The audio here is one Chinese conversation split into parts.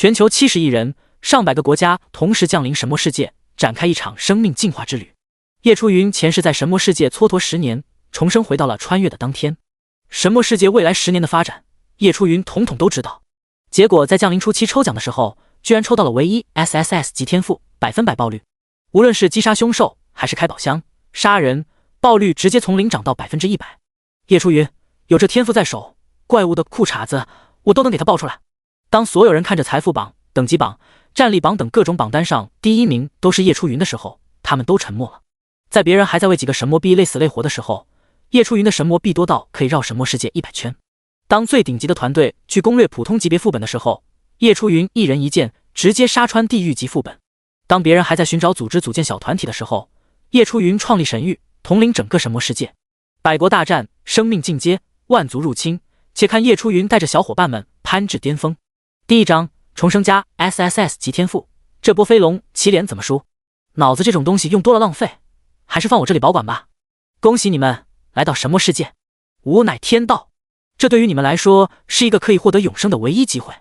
全球70亿人，上百个国家同时降临神魔世界，展开一场生命进化之旅。叶初云前世在神魔世界蹉跎10年，重生回到了穿越的当天。神魔世界未来10年的发展，叶初云统统都知道。结果在降临初期抽奖的时候，居然抽到了唯一 SSS 级天赋，100%爆率。无论是击杀凶兽还是开宝箱杀人，爆率直接从0涨到100%。叶初云有这天赋在手，怪物的裤衩子我都能给他爆出来。当所有人看着财富榜、等级榜、战力榜等各种榜单上第1名都是叶初云的时候，他们都沉默了。在别人还在为几个神魔币累死累活的时候，叶初云的神魔币多到可以绕神魔世界100圈。当最顶级的团队去攻略普通级别副本的时候，叶初云一人一剑直接杀穿地狱级副本。当别人还在寻找组织组建小团体的时候，叶初云创立神域，统领整个神魔世界。百国大战，生命进阶，万族入侵，且看叶初云带着小伙伴们攀至巅峰。第1章重生加 SSS 级天赋，这波飞龙祁连怎么输？脑子这种东西用多了浪费，还是放我这里保管吧。恭喜你们来到神魔世界，吾乃天道，这对于你们来说是一个可以获得永生的唯一机会。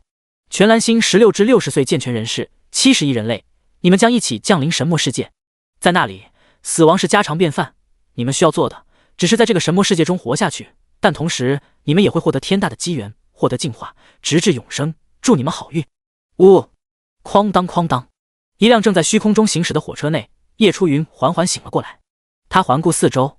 全蓝星16至60岁健全人士，70亿人类，你们将一起降临神魔世界。在那里，死亡是家常便饭，你们需要做的只是在这个神魔世界中活下去，但同时你们也会获得天大的机缘，获得进化，直至永生。祝你们好运！哐当哐当，一辆正在虚空中行驶的火车内，叶初云缓缓醒了过来。他环顾四周，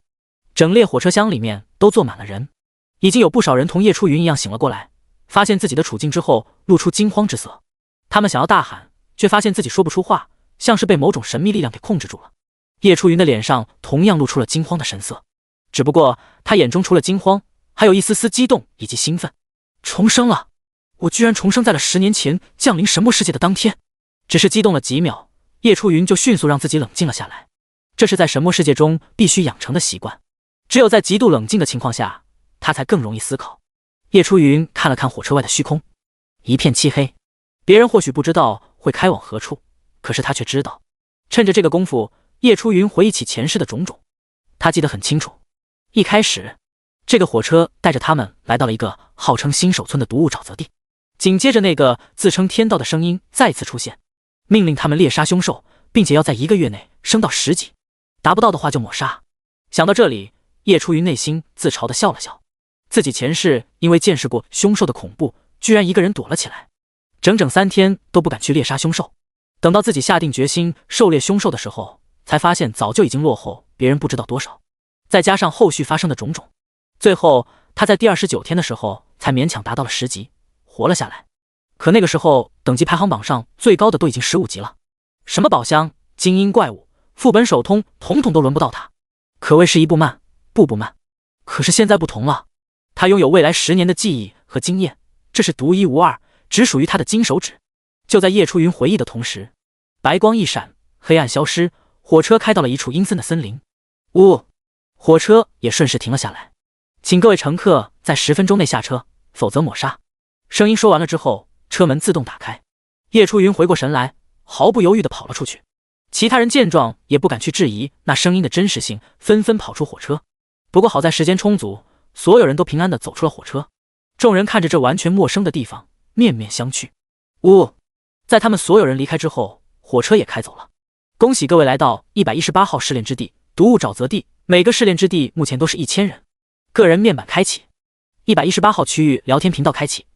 整列火车厢里面都坐满了人，已经有不少人同叶初云一样醒了过来，发现自己的处境之后，露出惊慌之色。他们想要大喊，却发现自己说不出话，像是被某种神秘力量给控制住了。叶初云的脸上同样露出了惊慌的神色，只不过他眼中除了惊慌，还有一丝丝激动以及兴奋。重生了！我居然重生在了10年前降临神魔世界的当天。只是激动了几秒，叶初云就迅速让自己冷静了下来。这是在神魔世界中必须养成的习惯，只有在极度冷静的情况下，他才更容易思考。叶初云看了看火车外的虚空，一片漆黑。别人或许不知道会开往何处，可是他却知道。趁着这个功夫，叶初云回忆起前世的种种。他记得很清楚，一开始这个火车带着他们来到了一个号称新手村的毒物沼泽地。紧接着那个自称天道的声音再次出现，命令他们猎杀凶兽，并且要在1个月内升到10级，达不到的话就抹杀。想到这里，叶初云内心自嘲地笑了笑。自己前世因为见识过凶兽的恐怖，居然一个人躲了起来，整整3天都不敢去猎杀凶兽。等到自己下定决心狩猎凶兽的时候，才发现早就已经落后别人不知道多少。再加上后续发生的种种，最后他在第29天的时候才勉强达到了10级，活了下来。可那个时候等级排行榜上最高的都已经15级了，什么宝箱、精英怪物、副本手通，统统都轮不到他，可谓是一步慢，步步慢。可是现在不同了，他拥有未来10年的记忆和经验，这是独一无二，只属于他的金手指。就在叶初云回忆的同时，白光一闪，黑暗消失，火车开到了一处阴森的森林。火车也顺势停了下来，请各位乘客在10分钟内下车，否则抹杀。声音说完了之后，车门自动打开。叶初云回过神来，毫不犹豫地跑了出去。其他人见状也不敢去质疑那声音的真实性，纷纷跑出火车。不过好在时间充足，所有人都平安地走出了火车。众人看着这完全陌生的地方，面面相觑。在他们所有人离开之后，火车也开走了。恭喜各位来到118号试炼之地毒物沼泽地，每个试炼之地目前都是1000人。个人面板开启，118号区域聊天频道开启。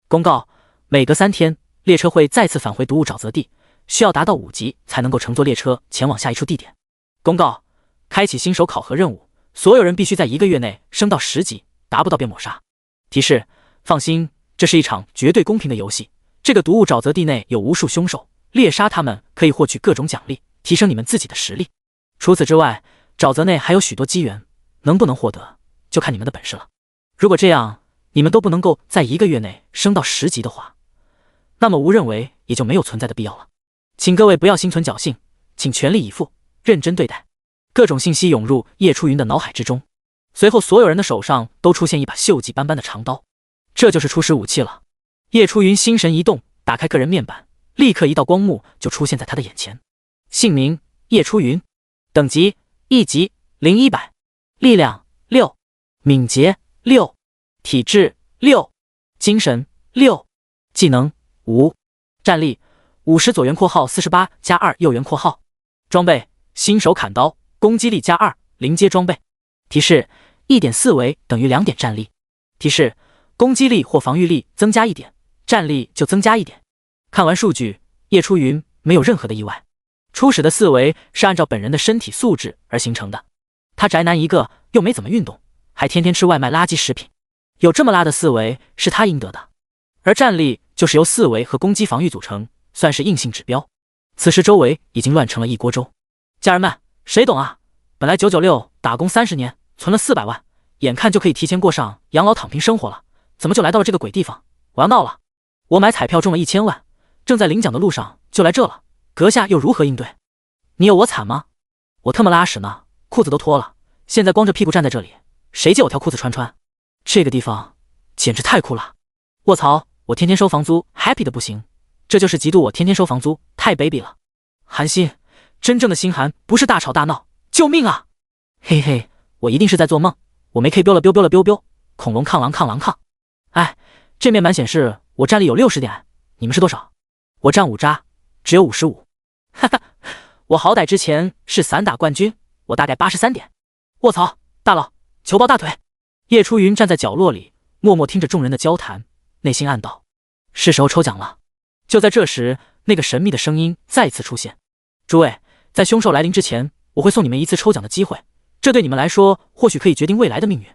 公告：每隔3天，列车会再次返回毒物沼泽地，需要达到5级才能够乘坐列车前往下一处地点。公告：开启新手考核任务，所有人必须在1个月内升到10级，达不到便抹杀。提示：放心，这是一场绝对公平的游戏。这个毒物沼泽地内有无数凶兽，猎杀他们可以获取各种奖励，提升你们自己的实力。除此之外，沼泽内还有许多机缘，能不能获得就看你们的本事了。如果这样你们都不能够在1个月内升到10级的话，那么吾认为也就没有存在的必要了。请各位不要心存侥幸，请全力以赴，认真对待。各种信息涌入叶初云的脑海之中，随后所有人的手上都出现一把锈迹斑斑的长刀，这就是初始武器了。叶初云心神一动，打开个人面板，立刻一道光幕就出现在他的眼前。姓名：叶初云，等级1级0100，力量6，敏捷6，体质6，精神6，技能无，战力50左元括号48加2右元括号。装备新手砍刀，攻击力加2，临阶装备。提示1点4维等于2点战力。提示攻击力或防御力增加1点，战力就增加1点。看完数据，叶初云没有任何的意外。初始的4维是按照本人的身体素质而形成的。他宅男一个，又没怎么运动，还天天吃外卖垃圾食品，有这么拉的4维是他应得的。而战力就是由4维和攻击防御组成，算是硬性指标。此时周围已经乱成了一锅粥。家人们，谁懂啊？本来996打工30年，存了400万，眼看就可以提前过上养老躺平生活了，怎么就来到了这个鬼地方？我要闹了！我买彩票中了1000万，正在领奖的路上就来这了，阁下又如何应对？你有我惨吗？我特么拉屎呢，裤子都脱了，现在光着屁股站在这里，谁借我条裤子穿？这个地方简直太酷了！卧槽，我天天收房租 happy 的不行，这就是嫉妒我天天收房租，太卑鄙了。寒心，真正的心寒不是大吵大闹，救命啊！嘿嘿，我一定是在做梦，我没 K 标了标标了标标，恐龙抗狼抗狼抗。哎，这面板显示我战力有60点，你们是多少？我战5渣，只有55。哈哈，我好歹之前是散打冠军，我大概83点。卧槽，大佬，求抱大腿！叶初云站在角落里，默默听着众人的交谈，内心暗道：是时候抽奖了。就在这时，那个神秘的声音再次出现：诸位，在凶兽来临之前，我会送你们一次抽奖的机会，这对你们来说或许可以决定未来的命运。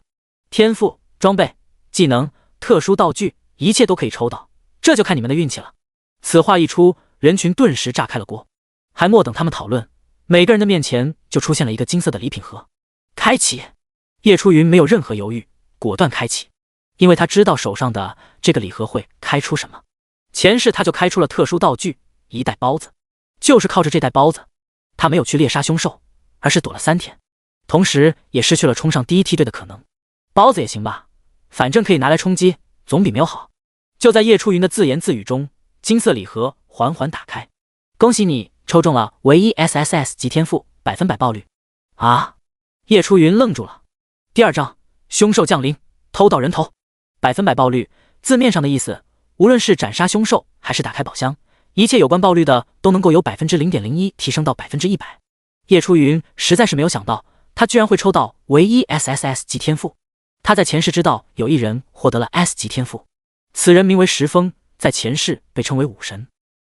天赋、装备、技能、特殊道具，一切都可以抽到，这就看你们的运气了。此话一出，人群顿时炸开了锅。还莫等他们讨论，每个人的面前就出现了一个金色的礼品盒。开启！叶初云没有任何犹豫，果断开启，因为他知道手上的这个礼盒会开出什么。前世他就开出了特殊道具，一袋包子。就是靠着这袋包子，他没有去猎杀凶兽，而是躲了3天，同时也失去了冲上第1梯队的可能。包子也行吧，反正可以拿来充饥，总比没有好。就在叶初云的自言自语中，金色礼盒缓缓打开。恭喜你抽中了唯一 SSS 级天赋，100%爆率。啊！叶初云愣住了。第2章，凶兽降临，偷盗人头，100%爆率。字面上的意思，无论是斩杀凶兽还是打开宝箱，一切有关爆率的都能够由 0.01% 提升到 100%。叶初云实在是没有想到，他居然会抽到唯一 SSS 级天赋。他在前世知道有一人获得了 S 级天赋，此人名为石峰，在前世被称为武神，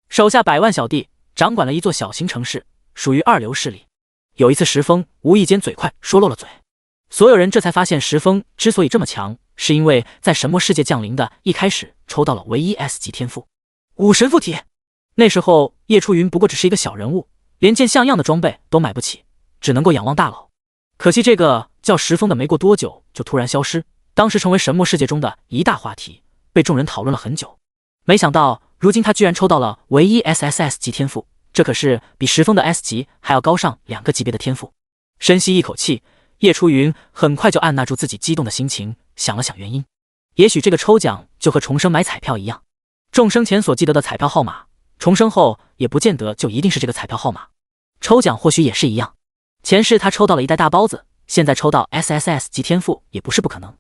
手下100万小弟，掌管了一座小型城市，属于2流势力。有一次石峰无意间嘴快说漏了嘴，所有人这才发现石峰之所以这么强，是因为在神魔世界降临的一开始抽到了唯一 S 级天赋武神附体。那时候叶初云不过只是一个小人物，连件像样的装备都买不起，只能够仰望大佬。可惜这个叫石峰的没过多久就突然消失，当时成为神魔世界中的一大话题，被众人讨论了很久。没想到如今他居然抽到了唯一 SSS 级天赋，这可是比石峰的 S 级还要高上2个级别的天赋。深吸一口气，叶初云很快就按捺住自己激动的心情，想了想原因。也许这个抽奖就和重生买彩票一样，众生前所记得的彩票号码，重生后也不见得就一定是这个彩票号码。抽奖或许也是一样，前世他抽到了一袋大包子，现在抽到 SSS 级天赋也不是不可能。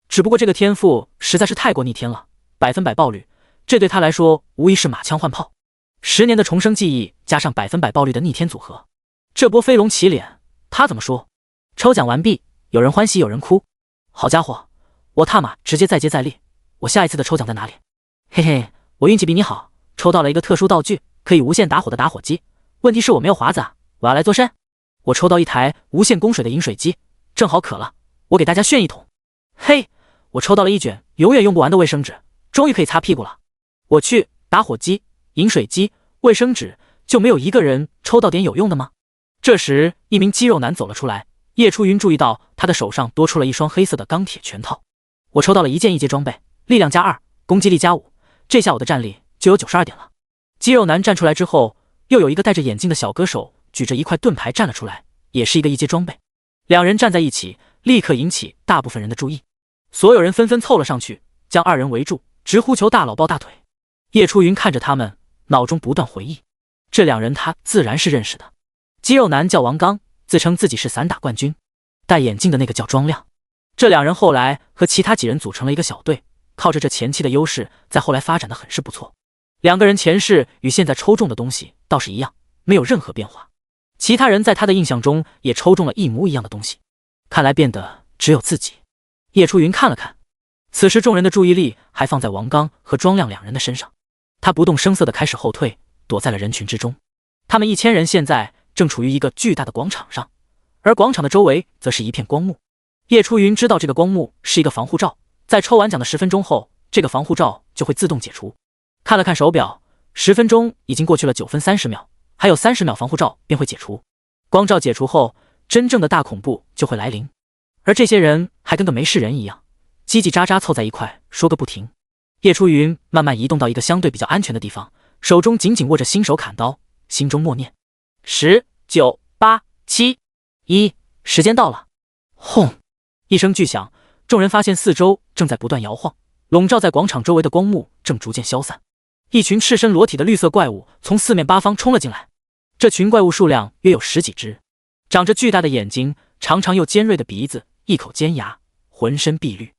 只不过这个天赋实在是太过逆天了，100%爆率，这对他来说无疑是马枪换炮。10年的重生记忆加上100%爆率的逆天组合，这波飞龙骑脸，他怎么说？抽奖完毕，有人欢喜有人哭。好家伙，我他妈直接再接再厉！我下一次的抽奖在哪里？嘿嘿，我运气比你好，抽到了一个特殊道具，可以无限打火的打火机。问题是我没有华子啊，我要来做甚？我抽到一台无限供水的饮水机，正好渴了，我给大家炫一桶。嘿，我抽到了一卷永远用不完的卫生纸，终于可以擦屁股了。我去，打火机、饮水机、卫生纸，就没有一个人抽到点有用的吗？这时，一名肌肉男走了出来。叶初云注意到他的手上多出了一双黑色的钢铁拳套。我抽到了1件1阶装备，力量加2，攻击力加5，这下我的战力就有92点了。肌肉男站出来之后，又有一个戴着眼镜的小歌手举着一块盾牌站了出来，也是一个1阶装备。两人站在一起，立刻引起大部分人的注意，所有人纷纷凑了上去，将2人围住，直呼求大佬抱大腿。叶初云看着他们，脑中不断回忆，这2人他自然是认识的。肌肉男叫王刚，自称自己是散打冠军，戴眼镜的那个叫庄亮。这2人后来和其他几人组成了一个小队，靠着这前期的优势，在后来发展的很是不错。两个人前世与现在抽中的东西倒是一样，没有任何变化。其他人在他的印象中也抽中了一模一样的东西，看来变的只有自己。叶初云看了看，此时众人的注意力还放在王刚和庄亮两人的身上，他不动声色地开始后退，躲在了人群之中。他们1000人现在正处于一个巨大的广场上，而广场的周围则是一片光幕。叶初云知道这个光幕是一个防护罩，在抽完奖的10分钟后，这个防护罩就会自动解除。看了看手表，10分钟已经过去了9分30秒，还有30秒防护罩便会解除。光罩解除后，真正的大恐怖就会来临。而这些人还跟个没事人一样，叽叽喳喳凑在一块说个不停。叶初云慢慢移动到一个相对比较安全的地方，手中紧紧握着新手砍刀，心中默念：10、9、8、7、1，时间到了。轰！一声巨响，众人发现四周正在不断摇晃，笼罩在广场周围的光幕正逐渐消散。一群赤身裸体的绿色怪物从四面八方冲了进来，这群怪物数量约有10几只，长着巨大的眼睛，长长又尖锐的鼻子，一口尖牙，浑身碧绿，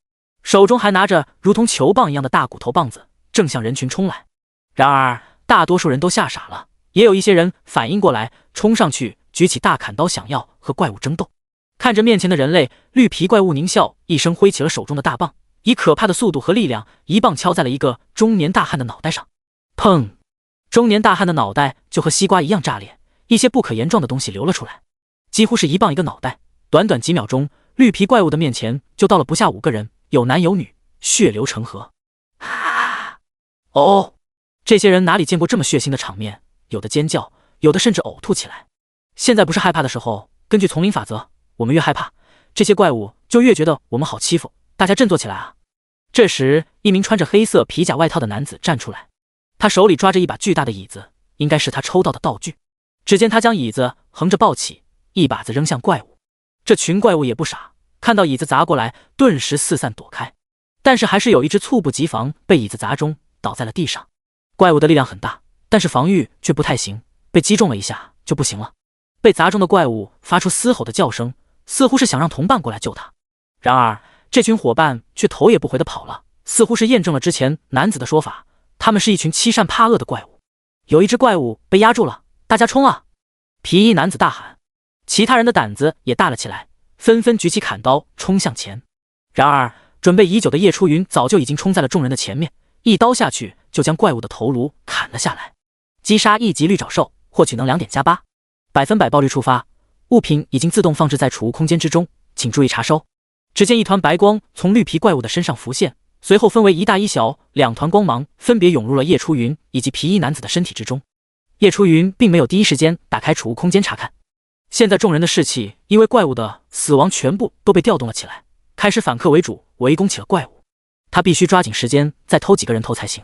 手中还拿着如同球棒一样的大骨头棒子，正向人群冲来。然而大多数人都吓傻了，也有一些人反应过来，冲上去举起大砍刀，想要和怪物争斗。看着面前的人类，绿皮怪物狞笑一声，挥起了手中的大棒，以可怕的速度和力量，一棒敲在了一个中年大汉的脑袋上。砰！中年大汉的脑袋就和西瓜一样炸裂，一些不可言状的东西流了出来，几乎是一棒一个脑袋。短短几秒钟，绿皮怪物的面前就到了不下5个人，有男有女，血流成河。啊！哦！这些人哪里见过这么血腥的场面，有的尖叫，有的甚至呕吐起来。现在不是害怕的时候，根据丛林法则，我们越害怕，这些怪物就越觉得我们好欺负，大家振作起来啊！这时，一名穿着黑色皮甲外套的男子站出来，他手里抓着一把巨大的椅子，应该是他抽到的道具。只见他将椅子横着抱起，一把子扔向怪物。这群怪物也不傻，看到椅子砸过来，顿时四散躲开。但是还是有一只猝不及防，被椅子砸中，倒在了地上。怪物的力量很大，但是防御却不太行，被击中了一下就不行了。被砸中的怪物发出嘶吼的叫声，似乎是想让同伴过来救他。然而这群伙伴却头也不回地跑了，似乎是验证了之前男子的说法，他们是一群欺善怕恶的怪物。有一只怪物被压住了，大家冲啊！皮衣男子大喊，其他人的胆子也大了起来，纷纷举起砍刀冲向前。然而准备已久的叶初云早就已经冲在了众人的前面，一刀下去就将怪物的头颅砍了下来。击杀1级绿爪兽，获取能量点+8，百分百爆率触发，物品已经自动放置在储物空间之中，请注意查收。只见一团白光从绿皮怪物的身上浮现，随后分为一大一小2团光芒，分别涌入了叶初云以及皮衣男子的身体之中。叶初云并没有第一时间打开储物空间查看，现在众人的士气因为怪物的死亡全部都被调动了起来，开始反客为主，围攻起了怪物。他必须抓紧时间再偷几个人头才行。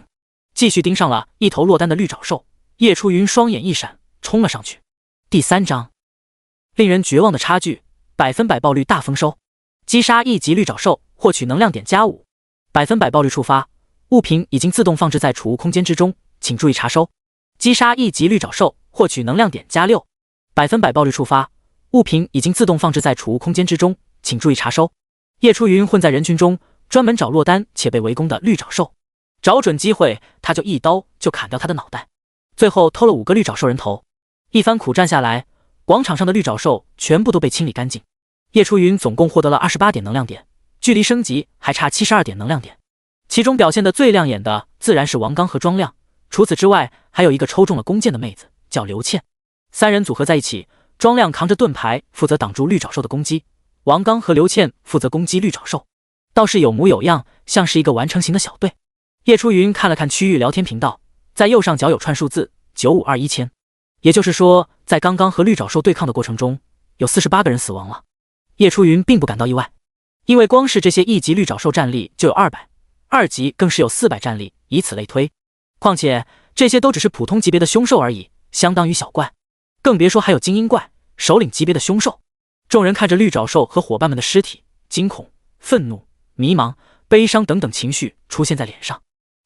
继续盯上了一头落单的绿爪兽，叶初云双眼一闪，冲了上去。第3章，令人绝望的差距，百分百爆率大丰收。击杀1级绿爪兽，获取能量点+5，百分百爆率触发，物品已经自动放置在储物空间之中，请注意查收。击杀1级绿爪兽，获取能量点+6，百分百爆率触发，物品已经自动放置在储物空间之中，请注意查收。叶初云混在人群中，专门找落单且被围攻的绿爪兽，找准机会，他就一刀就砍掉他的脑袋，最后偷了5个绿爪兽人头。一番苦战下来，广场上的绿爪兽全部都被清理干净。叶初云总共获得了28点能量点，距离升级还差72点能量点。其中表现的最亮眼的自然是王刚和庄亮，除此之外还有一个抽中了弓箭的妹子，叫刘倩。3人组合在一起，庄亮扛着盾牌负责挡住绿爪兽的攻击，王刚和刘倩负责攻击绿爪兽，倒是有模有样，像是一个完成型的小队。叶初云看了看区域聊天频道，在右上角有串数字95211000，也就是说在刚刚和绿爪兽对抗的过程中，有48个人死亡了。叶初云并不感到意外，因为光是这些1级绿爪兽战力就有200，2级更是有400战力，以此类推。况且这些都只是普通级别的凶兽而已，相当于小怪，更别说还有精英怪、首领级别的凶兽。众人看着绿爪兽和伙伴们的尸体，惊恐、愤怒、迷茫、悲伤等等情绪出现在脸上。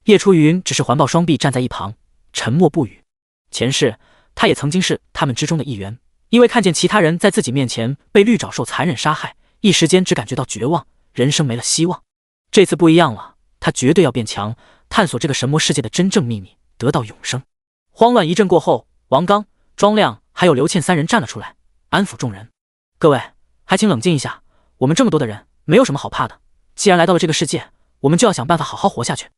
叶初云只是环抱双臂站在一旁，沉默不语。前世他也曾经是他们之中的一员，因为看见其他人在自己面前被绿爪兽残忍杀害，一时间只感觉到绝望，人生没了希望。这次不一样了，他绝对要变强，探索这个神魔世界的真正秘密，得到永生。慌乱一阵过后，王刚、庄亮还有刘倩三人站了出来，安抚众人：各位，还请冷静一下，我们这么多的人，没有什么好怕的。既然来到了这个世界，我们就要想办法好好活下去。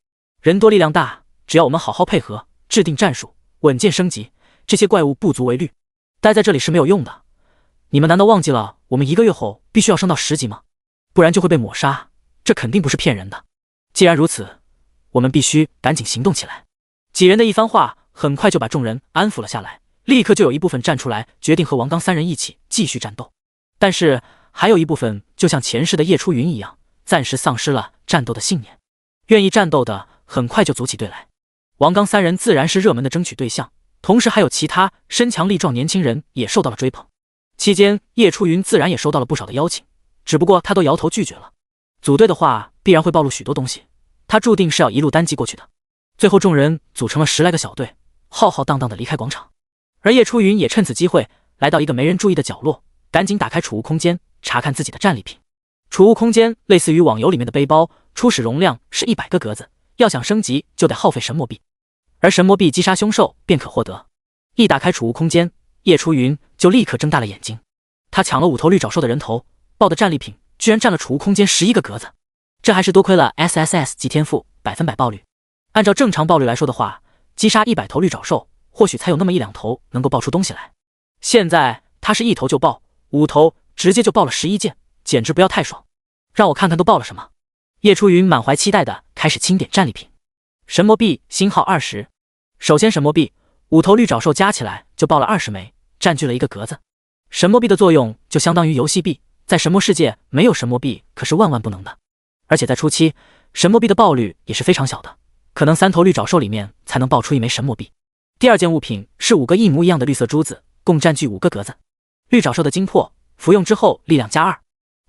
人多力量大，只要我们好好配合，制定战术，稳健升级，这些怪物不足为虑。待在这里是没有用的。你们难道忘记了我们1个月后必须要升到10级吗？不然就会被抹杀，这肯定不是骗人的。既然如此，我们必须赶紧行动起来。几人的一番话很快就把众人安抚了下来，立刻就有一部分站出来，决定和王刚三人一起继续战斗。但是还有一部分就像前世的叶初云一样，暂时丧失了战斗的信念。愿意战斗的很快就组起队来。王刚三人自然是热门的争取对象，同时还有其他身强力壮年轻人也受到了追捧。期间叶初云自然也收到了不少的邀请，只不过他都摇头拒绝了。组队的话必然会暴露许多东西，他注定是要一路单击过去的。最后众人组成了10来个小队，浩浩荡荡地离开广场。而叶初云也趁此机会来到一个没人注意的角落，赶紧打开储物空间，查看自己的战利品。储物空间类似于网游里面的背包，初始容量是100个格子，要想升级就得耗费神魔币，而神魔币击杀凶兽便可获得。一打开储物空间，叶初云就立刻睁大了眼睛。他抢了5头绿爪兽的人头，爆的战利品居然占了储物空间11个格子，这还是多亏了 SSS 级天赋100%爆率。按照正常爆率来说的话，击杀100头绿爪兽，或许才有那么1-2头能够爆出东西来。现在他是1头就爆，5头直接就爆了11件，简直不要太爽。让我看看都爆了什么。叶初云满怀期待的开始清点战利品。神魔币星号20。首先神魔币5头绿爪兽加起来就爆了20枚，占据了1个格子。神魔币的作用就相当于游戏币，在神魔世界没有神魔币可是万万不能的。而且在初期，神魔币的爆率也是非常小的，可能3头绿爪兽里面才能爆出1枚神魔币。第二件物品是5个一模一样的绿色珠子，共占据5个格子。绿爪兽的精魄，服用之后力量加2，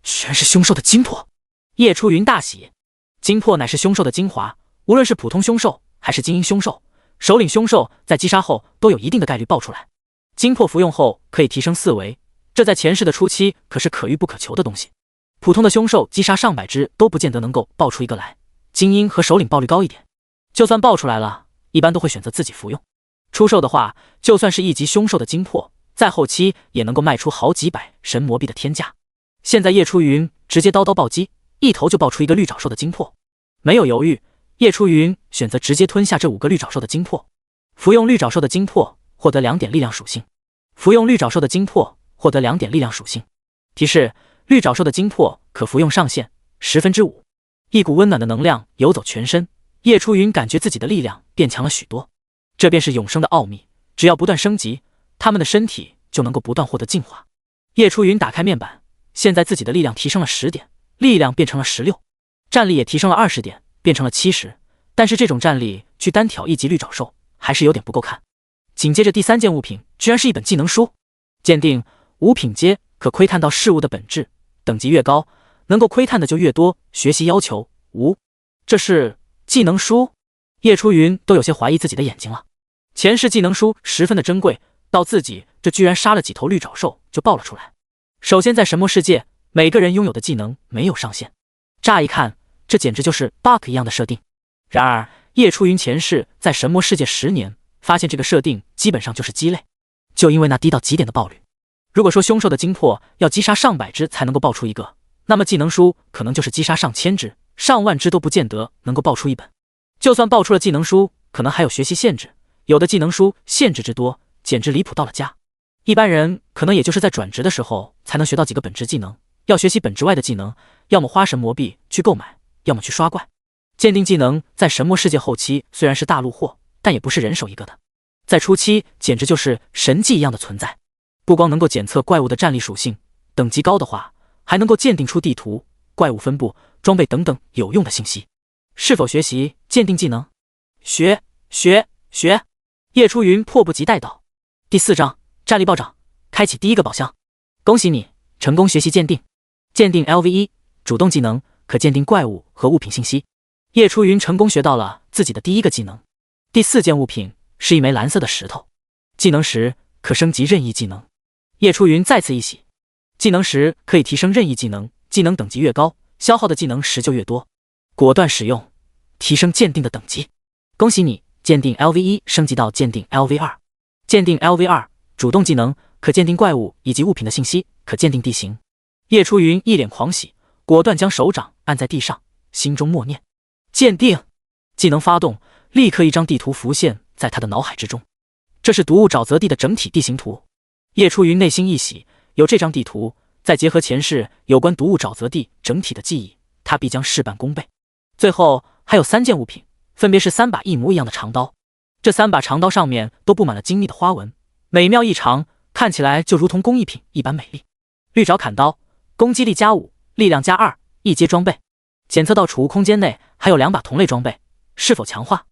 全是凶兽的精魄。叶初云大喜，精魄乃是凶兽的精华，无论是普通凶兽还是精英凶兽，首领凶兽在击杀后都有一定的概率爆出来。精魄服用后可以提升4维，这在前世的初期可是可遇不可求的东西。普通的凶兽击杀上百只都不见得能够爆出一个来，精英和首领爆率高一点，就算爆出来了，一般都会选择自己服用。出售的话，就算是1级凶兽的精魄，在后期也能够卖出好几百神魔币的天价。现在叶初云直接刀刀暴击，1头就爆出1个绿爪兽的精魄。没有犹豫，叶初云选择直接吞下这5个绿爪兽的精魄。服用绿爪兽的精魄，获得2点力量属性。服用绿爪兽的精魄，获得2点力量属性。提示：绿爪兽的精魄可服用上限5%。一股温暖的能量游走全身，叶初云感觉自己的力量变强了许多。这便是永生的奥秘，只要不断升级，他们的身体就能够不断获得进化。叶初云打开面板，现在自己的力量提升了10点，力量变成了16，战力也提升了20点，变成了70。但是这种战力去单挑1级绿爪兽还是有点不够看。紧接着第3件物品居然是一本技能书，鉴定5品阶可窥探到事物的本质，等级越高，能够窥探的就越多，学习要求无。这是技能书？叶初云都有些怀疑自己的眼睛了。前世技能书十分的珍贵，到自己这居然杀了几头绿爪兽就爆了出来。首先在神魔世界，每个人拥有的技能没有上限，乍一看这简直就是 bug 一样的设定。然而叶初云前世在神魔世界10年，发现这个设定基本上就是鸡肋，就因为那低到极点的爆率。如果说凶兽的精魄要击杀上百只才能够爆出一个，那么技能书可能就是击杀上千只、上万只都不见得能够爆出一本。就算爆出了技能书，可能还有学习限制，有的技能书限制之多，简直离谱到了家。一般人可能也就是在转职的时候才能学到几个本职技能，要学习本职外的技能，要么花神魔币去购买，要么去刷怪。鉴定技能在神魔世界后期虽然是大陆货，但也不是人手一个的，在初期简直就是神迹一样的存在。不光能够检测怪物的战力属性，等级高的话还能够鉴定出地图、怪物分布、装备等等有用的信息。是否学习鉴定技能？学！叶初云迫不及待道。第4章战力暴涨，开启第1个宝箱。恭喜你成功学习鉴定。鉴定 LV1 主动技能，可鉴定怪物和物品信息。叶初云成功学到了自己的第1个技能。第4件物品是一枚蓝色的石头，技能石可升级任意技能。叶初云再次一喜，技能石可以提升任意技能，技能等级越高，消耗的技能石就越多。果断使用，提升鉴定的等级。恭喜你鉴定 LV1 升级到鉴定 LV2。鉴定 LV2 主动技能，可鉴定怪物以及物品的信息，可鉴定地形。叶初云一脸狂喜，果断将手掌按在地上，心中默念：鉴定。技能发动，立刻一张地图浮现在他的脑海之中。这是毒物沼泽地的整体地形图。叶初云内心一喜，有这张地图，再结合前世有关毒物沼泽地整体的记忆，他必将事半功倍。最后还有3件物品，分别是3把一模一样的长刀。这3把长刀上面都布满了精密的花纹，美妙异常，看起来就如同工艺品一般美丽。绿爪砍刀，攻击力+5，力量+2，一阶装备。检测到储物空间内还有2把同类装备，是否强化？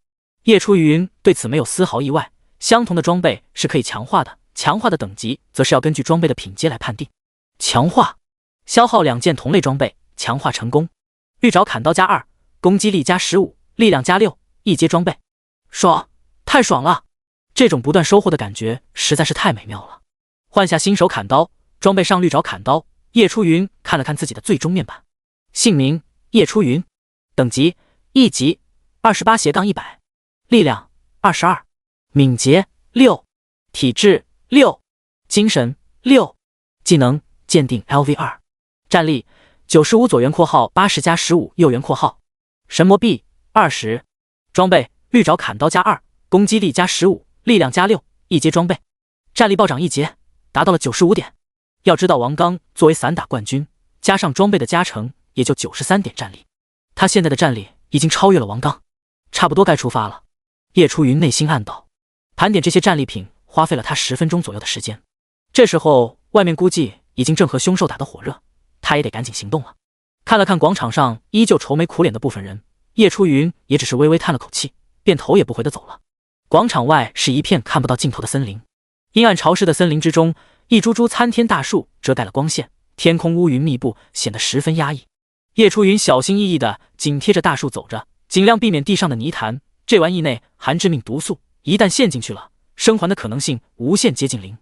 叶初云对此没有丝毫意外，相同的装备是可以强化的，强化的等级则是要根据装备的品阶来判定。强化，消耗2件同类装备，强化成功。绿爪砍刀+2，攻击力+15，力量+6，一阶装备。爽，太爽了！这种不断收获的感觉实在是太美妙了。换下新手砍刀，装备上绿爪砍刀。叶初云看了看自己的最终面板，姓名叶初云，等级1级，28-100，力量22，敏捷6，体质6，精神6，技能鉴定 LV2，战力95左圆括号80+15右圆括号，神魔币20，装备绿爪砍刀+2，攻击力+15，力量+6，一阶装备，战力暴涨1阶，达到了95点。要知道王刚作为散打冠军，加上装备的加成，也就93点战力，他现在的战力已经超越了王刚，差不多该出发了。叶初云内心暗道，盘点这些战利品花费了他10分钟左右的时间。这时候外面估计已经正和凶兽打得火热，他也得赶紧行动了。看了看广场上依旧愁眉苦脸的部分人，叶初云也只是微微叹了口气，便头也不回地走了。广场外是一片看不到尽头的森林，阴暗潮湿的森林之中，一株株参天大树遮盖了光线，天空乌云密布，显得十分压抑。叶初云小心翼翼地紧贴着大树走着，尽量避免地上的泥潭。这玩意内含致命毒素，一旦陷进去了，生还的可能性无限接近0。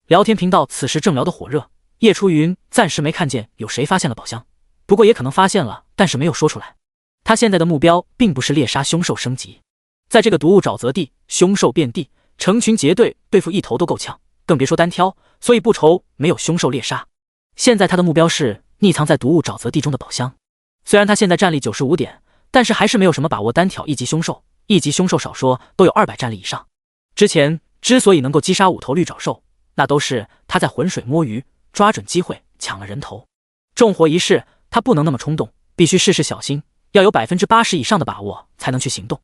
聊天频道此时正聊得火热，叶初云暂时没看见有谁发现了宝箱，不过也可能发现了，但是没有说出来。他现在的目标并不是猎杀凶兽升级，在这个毒物沼泽地，凶兽遍地，成群结队对付一头都够呛，更别说单挑，所以不愁没有凶兽猎杀。现在他的目标是匿藏在毒物沼泽地中的宝箱。虽然他现在战力95点，但是还是没有什么把握单挑一级凶兽，一级凶兽少说都有200战力以上。之前之所以能够击杀5头绿爪兽，那都是他在浑水摸鱼，抓准机会抢了人头。重活一世，他不能那么冲动，必须事事小心，要有80%以上的把握才能去行动。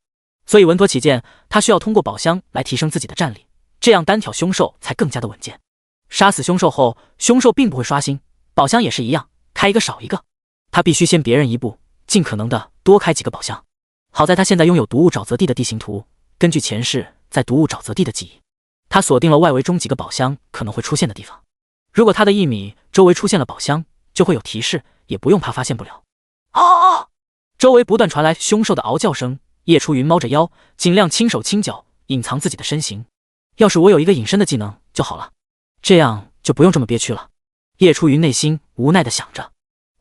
所以稳妥起见，他需要通过宝箱来提升自己的战力，这样单挑凶兽才更加的稳健。杀死凶兽后，凶兽并不会刷新，宝箱也是一样，开一个少一个。他必须先别人一步，尽可能的多开几个宝箱。好在他现在拥有毒物沼泽地的地形图，根据前世在毒物沼泽地的记忆，他锁定了外围中几个宝箱可能会出现的地方。如果他的1米周围出现了宝箱，就会有提示，也不用怕发现不了。啊！周围不断传来凶兽的嗷叫声，叶初云猫着腰，尽量轻手轻脚隐藏自己的身形。要是我有一个隐身的技能就好了，这样就不用这么憋屈了。叶初云内心无奈地想着。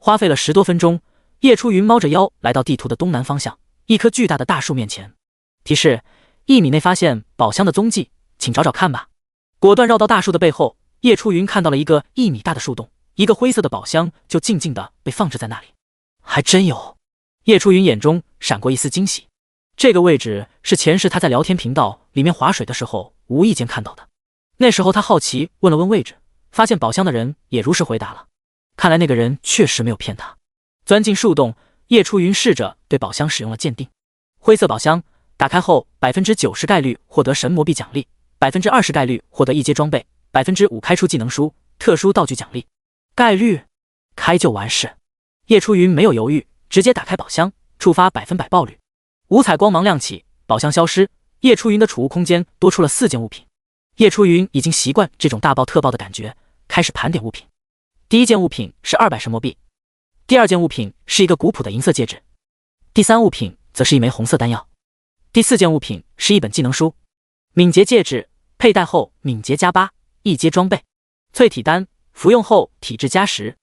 花费了10多分钟，叶初云猫着腰来到地图的东南方向，一棵巨大的大树面前。提示：1米内发现宝箱的踪迹，请找找看吧。果断绕到大树的背后，叶初云看到了一个1米大的树洞，一个灰色的宝箱就静静地被放置在那里。还真有！叶初云眼中闪过一丝惊喜。这个位置是前世他在聊天频道里面划水的时候无意间看到的。那时候他好奇问了问位置，发现宝箱的人也如实回答了。看来那个人确实没有骗他。钻进树洞，叶初云试着对宝箱使用了鉴定。灰色宝箱打开后90%概率获得神魔币奖励，20%概率获得一阶装备，5%开出技能书、特殊道具奖励。概率开就完事。叶初云没有犹豫，直接打开宝箱，触发100%爆率。五彩光芒亮起，宝箱消失，叶初云的储物空间多出了4件物品。叶初云已经习惯这种大爆特爆的感觉，开始盘点物品。第1件物品是200神魔币，第2件物品是一个古朴的银色戒指，第3物品则是一枚红色丹药，第4件物品是一本技能书。敏捷戒指，佩戴后敏捷+8，一阶装备。淬体丹，服用后体质+10。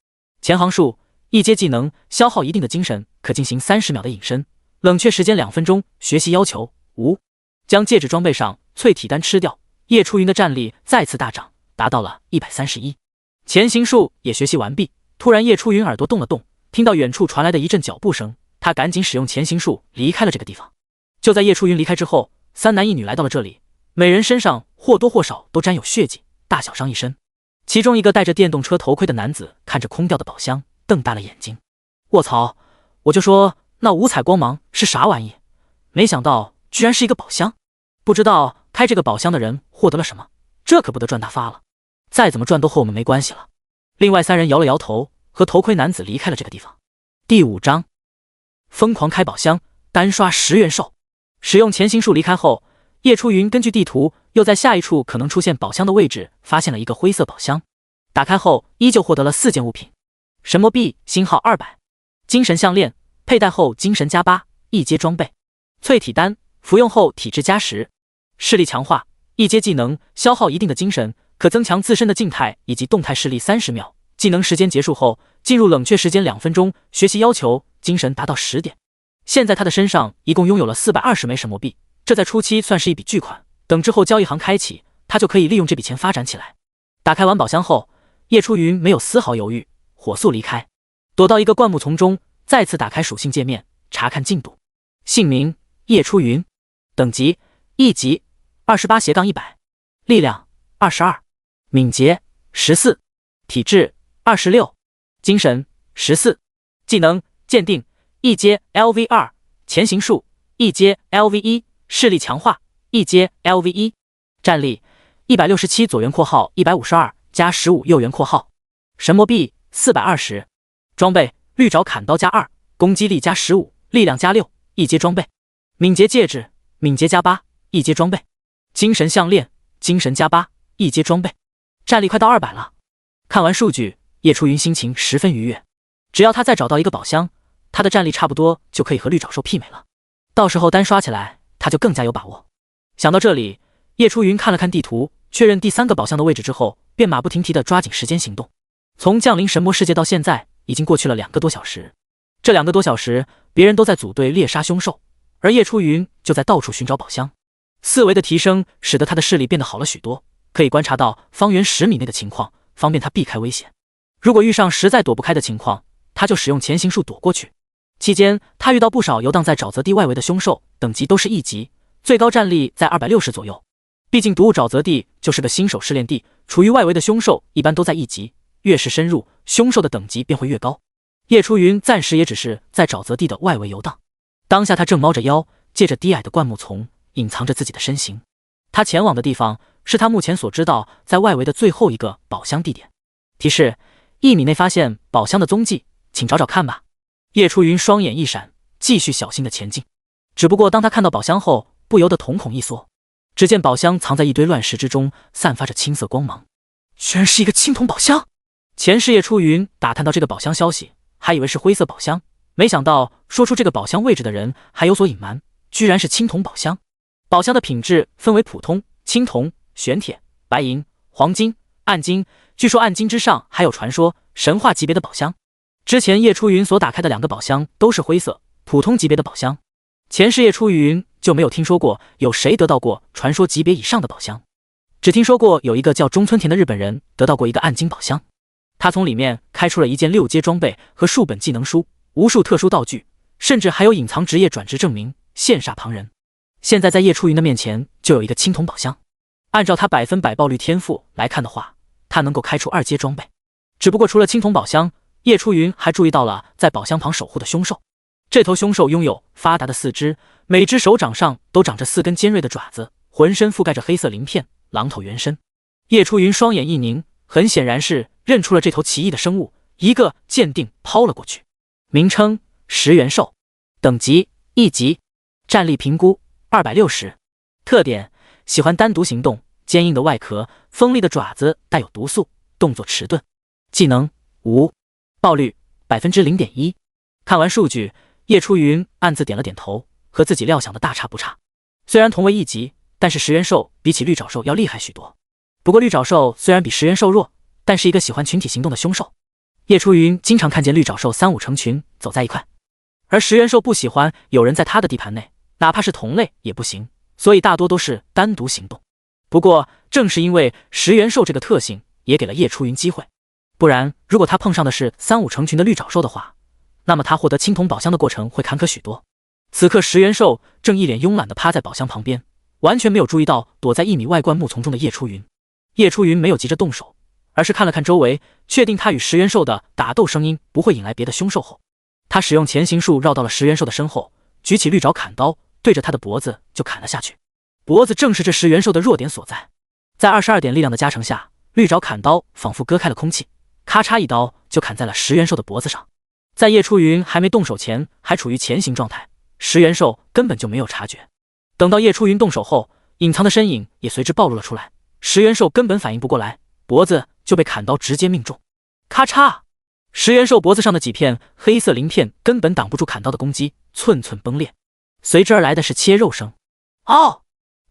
前行术，一阶技能，消耗一定的精神，可进行30秒的隐身，冷却时间2分钟，学习要求无。将戒指装备上淬体丹吃掉，叶初云的战力再次大涨，达到了131。潜行术也学习完毕，突然叶初云耳朵动了动，听到远处传来的一阵脚步声，他赶紧使用潜行术离开了这个地方。就在叶初云离开之后，3男1女来到了这里，每人身上或多或少都沾有血迹，大小伤一身。其中一个戴着电动车头盔的男子看着空掉的宝箱，瞪大了眼睛。卧槽！我就说那五彩光芒是啥玩意，没想到居然是一个宝箱。不知道开这个宝箱的人获得了什么，这可不得赚大发了。再怎么赚都和我们没关系了。另外3人摇了摇头，和头盔男子离开了这个地方。第5章，疯狂开宝箱，单刷10元兽。使用潜行术离开后，叶初云根据地图又在下一处可能出现宝箱的位置发现了一个灰色宝箱，打开后依旧获得了4件物品：神魔币星号200，精神项链佩戴后精神加8，一阶装备；淬体丹服用后体质加10，视力强化，一阶技能消耗一定的精神，可增强自身的静态以及动态视力30秒，技能时间结束后进入冷却时间2分钟，学习要求精神达到10点。现在他的身上一共拥有了420枚神魔币，这在初期算是一笔巨款，等之后交易行开启，他就可以利用这笔钱发展起来。打开完宝箱后，叶初云没有丝毫犹豫，火速离开，躲到一个灌木丛中，再次打开属性界面查看进度。姓名叶初云，等级1级28-100，力量22，敏捷14，体质26，精神14，技能鉴定一阶 LV2， 潜行术一阶 LV1， 视力强化一阶 LV1， 战力167左元括号152加15右元括号，神魔币420，装备绿爪砍刀加2，攻击力加15，力量加6，一阶装备；敏捷戒指敏捷加8，一阶装备；精神项链精神加8，一阶装备。战力快到200了。看完数据，叶初云心情十分愉悦，只要他再找到一个宝箱，他的战力差不多就可以和绿爪兽媲美了，到时候单刷起来他就更加有把握。想到这里，叶初云看了看地图，确认第3个宝箱的位置之后，便马不停蹄地抓紧时间行动。从降临神魔世界到现在已经过去了2个多小时，这2个多小时别人都在组队猎杀凶兽，而叶初云就在到处寻找宝箱。4维的提升使得他的视力变得好了许多，可以观察到方圆10米内的情况，方便他避开危险。如果遇上实在躲不开的情况，他就使用潜行术躲过去。期间他遇到不少游荡在沼泽地外围的凶兽，等级都是1级，最高战力在260左右。毕竟毒物沼泽地就是个新手试炼地，处于外围的凶兽一般都在1级，越是深入，凶兽的等级便会越高。叶初云暂时也只是在沼泽地的外围游荡，当下他正猫着腰，借着低矮的灌木丛隐藏着自己的身形。他前往的地方是他目前所知道在外围的最后一个宝箱地点。提示：1米内发现宝箱的踪迹，请找找看吧。叶初云双眼一闪，继续小心的前进。只不过当他看到宝箱后，不由得瞳孔一缩。只见宝箱藏在一堆乱石之中，散发着青色光芒，居然是一个青铜宝箱。前世叶初云打探到这个宝箱消息，还以为是灰色宝箱，没想到说出这个宝箱位置的人还有所隐瞒，居然是青铜宝箱。宝箱的品质分为普通、青铜、玄铁、白银、黄金、暗金，据说暗金之上还有传说神话级别的宝箱。之前叶初云所打开的2个宝箱都是灰色普通级别的宝箱，前世叶初云就没有听说过有谁得到过传说级别以上的宝箱，只听说过有一个叫中村田的日本人得到过一个暗金宝箱，他从里面开出了一件6阶装备和数本技能书，无数特殊道具，甚至还有隐藏职业转职证明，羡煞旁人。现在在叶初云的面前就有一个青铜宝箱，按照他100%爆率天赋来看的话，他能够开出2阶装备。只不过除了青铜宝箱，叶初云还注意到了在宝箱旁守护的凶兽。这头凶兽拥有发达的4肢，每只手掌上都长着4根尖锐的爪子，浑身覆盖着黑色鳞片，狼头原身。叶初云双眼一凝，很显然是认出了这头奇异的生物，一个鉴定抛了过去。名称10元兽，等级1级，战力评估260，特点喜欢单独行动，坚硬的外壳，锋利的爪子，带有毒素，动作迟钝。技能无，爆率0.1%。看完数据，叶初云暗自点了点头，和自己料想的大差不差。虽然同为1级，但是10元兽比起绿爪兽要厉害许多。不过绿爪兽虽然比10元兽弱，但是一个喜欢群体行动的凶兽。叶初云经常看见绿爪兽3、5成群走在一块，而10元兽不喜欢有人在他的地盘内，哪怕是同类也不行，所以大多都是单独行动。不过正是因为食元兽这个特性，也给了叶初云机会。不然如果他碰上的是3、5成群的绿爪兽的话，那么他获得青铜宝箱的过程会坎坷许多。此刻食元兽正一脸慵懒地趴在宝箱旁边，完全没有注意到躲在1米外灌木丛中的叶初云。叶初云没有急着动手，而是看了看周围，确定他与食元兽的打斗声音不会引来别的凶兽后，他使用潜行术绕到了食元兽的身后，举起绿爪砍刀，对着他的脖子就砍了下去。脖子正是这食元兽的弱点所在，在22点力量的加成下，绿爪砍刀仿佛割开了空气，咔嚓一刀就砍在了食元兽的脖子上。在叶初云还没动手前，还处于前行状态，食元兽根本就没有察觉。等到叶初云动手后，隐藏的身影也随之暴露了出来，食元兽根本反应不过来，脖子就被砍刀直接命中。咔嚓！食元兽脖子上的几片黑色鳞片根本挡不住砍刀的攻击，寸寸崩裂，随之而来的是切肉声。哦！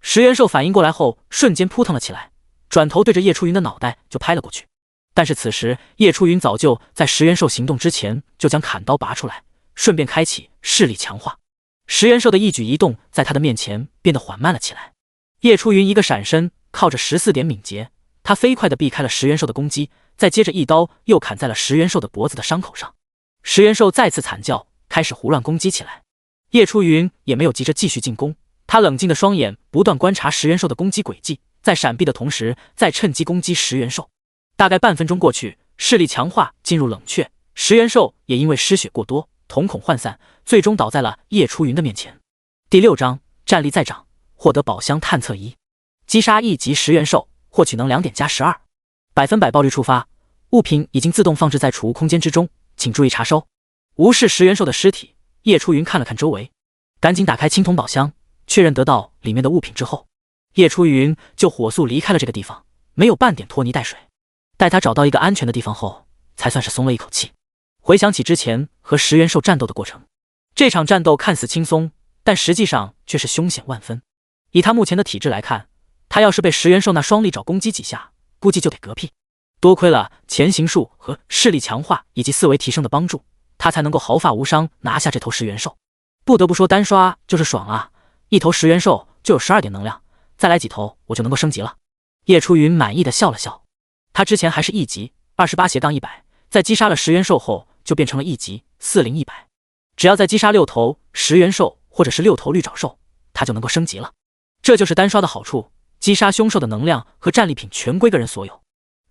食元兽反应过来后，瞬间扑腾了起来，转头对着叶初云的脑袋就拍了过去。但是此时叶初云早就在食元兽行动之前就将砍刀拔出来，顺便开启视力强化。食元兽的一举一动在他的面前变得缓慢了起来。叶初云一个闪身，靠着14点敏捷，他飞快地避开了食元兽的攻击，再接着一刀又砍在了食元兽的脖子的伤口上。食元兽再次惨叫，开始胡乱攻击起来。叶初云也没有急着继续进攻，他冷静的双眼不断观察食元兽的攻击轨迹，在闪避的同时再趁机攻击食元兽。大概半分钟过去，视力强化进入冷却，食元兽也因为失血过多，瞳孔涣散，最终倒在了叶初云的面前。第6章战力再涨，获得宝箱探测仪，击杀1级食元兽，获取能量点加12%，百分百爆率触发，物品已经自动放置在储物空间之中，请注意查收。无视食元兽的尸体，叶初云看了看周围，赶紧打开青铜宝箱，确认得到里面的物品之后，叶初云就火速离开了这个地方，没有半点拖泥带水。待他找到一个安全的地方后，才算是松了一口气。回想起之前和食元兽战斗的过程，这场战斗看似轻松，但实际上却是凶险万分。以他目前的体质来看，他要是被食元兽那双利爪攻击几下，估计就得嗝屁。多亏了潜行术和视力强化以及思维提升的帮助，他才能够毫发无伤拿下这头食元兽。不得不说，单刷就是爽啊！一头食元兽就有12点能量，再来几头我就能够升级了。叶初云满意的笑了笑。他之前还是1级28/100，在击杀了食元兽后就变成了1级40/100，只要再击杀6头食元兽或者是6头绿爪兽，他就能够升级了。这就是单刷的好处，击杀凶兽的能量和战利品全归个人所有。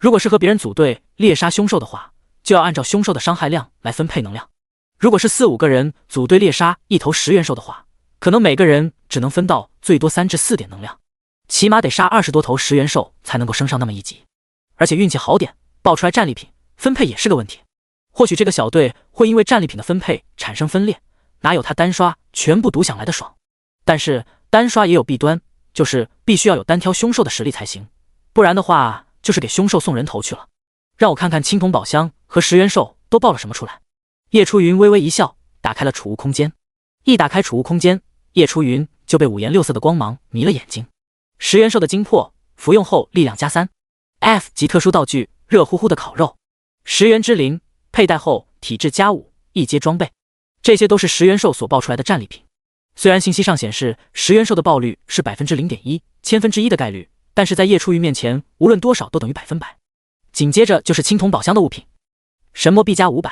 如果是和别人组队猎杀凶兽的话，就要按照凶兽的伤害量来分配能量。如果是4、5个人组队猎杀一头食元兽的话，可能每个人只能分到最多3至4点能量，起码得杀20多头食元兽才能够升上那么1级。而且运气好点，爆出来战利品分配也是个问题。或许这个小队会因为战利品的分配产生分裂，哪有他单刷全部独享来的爽。但是单刷也有弊端，就是必须要有单挑凶兽的实力才行，不然的话就是给凶兽送人头去了。让我看看青铜宝箱和食元兽都爆了什么出来。叶初云微微一笑，打开了储物空间。一打开储物空间，叶初云就被5颜6色的光芒迷了眼睛。食元兽的精魄，服用后力量加3。F 级特殊道具，热乎乎的烤肉。食元之灵，佩戴后体质加5，一阶装备。这些都是食元兽所爆出来的战利品。虽然信息上显示食元兽的爆率是 0.1%， 千分之一的概率，但是在叶初云面前，无论多少都等于100%。紧接着就是青铜宝箱的物品，神魔币加500，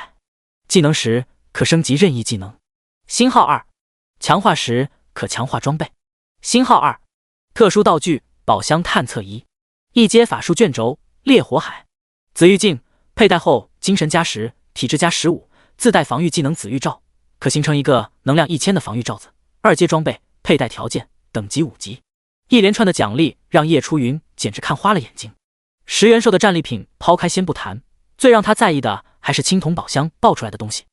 技能石可升级任意技能。星号2，强化石可强化装备。星号2，特殊道具宝箱探测仪。一阶法术卷轴，烈火海。紫玉镜，佩戴后精神加10，体质加15，自带防御技能紫玉罩，可形成一个能量1000的防御罩子。2阶装备，佩戴条件等级5级。一连串的奖励让叶初云简直看花了眼睛。食元兽的战利品抛开先不谈，最让他在意的还是青铜宝箱爆出来的东西。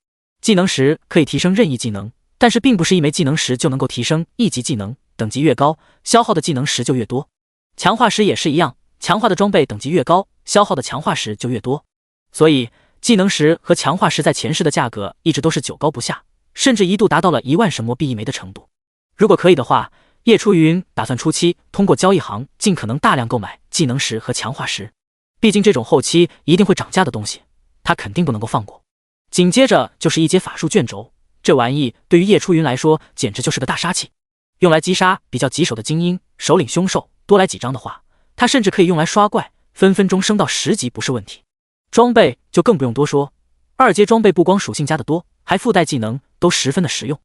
技能石可以提升任意技能，但是并不是一枚技能石就能够提升1级技能，等级越高，消耗的技能石就越多。强化石也是一样，强化的装备等级越高，消耗的强化石就越多。所以技能石和强化石在前世的价格一直都是9高不下，甚至一度达到了1万神魔币一枚的程度。如果可以的话，叶初云打算初期通过交易行尽可能大量购买技能石和强化石，毕竟这种后期一定会涨价的东西，他肯定不能够放过。紧接着就是一阶法术卷轴，这玩意对于叶初云来说简直就是个大杀器。用来击杀比较棘手的精英、首领凶兽，多来几张的话，它甚至可以用来刷怪，分分钟升到10级不是问题。装备就更不用多说，2阶装备不光属性加得多，还附带技能，都十分的实用。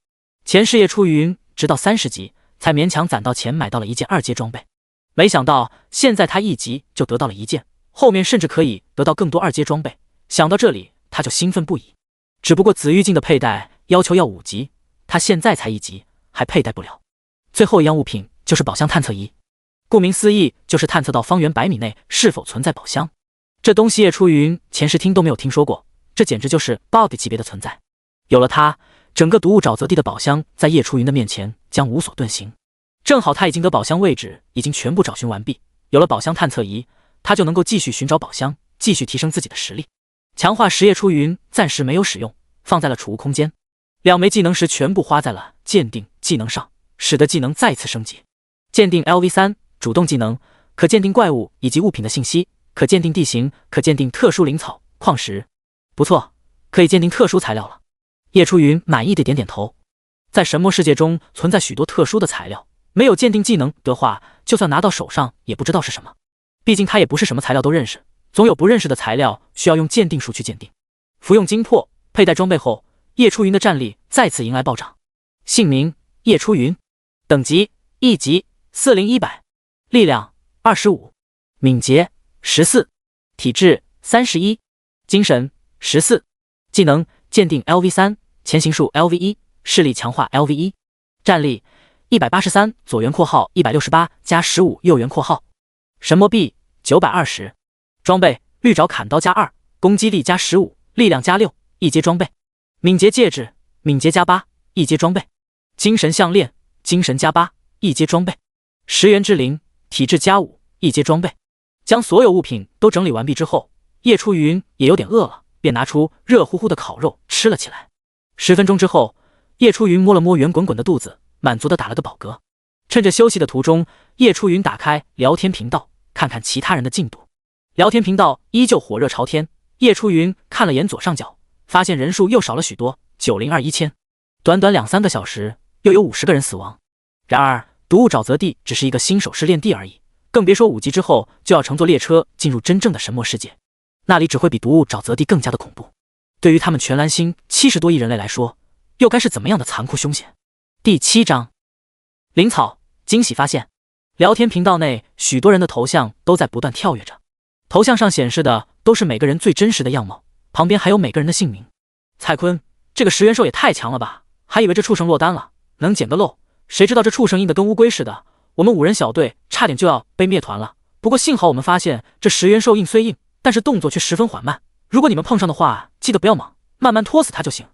前世叶出云直到30级才勉强攒到钱买到了一件2阶装备，没想到现在他1级就得到了一件，后面甚至可以得到更多2阶装备。想到这里他就兴奋不已。只不过紫玉镜的佩戴要求要5级，他现在才1级，还佩戴不了。最后一样物品就是宝箱探测仪，顾名思义就是探测到方圆100米内是否存在宝箱。这东西叶出云前世听都没有听说过，这简直就是 BOSS 级别的存在。有了它，整个毒物沼泽地的宝箱在叶出云的面前将无所遁形。正好他已经得宝箱位置已经全部找寻完毕，有了宝箱探测仪，他就能够继续寻找宝箱，继续提升自己的实力。强化石叶出云暂时没有使用，放在了储物空间。2枚技能石全部花在了鉴定技能上，使得技能再次升级。鉴定 LV3 主动技能，可鉴定怪物以及物品的信息，可鉴定地形，可鉴定特殊灵草、矿石。不错，可以鉴定特殊材料了。叶出云满意的点点头。在神魔世界中存在许多特殊的材料，没有鉴定技能的话，就算拿到手上也不知道是什么。毕竟他也不是什么材料都认识，总有不认识的材料需要用鉴定术去鉴定。服用精魄，佩戴装备后，叶出云的战力再次迎来暴涨。姓名：叶出云，等级1级，40100，力量25，敏捷14，体质31，精神14，技能鉴定 LV3，前行术 LV1，视力强化 LV1，战力183左圆括号168加15右圆括号，神魔币920，装备绿爪砍刀加2，攻击力加15，力量加6，一阶装备。敏捷戒指，敏捷加8，一阶装备。精神项链，精神加8，一阶装备。10元之灵，体质加5，一阶装备。将所有物品都整理完毕之后，叶出云也有点饿了，便拿出热乎乎的烤肉吃了起来。10分钟之后，叶出云摸了摸圆滚滚的肚子，满足的打了个饱嗝。趁着休息的途中，叶出云打开聊天频道，看看其他人的进度。聊天频道依旧火热朝天，叶出云看了眼左上角，发现人数又少了许多，9021000。短短2-3个小时，又有50个人死亡。然而，毒物沼泽地只是一个新手试炼地而已，更别说5级之后就要乘坐列车进入真正的神魔世界，那里只会比毒物沼泽地更加的恐怖。对于他们全蓝星70多亿人类来说，又该是怎么样的残酷凶险？第7章，灵草惊喜发现。聊天频道内许多人的头像都在不断跳跃着，头像上显示的都是每个人最真实的样貌，旁边还有每个人的姓名。蔡坤，这个10元兽也太强了吧，还以为这畜生落单了，能捡个漏，谁知道这畜生硬的跟乌龟似的，我们5人小队差点就要被灭团了。不过幸好我们发现这10元兽硬虽硬，但是动作却十分缓慢，如果你们碰上的话，记得不要莽，慢慢拖死他就行。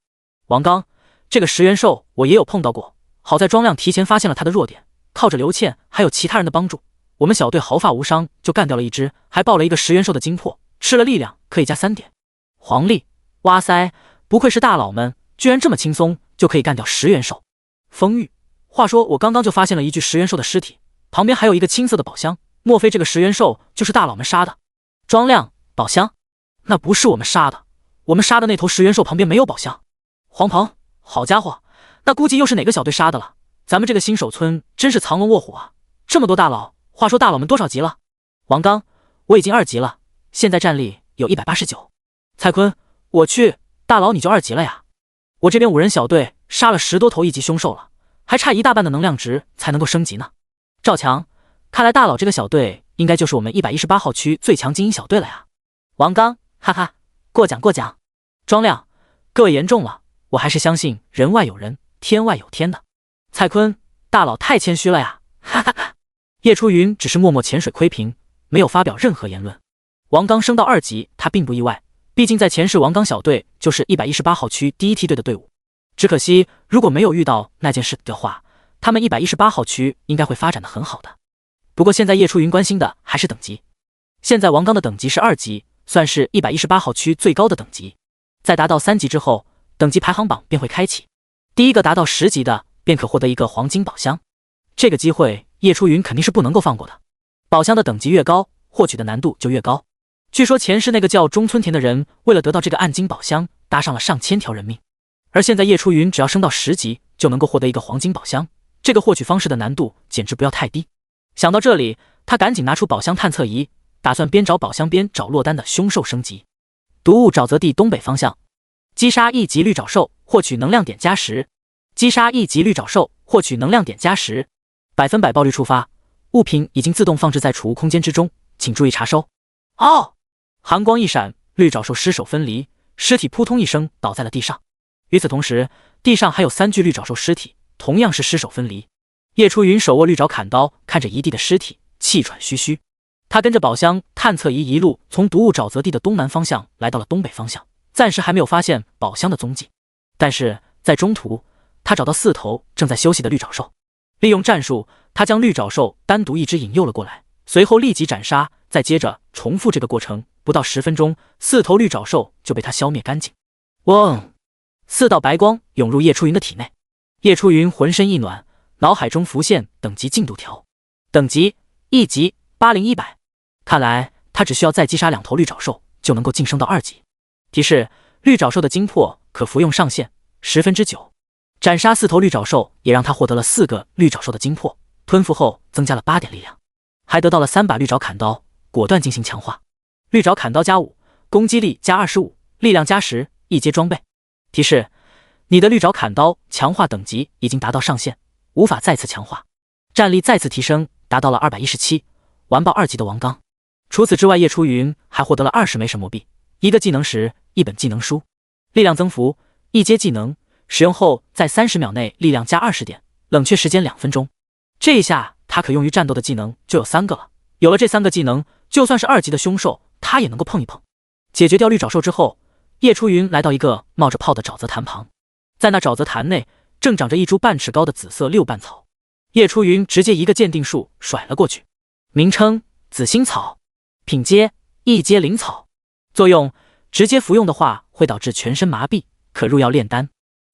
王刚，这个10元兽我也有碰到过，好在庄亮提前发现了他的弱点，靠着刘倩还有其他人的帮助，我们小队毫发无伤就干掉了一只，还爆了一个10元兽的精魄，吃了力量可以加3点。黄历，哇塞，不愧是大佬们，居然这么轻松就可以干掉10元兽。风玉，话说我刚刚就发现了一具10元兽的尸体，旁边还有一个青色的宝箱，莫非这个10元兽就是大佬们杀的？庄亮，宝箱？那不是我们杀的，我们杀的那头10元兽旁边没有宝箱。黄鹏，好家伙，那估计又是哪个小队杀的了，咱们这个新手村真是藏龙卧虎啊，这么多大佬。话说大佬们多少级了？王刚，我已经2级了，现在战力有189。蔡坤，我去，大佬你就2级了呀？我这边5人小队杀了10多头1级凶兽了，还差一大半的能量值才能够升级呢。赵强，看来大佬这个小队应该就是我们118号区最强精英小队了呀。王刚，哈哈，过奖过奖。庄亮，各位言重了，我还是相信人外有人，天外有天的。蔡坤，大佬太谦虚了呀，哈哈哈。叶出云只是默默潜水窥屏，没有发表任何言论。王刚升到2级，他并不意外，毕竟在前世王刚小队就是118号区第一梯队的队伍。只可惜如果没有遇到那件事的话，他们118号区应该会发展的很好的。不过现在叶出云关心的还是等级，现在王刚的等级是2级，算是118号区最高的等级。在达到3级之后，等级排行榜便会开启，第一个达到10级的便可获得一个黄金宝箱，这个机会叶出云肯定是不能够放过的。宝箱的等级越高，获取的难度就越高。据说前世那个叫中村田的人为了得到这个暗金宝箱，搭上了上千条人命，而现在叶出云只要升到10级就能够获得一个黄金宝箱，这个获取方式的难度简直不要太低。想到这里，他赶紧拿出宝箱探测仪，打算边找宝箱边找落单的凶兽升级。毒物沼泽地东北方向，击杀1级绿爪兽，获取能量点加10。击杀1级绿爪兽，获取能量点加10。100%爆率触发，物品已经自动放置在储物空间之中，请注意查收。哦！寒光一闪，绿爪兽尸首分离，尸体扑通一声倒在了地上。与此同时，地上还有3具绿爪兽尸体，同样是尸首分离。叶初云手握绿爪砍刀，看着一地的尸体，气喘吁吁。他跟着宝箱探测仪一路从毒物沼泽地的东南方向来到了东北方向，暂时还没有发现宝箱的踪迹。但是在中途，他找到4头正在休息的绿爪兽，利用战术，他将绿爪兽单独一只引诱了过来，随后立即斩杀，再接着重复这个过程，不到10分钟，4头绿爪兽就被他消灭干净。嗡！4道白光涌入叶初云的体内，叶初云浑身一暖，脑海中浮现等级进度条，等级1级80-100，看来他只需要再击杀2头绿爪兽就能够晋升到2级。提示：绿爪兽的精魄可服用上限9%。斩杀4头绿爪兽也让他获得了4个绿爪兽的精魄，吞服后增加了8点力量，还得到了3把绿爪砍刀，果断进行强化。绿爪砍刀加5，攻击力加25，力量加10，一阶装备。提示：你的绿爪砍刀强化等级已经达到上限，无法再次强化。战力再次提升，达到了217，完爆2级的王刚。除此之外，叶初云还获得了20枚神魔币、1个技能石、1本技能书。力量增幅，一阶技能，使用后在30秒内力量加20点，冷却时间2分钟。这一下他可用于战斗的技能就有3个了。有了这3个技能，就算是2级的凶兽，他也能够碰一碰。解决掉绿爪兽之后，叶初云来到一个冒着泡的沼泽潭旁，在那沼泽潭内正长着一株半尺高的紫色6瓣草。叶初云直接一个鉴定术甩了过去，名称：紫心草，品阶1阶灵草，作用：直接服用的话会导致全身麻痹，可入药炼丹。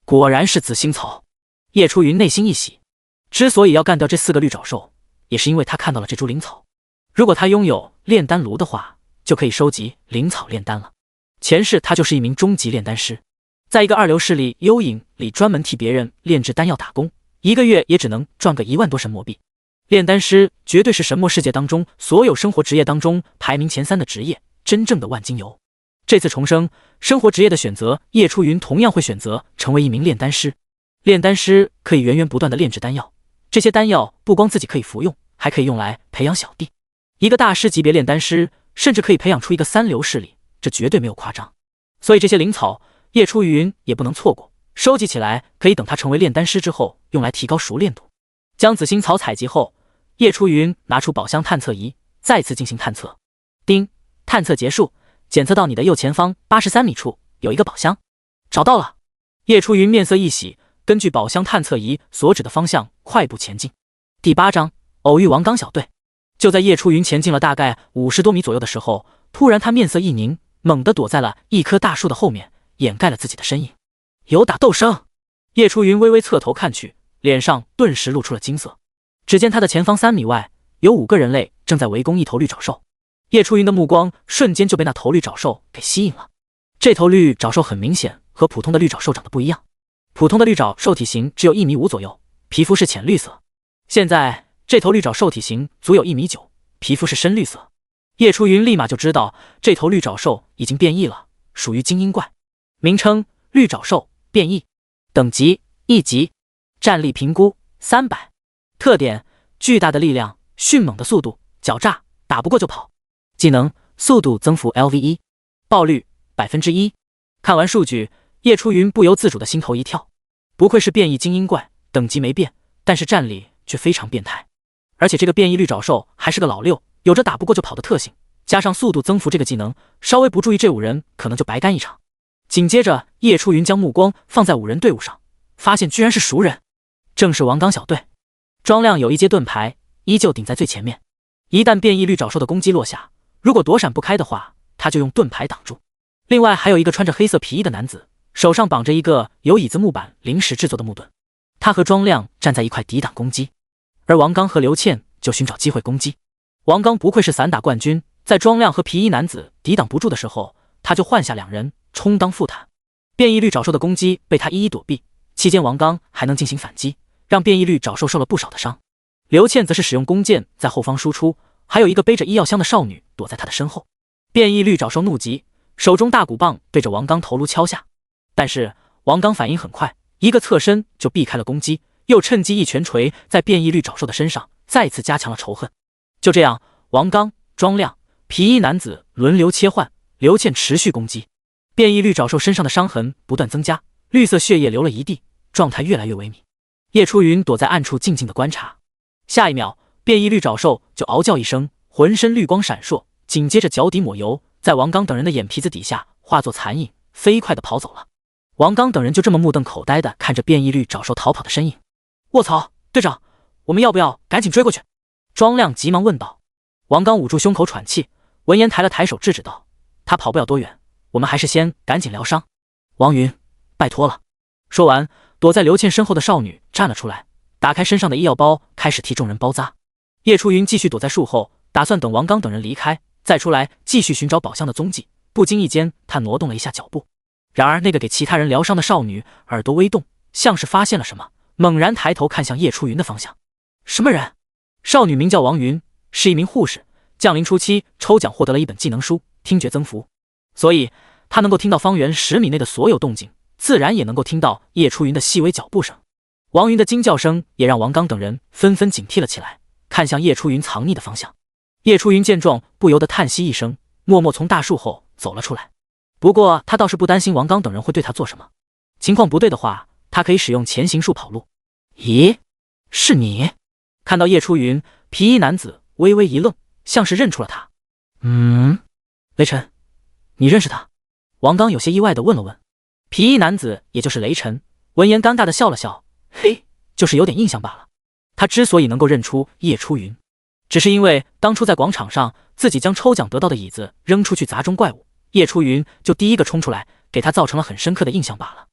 果然是紫心草，叶初云内心一喜。之所以要干掉这4个绿爪兽，也是因为他看到了这株灵草。如果他拥有炼丹炉的话，就可以收集灵草炼丹了。前世他就是一名中级炼丹师，在一个2流势力幽影里专门替别人炼制丹药打工，1个月也只能赚个1万多神魔币。炼丹师绝对是神魔世界当中所有生活职业当中排名前3的职业，真正的万金油。这次重生，生活职业的选择，叶初云同样会选择成为一名炼丹师。炼丹师可以源源不断的炼制丹药，这些丹药不光自己可以服用，还可以用来培养小弟。一个大师级别炼丹师，甚至可以培养出一个3流势力，这绝对没有夸张。所以这些灵草，叶初云也不能错过，收集起来可以等他成为炼丹师之后用来提高熟练度。将紫心草采集后，叶初云拿出宝箱探测仪，再次进行探测。叮，探测结束，检测到你的右前方83米处有一个宝箱，找到了。叶初云面色一喜，根据宝箱探测仪所指的方向快步前进。第8章偶遇王刚小队。就在叶初云前进了大概50多米左右的时候，突然他面色一凝，猛地躲在了一棵大树的后面，掩盖了自己的身影。有打斗声！叶初云微微侧头看去，脸上顿时露出了惊色。只见他的前方3米外有5个人类正在围攻一头绿爪兽。叶初云的目光瞬间就被那头绿爪兽给吸引了。这头绿爪兽很明显和普通的绿爪兽长得不一样，普通的绿爪兽体型只有1米5左右，皮肤是浅绿色。现在这头绿爪兽体型足有1米9，皮肤是深绿色。叶初云立马就知道这头绿爪兽已经变异了，属于精英怪。名称：绿爪兽，变异，等级1级，战力评估300，特点：巨大的力量，迅猛的速度，狡诈，打不过就跑。技能：速度增幅 LV1， 爆率1%。看完数据，叶初云不由自主的心头一跳，不愧是变异精英怪，等级没变，但是战力却非常变态。而且这个变异绿爪兽还是个老六，有着打不过就跑的特性，加上速度增幅这个技能，稍微不注意这5人可能就白干一场。紧接着，叶初云将目光放在5人队伍上，发现居然是熟人，正是王刚小队。庄亮有1阶盾牌，依旧顶在最前面。一旦变异绿爪兽的攻击落下，如果躲闪不开的话，他就用盾牌挡住。另外还有一个穿着黑色皮衣的男子，手上绑着一个由椅子木板临时制作的木盾，他和庄亮站在一块抵挡攻击。而王刚和刘倩就寻找机会攻击。王刚不愧是散打冠军，在庄亮和皮衣男子抵挡不住的时候，他就换下2人充当副坦。变异绿爪兽的攻击被他一一躲避，期间王刚还能进行反击，让变异绿爪兽受了不少的伤。刘倩则是使用弓箭在后方输出，还有一个背着医药箱的少女躲在她的身后。变异绿爪兽怒极，手中大鼓棒对着王刚头颅敲下，但是王刚反应很快，一个侧身就避开了攻击，又趁机一拳锤在变异绿爪兽的身上，再次加强了仇恨。就这样，王刚、庄亮、皮衣男子轮流切换，刘倩持续攻击。变异绿爪兽身上的伤痕不断增加，绿色血液流了一地，状态越来越萎靡。叶初云躲在暗处静静的观察，下一秒，变异绿爪兽就嗷叫一声，浑身绿光闪烁，紧接着脚底抹油，在王刚等人的眼皮子底下化作残影，飞快地跑走了。王刚等人就这么目瞪口呆地看着变异绿爪兽逃跑的身影。卧槽，队长，我们要不要赶紧追过去？庄亮急忙问道。王刚捂住胸口喘气，闻言抬了抬手制止道：“他跑不了多远，我们还是先赶紧疗伤。王云，拜托了。”说完，躲在刘倩身后的少女站了出来，打开身上的医药包，开始替众人包扎。叶初云继续躲在树后，打算等王刚等人离开，再出来继续寻找宝箱的踪迹。不经意间，他挪动了一下脚步。然而那个给其他人疗伤的少女耳朵微动，像是发现了什么，猛然抬头看向叶初云的方向。什么人？少女名叫王云，是一名护士，降临初期抽奖获得了一本技能书，听觉增幅，所以她能够听到方圆10米内的所有动静，自然也能够听到叶初云的细微脚步声。王云的惊叫声也让王刚等人纷纷警惕了起来，看向叶初云藏匿的方向。叶初云见状，不由得叹息一声，默默从大树后走了出来。不过他倒是不担心王刚等人会对他做什么，情况不对的话，他可以使用前行术跑路。咦，是你？看到叶初云，皮衣男子微微一愣，像是认出了他。雷晨，你认识他？王刚有些意外地问了问。皮衣男子也就是雷晨，闻言尴尬地笑了笑，嘿，就是有点印象罢了。他之所以能够认出叶初云，只是因为当初在广场上自己将抽奖得到的椅子扔出去砸中怪物，叶初云就第一个冲出来，给他造成了很深刻的印象罢了。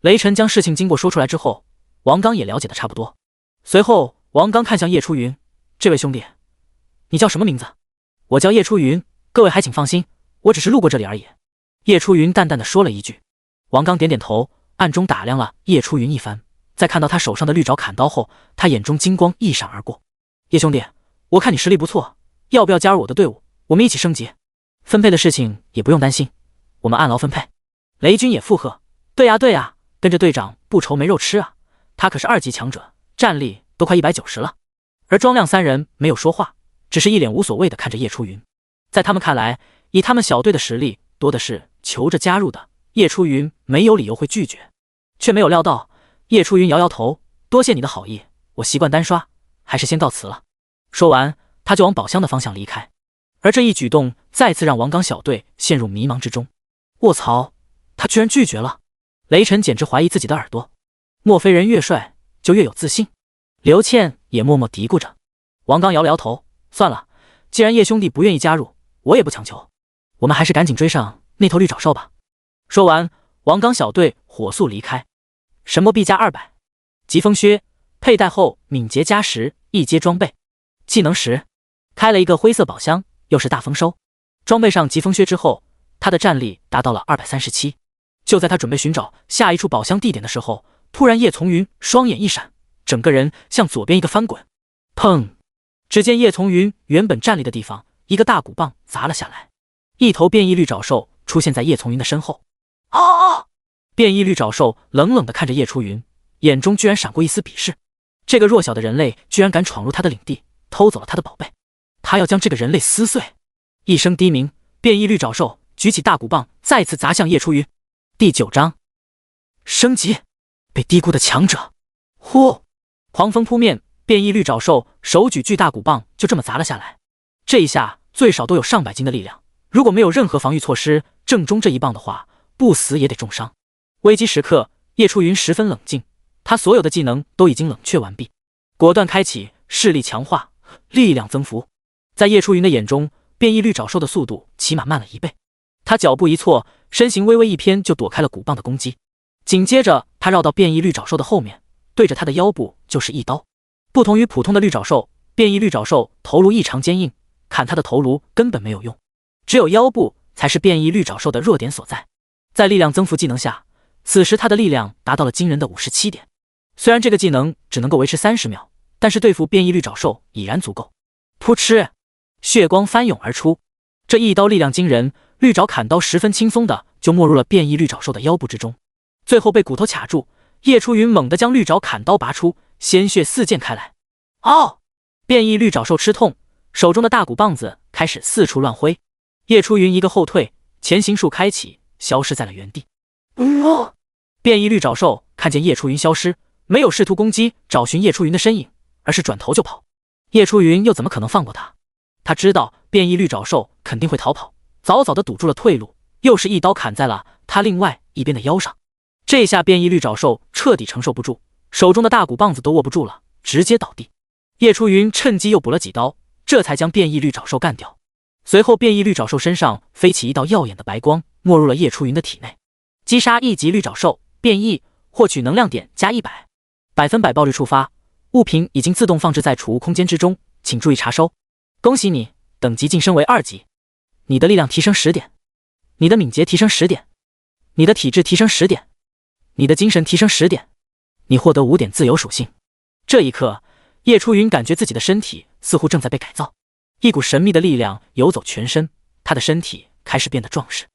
雷晨将事情经过说出来之后，王刚也了解的差不多。随后王刚看向叶初云，这位兄弟，你叫什么名字？我叫叶初云，各位还请放心，我只是路过这里而已。叶初云淡淡的说了一句。王刚点点头，暗中打量了叶初云一番，在看到他手上的绿爪砍刀后，他眼中金光一闪而过。叶兄弟，我看你实力不错，要不要加入我的队伍，我们一起升级？分配的事情也不用担心，我们按劳分配。雷军也附和，对呀对呀，跟着队长不愁没肉吃啊，他可是2级强者，战力都快190了。而庄亮三人没有说话，只是一脸无所谓的看着叶初云。在他们看来，以他们小队的实力，多的是求着加入的，叶初云没有理由会拒绝。却没有料到，叶初云摇摇头，多谢你的好意，我习惯单刷，还是先告辞了。说完，他就往宝箱的方向离开。而这一举动再次让王刚小队陷入迷茫之中。卧槽，他居然拒绝了！雷晨简直怀疑自己的耳朵，莫非人越帅就越有自信？刘倩也默默嘀咕着。王刚摇了摇头，算了，既然叶兄弟不愿意加入，我也不强求，我们还是赶紧追上那头绿爪兽吧。说完，王刚小队火速离开。神魔币加200，疾风靴佩戴后敏捷加10，一阶装备。技能10，开了一个灰色宝箱，又是大丰收。装备上疾风靴之后，他的战力达到了237。就在他准备寻找下一处宝箱地点的时候，突然叶从云双眼一闪，整个人向左边一个翻滚，砰！只见叶从云原本站立的地方，一个大鼓棒砸了下来，一头变异绿爪兽出现在叶从云的身后。啊！变异绿爪兽冷冷地看着叶初云，眼中居然闪过一丝鄙视。这个弱小的人类居然敢闯入他的领地，偷走了他的宝贝，他要将这个人类撕碎。一声低鸣，变异绿爪兽举起大鼓棒，再次砸向叶初云。第9章升级，被低估的强者。呼！狂风扑面，变异绿爪兽手举巨大鼓棒就这么砸了下来。这一下最少都有上百斤的力量，如果没有任何防御措施，正中这一棒的话，不死也得重伤。危机时刻，叶初云十分冷静，他所有的技能都已经冷却完毕，果断开启视力强化，力量增幅。在叶初云的眼中，变异绿爪兽的速度起码慢了1倍。他脚步一错，身形微微一偏，就躲开了鼓棒的攻击。紧接着，他绕到变异绿爪兽的后面，对着他的腰部就是一刀。不同于普通的绿爪兽，变异绿爪兽头颅异常坚硬，砍他的头颅根本没有用，只有腰部才是变异绿爪兽的弱点所在。在力量增幅技能下，此时他的力量达到了惊人的57点。虽然这个技能只能够维持30秒，但是对付变异绿爪兽已然足够。噗嗤，血光翻涌而出，这一刀力量惊人，绿爪砍刀十分轻松的就没入了变异绿爪兽的腰部之中，最后被骨头卡住。叶初云猛地将绿爪砍刀拔出，鲜血四溅开来。嗷！变异绿爪兽吃痛，手中的大骨棒子开始四处乱挥。叶初云一个后退，前行术开启，消失在了原地。变异绿爪兽看见叶初云消失，没有试图攻击找寻叶初云的身影，而是转头就跑。叶初云又怎么可能放过他？他知道变异绿爪兽肯定会逃跑，早早的堵住了退路，又是一刀砍在了他另外一边的腰上。这下变异绿爪兽彻底承受不住，手中的大骨棒子都握不住了，直接倒地。叶初云趁机又补了几刀，这才将变异绿爪兽干掉。随后变异绿爪兽身上飞起一道耀眼的白光，没入了叶初云的体内。击杀1级绿爪兽变异，获取能量点加100，百分百爆率触发，物品已经自动放置在储物空间之中，请注意查收。恭喜你，等级晋升为2级，你的力量提升10点，你的敏捷提升10点，你的体质提升10点，你的精神提升10点，你获得5点自由属性。这一刻，叶初云感觉自己的身体似乎正在被改造，一股神秘的力量游走全身，他的身体开始变得壮实，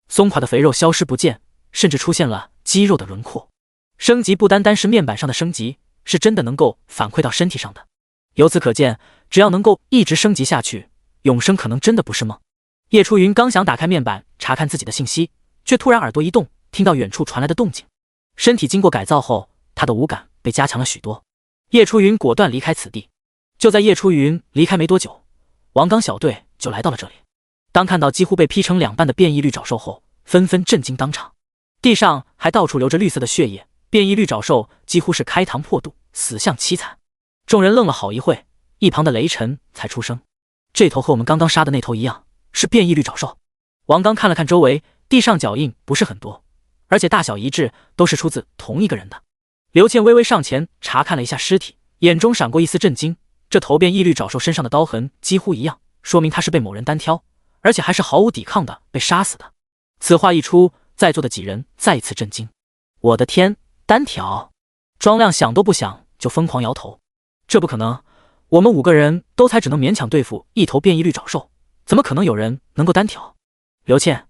松垮的肥肉消失不见，甚至出现了肌肉的轮廓。升级不单单是面板上的升级，是真的能够反馈到身体上的。由此可见，只要能够一直升级下去，永生可能真的不是梦。叶初云刚想打开面板查看自己的信息，却突然耳朵一动，听到远处传来的动静。身体经过改造后，他的五感被加强了许多。叶初云果断离开此地。就在叶初云离开没多久，王刚小队就来到了这里。当看到几乎被劈成2半的变异绿爪兽后，纷纷震惊当场，地上还到处流着绿色的血液，变异绿爪兽几乎是开膛破肚，死相凄惨。众人愣了好一会，一旁的雷神才出声：“这头和我们刚刚杀的那头一样，是变异绿爪兽。”王刚看了看周围，地上脚印不是很多，而且大小一致，都是出自同一个人的。刘倩微微上前查看了一下尸体，眼中闪过一丝震惊。这头变异绿爪兽身上的刀痕几乎一样，说明他是被某人单挑，而且还是毫无抵抗的被杀死的。此话一出，在座的几人再次震惊。我的天，单挑！庄亮想都不想就疯狂摇头，这不可能，我们5个人都才只能勉强对付一头变异绿爪兽，怎么可能有人能够单挑？刘倩，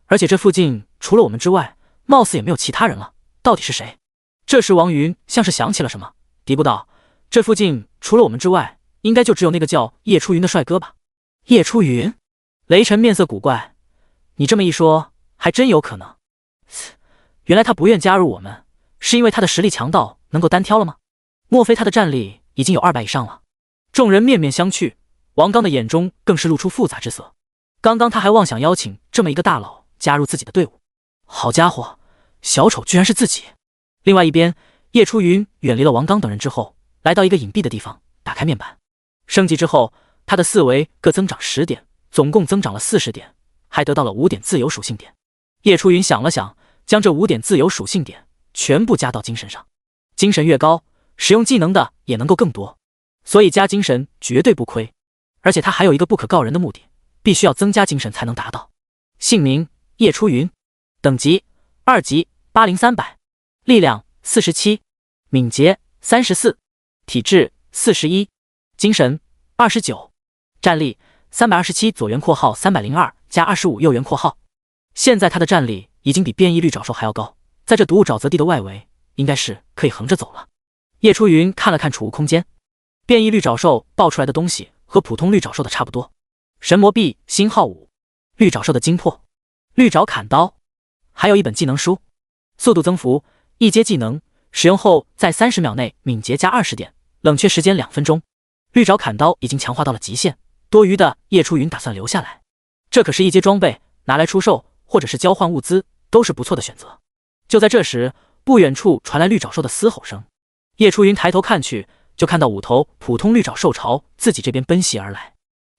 而且这附近除了我们之外，貌似也没有其他人了，到底是谁？这时王云像是想起了什么，嘀咕道：“这附近除了我们之外，应该就只有那个叫叶初云的帅哥吧？”叶初云？雷神面色古怪：“你这么一说，还真有可能。原来他不愿加入我们，是因为他的实力强到能够单挑了吗？莫非他的战力已经有200以上了？”众人面面相觑，王刚的眼中更是露出复杂之色。刚刚他还妄想邀请这么一个大佬加入自己的队伍，好家伙，小丑居然是自己！另外一边，叶初云远离了王刚等人之后，来到一个隐蔽的地方，打开面板。升级之后，他的4维各增长10点，总共增长了40点，还得到了5点自由属性点。叶初云想了想，将这5点自由属性点全部加到精神上。精神越高，使用技能的也能够更多，所以加精神绝对不亏。而且他还有一个不可告人的目的，必须要增加精神才能达到。姓名：叶初云，等级2级80300，力量47，敏捷34，体质41，精神29，战力327左圆括号302加25右圆括号。现在他的战力已经比变异绿爪兽还要高，在这毒物沼泽地的外围，应该是可以横着走了。叶初云看了看储物空间，变异绿爪兽爆出来的东西和普通绿爪兽的差不多。神魔币星号5，绿爪兽的精魄，绿爪砍刀，还有一本技能书。速度增幅，1阶技能，使用后在30秒内敏捷加20点，冷却时间2分钟。绿爪砍刀已经强化到了极限，多余的叶初云打算留下来。这可是1阶装备，拿来出售或者是交换物资都是不错的选择。就在这时，不远处传来绿爪兽的嘶吼声。叶初云抬头看去，就看到5头普通绿爪兽朝自己这边奔袭而来。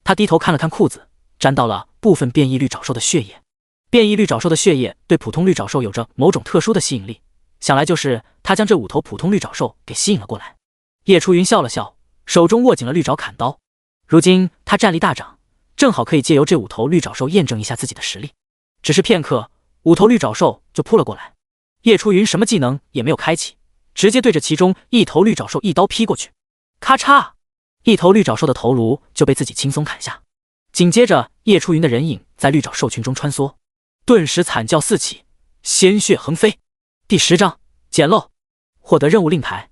他低头看了看裤子，沾到了部分变异绿爪兽的血液。变异绿爪兽的血液对普通绿爪兽有着某种特殊的吸引力，想来就是他将这5头普通绿爪兽给吸引了过来。叶初云笑了笑，手中握紧了绿爪砍刀。如今他战力大涨，正好可以借由这5头绿爪兽验证一下自己的实力。只是片刻，5头绿爪兽就扑了过来。叶初云什么技能也没有开启，直接对着其中一头绿爪兽一刀劈过去。咔嚓，一头绿爪兽的头颅就被自己轻松砍下。紧接着，叶初云的人影在绿爪兽群中穿梭，顿时惨叫四起，鲜血横飞。第10章捡漏，获得任务令牌：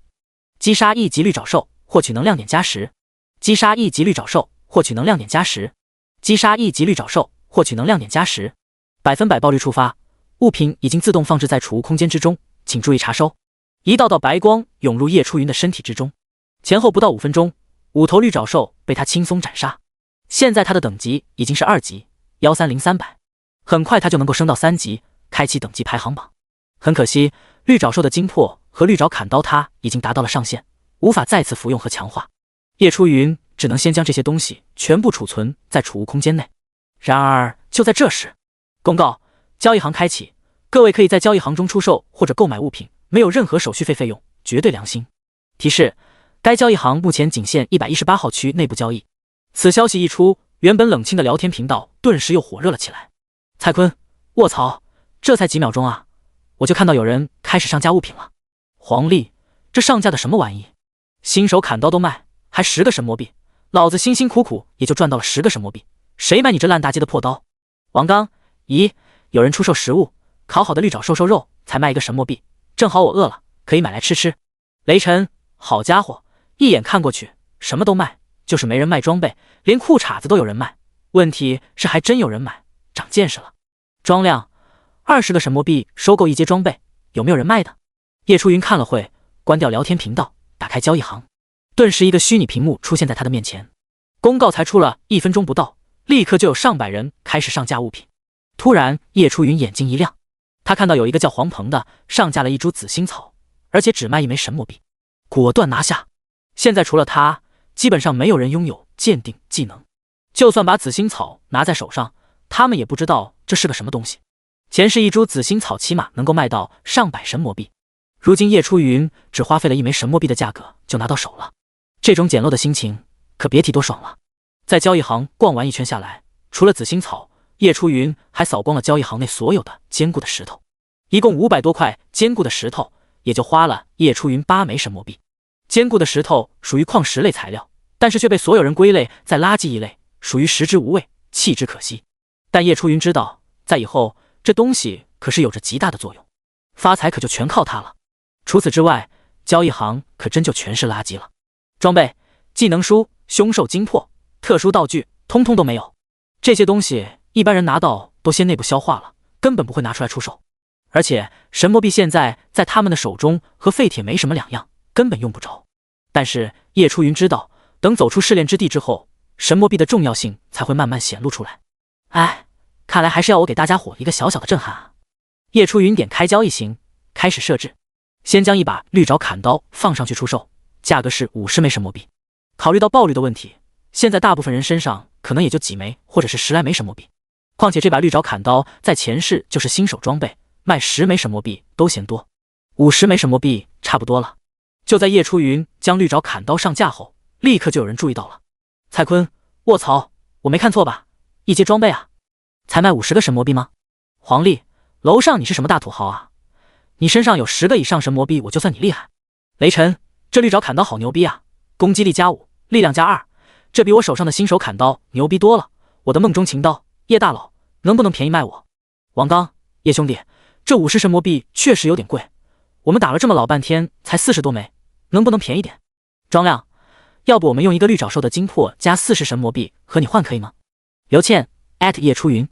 击杀1级绿爪兽，获取能量点+10；击杀1级绿爪兽，获取能量点+10；击杀1级绿爪兽，获取能量点+10。100%爆率触发，物品已经自动放置在储物空间之中，请注意查收。一道道白光涌入叶初云的身体之中，前后不到5分钟，5头绿爪兽被他轻松斩杀。现在他的等级已经是2级，130-300，很快他就能够升到3级，开启等级排行榜。很可惜，绿爪兽的精魄和绿爪砍刀他已经达到了上限，无法再次服用和强化。叶初云只能先将这些东西全部储存在储物空间内。然而就在这时，公告：交易行开启，各位可以在交易行中出售或者购买物品，没有任何手续费用，绝对良心。提示：该交易行目前仅限118号区内部交易。此消息一出，原本冷清的聊天频道顿时又火热了起来。蔡坤，卧槽，这才几秒钟啊，我就看到有人开始上架物品了。黄历，这上架的什么玩意？新手砍刀都卖，还10个神魔币，老子辛辛苦苦也就赚到了10个神魔币，谁买你这烂大街的破刀？王刚，咦，有人出售食物，烤好的绿爪兽肉才卖1个神魔币，正好我饿了，可以买来吃吃。雷神，好家伙，一眼看过去什么都卖，就是没人卖装备，连裤衩子都有人卖，问题是还真有人买，长见识了。庄亮，20个神魔币收购1阶装备，有没有人卖的？叶初云看了会，关掉聊天频道，打开交易行，顿时一个虚拟屏幕出现在他的面前。公告才出了1分钟不到，立刻就有上百人开始上架物品。突然，叶初云眼睛一亮，他看到有一个叫黄鹏的上架了1株紫星草，而且只卖1枚神魔币，果断拿下。现在除了他，基本上没有人拥有鉴定技能，就算把紫星草拿在手上，他们也不知道这是个什么东西。前世1株紫星草起码能够卖到上百神魔币，如今叶初云只花费了1枚神魔币的价格就拿到手了，这种捡漏的心情可别提多爽了。在交易行逛完一圈下来，除了紫星草，叶初云还扫光了交易行内所有的坚固的石头，一共500多块坚固的石头，也就花了叶初云8枚神魔币。坚固的石头属于矿石类材料，但是却被所有人归类在垃圾一类，属于食之无味，弃之可惜。但叶初云知道，在以后这东西可是有着极大的作用，发财可就全靠它了。除此之外，交易行可真就全是垃圾了，装备、技能书、凶兽精魄、特殊道具，通通都没有。这些东西一般人拿到都先内部消化了，根本不会拿出来出手。而且神魔币现在在他们的手中和废铁没什么两样，根本用不着。但是叶初云知道，等走出试炼之地之后，神魔币的重要性才会慢慢显露出来。哎，看来还是要我给大家伙一个小小的震撼啊！叶初云点开交易行，开始设置，先将一把绿爪砍刀放上去出售，价格是50枚神魔币。考虑到爆率的问题，现在大部分人身上可能也就几枚或者是10来枚神魔币，况且这把绿爪砍刀在前世就是新手装备，卖10枚神魔币都嫌多，50枚神魔币差不多了。就在叶初云将绿爪砍刀上架后，立刻就有人注意到了。蔡坤，卧槽，我没看错吧？1阶装备啊，才卖50个神魔币吗？黄历，楼上你是什么大土豪啊？你身上有10个以上神魔币，我就算你厉害。雷神，这绿爪砍刀好牛逼啊，攻击力+5，力量+2，这比我手上的新手砍刀牛逼多了。我的梦中情刀，叶大佬，能不能便宜卖我？王刚，叶兄弟，这50神魔币确实有点贵，我们打了这么老半天才40多枚，能不能便宜点？庄亮，要不我们用1个绿爪兽的精魄加40神魔币和你换可以吗？刘倩叶初云，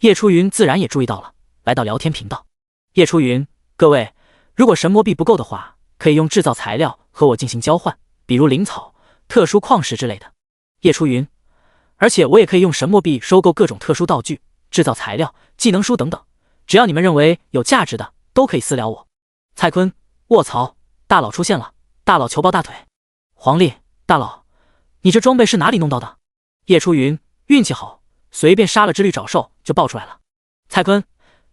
叶初云自然也注意到了，来到聊天频道。叶初云，各位，如果神魔币不够的话，可以用制造材料和我进行交换，比如灵草、特殊矿石之类的。叶初云，而且我也可以用神魔币收购各种特殊道具、制造材料、技能书等等，只要你们认为有价值的，都可以私聊我。蔡坤，卧槽，大佬出现了，大佬求抱大腿。黄历，大佬，你这装备是哪里弄到的？叶初云，运气好，随便杀了只绿爪兽就爆出来了。蔡坤，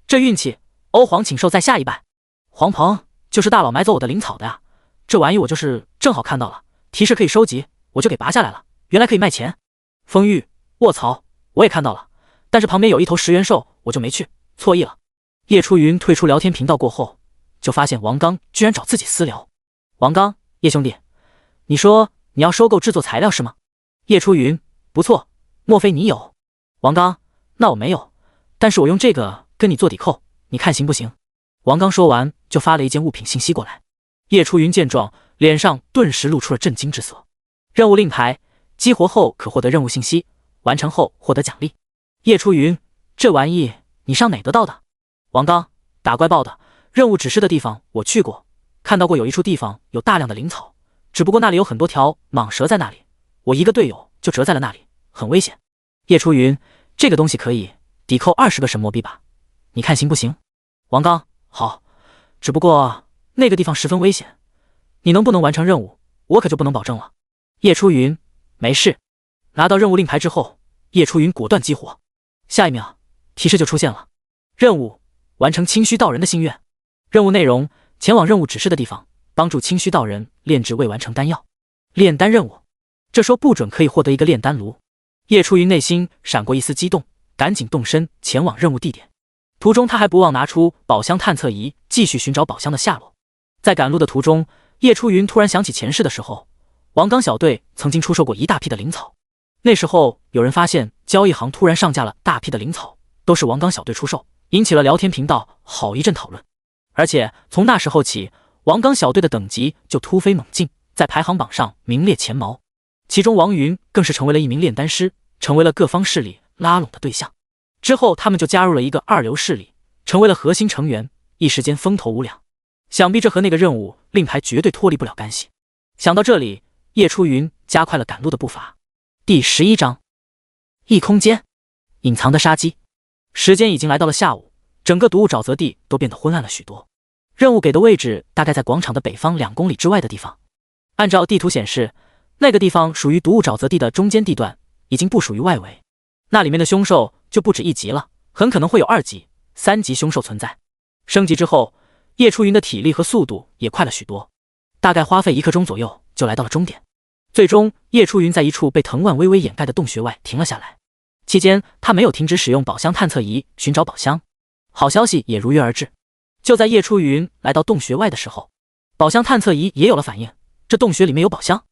这运气，欧皇请受在下一拜。黄鹏，就是大佬买走我的灵草的呀，这玩意我就是正好看到了，提示可以收集，我就给拔下来了，原来可以卖钱。风玉，卧槽，我也看到了，但是旁边有一头10元兽，我就没去，错意了。叶初云退出聊天频道过后，就发现王刚居然找自己私聊，王刚，叶兄弟，你说你要收购制作材料是吗？叶初云，不错，莫非你有？王刚，那我没有，但是我用这个跟你做抵扣，你看行不行？王刚说完就发了一件物品信息过来。叶初云见状，脸上顿时露出了震惊之色。任务令牌，激活后可获得任务信息，完成后获得奖励。叶初云，这玩意你上哪得到的？王刚，打怪报的，任务指示的地方我去过，看到过有一处地方有大量的灵草，只不过那里有很多条蟒蛇在那里，我一个队友就折在了那里，很危险。叶初云，这个东西可以抵扣20个神魔币吧？你看行不行？王刚，好，只不过那个地方十分危险，你能不能完成任务，我可就不能保证了。叶初云，没事。拿到任务令牌之后，叶初云果断激活。下一秒，提示就出现了：任务完成清虚道人的心愿。任务内容：前往任务指示的地方，帮助清虚道人炼制未完成丹药。炼丹任务，这说不准可以获得一个炼丹炉。叶初云内心闪过一丝激动，赶紧动身前往任务地点。途中他还不忘拿出宝箱探测仪，继续寻找宝箱的下落。在赶路的途中，叶初云突然想起前世的时候，王刚小队曾经出售过一大批的灵草。那时候有人发现交易行突然上架了大批的灵草，都是王刚小队出售，引起了聊天频道好一阵讨论。而且从那时候起，王刚小队的等级就突飞猛进，在排行榜上名列前茅。其中王云更是成为了一名炼丹师，成为了各方势力拉拢的对象。之后他们就加入了一个二流势力，成为了核心成员，一时间风头无两。想必这和那个任务令牌绝对脱离不了干系。想到这里，叶初云加快了赶路的步伐。第11章，异空间，隐藏的杀机。时间已经来到了下午，整个毒物沼泽地都变得昏暗了许多。任务给的位置大概在广场的北方2公里之外的地方。按照地图显示，那个地方属于毒物沼泽地的中间地段，已经不属于外围。那里面的凶兽就不止1级了，很可能会有2级、3级凶兽存在。升级之后，叶初云的体力和速度也快了许多，大概花费1刻钟左右就来到了终点。最终，叶初云在一处被藤蔓微微掩盖的洞穴外停了下来。期间，他没有停止使用宝箱探测仪寻找宝箱。好消息也如约而至。就在叶初云来到洞穴外的时候，宝箱探测仪也有了反应，这洞穴里面有宝箱。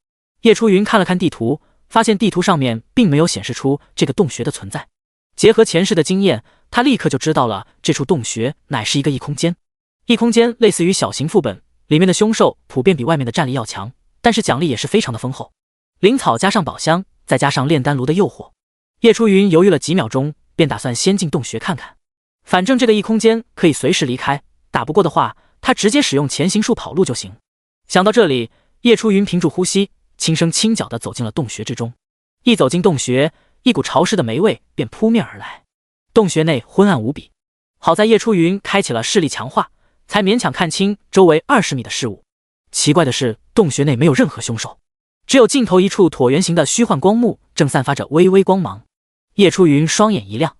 叶初云看了看地图，发现地图上面并没有显示出这个洞穴的存在。结合前世的经验，他立刻就知道了这处洞穴乃是一个异空间。异空间类似于小型副本，里面的凶兽普遍比外面的战力要强，但是奖励也是非常的丰厚。灵草加上宝箱，再加上炼丹炉的诱惑，叶初云犹豫了几秒钟，便打算先进洞穴看看。反正这个异空间可以随时离开，打不过的话，他直接使用前行术跑路就行。想到这里，叶初云屏住呼吸，轻声轻脚地走进了洞穴之中。一走进洞穴，一股潮湿的霉味便扑面而来。洞穴内昏暗无比，好在叶初云开启了视力强化，才勉强看清周围20米的事物。奇怪的是，洞穴内没有任何凶兽，只有尽头一处椭圆形的虚幻光幕正散发着微微光芒。叶初云双眼一亮，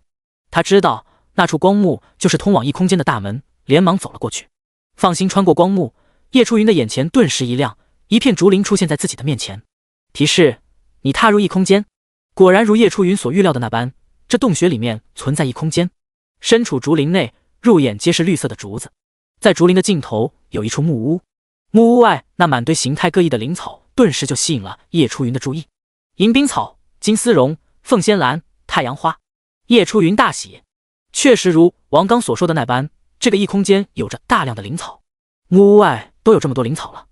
他知道那处光幕就是通往异空间的大门，连忙走了过去。放心穿过光幕，叶初云的眼前顿时一亮，一片竹林出现在自己的面前。提示：你踏入异空间。果然如叶初云所预料的那般，这洞穴里面存在异空间。身处竹林内，入眼皆是绿色的竹子。在竹林的尽头有一处木屋，木屋外那满堆形态各异的灵草顿时就吸引了叶初云的注意。迎宾草、金丝绒、凤仙兰、太阳花。叶初云大喜，确实如王刚所说的那般，这个异空间有着大量的灵草。木屋外都有这么多灵草了，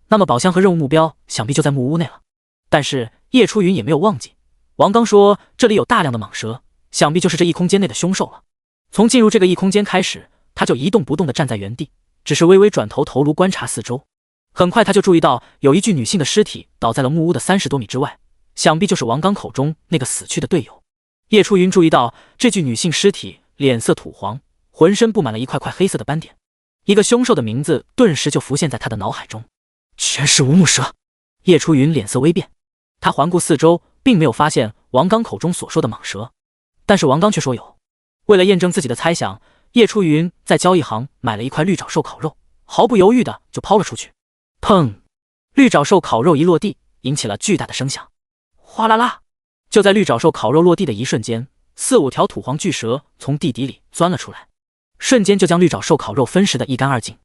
那么宝箱和任务目标想必就在木屋内了。但是叶初云也没有忘记，王刚说这里有大量的蟒蛇，想必就是这异空间内的凶兽了。从进入这个异空间开始，他就一动不动地站在原地，只是微微转头头颅观察四周。很快他就注意到有一具女性的尸体倒在了木屋的30多米之外，想必就是王刚口中那个死去的队友。叶初云注意到这具女性尸体脸色土黄，浑身布满了一块块黑色的斑点。一个凶兽的名字顿时就浮现在他的脑海中，全是无目蛇。叶初云脸色微变，他环顾四周，并没有发现王刚口中所说的蟒蛇，但是王刚却说有。为了验证自己的猜想，叶初云在交易行买了一块绿爪兽烤肉，毫不犹豫的就抛了出去。砰！绿爪兽烤肉一落地，引起了巨大的声响。哗啦啦！就在绿爪兽烤肉落地的一瞬间，4、5条土黄巨蛇从地底里钻了出来，瞬间就将绿爪兽烤肉分食得一干二净。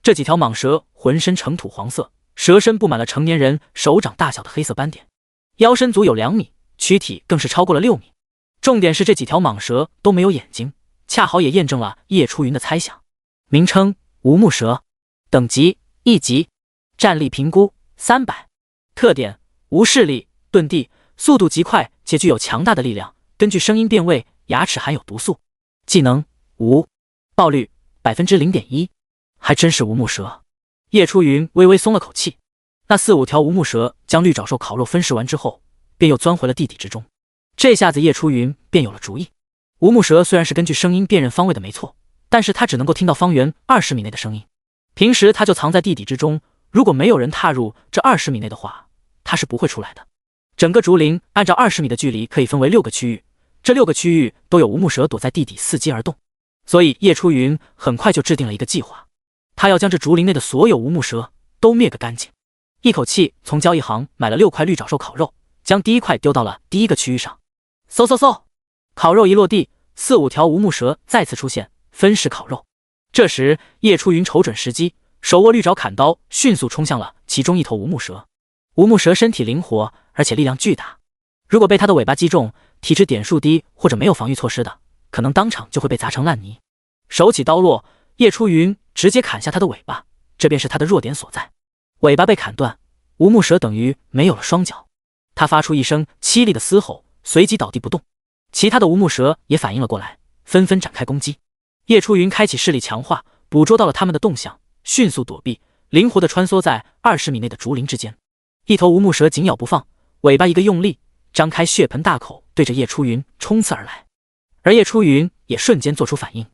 这几条蟒蛇浑身呈土黄色，蛇身布满了成年人手掌大小的黑色斑点，腰身足有2米，躯体更是超过了6米。重点是这几条蟒蛇都没有眼睛，恰好也验证了叶初云的猜想。名称：无目蛇，等级1级，战力评估300，特点：无视力，遁地，速度极快且具有强大的力量，根据声音辨位，牙齿含有毒素。技能：无，爆率 0.1%， 还真是无目蛇。叶初云微微松了口气。那4、5条无目蛇将绿爪兽烤肉分食完之后，便又钻回了地底之中。这下子叶初云便有了主意。无目蛇虽然是根据声音辨认方位的没错，但是它只能够听到方圆20米内的声音。平时它就藏在地底之中，如果没有人踏入这20米内的话，它是不会出来的。整个竹林按照20米的距离可以分为6个区域，这6个区域都有无目蛇躲在地底伺机而动。所以叶初云很快就制定了一个计划，他要将这竹林内的所有无目蛇都灭个干净。一口气从交易行买了6块绿爪兽烤肉，将第1块丢到了第1个区域上。嗖嗖嗖，烤肉一落地，4、5条无目蛇再次出现，分食烤肉。这时叶初云瞅准时机，手握绿爪砍刀，迅速冲向了其中一头无目蛇。无目蛇身体灵活，而且力量巨大，如果被它的尾巴击中，体质点数低或者没有防御措施的，可能当场就会被砸成烂泥。手起刀落，叶初云直接砍下它的尾巴，这便是它的弱点所在。尾巴被砍断，无目蛇等于没有了双脚，它发出一声凄厉的嘶吼，随即倒地不动。其他的无目蛇也反应了过来，纷纷展开攻击。叶初云开启视力强化，捕捉到了他们的动向，迅速躲避，灵活地穿梭在20米内的竹林之间。一头无目蛇紧咬不放，尾巴一个用力，张开血盆大口，对着叶初云冲刺而来。而叶初云也瞬间做出反应，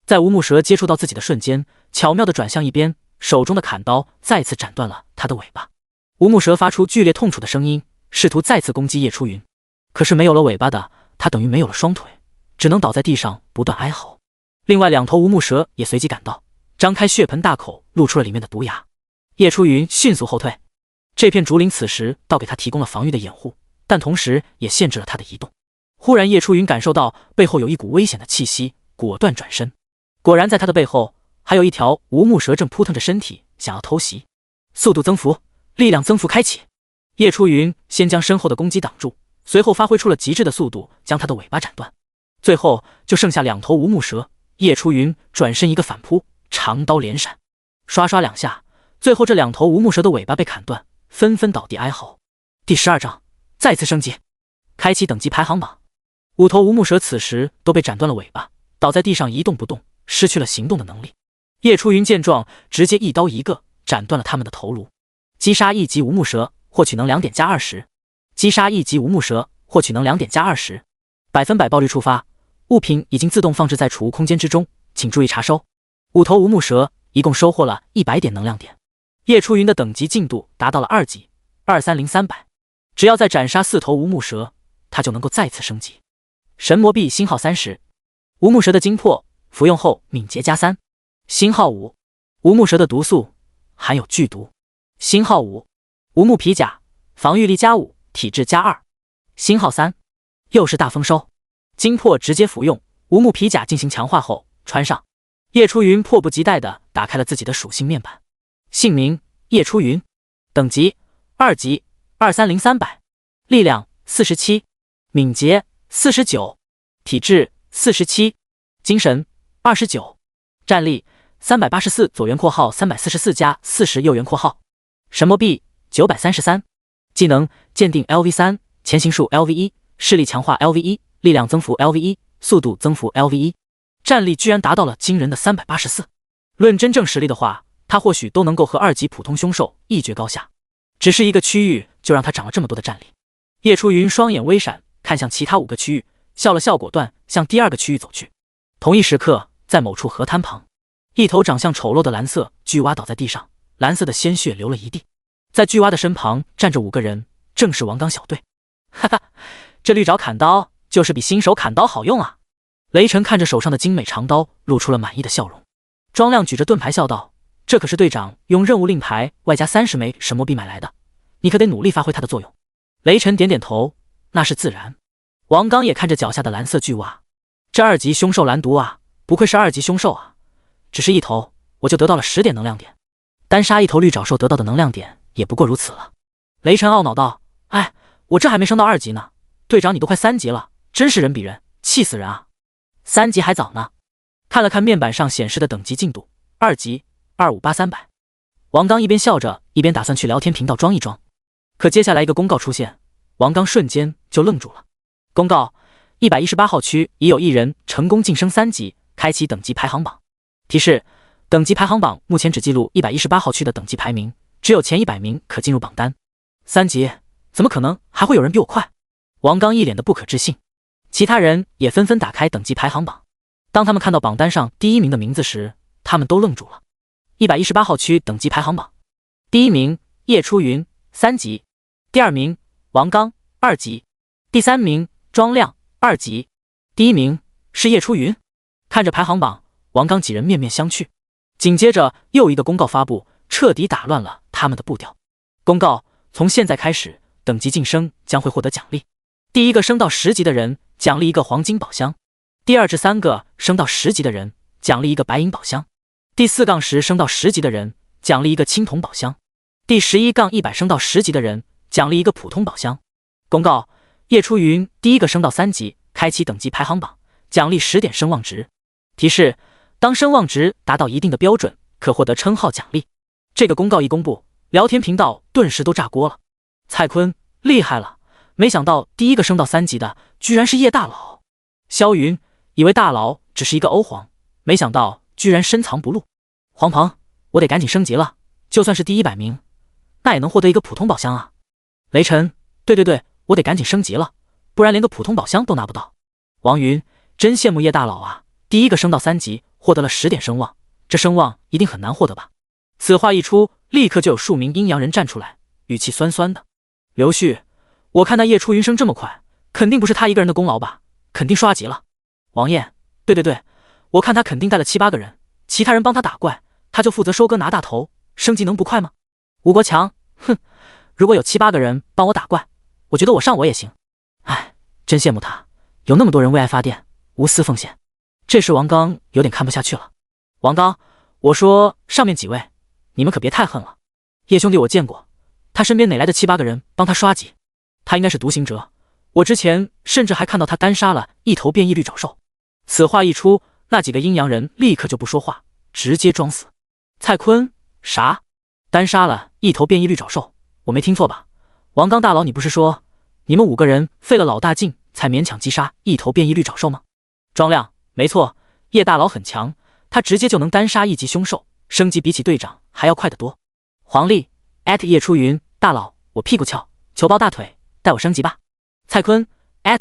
在无目蛇接触到自己的瞬间，巧妙地转向一边，手中的砍刀再次斩断了它的尾巴。无目蛇发出剧烈痛楚的声音，试图再次攻击叶初云，可是没有了尾巴的它等于没有了双腿，只能倒在地上不断哀嚎。另外2头无目蛇也随即赶到，张开血盆大口，露出了里面的毒牙。叶初云迅速后退，这片竹林此时倒给他提供了防御的掩护，但同时也限制了他的移动。忽然叶初云感受到背后有一股危险的气息，果断转身。果然在他的背后还有一条无目蛇正扑腾着身体想要偷袭。速度增幅，力量增幅开启。叶初云先将身后的攻击挡住，随后发挥出了极致的速度，将他的尾巴斩断。最后就剩下2头无目蛇，叶初云转身一个反扑，长刀连闪，刷刷2下，最后这2头无目蛇的尾巴被砍断，纷纷倒地哀嚎。第12章再次升级，开启等级排行榜。5头无目蛇此时都被斩断了尾巴，倒在地上一动不动，失去了行动的能力。叶初云见状，直接一刀一个斩断了他们的头颅。击杀1级无目蛇，获取能量点加20。击杀1级无目蛇，获取能量点加20。100%爆率触发，物品已经自动放置在储物空间之中，请注意查收。5头无目蛇一共收获了100点能量点。叶初云的等级进度达到了2级，230-300，只要再斩杀4头无目蛇，他就能够再次升级。神魔币星号30，无目蛇的精魄服用后敏捷加3，星号5。无目蛇的毒素含有剧毒，星号5。无目皮甲防御力加5，体质加2，星号3。又是大丰收，精魄直接服用，无目皮甲进行强化后穿上。叶初云迫不及待地打开了自己的属性面板，姓名叶初云，等级2级230-300，力量47，敏捷49，体质47，精神29，战力384左元括号344加40右元括号，神魔币933，技能鉴定 LV3，前行术 LV1，视力强化 LV1，力量增幅 LV1，速度增幅 LV1，战力居然达到了惊人的384。论真正实力的话，他或许都能够和2级普通凶兽一决高下，只是一个区域就让他涨了这么多的战力。叶初云双眼微闪，看向其他5个区域，笑了笑，果断向第2个区域走去。同一时刻，在某处河滩旁，一头长相丑陋的蓝色巨蛙倒在地上，蓝色的鲜血流了一地。在巨蛙的身旁站着5个人，正是王刚小队。哈哈，这绿爪砍刀就是比新手砍刀好用啊！雷神看着手上的精美长刀，露出了满意的笑容。庄亮举着盾牌笑道：“这可是队长用任务令牌外加30枚神魔币买来的，你可得努力发挥它的作用。”雷神点点头，那是自然。王刚也看着脚下的蓝色巨蛙，这2级凶兽蓝毒啊，不愧是2级凶兽啊！只是一头，我就得到了10点能量点，单杀一头绿爪兽得到的能量点也不过如此了。雷神懊恼道：“哎，我这还没升到2级呢，队长你都快3级了，真是人比人，气死人啊！3级还早呢。”看了看面板上显示的等级进度，2级258-300。王刚一边笑着，一边打算去聊天频道装一装。可接下来一个公告出现，王刚瞬间就愣住了。公告：118号区已有1人成功晋升3级，开启等级排行榜。提示：等级排行榜目前只记录118号区的等级排名，只有前100名可进入榜单。3级？怎么可能还会有人比我快？王刚一脸的不可置信。其他人也纷纷打开等级排行榜。当他们看到榜单上第1名的名字时，他们都愣住了。118号区等级排行榜，第1名叶初云3级，第2名王刚2级，第3名庄亮2级，第1名是叶初云。看着排行榜，王刚几人面面相觑。紧接着又一个公告发布，彻底打乱了他们的步调。公告：从现在开始，等级晋升将会获得奖励。第1个升到10级的人奖励一个黄金宝箱，第2至3个升到10级的人奖励一个白银宝箱，第4-10升到10级的人奖励一个青铜宝箱，第11-100升到10级的人奖励一个普通宝箱。公告：叶初云第1个升到3级，开启等级排行榜，奖励10点声望值。提示：当声望值达到一定的标准，可获得称号奖励。这个公告一公布，聊天频道顿时都炸锅了。蔡坤厉害了，没想到第1个升到3级的居然是叶大佬。萧云以为大佬只是一个欧皇，没想到居然深藏不露。黄鹏，我得赶紧升级了，就算是第100名，那也能获得一个普通宝箱啊。雷神，对，我得赶紧升级了，不然连个普通宝箱都拿不到。王云，真羡慕叶大佬啊，第1个升到3级，获得了10点声望，这声望一定很难获得吧。此话一出，立刻就有数名阴阳人站出来，语气酸酸的。刘旭，我看那叶初云升这么快，肯定不是他一个人的功劳吧，肯定刷级了。王燕，对，我看他肯定带了7、8个人，其他人帮他打怪，他就负责收割拿大头，升级能不快吗？吴国强，哼，如果有7、8个人帮我打怪，我觉得我上我也行。哎，真羡慕他，有那么多人为爱发电，无私奉献。这时王刚有点看不下去了。王刚，我说上面几位，你们可别太恨了。叶兄弟我见过，他身边哪来的7、8个人帮他刷级？他应该是独行者，我之前甚至还看到他单杀了一头变异绿爪兽。此话一出，那几个阴阳人立刻就不说话，直接装死。蔡坤，啥？单杀了一头变异绿爪兽？我没听错吧？王刚大佬，你不是说你们5个人费了老大劲才勉强击杀一头变异绿爪兽吗？庄亮，没错，叶大佬很强，他直接就能单杀1级凶兽，升级比起队长还要快得多。黄丽叶初云，大佬，我屁股翘，求抱大腿，带我升级吧。蔡坤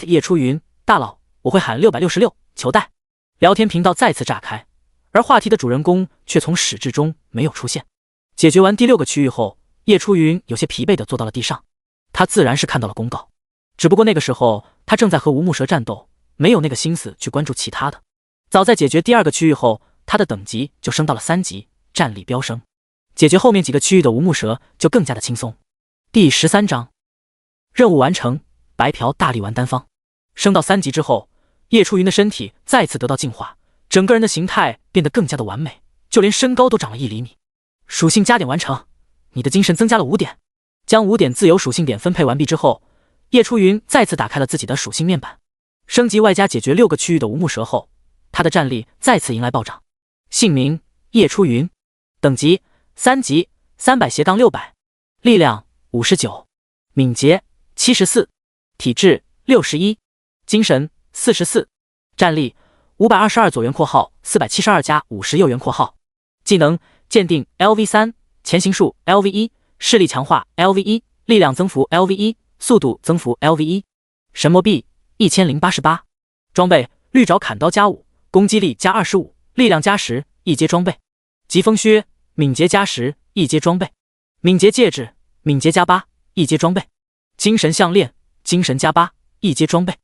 叶初云，大佬，我会喊666，求带。聊天频道再次炸开，而话题的主人公却从始至终没有出现。解决完第6个区域后，叶初云有些疲惫地坐到了地上。他自然是看到了公告，只不过那个时候他正在和吴木蛇战斗，没有那个心思去关注其他的。早在解决第2个区域后，他的等级就升到了3级，战力飙升。解决后面几个区域的吴木蛇就更加的轻松。第13章，任务完成，白嫖大力丸单方。升到3级之后，叶初云的身体再次得到净化，整个人的形态变得更加的完美，就连身高都长了1厘米。属性加点完成，你的精神增加了5点。将5点自由属性点分配完毕之后，叶初云再次打开了自己的属性面板。升级外加解决6个区域的无目蛇后，他的战力再次迎来暴涨。姓名：叶初云，等级3级300-600，力量59，敏捷74，体质61，精神44，战力522左元括号472加50右元括号。技能：鉴定 LV3， 前行术 LV1， 视力强化 LV1， 力量增幅 LV1， 速度增幅 LV1。神魔币1088。装备：绿爪砍刀加5，攻击力加25，力量加10，一阶装备。疾风靴，敏捷加10，一阶装备。敏捷戒指，敏捷加8，一阶装备。精神项链，精神加8，一阶装备。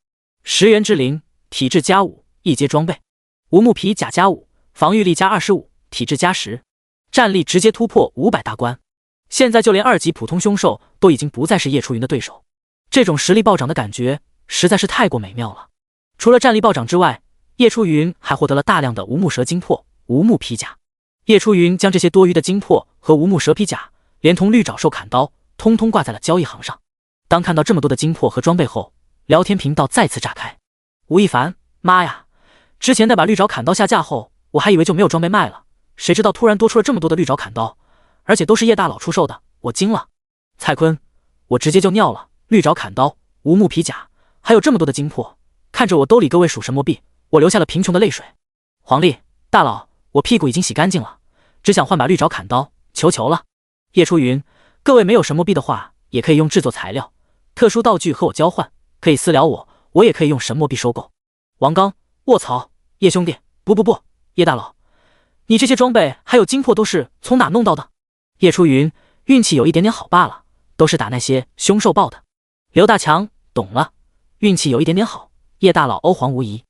10元之灵，体质加5，一阶装备。无木皮甲加5，防御力加25，体质加10，战力直接突破500大关。现在就连2级普通凶兽都已经不再是叶初云的对手，这种实力暴涨的感觉实在是太过美妙了。除了战力暴涨之外，叶初云还获得了大量的无木蛇精魄、无木皮甲。叶初云将这些多余的精魄和无目蛇皮甲，连同绿爪兽砍刀，通通挂在了交易行上。当看到这么多的精魄和装备后，聊天频道再次炸开。吴亦凡，妈呀！之前在把绿爪砍刀下架后，我还以为就没有装备卖了，谁知道突然多出了这么多的绿爪砍刀，而且都是叶大佬出售的，我惊了。蔡坤，我直接就尿了，绿爪砍刀、无目皮甲，还有这么多的精魄，看着我兜里个位数神魔币，我流下了贫穷的泪水。黄历，大佬，我屁股已经洗干净了，只想换把绿爪砍刀，求求了。叶初云，各位没有神魔币的话，也可以用制作材料、特殊道具和我交换，可以私聊我，我也可以用神魔币收购。王刚，卧槽，叶兄弟，不，叶大佬，你这些装备还有精魄都是从哪弄到的？叶初云，运气有一点点好罢了，都是打那些凶兽报的。刘大强，懂了，运气有一点点好，叶大佬欧皇无疑。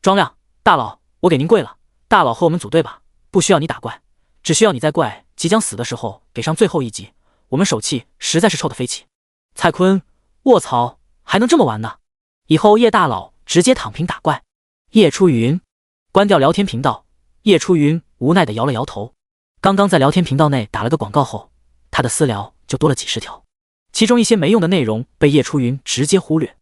庄亮，大佬，我给您跪了，大佬和我们组队吧，不需要你打怪，只需要你在怪即将死的时候给上最后一击，我们手气实在是臭得飞起。蔡坤，卧槽，还能这么玩呢？以后叶大佬直接躺平打怪。叶初云，关掉聊天频道。叶初云无奈地摇了摇头。刚刚在聊天频道内打了个广告后，他的私聊就多了几十条，其中一些没用的内容被叶初云直接忽略，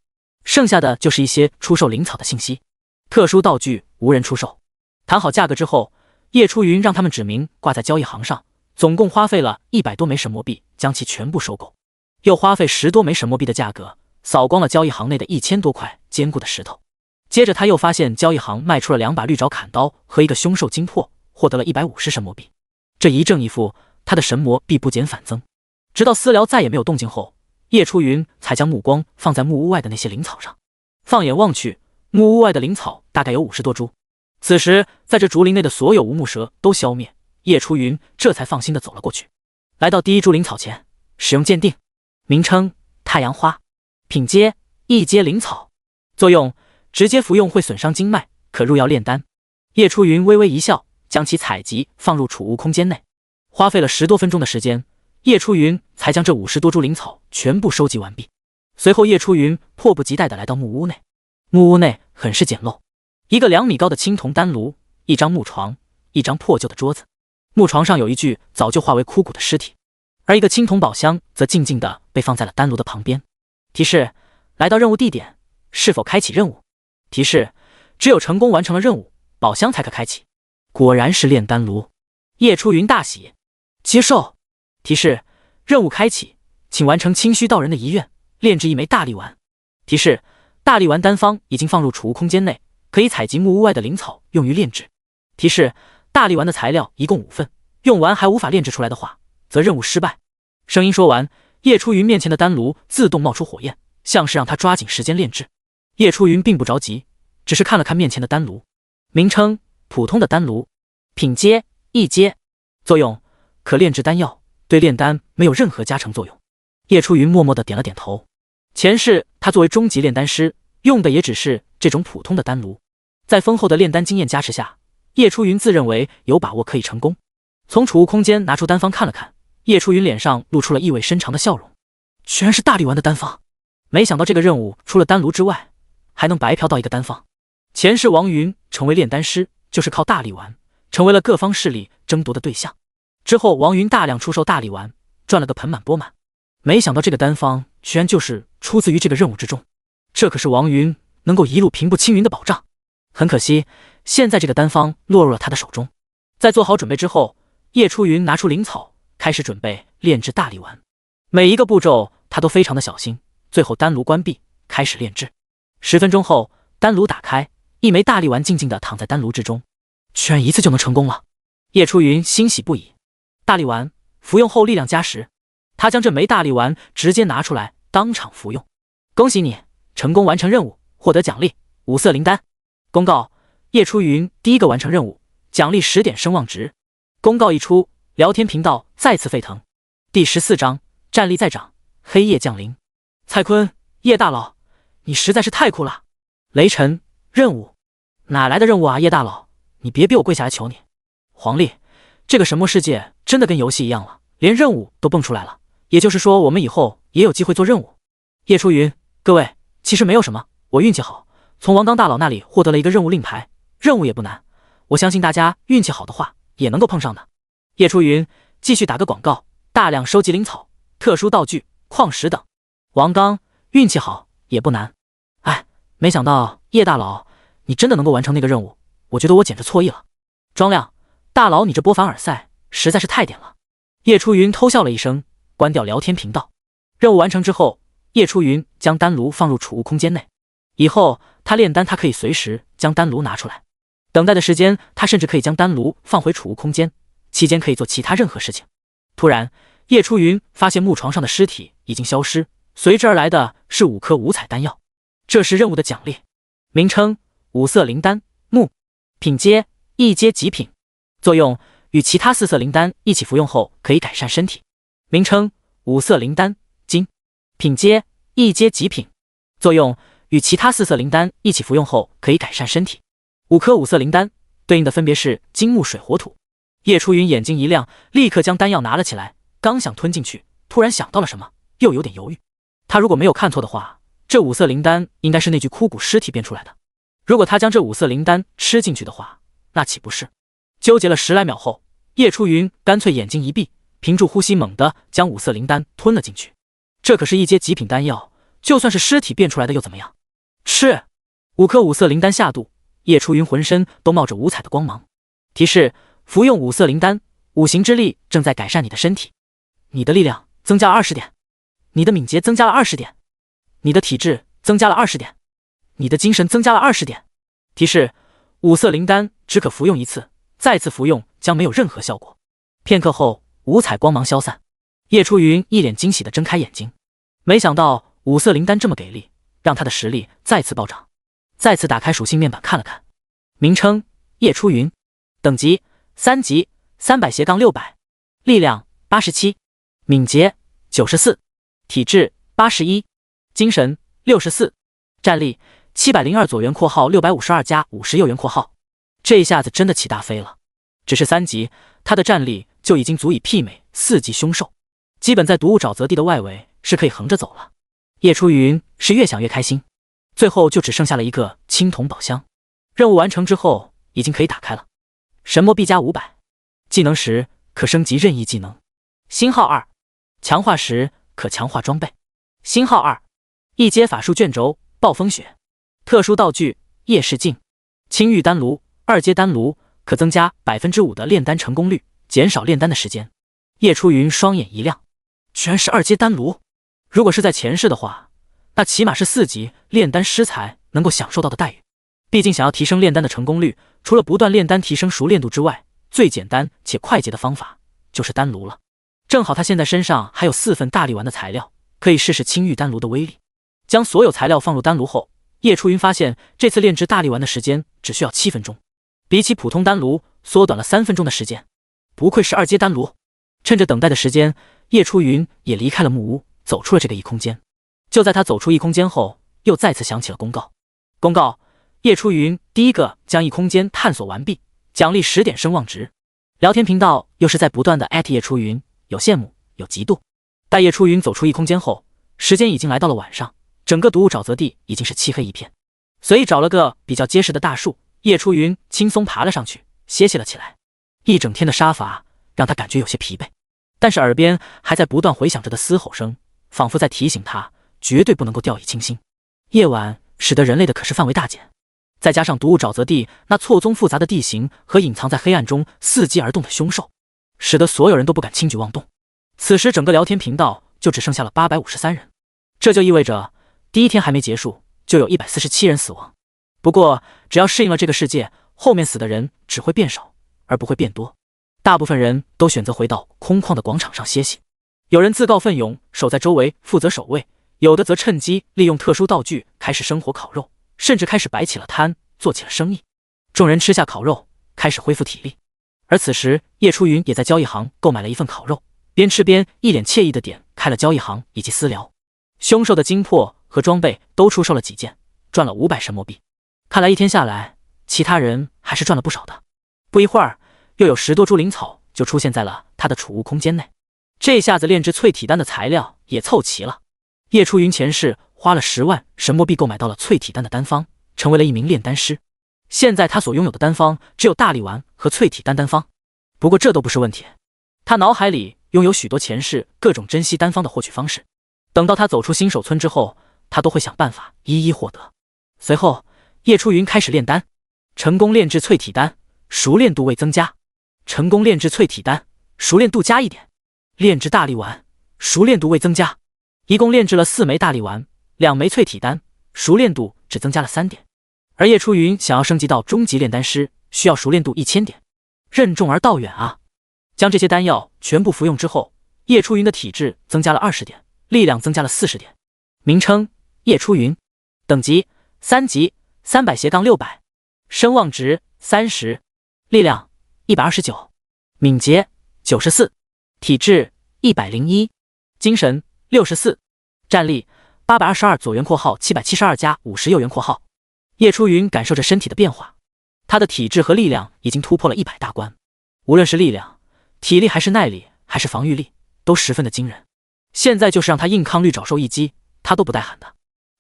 剩下的就是一些出售灵草的信息。特殊道具无人出售。谈好价格之后，叶初云让他们指明挂在交易行上，总共花费了100多枚神魔币将其全部收购，又花费10多枚神魔币的价格扫光了交易行内的1000多块坚固的石头。接着他又发现交易行卖出了2把绿爪砍刀和一个凶兽精魄，获得了150神魔币。这一正一负，他的神魔币不减反增。直到私聊再也没有动静后，叶初云才将目光放在木屋外的那些灵草上。放眼望去，木屋外的灵草大概有50多株。此时在这竹林内的所有无目蛇都消灭，叶初云这才放心地走了过去。来到第一株灵草前，使用鉴定。名称：太阳花。品阶：一阶灵草。作用：直接服用会损伤经脉，可入药炼丹。叶初云微微一笑，将其采集放入储物空间内。花费了10多分钟的时间，叶初云才将这50多株灵草全部收集完毕。随后叶初云迫不及待地来到木屋内。木屋内很是简陋，一个2米高的青铜丹炉，一张木床，一张破旧的桌子。木床上有一具早就化为枯骨的尸体，而一个青铜宝箱则静静地被放在了丹炉的旁边。提示：来到任务地点，是否开启任务？提示：只有成功完成了任务，宝箱才可开启。果然是炼丹炉。叶初云大喜，接受。提示：任务开启，请完成清虚道人的遗愿，炼制1枚大力丸。提示：大力丸丹方已经放入储物空间内，可以采集木屋外的灵草用于炼制。提示：大力丸的材料一共5份，用完还无法炼制出来的话，则任务失败。声音说完，叶初云面前的丹炉自动冒出火焰，像是让他抓紧时间炼制。叶初云并不着急，只是看了看面前的丹炉。名称：普通的丹炉。品阶：一阶。作用：可炼制丹药，对炼丹没有任何加成作用。叶初云默默地点了点头。前世他作为终极炼丹师，用的也只是这种普通的丹炉。在丰厚的炼丹经验加持下，叶初云自认为有把握可以成功。从储物空间拿出丹方看了看，叶初云脸上露出了意味深长的笑容。居然是大力丸的丹方，没想到这个任务除了丹炉之外，还能白嫖到一个丹方。前世王云成为炼丹师，就是靠大力丸，成为了各方势力争夺的对象。之后王云大量出售大力丸，赚了个盆满钵满。没想到这个丹方居然就是出自于这个任务之中，这可是王云能够一路平步青云的保障。很可惜，现在这个丹方落入了他的手中。在做好准备之后，叶初云拿出灵草，开始准备炼制大力丸。每一个步骤他都非常的小心，最后丹炉关闭，开始炼制。10分钟后，丹炉打开，1枚大力丸静静地躺在丹炉之中。居然一次就能成功了，叶初云欣喜不已。大力丸服用后力量加10，他将这枚大力丸直接拿出来当场服用。恭喜你成功完成任务，获得奖励5色灵丹。公告：叶初云第一个完成任务，奖励10点声望值。公告一出，聊天频道再次沸腾。第14章战力再涨，黑夜降临。蔡坤，叶大佬，你实在是太酷了。雷神，任务？哪来的任务啊，叶大佬，你别逼我跪下来求你。黄历，这个神魔世界真的跟游戏一样了，连任务都蹦出来了，也就是说我们以后也有机会做任务。叶初云，各位，其实没有什么，我运气好，从王刚大佬那里获得了一个任务令牌，任务也不难，我相信大家运气好的话也能够碰上的。叶初云，继续打个广告，大量收集灵草、特殊道具、矿石等。王刚，运气好也不难。哎，没想到叶大佬，你真的能够完成那个任务，我觉得我简直错意了。庄亮，大佬你这波凡尔赛实在是太点了。叶初云偷笑了一声，关掉聊天频道。任务完成之后，叶初云将丹炉放入储物空间内。以后他炼丹，他可以随时将丹炉拿出来。等待的时间，他甚至可以将丹炉放回储物空间，期间可以做其他任何事情。突然，叶初云发现木床上的尸体已经消失，随之而来的是5颗五彩丹药，这是任务的奖励。名称：五色灵丹，木，品阶1阶极品，作用：与其他4色灵丹一起服用后可以改善身体。名称：五色灵丹，金，品阶1阶极品，作用：与其他4色灵丹一起服用后可以改善身体。5颗五色灵丹对应的分别是金、木、水、火、土。叶初云眼睛一亮，立刻将丹药拿了起来，刚想吞进去，突然想到了什么，又有点犹豫。他如果没有看错的话，这5色灵丹应该是那具枯骨尸体变出来的。如果他将这5色灵丹吃进去的话，那岂不是？纠结了10来秒后，叶初云干脆眼睛一闭，屏住呼吸，猛地将5色灵丹吞了进去。这可是1阶极品丹药，就算是尸体变出来的又怎么样？吃！5颗五色灵丹下肚，叶初云浑身都冒着五彩的光芒。提示：服用5色灵丹，五行之力正在改善你的身体。你的力量增加了20点，你的敏捷增加了20点，你的体质增加了20点，你的精神增加了20点。提示：5色灵丹只可服用1次，再次服用将没有任何效果。片刻后，五彩光芒消散，叶初云一脸惊喜地睁开眼睛，没想到5色灵丹这么给力，让他的实力再次暴涨。再次打开属性面板看了看，名称：叶初云，等级3级300-600，力量87，敏捷94，体质81，精神64，战力702左元括号652加50右元括号。这一下子真的起大飞了，只是3级，他的战力就已经足以媲美4级凶兽，基本在毒物沼泽地的外围是可以横着走了。叶初云是越想越开心，最后就只剩下了一个青铜宝箱。任务完成之后，已经可以打开了。神魔币加500，技能时可升级任意技能。星号2，强化时可强化装备。星号2，1阶法术卷轴暴风雪。特殊道具夜视镜。青玉丹炉，2阶丹炉，可增加 5% 的炼丹成功率，减少炼丹的时间。叶初云双眼一亮，居然是2阶丹炉。如果是在前世的话，那起码是4级炼丹师才能够享受到的待遇。毕竟想要提升炼丹的成功率，除了不断炼丹提升熟练度之外，最简单且快捷的方法就是丹炉了。正好他现在身上还有4份大力丸的材料，可以试试青玉丹炉的威力。将所有材料放入丹炉后，叶初云发现这次炼制大力丸的时间只需要7分钟，比起普通丹炉缩短了3分钟的时间。不愧是2阶丹炉。趁着等待的时间，叶初云也离开了木屋，走出了这个异空间。就在他走出异空间后，又再次响起了公告。公告：叶初云第一个将异空间探索完毕，奖励10点声望值。聊天频道又是在不断的@叶初云，有羡慕，有嫉妒。待叶初云走出异空间后，时间已经来到了晚上，整个毒物沼泽地已经是漆黑一片。随意找了个比较结实的大树，叶初云轻松爬了上去，歇息了起来。一整天的杀伐让他感觉有些疲惫，但是耳边还在不断回响着的嘶吼声，仿佛在提醒他绝对不能够掉以轻心。夜晚使得人类的可视范围大减，再加上毒物沼泽地那错综复杂的地形和隐藏在黑暗中伺机而动的凶兽，使得所有人都不敢轻举妄动。此时整个聊天频道就只剩下了853人，这就意味着第一天还没结束，就有147人死亡。不过只要适应了这个世界，后面死的人只会变少，而不会变多。大部分人都选择回到空旷的广场上歇息，有人自告奋勇守在周围负责守卫，有的则趁机利用特殊道具开始生火烤肉，甚至开始摆起了摊，做起了生意。众人吃下烤肉，开始恢复体力。而此时叶初云也在交易行购买了一份烤肉，边吃边一脸惬意的点开了交易行以及私聊。凶兽的精魄和装备都出售了几件，赚了500神魔币。看来一天下来，其他人还是赚了不少的。不一会儿，又有10多株灵草就出现在了他的储物空间内。这下子炼制淬体丹的材料也凑齐了。叶初云前世花了10万神魔币购买到了淬体丹的丹方，成为了一名炼丹师。现在他所拥有的丹方只有大力丸和淬体丹丹方。不过这都不是问题，他脑海里拥有许多前世各种珍稀丹方的获取方式，等到他走出新手村之后，他都会想办法一一获得。随后，叶初云开始炼丹，成功炼制淬体丹，熟练度未增加；成功炼制淬体丹，熟练度加1点；炼制大力丸，熟练度未增加。一共炼制了4枚大力丸，2枚淬体丹，熟练度只增加了3点。而叶初云想要升级到中级炼丹师，需要熟练度1000点，任重而道远啊！将这些丹药全部服用之后，叶初云的体质增加了20点，力量增加了40点。名称：叶初云，等级3级，300-600，声望值30，力量129，敏捷94，体质101，精神64，战力822左元括号772加50右元括号。叶初云感受着身体的变化，他的体质和力量已经突破了100大关，无论是力量、体力还是耐力还是防御力，都十分的惊人。现在就是让他硬抗绿爪兽一击，他都不带喊的。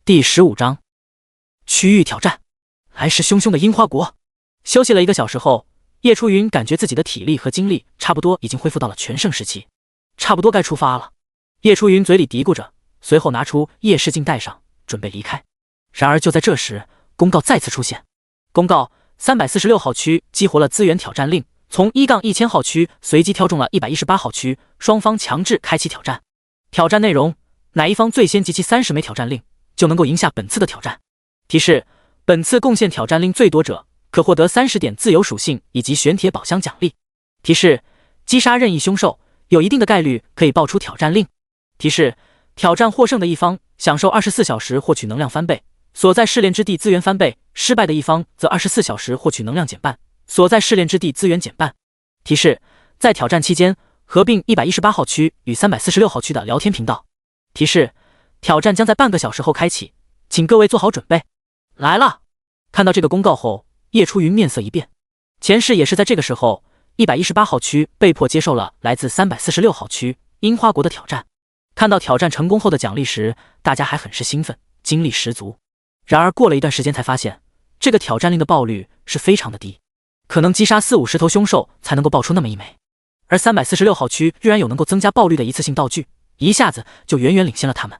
第15章区域挑战，来势汹汹的樱花国。休息了1个小时后，叶初云感觉自己的体力和精力差不多已经恢复到了全盛时期，差不多该出发了。叶初云嘴里嘀咕着，随后拿出夜视镜戴上，准备离开。然而就在这时，公告再次出现。公告：346号区激活了资源挑战令，从1-1000号区随机挑中了118号区，双方强制开启挑战。挑战内容：哪一方最先集齐30枚挑战令，就能够赢下本次的挑战。提示：本次贡献挑战令最多者可获得30点自由属性以及玄铁宝箱奖励。提示：击杀任意凶兽，有一定的概率可以爆出挑战令。提示：挑战获胜的一方享受24小时获取能量翻倍，所在试炼之地资源翻倍；失败的一方则24小时获取能量减半，所在试炼之地资源减半。提示：在挑战期间，合并118号区与346号区的聊天频道。提示：挑战将在半个小时后开启，请各位做好准备。来了！看到这个公告后，叶初云面色一变。前世也是在这个时候，118号区被迫接受了来自346号区樱花国的挑战。看到挑战成功后的奖励时，大家还很是兴奋，精力十足。然而过了一段时间才发现，这个挑战令的爆率是非常的低，可能击杀40-50头凶兽才能够爆出那么1枚。而346号区居然有能够增加爆率的一次性道具，一下子就远远领先了他们。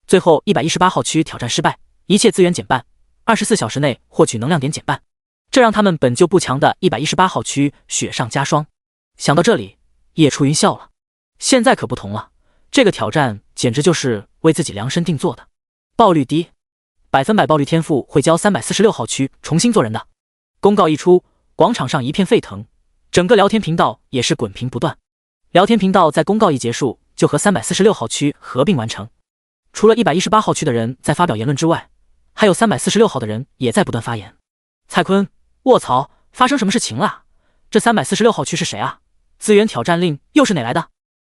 最后118号区挑战失败，一切资源减半，24小时内获取能量点减半，这让他们本就不强的118号区雪上加霜。想到这里，叶初云笑了。现在可不同了，这个挑战简直就是为自己量身定做的。爆率低，100%爆率天赋会教346号区重新做人的。公告一出，广场上一片沸腾，整个聊天频道也是滚屏不断。聊天频道在公告一结束就和346号区合并完成。除了118号区的人在发表言论之外，还有346号的人也在不断发言。蔡坤，卧槽，发生什么事情了？这346号区是谁啊？资源挑战令又是哪来的？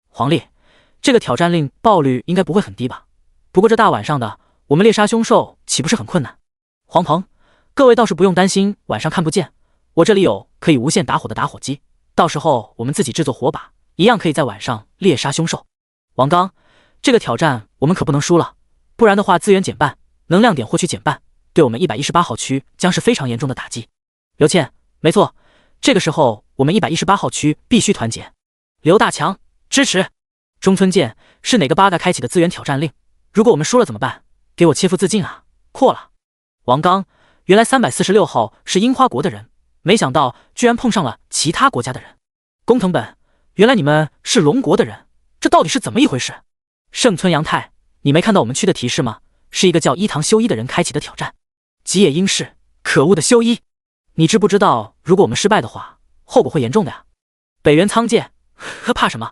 黄历，这个挑战令爆率应该不会很低吧？不过这大晚上的，我们猎杀凶兽岂不是很困难？黄鹏，各位倒是不用担心晚上看不见，我这里有可以无限打火的打火机，到时候我们自己制作火把，一样可以在晚上猎杀凶兽。王刚，这个挑战我们可不能输了，不然的话资源减半，能量点获取减半，对我们118号区将是非常严重的打击。刘倩，没错，这个时候我们118号区必须团结。刘大强，支持。中村健，是哪个八嘎开启的资源挑战令？如果我们输了怎么办？给我切腹自尽啊！扩了。王刚，原来346号是樱花国的人，没想到居然碰上了其他国家的人。工藤本，原来你们是龙国的人，这到底是怎么一回事？盛村阳太，你没看到我们区的提示吗？是一个叫伊藤修一的人开启的挑战。吉野英世，可恶的修一，你知不知道如果我们失败的话，后果会严重的呀？北原苍介，呵，怕什么？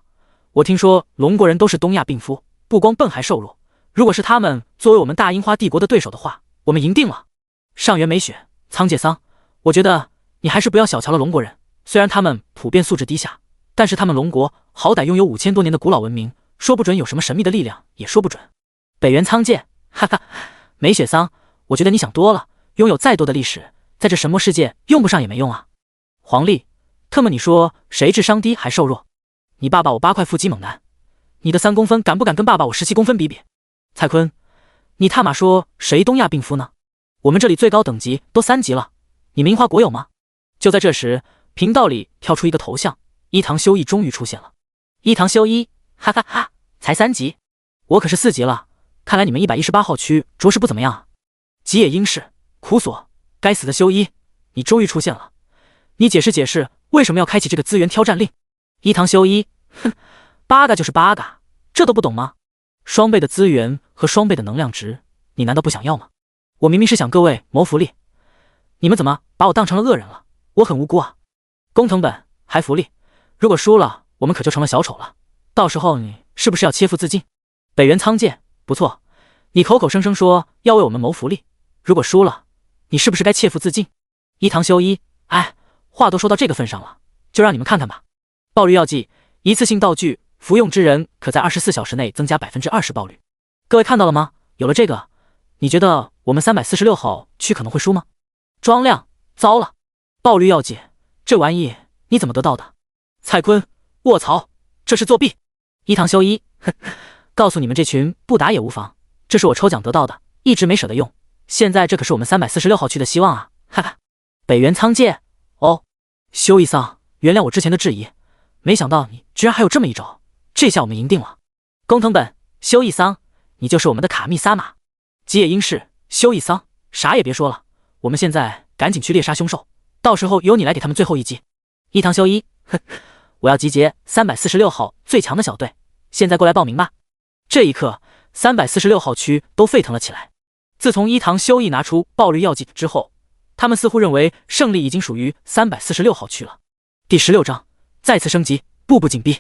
我听说龙国人都是东亚病夫，不光笨还瘦弱，如果是他们作为我们大樱花帝国的对手的话，我们赢定了。上原美雪，苍介桑，我觉得你还是不要小瞧了龙国人，虽然他们普遍素质低下，但是他们龙国好歹拥有5000多年的古老文明，说不准有什么神秘的力量，也说不准。北原苍介，哈哈，美雪桑，我觉得你想多了，拥有再多的历史，在这神魔世界用不上也没用啊。黄历，特么你说谁智商低还瘦弱？你爸爸我8块腹肌猛男，你的3公分敢不敢跟爸爸我17公分比比？蔡坤，你他妈说谁东亚病夫呢？我们这里最高等级都3级了，你们樱花国有吗？就在这时，频道里跳出一个头像，伊藤修一终于出现了。伊藤修一，哈哈哈，才3级，我可是4级了，看来你们118号区着实不怎么样啊。吉野英士苦索，该死的修一，你终于出现了，你解释解释为什么要开启这个资源挑战令？伊藤修一，哼，8嘎就是8嘎，这都不懂吗？双倍的资源和双倍的能量值，你难道不想要吗？我明明是想各位谋福利，你们怎么把我当成了恶人了？我很无辜啊。工藤本还福利，如果输了，我们可就成了小丑了，到时候你是不是要切腹自尽？北原仓介，不错，你口口声声说要为我们谋福利，如果输了，你是不是该切腹自尽？伊藤修一，哎，话都说到这个份上了，就让你们看看吧。爆率药剂，一次性道具，服用之人可在24小时内增加 20% 爆率。各位看到了吗？有了这个，你觉得我们346号区可能会输吗？庄亮，糟了，爆率药剂，这玩意你怎么得到的？蔡坤，卧槽，这是作弊！伊藤修一，哼，告诉你们这群不打也无妨，这是我抽奖得到的，一直没舍得用，现在这可是我们346号区的希望啊，哈哈。北原仓介，哦，修一桑，原谅我之前的质疑，没想到你居然还有这么一招，这下我们赢定了。工藤本，修一桑，你就是我们的卡密萨玛。吉野英士，修一桑，啥也别说了，我们现在赶紧去猎杀凶兽，到时候由你来给他们最后一击。伊藤修一，哼，我要集结346号最强的小队，现在过来报名吧。这一刻，346号区都沸腾了起来。自从伊藤修一拿出爆率药剂之后，他们似乎认为胜利已经属于346号区了。第16章再次升级，步步紧逼。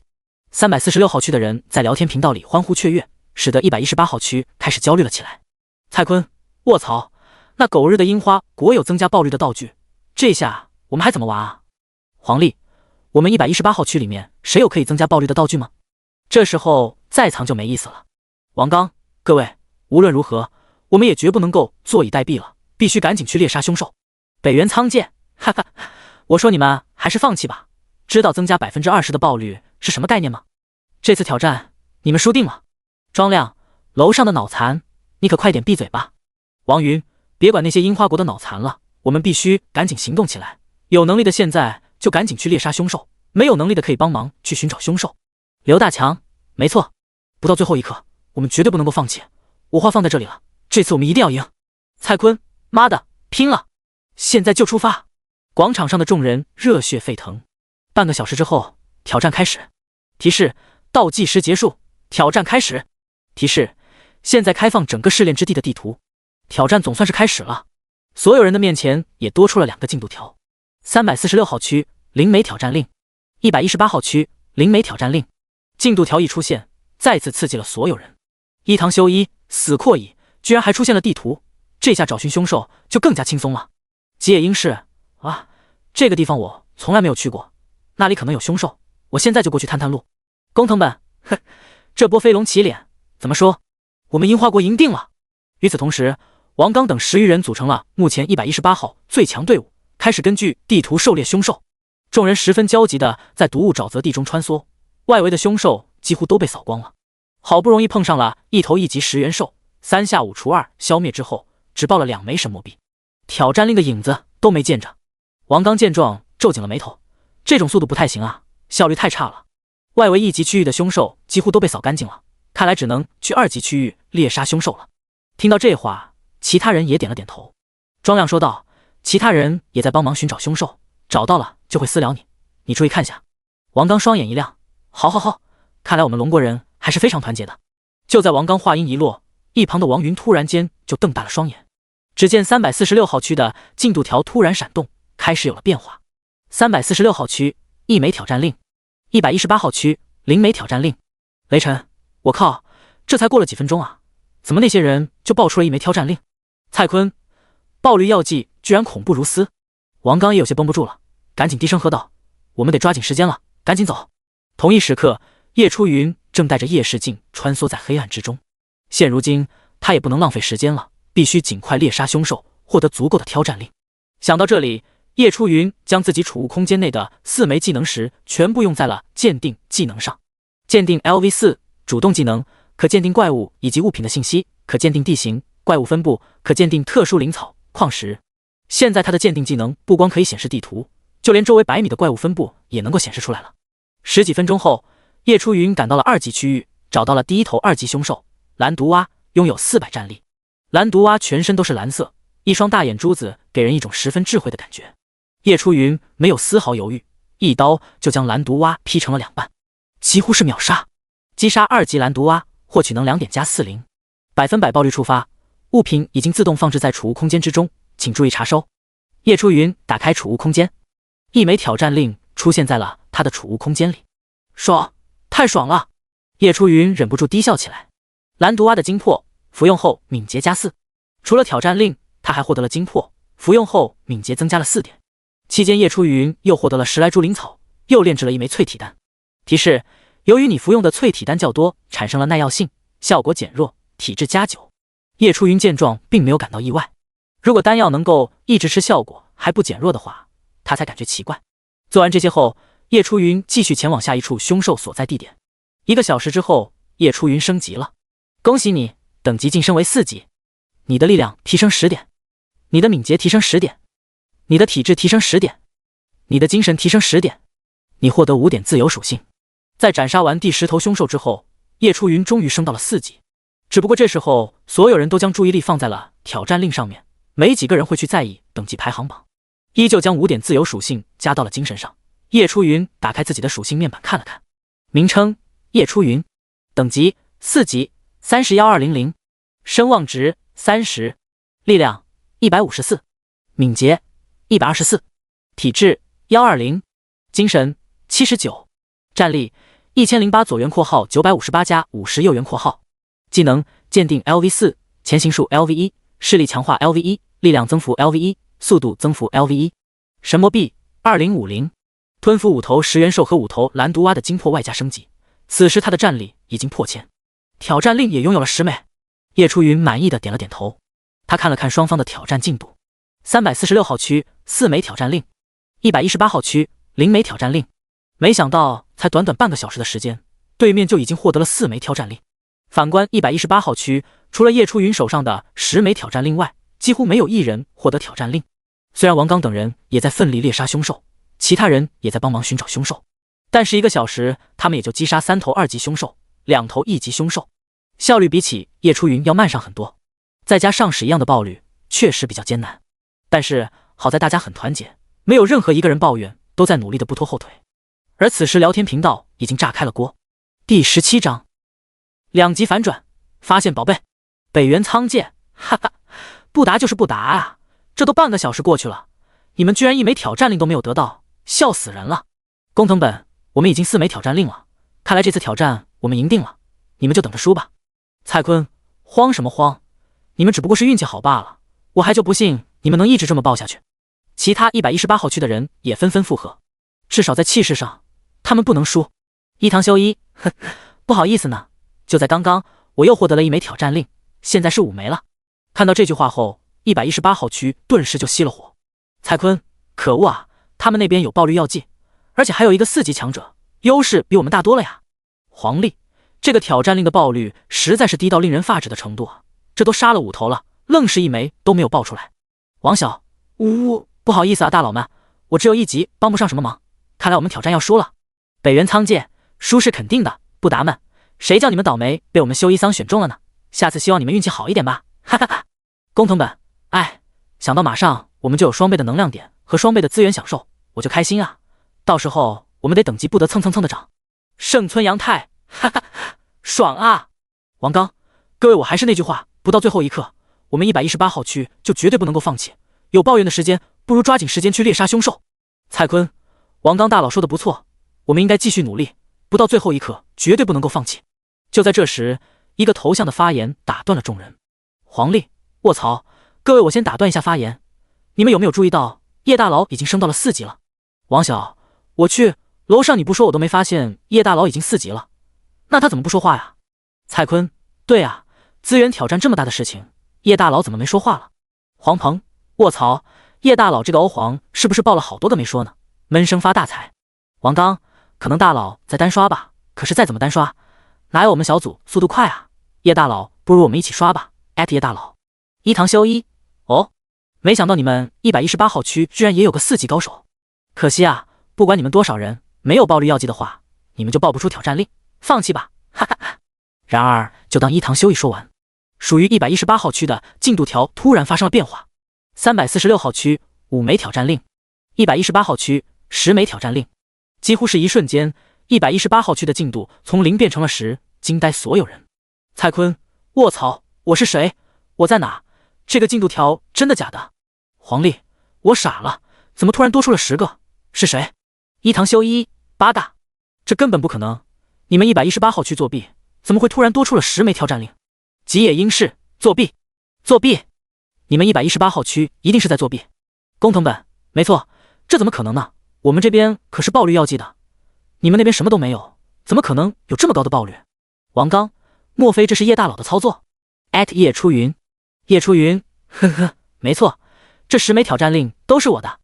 346号区的人在聊天频道里欢呼雀跃，使得118号区开始焦虑了起来。蔡坤，卧槽，那狗日的樱花果有增加爆率的道具，这下我们还怎么玩啊？黄历，我们118号区里面谁有可以增加爆率的道具吗？这时候再藏就没意思了。王刚，各位，无论如何，我们也绝不能够坐以待毙了，必须赶紧去猎杀凶兽。北原仓介，哈哈，我说你们还是放弃吧，知道增加 20% 的爆率是什么概念吗？这次挑战你们输定了。庄亮，楼上的脑残，你可快点闭嘴吧。王云，别管那些樱花国的脑残了，我们必须赶紧行动起来，有能力的现在就赶紧去猎杀凶兽，没有能力的可以帮忙去寻找凶兽。刘大强，没错，不到最后一刻，我们绝对不能够放弃，我话放在这里了，这次我们一定要赢。蔡坤，妈的，拼了！现在就出发！广场上的众人热血沸腾。半个小时之后，挑战开始。提示：倒计时结束，挑战开始。提示：现在开放整个试炼之地的地图。挑战总算是开始了，所有人的面前也多出了2个进度条：346号区灵媒挑战令，118号区灵媒挑战令。进度条一出现，再次刺激了所有人。伊藤修一，死阔矣，居然还出现了地图，这下找寻凶兽就更加轻松了。吉野英士，啊，这个地方我从来没有去过，那里可能有凶兽，我现在就过去探探路。工藤本，哼，这波飞龙骑脸，怎么说？我们樱花国赢定了。与此同时，王刚等10余人组成了目前118号最强队伍，开始根据地图狩猎凶兽。众人十分焦急地在毒雾沼泽地中穿梭，外围的凶兽几乎都被扫光了。好不容易碰上了一头1级10元兽，3下5除2消灭之后，只爆了2枚神魔币，挑战令的影子都没见着。王刚见状皱紧了眉头，这种速度不太行啊，效率太差了。外围1级区域的凶兽几乎都被扫干净了，看来只能去2级区域猎杀凶兽了。听到这话，其他人也点了点头。庄亮说道：其他人也在帮忙寻找凶兽，找到了就会私聊你，你注意看下。王刚双眼一亮，好好好，看来我们龙国人还是非常团结的。就在王刚话音一落，一旁的王云突然间就瞪大了双眼。只见346号区的进度条突然闪动，开始有了变化。346号区一枚挑战令，118号区灵媒挑战令。雷神，我靠，这才过了几分钟啊，怎么那些人就爆出了一枚挑战令？蔡坤，爆率药剂居然恐怖如斯。王刚也有些绷不住了，赶紧低声喝道：我们得抓紧时间了，赶紧走。同一时刻，叶初云正带着叶世静穿梭在黑暗之中。现如今他也不能浪费时间了，必须尽快猎杀凶兽，获得足够的挑战令。想到这里，叶初云将自己储物空间内的4枚技能石全部用在了鉴定技能上。鉴定 LV4 主动技能，可鉴定怪物以及物品的信息，可鉴定地形、怪物分布，可鉴定特殊灵草、矿石。现在他的鉴定技能不光可以显示地图，就连周围100米的怪物分布也能够显示出来了。10几分钟后，叶初云赶到了2级区域，找到了第一头2级凶兽蓝毒蛙，拥有400战力。蓝毒蛙全身都是蓝色，一双大眼珠子给人一种十分智慧的感觉。叶初云没有丝毫犹豫，一刀就将蓝毒蛙劈成了2半，几乎是秒杀。击杀2级蓝毒蛙，获取能量点加40%，百分百爆率触发。物品已经自动放置在储物空间之中，请注意查收。叶初云打开储物空间，一枚挑战令出现在了他的储物空间里。爽，太爽了！叶初云忍不住低笑起来。蓝毒蛙的精魄，服用后敏捷加4。除了挑战令，他还获得了精魄，服用后敏捷增加了4点。期间，叶初云又获得了10来株灵草，又炼制了1枚淬体丹。提示：由于你服用的淬体丹较多，产生了耐药性，效果减弱，体质加9。叶初云见状，并没有感到意外。如果丹药能够一直吃效果还不减弱的话，他才感觉奇怪。做完这些后，叶初云继续前往下一处凶兽所在地点。1个小时之后，叶初云升级了，恭喜你，等级晋升为4级。你的力量提升10点，你的敏捷提升10点，你的体质提升10点，你的精神提升10点，你获得5点自由属性。在斩杀完第10头凶兽之后，叶初云终于升到了4级。只不过这时候，所有人都将注意力放在了挑战令上面，没几个人会去在意等级排行榜。依旧将5点自由属性加到了精神上。叶初云打开自己的属性面板看了看，名称叶初云，等级4级，30100，声望值30，力量154，敏捷124，体质120，精神79，战力1008左元括号958加50右元括号。技能鉴定 LV4， 前行术 LV1， 视力强化 LV1， 力量增幅 LV1， 速度增幅 LV1。神魔币2050，吞服5头10元兽和5头蓝毒蛙的精魄外加升级。此时他的战力已经破千，挑战令也拥有了10枚。叶初云满意的点了点头。他看了看双方的挑战进度：346号区4枚挑战令，118号区0枚挑战令。没想到才短短半个小时的时间，对面就已经获得了4枚挑战令。反观118号区，除了叶初云手上的10枚挑战令外，几乎没有一人获得挑战令。虽然王刚等人也在奋力猎杀凶兽，其他人也在帮忙寻找凶兽，但是1个小时他们也就击杀3头2级凶兽，2头1级凶兽，效率比起叶初云要慢上很多。再加上使一样的爆率，确实比较艰难。但是好在大家很团结，没有任何一个人抱怨，都在努力的不拖后腿。而此时聊天频道已经炸开了锅。第17章2级反转，发现宝贝，北原仓介，哈哈，不答就是不答啊！这都半个小时过去了，你们居然1枚挑战令都没有得到，笑死人了！工藤本，我们已经4枚挑战令了，看来这次挑战我们赢定了，你们就等着输吧。蔡坤，慌什么慌？你们只不过是运气好罢了，我还就不信你们能一直这么爆下去。其他118号区的人也纷纷附和，至少在气势上，他们不能输。伊藤修一，哼，不好意思呢。就在刚刚，我又获得了1枚挑战令，现在是5枚了。看到这句话后，118号区顿时就熄了火。蔡坤，可恶啊！他们那边有爆绿药剂，而且还有一个4级强者，优势比我们大多了呀。黄历，这个挑战令的爆率实在是低到令人发指的程度啊！这都杀了5头了，愣是1枚都没有爆出来。王小，不好意思啊，大佬们，我只有1级，帮不上什么忙。看来我们挑战要输了。北原仓介，输是肯定的，不答们。谁叫你们倒霉被我们修一桑选中了呢？下次希望你们运气好一点吧，哈哈哈。工藤本，哎，想到马上我们就有双倍的能量点和双倍的资源享受，我就开心啊！到时候我们得等级不得蹭蹭蹭的涨。盛村阳太，哈哈，爽啊！王刚，各位，我还是那句话，不到最后一刻，我们118号区就绝对不能够放弃。有抱怨的时间，不如抓紧时间去猎杀凶兽。蔡坤，王刚大佬说的不错，我们应该继续努力，不到最后一刻，绝对不能够放弃。就在这时，一个头像的发言打断了众人。黄历，卧槽！各位，我先打断一下发言，你们有没有注意到叶大佬已经升到了4级了？王小，我去，楼上你不说我都没发现叶大佬已经4级了，那他怎么不说话呀？蔡坤，对啊，资源挑战这么大的事情，叶大佬怎么没说话了？黄鹏，卧槽，叶大佬这个欧皇是不是爆了好多个没说呢？闷声发大财。王刚，可能大佬在单刷吧，可是再怎么单刷，哪有我们小组速度快啊？叶大佬，不如我们一起刷吧，叶大佬。伊藤修一，哦，没想到你们118号区居然也有个4级高手，可惜啊，不管你们多少人，没有爆绿药剂的话，你们就报不出挑战令，放弃吧，哈哈哈。然而，就当伊藤修一说完，属于118号区的进度条突然发生了变化。346号区5枚挑战令，118号区10枚挑战令，几乎是一瞬间，118号区的进度从0变成了10，惊呆所有人。蔡坤，卧槽，我是谁？我在哪？这个进度条真的假的？黄历，我傻了，怎么突然多出了10个？是谁？伊藤修一，八嘎，这根本不可能！你们118号区作弊，怎么会突然多出了10枚挑战令？吉野英世，作弊！作弊！你们118号区一定是在作弊。工藤本，没错，这怎么可能呢？我们这边可是爆率药剂的，你们那边什么都没有，怎么可能有这么高的爆率？王刚，莫非这是叶大佬的操作？叶初云，叶初云，呵呵，没错，这10枚挑战令都是我的，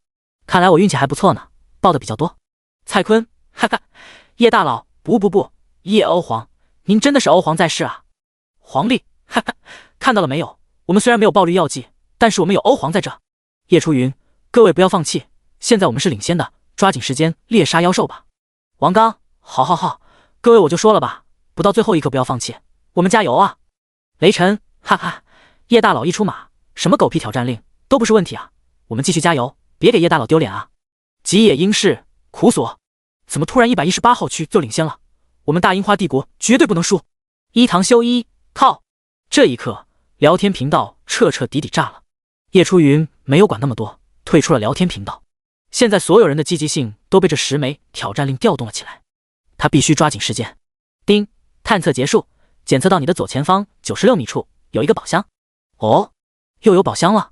看来我运气还不错呢，爆的比较多。蔡坤，哈哈，叶大佬，不，叶欧皇，您真的是欧皇在世啊！黄历，哈哈，看到了没有？我们虽然没有爆率药剂，但是我们有欧皇在这。叶初云，各位不要放弃，现在我们是领先的，抓紧时间猎杀妖兽吧。王刚，好，各位我就说了吧，不到最后一刻不要放弃，我们加油啊！雷神，哈哈，叶大佬一出马，什么狗屁挑战令都不是问题啊，我们继续加油，别给叶大佬丢脸啊！吉野英世，苦索，怎么突然118号区就领先了？我们大樱花帝国绝对不能输！伊藤修一，靠！这一刻，聊天频道彻底炸了。叶初云没有管那么多，退出了聊天频道。现在所有人的积极性都被这10枚挑战令调动了起来，他必须抓紧时间。叮，探测结束，检测到你的左前方96米处有一个宝箱。哦，又有宝箱了。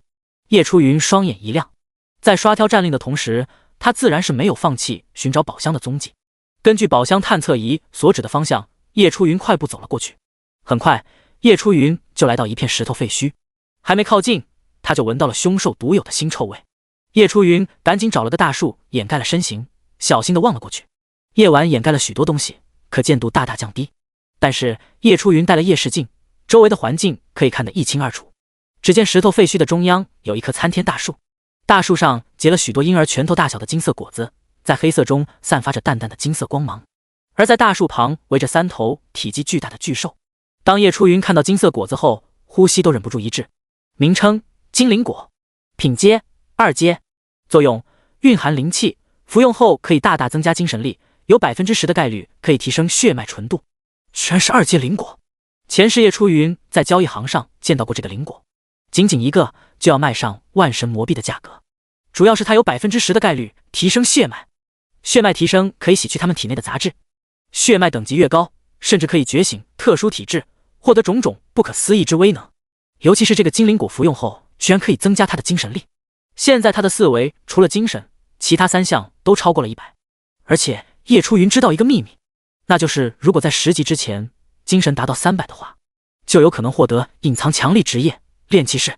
叶初云双眼一亮，在刷挑战令的同时，他自然是没有放弃寻找宝箱的踪迹。根据宝箱探测仪所指的方向，叶初云快步走了过去。很快，叶初云就来到一片石头废墟，还没靠近，他就闻到了凶兽独有的腥臭味。叶初云赶紧找了个大树掩盖了身形，小心地望了过去。夜晚掩盖了许多东西，可见度大大降低。但是叶初云带了夜视镜，周围的环境可以看得一清二楚。只见石头废墟的中央有一棵参天大树，大树上结了许多婴儿拳头大小的金色果子，在黑色中散发着淡淡的金色光芒。而在大树旁围着3头体积巨大的巨兽。当叶初云看到金色果子后，呼吸都忍不住一滞。名称：精灵果，品阶2阶，作用：蕴含灵气，服用后可以大大增加精神力，有10%的概率可以提升血脉纯度。居然是2阶灵果！前世叶初云在交易行上见到过这个灵果，仅仅一个就要卖上万神魔币的价格。主要是它有10%的概率提升血脉，血脉提升可以洗去他们体内的杂质，血脉等级越高，甚至可以觉醒特殊体质，获得种种不可思议之威能。尤其是这个精灵果服用后，居然可以增加他的精神力。现在他的思维除了精神，其他3项都超过了100。而且叶初云知道一个秘密，那就是如果在10级之前精神达到300的话，就有可能获得隐藏强力职业炼气士。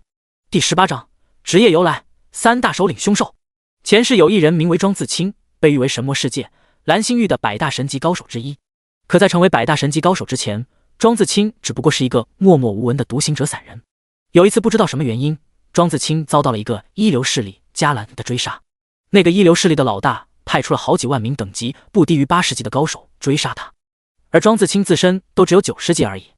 第18章职业由来，3大首领凶兽。前世有一人名为庄自清，被誉为神魔世界蓝星域的100大神级高手之一。可在成为100大神级高手之前，庄自清只不过是一个默默无闻的独行者散人。有一次不知道什么原因，庄自清遭到了一个一流势力迦兰的追杀。那个一流势力的老大派出了好几万名等级不低于80级的高手追杀他，而庄自清自身都只有90级而已。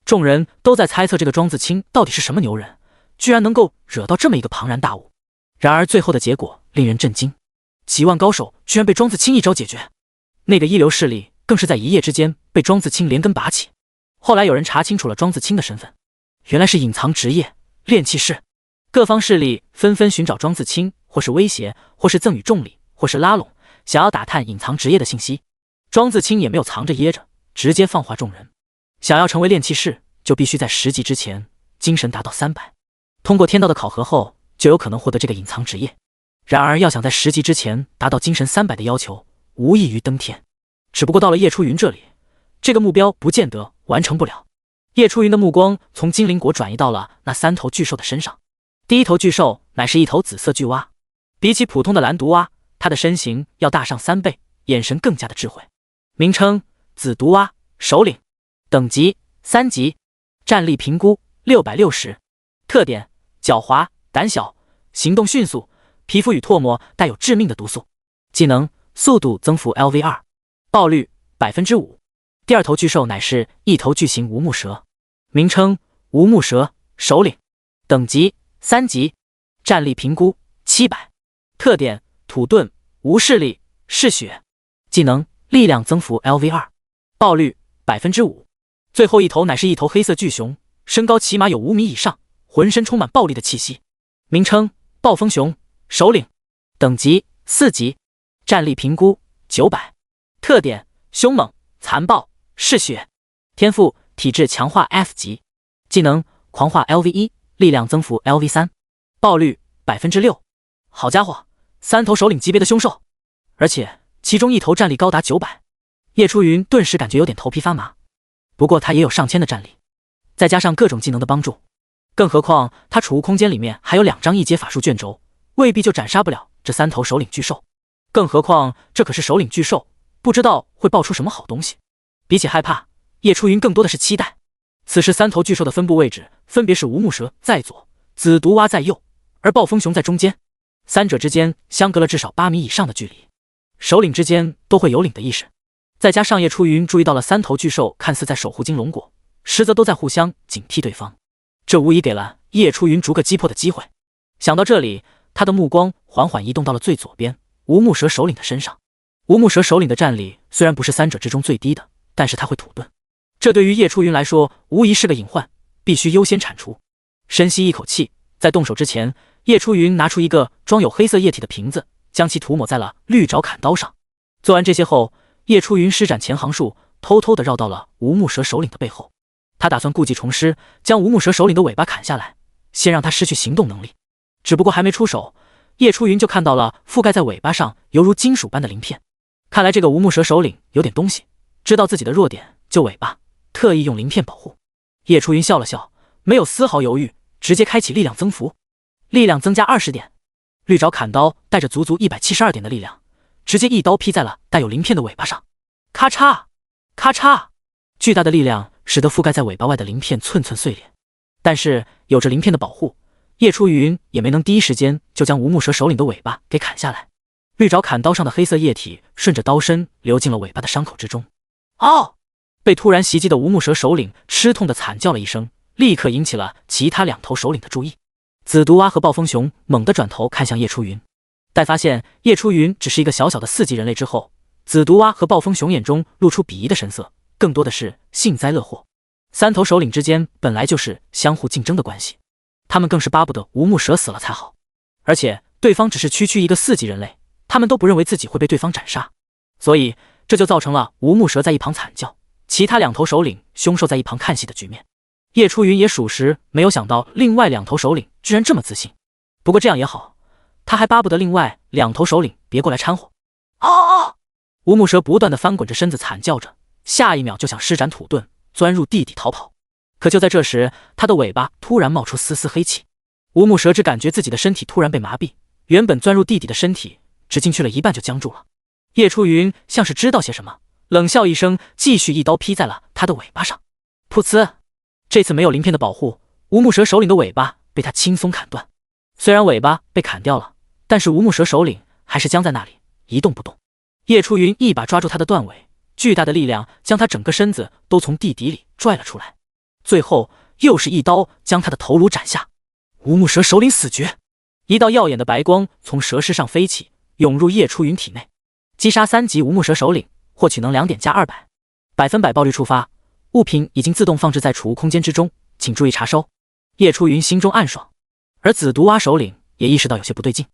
众人都在猜测这个庄自清到底是什么牛人，居然能够惹到这么一个庞然大物。然而最后的结果令人震惊，几万高手居然被庄自清一招解决。那个一流势力更是在一夜之间被庄自清连根拔起。后来有人查清楚了庄自清的身份，原来是隐藏职业炼气士。各方势力纷纷寻找庄自清，或是威胁，或是赠予重礼，或是拉拢，想要打探隐藏职业的信息。庄自清也没有藏着掖着，直接放话众人，想要成为炼气士，就必须在10级之前精神达到300，通过天道的考核后，就有可能获得这个隐藏职业。然而要想在10级之前达到精神300的要求，无异于登天。只不过到了叶初云这里，这个目标不见得完成不了。叶初云的目光从精灵果转移到了那3头巨兽的身上。第一头巨兽乃是一头紫色巨蛙，比起普通的蓝毒蛙，它的身形要大上3倍，眼神更加的智慧。名称：紫毒蛙，首领，等级3级，战力评估660，特点：狡猾、胆小，行动迅速，皮肤与唾沫带有致命的毒素。技能：速度增幅 LV2， 爆率5%。第二头巨兽乃是一头巨型无目蛇，名称无目蛇首领，等级3级，战力评估700，特点土遁，无视力，嗜血，技能力量增幅 LV2， 爆率 5%。最后一头乃是一头黑色巨熊，身高起码有5米以上，浑身充满暴力的气息，名称暴风熊首领，等级4级，战力评估900，特点凶猛、残暴、嗜血，天赋体质强化 F 级，技能狂化 LV1， 力量增幅 LV3， 爆率 6%。好家伙，3头首领级别的凶兽，而且其中一头战力高达900，叶初云顿时感觉有点头皮发麻。不过他也有上千的战力，再加上各种技能的帮助，更何况他储物空间里面还有2张1阶法术卷轴，未必就斩杀不了这3头首领巨兽。更何况这可是首领巨兽，不知道会爆出什么好东西。比起害怕，叶初云更多的是期待。此时3头巨兽的分布位置分别是无目蛇在左，紫毒蛙在右，而暴风熊在中间，三者之间相隔了至少8米以上的距离，首领之间都会有领的意识。再加上叶初云注意到了3头巨兽看似在守护金龙果，实则都在互相警惕对方，这无疑给了叶初云逐个击破的机会。想到这里，他的目光缓缓移动到了最左边无目蛇首领的身上。无目蛇首领的战力虽然不是3者之中最低的，但是他会土遁，这对于叶初云来说无疑是个隐患，必须优先铲除。深吸一口气，在动手之前，叶初云拿出一个装有黑色液体的瓶子，将其涂抹在了绿爪砍刀上。做完这些后，叶初云施展前行术，偷偷地绕到了无目蛇首领的背后。他打算故技重施，将无目蛇首领的尾巴砍下来，先让他失去行动能力。只不过还没出手，叶初云就看到了覆盖在尾巴上犹如金属般的鳞片。看来这个无目蛇首领有点东西，知道自己的弱点就尾巴，特意用鳞片保护。叶初云笑了笑，没有丝毫犹豫，直接开启力量增幅，力量增加20点。绿爪砍刀带着足足172点的力量，直接一刀劈在了带有鳞片的尾巴上。咔嚓咔嚓，巨大的力量使得覆盖在尾巴外的鳞片寸寸碎裂。但是有着鳞片的保护，叶初云也没能第一时间就将无目蛇首领的尾巴给砍下来。绿爪砍刀上的黑色液体顺着刀身流进了尾巴的伤口之中。哦！被突然袭击的无目蛇首领吃痛的惨叫了一声，立刻引起了其他2头首领的注意。紫毒蛙和暴风熊猛地转头看向叶初云，待发现叶初云只是一个小小的4级人类之后，紫毒蛙和暴风熊眼中露出鄙夷的神色，更多的是幸灾乐祸。3头首领之间本来就是相互竞争的关系，他们更是巴不得无目蛇死了才好。而且对方只是区区一个4级人类，他们都不认为自己会被对方斩杀，所以这就造成了无目蛇在一旁惨叫，其他2头首领凶兽在一旁看戏的局面。叶初云也属实没有想到另外2头首领居然这么自信，不过这样也好，他还巴不得另外2头首领别过来掺和。哦！无目蛇不断的翻滚着身子惨叫着，下一秒就想施展土遁钻入地底逃跑。可就在这时，他的尾巴突然冒出丝丝黑气，无目蛇只感觉自己的身体突然被麻痹，原本钻入地底的身体只进去了一半就僵住了。叶初云像是知道些什么，冷笑一声，继续一刀劈在了他的尾巴上。噗呲！这次没有鳞片的保护，无目蛇首领的尾巴被他轻松砍断。虽然尾巴被砍掉了，但是无目蛇首领还是僵在那里一动不动。叶初云一把抓住他的断尾，巨大的力量将他整个身子都从地底里拽了出来，最后又是一刀将他的头颅斩下。无目蛇首领死绝！一道耀眼的白光从蛇尸上飞起，涌入叶初云体内。击杀3级无目蛇首领，获取能2点加200，百分百爆率触发。物品已经自动放置在储物空间之中，请注意查收。叶初云心中暗爽，而紫毒蛙首领也意识到有些不对劲，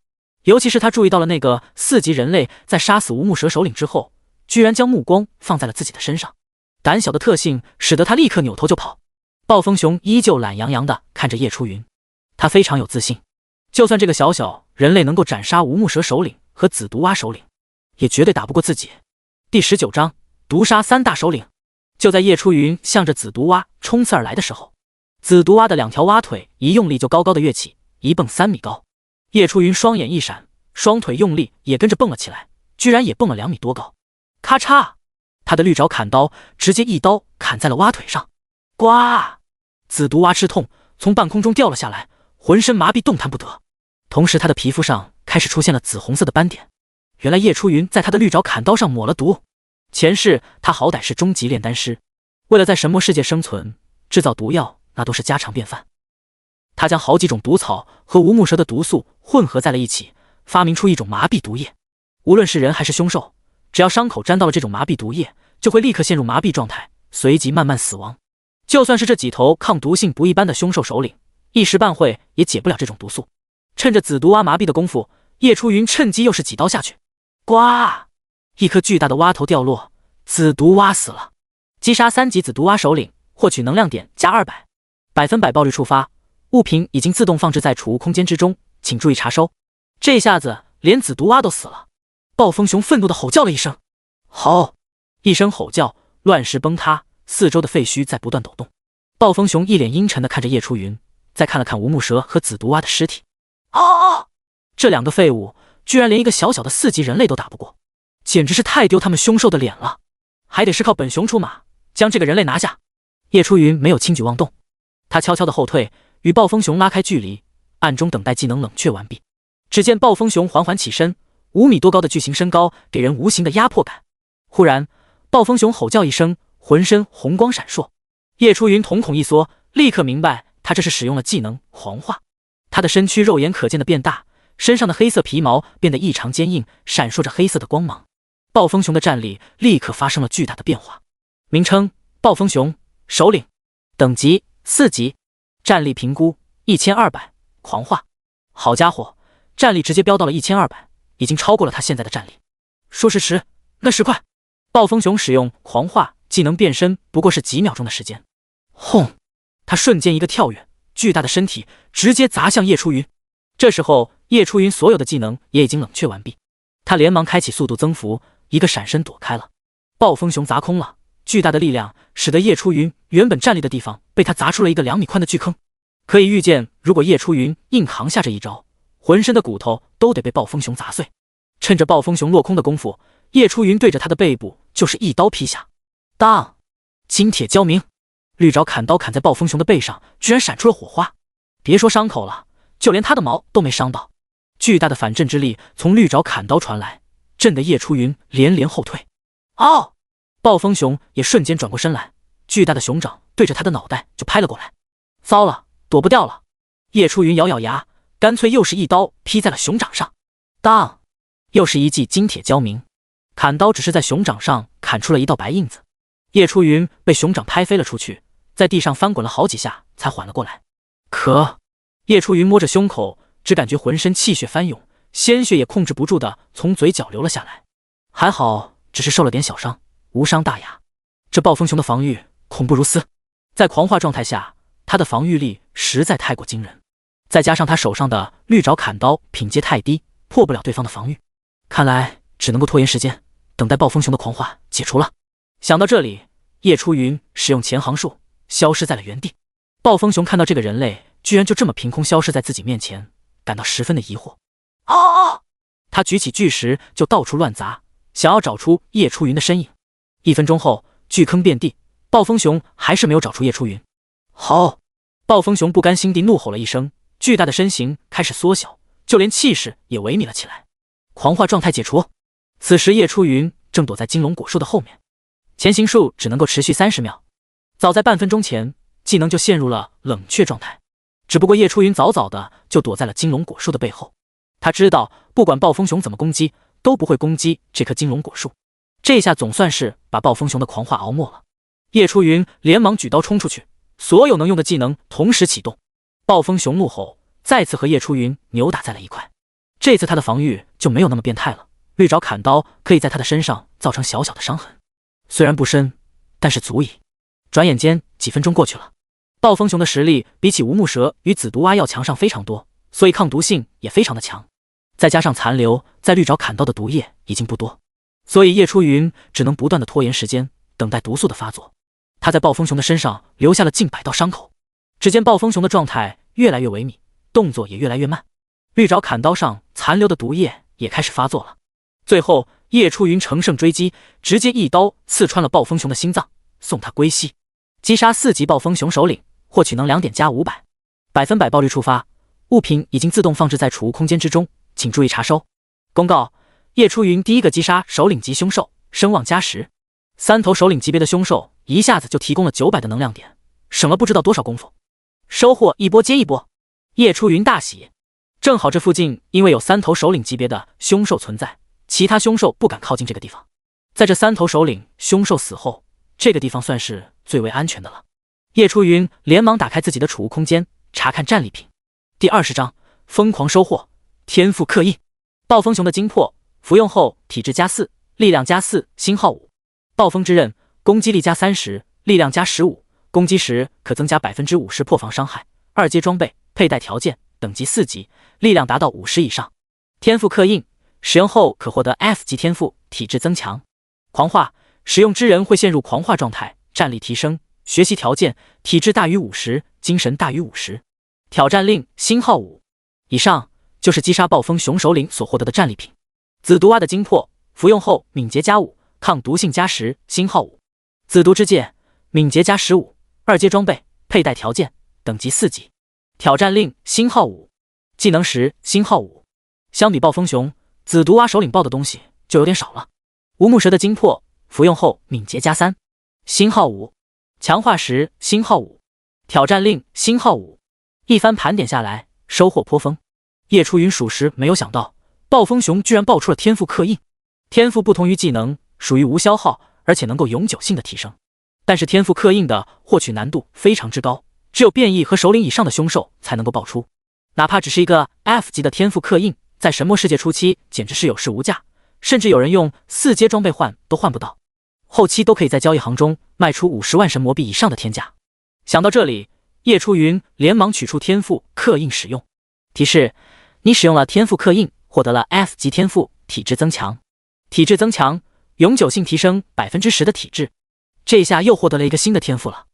尤其是他注意到了那个4级人类在杀死无目蛇首领之后，居然将目光放在了自己的身上。胆小的特性使得他立刻扭头就跑。暴风熊依旧懒洋洋地看着叶初云，他非常有自信，就算这个小小人类能够斩杀无目蛇首领和紫毒蛙首领，也绝对打不过自己。第19章毒杀3大首领。就在叶初云向着紫毒蛙冲刺而来的时候，紫毒蛙的2条蛙腿一用力就高高的跃起，一蹦3米高。叶初云双眼一闪，双腿用力也跟着蹦了起来，居然也蹦了2米多高。咔嚓！他的绿爪砍刀直接一刀砍在了蛙腿上。呱！紫毒蛙吃痛，从半空中掉了下来，浑身麻痹动弹不得，同时他的皮肤上开始出现了紫红色的斑点。原来叶初云在他的绿爪砍刀上抹了毒。前世他好歹是终极炼丹师，为了在神魔世界生存，制造毒药那都是家常便饭。他将好几种毒草和无木蛇的毒素混合在了一起，发明出一种麻痹毒液。无论是人还是凶兽，只要伤口沾到了这种麻痹毒液，就会立刻陷入麻痹状态，随即慢慢死亡。就算是这几头抗毒性不一般的凶兽首领，一时半会也解不了这种毒素。趁着紫毒蛙麻痹的功夫，叶初云趁机又是几刀下去，呱！一颗巨大的蛙头掉落，紫毒蛙死了。击杀3级紫毒蛙首领，获取能量点加200，百分百爆率触发。物品已经自动放置在储物空间之中，请注意查收。这下子连紫毒蛙都死了。暴风熊愤怒地吼叫了一声，吼！一声吼叫，乱石崩塌，四周的废墟在不断抖动。暴风熊一脸阴沉地看着叶初云，再看了看无木蛇和紫毒蛙的尸体。哦！这两个废物居然连一个小小的4级人类都打不过，简直是太丢他们凶兽的脸了。还得是靠本熊出马，将这个人类拿下。叶初云没有轻举妄动，他悄悄地后退，与暴风熊拉开距离，暗中等待技能冷却完毕。只见暴风熊缓缓起身，5米多高的巨型身高给人无形的压迫感。忽然，暴风熊吼叫一声，浑身红光闪烁。叶初云瞳孔一缩，立刻明白他这是使用了技能狂化。他的身躯肉眼可见的变大，身上的黑色皮毛变得异常坚硬，闪烁着黑色的光芒。暴风熊的战力立刻发生了巨大的变化。名称：暴风熊，首领，等级4级，战力评估1200，狂化。好家伙，战力直接飙到了1200，已经超过了他现在的战力。说时迟，那时快，暴风熊使用狂化技能变身不过是几秒钟的时间。轰！他瞬间一个跳跃，巨大的身体直接砸向叶初云。这时候叶初云所有的技能也已经冷却完毕，他连忙开启速度增幅，一个闪身躲开了。暴风熊砸空了，巨大的力量使得叶初云原本站立的地方被他砸出了一个2米宽的巨坑。可以预见，如果叶初云硬扛下这一招，浑身的骨头都得被暴风熊砸碎。趁着暴风熊落空的功夫，叶初云对着他的背部就是一刀劈下。当！金铁交鸣，绿爪砍刀砍在暴风熊的背上，居然闪出了火花。别说伤口了，就连他的毛都没伤到。巨大的反震之力从绿爪砍刀传来，震得叶初云连连后退。哦！暴风熊也瞬间转过身来，巨大的熊掌对着他的脑袋就拍了过来。糟了，躲不掉了！叶初云咬咬牙，干脆又是一刀劈在了熊掌上。当！又是一记金铁交鸣，砍刀只是在熊掌上砍出了一道白印子。叶初云被熊掌拍飞了出去，在地上翻滚了好几下才缓了过来。可叶初云摸着胸口，只感觉浑身气血翻涌，鲜血也控制不住的从嘴角流了下来。还好只是受了点小伤，无伤大雅。这暴风熊的防御恐怖如斯，在狂化状态下，他的防御力实在太过惊人。再加上他手上的绿爪砍刀品阶太低，破不了对方的防御，看来只能够拖延时间，等待暴风熊的狂化解除了。想到这里，叶初云使用前行术，消失在了原地。暴风熊看到这个人类居然就这么凭空消失在自己面前，感到十分的疑惑。哦！他举起巨石就到处乱砸，想要找出叶初云的身影。1分钟后，巨坑遍地，暴风熊还是没有找出叶初云。吼！暴风熊不甘心地怒吼了一声，巨大的身形开始缩小，就连气势也萎靡了起来。狂化状态解除。此时叶初云正躲在金龙果树的后面，前行术只能够持续30秒。早在半分钟前，技能就陷入了冷却状态。只不过叶初云早早的就躲在了金龙果树的背后，他知道不管暴风熊怎么攻击，都不会攻击这棵金龙果树。这下总算是把暴风熊的狂化熬没了。叶初云连忙举刀冲出去，所有能用的技能同时启动。暴风熊怒吼，再次和叶初云扭打在了一块。这次他的防御就没有那么变态了，绿爪砍刀可以在他的身上造成小小的伤痕，虽然不深，但是足矣。转眼间几分钟过去了，暴风熊的实力比起无木蛇与紫毒蛙要强上非常多，所以抗毒性也非常的强。再加上残留在绿爪砍刀的毒液已经不多，所以叶初云只能不断的拖延时间，等待毒素的发作。他在暴风熊的身上留下了近100道伤口。只见暴风熊的状态越来越萎靡，动作也越来越慢，绿爪砍刀上残留的毒液也开始发作了。最后叶初云乘胜追击，直接一刀刺穿了暴风熊的心脏，送他归西。击杀4级暴风熊首领，获取能量点加500，百分百爆率触发。物品已经自动放置在储物空间之中，请注意查收。公告：叶初云第一个击杀首领级凶兽，声望加10。3头首领级别的凶兽一下子就提供了900的能量点，省了不知道多少功夫，收获一波接一波。叶初云大喜，正好这附近因为有3头首领级别的凶兽存在，其他凶兽不敢靠近这个地方。在这3头首领凶兽死后，这个地方算是最为安全的了。叶初云连忙打开自己的储物空间，查看战利品。第20章疯狂收获，天赋刻印。暴风熊的精魄，服用后体质加4，力量加4，星号5。暴风之刃，攻击力加30，力量加15，攻击时可增加 50% 破防伤害。2阶装备，佩戴条件，等级4级，力量达到50以上。天赋刻印，使用后可获得 F 级天赋，体质增强。狂化，使用之人会陷入狂化状态，战力提升。学习条件，体质大于50，精神大于50。挑战令，星号5。以上就是击杀暴风熊首领所获得的战利品。紫毒蛙的精魄，服用后敏捷加5，抗毒性加10，星号5。紫毒之戒，敏捷加15， 2阶装备，佩戴条件，等级4级。挑战令，星号5。技能石，星号5。相比暴风熊，紫毒蛙首领爆的东西就有点少了。无目蛇的精魄，服用后敏捷加3，星号5。强化石，星号5。挑战令，星号5。一番盘点下来，收获颇丰。叶初云属实没有想到，暴风熊居然爆出了天赋刻印。天赋不同于技能，属于无消耗，而且能够永久性的提升。但是天赋刻印的获取难度非常之高，只有变异和首领以上的凶兽才能够爆出。哪怕只是一个 F 级的天赋刻印，在神魔世界初期简直是有市无价，甚至有人用4阶装备换都换不到，后期都可以在交易行中卖出50万神魔币以上的天价。想到这里，叶初云连忙取出天赋刻印使用。提示：你使用了天赋刻印，获得了 F 级天赋，体质增强。体质增强，永久性提升 10% 的体质。这下又获得了一个新的天赋了。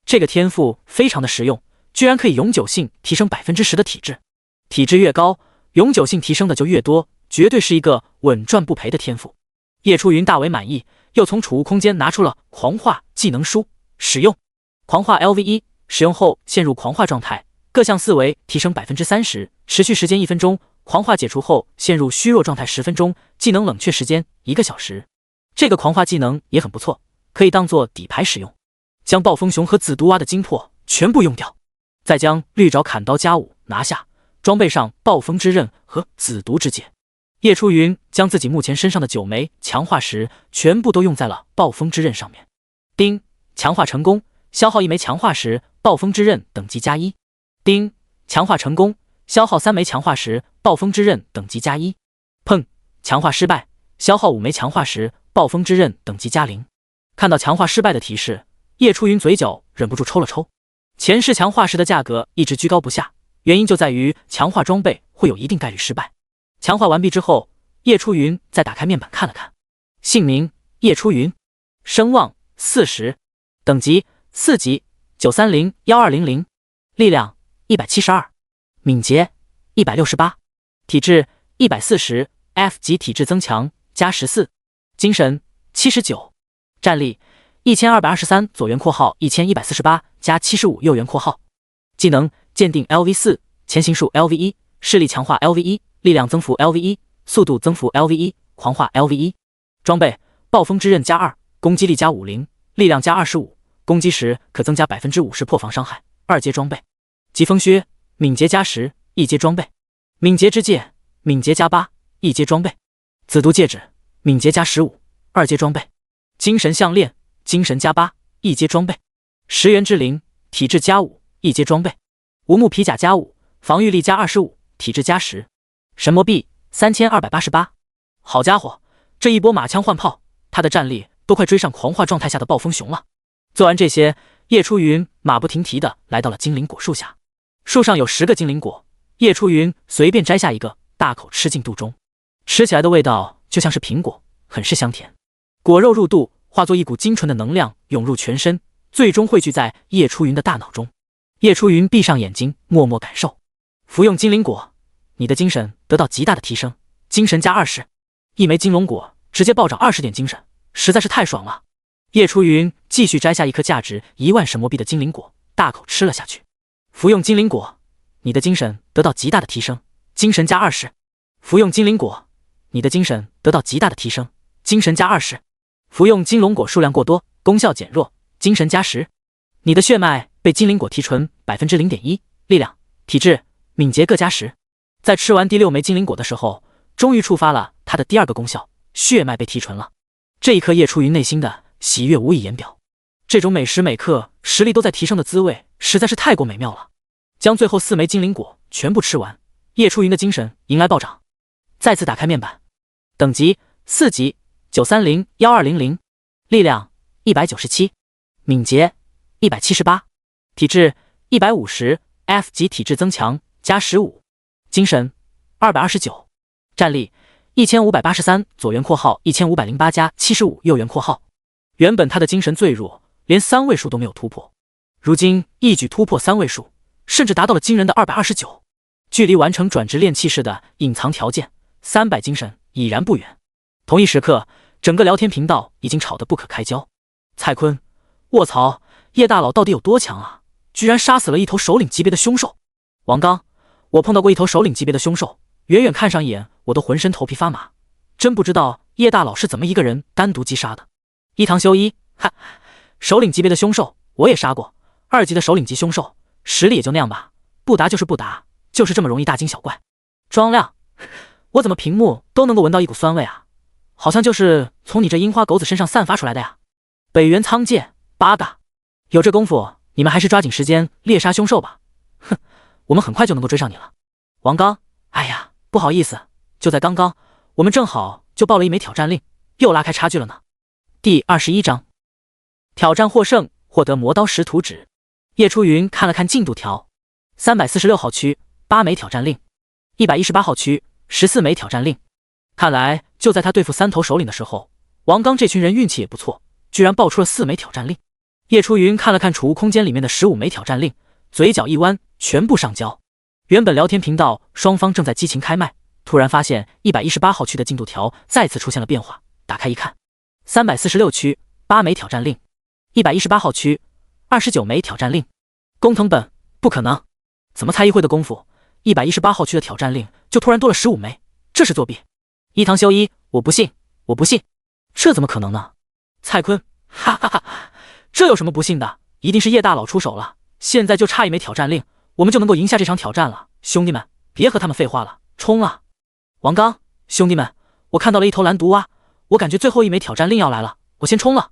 这个天赋非常的实用，居然可以永久性提升 10% 的体质。体质越高，永久性提升的就越多，绝对是一个稳赚不赔的天赋。叶初云大为满意，又从储物空间拿出了狂化技能书，使用。狂化 LV1，使用后陷入狂化状态，各项4维提升 30%， 持续时间1分钟，狂化解除后陷入虚弱状态10分钟，技能冷却时间1个小时。这个狂化技能也很不错，可以当做底牌使用。将暴风熊和紫毒蛙的精魄全部用掉，再将绿爪砍刀加5拿下，装备上暴风之刃和紫毒之戒。叶初云将自己目前身上的9枚强化石全部都用在了暴风之刃上面。丁，强化成功，消耗1枚强化石，暴风之刃等级加1。丁，强化成功，消耗3枚强化石，暴风之刃等级加1。砰，强化失败，消耗5枚强化石，暴风之刃等级加0。看到强化失败的提示，叶初云嘴角忍不住抽了抽。前世强化石的价格一直居高不下，原因就在于强化装备会有一定概率失败。强化完毕之后，叶初云再打开面板看了看，姓名叶初云，声望40，等级4级9301200，力量172，敏捷168，体质140， F 级体质增强加14，精神79，战力1223左元括号1148加75右元括号。技能鉴定 LV4， 前行术 LV1， 视力强化 LV1， 力量增幅 LV1， 速度增幅 LV1， 狂化 LV1。装备暴风之刃加2，攻击力加50，力量加25，攻击时可增加 50% 破防伤害。2阶装备。疾风靴，敏捷加10， 1阶装备。敏捷之戒，敏捷加8， 1阶装备。紫毒戒指，敏捷加15， 2阶装备。精神项链，精神加8， 1阶装备。10元之灵，体质加5， 1阶装备。无木皮甲加5，防御力加25，体质加10。神魔币3288。好家伙，这一波马枪换炮，他的战力都快追上狂化状态下的暴风熊了。做完这些，叶初云马不停蹄地来到了精灵果树下。树上有10个精灵果，叶初云随便摘下一个，大口吃进肚中。吃起来的味道就像是苹果，很是香甜。果肉入肚，化作一股精纯的能量涌入全身，最终汇聚在叶初云的大脑中。叶初云闭上眼睛，默默感受。服用精灵果，你的精神得到极大的提升，精神加20，一枚金龙果直接暴涨20点精神，实在是太爽了。叶初云继续摘下一颗价值1万神魔币的精灵果，大口吃了下去。服用精灵果，你的精神得到极大的提升，精神加20。服用精灵果，你的精神得到极大的提升，精神加20。服用金龙果数量过多，功效减弱，精神加10。你的血脉被金灵果提纯 0.1%， 力量、体质、敏捷各加10。在吃完第6枚金灵果的时候，终于触发了他的第2个功效，血脉被提纯了。这一刻，叶初云内心的喜悦无以言表。这种每时每刻实力都在提升的滋味，实在是太过美妙了。将最后4枚金灵果全部吃完，叶初云的精神迎来暴涨。再次打开面板，等级4级9301200，力量197，敏捷178，体质150 ，F 级体质增强加15，精神229，战力1583，左元括号1508加75，右元括号。原本他的精神最弱，连3位数都没有突破，如今一举突破3位数，甚至达到了惊人的229，距离完成转职炼器士的隐藏条件300精神已然不远。同一时刻，整个聊天频道已经吵得不可开交。蔡坤，卧槽，叶大佬到底有多强啊？居然杀死了一头首领级别的凶兽！王刚，我碰到过一头首领级别的凶兽，远远看上一眼我都浑身头皮发麻，真不知道叶大佬是怎么一个人单独击杀的。伊堂修一，哈，首领级别的凶兽我也杀过，2级的首领级凶兽，实力也就那样吧，不打就是不打，就是这么容易大惊小怪。庄亮，我怎么屏幕都能够闻到一股酸味啊？好像就是从你这樱花狗子身上散发出来的呀。北原苍介，八嘎，有这功夫，你们还是抓紧时间猎杀凶兽吧。哼，我们很快就能够追上你了。王刚，哎呀，不好意思，就在刚刚，我们正好就报了1枚挑战令，又拉开差距了呢。第21章，挑战获胜，获得磨刀石图纸。叶初云看了看进度条，346号区8枚挑战令，118号区14枚挑战令。看来就在他对付3头首领的时候，王刚这群人运气也不错，居然爆出了4枚挑战令。叶初云看了看储物空间里面的15枚挑战令，嘴角一弯，全部上交。原本聊天频道双方正在激情开麦，突然发现118号区的进度条再次出现了变化，打开一看，346区8枚挑战令，118号区29枚挑战令。工藤本，不可能，怎么才一会的功夫，118号区的挑战令就突然多了15枚，这是作弊。伊堂修一，我不信，我不信，这怎么可能呢？蔡坤，哈哈哈，这有什么不信的？一定是叶大佬出手了，现在就差1枚挑战令，我们就能够赢下这场挑战了。兄弟们，别和他们废话了，冲啊！王刚，兄弟们，我看到了一头蓝毒蛙，我感觉最后1枚挑战令要来了，我先冲了。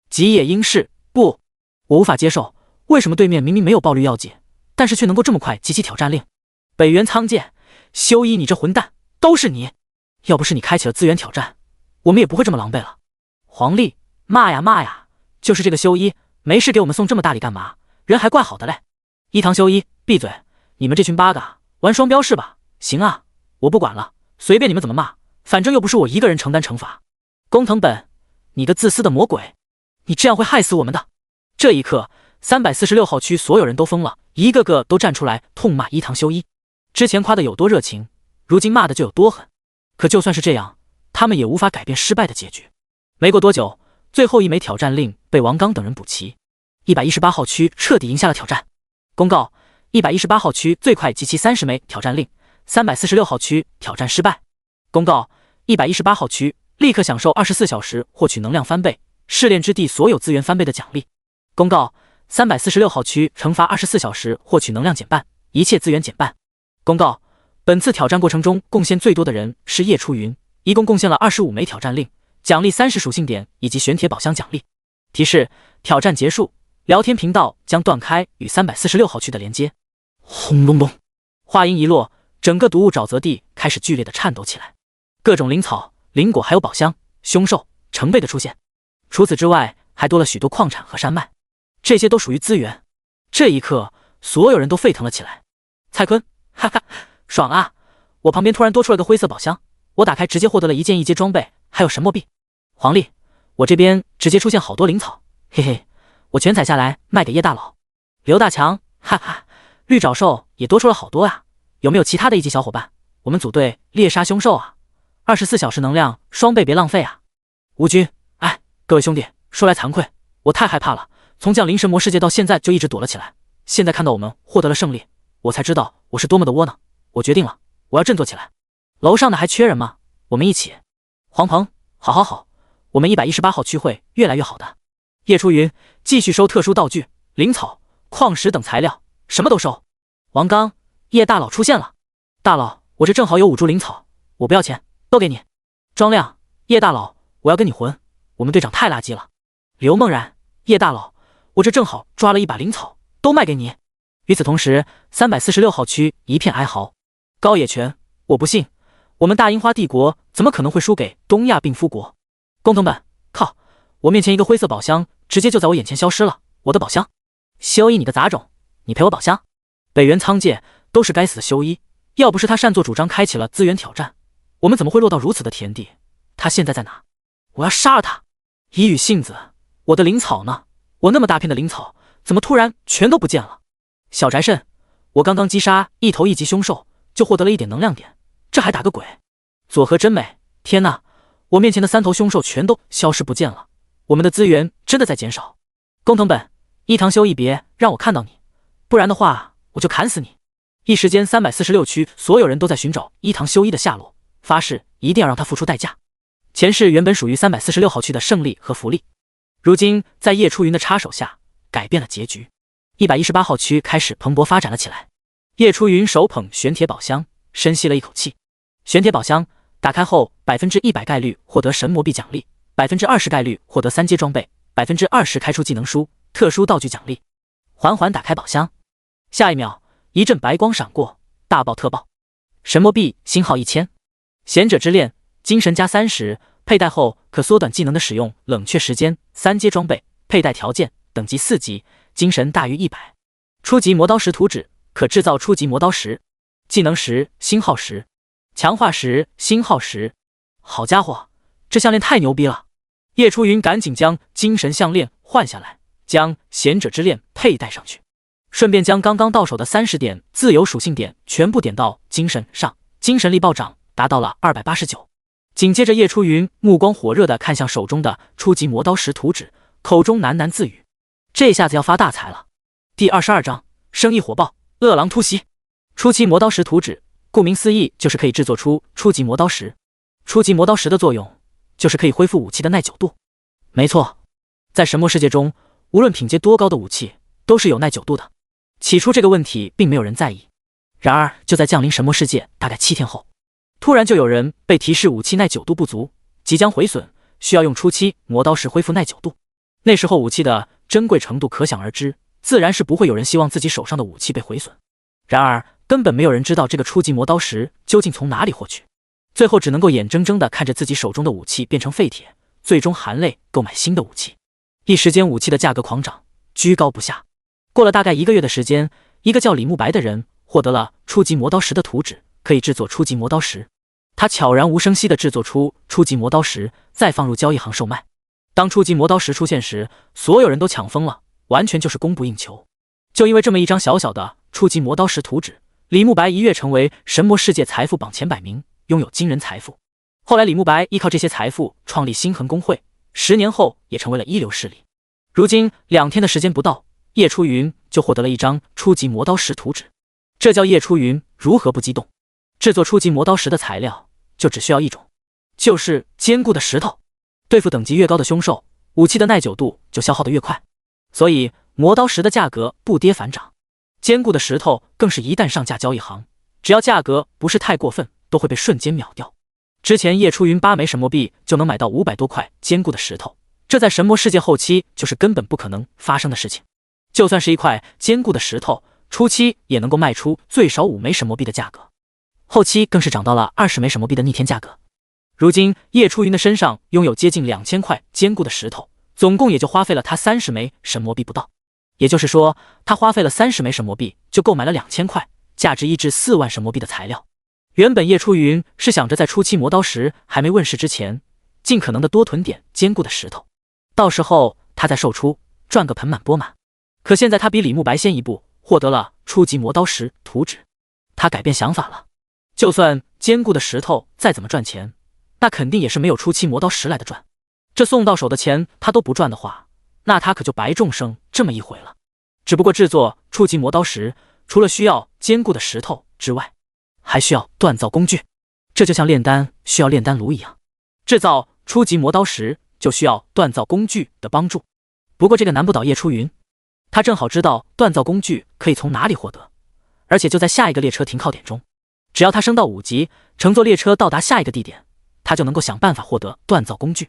吉野英士，不，我无法接受，为什么对面明明没有爆绿药剂，但是却能够这么快集齐挑战令？北原苍介，修一，你这混蛋，都是你！要不是你开启了资源挑战，我们也不会这么狼狈了。黄历，骂呀骂呀，就是这个修一，没事给我们送这么大礼干嘛？人还怪好的嘞。伊堂修一，闭嘴！你们这群八嘎，玩双标是吧？行啊，我不管了，随便你们怎么骂，反正又不是我一个人承担惩罚。工藤本，你个自私的魔鬼，你这样会害死我们的。这一刻，346号区所有人都疯了，一个个都站出来痛骂伊堂修一。之前夸的有多热情，如今骂的就有多狠。可就算是这样，他们也无法改变失败的结局。没过多久，最后1枚挑战令被王刚等人补齐，118号区彻底赢下了挑战。公告：118号区最快集齐30枚挑战令，346号区挑战失败。公告：118号区立刻享受24小时获取能量翻倍，试炼之地所有资源翻倍的奖励。公告：346号区惩罚24小时获取能量减半，一切资源减半。公告：本次挑战过程中贡献最多的人是叶初云，一共贡献了25枚挑战令，奖励30属性点以及玄铁宝箱奖励。提示：挑战结束，聊天频道将断开与346号区的连接。轰隆隆，话音一落，整个毒物沼泽地开始剧烈的颤抖起来，各种灵草、灵果还有宝箱、凶兽成倍的出现。除此之外，还多了许多矿产和山脉，这些都属于资源。这一刻，所有人都沸腾了起来。蔡坤，哈哈，爽啊！我旁边突然多出了个灰色宝箱，我打开直接获得了1件1阶装备，还有神墨币。黄历，我这边直接出现好多灵草，嘿嘿，我全采下来卖给叶大佬。刘大强，哈哈，绿爪兽也多出了好多啊，有没有其他的1级小伙伴？我们组队猎杀凶兽啊！24小时能量双倍，别浪费啊！吴军，哎，各位兄弟，说来惭愧，我太害怕了，从降临神魔世界到现在就一直躲了起来，现在看到我们获得了胜利，我才知道我是多么的窝囊。我决定了，我要振作起来。楼上的还缺人吗？我们一起。黄鹏，好好好，我们118号区会越来越好的。叶初云，继续收特殊道具、灵草、矿石等材料，什么都收。王刚，叶大佬出现了。大佬，我这正好有5株灵草，我不要钱，都给你。庄亮，叶大佬，我要跟你混，我们队长太垃圾了。刘梦然，叶大佬，我这正好抓了1把灵草，都卖给你。与此同时，346号区一片哀嚎。高野泉，我不信，我们大樱花帝国怎么可能会输给东亚病夫国？工藤本，靠，我面前一个灰色宝箱直接就在我眼前消失了，我的宝箱。修一你个杂种，你赔我宝箱。北原苍介，都是该死的修一，要不是他擅作主张开启了资源挑战，我们怎么会落到如此的田地？他现在在哪？我要杀了他！一语杏子，我的灵草呢？我那么大片的灵草，怎么突然全都不见了？小宅肾，我刚刚击杀一头1级凶兽，就获得了1点能量点，这还打个鬼？佐和真美，天哪，我面前的3头凶兽全都消失不见了，我们的资源真的在减少。工藤本，伊藤修一别让我看到你，不然的话我就砍死你。一时间346区所有人都在寻找伊藤修一的下落，发誓一定要让他付出代价。前世原本属于346号区的胜利和福利，如今在叶初云的插手下改变了结局。118号区开始蓬勃发展了起来。叶初云手捧玄铁宝箱，深吸了一口气。玄铁宝箱打开后，100%概率获得神魔币奖励，20%概率获得3阶装备，20%开出技能书、特殊道具奖励。缓缓打开宝箱，下一秒，一阵白光闪过，大爆特爆。神魔币星号1000，贤者之链，精神加30，佩戴后可缩短技能的使用冷却时间，3阶装备，佩戴条件等级4级，精神大于100。初级磨刀石图纸，可制造初级磨刀石。技能石星号10，强化石星号10。好家伙，这项链太牛逼了！叶初云赶紧将精神项链换下来，将贤者之链佩戴上去，顺便将刚刚到手的30点自由属性点全部点到精神上，精神力暴涨，达到了289。紧接着，叶初云目光火热地看向手中的初级磨刀石图纸，口中喃喃自语：这下子要发大财了。第22章，生意火爆，饿狼突袭。初级磨刀石图纸，顾名思义就是可以制作出初级磨刀石。初级磨刀石的作用就是可以恢复武器的耐久度。没错，在神魔世界中，无论品阶多高的武器都是有耐久度的。起初这个问题并没有人在意，然而就在降临神魔世界大概7天后，突然就有人被提示武器耐久度不足，即将毁损，需要用初期磨刀石恢复耐久度。那时候武器的珍贵程度可想而知，自然是不会有人希望自己手上的武器被毁损。然而根本没有人知道这个初级磨刀石究竟从哪里获取，最后只能够眼睁睁地看着自己手中的武器变成废铁，最终含泪购买新的武器。一时间武器的价格狂涨，居高不下。过了大概1个月的时间，一个叫李慕白的人获得了初级磨刀石的图纸，可以制作初级磨刀石。他悄然无声息地制作出初级磨刀石，再放入交易行售卖。当初级磨刀石出现时，所有人都抢疯了，完全就是供不应求。就因为这么一张小小的初级磨刀石图纸，李慕白一跃成为神魔世界财富榜前100名，拥有惊人财富。后来李慕白依靠这些财富创立星恒公会，10年后也成为了一流势力。如今2天的时间不到，叶初云就获得了一张初级磨刀石图纸，这叫叶初云如何不激动？制作初级磨刀石的材料就只需要一种，就是坚固的石头。对付等级越高的凶兽，武器的耐久度就消耗得越快，所以磨刀石的价格不跌反涨。坚固的石头更是一旦上架交易行，只要价格不是太过分，都会被瞬间秒掉。之前叶初云8枚神魔币就能买到500多块坚固的石头，这在神魔世界后期就是根本不可能发生的事情。就算是一块坚固的石头，初期也能够卖出最少5枚神魔币的价格，后期更是涨到了20枚神魔币的逆天价格。如今叶初云的身上拥有接近2000块坚固的石头，总共也就花费了他30枚神魔币不到。也就是说，他花费了30枚神魔币就购买了2000块，价值1至4万神魔币的材料。原本叶初云是想着在初期磨刀石还没问世之前，尽可能的多囤点坚固的石头，到时候他再售出，赚个盆满钵满。可现在他比李慕白先一步获得了初级磨刀石图纸，他改变想法了。就算坚固的石头再怎么赚钱，那肯定也是没有初期磨刀石来的赚。这送到手的钱他都不赚的话，那他可就白众生这么一回了。只不过制作初级磨刀石，除了需要坚固的石头之外，还需要锻造工具，这就像炼丹需要炼丹炉一样。制造初级磨刀石就需要锻造工具的帮助。不过这个难不倒叶初云，他正好知道锻造工具可以从哪里获得，而且就在下一个列车停靠点中。只要他升到5级，乘坐列车到达下一个地点，他就能够想办法获得锻造工具。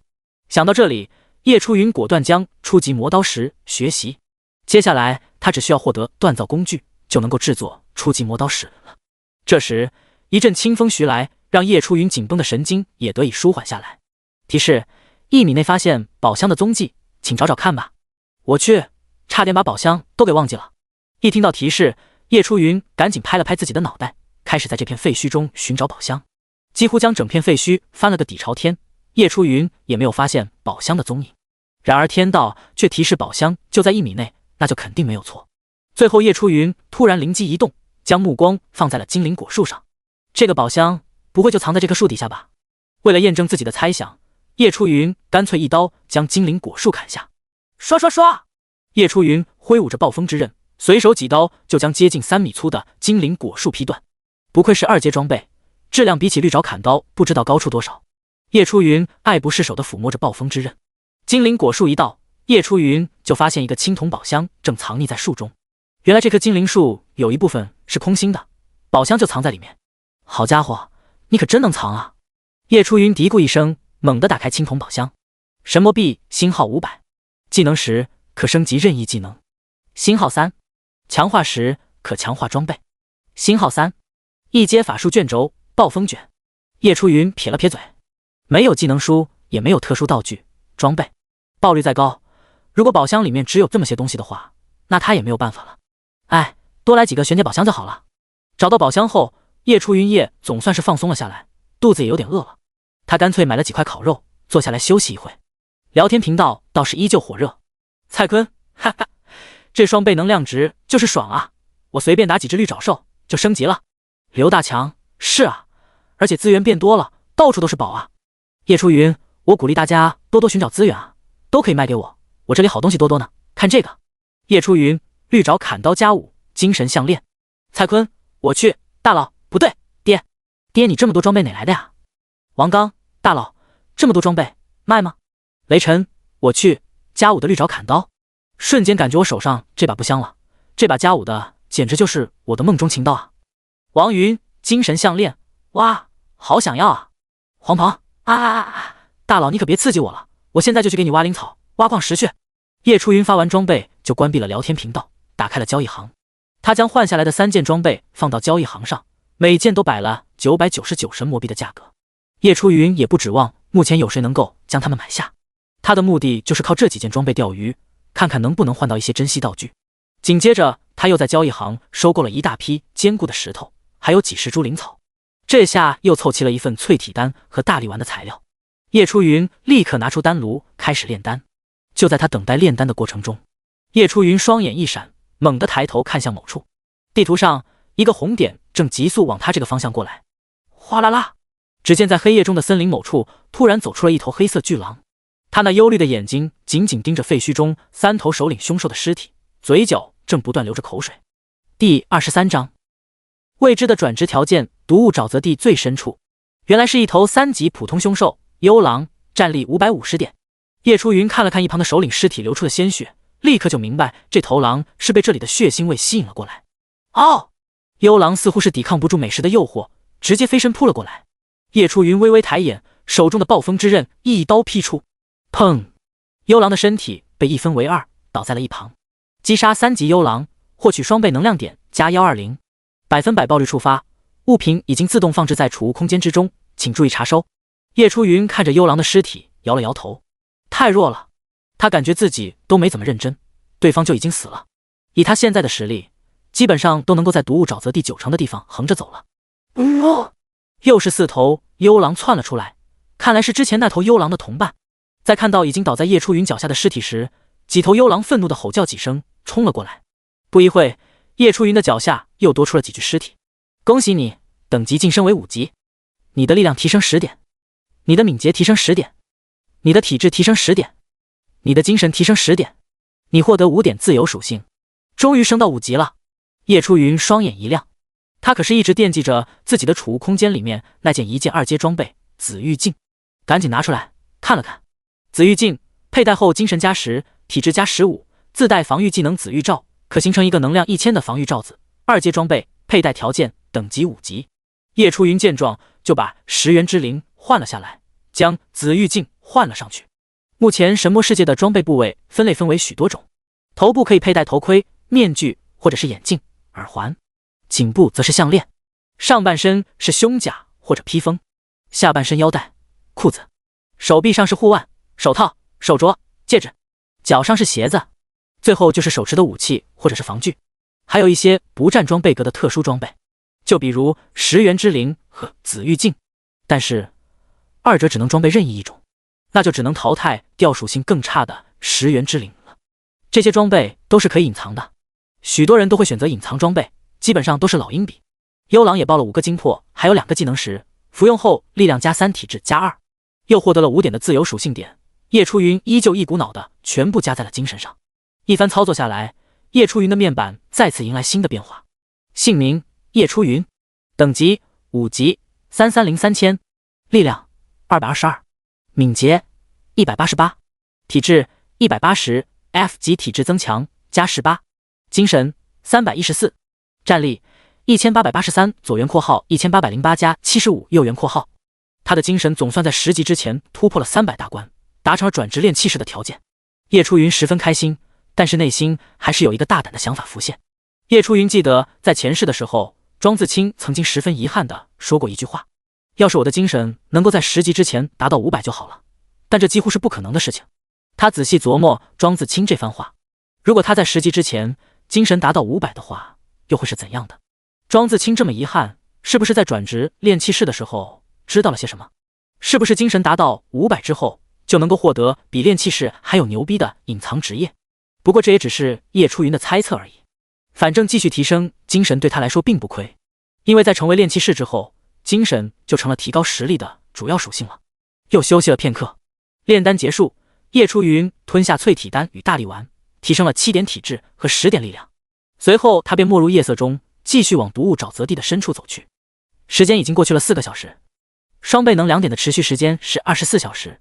想到这里，叶初云果断将初级磨刀石学习。接下来他只需要获得锻造工具，就能够制作初级磨刀石了。这时一阵清风徐来，让叶初云紧绷的神经也得以舒缓下来。提示：1米内发现宝箱的踪迹，请找找看吧。我去，差点把宝箱都给忘记了。一听到提示，叶初云赶紧拍了拍自己的脑袋，开始在这片废墟中寻找宝箱，几乎将整片废墟翻了个底朝天。叶初云也没有发现宝箱的踪影，然而天道却提示宝箱就在1米内，那就肯定没有错。最后叶初云突然灵机一动，将目光放在了精灵果树上。这个宝箱不会就藏在这棵树底下吧？为了验证自己的猜想，叶初云干脆一刀将精灵果树砍下。刷刷刷！叶初云挥舞着暴风之刃，随手几刀就将接近3米粗的精灵果树劈断。不愧是2阶装备，质量比起绿爪砍刀不知道高出多少。叶初云爱不释手地抚摸着暴风之刃。精灵果树一到，叶初云就发现一个青铜宝箱正藏匿在树中。原来这棵精灵树有一部分是空心的，宝箱就藏在里面。好家伙，你可真能藏啊！叶初云嘀咕一声，猛地打开青铜宝箱。神魔币星号500，技能石可升级任意技能。星号3，强化石可强化装备。星号3，一阶法术卷轴暴风卷。叶初云撇了撇嘴，没有技能书，也没有特殊道具装备，爆率再高，如果宝箱里面只有这么些东西的话，那他也没有办法了。哎，多来几个玄阶宝箱就好了。找到宝箱后，叶初云也总算是放松了下来，肚子也有点饿了。他干脆买了几块烤肉，坐下来休息一会。聊天频道倒是依旧火热。蔡坤，哈哈，这双倍能量值就是爽啊！我随便打几只绿爪兽就升级了。刘大强，是啊，而且资源变多了，到处都是宝啊。叶初云，我鼓励大家多多寻找资源啊，都可以卖给我，我这里好东西多多呢。看这个。叶初云，绿爪砍刀+5，精神项链。蔡坤，我去，大佬，不对，爹你这么多装备哪来的呀？王刚，大佬，这么多装备卖吗？雷神，我去，+5的绿爪砍刀。瞬间感觉我手上这把不香了，这把+5的简直就是我的梦中情刀啊！王云，精神项链，哇，好想要啊！黄鹏，大佬你可别刺激我了，我现在就去给你挖灵草、挖矿石去。叶初云发完装备就关闭了聊天频道，打开了交易行。他将换下来的3件装备放到交易行上，每件都摆了999神魔币的价格。叶初云也不指望目前有谁能够将他们买下，他的目的就是靠这几件装备钓鱼，看看能不能换到一些珍稀道具。紧接着他又在交易行收购了一大批坚固的石头，还有几十株灵草，这下又凑齐了一份淬体丹和大力丸的材料。叶初云立刻拿出丹炉开始炼丹。就在他等待炼丹的过程中，叶初云双眼一闪，猛地抬头看向某处，地图上一个红点正急速往他这个方向过来。哗啦啦！只见在黑夜中的森林某处突然走出了一头黑色巨狼，他那忧虑的眼睛紧紧盯着废墟中3头首领凶兽的尸体，嘴角正不断流着口水。第23章，未知的转职条件，毒物沼泽地最深处。原来是一头3级普通凶兽幽狼，战力550点。叶初云看了看一旁的首领尸体流出的鲜血，立刻就明白这头狼是被这里的血腥味吸引了过来。哦，幽狼似乎是抵抗不住美食的诱惑，直接飞身扑了过来。叶初云微微抬眼，手中的暴风之刃一刀劈出，砰！幽狼的身体被一分为2，倒在了一旁。击杀3级幽狼，获取双倍能量点加120%，100%爆率触发。物品已经自动放置在储物空间之中，请注意查收。叶初云看着幽狼的尸体，摇了摇头，太弱了，他感觉自己都没怎么认真，对方就已经死了。以他现在的实力，基本上都能够在毒物沼泽地9成的地方横着走了。又是4头幽狼窜了出来，看来是之前那头幽狼的同伴。在看到已经倒在叶初云脚下的尸体时，几头幽狼愤怒的吼叫几声，冲了过来。不一会，叶初云的脚下又多出了几具尸体。恭喜你，等级晋升为5级，你的力量提升10点，你的敏捷提升10点，你的体质提升10点，你的精神提升10点，你获得5点自由属性，终于升到5级了。叶初云双眼一亮，他可是一直惦记着自己的储物空间里面那件1件2阶装备紫玉镜，赶紧拿出来看了看。紫玉镜佩戴后，精神加10，体质加15，自带防御技能紫玉罩，可形成一个能量1000的防御罩子。2阶装备，佩戴条件等级5级。叶初云见状，就把10元之灵换了下来，将紫玉镜换了上去。目前神魔世界的装备部位分类分为许多种，头部可以佩戴头盔、面具或者是眼镜、耳环，颈部则是项链，上半身是胸甲或者披风，下半身腰带、裤子，手臂上是护腕、手套、手镯、戒指，脚上是鞋子，最后就是手持的武器或者是防具，还有一些不占装备格的特殊装备，就比如10元之灵和紫玉镜，但是二者只能装备任意一种，那就只能淘汰掉属性更差的10元之灵了。这些装备都是可以隐藏的，许多人都会选择隐藏装备，基本上都是老鹰笔。幽狼也爆了5个精魄，还有2个技能石，服用后力量加3，体质加2，又获得了5点的自由属性点。叶初云依旧一股脑的全部加在了精神上。一番操作下来，叶初云的面板再次迎来新的变化。姓名叶初云，等级5级，3303000，力量222，敏捷188，体质180 ，F 级体质增强加18，精神314，战力1883，左圆括号1808加75，右圆括号。他的精神总算在10级之前突破了300大关，达成了转职炼器士的条件。叶初云十分开心，但是内心还是有一个大胆的想法浮现。叶初云记得在前世的时候，庄自清曾经十分遗憾地说过一句话：要是我的精神能够在10级之前达到500就好了，但这几乎是不可能的事情。他仔细琢磨庄自清这番话，如果他在10级之前精神达到500的话，又会是怎样的？庄自清这么遗憾，是不是在转职炼器士的时候知道了些什么？是不是精神达到500之后就能够获得比炼器士还有牛逼的隐藏职业？不过这也只是叶初云的猜测而已。反正继续提升精神对他来说并不亏，因为在成为炼器士之后，精神就成了提高实力的主要属性了。又休息了片刻，炼丹结束，叶初云吞下淬体丹与大力丸，提升了7点体质和10点力量。随后他便没入夜色中，继续往毒雾沼泽地的深处走去。时间已经过去了4个小时，双倍能2点的持续时间是24小时，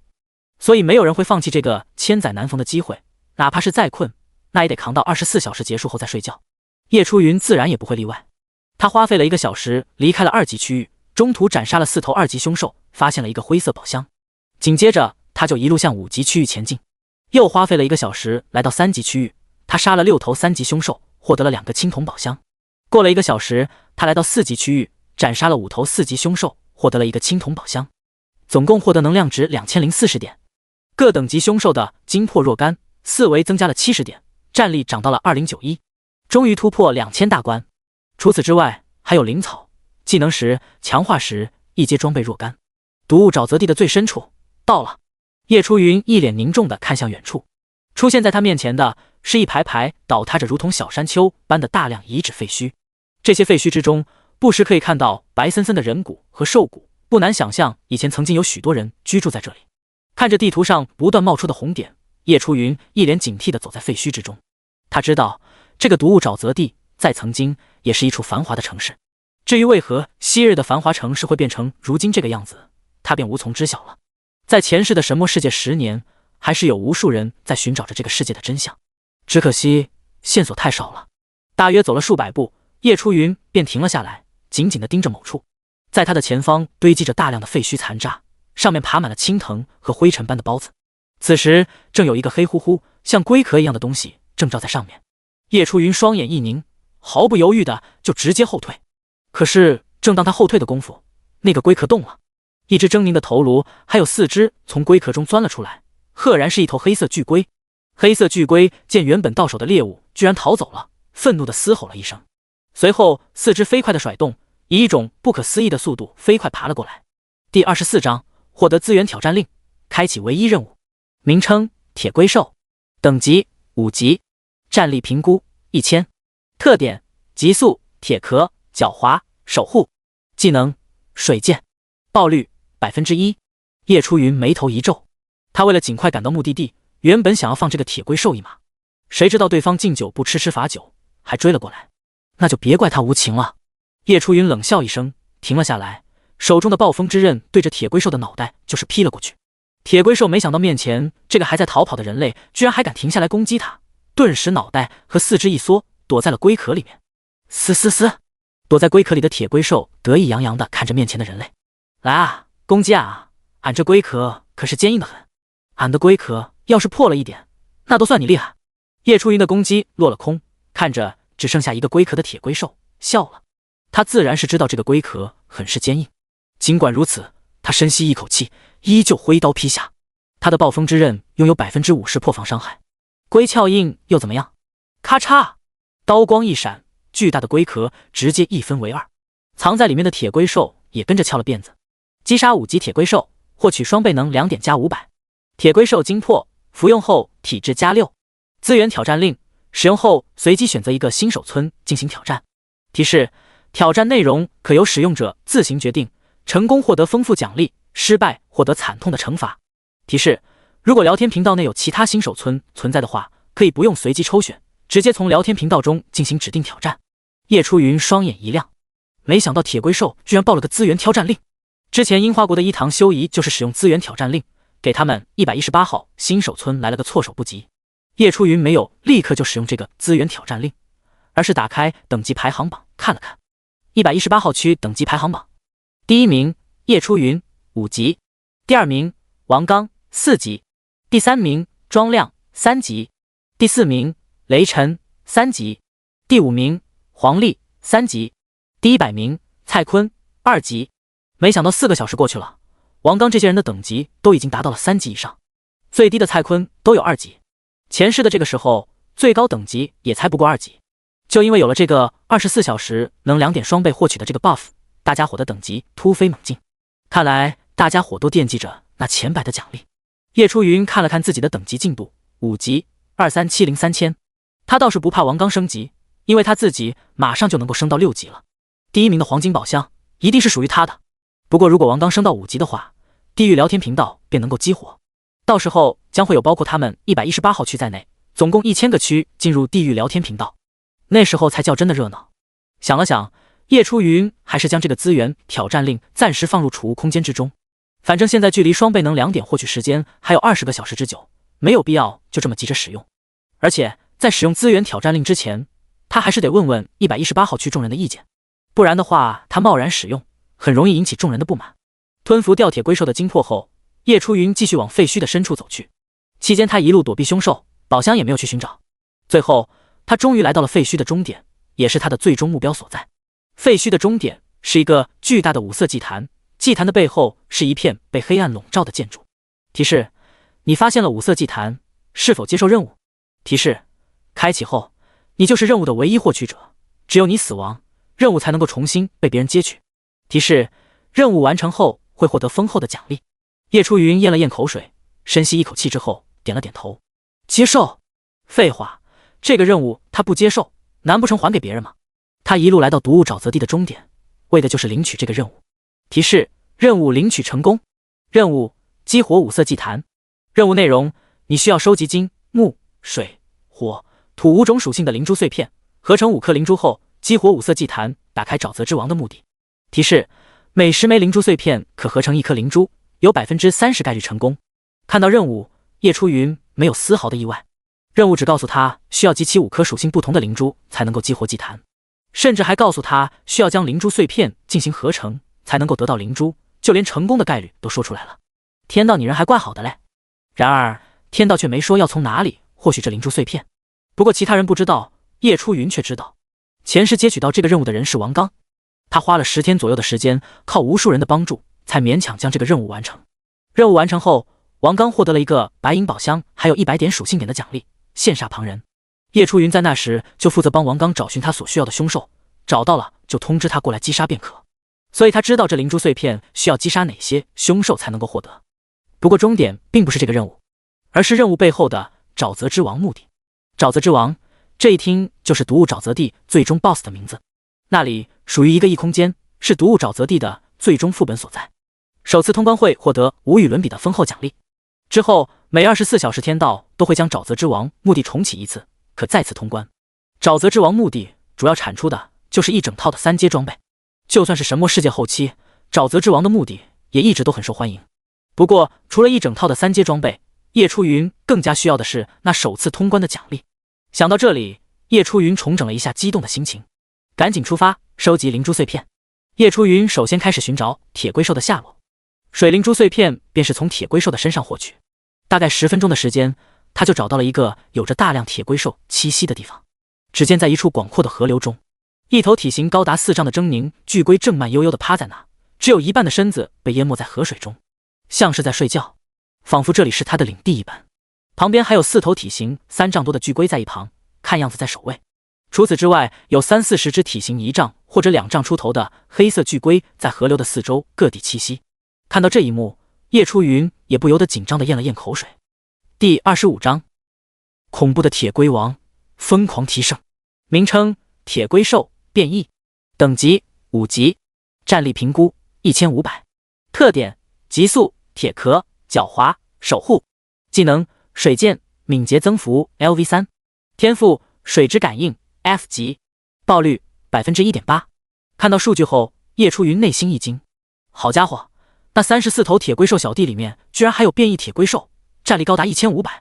所以没有人会放弃这个千载难逢的机会，哪怕是再困，那也得扛到24小时结束后再睡觉。叶初云自然也不会例外，他花费了1个小时离开了2级区域，中途斩杀了4头2级凶兽，发现了一个灰色宝箱。紧接着他就一路向5级区域前进，又花费了1个小时来到3级区域，他杀了6头3级凶兽，获得了2个青铜宝箱。过了1个小时，他来到4级区域，斩杀了5头4级凶兽，获得了1个青铜宝箱，总共获得能量值2040点。各等级凶兽的精魄若干4维增加了70点，战力涨到了2091，终于突破2000大关。除此之外，还有灵草、技能石、强化石、1阶装备若干。毒雾沼泽地的最深处到了。叶初云一脸凝重地看向远处，出现在他面前的是一排排倒塌着如同小山丘般的大量遗址废墟。这些废墟之中，不时可以看到白森森的人骨和兽骨，不难想象以前曾经有许多人居住在这里。看着地图上不断冒出的红点，叶初云一脸警惕地走在废墟之中。他知道这个毒雾沼泽地在曾经也是一处繁华的城市，至于为何昔日的繁华城市会变成如今这个样子，他便无从知晓了。在前世的神魔世界10年，还是有无数人在寻找着这个世界的真相，只可惜线索太少了。大约走了数百步，叶初云便停了下来，紧紧地盯着某处。在他的前方堆积着大量的废墟残渣，上面爬满了青藤和灰尘般的孢子。此时正有一个黑乎乎像龟壳一样的东西正照在上面。叶初云双眼一凝，毫不犹豫的就直接后退。可是正当他后退的功夫，那个龟壳动了，一只狰狞的头颅还有4肢从龟壳中钻了出来，赫然是一头黑色巨龟。黑色巨龟见原本到手的猎物居然逃走了，愤怒地嘶吼了一声，随后4肢飞快地甩动，以一种不可思议的速度飞快爬了过来。第24章获得资源挑战令，开启唯一任务，名称铁龟兽，等级5级，战力评估1000，特点急速、铁壳、狡猾、守护，技能水剑，爆率1%。叶初云眉头一皱，他为了尽快赶到目的地，原本想要放这个铁龟兽一马，谁知道对方敬酒不吃吃罚酒，还追了过来，那就别怪他无情了。叶初云冷笑一声，停了下来，手中的暴风之刃对着铁龟兽的脑袋就是劈了过去。铁龟兽没想到面前这个还在逃跑的人类居然还敢停下来攻击他，顿时脑袋和四肢一缩，躲在了龟壳里面。嘶嘶嘶！躲在龟壳里的铁龟兽得意洋洋地看着面前的人类，来啊，攻击啊！俺这龟壳可是坚硬的很，俺的龟壳要是破了一点，那都算你厉害。叶初云的攻击落了空，看着只剩下一个龟壳的铁龟兽，笑了。他自然是知道这个龟壳很是坚硬，尽管如此，他深吸一口气，依旧挥刀劈下。他的暴风之刃拥有50%破防伤害，龟壳硬又怎么样？咔嚓！刀光一闪，巨大的龟壳直接一分为二，藏在里面的铁龟兽也跟着翘了辫子。击杀5级铁龟兽，获取双倍能2点加500。铁龟兽精魄，服用后体质加6。资源挑战令，使用后随机选择一个新手村进行挑战。提示：挑战内容可由使用者自行决定，成功获得丰富奖励，失败获得惨痛的惩罚。提示：如果聊天频道内有其他新手村存在的话，可以不用随机抽选，直接从聊天频道中进行指定挑战。叶初云双眼一亮，没想到铁龟兽居然报了个资源挑战令。之前樱花国的伊堂修仪就是使用资源挑战令，给他们118号新手村来了个措手不及。叶初云没有立刻就使用这个资源挑战令，而是打开等级排行榜看了看。118号区等级排行榜，第一名叶初云5级，第二名王刚4级，第三名庄亮3级，第四名雷晨3级，第五名黄丽3级，第100名蔡坤2级。没想到4个小时过去了，王刚这些人的等级都已经达到了3级以上，最低的蔡坤都有2级。前世的这个时候，最高等级也才不过2级。就因为有了这个24小时能2点双倍获取的这个 buff， 大家伙的等级突飞猛进。看来大家伙都惦记着那钱百的奖励。叶初云看了看自己的等级进度，5级23703000，他倒是不怕王刚升级，因为他自己马上就能够升到6级了。第一名的黄金宝箱一定是属于他的。不过如果王刚升到5级的话，地狱聊天频道便能够激活，到时候将会有包括他们118号区在内，总共1000个区进入地狱聊天频道，那时候才叫真的热闹。想了想，叶初云还是将这个资源挑战令暂时放入储物空间之中。反正现在距离双倍能2点获取时间还有20个小时之久，没有必要就这么急着使用。而且在使用资源挑战令之前，他还是得问问118号区众人的意见，不然的话他贸然使用很容易引起众人的不满。吞服吊铁龟兽的精魄后，叶初云继续往废墟的深处走去。期间他一路躲避凶兽，宝箱也没有去寻找。最后他终于来到了废墟的终点，也是他的最终目标所在。废墟的终点是一个巨大的5色祭坛，祭坛的背后是一片被黑暗笼罩的建筑。提示：你发现了5色祭坛，是否接受任务？提示：开启后，你就是任务的唯一获取者，只有你死亡，任务才能够重新被别人接取。提示：任务完成后会获得丰厚的奖励。叶初云咽了咽口水，深吸一口气之后点了点头，接受。废话，这个任务他不接受，难不成还给别人吗？他一路来到毒物沼泽地的终点，为的就是领取这个任务。提示：任务领取成功。任务：激活5色祭坛。任务内容：你需要收集金、木、水、火、土5种属性的灵珠碎片，合成5颗灵珠后激活5色祭坛，打开沼泽之王的目的。提示：每10枚灵珠碎片可合成1颗灵珠，有30%概率成功。看到任务，叶初云没有丝毫的意外。任务只告诉他需要集齐5颗属性不同的灵珠才能够激活祭坛，甚至还告诉他需要将灵珠碎片进行合成才能够得到灵珠，就连成功的概率都说出来了。天道你人还怪好的嘞。然而天道却没说要从哪里获取这灵珠碎片。不过其他人不知道，叶初云却知道。前世接取到这个任务的人是王刚，他花了10天左右的时间，靠无数人的帮助才勉强将这个任务完成。任务完成后，王刚获得了一个白银宝箱，还有100点属性点的奖励，羡煞旁人。叶初云在那时就负责帮王刚找寻他所需要的凶兽，找到了就通知他过来击杀便可。所以他知道这灵珠碎片需要击杀哪些凶兽才能够获得。不过终点并不是这个任务，而是任务背后的沼泽之王目的。沼泽之王，这一听就是毒物沼泽地最终 BOSS 的名字。那里属于一个异空间，是毒物沼泽地的最终副本所在。首次通关会获得无与伦比的丰厚奖励，之后每24小时天道都会将沼泽之王墓地重启一次，可再次通关。沼泽之王墓地主要产出的就是一整套的3阶装备，就算是神魔世界后期，沼泽之王的墓地也一直都很受欢迎。不过，除了一整套的3阶装备，叶初云更加需要的是那首次通关的奖励。想到这里，叶初云重整了一下激动的心情，赶紧出发收集灵珠碎片。叶初云首先开始寻找铁龟兽的下落，水灵珠碎片便是从铁龟兽的身上获取。大概10分钟的时间，他就找到了一个有着大量铁龟兽栖息的地方。只见在一处广阔的河流中，一头体型高达4丈的狰狞巨龟正慢悠悠地趴在那，只有一半的身子被淹没在河水中，像是在睡觉，仿佛这里是他的领地一般。旁边还有4头体型3丈多的巨龟在一旁，看样子在守卫。除此之外，有30-40只体型1丈或者2丈出头的黑色巨龟在河流的四周各地栖息。看到这一幕，叶初云也不由得紧张地咽了咽口水。第25章，恐怖的铁龟王疯狂提升。名称：铁龟兽变异，等级5级，战力评估1500，特点：急速、铁壳、狡猾、守护。技能：水剑、敏捷增幅 LV3， 天赋：水之感应 F 级，爆率 1.8%。看到数据后，叶初云内心一惊，好家伙，那34头铁龟兽小弟里面居然还有变异铁龟兽，战力高达1500。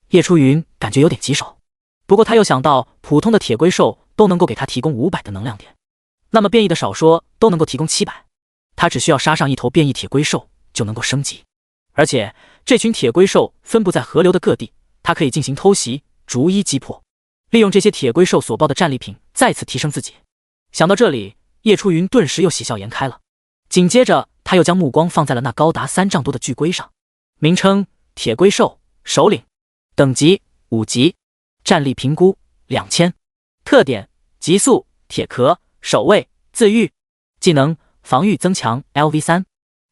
叶初云感觉有点棘手，不过他又想到普通的铁龟兽都能够给他提供500的能量点，那么变异的少说都能够提供700，他只需要杀上一头变异铁龟兽就能够升级。而且这群铁龟兽分布在河流的各地，他可以进行偷袭，逐一击破，利用这些铁龟兽所爆的战利品再次提升自己。想到这里，叶初云顿时又喜笑颜开了。紧接着他又将目光放在了那高达3丈多的巨龟上。名称：铁龟兽首领，等级5级，战力评估2000，特点：急速、铁壳、守卫、自愈。技能：防御增强 LV3，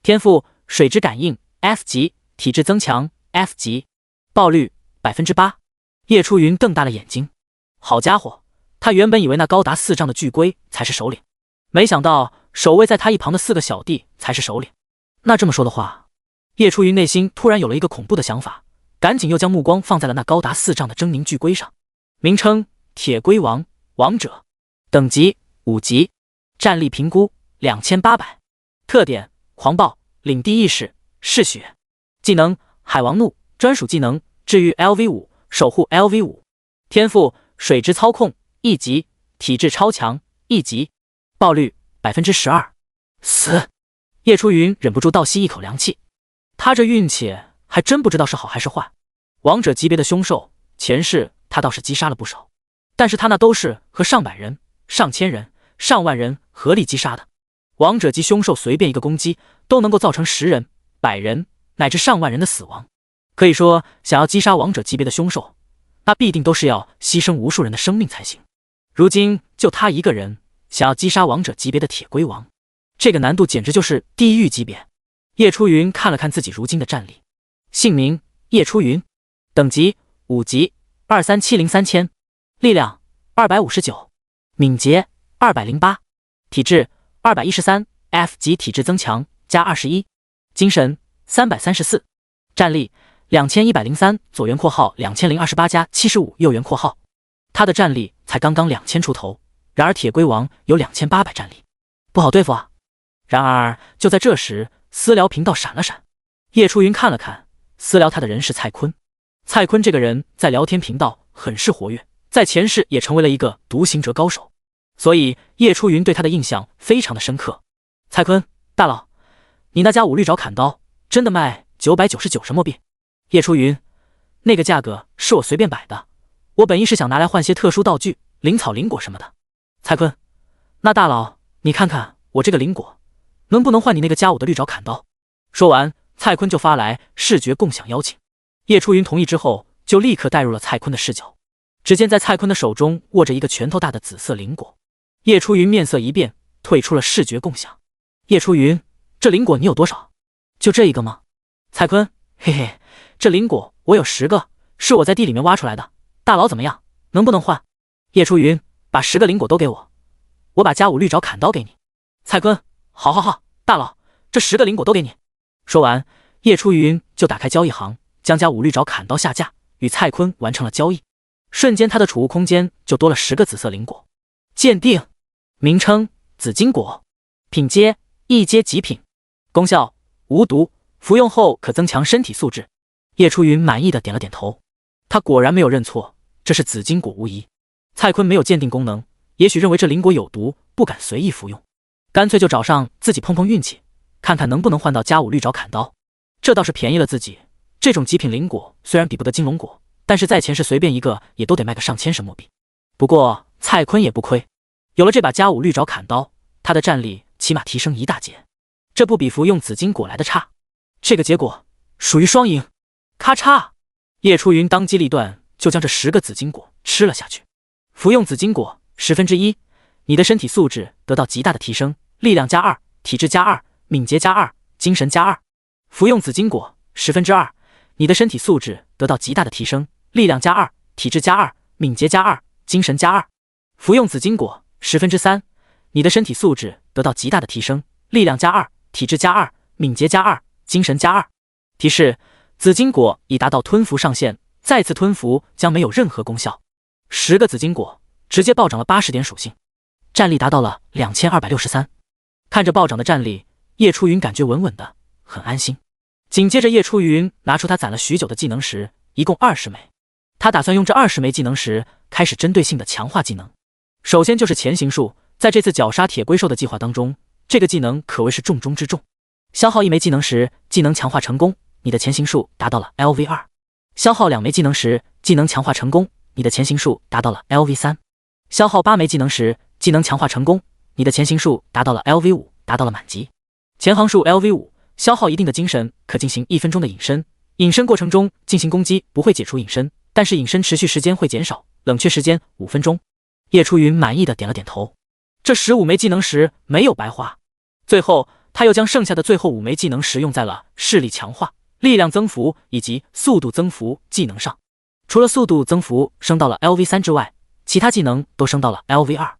天赋：水之感应 F 级，体质增强 F 级，爆率 8%。叶初云瞪大了眼睛，好家伙，他原本以为那高达4丈的巨龟才是首领，没想到守卫在他一旁的4个小弟才是首领。那这么说的话，叶初云内心突然有了一个恐怖的想法，赶紧又将目光放在了那高达4丈的狰狞巨龟上。名称：铁龟王王者，等级5级，战力评估2800，特点：狂暴、领地意识、嗜血。技能：海王怒，专属技能：治愈 LV5， 守护 LV5。天赋：水之操控1级，体质超强1级，爆率 12%。死！叶初云忍不住倒吸一口凉气，他这运气还真不知道是好还是坏。王者级别的凶兽，前世他倒是击杀了不少，但是他那都是和上百人、上千人、上万人合力击杀的。王者级凶兽随便一个攻击都能够造成10人、100人乃至上万人的死亡，可以说想要击杀王者级别的凶兽，那必定都是要牺牲无数人的生命才行。如今就他一个人想要击杀王者级别的铁龟王，这个难度简直就是地狱级别。叶初云看了看自己如今的战力，姓名：叶初云，等级5级，23703千，力量259，敏捷208，体质213 F 级，体质增强加21，精神334，战力2103，左圆括号2028加75右圆括号。他的战力才刚刚2000出头，然而铁龟王有2800战力，不好对付啊。然而就在这时，私聊频道闪了闪，叶初云看了看，私聊他的人是蔡坤。蔡坤这个人在聊天频道很是活跃，在前世也成为了一个独行者高手，所以叶初云对他的印象非常的深刻。蔡坤大佬，你那家5绿爪砍刀真的卖999什么币？叶初云，那个价格是我随便摆的，我本意是想拿来换些特殊道具、灵草灵果什么的。蔡坤，那大佬你看看我这个灵果能不能换你那个加5的绿爪砍刀？说完，蔡坤就发来视觉共享邀请。叶初云同意之后，就立刻带入了蔡坤的视角。只见在蔡坤的手中握着一个拳头大的紫色灵果，叶初云面色一变，退出了视觉共享。叶初云，这灵果你有多少？就这一个吗？蔡坤，嘿嘿，这灵果我有10个，是我在地里面挖出来的，大佬怎么样？能不能换？叶初云，把10个灵果都给我，我把加5绿爪砍刀给你。蔡坤，好好好，大佬，这10个灵果都给你。说完，叶初云就打开交易行，将加5绿爪砍刀下架，与蔡坤完成了交易。瞬间他的储物空间就多了10个紫色灵果。鉴定：名称：紫金果，品阶：1阶极品，功效：无毒，服用后可增强身体素质。叶初云满意的点了点头，他果然没有认错，这是紫金果无疑。蔡坤没有鉴定功能，也许认为这灵果有毒，不敢随意服用，干脆就找上自己碰碰运气，看看能不能换到+5绿爪砍刀。这倒是便宜了自己，这种极品灵果虽然比不得金龙果，但是在前世随便一个也都得卖个上千神墨币。不过蔡坤也不亏，有了这把+5绿爪砍刀，他的战力起码提升一大截，这不比服用紫金果来的差。这个结果属于双赢。咔嚓，叶初云当机立断，就将这10个紫金果吃了下去。服用紫金果1/10，你的身体素质得到极大的提升，力量+2，体质+2，敏捷+2，精神+2。服用紫金果2/10，你的身体素质得到极大的提升，力量+2，体质+2，敏捷+2，精神+2。服用紫金果3/10，你的身体素质得到极大的提升，力量+2，体质+2，敏捷+2，精神+2。提示：紫金果已达到吞服上限，再次吞服将没有任何功效。10个紫金果直接暴涨了80点属性，战力达到了2263。看着暴涨的战力，叶初云感觉稳稳的，很安心。紧接着叶初云拿出他攒了许久的技能石，一共20枚。他打算用这20枚技能石开始针对性的强化技能。首先就是前行术，在这次绞杀铁龟兽的计划当中，这个技能可谓是重中之重。消耗1枚技能石，技能强化成功，你的前行术达到了 LV2。消耗2枚技能石，技能强化成功，你的前行术达到了 LV3。消耗8枚技能石，技能强化成功，你的前行术达到了 LV5， 达到了满级。前行术 LV5， 消耗一定的精神可进行1分钟的隐身，隐身过程中进行攻击不会解除隐身，但是隐身持续时间会减少，冷却时间5分钟。叶初云满意的点了点头，这15枚技能石没有白花。最后他又将剩下的最后5枚技能石用在了视力强化、力量增幅以及速度增幅技能上。除了速度增幅升到了 LV3 之外，其他技能都升到了 LV2。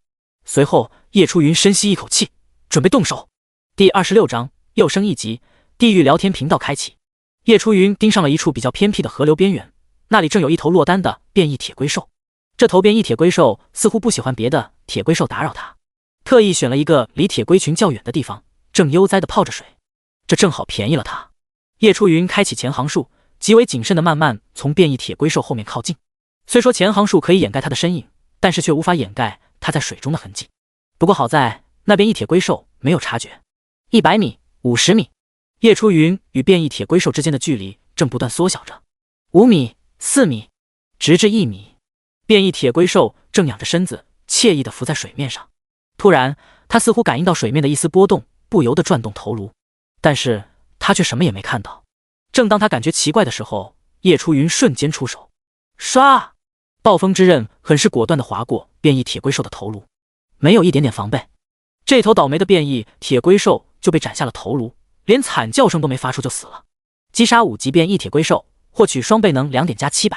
随后叶初云深吸一口气，准备动手。第26章又升1级，地狱聊天频道开启。叶初云盯上了一处比较偏僻的河流边缘，那里正有一头落单的变异铁龟兽。这头变异铁龟兽似乎不喜欢别的铁龟兽打扰它，特意选了一个离铁龟群较远的地方，正悠哉地泡着水，这正好便宜了它。叶初云开启前行术，极为谨慎地慢慢从变异铁龟兽后面靠近。虽说前行术可以掩盖它的身影，但是却无法掩盖它在水中的痕迹。不过好在那变异铁龟兽没有察觉。100米、50米，叶初云与变异铁龟兽之间的距离正不断缩小着。5米、4米，直至1米。变异铁龟兽正仰着身子，惬意地浮在水面上。突然，它似乎感应到水面的一丝波动，不由得转动头颅，但是他却什么也没看到。正当他感觉奇怪的时候，叶初云瞬间出手，唰！暴风之刃很是果断地划过变异铁龟兽的头颅，没有一点点防备，这头倒霉的变异铁龟兽就被斩下了头颅，连惨叫声都没发出就死了。击杀5级变异铁龟兽，获取双倍能2点加700。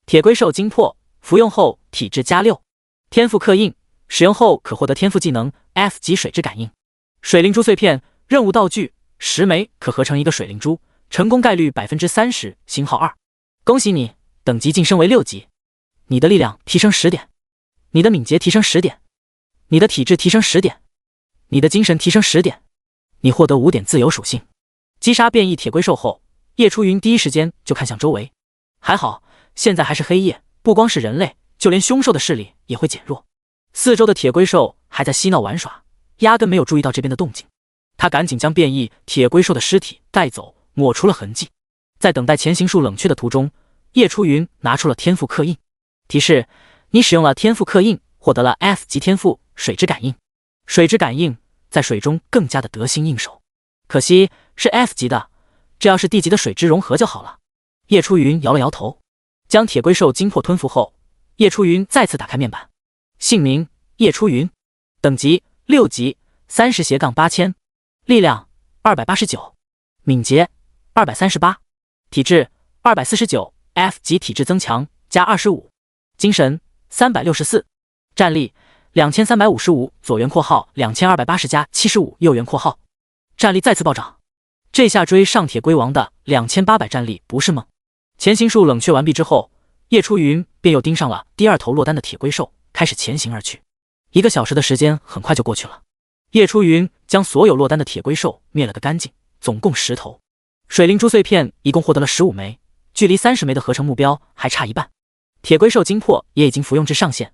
铁龟兽精魄，服用后体质+6。天赋刻印，使用后可获得天赋技能 F 级水之感应。水灵珠碎片，任务道具10枚，可合成一个水灵珠，成功概率30%，星号2。恭喜你，等级晋升为6级。你的力量提升10点，你的敏捷提升10点，你的体质提升10点，你的精神提升10点，你获得5点自由属性。击杀变异铁龟兽后，叶初云第一时间就看向周围，还好现在还是黑夜，不光是人类，就连凶兽的视力也会减弱。四周的铁龟兽还在嬉闹玩耍，压根没有注意到这边的动静。他赶紧将变异铁龟兽的尸体带走，抹除了痕迹。在等待前行术冷却的途中，叶初云拿出了天赋刻印。提示：你使用了天赋刻印，获得了 F 级天赋水之感应。水之感应在水中更加的得心应手，可惜是 F 级的，这要是 D 级的水之融合就好了。叶初云摇了摇头，将铁龟兽精魄吞服后，叶初云再次打开面板。姓名：叶初云，等级6级30-8000，力量289，敏捷238，体质249 ，F 级体质增强加25，精神364，战力2355，左圆括号2280加75，右圆括号。战力再次暴涨，这下追上铁龟王的2800战力不是梦。前行术冷却完毕之后，叶初云便又盯上了第2头落单的铁龟兽，开始前行而去。1个小时的时间很快就过去了，叶初云将所有落单的铁龟兽灭了个干净，总共10头。水灵珠碎片一共获得了15枚，距离30枚的合成目标还差一半。铁龟兽精魄也已经服用至上限，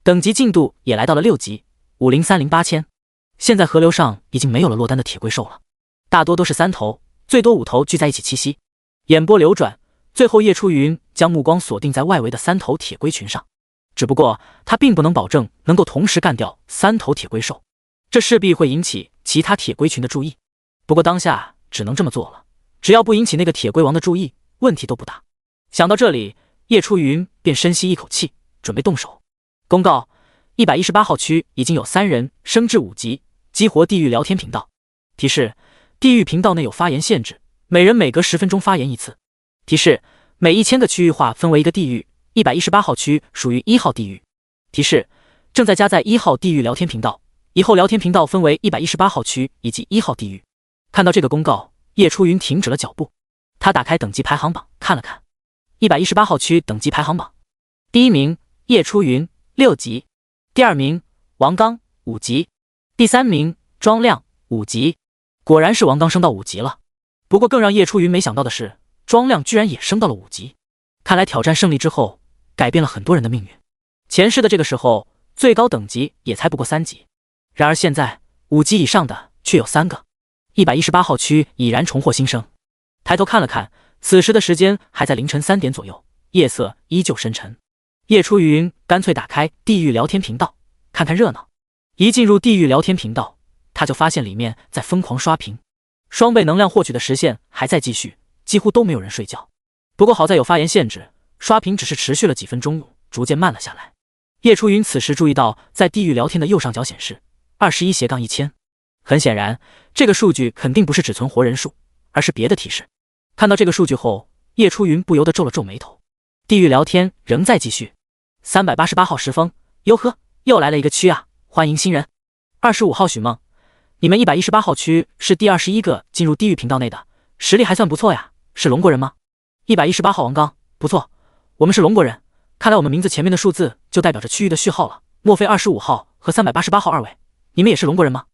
等级进度也来到了6级，50308千。现在河流上已经没有了落单的铁龟兽了，大多都是3头，最多5头聚在一起栖息。眼波流转，最后叶初云将目光锁定在外围的3头铁龟群上。只不过他并不能保证能够同时干掉3头铁龟兽，这势必会引起其他铁龟群的注意。不过当下只能这么做了，只要不引起那个铁龟王的注意，问题都不大。想到这里，叶初云便深吸一口气，准备动手。公告：118号区已经有3人升至5级，激活地狱聊天频道。提示：地狱频道内有发言限制，每人每隔10分钟发言一次。提示：每1000个区域划分为一个地狱，118号区属于1号地狱。提示：正在加载1号地狱聊天频道，以后聊天频道分为118号区以及1号地狱。看到这个公告，叶初云停止了脚步，他打开等级排行榜看了看，118号区等级排行榜，第1名叶初云6级，第2名王刚5级，第3名庄亮5级。果然是王刚升到5级了。不过更让叶初云没想到的是，庄亮居然也升到了5级。看来挑战胜利之后，改变了很多人的命运。前世的这个时候，最高等级也才不过3级，然而现在5级以上的却有3个。118号区已然重获新生。抬头看了看，此时的时间还在凌晨3点左右，夜色依旧深沉。叶初云干脆打开地狱聊天频道，看看热闹。一进入地狱聊天频道，他就发现里面在疯狂刷屏，双倍能量获取的时限还在继续，几乎都没有人睡觉。不过好在有发言限制，刷屏只是持续了几分钟，逐渐慢了下来。叶初云此时注意到，在地狱聊天的右上角显示21-1000。很显然，这个数据肯定不是只存活人数，而是别的提示。看到这个数据后，叶初云不由得皱了皱眉头。地狱聊天仍在继续。388号石峰，哟呵，又来了一个区啊，欢迎新人。25号许梦，你们118号区是第21个进入地狱频道内的，实力还算不错呀，是龙国人吗？118号王刚，不错，我们是龙国人，看来我们名字前面的数字就代表着区域的序号了。莫非25号和388号二位，你们也是龙国人吗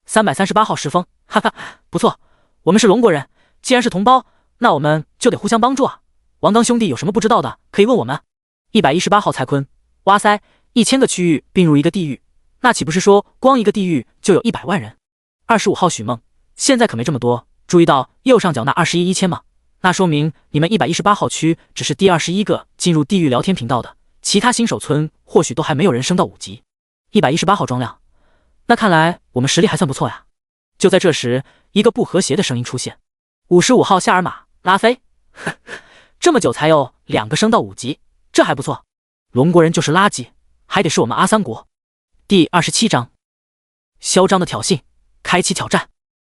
？338号石峰，哈哈，不错，我们是龙国人，既然是同胞，那我们就得互相帮助啊。王刚兄弟有什么不知道的，可以问我们。118号蔡坤，哇塞，1000个区域并入一个地狱，那岂不是说光一个地狱就有100万人？25号许梦，现在可没这么多，注意到右上角那21-1000吗？那说明你们118号区只是第21个进入地狱聊天频道的，其他新手村或许都还没有人升到5级。118号庄亮，那看来我们实力还算不错呀。就在这时，一个不和谐的声音出现。55号夏尔玛拉菲，这么久才有2个升到5级，这还不错。龙国人就是垃圾，还得是我们阿三国。第27章，嚣张的挑衅，开启挑战。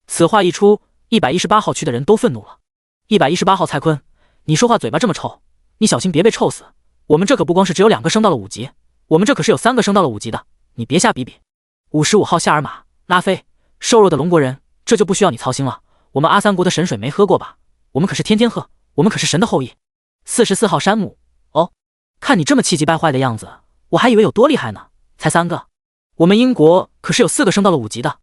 此话一出，118号区的人都愤怒了。118号蔡坤，你说话嘴巴这么臭，你小心别被臭死。我们这可不光是只有2个升到了5级，我们这可是有3个升到了5级的，你别瞎比比。55号夏尔玛拉菲，瘦弱的龙国人，这就不需要你操心了。我们阿三国的神水没喝过吧？我们可是天天喝，我们可是神的后裔。44号山姆，哦，看你这么气急败坏的样子，我还以为有多厉害呢，才3个。我们英国可是有4个升到了5级的。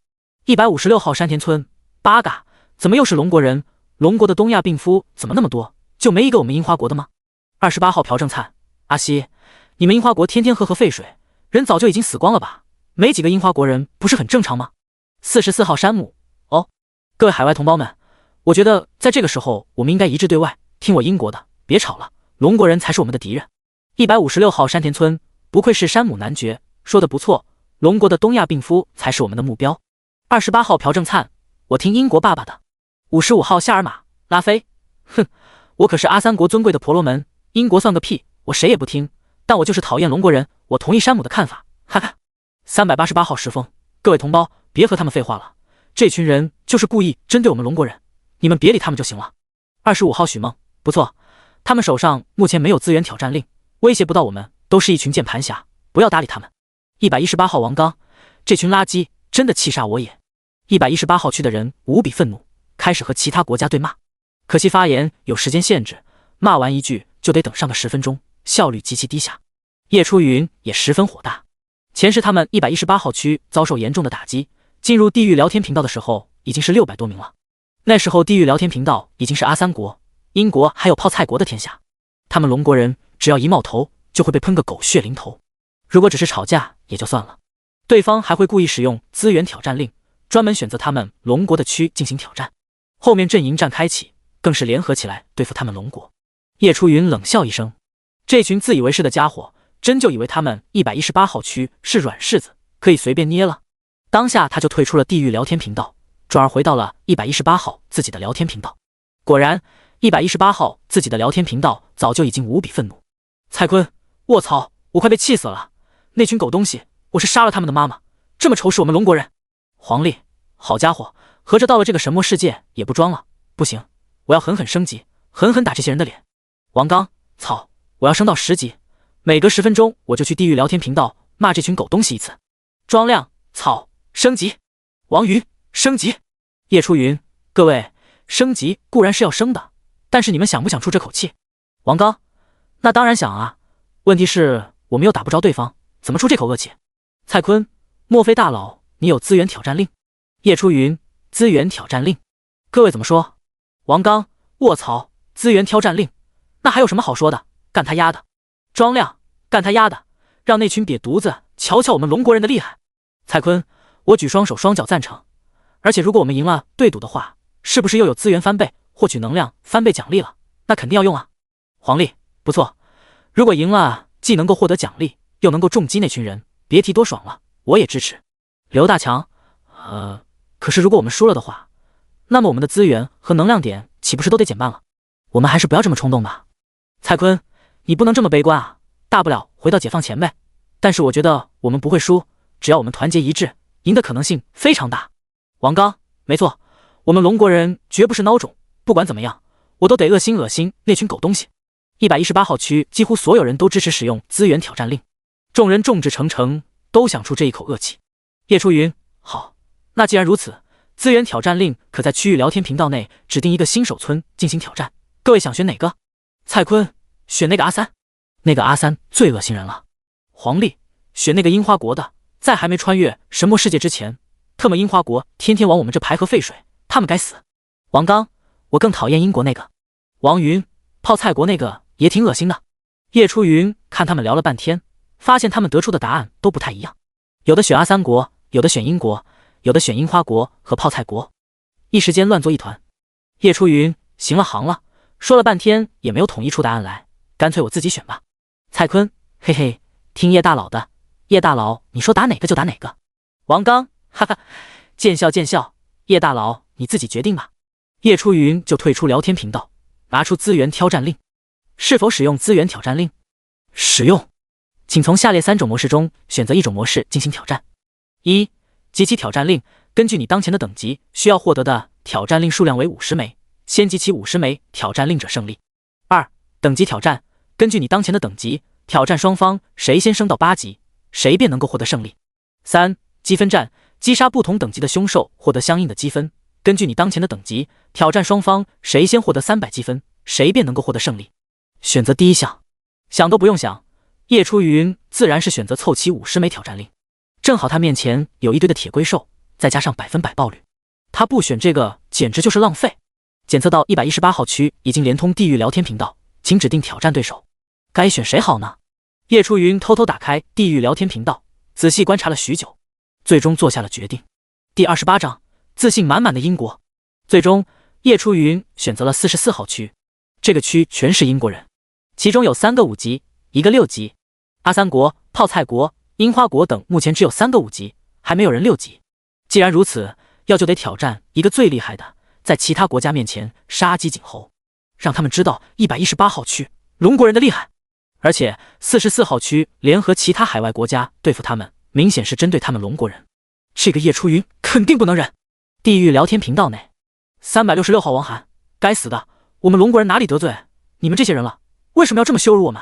156号山田村，八嘎，怎么又是龙国人？龙国的东亚病夫怎么那么多，就没一个我们樱花国的吗？28号朴正灿，阿西，你们樱花国天天喝废水，人早就已经死光了吧？没几个樱花国人不是很正常吗？44号山姆，哦，各位海外同胞们，我觉得在这个时候我们应该一致对外，听我英国的，别吵了，龙国人才是我们的敌人。156号山田村，不愧是山姆男爵，说的不错，龙国的东亚病夫才是我们的目标。28号朴正灿，我听英国爸爸的。55号夏尔玛拉菲，哼，我可是阿三国尊贵的婆罗门，英国算个屁，我谁也不听，但我就是讨厌龙国人，我同意山姆的看法，哈哈。388号石峰，各位同胞，别和他们废话了，这群人就是故意针对我们龙国人，你们别理他们就行了。25号许梦，不错，他们手上目前没有资源挑战令，威胁不到我们，都是一群键盘侠，不要搭理他们。118号王刚，这群垃圾真的气煞我也。118号区的人无比愤怒，开始和其他国家对骂，可惜发言有时间限制，骂完一句就得等上个10分钟，效率极其低下。叶初云也十分火大，前世他们118号区遭受严重的打击，进入地狱聊天频道的时候已经是600多名了，那时候地狱聊天频道已经是阿三国、英国还有泡菜国的天下，他们龙国人只要一冒头，就会被喷个狗血淋头。如果只是吵架也就算了，对方还会故意使用资源挑战令，专门选择他们龙国的区进行挑战。后面阵营战开启，更是联合起来对付他们龙国。叶初云冷笑一声，这群自以为是的家伙，真就以为他们118号区是软柿子，可以随便捏了。当下他就退出了地狱聊天频道，转而回到了118号自己的聊天频道。果然118号自己的聊天频道早就已经无比愤怒。蔡坤，卧槽，我快被气死了！那群狗东西，我是杀了他们的妈妈，这么仇视我们龙国人。黄历，好家伙，合着到了这个神魔世界也不装了，不行，我要狠狠升级，狠狠打这些人的脸。王刚，操，我要升到10级，每隔10分钟我就去地狱聊天频道骂这群狗东西一次。庄亮，操，升级。王云，升级。叶初云，各位，升级固然是要升的，但是你们想不想出这口气？王刚，那当然想啊，问题是我们又打不着对方，怎么出这口恶气？蔡坤，莫非大佬你有资源挑战令？叶初云，资源挑战令，各位怎么说？王刚，卧槽，资源挑战令，那还有什么好说的？干他丫的！庄亮，干他丫的！让那群瘪犊子瞧瞧我们龙国人的厉害！蔡坤，我举双手双脚赞成。而且如果我们赢了对赌的话，是不是又有资源翻倍、获取能量翻倍奖励了？那肯定要用啊！黄历，不错，如果赢了，既能够获得奖励，又能够重击那群人，别提多爽了，我也支持。刘大强，可是如果我们输了的话，那么我们的资源和能量点岂不是都得减半了？我们还是不要这么冲动吧。蔡坤，你不能这么悲观啊，大不了回到解放前呗。但是我觉得我们不会输，只要我们团结一致，赢的可能性非常大。王刚，没错，我们龙国人绝不是孬种，不管怎么样，我都得恶心那群狗东西。118号区几乎所有人都支持使用资源挑战令，众人众志成城，都想出这一口恶气。叶初云，好，那既然如此，资源挑战令可在区域聊天频道内指定一个新手村进行挑战，各位想选哪个？蔡坤，选那个阿三，那个阿三最恶心人了。黄历，选那个樱花国的，在还没穿越神魔世界之前，特么樱花国天天往我们这排河废水，他们该死。王刚，我更讨厌英国那个。王云，泡菜国那个也挺恶心的。叶初云看他们聊了半天，发现他们得出的答案都不太一样，有的选阿三国，有的选英国，有的选樱花国和泡菜国，一时间乱作一团。叶初云，行了行了，说了半天也没有统一出答案来，干脆我自己选吧。蔡坤，嘿嘿，听叶大佬的，叶大佬你说打哪个就打哪个。王刚，哈哈，见笑见笑，叶大佬你自己决定吧。叶初云就退出聊天频道，拿出资源挑战令。是否使用资源挑战令？使用，请从下列3种模式中选择一种模式进行挑战。1. 集齐挑战令，根据你当前的等级，需要获得的挑战令数量为50枚，先集齐50枚挑战令者胜利。2. 等级挑战，根据你当前的等级，挑战双方谁先升到8级，谁便能够获得胜利。3. 积分战，击杀不同等级的凶兽，获得相应的积分，根据你当前的等级，挑战双方谁先获得300积分，谁便能够获得胜利。选择第一项，想都不用想，叶初云自然是选择凑齐50枚挑战令。正好他面前有一堆的铁龟兽，再加上100%爆率，他不选这个简直就是浪费。检测到118号区已经连通地狱聊天频道，请指定挑战对手，该选谁好呢？叶初云偷偷打开地狱聊天频道，仔细观察了许久，最终做下了决定。第28章，自信满满的英国。最终叶初云选择了44号区，这个区全是英国人，其中有3个5级，1个6级。阿三国、泡菜国、樱花国等目前只有3个5级，还没有人6级。既然如此，要就得挑战一个最厉害的，在其他国家面前杀鸡儆猴，让他们知道118号区龙国人的厉害。而且44号区联合其他海外国家对付他们，明显是针对他们龙国人。这个叶初云肯定不能忍。地狱聊天频道内，366号王涵，该死的，我们龙国人哪里得罪你们这些人了？为什么要这么羞辱我们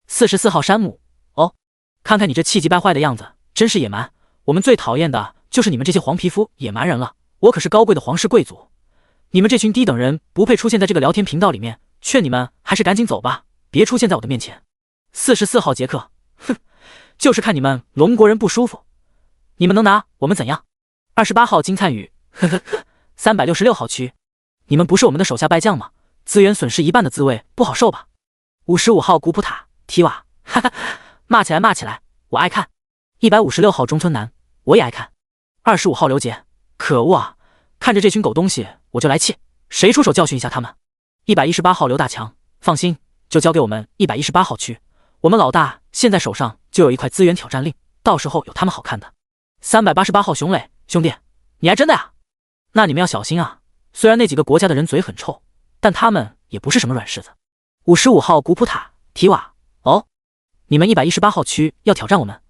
？44号山姆，哦，看看你这气急败坏的样子，真是野蛮。我们最讨厌的就是你们这些黄皮肤野蛮人了。我可是高贵的皇室贵族，你们这群低等人不配出现在这个聊天频道里面，劝你们还是赶紧走吧，别出现在我的面前。44号杰克，哼，就是看你们龙国人不舒服，你们能拿我们怎样？28号金灿宇，呵呵呵，366号区，你们不是我们的手下败将吗？资源损失一半的滋味不好受吧？55号古普塔提瓦，哈哈，骂起来骂起来，我爱看。156号中村南，我也爱看。25号刘杰，可恶啊！看着这群狗东西我就来气，谁出手教训一下他们？118号刘大强，放心，就交给我们118号区，我们老大现在手上就有一块资源挑战令，到时候有他们好看的。388号熊磊，兄弟，你还真的呀？那你们要小心啊！虽然那几个国家的人嘴很臭，但他们也不是什么软柿子。55号古普塔提瓦，哦，你们118号区要挑战我们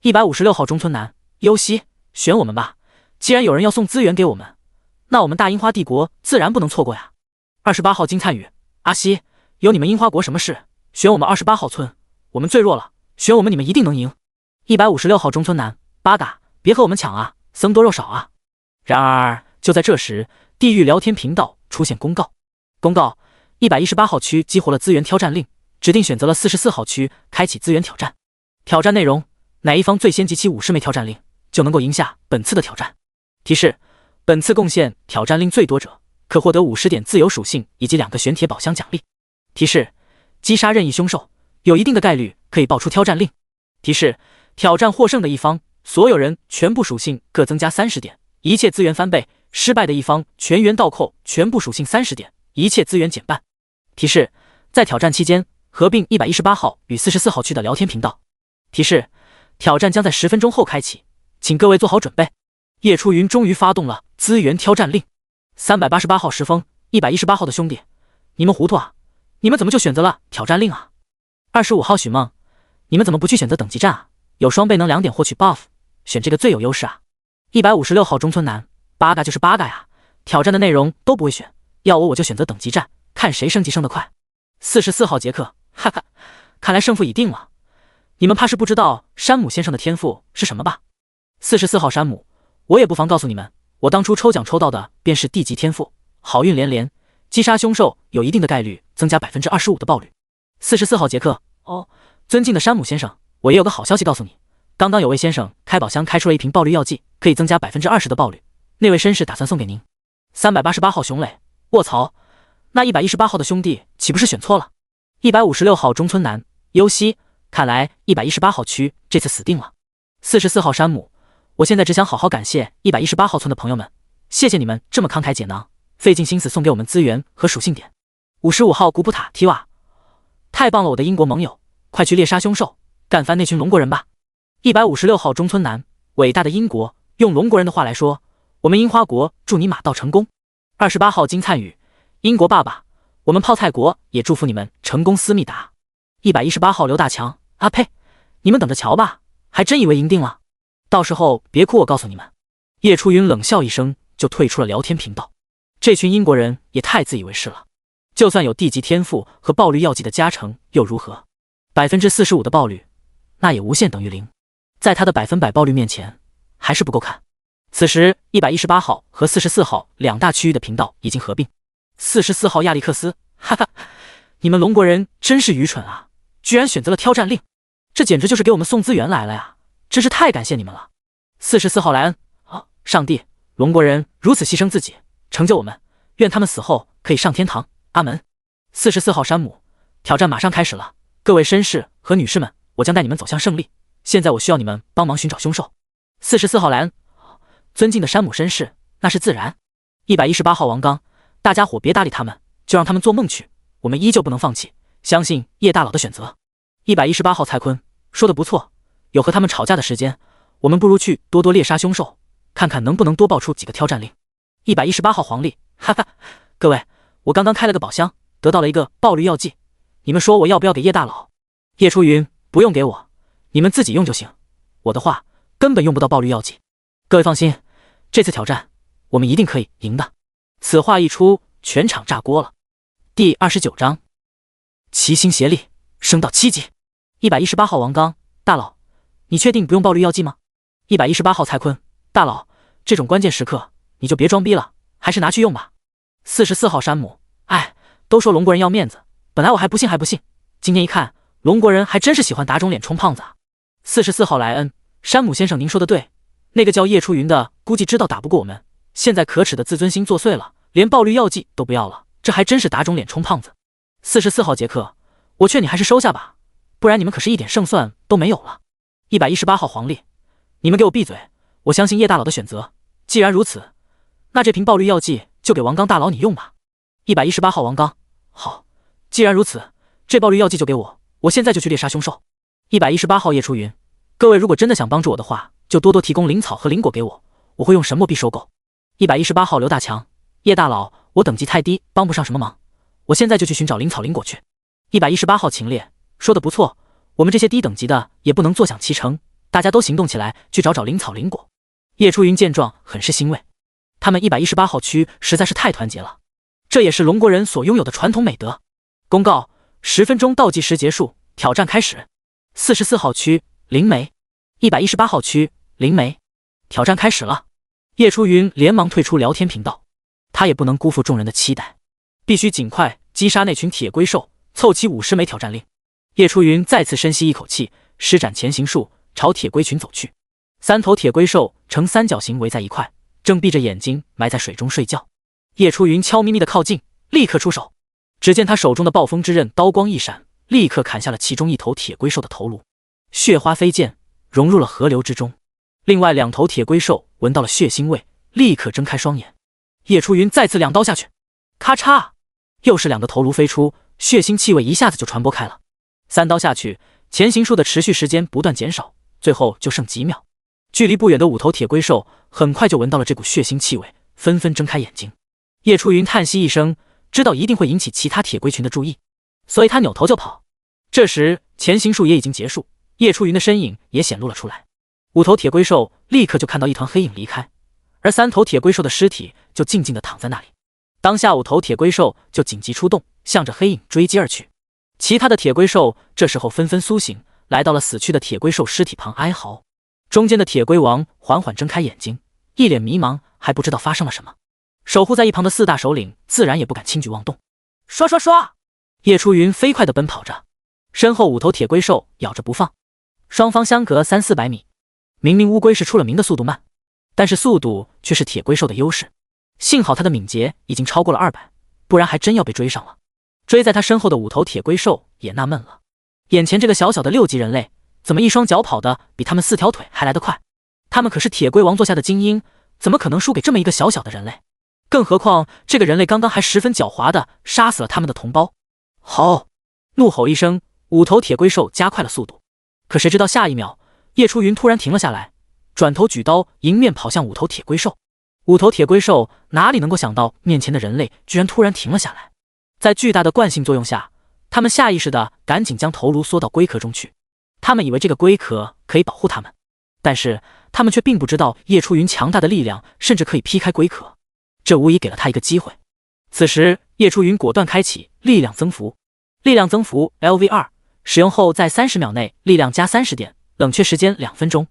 ？156号中村南，优西，选我们吧！既然有人要送资源给我们，那我们大樱花帝国自然不能错过呀。28号金灿宇，阿西，有你们樱花国什么事？选我们28号村，我们最弱了，选我们你们一定能赢。156号中村南，八嘎，别和我们抢啊，僧多肉少啊。然而就在这时，地狱聊天频道出现公告，118号区激活了资源挑战令，指定选择了44号区开启资源挑战。挑战内容，哪一方最先集齐50枚挑战令，就能够赢下本次的挑战。提示：本次贡献挑战令最多者，可获得50点自由属性以及2个玄铁宝箱奖励。提示：击杀任意凶兽，有一定的概率可以爆出挑战令。提示：挑战获胜的一方，所有人全部属性各增加30点，一切资源翻倍；失败的一方全员倒扣全部属性30点，一切资源减半。提示：在挑战期间，合并118号与44号区的聊天频道。提示：挑战将在10分钟后开启，请各位做好准备。叶初云终于发动了资源挑战令。388号石峰，118号的兄弟，你们糊涂啊？你们怎么就选择了挑战令啊？25号许梦，你们怎么不去选择等级战啊？有双倍能2点获取 buff， 选这个最有优势啊。156号中村南，八嘎就是八嘎呀，挑战的内容都不会选，要我就选择等级战，看谁升级升得快。44号杰克，哈哈，看来胜负已定了。你们怕是不知道山姆先生的天赋是什么吧？44号山姆，我也不妨告诉你们，我当初抽奖抽到的便是地级天赋，好运连连，击杀凶兽有一定的概率增加 25% 的爆率。44号杰克，哦，尊敬的山姆先生，我也有个好消息告诉你，刚刚有位先生开宝箱开出了一瓶爆绿药剂，可以增加 20% 的爆率，那位绅士打算送给您。388号熊磊，卧槽，那118号的兄弟岂不是选错了？156号中村南，优西，看来118号区这次死定了。44号山姆，我现在只想好好感谢118号村的朋友们，谢谢你们这么慷慨解囊，费尽心思送给我们资源和属性点。55号古普塔提瓦，太棒了，我的英国盟友，快去猎杀凶兽，干翻那群龙国人吧。156号中村南，伟大的英国，用龙国人的话来说，我们樱花国祝你马到成功。28号金灿宇，英国爸爸，我们泡菜国也祝福你们成功思密达。118号刘大强，啊呸，你们等着瞧吧，还真以为赢定了，到时候别哭，我告诉你们。叶初云冷笑一声就退出了聊天频道，这群英国人也太自以为是了，就算有地级天赋和爆绿药剂的加成又如何？45%的爆率，那也无限等于0，在他的100%爆率面前还是不够看。此时118号和44号两大区域的频道已经合并。44号亚历克斯，哈哈，你们龙国人真是愚蠢啊，居然选择了挑战令，这简直就是给我们送资源来了呀，真是太感谢你们了。44号莱恩，啊，上帝，龙国人如此牺牲自己，成就我们，愿他们死后可以上天堂，阿门。44号山姆，挑战马上开始了，各位绅士和女士们，我将带你们走向胜利，现在我需要你们帮忙寻找凶兽。44号莱恩，尊敬的山姆绅士，那是自然。118号王刚，大家伙别搭理他们，就让他们做梦去，我们依旧不能放弃，相信叶大佬的选择。118号蔡坤，说得不错，有和他们吵架的时间，我们不如去多多猎杀凶兽，看看能不能多爆出几个挑战令。118号黄历，哈哈，各位，我刚刚开了个宝箱，得到了一个爆绿药剂，你们说我要不要给叶大佬？叶初云，不用给我，你们自己用就行，我的话根本用不到爆绿药剂。各位放心，这次挑战我们一定可以赢的。此话一出，全场炸锅了。第29章，齐心协力升到7级。118号王刚，大佬，你确定不用爆绿药剂吗？118号蔡坤，大佬，这种关键时刻你就别装逼了，还是拿去用吧。44号山姆，哎，都说龙国人要面子，本来我还不信，今天一看，龙国人还真是喜欢打肿脸充胖子啊。44号莱恩，山姆先生您说的对，那个叫叶初云的估计知道打不过我们，现在可耻的自尊心作祟了，连爆绿药剂都不要了，这还真是打肿脸充胖子。44号杰克，我劝你还是收下吧，不然你们可是一点胜算都没有了。118号黄历，你们给我闭嘴！我相信叶大佬的选择。既然如此，那这瓶爆绿药剂就给王刚大佬你用吧。118号王刚，好，既然如此，这爆绿药剂就给我，我现在就去猎杀凶兽。118号叶初云，各位如果真的想帮助我的话，就多多提供灵草和灵果给我，我会用神墨币收购。118号刘大强，叶大佬，我等级太低，帮不上什么忙，我现在就去寻找灵草灵果去。118号秦烈，说的不错，我们这些低等级的也不能坐享其成，大家都行动起来，去找找灵草灵果。叶初云见状很是欣慰，他们118号区实在是太团结了，这也是龙国人所拥有的传统美德。公告：10分钟倒计时结束，挑战开始。44号区灵媒，118号区灵媒，挑战开始了。叶初云连忙退出聊天频道，他也不能辜负众人的期待，必须尽快击杀那群铁龟兽，凑齐50枚挑战令。叶初云再次深吸一口气，施展前行术，朝铁龟群走去。3头铁龟兽呈三角形围在一块，正闭着眼睛埋在水中睡觉。叶初云悄咪咪地靠近，立刻出手。只见他手中的暴风之刃刀光一闪，立刻砍下了其中一头铁龟兽的头颅，血花飞溅，融入了河流之中。另外2头铁龟兽闻到了血腥味，立刻睁开双眼。叶初云再次2刀下去，咔嚓，又是2个头颅飞出，血腥气味一下子就传播开了。3刀下去，前行术的持续时间不断减少，最后就剩几秒。距离不远的5头铁龟兽很快就闻到了这股血腥气味，纷纷睁开眼睛。叶初云叹息一声，知道一定会引起其他铁龟群的注意，所以他扭头就跑。这时前行术也已经结束，叶初云的身影也显露了出来。5头铁龟兽立刻就看到一团黑影离开，而3头铁龟兽的尸体就静静地躺在那里。当下5头铁龟兽就紧急出动，向着黑影追击而去。其他的铁龟兽这时候纷纷苏醒，来到了死去的铁龟兽尸体旁哀嚎。中间的铁龟王缓缓睁开眼睛，一脸迷茫，还不知道发生了什么。守护在一旁的4大首领自然也不敢轻举妄动。刷刷刷，叶初云飞快地奔跑着，身后5头铁龟兽咬着不放，双方相隔300-400米。明明乌龟是出了名的速度慢，但是速度却是铁龟兽的优势。幸好他的敏捷已经超过了200，不然还真要被追上了。追在他身后的5头铁龟兽也纳闷了，眼前这个小小的6级人类，怎么一双脚跑的比他们4条腿还来得快？他们可是铁龟王座下的精英，怎么可能输给这么一个小小的人类？更何况这个人类刚刚还十分狡猾的杀死了他们的同胞。好！怒吼一声，5头铁龟兽加快了速度。可谁知道下一秒，叶初云突然停了下来，转头举刀迎面跑向5头铁龟兽。5头铁龟兽哪里能够想到面前的人类居然突然停了下来，在巨大的惯性作用下，他们下意识的赶紧将头颅缩到龟壳中去。他们以为这个龟壳可以保护他们，但是他们却并不知道叶初云强大的力量甚至可以劈开龟壳，这无疑给了他一个机会。此时叶初云果断开启力量增幅，力量增幅 LV2， 使用后在30秒内力量加30点，冷却时间2分钟。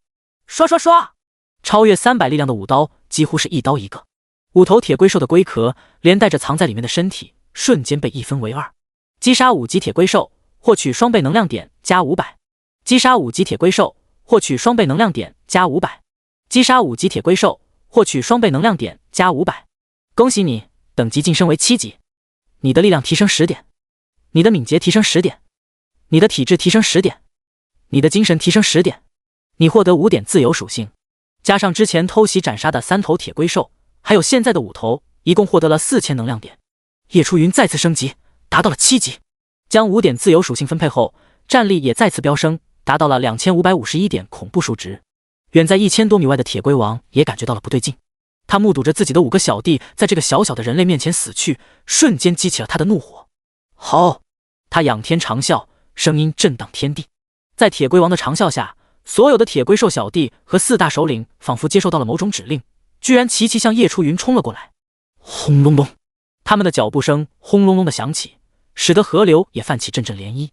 刷刷刷，超越300力量的5刀几乎是一刀一个。5头铁龟兽的龟壳连带着藏在里面的身体瞬间被一分为2。击杀5级铁龟兽，获取双倍能量点加500。击杀5级铁龟兽，获取双倍能量点加500。击杀5级铁龟兽，获取双倍能量点加500。恭喜你，等级晋升为7级，你的力量提升10点，你的敏捷提升10点，你的体质提升10点，你的精神提升10点，你获得5点自由属性，加上之前偷袭斩杀的3头铁龟兽，还有现在的5头，一共获得了4000能量点。叶初云再次升级，达到了7级，将5点自由属性分配后，战力也再次飙升，达到了2551点恐怖数值。远在1000多米外的铁龟王也感觉到了不对劲，他目睹着自己的5个小弟在这个小小的人类面前死去，瞬间激起了他的怒火。好！他仰天长啸，声音震荡天地。在铁龟王的长啸下，所有的铁龟兽小弟和4大首领仿佛接受到了某种指令，居然齐齐向叶初云冲了过来。轰隆隆，他们的脚步声轰隆隆的响起，使得河流也泛起阵阵涟漪。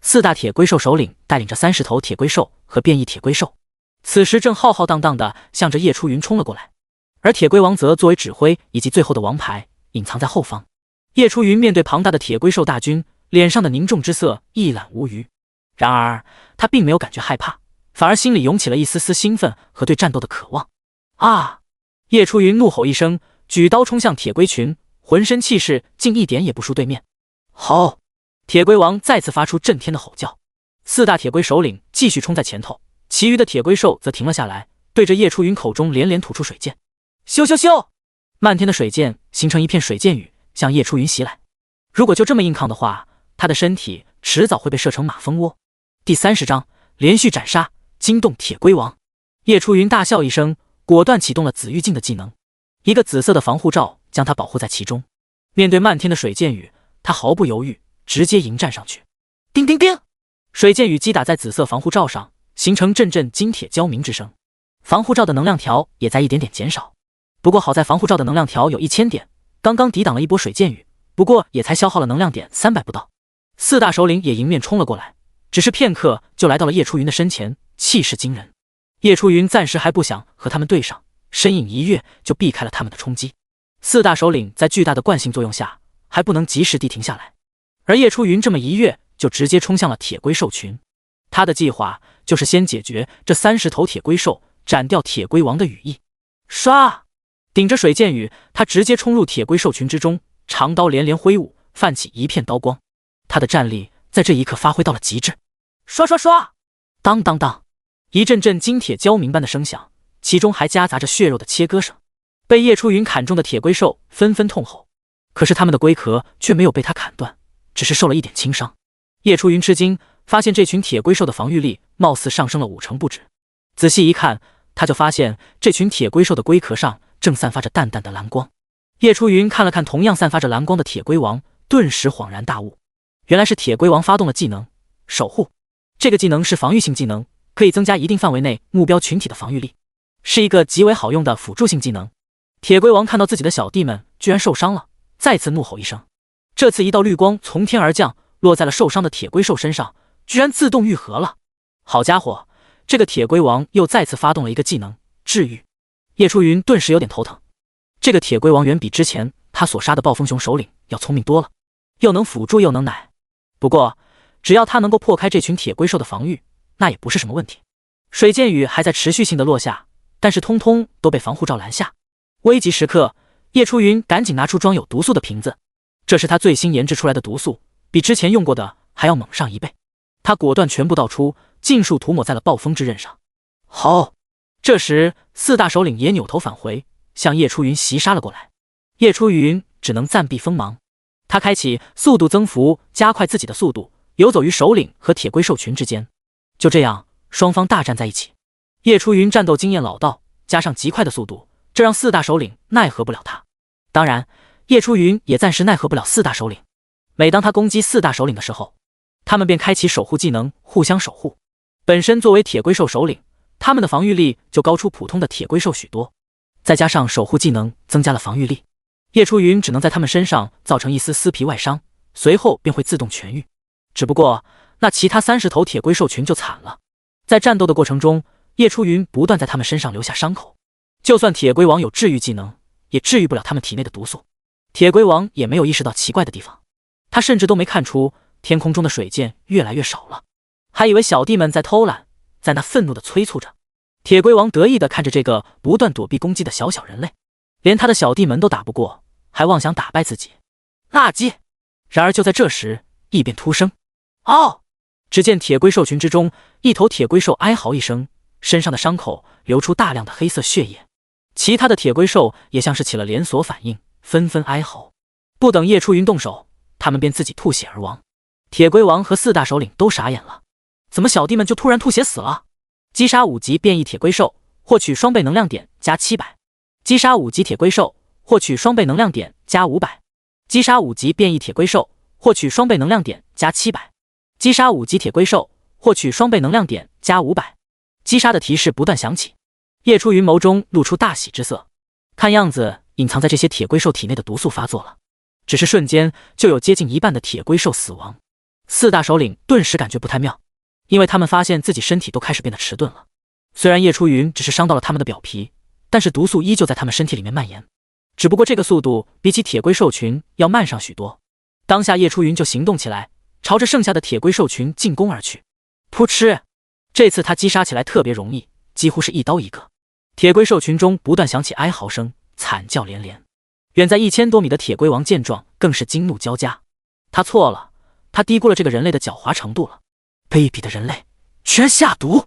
4大铁龟兽首领带领着30头铁龟兽和变异铁龟兽，此时正浩浩荡荡地向着叶初云冲了过来，而铁龟王则作为指挥以及最后的王牌，隐藏在后方。叶初云面对庞大的铁龟兽大军，脸上的凝重之色一览无余。然而他并没有感觉害怕，反而心里涌起了一丝丝兴奋和对战斗的渴望。啊！叶初云怒吼一声，举刀冲向铁龟群，浑身气势竟一点也不输对面。吼！铁龟王再次发出震天的吼叫，四大铁龟首领继续冲在前头，其余的铁龟兽则停了下来，对着叶初云口中连连吐出水箭。咻咻咻！漫天的水箭形成一片水箭雨，向叶初云袭来。如果就这么硬抗的话，他的身体迟早会被射成马蜂窝。第30章连续斩杀，惊动铁龟王。叶初云大笑一声，果断启动了紫玉镜的技能，一个紫色的防护罩将他保护在其中。面对漫天的水箭雨，他毫不犹豫，直接迎战上去。叮叮叮！水箭雨击打在紫色防护罩上，形成阵阵金铁交鸣之声。防护罩的能量条也在一点点减少，不过好在防护罩的能量条有1000点，刚刚抵挡了一波水箭雨，不过也才消耗了能量点300不到。四大首领也迎面冲了过来，只是片刻就来到了叶初云的身前，气势惊人。叶初云暂时还不想和他们对上，身影一跃就避开了他们的冲击。四大首领在巨大的惯性作用下，还不能及时地停下来，而叶初云这么一跃就直接冲向了铁龟兽群。他的计划就是先解决这30头铁龟兽，斩掉铁龟王的羽翼。唰！顶着水箭雨，他直接冲入铁龟兽群之中，长刀连连挥舞，泛起一片刀光。他的战力在这一刻发挥到了极致。刷刷刷！当当当！一阵阵金铁交鸣般的声响，其中还夹杂着血肉的切割声。被叶初云砍中的铁龟兽纷纷痛吼，可是他们的龟壳却没有被他砍断，只是受了一点轻伤。叶初云吃惊，发现这群铁龟兽的防御力貌似上升了5成不止。仔细一看，他就发现这群铁龟兽的龟壳上正散发着淡淡的蓝光。叶初云看了看同样散发着蓝光的铁龟王，顿时恍然大悟，原来是铁龟王发动了技能守护。这个技能是防御性技能，可以增加一定范围内目标群体的防御力，是一个极为好用的辅助性技能。铁龟王看到自己的小弟们居然受伤了，再次怒吼一声。这次一道绿光从天而降，落在了受伤的铁龟兽身上，居然自动愈合了。好家伙，这个铁龟王又再次发动了一个技能治愈。叶初云顿时有点头疼，这个铁龟王远比之前他所杀的暴风熊首领要聪明多了，又能辅助又能奶。不过只要他能够破开这群铁龟兽的防御，那也不是什么问题。水箭雨还在持续性的落下，但是通通都被防护罩拦下。危急时刻，叶初云赶紧拿出装有毒素的瓶子，这是他最新研制出来的毒素，比之前用过的还要猛上1倍。他果断全部倒出，尽数涂抹在了暴风之刃上。好，这时四大首领也扭头返回，向叶初云袭杀了过来。叶初云只能暂避锋芒，他开启速度增幅，加快自己的速度，游走于首领和铁龟兽群之间。就这样，双方大战在一起。叶初云战斗经验老道，加上极快的速度，这让四大首领奈何不了他。当然，叶初云也暂时奈何不了四大首领。每当他攻击四大首领的时候，他们便开启守护技能，互相守护。本身作为铁龟兽首领，他们的防御力就高出普通的铁龟兽许多，再加上守护技能增加了防御力，叶初云只能在他们身上造成一丝丝皮外伤，随后便会自动痊愈。只不过那其他30头铁龟兽群就惨了，在战斗的过程中，叶初云不断在他们身上留下伤口，就算铁龟王有治愈技能，也治愈不了他们体内的毒素。铁龟王也没有意识到奇怪的地方，他甚至都没看出天空中的水箭越来越少了，还以为小弟们在偷懒，在那愤怒地催促着。铁龟王得意地看着这个不断躲避攻击的小小人类，连他的小弟们都打不过，还妄想打败自己，垃圾！然而就在这时，异变突生，嗷！只见铁龟兽群之中，一头铁龟兽哀嚎一声，身上的伤口流出大量的黑色血液，其他的铁龟兽也像是起了连锁反应，纷纷哀嚎。不等叶初云动手，他们便自己吐血而亡。铁龟王和四大首领都傻眼了，怎么小弟们就突然吐血死了？击杀5级变异铁龟兽，获取双倍能量点加700。击杀5级铁龟兽，获取双倍能量点加500。击杀5级变异铁龟兽，获取双倍能量点加700。击杀5级铁龟兽，获取双倍能量点加500。击杀的提示不断响起，叶初云眸中露出大喜之色，看样子隐藏在这些铁龟兽体内的毒素发作了，只是瞬间就有接近一半的铁龟兽死亡。四大首领顿时感觉不太妙，因为他们发现自己身体都开始变得迟钝了。虽然叶初云只是伤到了他们的表皮，但是毒素依旧在他们身体里面蔓延，只不过这个速度比起铁龟兽群要慢上许多。当下叶初云就行动起来，朝着剩下的铁龟兽群进攻而去。噗嗤！这次他击杀起来特别容易，几乎是一刀一个。铁龟兽群中不断响起哀嚎声，惨叫连连。远在1000多米的铁龟王见状，更是惊怒交加。他错了，他低估了这个人类的狡猾程度了。卑鄙的人类，居然下毒！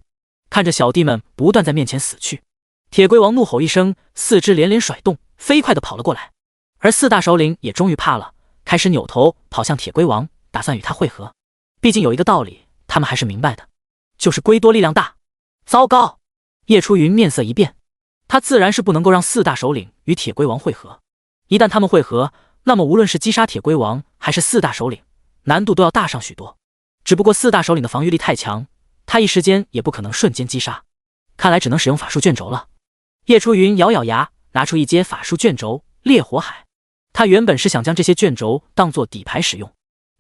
看着小弟们不断在面前死去，铁龟王怒吼一声，四肢连连甩动，飞快地跑了过来。而四大首领也终于怕了，开始扭头跑向铁龟王，打算与他会合。毕竟有一个道理，他们还是明白的，就是龟多力量大。糟糕！叶初云面色一变，他自然是不能够让四大首领与铁龟王会合。一旦他们会合，那么无论是击杀铁龟王还是四大首领，难度都要大上许多。只不过四大首领的防御力太强，他一时间也不可能瞬间击杀，看来只能使用法术卷轴了。叶初云咬咬牙，拿出一阶法术卷轴烈火海。他原本是想将这些卷轴当作底牌使用，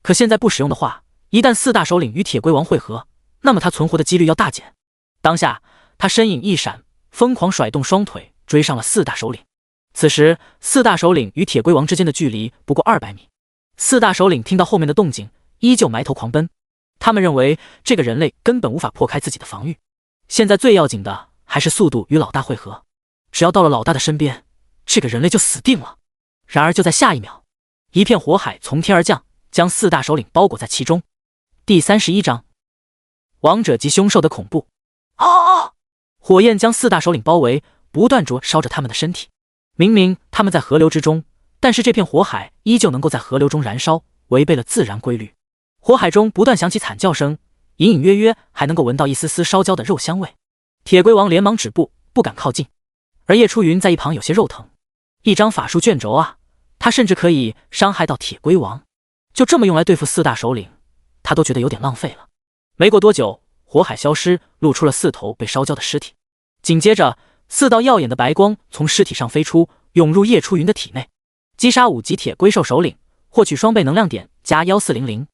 可现在不使用的话，一旦四大首领与铁龟王会合，那么他存活的几率要大减。当下他身影一闪，疯狂甩动双腿追上了四大首领。此时四大首领与铁龟王之间的距离不过200米。四大首领听到后面的动静，依旧埋头狂奔。他们认为这个人类根本无法破开自己的防御，现在最要紧的还是速度与老大会合。只要到了老大的身边，这个人类就死定了。然而就在下一秒，一片火海从天而降，将四大首领包裹在其中。第31章，王者级凶兽的恐怖。火焰将四大首领包围，不断灼烧着他们的身体。明明他们在河流之中，但是这片火海依旧能够在河流中燃烧，违背了自然规律。火海中不断响起惨叫声，隐隐约约还能够闻到一丝丝烧焦的肉香味。铁龟王连忙止步，不敢靠近。而叶初云在一旁有些肉疼，一张法术卷轴啊，他甚至可以伤害到铁龟王，就这么用来对付四大首领，他都觉得有点浪费了。没过多久，火海消失，露出了4头被烧焦的尸体。紧接着4道耀眼的白光从尸体上飞出，涌入叶初云的体内。击杀5级铁龟兽首领，获取双倍能量点加1400。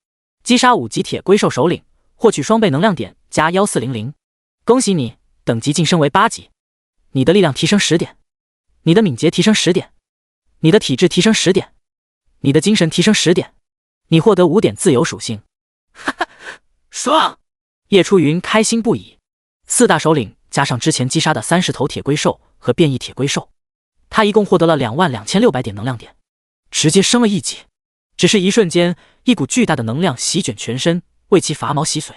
击杀5级铁龟兽首领，获取双倍能量点加1400。恭喜你，等级晋升为8级。你的力量提升10点，你的敏捷提升10点，你的体质提升10点，你的精神提升10点，你获得5点自由属性。哈哈，爽！叶初云开心不已。4大首领加上之前击杀的30头铁龟兽和变异铁龟兽，他一共获得了22600点能量点，直接升了1级。只是一瞬间，一股巨大的能量席卷全身，为其拔毛洗髓。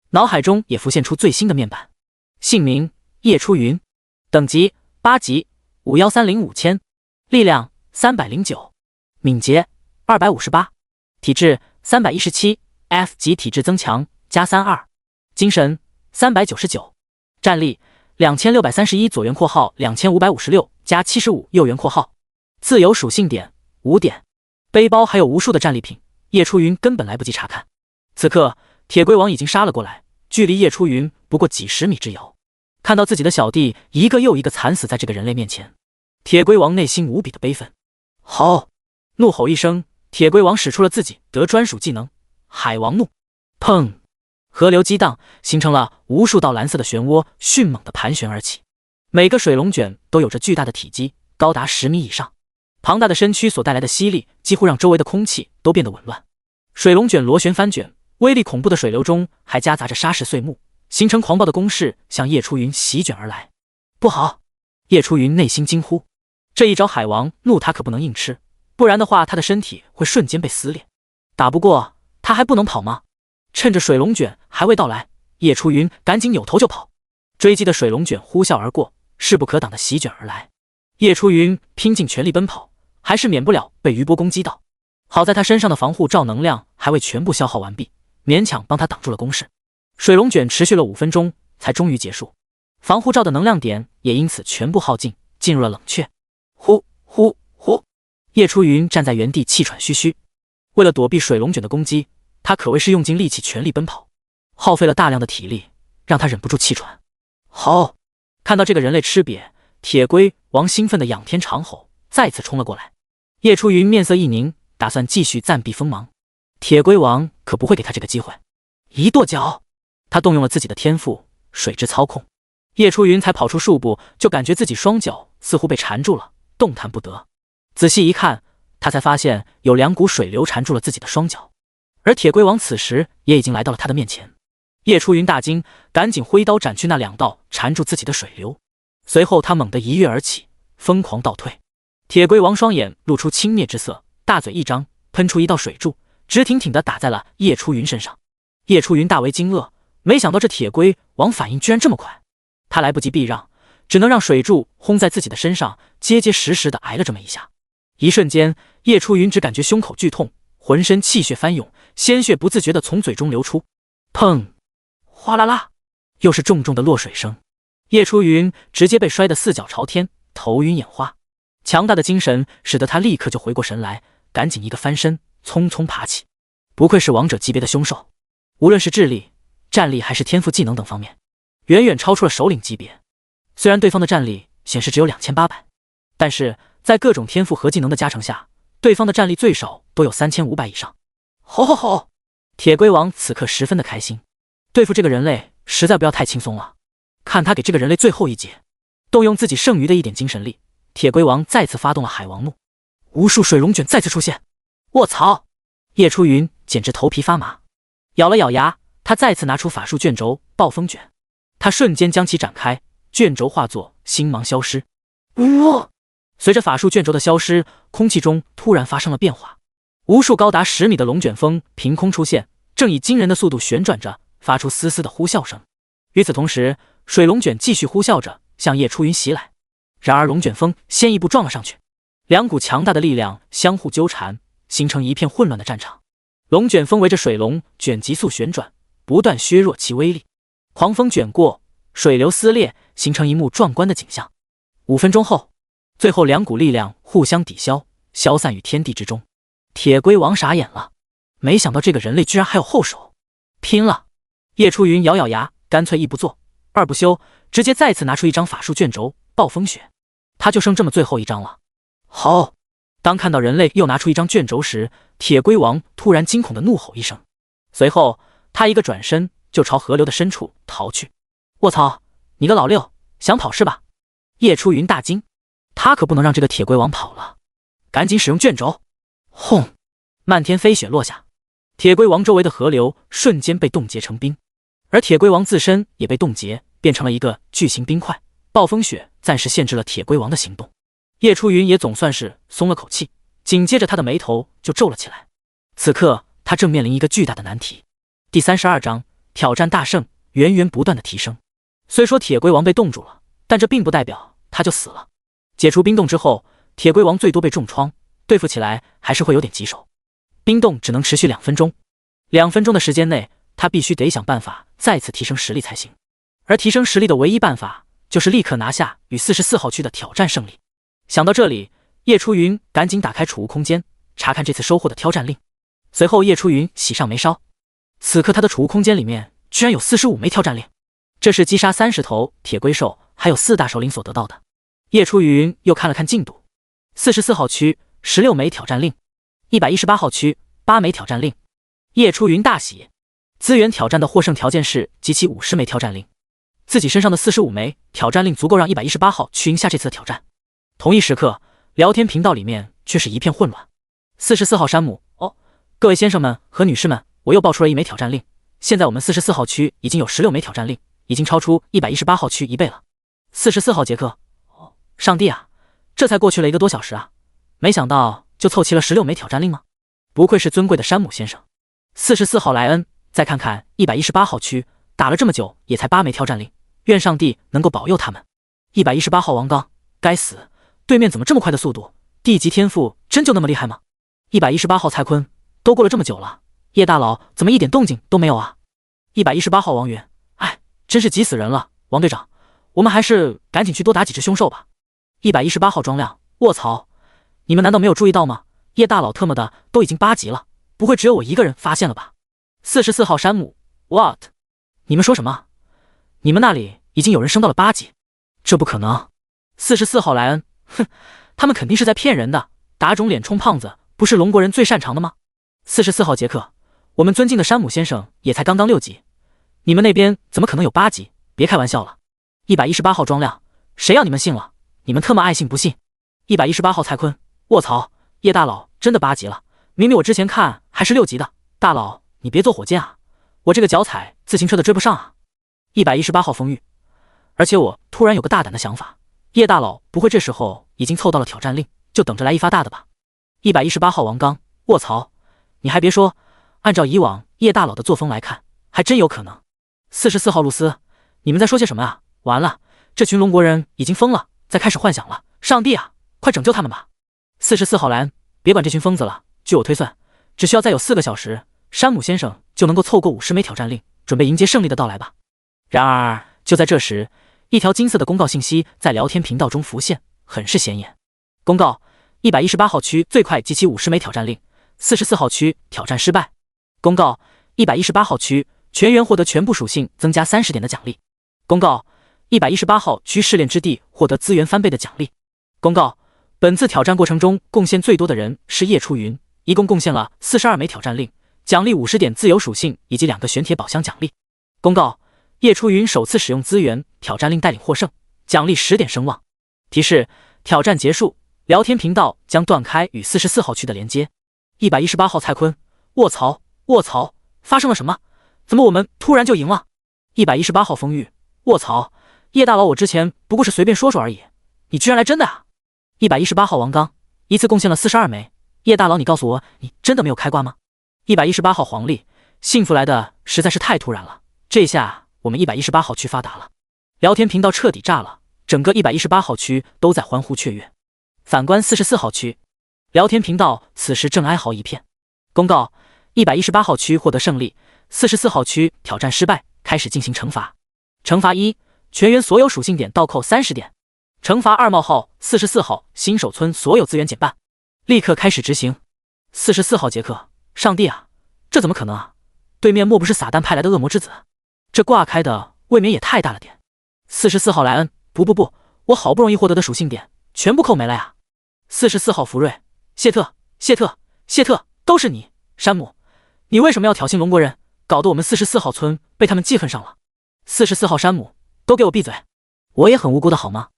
脑海中也浮现出最新的面板，姓名叶初云，等级8级51305千，力量309，敏捷258，体质317 ，F 级体质增强加32，精神399，战力2631左元括号2556加75右元括号，自由属性点5点。背包还有无数的战利品，叶初云根本来不及查看。此刻铁龟王已经杀了过来，距离叶初云不过几十米之遥。看到自己的小弟一个又一个惨死在这个人类面前，铁龟王内心无比的悲愤。吼！怒吼一声，铁龟王使出了自己的专属技能海王怒。砰！河流激荡，形成了无数道蓝色的漩涡，迅猛地盘旋而起。每个水龙卷都有着巨大的体积，高达10米以上。庞大的身躯所带来的吸力，几乎让周围的空气都变得紊乱。水龙卷螺旋翻卷，威力恐怖的水流中还夹杂着沙石碎木，形成狂暴的攻势，向叶初云席卷而来。不好！叶初云内心惊呼，这一招海王怒他可不能硬吃，不然的话他的身体会瞬间被撕裂。打不过他还不能跑吗？趁着水龙卷还未到来，叶初云赶紧扭头就跑。追击的水龙卷呼啸而过，势不可挡的席卷而来。叶初云拼尽全力奔跑，还是免不了被余波攻击到。好在他身上的防护罩能量还未全部消耗完毕，勉强帮他挡住了攻势。水龙卷持续了5分钟才终于结束，防护罩的能量点也因此全部耗尽，进入了冷却。呼呼呼！叶初云站在原地气喘吁吁。为了躲避水龙卷的攻击，他可谓是用尽力气全力奔跑，耗费了大量的体力，让他忍不住气喘。好！看到这个人类吃瘪，铁龟王兴奋的仰天长吼，再次冲了过来。叶初云面色一凝，打算继续暂避锋芒。铁龟王可不会给他这个机会。一跺脚，他动用了自己的天赋水之操控。叶初云才跑出数步，就感觉自己双脚似乎被缠住了，动弹不得。仔细一看，他才发现有2股水流缠住了自己的双脚，而铁龟王此时也已经来到了他的面前。叶初云大惊，赶紧挥刀斩去那2道缠住自己的水流，随后他猛地一跃而起，疯狂倒退。铁龟王双眼露出轻蔑之色，大嘴一张，喷出一道水柱，直挺挺地打在了叶初云身上。叶初云大为惊愕，没想到这铁龟王反应居然这么快，他来不及避让，只能让水柱轰在自己的身上，结结实实地挨了这么一下。一瞬间，叶初云只感觉胸口剧痛，浑身气血翻涌，鲜血不自觉地从嘴中流出。砰！哗啦啦，又是重重的落水声。叶初云直接被摔得四脚朝天，头晕眼花。强大的精神使得他立刻就回过神来，赶紧一个翻身，匆匆爬起。不愧是王者级别的凶兽，无论是智力、战力还是天赋技能等方面，远远超出了首领级别。虽然对方的战力显示只有2800，但是在各种天赋和技能的加成下，对方的战力最少都有3500以上。吼吼吼！铁龟王此刻十分的开心，对付这个人类实在不要太轻松了，看他给这个人类最后一劫。动用自己剩余的一点精神力，铁龟王再次发动了海王怒，无数水龙卷再次出现。卧槽！叶初云简直头皮发麻，咬了咬牙，他再次拿出法术卷轴暴风卷，他瞬间将其展开，卷轴化作星芒消失。随着法术卷轴的消失，空气中突然发生了变化，无数高达10米的龙卷风凭空出现，正以惊人的速度旋转着，发出嘶嘶的呼啸声。与此同时，水龙卷继续呼啸着向叶初云袭来。然而龙卷风先一步撞了上去，两股强大的力量相互纠缠，形成一片混乱的战场。龙卷风围着水龙卷急速旋转，不断削弱其威力。狂风卷过，水流撕裂，形成一幕壮观的景象。5分钟后，最后两股力量互相抵消，消散于天地之中。铁龟王傻眼了，没想到这个人类居然还有后手，拼了！叶初云咬咬牙，干脆一不做二不休，直接再次拿出一张法术卷轴暴风雪。他就剩这么最后一张了。好！当看到人类又拿出一张卷轴时，铁龟王突然惊恐的怒吼一声，随后他一个转身就朝河流的深处逃去。卧槽，你个老六，想跑是吧？叶初云大惊，他可不能让这个铁龟王跑了，赶紧使用卷轴。轰！漫天飞雪落下，铁龟王周围的河流瞬间被冻结成冰，而铁龟王自身也被冻结，变成了一个巨型冰块。暴风雪暂时限制了铁龟王的行动，叶初云也总算是松了口气，紧接着他的眉头就皱了起来。此刻他正面临一个巨大的难题。第32章挑战大胜，源源不断的提升。虽说铁龟王被冻住了，但这并不代表他就死了。解除冰冻之后，铁龟王最多被重创，对付起来还是会有点棘手。冰冻只能持续2分钟，2分钟的时间内，他必须得想办法再次提升实力才行。而提升实力的唯一办法，就是立刻拿下与44号区的挑战胜利。想到这里，叶初云赶紧打开储物空间，查看这次收获的挑战令。随后叶初云喜上眉梢，此刻他的储物空间里面居然有45枚挑战令，这是击杀30头铁龟兽还有4大首领所得到的。叶初云又看了看进度，44号区16枚挑战令，118号区8枚挑战令。叶初云大喜，资源挑战的获胜条件是集齐50枚挑战令，自己身上的45枚挑战令足够让118号区赢下这次的挑战。同一时刻，聊天频道里面却是一片混乱。44号山姆，各位先生们和女士们，我又爆出了1枚挑战令，现在我们44号区已经有16枚挑战令，已经超出118号区1倍了。44号杰克，上帝啊，这才过去了1个多小时啊，没想到就凑齐了16枚挑战令吗？不愧是尊贵的山姆先生。44号莱恩，再看看118号区，打了这么久也才8枚挑战令，愿上帝能够保佑他们。118号王刚，该死，对面怎么这么快的速度？地级天赋真就那么厉害吗？118号蔡坤，都过了这么久了，叶大佬怎么一点动静都没有啊？118号王源，真是急死人了，王队长，我们还是赶紧去多打几只凶兽吧。118号庄亮，卧槽，你们难道没有注意到吗？叶大佬特么的都已经8级了，不会只有我一个人发现了吧？44号山姆 ，what？ 你们说什么？你们那里已经有人升到了8级？这不可能。44号莱恩，哼，他们肯定是在骗人的，打肿脸充胖子不是龙国人最擅长的吗？44号杰克，我们尊敬的山姆先生也才刚刚6级，你们那边怎么可能有8级？别开玩笑了。118号庄亮，谁让你们信了？你们特么爱信不信。118号蔡坤，卧槽，叶大佬真的8级了，明明我之前看还是6级的，大佬你别坐火箭啊，我这个脚踩自行车的追不上啊。118号风玉，而且我突然有个大胆的想法，叶大佬不会这时候已经凑到了挑战令，就等着来一发大的吧。118号王刚，卧槽！你还别说，按照以往叶大佬的作风来看，还真有可能。44号露丝，你们在说些什么啊？完了，这群龙国人已经疯了，在开始幻想了。上帝啊，快拯救他们吧！44号蓝，别管这群疯子了。据我推算，只需要再有4个小时，山姆先生就能够凑够50枚挑战令，准备迎接胜利的到来吧。然而，就在这时，一条金色的公告信息在聊天频道中浮现，很是显眼。公告：118号区最快集齐50枚挑战令，44号区挑战失败。公告：118号区全员获得全部属性增加30点的奖励。公告：118号区试炼之地获得资源翻倍的奖励。公告：本次挑战过程中贡献最多的人是叶初云，一共贡献了42枚挑战令，奖励50点自由属性以及2个玄铁宝箱奖励。公告：叶初云首次使用资源挑战令带领获胜，奖励10点声望。提示：挑战结束，聊天频道将断开与44号区的连接。118号蔡坤，卧槽，发生了什么？怎么我们突然就赢了？118号风玉，卧槽，叶大佬，我之前不过是随便说说而已，你居然来真的啊！118号王刚，一次贡献了42枚，叶大佬，你告诉我，你真的没有开挂吗？118号黄历，幸福来的实在是太突然了，这下我们118号区发达了。聊天频道彻底炸了，整个118号区都在欢呼雀跃。反观44号区，聊天频道此时正哀嚎一片。公告：118号区获得胜利，44号区挑战失败，开始进行惩罚。惩罚1：全员所有属性点倒扣30点。惩罚2：冒号44号新手村所有资源减半，立刻开始执行。44号杰克，上帝啊，这怎么可能啊？对面莫不是撒旦派来的恶魔之子？这挂开的未免也太大了点。44号莱恩，不，我好不容易获得的属性点全部扣没了呀。44号福瑞，谢特，都是你，山姆，你为什么要挑衅龙国人，搞得我们44号村被他们记恨上了。44号山姆，都给我闭嘴，我也很无辜的好吗？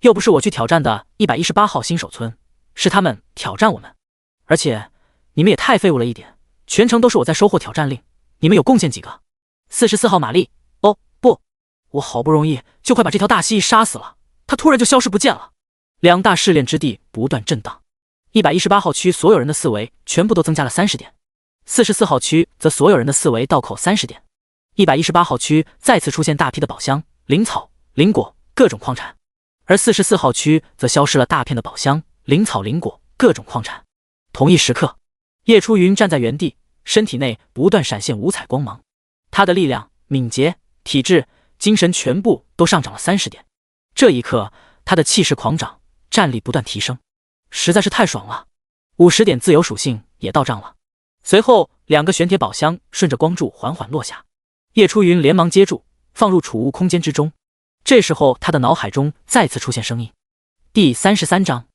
又不是我去挑战的118号新手村，是他们挑战我们，而且你们也太废物了一点，全程都是我在收获挑战令，你们有贡献几个？44号玛丽，哦不，我好不容易就快把这条大蜥蜴杀死了，它突然就消失不见了。2大试炼之地不断震荡，118号区所有人的4维全部都增加了30点，44号区则所有人的4维倒扣30点。118号区再次出现大批的宝箱、灵草、灵果、各种矿产，而44号区则消失了大片的宝箱、灵草、灵果、各种矿产。同一时刻，叶初云站在原地，身体内不断闪现五彩光芒，他的力量、敏捷、体质、精神全部都上涨了30点。这一刻，他的气势狂涨，战力不断提升，实在是太爽了。50点自由属性也到账了。随后2个玄铁宝箱顺着光柱缓缓落下，叶初云连忙接住，放入储物空间之中。这时候他的脑海中再次出现声音。第33章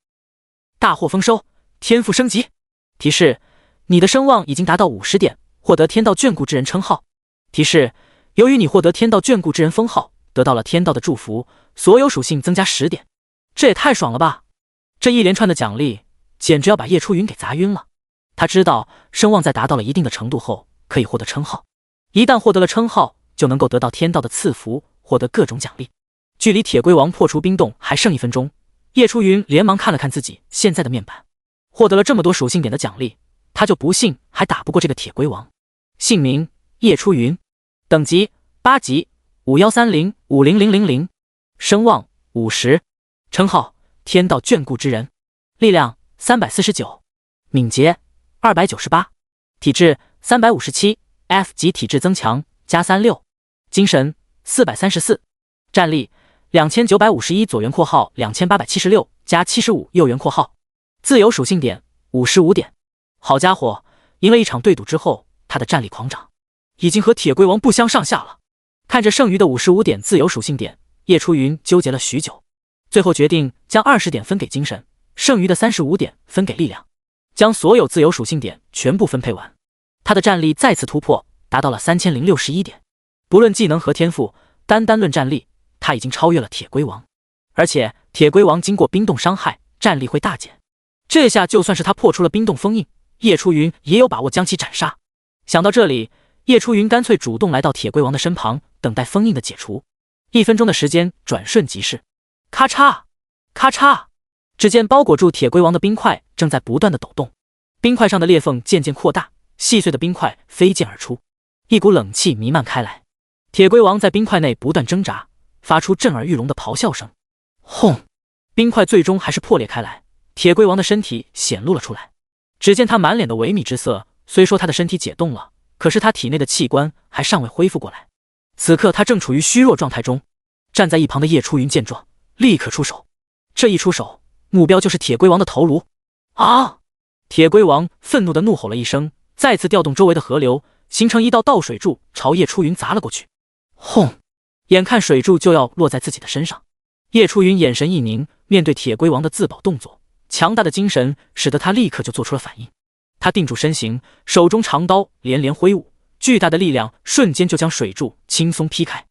大获丰收，天赋升级。提示：你的声望已经达到50点，获得天道眷顾之人称号。提示：由于你获得天道眷顾之人封号，得到了天道的祝福，所有属性增加10点。这也太爽了吧！这一连串的奖励简直要把叶初云给砸晕了。他知道声望在达到了一定的程度后可以获得称号，一旦获得了称号就能够得到天道的赐福，获得各种奖励。距离铁龟王破除冰冻还剩1分钟，叶初云连忙看了看自己现在的面板，获得了这么多属性点的奖励，他就不信还打不过这个铁龟王。姓名：叶初云，等级8级5130-50000，声望50，称号天道眷顾之人，力量349，敏捷298，体质357 F 级体质增强加36，精神434，战力2951左元括号2876加75右元括号，自由属性点55点。好家伙，赢了一场对赌之后，他的战力狂涨，已经和铁龟王不相上下了。看着剩余的55点自由属性点，叶初云纠结了许久，最后决定将20点分给精神，剩余的35点分给力量，将所有自由属性点全部分配完。他的战力再次突破，达到了3061点。不论技能和天赋，单论战力，他已经超越了铁龟王。而且铁龟王经过冰冻伤害，战力会大减。这下就算是他破出了冰冻封印，叶初云也有把握将其斩杀。想到这里，叶初云干脆主动来到铁龟王的身旁，等待封印的解除。1分钟的时间转瞬即逝，咔嚓咔嚓，只见包裹住铁龟王的冰块正在不断的抖动，冰块上的裂缝渐渐扩大，细碎的冰块飞溅而出，一股冷气弥漫开来。铁龟王在冰块内不断挣扎，发出震耳欲聋的咆哮声。轰！冰块最终还是破裂开来，铁龟王的身体显露了出来。只见他满脸的萎靡之色，虽说他的身体解冻了，可是他体内的器官还尚未恢复过来。此刻他正处于虚弱状态中。站在一旁的叶初云见状，立刻出手。这一出手，目标就是铁龟王的头颅。啊！铁龟王愤怒地怒吼了一声，再次调动周围的河流，形成一道倒水柱，朝叶初云砸了过去。轰！眼看水柱就要落在自己的身上，叶初云眼神一凝，面对铁龟王的自保动作，强大的精神使得他立刻就做出了反应。他定住身形，手中长刀连连挥舞，巨大的力量瞬间就将水柱轻松劈开。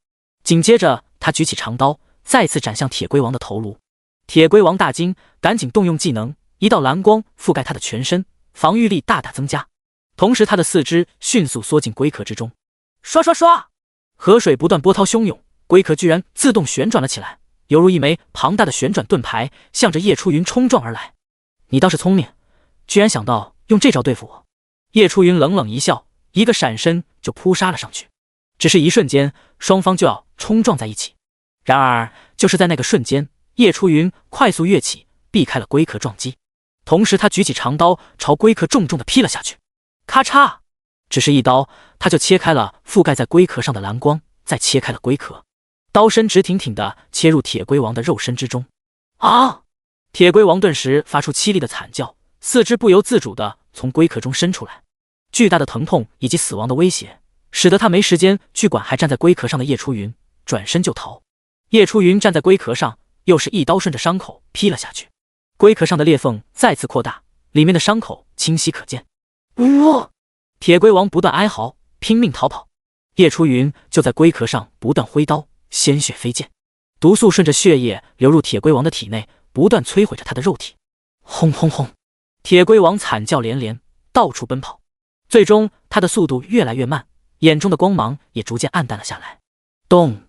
紧接着他举起长刀，再次斩向铁龟王的头颅。铁龟王大惊，赶紧动用技能，一道蓝光覆盖他的全身，防御力大大增加。同时他的四肢迅速缩进龟壳之中。刷刷刷！河水不断波涛汹涌，龟壳居然自动旋转了起来，犹如一枚庞大的旋转盾牌，向着叶初云冲撞而来。你倒是聪明，居然想到用这招对付我。叶初云冷冷一笑，一个闪身就扑杀了上去。只是一瞬间，双方就要冲撞在一起。然而就是在那个瞬间，叶初云快速跃起，避开了龟壳撞击，同时他举起长刀朝龟壳重重地劈了下去。咔嚓！只是一刀，他就切开了覆盖在龟壳上的蓝光，再切开了龟壳，刀身直挺挺地切入铁龟王的肉身之中。啊！铁龟王顿时发出凄厉的惨叫，四肢不由自主地从龟壳中伸出来。巨大的疼痛以及死亡的威胁，使得他没时间去管还站在龟壳上的叶初云，转身就逃。叶初云站在龟壳上，又是一刀顺着伤口劈了下去。龟壳上的裂缝再次扩大，里面的伤口清晰可见。呜！铁龟王不断哀嚎，拼命逃跑。叶初云就在龟壳上不断挥刀，鲜血飞溅，毒素顺着血液流入铁龟王的体内，不断摧毁着他的肉体。轰轰轰！铁龟王惨叫连连，到处奔跑。最终他的速度越来越慢，眼中的光芒也逐渐暗淡了下来。咚！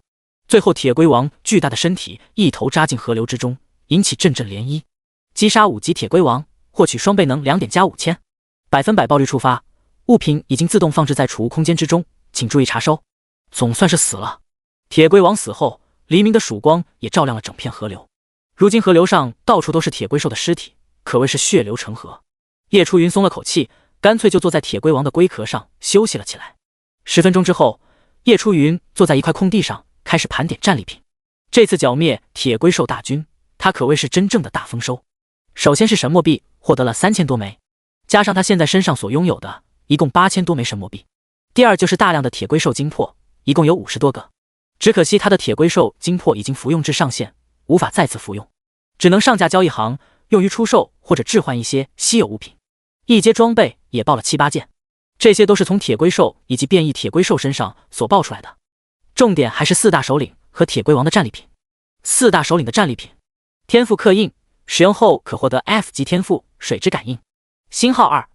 最后铁龟王巨大的身体一头扎进河流之中，引起阵阵涟漪。击杀5级铁龟王，获取双倍能2点加5000%爆率触发，物品已经自动放置在储物空间之中，请注意查收。总算是死了。铁龟王死后，黎明的曙光也照亮了整片河流。如今河流上到处都是铁龟兽的尸体，可谓是血流成河。叶初云松了口气，干脆就坐在铁龟王的龟壳上休息了起来。10分钟之后，叶初云坐在一块空地上，开始盘点战利品。这次剿灭铁龟兽大军，他可谓是真正的大丰收。首先是神墨币，获得了3000多枚，加上他现在身上所拥有的，一共8000多枚神墨币。第二就是大量的铁龟兽精魄，一共有50多个。只可惜他的铁龟兽精魄已经服用至上限，无法再次服用，只能上架交易行，用于出售或者置换一些稀有物品。一阶装备也爆了7、8件，这些都是从铁龟兽以及变异铁龟兽身上所爆出来的。重点还是4大首领和铁龟王的战利品。4大首领的战利品：天赋刻印，使用后可获得 F 级天赋水之感应，星号2；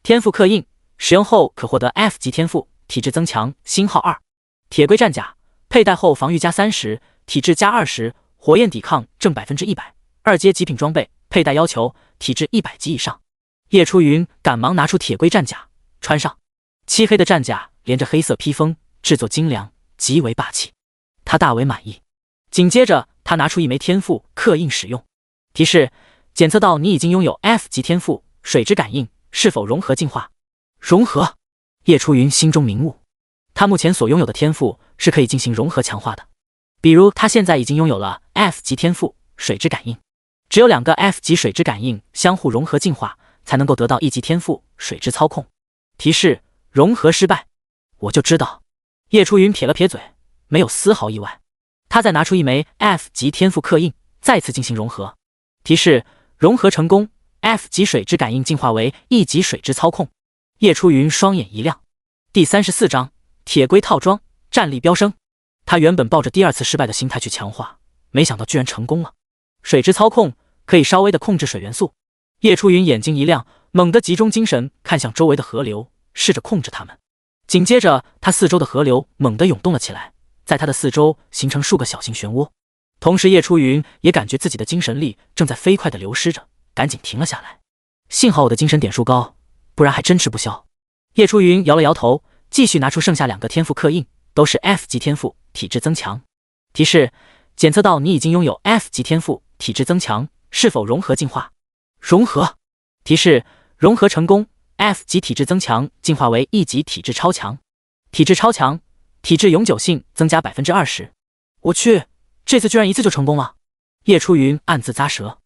天赋刻印，使用后可获得 F 级天赋体质增强，星号2；铁龟战甲，佩戴后防御加30%，体质加20%，火焰抵抗正100%。2阶极品装备，佩戴要求体质100级以上。叶初云赶忙拿出铁龟战甲穿上，漆黑的战甲连着黑色披风，制作精良，极为霸气，他大为满意。紧接着他拿出一枚天赋刻印使用，提示检测到你已经拥有 F 级天赋水之感应，是否融合进化？融合。叶初云心中明悟，他目前所拥有的天赋是可以进行融合强化的，比如他现在已经拥有了 F 级天赋水之感应，只有2个 F 级水之感应相互融合进化，才能够得到1级天赋水之操控。提示融合失败。我就知道。叶初云撇了撇嘴，没有丝毫意外。他再拿出一枚 F 级天赋刻印，再次进行融合。提示融合成功， F 级水之感应进化为1级水之操控。叶初云双眼一亮。第34章铁龟套装，战力飙升。他原本抱着第2次失败的心态去强化，没想到居然成功了。水之操控可以稍微的控制水元素。叶初云眼睛一亮，猛地集中精神看向周围的河流，试着控制它们。紧接着他四周的河流猛地涌动了起来，在他的四周形成数个小型漩涡。同时叶初云也感觉自己的精神力正在飞快地流失着，赶紧停了下来。幸好我的精神点数高，不然还真吃不消。叶初云摇了摇头，继续拿出剩下2个天赋刻印，都是 F 级天赋，体质增强。提示：检测到你已经拥有 F 级天赋，体质增强，是否融合进化？融合。提示：融合成功 ，F 级体质增强，进化为 E 级体质超强。体质超强，体质永久性增加 20%。我去，这次居然一次就成功了！叶初云暗自咂舌。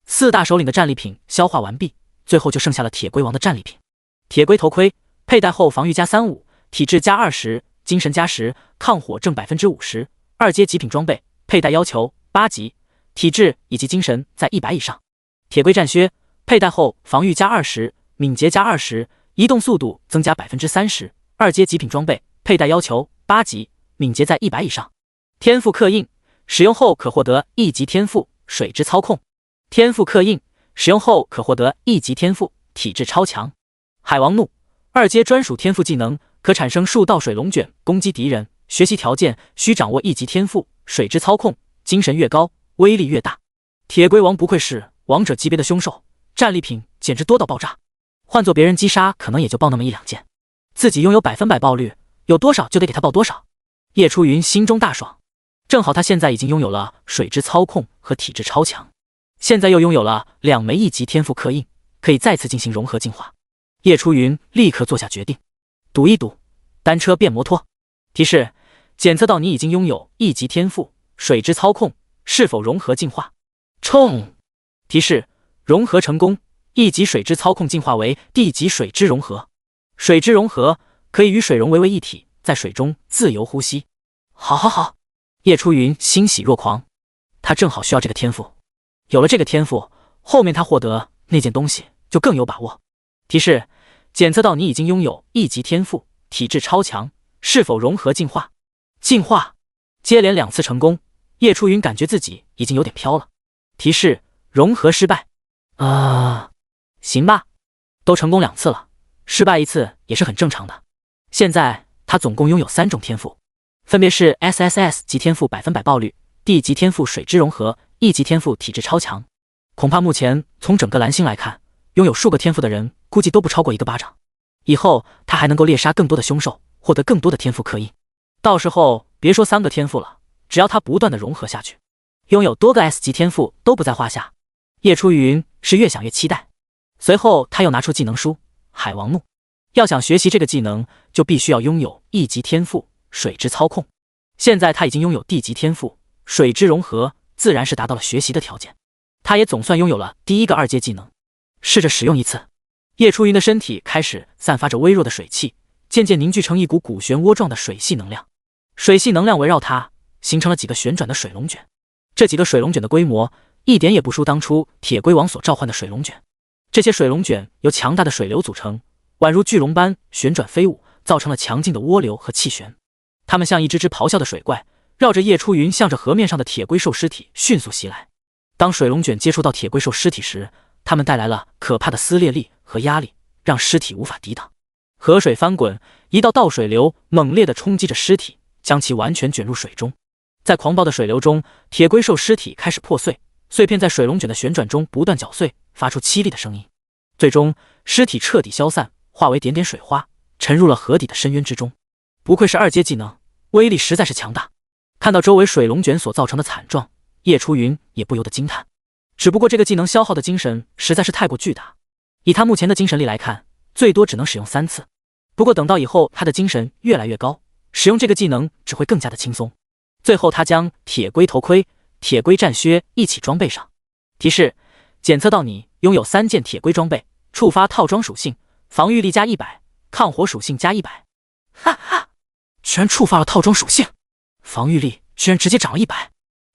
4大首领的战利品消化完毕，最后就剩下了铁龟王的战利品。铁龟头盔，佩戴后防御加35%，体质加20%，精神加10%，抗火症 50%，2阶极品装备，佩戴要求8级，体质以及精神在100以上。铁龟战靴，佩戴后防御加20%，敏捷加20%，移动速度增加 30%，2阶极品装备，佩戴要求8级，敏捷在100以上。天赋刻印，使用后可获得1级天赋水之操控。天赋刻印，使用后可获得1级天赋体质超强。海王怒，2阶专属天赋技能，可产生数道水龙卷攻击敌人。学习条件：需掌握1级天赋水之操控，精神越高威力越大。铁龟王不愧是王者级别的凶兽，战利品简直多到爆炸。换做别人击杀可能也就爆那么1-2件，自己拥有100%爆率，有多少就得给他爆多少。叶初云心中大爽，正好他现在已经拥有了水之操控和体质超强，现在又拥有了2枚1级天赋刻印，可以再次进行融合进化。叶初云立刻做下决定，赌一赌，单车变摩托。提示：检测到你已经拥有1级天赋水之操控，是否融合进化？冲！提示：融合成功，1级水之操控进化为地级水之融合。水之融合可以与水融为一体，在水中自由呼吸。好！叶初云欣喜若狂，他正好需要这个天赋。有了这个天赋，后面他获得那件东西就更有把握。提示：检测到你已经拥有1级天赋体质超强，是否融合进化？进化！接连2次成功，叶初云感觉自己已经有点飘了。提示：融合失败。行吧，都成功2次了，失败1次也是很正常的。现在他总共拥有3种天赋，分别是 SSS 级天赋100%爆率， D 级天赋水之融合， E 级天赋体质超强。恐怕目前从整个蓝星来看，拥有数个天赋的人估计都不超过1个巴掌。以后他还能够猎杀更多的凶兽，获得更多的天赋刻印。到时候别说3个天赋了，只要他不断的融合下去，拥有多个 S 级天赋都不在话下。叶初云是越想越期待。随后他又拿出技能书海王怒，要想学习这个技能，就必须要拥有1级天赋水之操控。现在他已经拥有 D 级天赋水之融合，自然是达到了学习的条件。他也总算拥有了第1个2阶技能。试着使用1次，叶初云的身体开始散发着微弱的水汽，渐渐凝聚成一股鼓旋涡状的水系能量。水系能量围绕它，形成了几个旋转的水龙卷。这几个水龙卷的规模一点也不输当初铁龟王所召唤的水龙卷。这些水龙卷由强大的水流组成，宛如巨龙般旋转飞舞，造成了强劲的涡流和气旋。它们像一只只咆哮的水怪，绕着叶初云向着河面上的铁龟兽尸体迅速袭来。当水龙卷接触到铁龟兽尸体时，它们带来了可怕的撕裂力和压力，让尸体无法抵挡。河水翻滚，一道倒水流猛烈地冲击着尸体，将其完全卷入水中。在狂暴的水流中，铁龟兽尸体开始破碎，碎片在水龙卷的旋转中不断搅碎，发出凄厉的声音。最终，尸体彻底消散，化为点点水花，沉入了河底的深渊之中。不愧是2阶技能，威力实在是强大。看到周围水龙卷所造成的惨状，叶初云也不由得惊叹。只不过这个技能消耗的精神实在是太过巨大，以他目前的精神力来看，最多只能使用3次。不过等到以后他的精神越来越高，使用这个技能只会更加的轻松。最后他将铁龟头盔、铁龟战靴一起装备上。提示：检测到你拥有3件铁龟装备，触发套装属性，防御力加100，抗火属性加100。哈哈，居然触发了套装属性，防御力居然直接涨了100，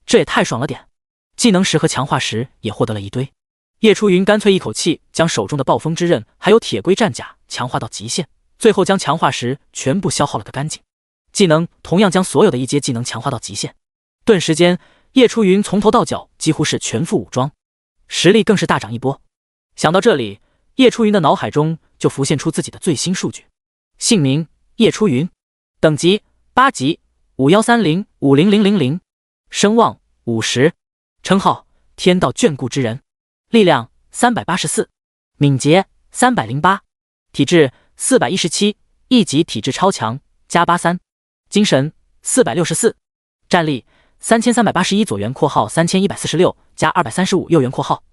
这也太爽了点。技能石和强化石也获得了一堆。叶初云干脆一口气将手中的暴风之刃还有铁龟战甲强化到极限，最后将强化石全部消耗了个干净。技能同样将所有的1阶技能强化到极限。顿时间，叶初云从头到脚几乎是全副武装，实力更是大涨一波。想到这里，叶初云的脑海中就浮现出自己的最新数据：姓名叶初云，等级8级，5130-50000，声望50，称号天道眷顾之人，力量384，敏捷308，体质417，一级体质超强加83，精神464，战力3381左元括号3146加235右元括号。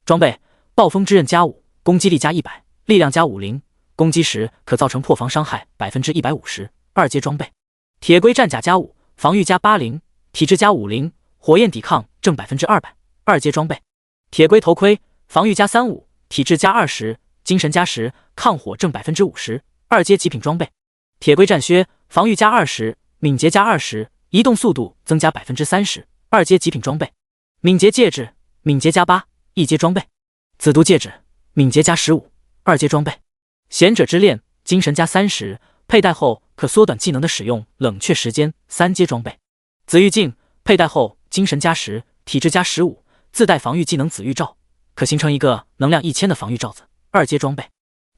装备暴风之刃加5，攻击力加100，力量加50，攻击时可造成破防伤害150%，二阶装备。铁龟战甲加5，防御加80，体质加50，火焰抵抗正200%，二阶装备。铁龟头盔防御加35，体质加20，精神加10，抗火正50%，二阶极品装备。铁龟战靴防御加20，敏捷加20，移动速度增加30%，二阶极品装备。敏捷戒指敏捷加8，一阶装备。紫毒戒指敏捷加15，二阶装备。贤者之链精神加30，佩戴后可缩短技能的使用冷却时间，三阶装备。紫玉镜佩戴后精神加10，体质加15，自带防御技能紫玉罩，可形成一个能量1000的防御罩子，二阶装备。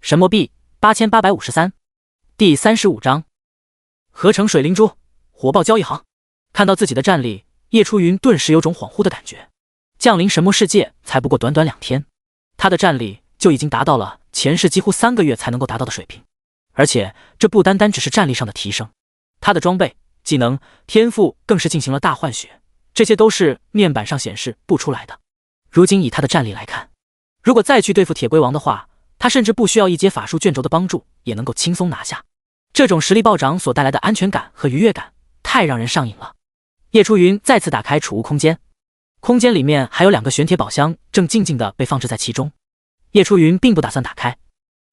神魔币8853。第35章合成水灵珠，火爆交易行。看到自己的战力，叶初云顿时有种恍惚的感觉。降临神魔世界才不过短短2天，他的战力就已经达到了前世几乎3个月才能够达到的水平，而且这不单单只是战力上的提升，他的装备、技能、天赋更是进行了大换血，这些都是面板上显示不出来的。如今以他的战力来看，如果再去对付铁龟王的话，他甚至不需要一阶法术卷轴的帮助，也能够轻松拿下。这种实力暴涨所带来的安全感和愉悦感，太让人上瘾了。叶初云再次打开储物空间，空间里面还有2个玄铁宝箱正静静地被放置在其中。叶初云并不打算打开，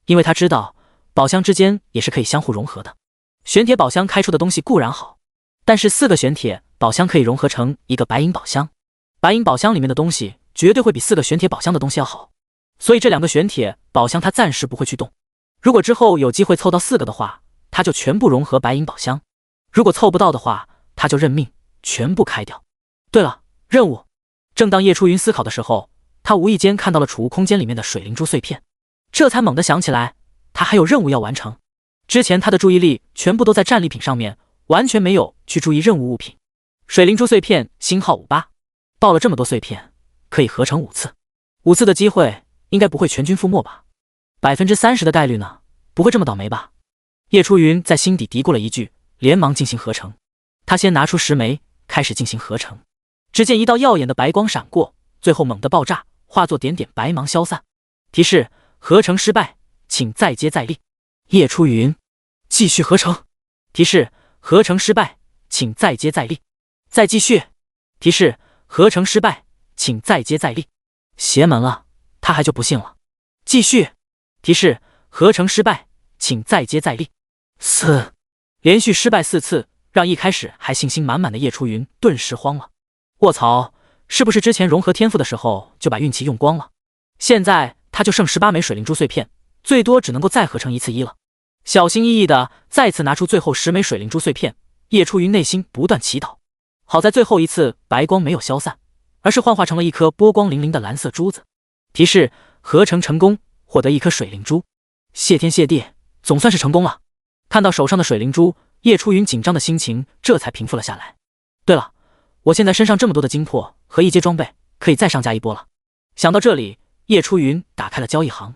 因为他知道宝箱之间也是可以相互融合的。玄铁宝箱开出的东西固然好，但是4个玄铁宝箱可以融合成一个白银宝箱，白银宝箱里面的东西绝对会比4个玄铁宝箱的东西要好，所以这2个玄铁宝箱他暂时不会去动。如果之后有机会凑到4个的话，他就全部融合白银宝箱，如果凑不到的话，他就认命全部开掉。对了，任务。正当叶初云思考的时候，他无意间看到了储物空间里面的水灵珠碎片，这才猛地想起来他还有任务要完成。之前他的注意力全部都在战利品上面，完全没有去注意任务物品。水灵珠碎片星号58，爆了这么多碎片，可以合成5次，5次的机会应该不会全军覆没吧？30%的概率呢？不会这么倒霉吧？叶初云在心底嘀咕了一句，连忙进行合成。他先拿出10枚，开始进行合成。只见一道耀眼的白光闪过，最后猛地爆炸，化作点点白芒消散。提示：合成失败，请再接再厉。叶初云继续合成。提示：合成失败，请再接再厉。再继续。提示：合成失败，请再接再厉。邪门了，他还就不信了。继续。提示：合成失败，请再接再厉。连续失败4次，让一开始还信心满满的叶初云顿时慌了。卧槽，是不是之前融合天赋的时候就把运气用光了？现在他就剩18枚水灵珠碎片，最多只能够再合成1次1了。小心翼翼的再次拿出最后10枚水灵珠碎片，叶初云内心不断祈祷。好在最后一次白光没有消散，而是幻化成了一颗波光粼粼的蓝色珠子。提示：合成成功，获得1颗水灵珠。谢天谢地，总算是成功了。看到手上的水灵珠，叶初云紧张的心情这才平复了下来。对了，我现在身上这么多的精魄和1阶装备，可以再上加一波了。想到这里，叶初云打开了交易行。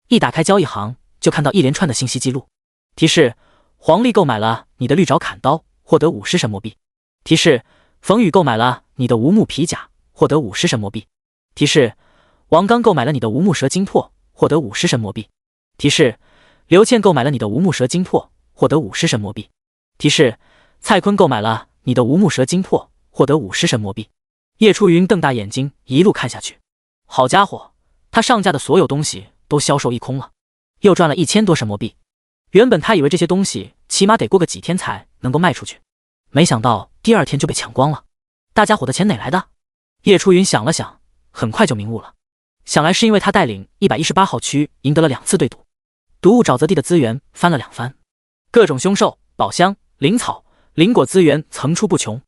一打开交易行，就看到一连串的信息记录。提示：黄历购买了你的绿爪砍刀，获得50神魔币。提示：冯宇购买了你的无木皮甲，获得50神魔币。提示：王刚购买了你的无木蛇精魄，获得50神魔币。提示：刘倩购买了你的无木蛇精魄，获得50神魔币。提示：蔡坤购买了你的无木蛇精魄，获得50神魔币。叶初云瞪大眼睛一路看下去，好家伙，他上架的所有东西都销售一空了，又赚了1000多神魔币。原本他以为这些东西起码得过个几天才能够卖出去，没想到第2天就被抢光了。大家伙的钱哪来的？叶初云想了想，很快就明悟了，想来是因为他带领118号区赢得了2次对赌，毒物沼泽地的资源翻了2番，各种凶兽、宝箱、灵草、灵果资源层出不穷，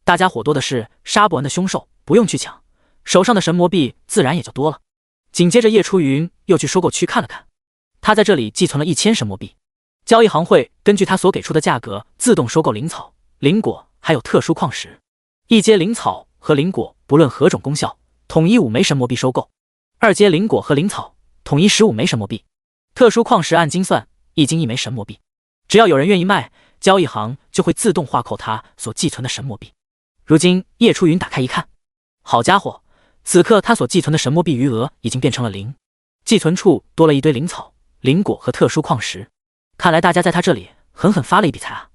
大家伙多的是杀不完的凶兽，不用去抢，手上的神魔币自然也就多了。紧接着叶初云又去收购区看了看，他在这里寄存了1000神魔币，交易行会根据他所给出的价格自动收购灵草、灵果还有特殊矿石。1阶灵草和灵果不论何种功效，统一5枚神魔币收购。二阶灵果和灵草统一15枚神魔币。特殊矿石按斤算，1斤1枚神魔币。只要有人愿意卖，交易行就会自动划扣他所寄存的神魔币。如今叶初云打开一看，好家伙，此刻他所寄存的神魔币余额已经变成了0，寄存处多了一堆灵草、灵果和特殊矿石。看来大家在他这里狠狠发了一笔财啊！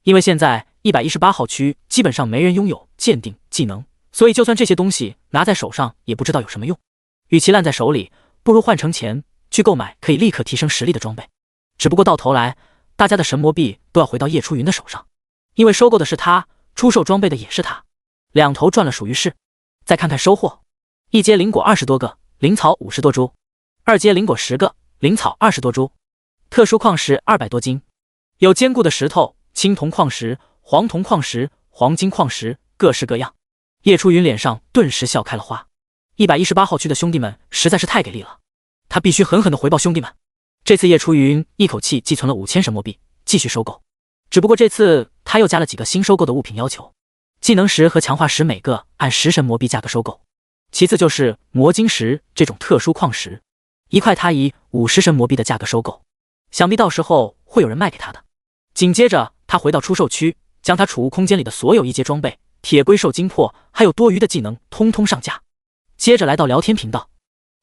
因为现在118号区基本上没人拥有鉴定技能，所以就算这些东西拿在手上也不知道有什么用。与其烂在手里，不如换成钱去购买可以立刻提升实力的装备。只不过到头来，大家的神魔币都要回到叶初云的手上，因为收购的是他，出售装备的也是他，两头赚了属于是。再看看收获，一阶灵果20多个，灵草50多株；二阶灵果10个，灵草20多株；特殊矿石200多斤，有坚固的石头、青铜矿石、黄铜矿石、黄金矿石，各式各样。叶初云脸上顿时笑开了花。118号区的兄弟们实在是太给力了，他必须狠狠地回报兄弟们。这次叶初云一口气寄存了5000神魔币，继续收购。只不过这次他又加了几个新收购的物品要求，技能石和强化石每个按10神魔币价格收购，其次就是魔晶石这种特殊矿石，1块他以50神魔币的价格收购，想必到时候会有人卖给他的。紧接着他回到出售区，将他储物空间里的所有一阶装备、铁龟兽精魄还有多余的技能通通上架。接着来到聊天频道，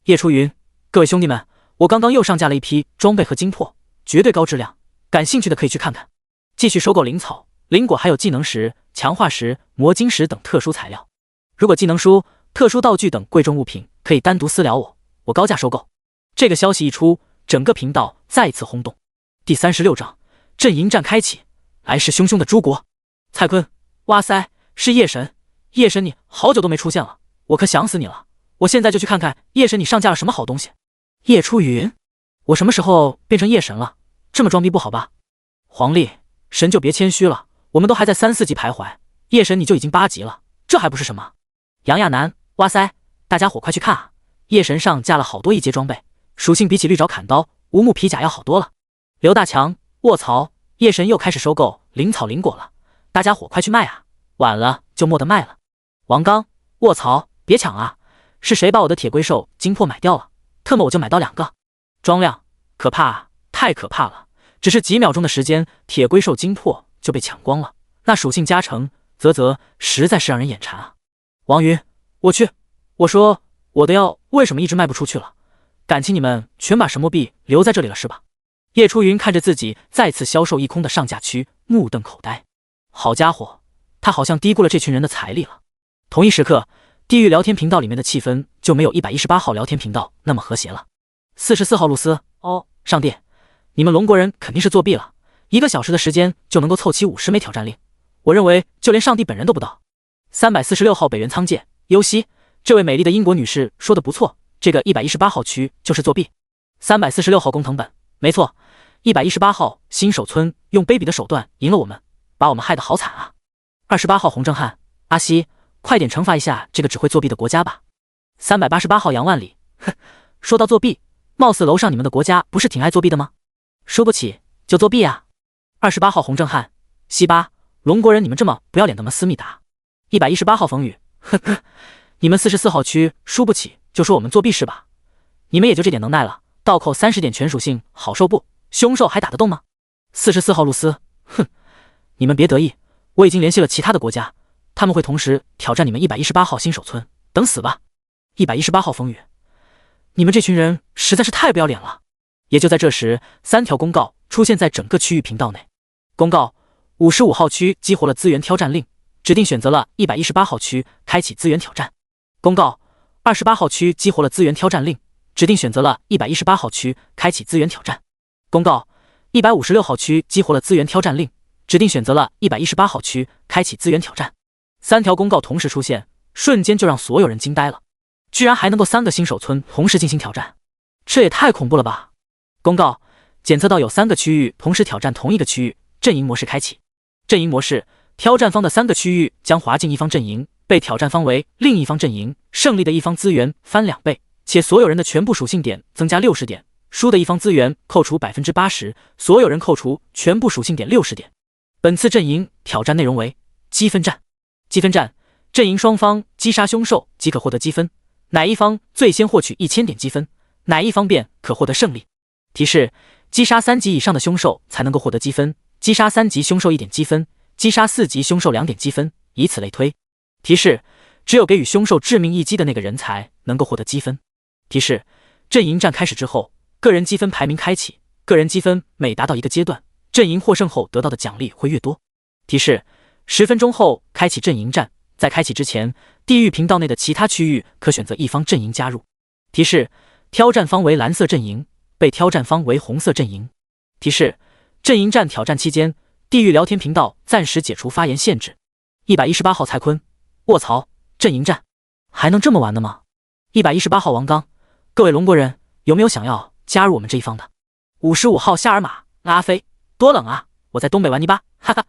叶初云，各位兄弟们，我刚刚又上架了一批装备和精魄，绝对高质量，感兴趣的可以去看看。继续收购灵草、灵果还有技能石、强化石、魔晶石等特殊材料。如果技能书、特殊道具等贵重物品可以单独私聊我高价收购。这个消息一出，整个频道再次轰动。第36章阵营战开启，来势汹汹的诸国。蔡坤，哇塞，是夜神，夜神你好久都没出现了，我可想死你了。我现在就去看看夜神你上架了什么好东西。叶初云，我什么时候变成夜神了？这么装逼不好吧？黄历，神就别谦虚了，我们都还在3、4级徘徊，夜神你就已经8级了，这还不是什么？杨亚楠，哇塞，大家伙快去看啊！夜神上架了好多一阶装备，属性比起绿爪砍刀、无木皮甲要好多了。刘大强，卧槽，夜神又开始收购灵草灵果了，大家伙快去卖啊，晚了就没得卖了。王刚，卧槽，别抢啊！是谁把我的铁龟兽精魄买掉了？特么我就买到2个。庄亮，可怕啊，太可怕了！只是几秒钟的时间，铁龟兽精魄就被抢光了，那属性加成，实在是让人眼馋啊。王云，我去，我说我的药为什么一直卖不出去了？感情你们全把神魔币留在这里了是吧？叶初云看着自己再次销售一空的上架区，目瞪口呆。好家伙，他好像低估了这群人的财力了。同一时刻，地狱聊天频道里面的气氛就没有118号聊天频道那么和谐了。44号露丝，哦，上帝，你们龙国人肯定是作弊了，1个小时的时间就能够凑齐50枚挑战令，我认为就连上帝本人都不到。346号北原仓介，优西，这位美丽的英国女士说的不错，这个118号区就是作弊。346号工藤本，没错，118号新手村用卑鄙的手段赢了我们，把我们害得好惨啊。28号洪正汉，阿西，快点惩罚一下这个只会作弊的国家吧。388号杨万里，哼，说到作弊，貌似楼上你们的国家不是挺爱作弊的吗？输不起就作弊啊。28号洪正汉，西巴，龙国人你们这么不要脸的吗？思密达。118号冯宇，呵呵，你们44号区输不起就说我们作弊是吧？你们也就这点能耐了，倒扣30点全属性好受不？凶兽还打得动吗？44号露丝，哼，你们别得意，我已经联系了其他的国家，他们会同时挑战你们118号新手村，等死吧。118号风雨，你们这群人实在是太不要脸了。也就在这时，3条公告出现在整个区域频道内。公告：55号区激活了资源挑战令，指定选择了118号区开启资源挑战。公告：28号区激活了资源挑战令，指定选择了118号区开启资源挑战。公告：156号区激活了资源挑战令，指定选择了118号区开启资源挑战。3条公告同时出现，瞬间就让所有人惊呆了，居然还能够3个新手村同时进行挑战，这也太恐怖了吧！公告：检测到有3个区域同时挑战同一个区域，阵营模式开启。阵营模式：挑战方的3个区域将划进一方阵营，被挑战方为另一方阵营，胜利的一方资源翻2倍，且所有人的全部属性点增加60点，输的一方资源扣除 80%， 所有人扣除全部属性点60点。本次阵营挑战内容为积分战。积分战，阵营双方击杀凶兽即可获得积分，哪一方最先获取1000点积分，哪一方便可获得胜利。提示：击杀3级以上的凶兽才能够获得积分，击杀3级凶兽1点积分，击杀4级凶兽2点积分，以此类推。提示：只有给予凶兽致命一击的那个人才能够获得积分。提示：阵营战开始之后，个人积分排名开启，个人积分每达到一个阶段，阵营获胜后得到的奖励会越多。提示：10分钟后开启阵营战，在开启之前，地狱频道内的其他区域可选择一方阵营加入。提示：挑战方为蓝色阵营，被挑战方为红色阵营。提示：阵营战挑战期间，地狱聊天频道暂时解除发言限制。118号蔡坤，卧槽，阵营战还能这么玩的吗？118号王刚，各位龙国人有没有想要加入我们这一方的？55号夏尔玛，阿飞，多冷啊，我在东北玩泥巴，哈哈。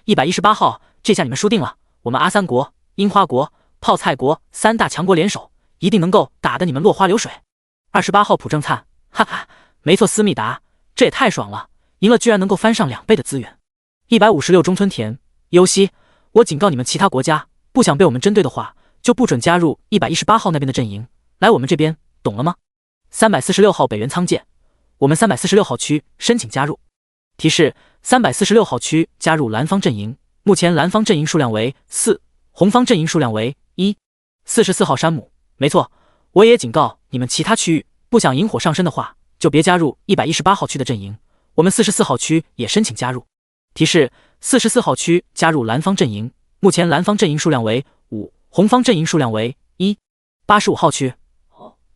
118号，这下你们输定了，我们阿三国、樱花国、泡菜国3大强国联手，一定能够打得你们落花流水。28号朴正灿，哈哈，没错，思密达，这也太爽了，赢了居然能够翻上2倍的资源。156中村田，优西，我警告你们其他国家，不想被我们针对的话，就不准加入118号那边的阵营，来我们这边，懂了吗？346号北原仓介，我们346号区申请加入。提示：346号区加入蓝方阵营，目前蓝方阵营数量为4，红方阵营数量为1。44号山姆，没错，我也警告你们其他区域，不想引火上身的话，就别加入118号区的阵营，我们44号区也申请加入。提示：44号区加入蓝方阵营，目前蓝方阵营数量为5，红方阵营数量为1。85号区，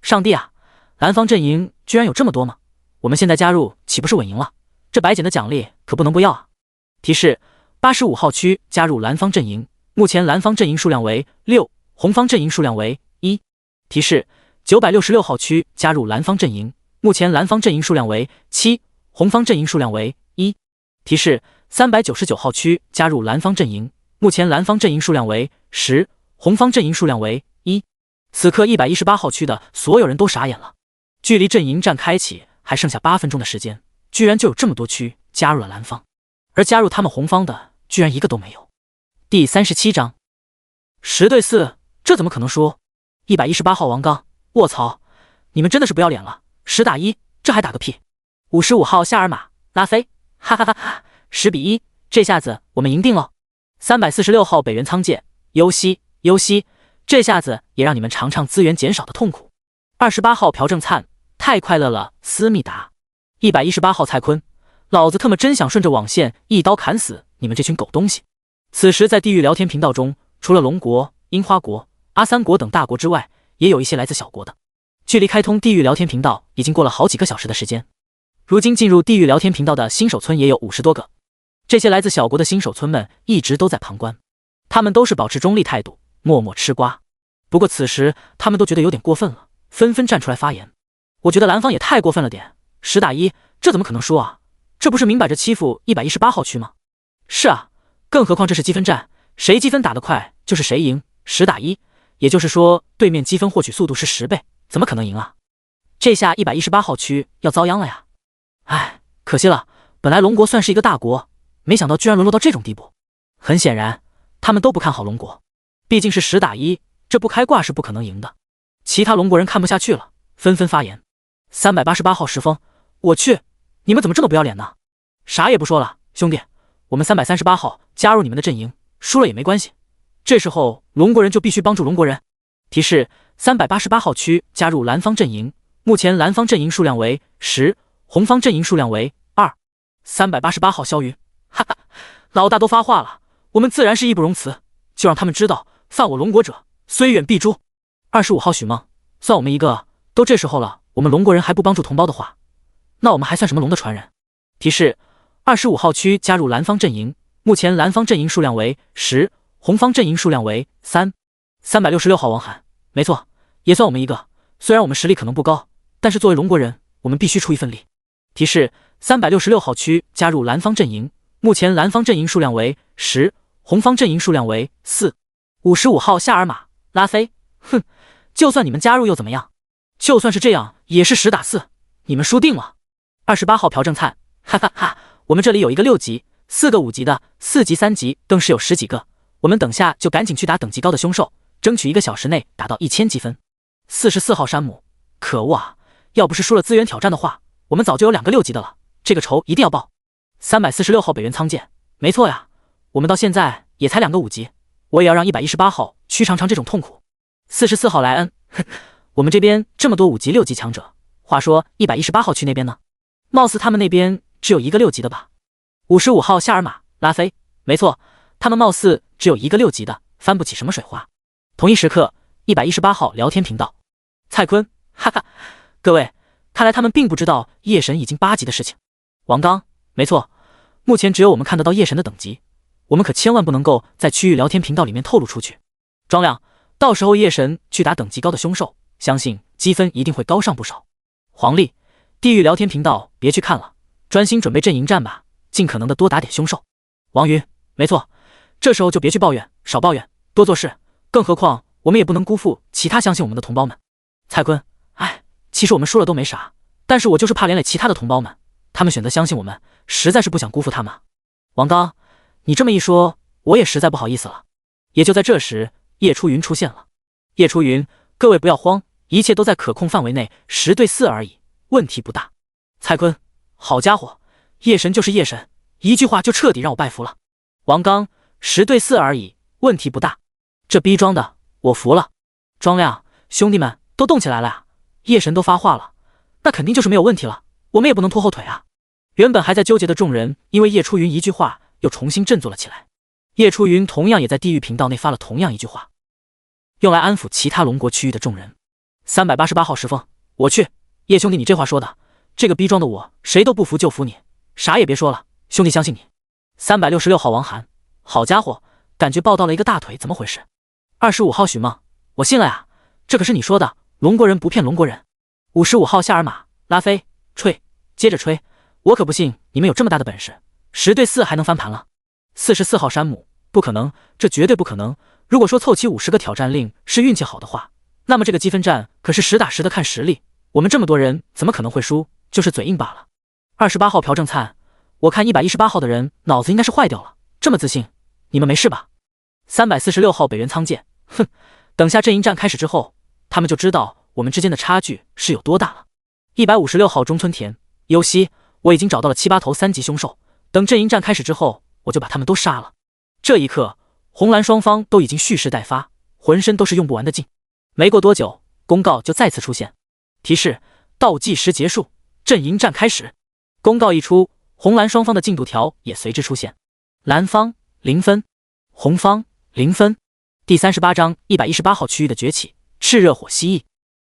上帝啊，蓝方阵营居然有这么多吗？我们现在加入岂不是稳赢了？这白捡的奖励可不能不要啊！提示：85号区加入蓝方阵营，目前蓝方阵营数量为6，红方阵营数量为1。提示：966号区加入蓝方阵营，目前蓝方阵营数量为7，红方阵营数量为1。提示：399号区加入蓝方阵营，目前蓝方阵营数量为10，红方阵营数量为1。此刻118号区的所有人都傻眼了，距离阵营战开启还剩下8分钟的时间，居然就有这么多区加入了蓝方，而加入他们红方的居然一个都没有。第37章10对4，这怎么可能输？118号王刚，卧槽，你们真的是不要脸了，10打1，这还打个屁！55号夏尔玛，拉菲，哈哈哈哈，10比1，这下子我们赢定了。346号北原仓介，优西，这下子也让你们尝尝资源减少的痛苦。28号朴正灿，太快乐了，思密达。118号蔡坤，老子他妈真想顺着网线一刀砍死你们这群狗东西。此时在地狱聊天频道中，除了龙国、樱花国、阿三国等大国之外，也有一些来自小国的。距离开通地狱聊天频道已经过了好几个小时的时间，如今进入地狱聊天频道的新手村也有50多个。这些来自小国的新手村们一直都在旁观，他们都是保持中立态度，默默吃瓜。不过此时他们都觉得有点过分了，纷纷站出来发言。我觉得蓝方也太过分了点，10打1，这怎么可能输啊？这不是明摆着欺负118号区吗？是啊，更何况这是积分战，谁积分打得快就是谁赢，10打1，也就是说对面积分获取速度是10倍，怎么可能赢啊？这下118号区要遭殃了呀！唉，可惜了，本来龙国算是一个大国，没想到居然沦落到这种地步。很显然，他们都不看好龙国，毕竟是10打1，这不开挂是不可能赢的。其他龙国人看不下去了，纷纷发言。388号石峰，我去，你们怎么这么不要脸呢？啥也不说了，兄弟，我们338号加入你们的阵营，输了也没关系。这时候龙国人就必须帮助龙国人。提示：388号区加入蓝方阵营，目前蓝方阵营数量为10，红方阵营数量为2。388号萧云，哈哈，老大都发话了，我们自然是义不容辞，就让他们知道犯我龙国者虽远必诛。25号许梦，算我们一个，都这时候了，我们龙国人还不帮助同胞的话，那我们还算什么龙的传人？提示：25号区加入蓝方阵营，目前蓝方阵营数量为10，红方阵营数量为3。366号王涵，没错，也算我们一个，虽然我们实力可能不高，但是作为龙国人，我们必须出一份力。提示：366号区加入蓝方阵营，目前蓝方阵营数量为10，红方阵营数量为4。55号夏尔玛，拉菲，哼，就算你们加入又怎么样？就算是这样，也是10打4，你们输定了。28号朴正灿，哈哈哈，我们这里有一个6级，4个5级的，4级3级更是有10几个，我们等下就赶紧去打等级高的凶兽，争取1个小时内打到1000积分。44号山姆，可恶啊！要不是输了资源挑战的话，我们早就有2个6级的了，这个仇一定要报。346号北原仓剑，没错呀，我们到现在也才2个5级，我也要让118号去尝尝这种痛苦。44号莱恩，哼，我们这边这么多5级6级强者，话说118号区那边呢？貌似他们那边只有1个6级的吧？55号夏尔马拉菲，没错，他们貌似只有1个6级的，翻不起什么水花。同一时刻，118号聊天频道，蔡坤，哈哈，各位，看来他们并不知道夜神已经8级的事情。王刚，没错，目前只有我们看得到夜神的等级，我们可千万不能够在区域聊天频道里面透露出去。庄亮，到时候夜神去打等级高的凶兽，相信积分一定会高上不少。黄历，地狱聊天频道别去看了，专心准备阵营战吧，尽可能的多打点凶兽。王云，没错，这时候就别去抱怨，少抱怨，多做事，更何况我们也不能辜负其他相信我们的同胞们。蔡坤，哎，其实我们输了都没啥，但是我就是怕连累其他的同胞们，他们选择相信我们，实在是不想辜负他们。王刚，你这么一说，我也实在不好意思了。也就在这时，叶初云出现了。叶初云，各位不要慌，一切都在可控范围内，10对4而已，问题不大。蔡坤，好家伙，夜神就是夜神，一句话就彻底让我拜服了。王刚，10对4而已，问题不大。这逼装的，我服了。庄亮，兄弟们都动起来了呀！夜神都发话了，那肯定就是没有问题了，我们也不能拖后腿啊。原本还在纠结的众人，因为叶初云一句话，又重新振作了起来。叶初云同样也在地狱频道内发了同样一句话，用来安抚其他龙国区域的众人。388号石峰，我去，叶兄弟，你这话说的，这个逼装的我，谁都不服就服你，啥也别说了，兄弟相信你。366号王涵，好家伙，感觉抱到了一个大腿，怎么回事？25号许梦，我信了呀，这可是你说的，龙国人不骗龙国人。55号夏尔马拉菲，吹，接着吹，我可不信你们有这么大的本事，10对4还能翻盘了。44号山姆，不可能，这绝对不可能。如果说凑齐50个挑战令是运气好的话，那么这个积分战可是实打实的看实力，我们这么多人怎么可能会输，就是嘴硬罢了。28号朴正灿，我看118号的人脑子应该是坏掉了，这么自信，你们没事吧？346号北原仓剑，哼，等下阵营战开始之后，他们就知道我们之间的差距是有多大了。156号中村田，优西，我已经找到了7、8头3级凶兽，等阵营战开始之后，我就把他们都杀了。这一刻，红蓝双方都已经蓄势待发，浑身都是用不完的劲。没过多久，公告就再次出现，提示倒计时结束，阵营战开始。公告一出，红蓝双方的进度条也随之出现，蓝方0分，红方0分。第38章118号区域的崛起，炽热火蜥蜴。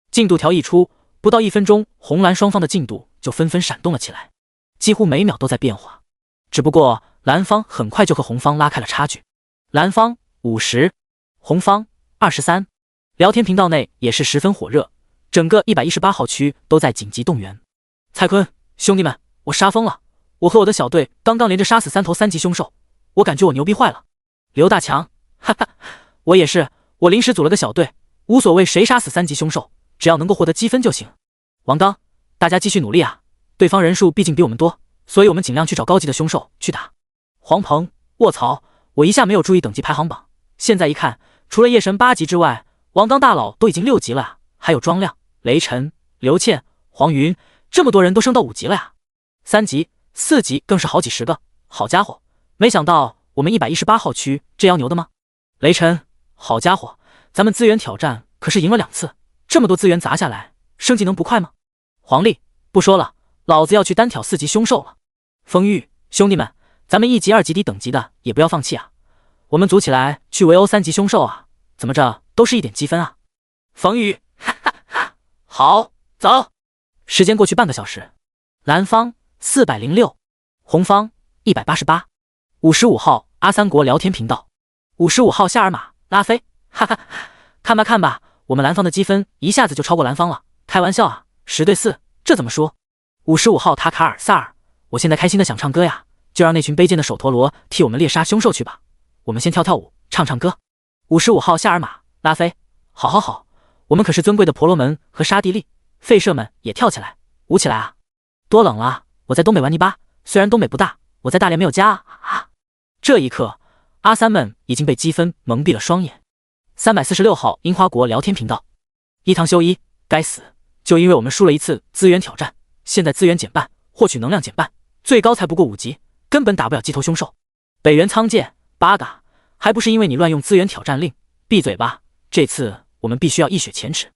进度条一出，不到1分钟，红蓝双方的进度就纷纷闪动了起来，几乎每秒都在变化。只不过蓝方很快就和红方拉开了差距，蓝方50，红方23。聊天频道内也是十分火热，整个118号区都在紧急动员。蔡坤，兄弟们，我杀疯了！我和我的小队刚刚连着杀死3头3级凶兽，我感觉我牛逼坏了。刘大强，哈哈，我也是，我临时组了个小队，无所谓谁杀死3级凶兽，只要能够获得积分就行。王刚，大家继续努力啊！对方人数毕竟比我们多，所以我们尽量去找高级的凶兽去打。黄鹏，卧槽，我一下没有注意等级排行榜，现在一看，除了夜神8级之外，王刚大佬都已经6级了啊，还有庄亮、雷晨、刘倩、黄云，这么多人都升到5级了呀！3级、4级更是好几十个，好家伙，没想到我们118号区这妖牛的吗？雷晨，好家伙，咱们资源挑战可是赢了2次，这么多资源砸下来，升级能不快吗？黄历，不说了，老子要去单挑4级凶兽了。风玉，兄弟们，咱们1级2级低等级的也不要放弃啊，我们组起来去围殴3级凶兽啊，怎么着都是1点积分啊。风玉，哈哈哈，好，走。时间过去半个小时，蓝方406，红方188。55号阿三国聊天频道，55号夏尔马拉菲，哈哈，看吧看吧，我们蓝方的积分一下子就超过蓝方了，开玩笑啊，10对4，这怎么说？55号塔卡尔萨尔，我现在开心的想唱歌呀，就让那群卑贱的手陀螺替我们猎杀凶兽去吧，我们先跳跳舞，唱唱歌。55号夏尔马拉菲，好好好，我们可是尊贵的婆罗门和沙地利，废社们也跳起来，舞起来啊！多冷啊！我在东北玩泥巴，虽然东北不大，我在大连没有家啊！这一刻，阿三们已经被积分蒙蔽了双眼。346号樱花国聊天频道。伊藤修一，该死！就因为我们输了一次资源挑战，现在资源减半，获取能量减半，最高才不过5级，根本打不了鸡头凶兽。北原仓介，八嘎，还不是因为你乱用资源挑战令？闭嘴吧！这次我们必须要一雪前耻。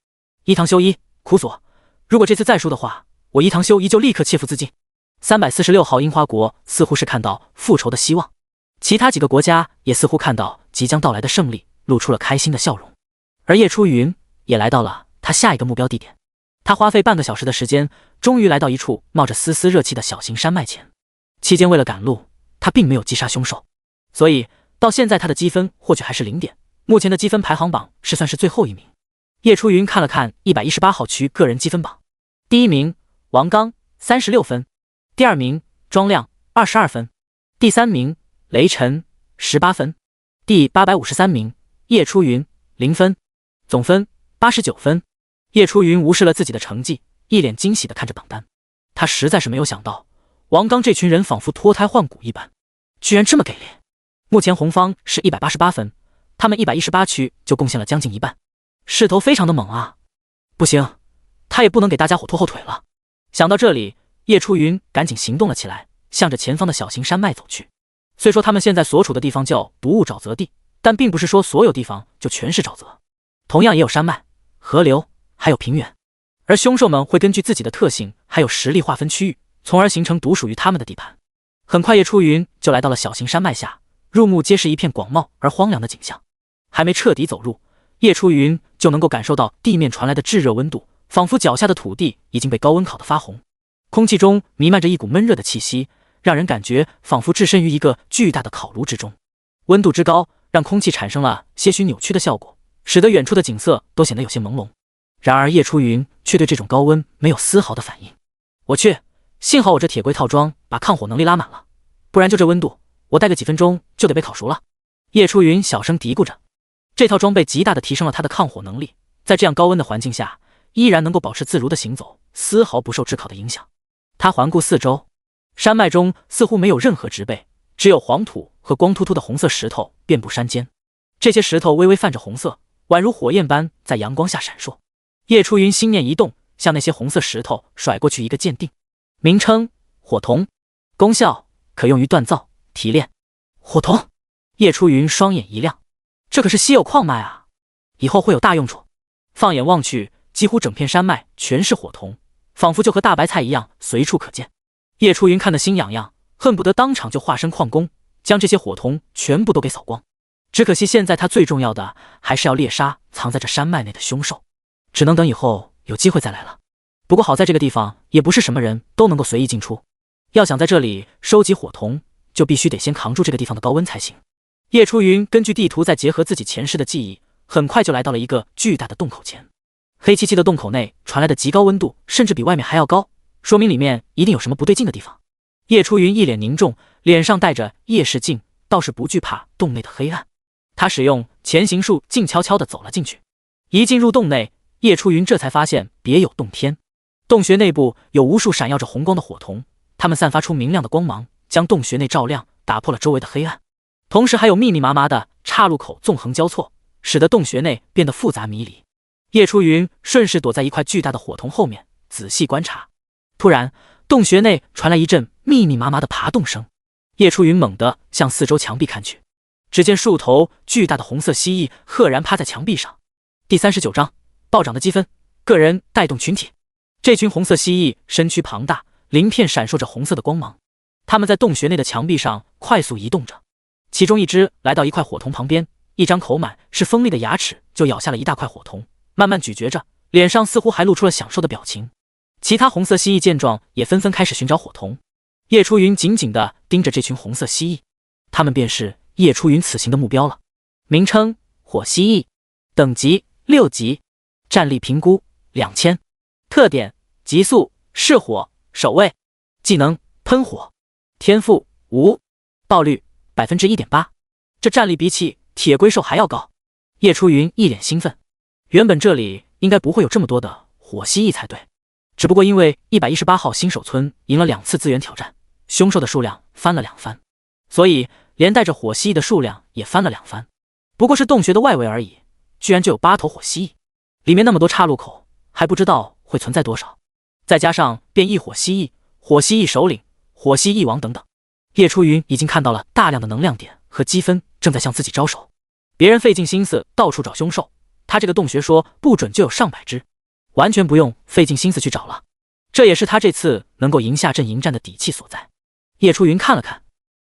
伊藤修一，苦索，如果这次再输的话，我伊藤修一就立刻切腹自尽。346号樱花国似乎是看到复仇的希望，其他几个国家也似乎看到即将到来的胜利，露出了开心的笑容。而叶初云也来到了他下一个目标地点，他花费半个小时的时间，终于来到一处冒着丝丝热气的小型山脉前。期间为了赶路，他并没有击杀凶兽，所以到现在他的积分或许还是0点，目前的积分排行榜是算是最后一名。叶初云看了看118号区个人积分榜，第一名王刚36分，第二名庄亮22分，第三名雷晨18分，第853名叶初云0分，总分89分。叶初云无视了自己的成绩，一脸惊喜地看着榜单。他实在是没有想到，王刚这群人仿佛脱胎换骨一般，居然这么给力。目前红方是188分，他们118区就贡献了将近一半，势头非常的猛啊！不行，他也不能给大家伙拖后腿了。想到这里，叶初云赶紧行动了起来，向着前方的小型山脉走去。虽说他们现在所处的地方叫不误沼泽地，但并不是说所有地方就全是沼泽，同样也有山脉、河流，还有平原。而凶兽们会根据自己的特性还有实力划分区域，从而形成独属于他们的地盘。很快叶初云就来到了小型山脉下，入目皆是一片广袤而荒凉的景象。还没彻底走入，叶初云就能够感受到地面传来的炙热温度，仿佛脚下的土地已经被高温烤得发红。空气中弥漫着一股闷热的气息，让人感觉仿佛置身于一个巨大的烤炉之中。温度之高让空气产生了些许扭曲的效果，使得远处的景色都显得有些朦胧。然而叶初云却对这种高温没有丝毫的反应。我去，幸好我这铁龟套装把抗火能力拉满了，不然就这温度，我待个几分钟就得被烤熟了。叶初云小声嘀咕着，这套装备极大的提升了他的抗火能力，在这样高温的环境下，依然能够保持自如的行走，丝毫不受炙烤的影响。他环顾四周，山脉中似乎没有任何植被，只有黄土和光秃秃的红色石头遍布山间。这些石头微微泛着红色，宛如火焰般在阳光下闪烁。叶初云心念一动，向那些红色石头甩过去一个鉴定。名称：火瞳，功效：可用于锻造、提炼。火瞳，叶初云双眼一亮，这可是稀有矿脉啊，以后会有大用处。放眼望去，几乎整片山脉全是火瞳，仿佛就和大白菜一样随处可见。叶初云看得心痒痒，恨不得当场就化身矿工，将这些火瞳全部都给扫光。只可惜现在他最重要的还是要猎杀藏在这山脉内的凶兽，只能等以后有机会再来了。不过好在这个地方也不是什么人都能够随意进出，要想在这里收集火瞳，就必须得先扛住这个地方的高温才行。叶初云根据地图再结合自己前世的记忆，很快就来到了一个巨大的洞口前。黑漆漆的洞口内传来的极高温度，甚至比外面还要高，说明里面一定有什么不对劲的地方。叶初云一脸凝重，脸上带着夜视镜，倒是不惧怕洞内的黑暗。他使用潜行术静悄悄地走了进去。一进入洞内，叶初云这才发现别有洞天。洞穴内部有无数闪耀着红光的火瞳，它们散发出明亮的光芒，将洞穴内照亮，打破了周围的黑暗。同时还有密密麻麻的岔路口纵横交错，使得洞穴内变得复杂迷离。叶初云顺势躲在一块巨大的火瞳后面，仔细观察。突然，洞穴内传来一阵密密麻麻的爬动声。叶初云猛地向四周墙壁看去，只见数头巨大的红色蜥蜴赫然趴在墙壁上。第39章暴涨的积分，个人带动群体。这群红色蜥蜴身躯庞大，鳞片闪烁着红色的光芒，它们在洞穴内的墙壁上快速移动着。其中一只来到一块火瞳旁边，一张口满是锋利的牙齿就咬下了一大块火瞳，慢慢咀嚼着，脸上似乎还露出了享受的表情。其他红色蜥蜴见状也纷纷开始寻找火瞳。叶初云紧紧地盯着这群红色蜥蜴，它们便是叶初云此行的目标了。名称：火蜥蜴，等级6级，战力评估2000，特点：急速、噬火、守卫，技能：喷火，天赋：无，爆率 1.8%， 这战力比起铁龟兽还要高。叶初云一脸兴奋，原本这里应该不会有这么多的火蜥蜴才对，只不过因为118号新手村赢了2次资源挑战，凶兽的数量翻了2番，所以连带着火蜥蜴的数量也翻了2番。不过是洞穴的外围而已，居然就有8头火蜥蜴，里面那么多岔路口，还不知道会存在多少。再加上变异火蜥蜴、火蜥蜴首领、火蜥蜴王等等，叶初云已经看到了大量的能量点和积分正在向自己招手。别人费尽心思到处找凶兽，他这个洞穴说不准就有上百只，完全不用费尽心思去找了。这也是他这次能够赢下阵营战的底气所在。叶初云看了看，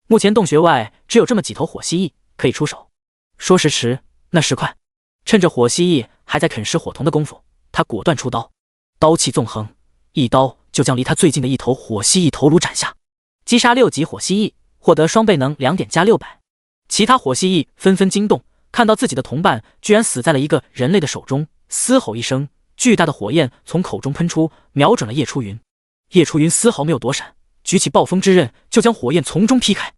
目前洞穴外只有这么几头火蜥蜴可以出手。说时迟，那时快，趁着火蜥蜴还在啃食火瞳的功夫，他果断出刀，刀气纵横，一刀就将离他最近的一头火蜥蜴头颅斩下。击杀6级火蜥蜴，获得双倍能2点加600。其他火蜥蜴纷纷惊动，看到自己的同伴居然死在了一个人类的手中，嘶吼一声，巨大的火焰从口中喷出，瞄准了叶初云。叶初云丝毫没有躲闪，举起暴风之刃就将火焰从中劈开。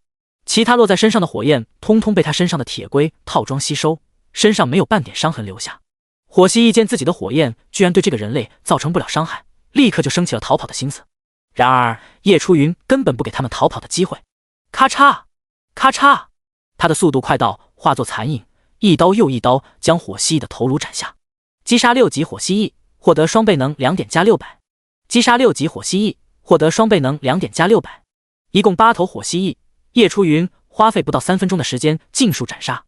其他落在身上的火焰通通被他身上的铁龟套装吸收，身上没有半点伤痕留下。火蜥蜴见自己的火焰居然对这个人类造成不了伤害，立刻就生起了逃跑的心思。然而叶初云根本不给他们逃跑的机会，咔嚓咔嚓，他的速度快到化作残影，一刀又一刀将火蜥蜴的头颅斩下。击杀6级火蜥蜴，获得双倍能2点加600。击杀6级火蜥蜴，获得双倍能2点加600。一共8头火蜥蜴，叶初云花费不到3分钟的时间尽数斩杀，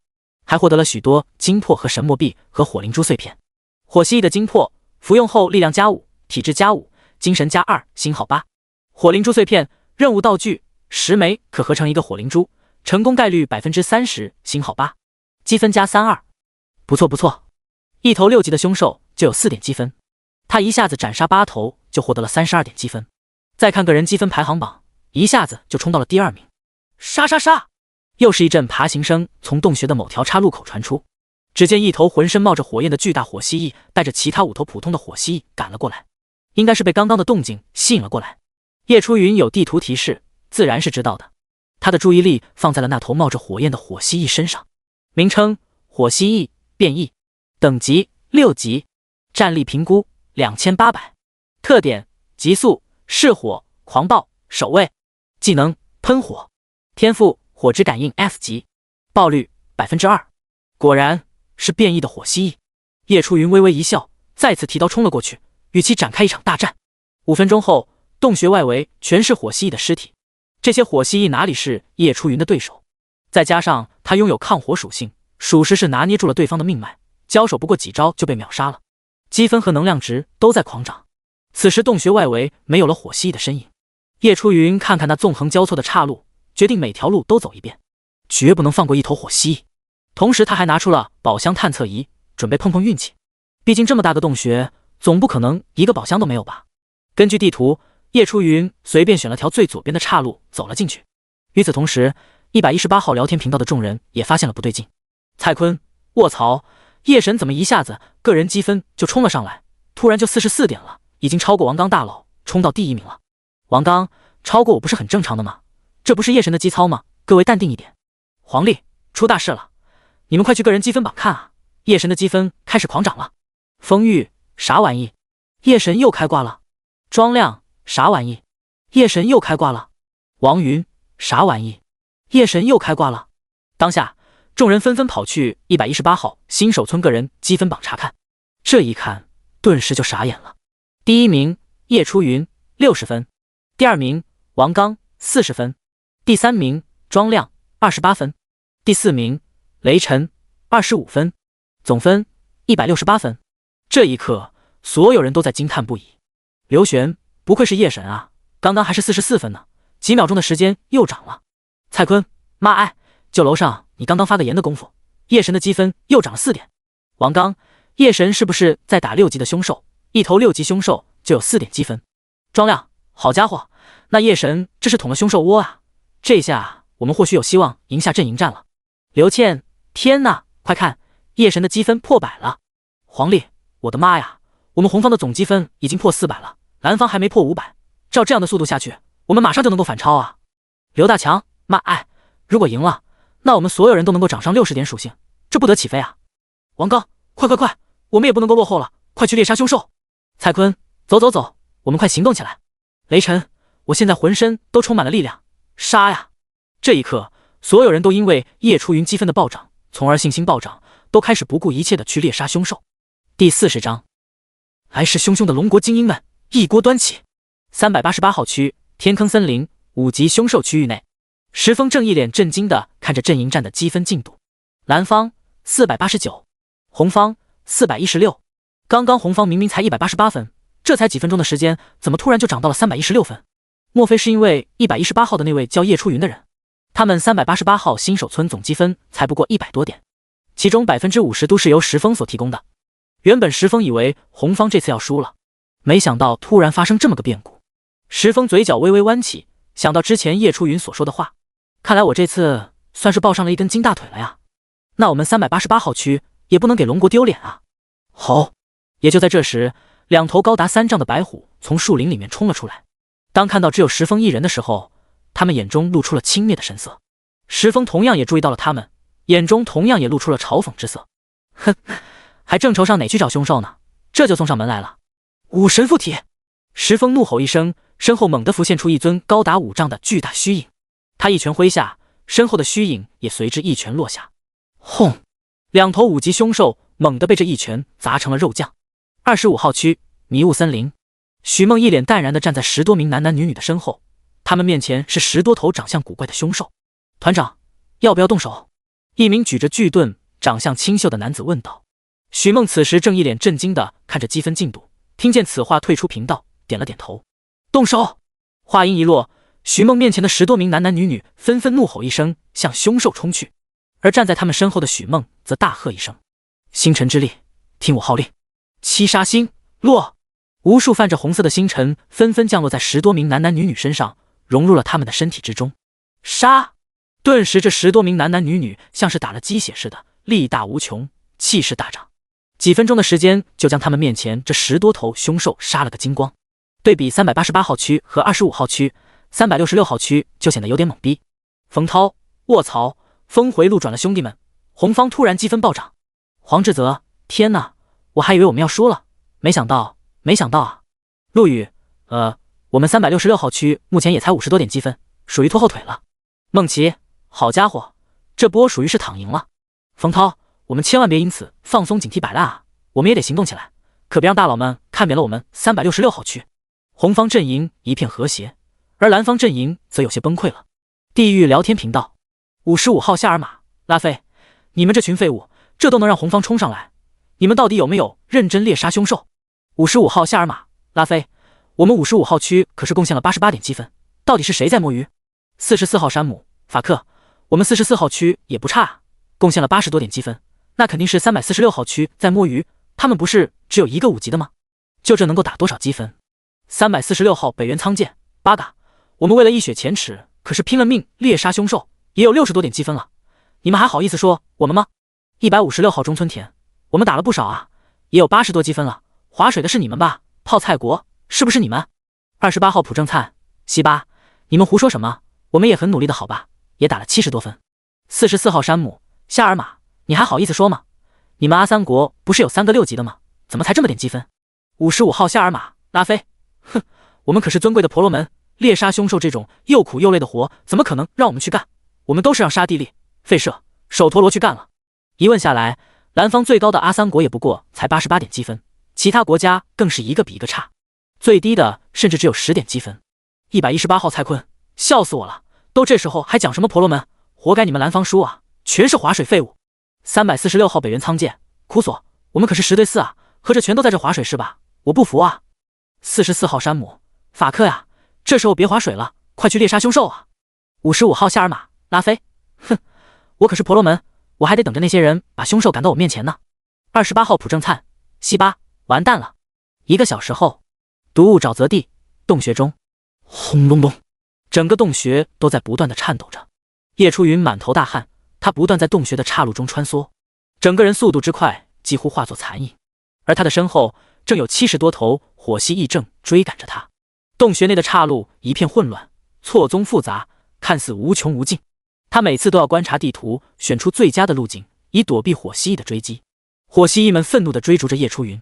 还获得了许多精魄和神魔币和火灵珠碎片。火蜥蜴的精魄服用后力量加5，体质加5，精神加2，星号8。火灵珠碎片任务道具10枚，可合成一个火灵珠，成功概率30%，星号8，积分加32。不错不错，一头6级的凶兽就有4点积分，他一下子斩杀8头就获得了32点积分。再看个人积分排行榜，一下子就冲到了第2名。杀杀杀！又是一阵爬行声从洞穴的某条岔路口传出，只见一头浑身冒着火焰的巨大火蜥蜴带着其他5头普通的火蜥蜴赶了过来，应该是被刚刚的动静吸引了过来。叶初云有地图提示，自然是知道的。他的注意力放在了那头冒着火焰的火蜥蜴身上。名称：火蜥蜴，变异，等级6级，战力评估2800，特点：急速、噬火、狂暴、守卫，技能：喷火，天赋：火之感应 F 级，爆率 2%。果然是变异的火蜥蜴。叶初云微微一笑，再次提刀冲了过去，与其展开一场大战。5分钟后，洞穴外围全是火蜥蜴的尸体。这些火蜥蜴哪里是叶初云的对手？再加上他拥有抗火属性，属实是拿捏住了对方的命脉，交手不过几招就被秒杀了。积分和能量值都在狂涨。此时洞穴外围没有了火蜥蜴的身影。叶初云看看那纵横交错的岔路，决定每条路都走一遍，绝不能放过一头火蜥蜴。同时他还拿出了宝箱探测仪，准备碰碰运气。毕竟这么大的洞穴，总不可能一个宝箱都没有吧。根据地图，叶初云随便选了条最左边的岔路走了进去。与此同时，118号聊天频道的众人也发现了不对劲。蔡坤，卧槽，叶神怎么一下子个人积分就冲了上来，突然就44点了，已经超过王刚大佬，冲到第1名了。王刚超过我不是很正常的吗？这不是叶神的基操吗？各位淡定一点。黄历出大事了，你们快去个人积分榜看啊！叶神的积分开始狂涨了。风玉，啥玩意？叶神又开挂了。庄亮，啥玩意？叶神又开挂了。王云，啥玩意？叶神又开挂了。当下众人纷纷跑去118号新手村个人积分榜查看，这一看顿时就傻眼了。第1名叶初云60分，第2名王刚40分，第3名庄亮28分，第4名雷晨25分，总分168分。这一刻所有人都在惊叹不已。刘璇，不愧是叶神啊，刚刚还是44分呢，几秒钟的时间又涨了。蔡坤，妈哎，就楼上你刚刚发个言的功夫，叶神的积分又涨了4点。王刚，叶神是不是在打6级的凶兽？一头6级凶兽就有4点积分。庄亮，好家伙，那叶神这是捅了凶兽窝啊！这下我们或许有希望赢下阵营战了。刘倩，天哪，快看，叶神的积分破100了。黄历，我的妈呀，我们红方的总积分已经破400了，蓝方还没破500，照这样的速度下去，我们马上就能够反超啊！刘大强，妈哎，如果赢了，那我们所有人都能够涨上60点属性，这不得起飞啊！王刚，快快快，我们也不能够落后了，快去猎杀凶兽！蔡坤，走走走，我们快行动起来！雷晨，我现在浑身都充满了力量，杀呀！这一刻，所有人都因为叶初云积分的暴涨，从而信心暴涨，都开始不顾一切的去猎杀凶兽。第40章，来势汹汹的龙国精英们一锅端起。388号区天坑森林5级凶兽区域内，石峰正一脸震惊的看着阵营战的积分进度。蓝方489，红方416。刚刚红方明明才188分，这才几分钟的时间，怎么突然就涨到了316分？莫非是因为118号的那位叫叶初云的人？他们388号新手村总积分才不过100多点，其中50%都是由石峰所提供的。原本石峰以为红方这次要输了，没想到突然发生这么个变故。石峰嘴角微微弯起，想到之前叶初云所说的话，看来我这次算是抱上了一根金大腿了呀。那我们388号区也不能给龙国丢脸啊！吼！也就在这时，两头高达3丈的白虎从树林里面冲了出来。当看到只有石峰一人的时候，他们眼中露出了轻蔑的神色。石峰同样也注意到了他们，眼中同样也露出了嘲讽之色。哼，还正愁上哪去找凶兽呢，这就送上门来了。武神附体！石峰怒吼一声，身后猛地浮现出一尊高达5丈的巨大虚影。他一拳挥下，身后的虚影也随之一拳落下。轰！两头5级凶兽猛地被这一拳砸成了肉酱。25号区迷雾森林，许梦一脸淡然地站在10多名男男女女的身后，他们面前是10多头长相古怪的凶兽。团长，要不要动手？一名举着巨盾、长相清秀的男子问道。许梦此时正一脸震惊地看着积分进度，听见此话退出频道，点了点头。动手！话音一落，许梦面前的10多名男男女女纷纷怒吼一声，向凶兽冲去。而站在他们身后的许梦则大喝一声：星辰之力，听我号令，七杀星落！无数泛着红色的星辰纷纷降落在10多名男男女女身上，融入了他们的身体之中。杀！顿时这10多名男男女女像是打了鸡血似的，力大无穷，气势大涨。几分钟的时间就将他们面前这10多头凶兽杀了个精光。对比388号区和25号区，366号区就显得有点懵逼。冯涛，卧槽，峰回路转了兄弟们！红方突然积分暴涨。黄志泽，天哪，我还以为我们要输了，没想到啊！陆羽，我们366号区目前也才50多点积分，属于拖后腿了。孟琪，好家伙，这波属于是躺赢了。冯涛，我们千万别因此放松警惕摆烂啊，我们也得行动起来，可别让大佬们看扁了我们366号区。红方阵营一片和谐，而蓝方阵营则有些崩溃了。地狱聊天频道，55号夏尔玛，拉菲，你们这群废物，这都能让红方冲上来，你们到底有没有认真猎杀凶兽？55号夏尔玛，拉菲，我们55号区可是贡献了88点积分，到底是谁在摸鱼？44号山姆，法克，我们44号区也不差啊，贡献了80多点积分，那肯定是346号区在摸鱼，他们不是只有一个5级的吗？就这能够打多少积分？346号北原仓剑，八嘎，我们为了一雪前耻，可是拼了命猎杀凶兽，也有60多点积分了，你们还好意思说我们吗？156号中村田，我们打了不少啊，也有80多积分了，划水的是你们吧？泡菜国是不是你们？28号朴正灿，西巴，你们胡说什么？我们也很努力的好吧，也打了70多分。44号山姆，夏尔玛，你还好意思说吗？你们阿三国不是有3个6级的吗？怎么才这么点积分？55号夏尔玛，拉菲，哼，我们可是尊贵的婆罗门，猎杀凶兽这种又苦又累的活，怎么可能让我们去干？我们都是让沙地利、吠舍、首陀罗去干了。一问下来，蓝方最高的阿三国也不过才88点积分，其他国家更是一个比一个差，最低的甚至只有10点积分。118号蔡坤，笑死我了，都这时候还讲什么婆罗门，活该你们蓝方输啊，全是划水废物。346号北原仓剑，苦索，我们可是10对4啊，合着全都在这划水是吧？我不服啊。44号山姆，法克呀，这时候别划水了，快去猎杀凶兽啊。55号夏尔玛，拉菲，哼，我可是婆罗门，我还得等着那些人把凶兽赶到我面前呢。28号朴正灿，西巴，完蛋了。1个小时后，毒雾沼泽地洞穴中，轰隆隆，整个洞穴都在不断的颤抖着。叶初云满头大汗，他不断在洞穴的岔路中穿梭，整个人速度之快，几乎化作残影。而他的身后正有70多头火蜥蜴正追赶着他。洞穴内的岔路一片混乱，错综复杂，看似无穷无尽。他每次都要观察地图，选出最佳的路径，以躲避火蜥蜴的追击。火蜥蜴们愤怒地追逐着叶初云，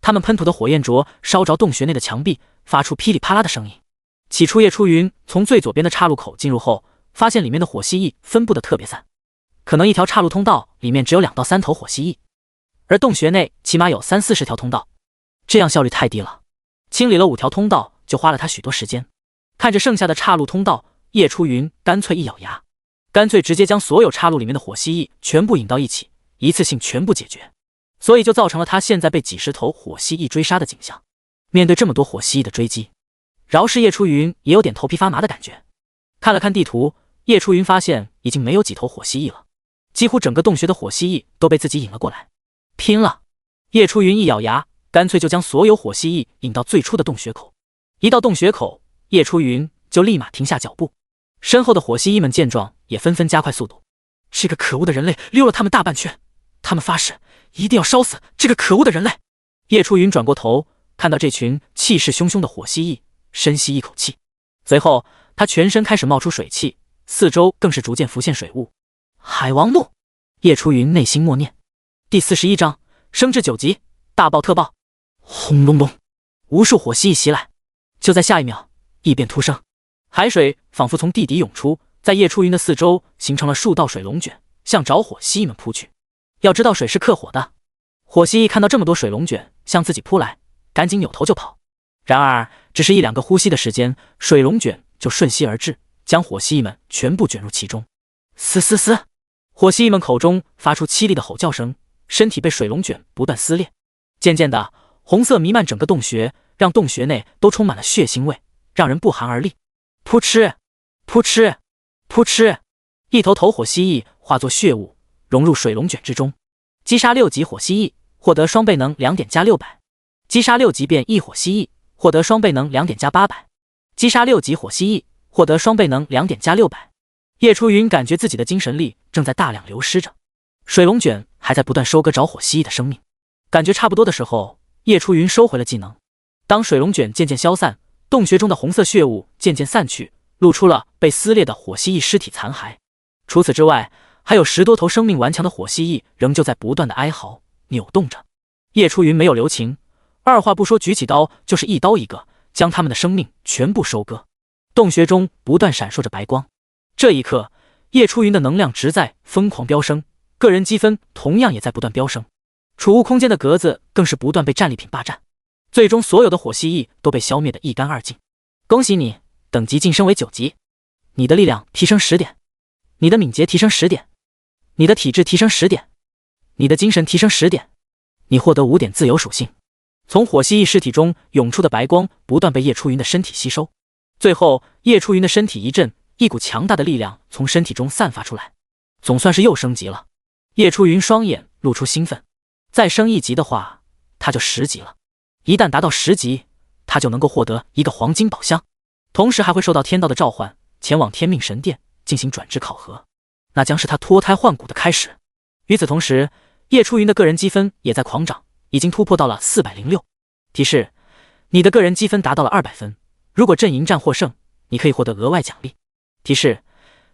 他们喷吐的火焰灼烧着洞穴内的墙壁，发出噼里啪啦的声音。起初叶初云从最左边的岔路口进入后，发现里面的火蜥蜴分布的特别散，可能一条岔路通道里面只有2到3头火蜥蜴，而洞穴内起码有30-40条通道，这样效率太低了。清理了5条通道就花了他许多时间。看着剩下的岔路通道，叶初云干脆一咬牙，干脆直接将所有岔路里面的火蜥蜴全部引到一起，一次性全部解决。所以就造成了他现在被几十头火蜥蜴追杀的景象。面对这么多火蜥蜴的追击，饶是叶初云也有点头皮发麻的感觉。看了看地图，叶初云发现已经没有几头火蜥蜴了，几乎整个洞穴的火蜥蜴都被自己引了过来。拼了！叶初云一咬牙，干脆就将所有火蜥蜴引到最初的洞穴口。一到洞穴口，叶初云就立马停下脚步。身后的火蜥蜴们见状也纷纷加快速度。这个可恶的人类溜了他们大半圈，他们发誓一定要烧死这个可恶的人类。叶初云转过头，看到这群气势汹汹的火蜥蜴，深吸一口气，随后他全身开始冒出水汽，四周更是逐渐浮现水雾。海王怒！叶初云内心默念。第41章升至9级，大爆特爆！轰隆隆，无数火蜥蜴袭来。就在下一秒，异变突生，海水仿佛从地底涌出，在叶初云的四周形成了数道水龙卷，向着火蜥蜴们扑去。要知道水是克火的，火蜥蜴看到这么多水龙卷向自己扑来，赶紧扭头就跑。然而只是1-2个呼吸的时间，水龙卷就瞬息而至，将火蜥蜴们全部卷入其中。嘶嘶嘶！火蜥蜴们口中发出凄厉的吼叫声，身体被水龙卷不断撕裂。渐渐的，红色弥漫整个洞穴，让洞穴内都充满了血腥味，让人不寒而栗。扑哧扑哧扑哧，一头头火蜥蜴化作血雾融入水龙卷之中。击杀6级火蜥蜴，获得双倍能2点加600。击杀6级变异火蜥蜴，获得双倍能2点加800。击杀6级火蜥蜴，获得双倍能2点加600。叶初云感觉自己的精神力正在大量流失着，水龙卷还在不断收割着火蜥蜴的生命。感觉差不多的时候，叶初云收回了技能。当水龙卷渐渐消散，洞穴中的红色血雾渐渐散去，露出了被撕裂的火蜥蜴尸体残骸。除此之外，还有10多头生命顽强的火蜥蜴仍旧在不断的哀嚎扭动着。叶初云没有留情，二话不说举起刀就是一刀一个，将他们的生命全部收割。洞穴中不断闪烁着白光。这一刻，叶初云的能量值在疯狂飙升，个人积分同样也在不断飙升。储物空间的格子更是不断被战利品霸占，最终所有的火蜥蜴都被消灭得一干二净。恭喜你，等级晋升为9级，你的力量提升10点，你的敏捷提升10点，你的体质提升10点，你的精神提升10点，你获得5点自由属性。从火蜥蜴尸体中涌出的白光不断被叶初云的身体吸收，最后叶初云的身体一震，一股强大的力量从身体中散发出来，总算是又升级了。叶初云双眼露出兴奋，再升1级的话，他就10级了。一旦达到10级，他就能够获得一个黄金宝箱，同时还会受到天道的召唤，前往天命神殿进行转职考核，那将是他脱胎换骨的开始。与此同时，叶初云的个人积分也在狂涨，已经突破到了406。提示：你的个人积分达到了200分，如果阵营战获胜，你可以获得额外奖励。提示：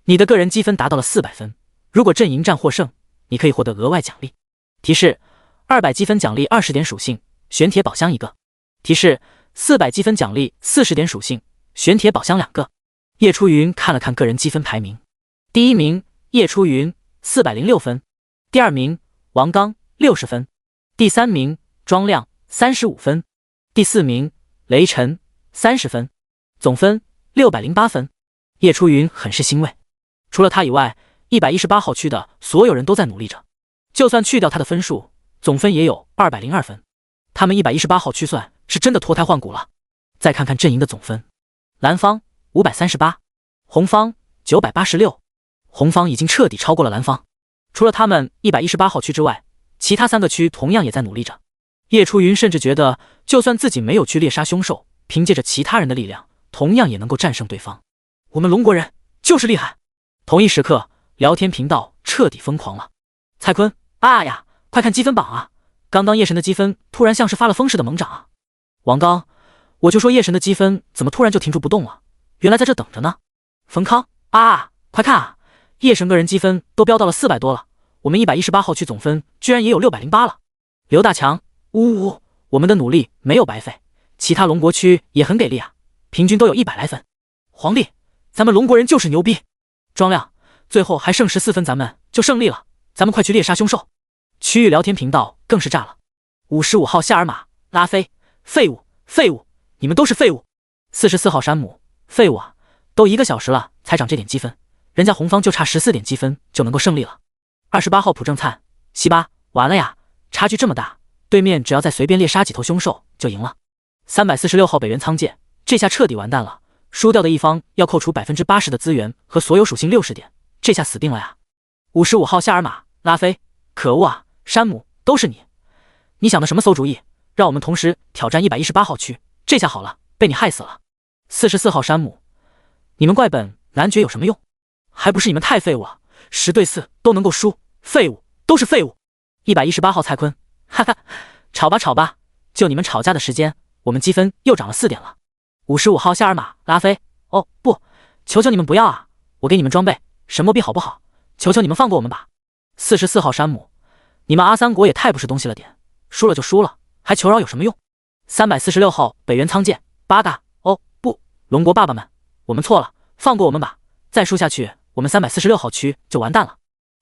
你的个人积分达到了400分，如果阵营战获胜，你可以获得额外奖励。提示：200积分奖励20点属性，玄铁宝箱1个。提示：400积分奖励40点属性，玄铁宝箱2个。叶初云看了看个人积分排名，第1名叶初云406分，第2名王刚60分，第3名庄亮35分，第4名雷晨30分，总分608分。叶初云很是欣慰，除了他以外，118号区的所有人都在努力着，就算去掉他的分数，总分也有202分。他们118号区算是真的脱胎换骨了。再看看阵营的总分，蓝方538，红方986，红方已经彻底超过了蓝方。除了他们118号区之外，其他3个区同样也在努力着。叶初云甚至觉得，就算自己没有去猎杀凶兽，凭借着其他人的力量，同样也能够战胜对方。我们龙国人就是厉害！同一时刻，聊天频道彻底疯狂了。蔡坤，啊呀，快看积分榜啊！刚刚叶神的积分突然像是发了疯似的猛涨啊！王刚，我就说叶神的积分怎么突然就停住不动了？原来在这等着呢。冯康，啊，快看啊！叶神个人积分都飙到了400多了，我们118号区总分居然也有608了。刘大强，呜呜，我们的努力没有白费，其他龙国区也很给力啊，平均都有100来分。黄历，咱们龙国人就是牛逼！庄亮，最后还剩14分，咱们就胜利了，咱们快去猎杀凶兽。区域聊天频道更是炸了。55号夏尔玛，拉菲，废物，废物，你们都是废物。44号山姆，废物啊，都1个小时了才涨这点积分，人家红方就差14点积分就能够胜利了。28号朴正灿，西巴，完了呀，差距这么大，对面只要再随便猎杀几头凶兽就赢了。346号北原仓介，这下彻底完蛋了，输掉的一方要扣除80%的资源和所有属性60点，这下死定了呀。55号夏尔玛，拉菲，可恶啊，山姆，都是你，你想的什么馊主意，让我们同时挑战118号区，这下好了，被你害死了。44号山姆，你们怪本男爵有什么用，还不是你们太废物了，10对4都能够输，废物，都是废物。118号蔡坤，哈哈，吵吧吵吧，就你们吵架的时间，我们积分又涨了4点了。55号夏尔玛，拉菲，哦不，求求你们不要啊，我给你们装备神魔币好不好，求求你们放过我们吧。44号山姆，你们阿三国也太不是东西了点，输了就输了，还求饶有什么用。346号北原仓介，八嘎，哦不，龙国爸爸们，我们错了，放过我们吧，再输下去我们346号区就完蛋了。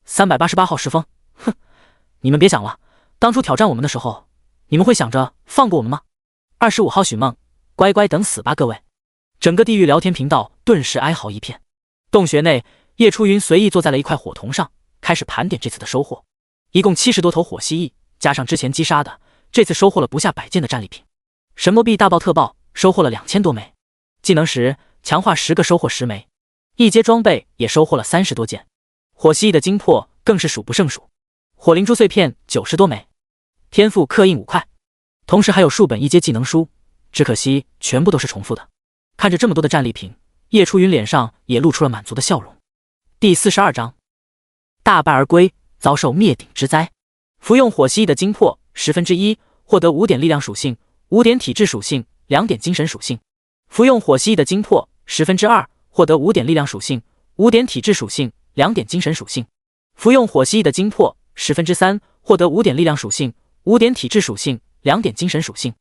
388号石峰，哼，你们别想了，当初挑战我们的时候，你们会想着放过我们吗？25号许梦，乖乖等死吧各位。整个地狱聊天频道顿时哀嚎一片。洞穴内，叶初云随意坐在了一块火铜上，开始盘点这次的收获，一共70多头火蜥蜴，加上之前击杀的，这次收获了不下100件的战利品。神魔币大爆特爆，收获了2000多枚。技能石强化10个收获10枚，一阶装备也收获了30多件。火蜥蜴的精魄更是数不胜数，火灵珠碎片90多枚，天赋刻印5块，同时还有数本一阶技能书，只可惜全部都是重复的。看着这么多的战利品，叶初云脸上也露出了满足的笑容。第42章，大败而归，遭受灭顶之灾。服用火蜥蜴的精魄1/10，获得5点力量属性、5点体质属性、2点精神属性。服用火蜥蜴的精魄2/10，获得5点力量属性、5点体质属性、2点精神属性。服用火蜥蜴的精魄3/10，获得5点力量属性、5点体质属性、2点精神属性。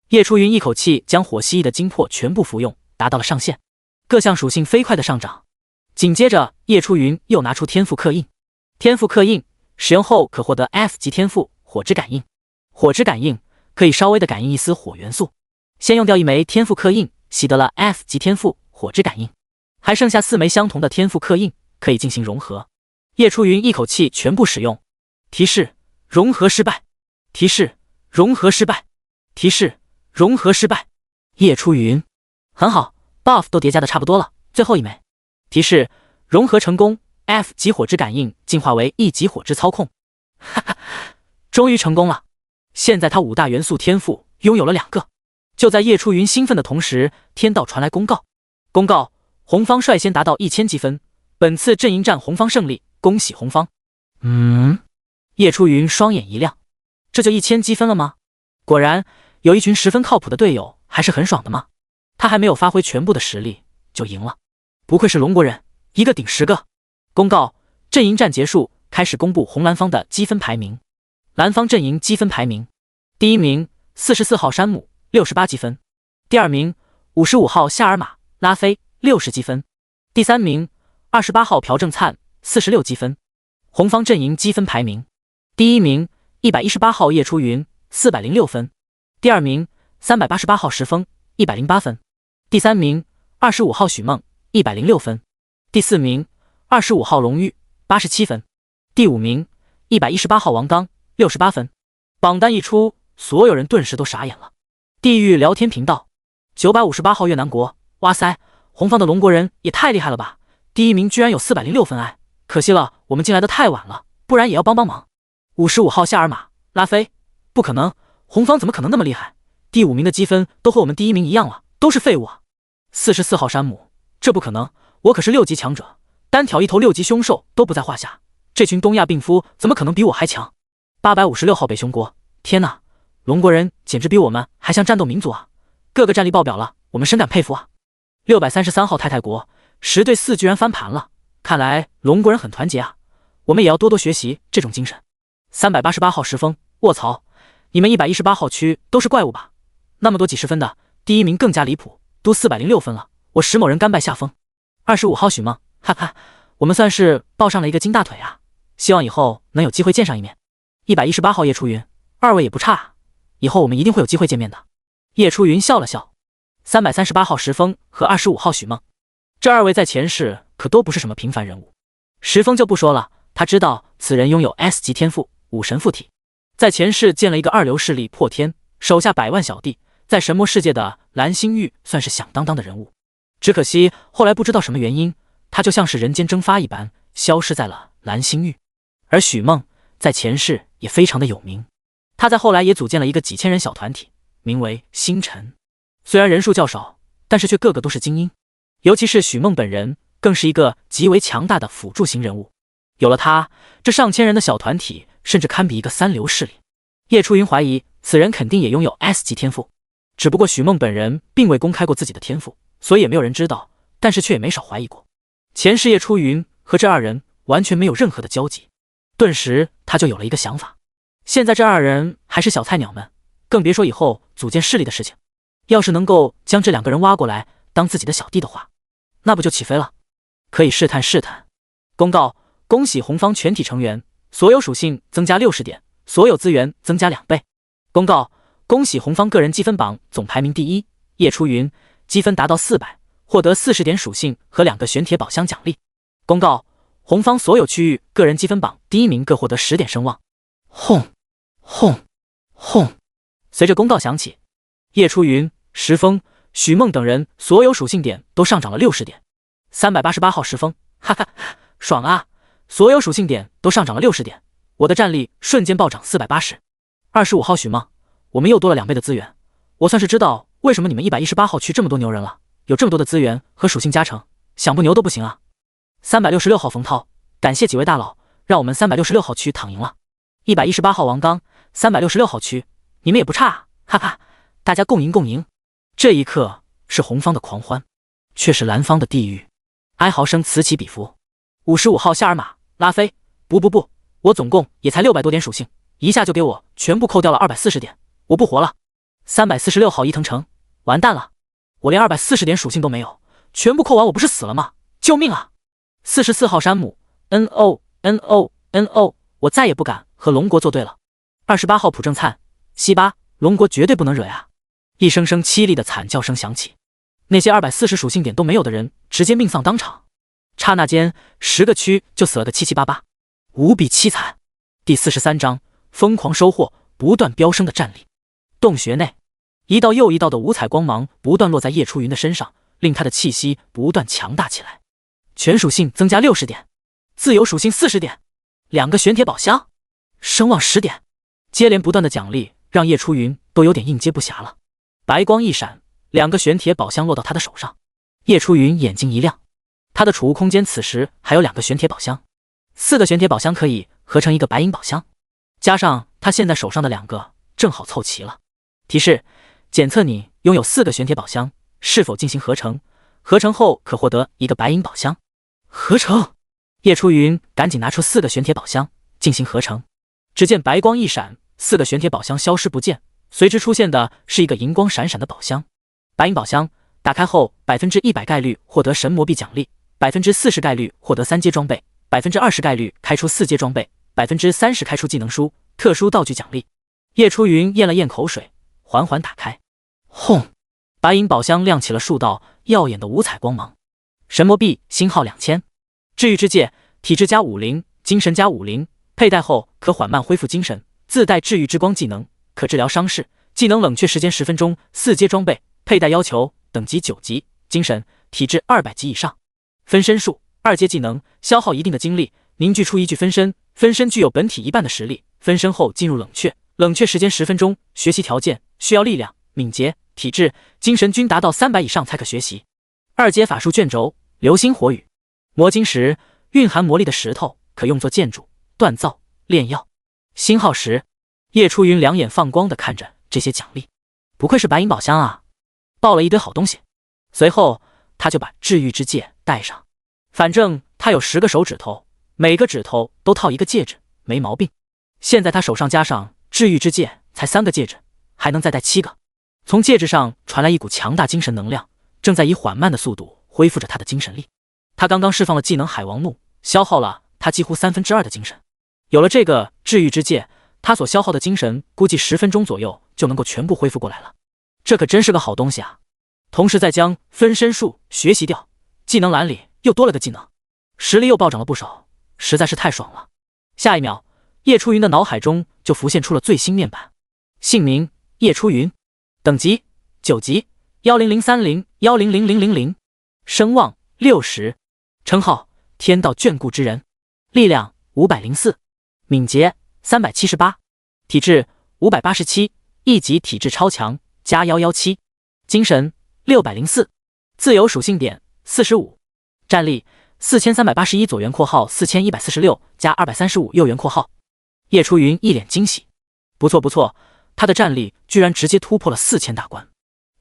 叶初云一口气将火蜥蜴的精魄全部服用，达到了上限，各项属性飞快的上涨。紧接着，叶初云又拿出天赋刻印。天赋刻印使用后可获得 F 级天赋火之感应，火之感应可以稍微的感应一丝火元素。先用掉1枚天赋刻印，习得了 F 级天赋火之感应，还剩下4枚相同的天赋刻印可以进行融合。叶初云一口气全部使用。提示：融合失败。提示：融合失败。提示：融合失败。叶初云，很好 ，buff 都叠加的差不多了，最后1枚。提示：融合成功 ，F 级火之感应进化为1级火之操控。哈哈，终于成功了！现在他5大元素天赋拥有了2个。就在叶初云兴奋的同时，天道传来公告：公告，红方率先达到1000积分，本次阵营战红方胜利，恭喜红方。叶初云双眼一亮，这就1000积分了吗？果然，有一群十分靠谱的队友，还是很爽的嘛。他还没有发挥全部的实力就赢了，不愧是龙国人，一个顶10个。公告：阵营战结束，开始公布红蓝方的积分排名。蓝方阵营积分排名：第1名44号山姆68积分，第2名55号夏尔玛拉菲60积分，第3名28号朴正灿46积分。红方阵营积分排名：第1名118号叶初云406分，第2名388号石峰108分，第3名25号许梦106分，第4名25号龙玉87分，第5名118号王刚68分。榜单一出，所有人顿时都傻眼了。地狱聊天频道958号越南国，哇塞，红方的龙国人也太厉害了吧！第1名居然有406分哎，可惜了，我们进来的太晚了，不然也要帮帮忙。55号夏尔玛拉菲，不可能，红方怎么可能那么厉害？第5名的积分都和我们第1名一样了，都是废物啊！44号山姆，这不可能，我可是6级强者，单挑一头6级凶兽都不在话下，这群东亚病夫怎么可能比我还强？856号北熊国，天哪，龙国人简直比我们还像战斗民族啊！各个战力爆表了，我们深感佩服啊！633号太太国，10对4居然翻盘了，看来龙国人很团结啊，我们也要多多学习这种精神。388号石峰，卧槽，你们118号区都是怪物吧？那么多几十分的，第1名更加离谱，都406分了，我石某人甘拜下风。25号许梦，哈哈，我们算是抱上了一个金大腿啊，希望以后能有机会见上一面。118号叶初云，二位也不差啊，以后我们一定会有机会见面的。叶初云笑了笑。338号石峰和25号许梦，这二位在前世可都不是什么平凡人物。石峰就不说了，他知道此人拥有 S 级天赋，武神附体，在前世建了一个二流势力破天，手下百万小弟，在神魔世界的蓝星域算是响当当的人物。只可惜后来不知道什么原因，他就像是人间蒸发一般，消失在了蓝星域。而许梦在前世也非常的有名，他在后来也组建了一个几千人小团体，名为星辰。虽然人数较少，但是却个个都是精英，尤其是许梦本人更是一个极为强大的辅助型人物。有了他，这上千人的小团体甚至堪比一个三流势力。叶初云怀疑此人肯定也拥有 S 级天赋，只不过许梦本人并未公开过自己的天赋，所以也没有人知道，但是却也没少怀疑过。前世叶初云和这二人完全没有任何的交集，顿时他就有了一个想法。现在这二人还是小菜鸟们，更别说以后组建势力的事情。要是能够将这两个人挖过来当自己的小弟的话，那不就起飞了？可以试探试探。公告：恭喜红方全体成员，所有属性增加60点，所有资源增加2倍。公告：恭喜红方个人积分榜总排名第一叶初云，积分达到400，获得40点属性和2个玄铁宝箱奖励。公告：红方所有区域个人积分榜第一名各获得10点声望。轰轰轰！随着公告响起，叶初云、石峰、许梦等人所有属性点都上涨了60点。388号石峰，哈哈，爽啊！所有属性点都上涨了60点，我的战力瞬间暴涨480。25号许梦，我们又多了2倍的资源，我算是知道为什么你们118号区这么多牛人了，有这么多的资源和属性加成，想不牛都不行啊。366号冯涛，感谢几位大佬，让我们366号区躺赢了。118号王刚，366号区，你们也不差啊，哈哈，大家共赢共赢。这一刻是红方的狂欢，却是蓝方的地狱。哀嚎声此起彼伏。55号夏尔玛，拉菲，不，我总共也才600多点属性，一下就给我全部扣掉了240点，我不活了。346号伊藤城，完蛋了，我连240点属性都没有，全部扣完我不是死了吗？救命啊！44号山姆 ，no， 我再也不敢和龙国作对了。28号朴正灿，西巴，龙国绝对不能惹呀！一声声凄厉的惨叫声响起，那些240属性点都没有的人直接命丧当场。刹那间，10个区就死了个七七八八，无比凄惨。第43章，疯狂收获不断飙升的战力。洞穴内，一道又一道的五彩光芒不断落在叶初云的身上，令他的气息不断强大起来。全属性增加60点，自由属性40点，2个玄铁宝箱，声望10点，接连不断的奖励让叶初云都有点应接不暇了。白光一闪，2个玄铁宝箱落到他的手上，叶初云眼睛一亮，他的储物空间此时还有2个玄铁宝箱，4个玄铁宝箱可以合成一个白银宝箱，加上他现在手上的2个，正好凑齐了。提示：检测你拥有4个玄铁宝箱，是否进行合成？合成后可获得1个白银宝箱。合成！叶初云赶紧拿出4个玄铁宝箱进行合成。只见白光一闪，4个玄铁宝箱消失不见，随之出现的是一个银光闪闪的宝箱。白银宝箱打开后，100%概率获得神魔币奖励，40%概率获得3阶装备，20%概率开出4阶装备，30%开出技能书、特殊道具奖励。叶初云咽了咽口水，缓缓打开。轰！白银宝箱亮起了数道耀眼的五彩光芒。神魔币星号2000，治愈之戒，体质加50，精神加50，佩戴后可缓慢恢复精神，自带治愈之光技能，可治疗伤势，技能冷却时间10分钟，4阶装备，佩戴要求等级9级，精神体质200级以上。分身术2阶技能，消耗一定的精力，凝聚出一具分身，分身具有本体一半的实力，分身后进入冷却，冷却时间10分钟，学习条件需要力量、敏捷、体质、精神均达到300以上才可学习。2阶法术卷轴，流星火雨，魔晶石，蕴含魔力的石头，可用作建筑、锻造、炼药。星号10，叶初云两眼放光地看着这些奖励，不愧是白银宝箱啊，爆了一堆好东西。随后他就把治愈之戒戴上，反正他有10个手指头，每个指头都套一个戒指，没毛病。现在他手上加上治愈之戒才3个戒指，还能再戴7个。从戒指上传来一股强大精神能量，正在以缓慢的速度恢复着他的精神力。他刚刚释放了技能海王怒，消耗了他几乎2/3的精神。有了这个治愈之戒，他所消耗的精神估计10分钟左右就能够全部恢复过来了。这可真是个好东西啊！同时再将分身术学习掉，技能栏里又多了个技能，实力又暴涨了不少，实在是太爽了。下一秒，叶初云的脑海中就浮现出了最新面板，姓名叶初云，等级9级10030100000，声望60，称号天道眷顾之人，力量504，敏捷378，体质587，一级体质超强加117，精神604，自由属性点45，战力4381左元括号4146加235右元括号。叶初云一脸惊喜，不错不错，他的战力居然直接突破了4000大关。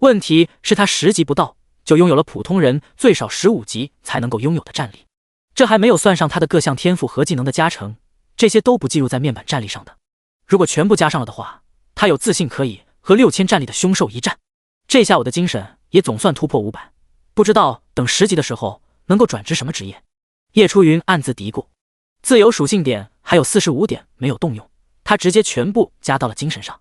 问题是他10级不到就拥有了普通人最少15级才能够拥有的战力，这还没有算上他的各项天赋和技能的加成，这些都不计入在面板战力上的。如果全部加上了的话，他有自信可以和6000战力的凶兽一战。这下我的精神也总算突破500，不知道等10级的时候能够转职什么职业。叶初云暗自嘀咕，自由属性点还有45点没有动用，他直接全部加到了精神上。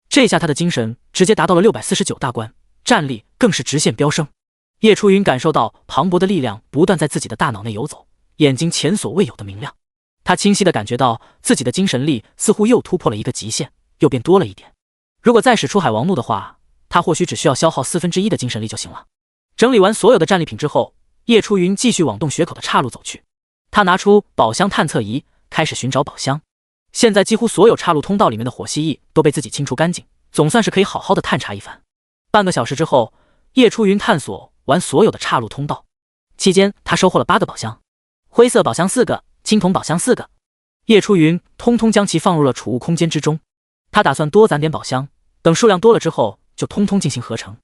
这下他的精神直接达到了649大关，战力更是直线飙升。叶初云感受到磅礴的力量不断在自己的大脑内游走，眼睛前所未有的明亮。他清晰地感觉到自己的精神力似乎又突破了一个极限，又变多了一点。如果再使出海王怒的话，他或许只需要消耗1/4的精神力就行了。整理完所有的战利品之后，叶初云继续往洞穴口的岔路走去。他拿出宝箱探测仪，开始寻找宝箱。现在几乎所有岔路通道里面的火蜥蜴都被自己清除干净，总算是可以好好的探查一番。半个小时之后，叶初云探索完所有的岔路通道，期间他收获了8个宝箱，灰色宝箱4个，青铜宝箱4个。叶初云通通将其放入了储物空间之中。他打算多攒点宝箱，等数量多了之后就通通进行合成。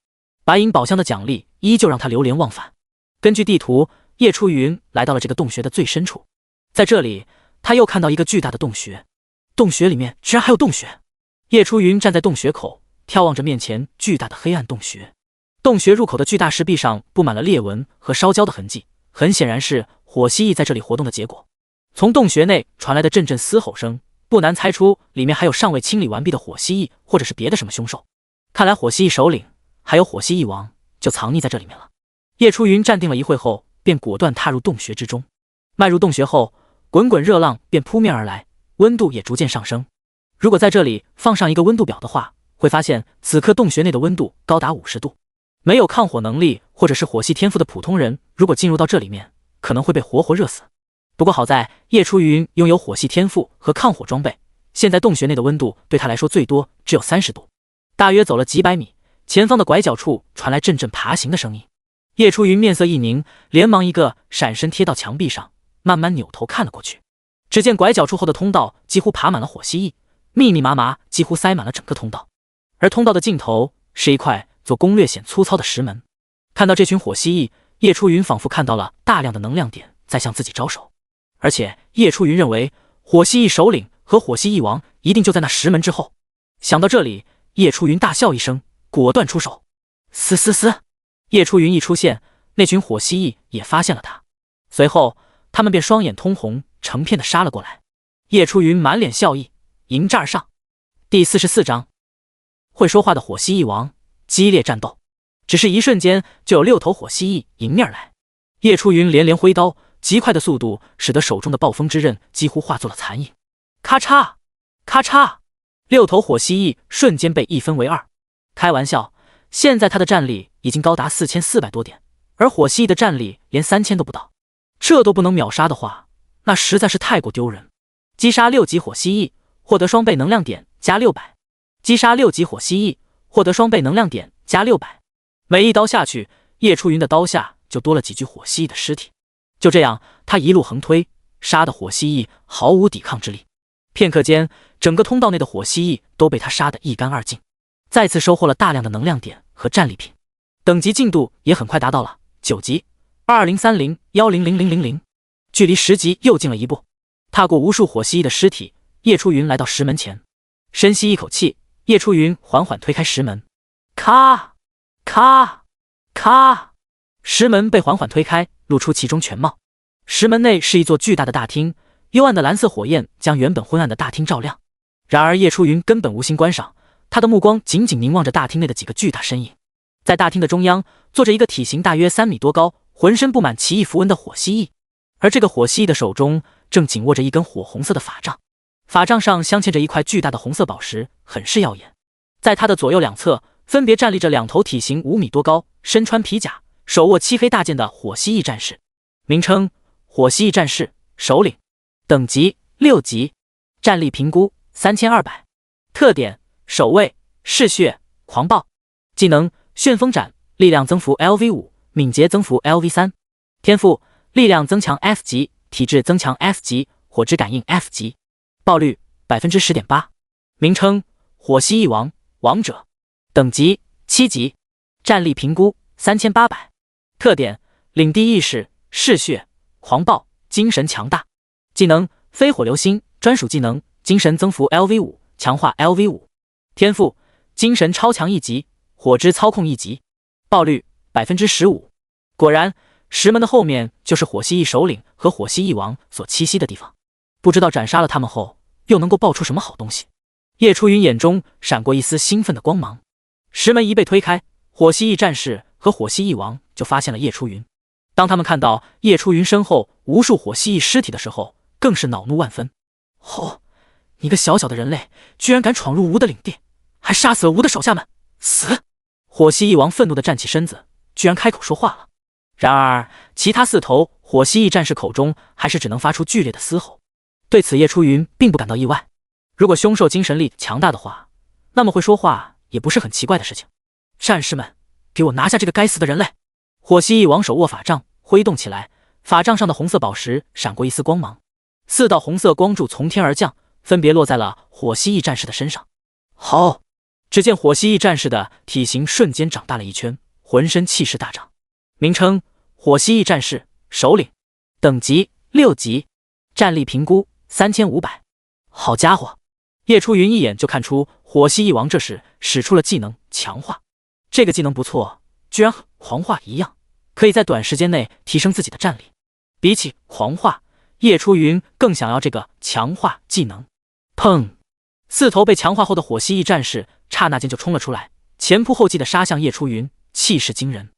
白银宝箱的奖励依旧让他流连忘返。根据地图，叶初云来到了这个洞穴的最深处。在这里，他又看到一个巨大的洞穴，洞穴里面居然还有洞穴。叶初云站在洞穴口，眺望着面前巨大的黑暗洞穴。洞穴入口的巨大石壁上布满了裂纹和烧焦的痕迹，很显然是火蜥蜴在这里活动的结果。从洞穴内传来的阵阵嘶吼声，不难猜出里面还有尚未清理完毕的火蜥蜴或者是别的什么凶兽。看来火蜥蜴首领还有火蜥蜴王就藏匿在这里面了。叶初云站定了一会后，便果断踏入洞穴之中。迈入洞穴后，滚滚热浪便扑面而来，温度也逐渐上升。如果在这里放上一个温度表的话，会发现此刻洞穴内的温度高达50度。没有抗火能力或者是火系天赋的普通人，如果进入到这里面，可能会被活活热死。不过好在叶初云拥有火系天赋和抗火装备，现在洞穴内的温度对他来说最多只有30度。大约走了几百米，前方的拐角处传来阵阵爬行的声音。叶初云面色一凝，连忙一个闪身贴到墙壁上，慢慢扭头看了过去。只见拐角处后的通道几乎爬满了火蜥蜴，密密麻麻，几乎塞满了整个通道。而通道的尽头是一块做工略显粗糙的石门。看到这群火蜥蜴，叶初云仿佛看到了大量的能量点在向自己招手。而且叶初云认为火蜥蜴首领和火蜥蜴王一定就在那石门之后。想到这里，叶初云大笑一声，果断出手。嘶嘶嘶！叶初云一出现，那群火蜥蜴也发现了他，随后他们便双眼通红，成片的杀了过来。叶初云满脸笑意，迎战而上。第44章，会说话的火蜥蜴王，激烈战斗。只是一瞬间，就有6头火蜥蜴迎面来。叶初云连连挥刀，极快的速度使得手中的暴风之刃几乎化作了残影。咔嚓咔嚓，6头火蜥蜴瞬间被一分为2。开玩笑，现在他的战力已经高达4400多点，而火蜥蜴的战力连3000都不到，这都不能秒杀的话，那实在是太过丢人。击杀6级火蜥蜴，获得双倍能量点加600。击杀6级火蜥蜴，获得双倍能量点加600。每一刀下去，叶初云的刀下就多了几具火蜥蜴的尸体。就这样，他一路横推，杀的火蜥蜴毫无抵抗之力。片刻间，整个通道内的火蜥蜴都被他杀得一干二净，再次收获了大量的能量点和战利品。等级进度也很快达到了9级，2030100000，距离10级又近了一步。踏过无数火蜥蜴的尸体，叶初云来到石门前，深吸一口气，叶初云缓缓推开石门。咔咔咔，石门被缓缓推开，露出其中全貌。石门内是一座巨大的大厅，幽暗的蓝色火焰将原本昏暗的大厅照亮。然而叶初云根本无心观赏，他的目光紧紧凝望着大厅内的几个巨大身影。在大厅的中央坐着一个体型大约3米多高、浑身布满奇异符文的火蜥蜴，而这个火蜥蜴的手中正紧握着一根火红色的法杖，法杖上镶嵌着一块巨大的红色宝石，很是耀眼。在他的左右两侧分别站立着2头体型5米多高、身穿皮甲、手握漆黑大剑的火蜥蜴战士，名称：火蜥蜴战士，首领，等级6级，战力评估3200，特点：守卫、嗜血、狂暴，技能：旋风斩，力量增幅 LV5，敏捷增幅 LV3，天赋：力量增强 F 级，体质增强 F 级，火之感应 F 级，爆率 10.8%，名称：火蜥蜴王，王者，等级7级，战力评估3800，特点：领地意识，嗜血，狂暴，精神强大，技能：飞火流星，专属技能，精神增幅 LV5，强化 LV5，天赋：精神超强1级，火之操控1级，爆率 15%。果然，石门的后面就是火蜥蜴首领和火蜥蜴王所栖息的地方，不知道斩杀了他们后又能够爆出什么好东西。叶初云眼中闪过一丝兴奋的光芒。石门一被推开，火蜥蜴战士和火蜥蜴王就发现了叶初云。当他们看到叶初云身后无数火蜥蜴尸体的时候，更是恼怒万分。你个小小的人类，居然敢闯入吾的领地，还杀死了吾的手下们，死！火蜥蜴王愤怒地站起身子，居然开口说话了。然而其他4头火蜥蜴战士口中还是只能发出剧烈的嘶吼。对此叶初云并不感到意外，如果凶兽精神力强大的话，那么会说话也不是很奇怪的事情。战士们，给我拿下这个该死的人类！火蜥蜴王手握法杖挥动起来，法杖上的红色宝石闪过一丝光芒，4道红色光柱从天而降，分别落在了火蜥蜴战士的身上。好！只见火蜥蜴战士的体型瞬间长大了一圈，浑身气势大涨。名称：火蜥蜴战士，首领，等级6级，战力评估3500。好家伙！叶初云一眼就看出火蜥蜴王这时使出了技能强化，这个技能不错，居然和狂化一样，可以在短时间内提升自己的战力。比起狂化，叶初云更想要这个强化技能。砰！4头被强化后的火蜥蜴战士刹那间就冲了出来，前仆后继地杀向叶初云，气势惊人。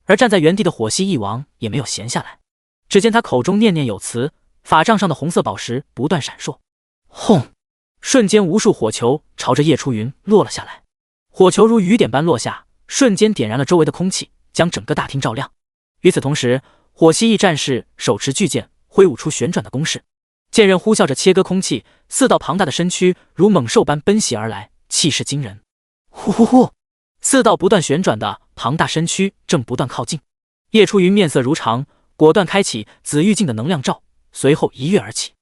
而站在原地的火蜥蜴王也没有闲下来，只见他口中念念有词，法杖上的红色宝石不断闪烁。轰！瞬间无数火球朝着叶初云落了下来，火球如雨点般落下，瞬间点燃了周围的空气，将整个大厅照亮。与此同时，火蜥蜴战士手持巨剑，挥舞出旋转的攻势，剑刃呼啸着切割空气，4道庞大的身躯如猛兽般奔袭而来，气势惊人。呼呼呼！4道不断旋转的庞大身躯正不断靠近。叶初云面色如常，果断开启紫玉镜的能量罩，随后一跃而起。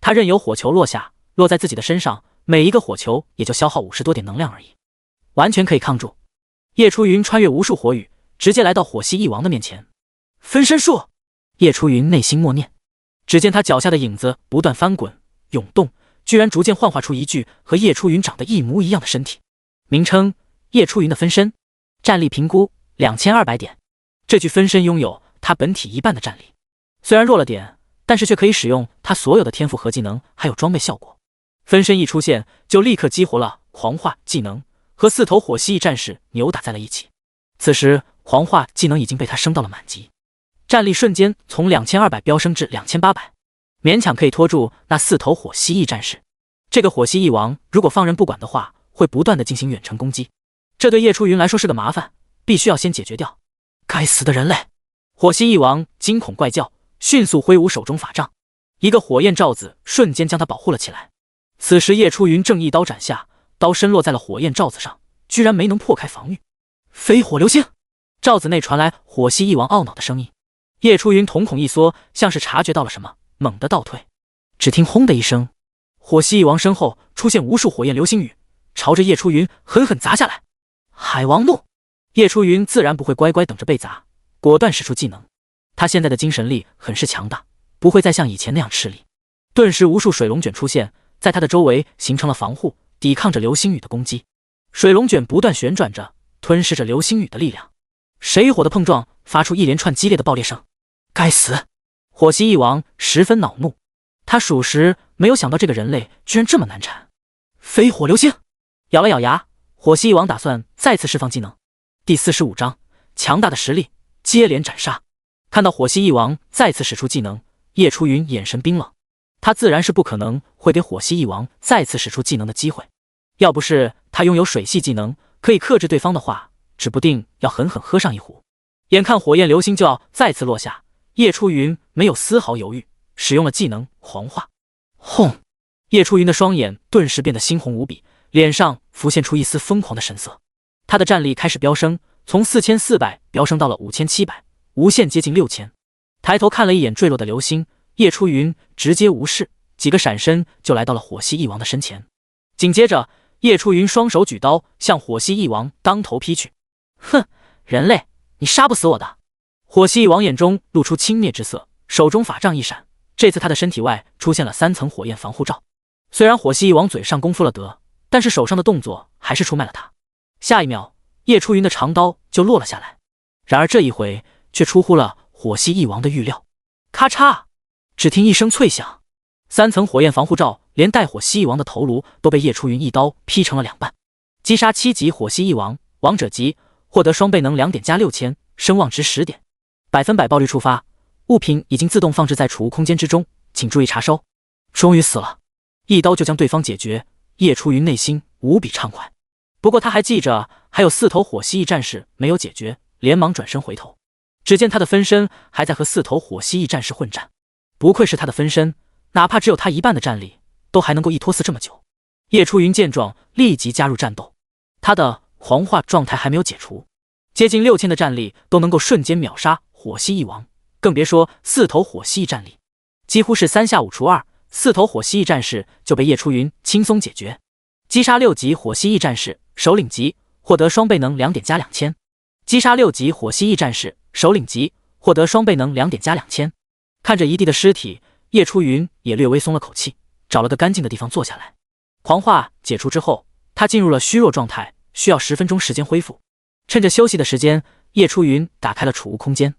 他任由火球落下，落在自己的身上，每一个火球也就消耗50多点能量而已，完全可以抗住。叶初云穿越无数火雨，直接来到火蜥蜴王的面前。分身术！叶初云内心默念，只见他脚下的影子不断翻滚涌动，居然逐渐幻化出一具和叶初云长得一模一样的身体。名称：叶初云的分身，战力评估2200点。这具分身拥有他本体1半的战力，虽然弱了点，但是却可以使用他所有的天赋和技能，还有装备效果。分身一出现，就立刻激活了狂化技能，和4头火蜥蜴战士扭打在了一起。此时狂化技能已经被他升到了满级，战力瞬间从2200飙升至2800，勉强可以拖住那4头火蜥蜴战士。这个火蜥蜴王如果放任不管的话，会不断的进行远程攻击，这对叶初云来说是个麻烦，必须要先解决掉。该死的人类！火蜥蜴王惊恐怪叫，迅速挥舞手中法杖，一个火焰罩子瞬间将他保护了起来。此时叶初云正一刀斩下，刀身落在了火焰罩子上，居然没能破开防御。飞火流星！罩子内传来火蜥蜴王懊恼的声音。叶初云瞳孔一缩，像是察觉到了什么，猛地倒退。只听轰的一声，火蜥蜴王身后出现无数火焰流星雨，朝着叶初云狠狠砸下来。海王怒！叶初云自然不会乖乖等着被砸，果断使出技能。他现在的精神力很是强大，不会再像以前那样吃力。顿时无数水龙卷出现在他的周围，形成了防护，抵抗着流星雨的攻击。水龙卷不断旋转着，吞噬着流星雨的力量。水与火的碰撞发出一连串激烈的爆裂声。该死！火蜥蜴王十分恼怒，他属实没有想到这个人类居然这么难缠。飞火流星，咬了咬牙，火蜥蜴王打算再次释放技能。第45章，强大的实力接连斩杀。看到火蜥蜴王再次使出技能，叶初云眼神冰冷，他自然是不可能会给火蜥蜴王再次使出技能的机会。要不是他拥有水系技能可以克制对方的话，指不定要狠狠喝上一壶。眼看火焰流星就要再次落下，叶初云没有丝毫犹豫，使用了技能狂化。轰！叶初云的双眼顿时变得猩红无比，脸上浮现出一丝疯狂的神色。他的战力开始飙升，从4400飙升到了5700，无限接近6000。抬头看了一眼坠落的流星，叶初云直接无视，几个闪身就来到了火蜥蜴王的身前。紧接着，叶初云双手举刀向火蜥蜴王当头劈去。哼，人类，你杀不死我的！火蜥蜴王眼中露出轻蔑之色，手中法杖一闪，这次他的身体外出现了3层火焰防护罩。虽然火蜥蜴王嘴上功夫了得，但是手上的动作还是出卖了他。下一秒，叶初云的长刀就落了下来。然而这一回却出乎了火蜥蜴王的预料。咔嚓！只听一声脆响，3层火焰防护罩连带火蜥蜴王的头颅都被叶初云一刀劈成了2半。击杀7级火蜥蜴王，王者级，获得双倍能2点加6000，声望值10点，100%爆率触发，物品已经自动放置在储物空间之中，请注意查收。终于死了，一刀就将对方解决，叶初云内心无比畅快。不过他还记着还有4头火蜥蜴战士没有解决，连忙转身回头，只见他的分身还在和4头火蜥蜴战士混战。不愧是他的分身，哪怕只有他一半的战力，都还能够一拖4这么久。叶初云见状立即加入战斗，他的狂化状态还没有解除，接近6000的战力都能够瞬间秒杀火蜥蜴王，更别说4头火蜥蜴战力，几乎是3下5除2，4头火蜥蜴战士就被叶初云轻松解决。击杀6级火蜥蜴战士，首领级，获得双倍能2点加2000。击杀6级火蜥蜴战士，首领级，获得双倍能2点加2000。看着一地的尸体，叶初云也略微松了口气，找了个干净的地方坐下来。狂化解除之后，他进入了虚弱状态，需要10分钟时间恢复。趁着休息的时间，叶初云打开了储物空间。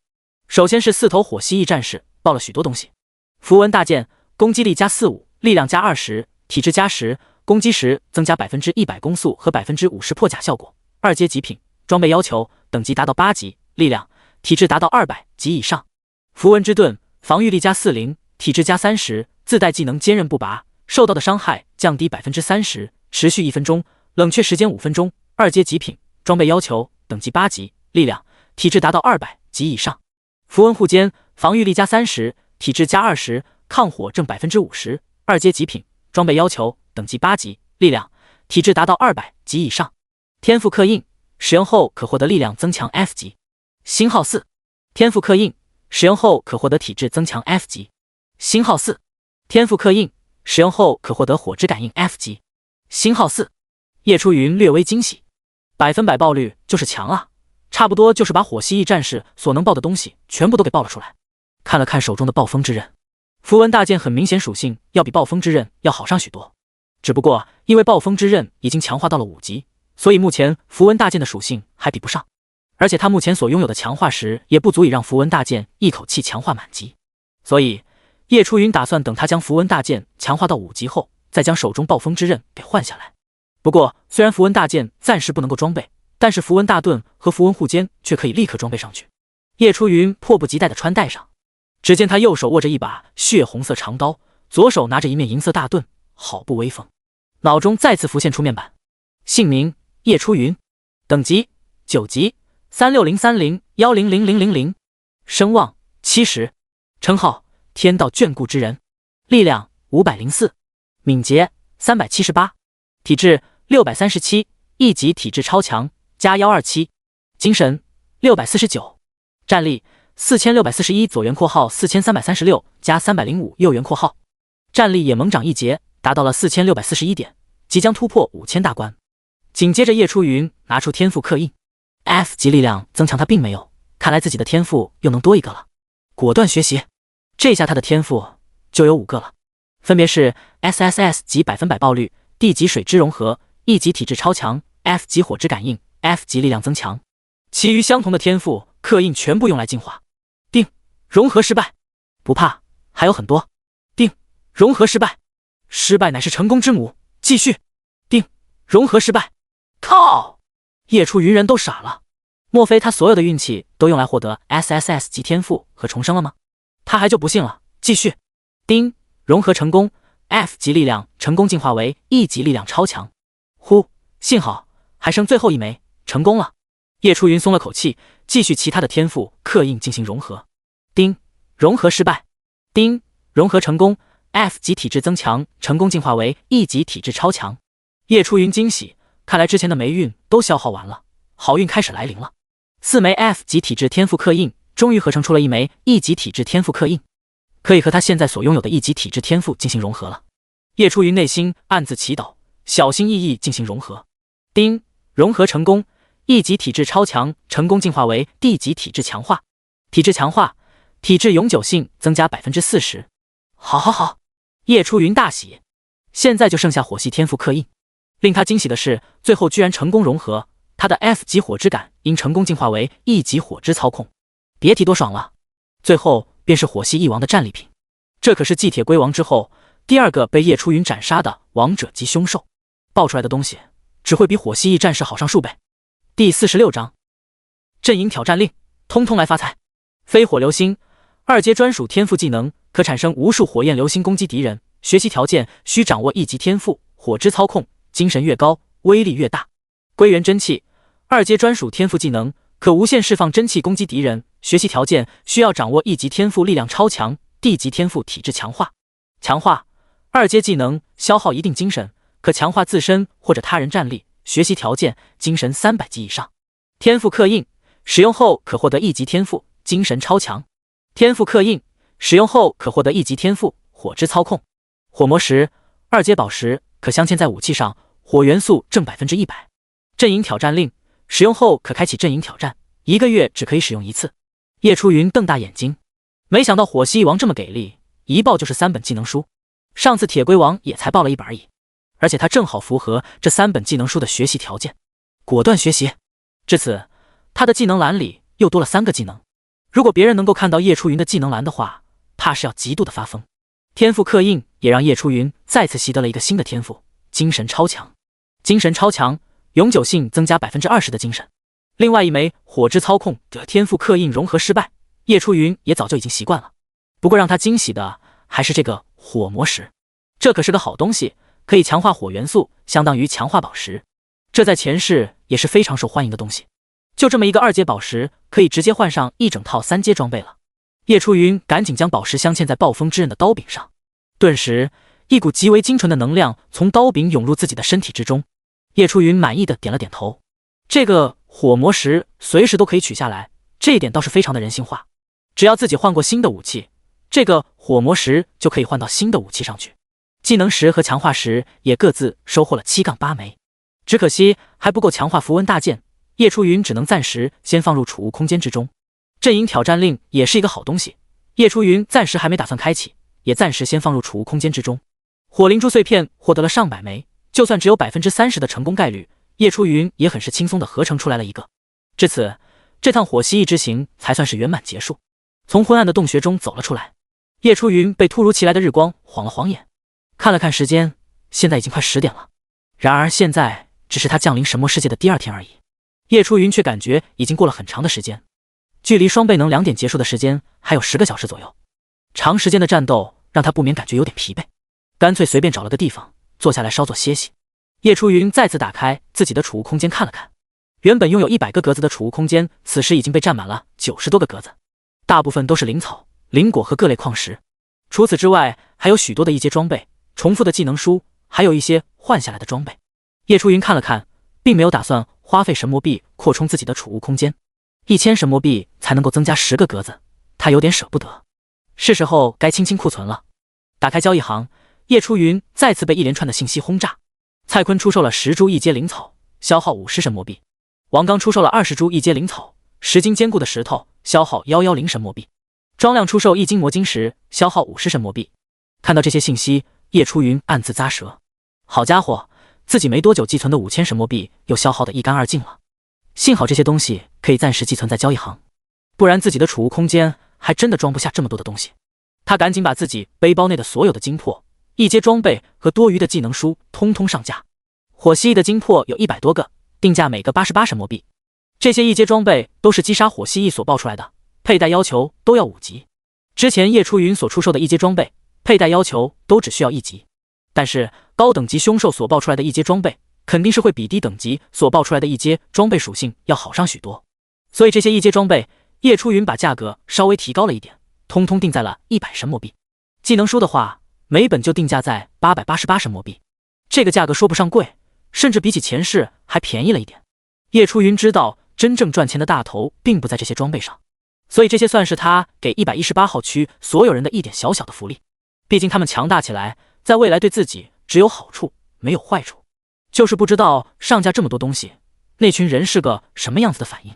首先是4头火蜥蜴战士，爆了许多东西。符文大剑，攻击力加45%，力量加20%，体质加10%，攻击时增加100%攻速和50%破甲效果。2阶极品，装备要求等级达到8级，力量、体质达到200级以上。符文之盾，防御力加40%，体质加30%，自带技能坚韧不拔，受到的伤害降低30%，持续1分钟，冷却时间5分钟。2阶极品，装备要求等级8级，力量、体质达到200级以上。符文护肩，防御力加30%，体质加20%，抗火症50%。2阶极品，装备要求等级8级，力量、体质达到200级以上。天赋刻印，使用后可获得力量增强 F 级。星号4，天赋刻印，使用后可获得体质增强 F 级。星号4，天赋刻印，使用后可获得火之感应 F 级。星号4，叶初云略微惊喜，100%爆率就是强啊，差不多就是把火蜥蜴战士所能爆的东西全部都给爆了出来。看了看手中的暴风之刃，符文大剑很明显属性要比暴风之刃要好上许多，只不过因为暴风之刃已经强化到了5级，所以目前符文大剑的属性还比不上，而且他目前所拥有的强化石也不足以让符文大剑一口气强化满级，所以叶初云打算等他将符文大剑强化到5级后，再将手中暴风之刃给换下来。不过虽然符文大剑暂时不能够装备，但是符文大盾和符文护肩却可以立刻装备上去。叶初云迫不及待地穿戴上，只见他右手握着一把血红色长刀，左手拿着一面银色大盾，好不威风。脑中再次浮现出面板，姓名叶初云，等级9级，3603010000，声望70，称号天道眷顾之人，力量504，敏捷378，体质637，一级体质超强加127，精神649，战力4641左元括号4336加305右元括号，战力也猛涨一截，达到了4641点，即将突破5000大关。紧接着叶初云拿出天赋刻印 ，F 级力量增强他并没有，看来自己的天赋又能多一个了，果断学习。这下他的天赋就有5个了，分别是 SSS 级100%爆率、D 级水之融合、E 级体质超强、F 级火之感应、F 级力量增强。其余相同的天赋刻印全部用来进化。定，融合失败。不怕，还有很多。定，融合失败，失败乃是成功之母。继续，定，融合失败。靠！叶初云人都傻了，莫非他所有的运气都用来获得 SSS 级天赋和重生了吗？他还就不信了。继续，丁，融合成功 ，F 级力量成功进化为 E 级力量超强。呼，幸好还剩最后一枚，成功了。叶初云松了口气，继续其他的天赋刻印进行融合。丁，融合失败。丁，融合成功 ，F 级体质增强成功进化为 E 级体质超强。叶初云惊喜，看来之前的霉运都消耗完了，好运开始来临了。4枚 F 级体质天赋刻印，终于合成出了一枚 E 级体质天赋刻印，可以和他现在所拥有的 E 级体质天赋进行融合了。叶初云内心暗自祈祷，小心翼翼进行融合。丁，融合成功 ，E 级体质超强成功进化为 D 级体质强化。体质强化，体质永久性增加 40%。好，叶初云大喜，现在就剩下火系天赋刻印。令他惊喜的是，最后居然成功融合，他的 F 级火之感因成功进化为 E 级火之操控，别提多爽了。最后便是火系翼王的战利品，这可是继铁龟王之后第二个被叶初云斩杀的王者级凶兽，爆出来的东西只会比火系翼战士好上数倍。第46章阵营挑战令，通通来发财。飞火流星2阶专属天赋技能，可产生无数火焰流星攻击敌人，学习条件需掌握1级天赋火之操控，精神越高威力越大。归元真气2阶专属天赋技能，可无限释放真气攻击敌人，学习条件需要掌握1级天赋力量超强，D 级天赋体质强化。强化2阶技能，消耗一定精神，可强化自身或者他人战力，学习条件精神300级以上。天赋刻印使用后可获得1级天赋精神超强。天赋刻印使用后可获得1级天赋火之操控。火魔石2阶宝石，可镶嵌在武器上，火元素正 100%。阵营挑战令使用后可开启阵营挑战，1个月只可以使用1次。叶初云瞪大眼睛，没想到火系翼王这么给力，一报就是3本技能书。上次铁龟王也才报了1本而已，而且他正好符合这3本技能书的学习条件，果断学习。至此，他的技能栏里又多了3个技能。如果别人能够看到叶初云的技能栏的话，怕是要极度的发疯。天赋刻印也让叶初云再次习得了一个新的天赋——精神超强。精神超强，永久性增加 20% 的精神。另外一枚火之操控的天赋刻印融合失败，叶初云也早就已经习惯了。不过让他惊喜的还是这个火魔石，这可是个好东西，可以强化火元素，相当于强化宝石。这在前世也是非常受欢迎的东西。就这么一个2阶宝石，可以直接换上一整套3阶装备了。叶初云赶紧将宝石镶嵌在暴风之刃的刀柄上，顿时一股极为精纯的能量从刀柄涌入自己的身体之中。叶初云满意的点了点头，这个火魔石随时都可以取下来，这一点倒是非常的人性化。只要自己换过新的武器，这个火魔石就可以换到新的武器上去。技能石和强化石也各自收获了7-8枚，只可惜还不够强化符文大剑，叶初云只能暂时先放入储物空间之中。阵营挑战令也是一个好东西，叶初云暂时还没打算开启，也暂时先放入储物空间之中。火灵珠碎片获得了上百枚，就算只有 30% 的成功概率，叶初云也很是轻松的合成出来了一个。至此，这趟火蜥蜴之行才算是圆满结束。从昏暗的洞穴中走了出来，叶初云被突如其来的日光晃了晃眼，看了看时间，现在已经快10点了。然而现在只是他降临神魔世界的第2天而已，叶初云却感觉已经过了很长的时间，距离双倍能2点结束的时间还有10个小时左右。长时间的战斗让他不免感觉有点疲惫，干脆随便找了个地方坐下来稍作歇息。叶初云再次打开自己的储物空间看了看，原本拥有100个格子的储物空间，此时已经被占满了90多个格子，大部分都是灵草、灵果和各类矿石。除此之外，还有许多的1阶装备、重复的技能书，还有一些换下来的装备。叶初云看了看，并没有打算花费神魔币扩充自己的储物空间，1000神魔币才能够增加10个格子，他有点舍不得。是时候该清清库存了。打开交易行，叶初云再次被一连串的信息轰炸。蔡坤出售了10株1阶灵草，消耗50神魔币。王刚出售了20株1阶灵草，10斤坚固的石头，消耗110神魔币。庄亮出售1斤魔晶石，消耗50神魔币。看到这些信息，叶初云暗自咂舌。好家伙，自己没多久寄存的5000神魔币又消耗得一干二净了。幸好这些东西可以暂时寄存在交易行，不然自己的储物空间还真的装不下这么多的东西。他赶紧把自己背包内的所有的精魄、一阶装备和多余的技能书通通上架。火蜥蜴的精魄有100多个，定价每个88神魔币。这些一阶装备都是击杀火蜥蜴所爆出来的，佩戴要求都要5级。之前叶初云所出售的一阶装备，佩戴要求都只需要1级，但是高等级凶兽所爆出来的一阶装备，肯定是会比低等级所爆出来的一阶装备属性要好上许多。所以这些一阶装备，叶初云把价格稍微提高了一点，通通定在了100神魔币。技能书的话，每本就定价在888神魔币，这个价格说不上贵，甚至比起前世还便宜了一点。叶初云知道真正赚钱的大头并不在这些装备上，所以这些算是他给118号区所有人的一点小小的福利。毕竟他们强大起来，在未来对自己只有好处没有坏处。就是不知道上架这么多东西，那群人是个什么样子的反应。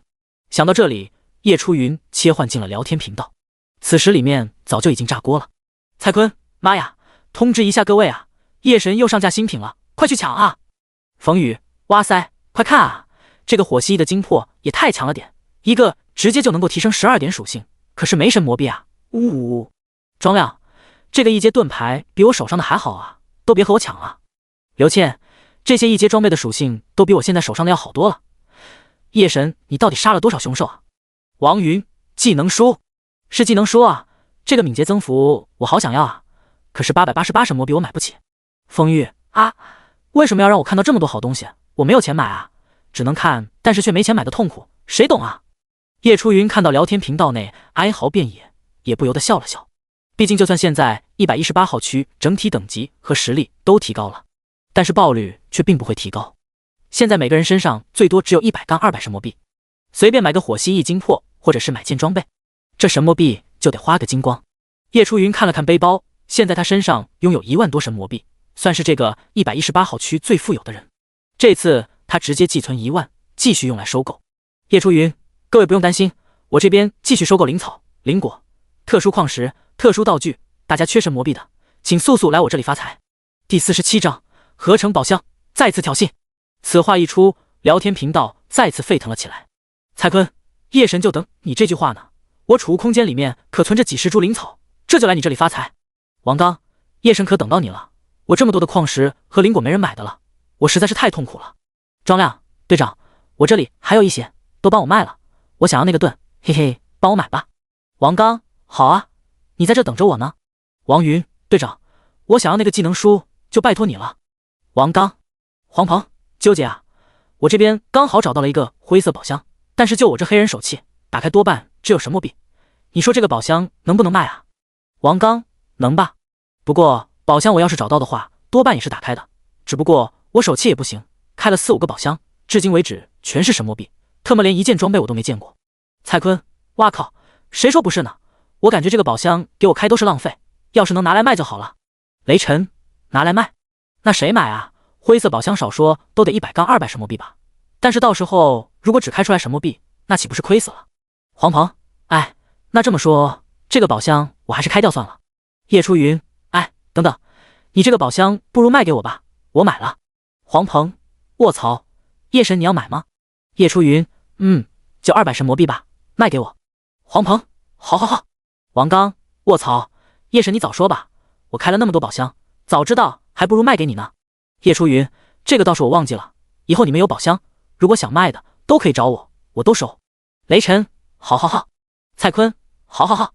想到这里，叶初云切换进了聊天频道，此时里面早就已经炸锅了。蔡坤，妈呀，通知一下各位啊，夜神又上架新品了，快去抢啊！冯宇，哇塞，快看啊，这个火蜥蜴的精魄也太强了点，一个直接就能够提升12点属性，可是没神魔币啊！呜，庄亮，这个一阶盾牌比我手上的还好啊，都别和我抢啊！刘倩，这些一阶装备的属性都比我现在手上的要好多了。夜神，你到底杀了多少凶兽啊？王云，技能书，是技能书啊，这个敏捷增幅我好想要啊，可是888神魔币我买不起。风玉啊，为什么要让我看到这么多好东西？我没有钱买啊，只能看，但是却没钱买的痛苦，谁懂啊？叶初云看到聊天频道内哀嚎遍野，也不由得笑了笑。毕竟就算现在118号区整体等级和实力都提高了，但是爆率却并不会提高。现在每个人身上最多只有100-200神魔币，随便买个火蜥蜴精魄或者是买件装备，这神魔币就得花个精光。叶初云看了看背包，现在他身上拥有1万多神魔币，算是这个118号区最富有的人。这次他直接寄存1万，继续用来收购。叶初云，各位不用担心，我这边继续收购灵草、灵果、特殊矿石、特殊道具，大家缺神魔币的，请速速来我这里发财。第47章合成宝箱再次挑衅。此话一出，聊天频道再次沸腾了起来。蔡坤，夜神就等你这句话呢，我储物空间里面可存着几十株灵草，这就来你这里发财。王刚，夜神可等到你了，我这么多的矿石和灵果没人买的了，我实在是太痛苦了。庄亮，队长，我这里还有一些，都帮我卖了，我想要那个盾，嘿嘿，帮我买吧。王刚，好啊，你在这等着我呢。王云，队长，我想要那个技能书，就拜托你了。王刚，黄鹏，纠结啊，我这边刚好找到了一个灰色宝箱，但是就我这黑人手气，打开多半只有神魔币，你说这个宝箱能不能卖啊？王刚，能吧，不过宝箱我要是找到的话，多半也是打开的，只不过我手气也不行，开了4-5个宝箱，至今为止全是神魔币，特么连一件装备我都没见过。蔡坤，哇靠，谁说不是呢？我感觉这个宝箱给我开都是浪费，要是能拿来卖就好了。雷神，拿来卖？那谁买啊？灰色宝箱少说都得100-200神魔币吧，但是到时候如果只开出来神魔币，那岂不是亏死了？黄鹏，哎，那这么说这个宝箱我还是开掉算了。叶初云，哎，等等，你这个宝箱不如卖给我吧，我买了。黄鹏，卧槽，夜神你要买吗？叶初云，就200神魔币吧，卖给我。黄鹏，好好好。王刚，卧槽，夜神你早说吧，我开了那么多宝箱，早知道还不如卖给你呢。叶初云，这个倒是我忘记了，以后你们有宝箱，如果想卖的都可以找我，我都收。雷神，好好好。蔡坤，好好好。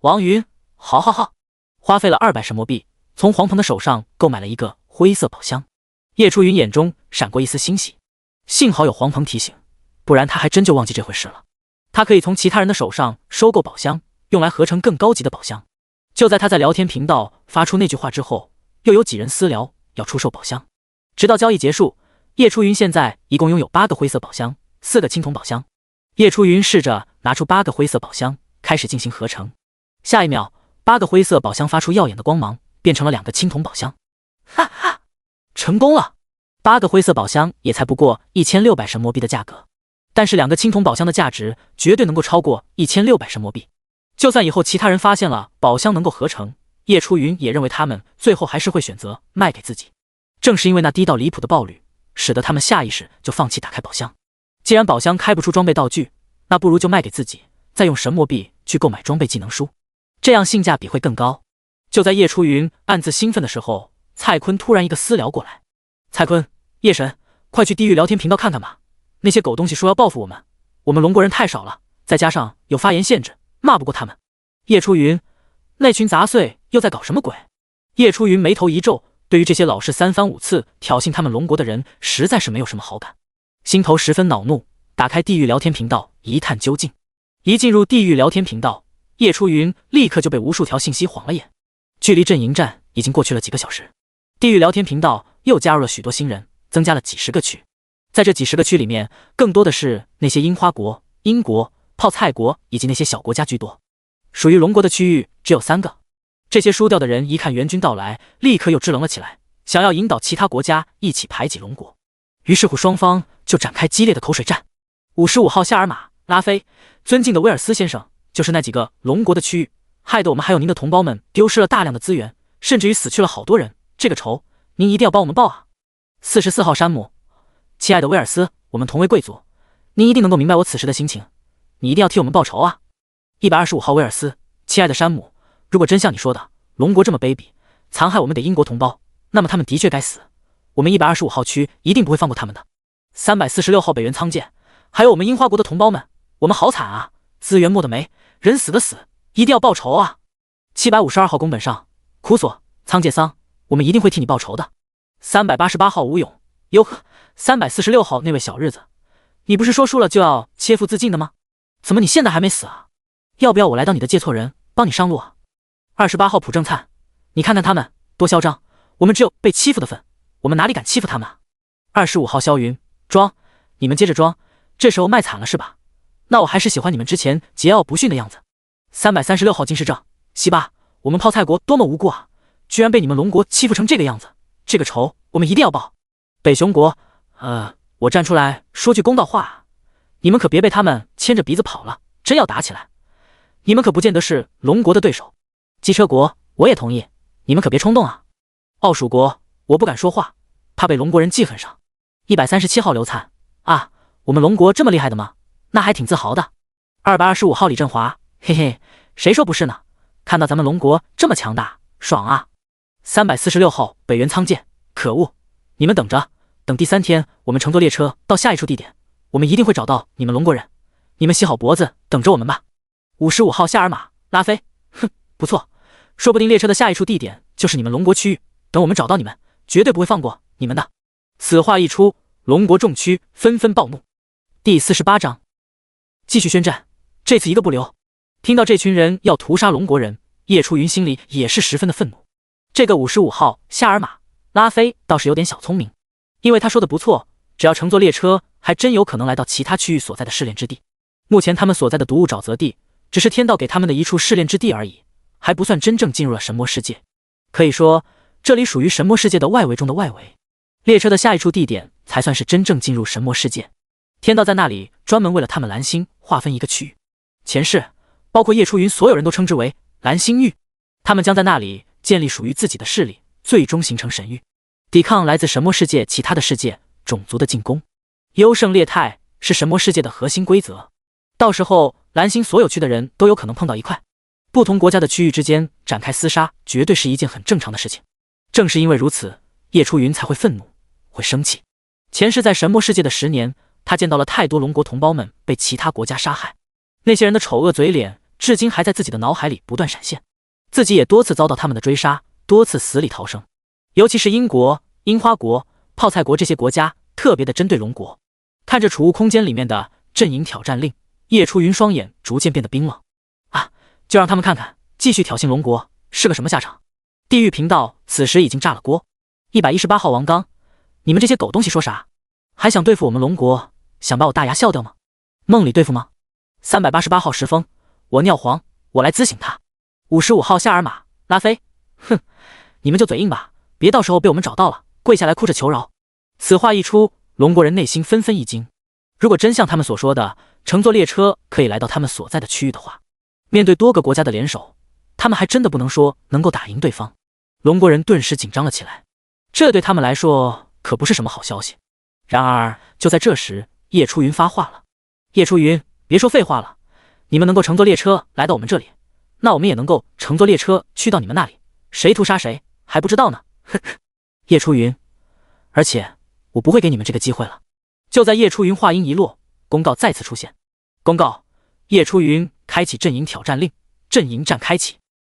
王云，好好好。花费了200神魔币，从黄鹏的手上购买了一个灰色宝箱。叶初云眼中闪过一丝欣喜，幸好有黄鹏提醒，不然他还真就忘记这回事了。他可以从其他人的手上收购宝箱，用来合成更高级的宝箱。就在他在聊天频道发出那句话之后，又有几人私聊要出售宝箱。直到交易结束，叶初云现在一共拥有8个灰色宝箱，4个青铜宝箱。叶初云试着拿出8个灰色宝箱，开始进行合成。下一秒，8个灰色宝箱发出耀眼的光芒，变成了2个青铜宝箱。哈哈，成功了！8个灰色宝箱也才不过1600神魔币的价格，但是2个青铜宝箱的价值绝对能够超过1600神魔币。就算以后其他人发现了宝箱能够合成，叶初云也认为他们最后还是会选择卖给自己。正是因为那低到离谱的爆率，使得他们下意识就放弃打开宝箱。既然宝箱开不出装备道具，那不如就卖给自己，再用神魔币去购买装备技能书。这样性价比会更高。就在叶初云暗自兴奋的时候，蔡坤突然一个私聊过来：“蔡坤，叶神，快去地狱聊天频道看看吧，那些狗东西说要报复我们龙国人太少了，再加上有发言限制，骂不过他们。”叶初云，那群杂碎又在搞什么鬼？叶初云眉头一皱，对于这些老是三番五次挑衅他们龙国的人，实在是没有什么好感，心头十分恼怒，打开地狱聊天频道一探究竟。一进入地狱聊天频道，叶初云立刻就被无数条信息晃了眼。距离阵营战已经过去了几个小时，地狱聊天频道又加入了许多新人，增加了几十个区。在这几十个区里面，更多的是那些樱花国、英国、泡菜国以及那些小国家居多。属于龙国的区域只有3个。这些输掉的人一看援军到来，立刻又支棱了起来，想要引导其他国家一起排挤龙国。于是乎双方就展开激烈的口水战。55号夏尔马、拉菲，尊敬的威尔斯先生，就是那几个龙国的区域，害得我们还有您的同胞们丢失了大量的资源，甚至于死去了好多人，这个仇您一定要帮我们报啊。44号山姆，亲爱的威尔斯，我们同为贵族，您一定能够明白我此时的心情，你一定要替我们报仇啊。125号威尔斯，亲爱的山姆，如果真像你说的，龙国这么卑鄙，残害我们的英国同胞，那么他们的确该死，我们125号区一定不会放过他们的。346号北原仓介，还有我们樱花国的同胞们，我们好惨啊，资源没的没，人死的死，一定要报仇啊。752号宫本上，苦索，仓介桑，我们一定会替你报仇的。388号吴勇，哟呵，346号那位小日子，你不是说输了就要切腹自尽的吗？怎么你现在还没死啊？要不要我来当你的借错人，帮你上路啊？28号朴正灿，你看看他们多嚣张，我们只有被欺负的份，我们哪里敢欺负他们啊？25号萧云，装，你们接着装，这时候卖惨了是吧？那我还是喜欢你们之前桀骜不驯的样子。336号金世正，西巴，我们泡菜国多么无辜啊，居然被你们龙国欺负成这个样子，这个仇我们一定要报。北熊国，我站出来说句公道话啊，你们可别被他们牵着鼻子跑了，真要打起来，你们可不见得是龙国的对手。机车国，我也同意，你们可别冲动啊。奥蜀国，我不敢说话，怕被龙国人记恨上。137号刘灿，啊，我们龙国这么厉害的吗？那还挺自豪的。225号李振华，嘿嘿，谁说不是呢？看到咱们龙国这么强大，爽啊。346号北原仓介，可恶，你们等着，等第3天我们乘坐列车到下一处地点，我们一定会找到你们龙国人，你们洗好脖子等着我们吧。55号夏尔马，拉菲，哼，不错，说不定列车的下一处地点就是你们龙国区域，等我们找到你们，绝对不会放过你们的。此话一出，龙国众区纷纷暴怒。第48章，继续宣战，这次一个不留。听到这群人要屠杀龙国人，叶初云心里也是十分的愤怒。这个55号夏尔马拉菲倒是有点小聪明，因为他说的不错，只要乘坐列车，还真有可能来到其他区域所在的试炼之地。目前他们所在的毒雾沼泽地，只是天道给他们的一处试炼之地而已，还不算真正进入了神魔世界。可以说，这里属于神魔世界的外围中的外围。列车的下一处地点才算是真正进入神魔世界。天道在那里专门为了他们蓝星划分一个区域，前世包括叶初云所有人都称之为蓝星域，他们将在那里建立属于自己的势力，最终形成神域，抵抗来自神魔世界其他的世界种族的进攻。优胜劣汰是神魔世界的核心规则，到时候蓝星所有区的人都有可能碰到一块，不同国家的区域之间展开厮杀，绝对是一件很正常的事情。正是因为如此，叶初云才会愤怒，会生气。前世在神魔世界的10年，他见到了太多龙国同胞们被其他国家杀害，那些人的丑恶嘴脸至今还在自己的脑海里不断闪现，自己也多次遭到他们的追杀，多次死里逃生。尤其是英国、樱花国、泡菜国这些国家特别的针对龙国。看着储物空间里面的阵营挑战令，叶初云双眼逐渐变得冰冷。啊，就让他们看看继续挑衅龙国是个什么下场。地狱频道此时已经炸了锅。118号王刚，你们这些狗东西说啥？还想对付我们龙国，想把我大牙笑掉吗？梦里对付吗？388号石峰，我尿黄，我来咨询他。55号夏尔马拉菲，哼，你们就嘴硬吧，别到时候被我们找到了，跪下来哭着求饶。此话一出，龙国人内心纷纷一惊。如果真像他们所说的，乘坐列车可以来到他们所在的区域的话，面对多个国家的联手，他们还真的不能说能够打赢对方。龙国人顿时紧张了起来，这对他们来说可不是什么好消息。然而就在这时，叶初云发话了。叶初云，别说废话了，你们能够乘坐列车来到我们这里，那我们也能够乘坐列车去到你们那里，谁屠杀谁还不知道呢。呵呵。叶初云，而且我不会给你们这个机会了。就在叶初云话音一落，公告再次出现。公告：叶初云开启阵营挑战令，阵营战开启。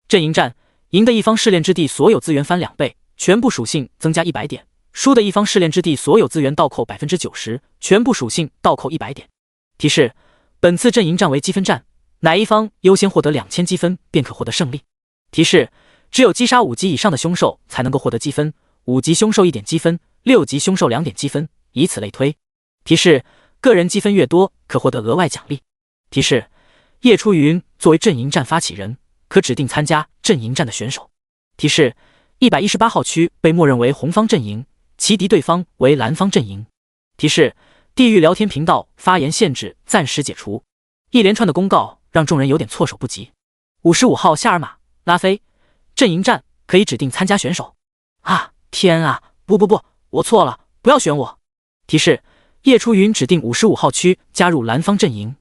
阵营战，赢的一方试炼之地所有资源翻2倍，全部属性增加100点；输的一方试炼之地所有资源倒扣 90%， 全部属性倒扣100点。提示：本次阵营战为积分战，哪一方优先获得2000积分便可获得胜利。提示：只有击杀5级以上的凶兽才能够获得积分，5级凶兽1点积分，6级凶兽2点积分，以此类推。提示：个人积分越多，可获得额外奖励。提示：叶初云作为阵营战发起人，可指定参加阵营战的选手。提示：118号区被默认为红方阵营，其敌对方为蓝方阵营。提示：地狱聊天频道发言限制暂时解除。一连串的公告让众人有点措手不及。55号夏尔玛、拉菲，阵营战可以指定参加选手。啊，天啊，不，我错了，不要选我。提示：叶初云指定55号区加入蓝方阵营。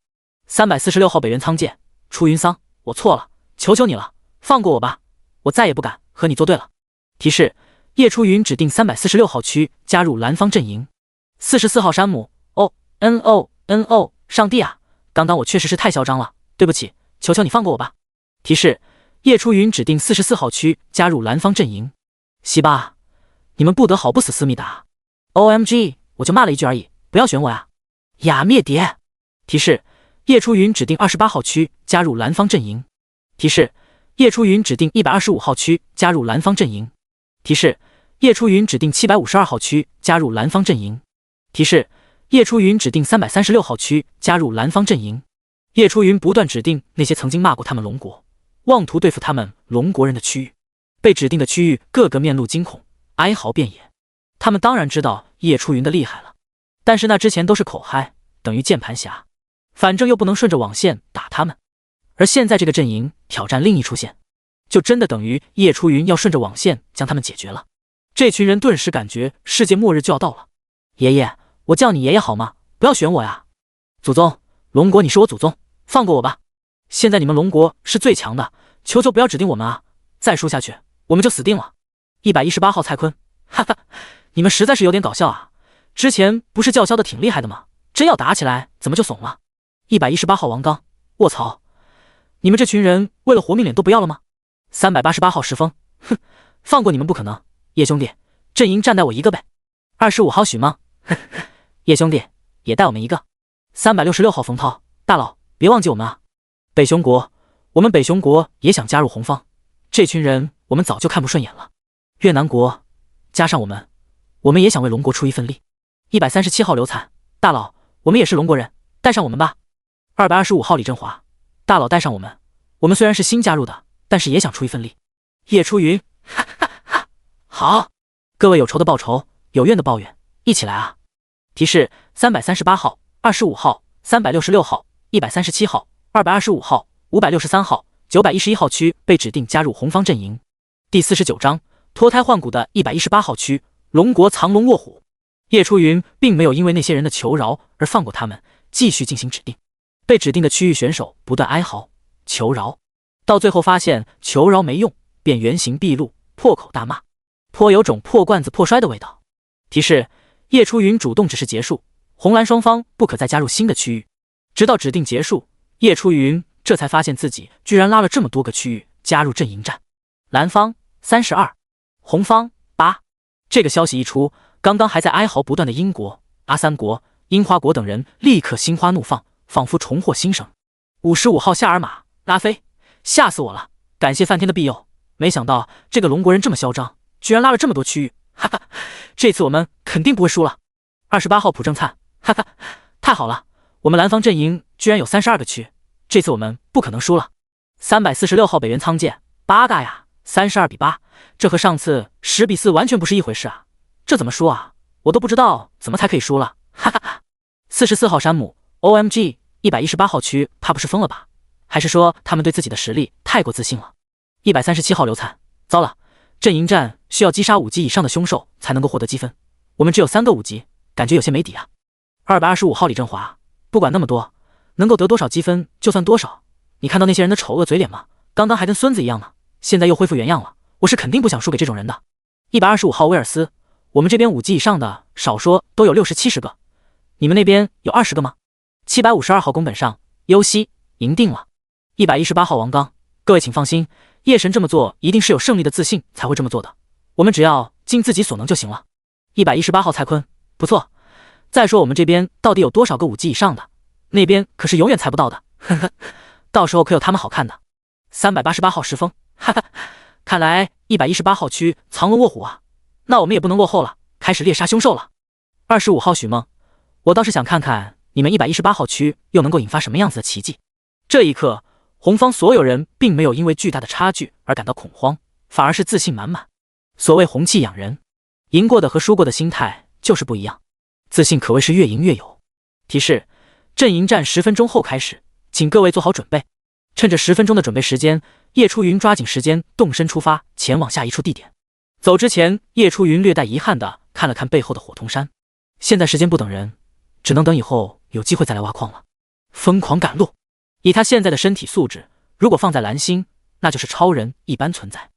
346号北原仓介，初云桑，我错了，求求你了，放过我吧，我再也不敢和你作对了。提示：叶初云指定346号区加入蓝方阵营。44号山姆，哦 ，no，上帝啊，刚刚我确实是太嚣张了，对不起，求求你放过我吧。提示：叶初云指定44号区加入蓝方阵营。西巴，你们不得好不死思密达 ，OMG， 我就骂了一句而已，不要选我呀。雅灭蝶。提示：叶初云指定28号区加入蓝方阵营。提示：叶初云指定125号区加入蓝方阵营。提示：叶初云指定752号区加入蓝方阵营。提示：叶初云指定336号区加入蓝方阵营。叶初云不断指定那些曾经骂过他们龙国，妄图对付他们龙国人的区域，被指定的区域个个面露惊恐，哀嚎遍野。他们当然知道叶初云的厉害了，但是那之前都是口嗨，等于键盘侠，反正又不能顺着网线打他们。而现在这个阵营挑战另一出现，就真的等于叶初云要顺着网线将他们解决了。这群人顿时感觉世界末日就要到了。爷爷，我叫你爷爷好吗？不要选我呀！祖宗，龙国你是我祖宗，放过我吧！现在你们龙国是最强的，求求不要指定我们啊！再输下去，我们就死定了。118号蔡坤，哈哈，你们实在是有点搞笑啊！之前不是叫嚣的挺厉害的吗？真要打起来，怎么就怂了？118号王刚，卧槽！你们这群人为了活命脸都不要了吗？388号石峰，哼，放过你们不可能。叶兄弟，阵营站带我一个呗。25号许梦，呵呵，叶兄弟也带我们一个。366号冯涛，大佬别忘记我们啊！北熊国，我们北熊国也想加入红方，这群人我们早就看不顺眼了。越南国，加上我们也想为龙国出一份力。137号刘灿，大佬，我们也是龙国人，带上我们吧。225号李振华，大佬带上我们，我们虽然是新加入的，但是也想出一份力。叶初云，哈哈哈，好，各位有仇的报仇，有怨的抱怨，一起来啊！提示：338号、25号、366号、137号、225号、563号、911号区被指定加入红方阵营。第49章脱胎换骨的118号区，龙国藏龙卧虎。叶初云并没有因为那些人的求饶而放过他们，继续进行指定。被指定的区域选手不断哀嚎求饶，到最后发现求饶没用，便原形毕露，破口大骂，颇有种破罐子破摔的味道。提示：叶初云主动指示结束，红蓝双方不可再加入新的区域。直到指定结束，叶初云这才发现自己居然拉了这么多个区域加入阵营战。蓝方32，红方8。这个消息一出，刚刚还在哀嚎不断的英国、阿三国、樱花国等人立刻心花怒放，仿佛重获新生。55号夏尔玛、拉菲，吓死我了！感谢梵天的庇佑，没想到这个龙国人这么嚣张，居然拉了这么多区域，哈哈，这次我们肯定不会输了。28号朴正灿，哈哈，太好了，我们蓝方阵营居然有32个区，这次我们不可能输了。346号北原仓介，八嘎呀，32比8，这和上次10比4完全不是一回事啊！这怎么输啊？我都不知道怎么才可以输了，哈哈哈。44号山姆 ，OMG， 118号区怕不是疯了吧？还是说他们对自己的实力太过自信了？137号刘灿，糟了，阵营战需要击杀5级以上的凶兽才能够获得积分，我们只有3个5级，感觉有些没底啊。225号李振华，不管那么多，能够得多少积分就算多少。你看到那些人的丑恶嘴脸吗？刚刚还跟孙子一样呢，现在又恢复原样了，我是肯定不想输给这种人的。125号威尔斯，我们这边5级以上的少说都有60、70个，你们那边有20个吗？752号宫本上，优西，赢定了。118号王刚，各位请放心，叶神这么做一定是有胜利的自信才会这么做的，我们只要尽自己所能就行了。118号蔡坤，不错。再说我们这边到底有多少个5级以上的，那边可是永远猜不到的，呵呵，到时候可有他们好看的。388号石峰，哈哈，看来118号区藏龙卧虎啊，那我们也不能落后了，开始猎杀凶兽了。25号许梦，我倒是想看看你们118号区又能够引发什么样子的奇迹。这一刻，红方所有人并没有因为巨大的差距而感到恐慌，反而是自信满满。所谓红气养人，赢过的和输过的心态就是不一样，自信可谓是越赢越有。提示：阵营战10分钟后开始，请各位做好准备。趁着10分钟的准备时间，叶初云抓紧时间动身出发，前往下一处地点。走之前，叶初云略带遗憾地看了看背后的火通山。现在时间不等人，只能等以后有机会再来挖矿了。疯狂赶路，以他现在的身体素质，如果放在蓝星，那就是超人一般存在。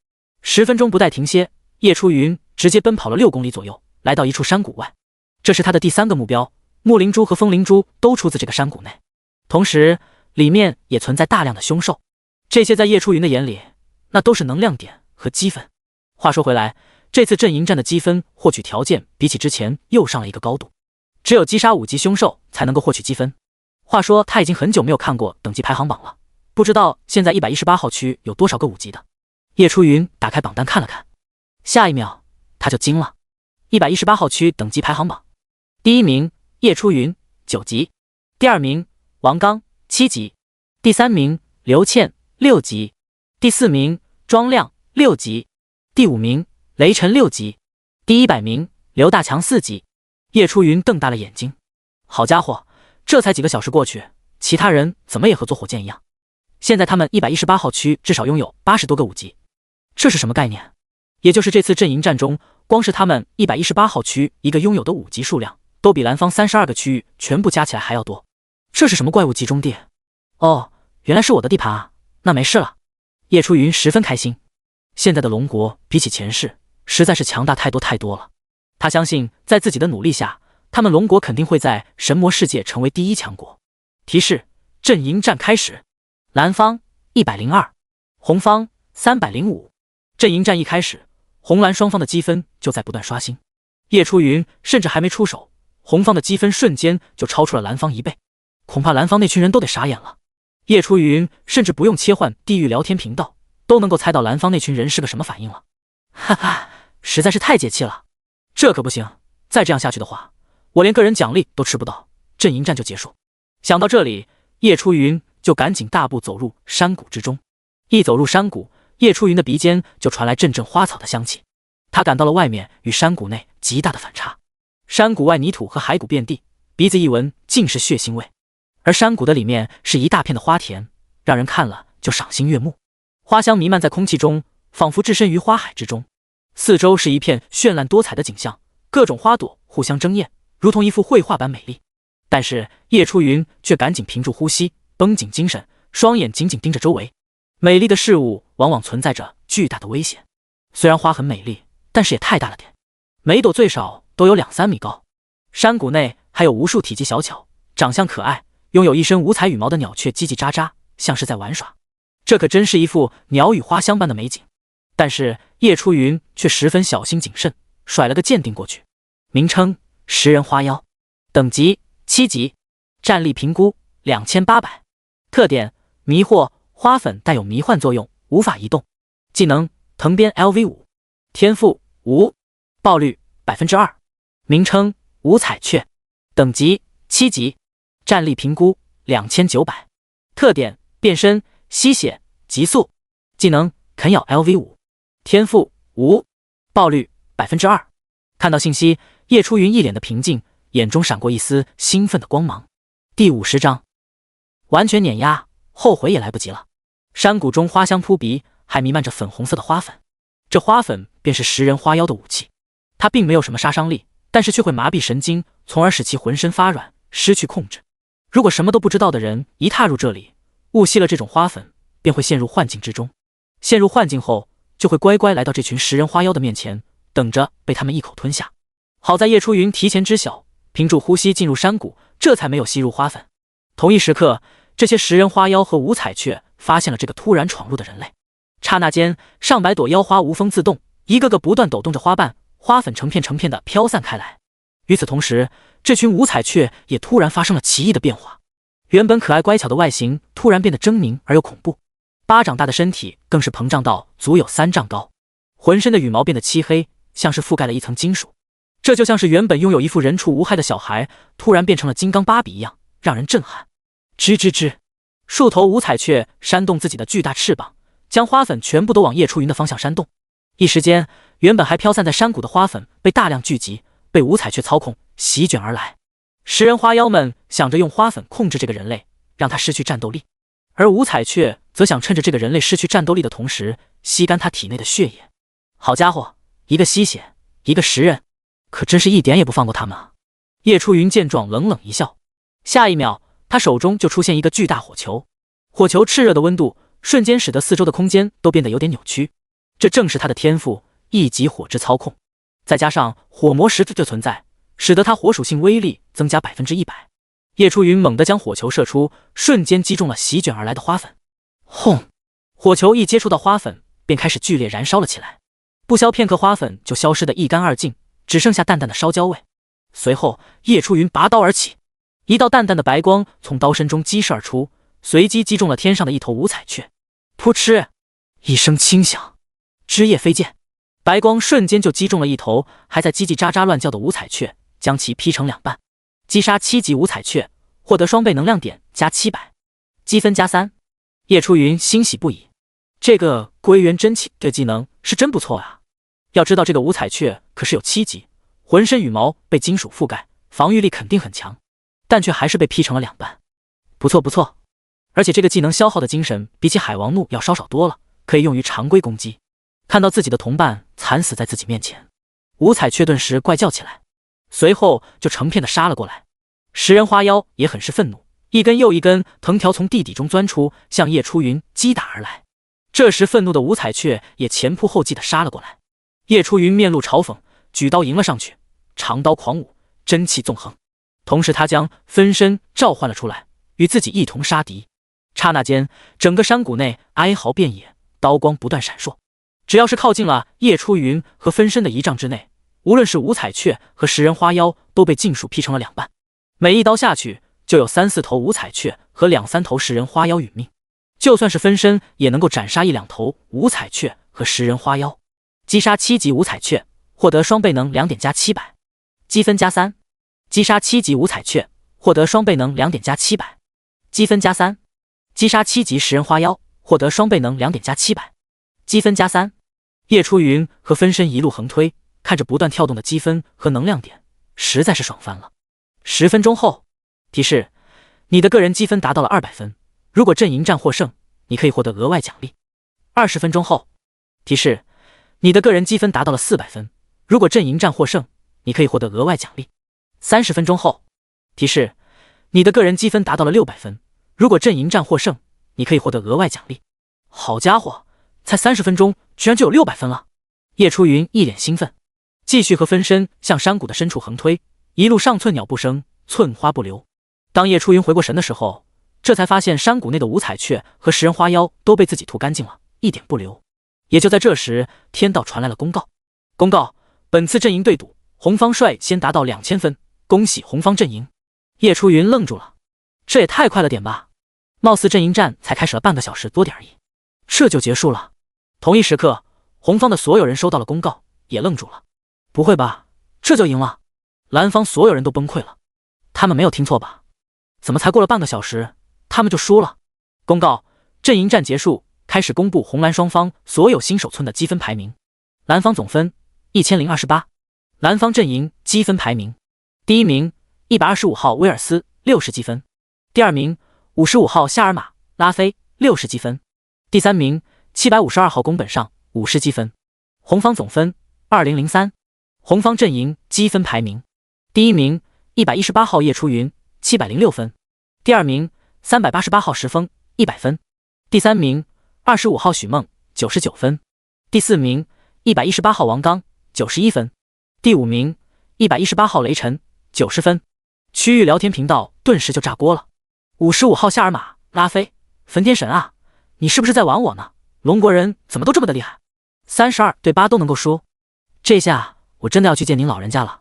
10分钟不带停歇，叶初云直接奔跑了6公里左右，来到一处山谷外。这是他的第3个目标，木灵珠和风灵珠都出自这个山谷内，同时里面也存在大量的凶兽，这些在叶初云的眼里，那都是能量点和积分。话说回来，这次阵营战的积分获取条件比起之前又上了一个高度，只有击杀5级凶兽才能够获取积分。话说他已经很久没有看过等级排行榜了，不知道现在118号区有多少个5级的。叶初云打开榜单看了看，下一秒他就惊了。118号区等级排行榜，第1名叶初云9级，第2名王刚7级，第3名刘倩6级，第4名庄亮6级，第5名雷晨6级，第100名刘大强4级。叶初云瞪大了眼睛，好家伙，这才几个小时过去，其他人怎么也和坐火箭一样？现在他们118号区至少拥有80多个5级，这是什么概念？也就是这次阵营战中，光是他们118号区一个拥有的5级数量，都比蓝方32个区域全部加起来还要多。这是什么怪物集中地？哦，原来是我的地盘啊，那没事了。叶初云十分开心，现在的龙国比起前世实在是强大太多太多了。他相信在自己的努力下，他们龙国肯定会在神魔世界成为第1强国。提示：阵营战开始，蓝方102，红方305。阵营战一开始，红蓝双方的积分就在不断刷新。叶初云甚至还没出手，红方的积分瞬间就超出了蓝方1倍，恐怕蓝方那群人都得傻眼了。叶初云甚至不用切换地狱聊天频道，都能够猜到蓝方那群人是个什么反应了。哈哈，实在是太解气了，这可不行，再这样下去的话，我连个人奖励都吃不到，阵营战就结束。想到这里，叶初云就赶紧大步走入山谷之中。一走入山谷，叶初云的鼻尖就传来阵阵花草的香气，他感到了外面与山谷内极大的反差。山谷外泥土和骸骨遍地，鼻子一闻尽是血腥味，而山谷的里面是一大片的花田，让人看了就赏心悦目。花香弥漫在空气中，仿佛置身于花海之中。四周是一片绚烂多彩的景象，各种花朵互相争艳，如同一幅绘画般美丽。但是叶初云却赶紧屏住呼吸，绷紧精神，双眼紧紧盯着周围。美丽的事物往往存在着巨大的危险，虽然花很美丽，但是也太大了点，每朵最少都有2-3米高。山谷内还有无数体积小巧、长相可爱、拥有一身五彩羽毛的鸟雀叽叽喳喳，像是在玩耍。这可真是一幅鸟语花香般的美景。但是叶初云却十分小心谨慎，甩了个鉴定过去。名称：食人花妖，等级7级，战力评估2800，特点：迷惑，花粉带有迷幻作用，无法移动。技能：藤鞭 LV5，天赋无，爆率2%。名称：五彩雀，等级7级，战力评估2900，特点：变身，吸血，急速。技能：啃咬 LV5，天赋无，爆率2%。看到信息，叶初云一脸的平静，眼中闪过一丝兴奋的光芒。第50章，完全碾压，后悔也来不及了。山谷中花香扑鼻，还弥漫着粉红色的花粉，这花粉便是食人花妖的武器。它并没有什么杀伤力，但是却会麻痹神经，从而使其浑身发软，失去控制。如果什么都不知道的人一踏入这里，误吸了这种花粉，便会陷入幻境之中。陷入幻境后，就会乖乖来到这群食人花妖的面前，等着被他们一口吞下。好在叶初云提前知晓，屏住呼吸进入山谷，这才没有吸入花粉。同一时刻，这些食人花妖和五彩雀发现了这个突然闯入的人类。刹那间，上百朵妖花无风自动，一个个不断抖动着花瓣，花粉成片成片的飘散开来。与此同时，这群五彩雀也突然发生了奇异的变化，原本可爱乖巧的外形突然变得狰狞而又恐怖，巴掌大的身体更是膨胀到足有3丈高，浑身的羽毛变得漆黑，像是覆盖了一层金属。这就像是原本拥有一副人畜无害的小孩，突然变成了金刚芭比一样，让人震撼。吱吱吱，数头五彩雀扇动自己的巨大翅膀，将花粉全部都往叶初云的方向扇动。一时间，原本还飘散在山谷的花粉被大量聚集，被五彩雀操控，席卷而来。食人花妖们想着用花粉控制这个人类，让他失去战斗力，而五彩雀则想趁着这个人类失去战斗力的同时，吸干他体内的血液。好家伙，一个吸血，一个食人，可真是一点也不放过他们啊！叶初云见状冷冷一笑，下一秒，他手中就出现一个巨大火球，火球炽热的温度瞬间使得四周的空间都变得有点扭曲，这正是他的天赋——一级火之操控，再加上火魔石的存在，使得他火属性威力增加100%。叶初云猛地将火球射出，瞬间击中了席卷而来的花粉。轰！火球一接触到花粉，便开始剧烈燃烧了起来。不消片刻，花粉就消失得一干二净，只剩下淡淡的烧焦味。随后，叶初云拔刀而起，一道淡淡的白光从刀身中激射而出，随即击中了天上的一头五彩雀。噗嗤一声轻响，枝叶飞溅，白光瞬间就击中了一头还在叽叽喳喳乱叫的五彩雀，将其劈成2半。击杀7级五彩雀，获得双倍能量点加700，积分加3。叶初云欣喜不已，这个归元真气的技能是真不错啊！要知道这个五彩雀可是有7级，浑身羽毛被金属覆盖，防御力肯定很强，但却还是被劈成了2半。不错不错，而且这个技能消耗的精神比起海王怒要稍少多了，可以用于常规攻击。看到自己的同伴惨死在自己面前，五彩雀顿时怪叫起来，随后就成片的杀了过来。食人花妖也很是愤怒，一根又一根藤条从地底中钻出，向叶初云击打而来。这时愤怒的五彩雀也前仆后继的杀了过来。叶初云面露嘲讽，举刀迎了上去，长刀狂舞，真气纵横。同时他将分身召唤了出来，与自己一同杀敌。刹那间，整个山谷内哀嚎遍野，刀光不断闪烁。只要是靠近了叶初云和分身的1丈之内，无论是五彩雀和食人花妖都被尽数劈成了2半。每一刀下去，就有3、4头五彩雀和2、3头食人花妖殒命。就算是分身，也能够斩杀1、2头五彩雀和食人花妖。击杀7级五彩雀，获得双倍能2点加700，积分加3。击杀7级五彩雀，获得双倍能2点加700，积分加3。击杀7级食人花妖，获得双倍能2点加700，积分加3。叶初云和分身一路横推，看着不断跳动的积分和能量点，实在是爽翻了。10分钟后，提示：你的个人积分达到了200分，如果阵营战获胜，你可以获得额外奖励。20分钟后，提示：你的个人积分达到了400分，如果阵营战获胜，你可以获得额外奖励。30分钟后，提示：你的个人积分达到了600分，如果阵营战获胜，你可以获得额外奖励。好家伙，才30分钟居然就有600分了！叶初云一脸兴奋，继续和分身向山谷的深处横推，一路上寸鸟不生，寸花不留。当叶初云回过神的时候，这才发现山谷内的五彩雀和食人花妖都被自己吐干净了，一点不留。也就在这时，天道传来了公告：公告，本次阵营对赌，红方率先达到2000分，恭喜红方阵营。叶初云愣住了，这也太快了点吧，貌似阵营战才开始了半个小时多点而已，这就结束了。同一时刻，红方的所有人收到了公告，也愣住了。不会吧，这就赢了？蓝方所有人都崩溃了，他们没有听错吧？怎么才过了半个小时，他们就输了？公告，阵营战结束，开始公布红蓝双方所有新手村的积分排名。蓝方总分1028，蓝方阵营积分排名：第一名125号威尔斯60积分，第二名55号夏尔玛拉菲60积分，第三名752号宫本上50积分。红方总分2003，红方阵营积分排名：第一名118号叶初云706分，第二名388号石峰100分，第三名25号许梦99分，第4名118号王刚91分，第5名118号雷晨90分。区域聊天频道顿时就炸锅了。55号夏尔玛拉菲，焚天神啊，你是不是在玩我呢？龙国人怎么都这么的厉害？32对8都能够输，这下我真的要去见您老人家了。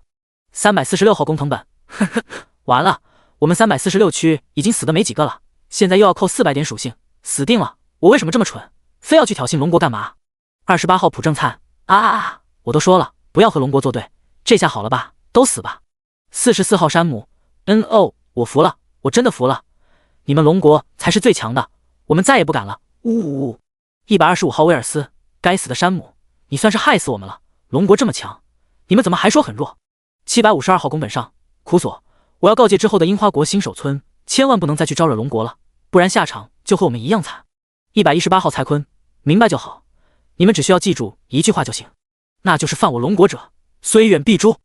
346号工藤本，呵呵，完了，我们346区已经死的没几个了，现在又要扣400点属性，死定了！我为什么这么蠢，非要去挑衅龙国干嘛？28号朴正灿，我都说了不要和龙国作对，这下好了吧，都死吧。44号山姆，我服了，我真的服了，你们龙国才是最强的，我们再也不敢了。125号威尔斯，该死的山姆，你算是害死我们了，龙国这么强，你们怎么还说很弱？752号宫本上，苦索，我要告诫之后的樱花国新手村，千万不能再去招惹龙国了，不然下场就和我们一样惨。118号蔡坤，明白就好，你们只需要记住一句话就行，那就是犯我龙国者，虽远必诛。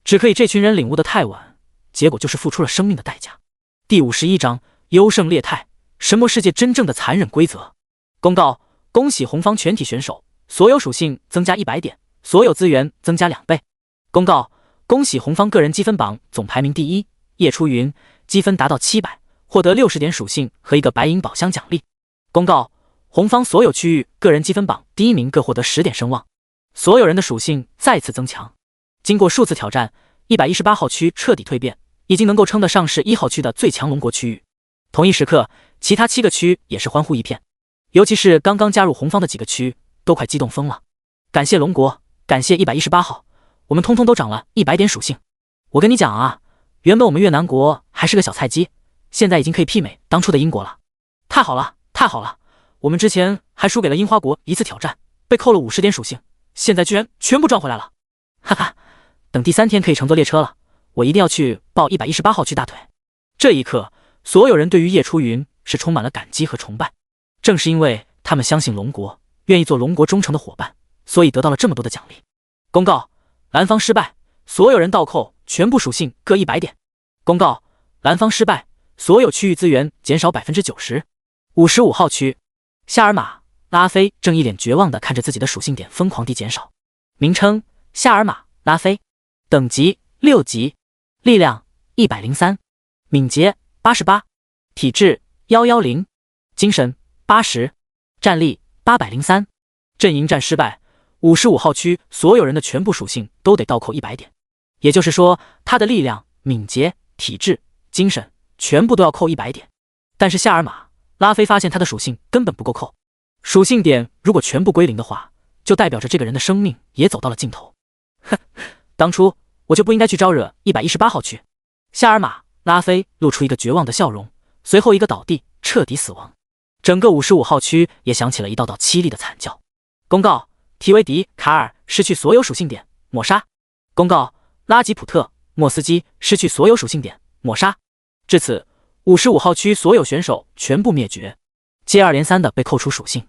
只可以这群人领悟的太晚，结果就是付出了生命的代价。第51章优胜劣汰，神魔世界真正的残忍规则。公告：恭喜红方全体选手，所有属性增加100点，所有资源增加2倍。公告：恭喜红方个人积分榜总排名第一叶初云，积分达到700，获得60点属性和一个白银宝箱奖励。公告：红方所有区域个人积分榜第1名各获得10点声望，所有人的属性再次增强。经过数次挑战，118号区彻底蜕变，已经能够称得上是1号区的最强龙国区域。同一时刻，其他7个区也是欢呼一片，尤其是刚刚加入红方的几个区，都快激动疯了。感谢龙国，感谢118号，我们通通都涨了100点属性。我跟你讲啊，原本我们越南国还是个小菜鸡，现在已经可以媲美当初的英国了。太好了，太好了！我们之前还输给了樱花国一次挑战，被扣了50点属性，现在居然全部赚回来了。哈哈，等第3天可以乘坐列车了，我一定要去抱118号区大腿。这一刻，所有人对于叶初云是充满了感激和崇拜。正是因为他们相信龙国，愿意做龙国忠诚的伙伴，所以得到了这么多的奖励。公告：蓝方失败，所有人倒扣全部属性各100点。公告：蓝方失败，所有区域资源减少 90%。55号区，夏尔玛拉菲正一脸绝望地看着自己的属性点疯狂地减少。名称：夏尔玛拉菲，等级6级，力量103，敏捷88，体质110，精神80，战力803。阵营战失败，55号区所有人的全部属性都得倒扣100点，也就是说他的力量、敏捷、体质、精神全部都要扣100点。但是夏尔玛拉菲发现他的属性根本不够扣，属性点如果全部归零的话，就代表着这个人的生命也走到了尽头。哼，当初我就不应该去招惹118号区。夏尔玛拉菲露出一个绝望的笑容，随后一个倒地，彻底死亡。整个55号区也响起了一道道凄厉的惨叫。公告：提维迪卡尔失去所有属性点，抹杀。公告：拉吉普特莫斯基失去所有属性点，抹杀。至此55号区所有选手全部灭绝，接二连三的被扣除属性，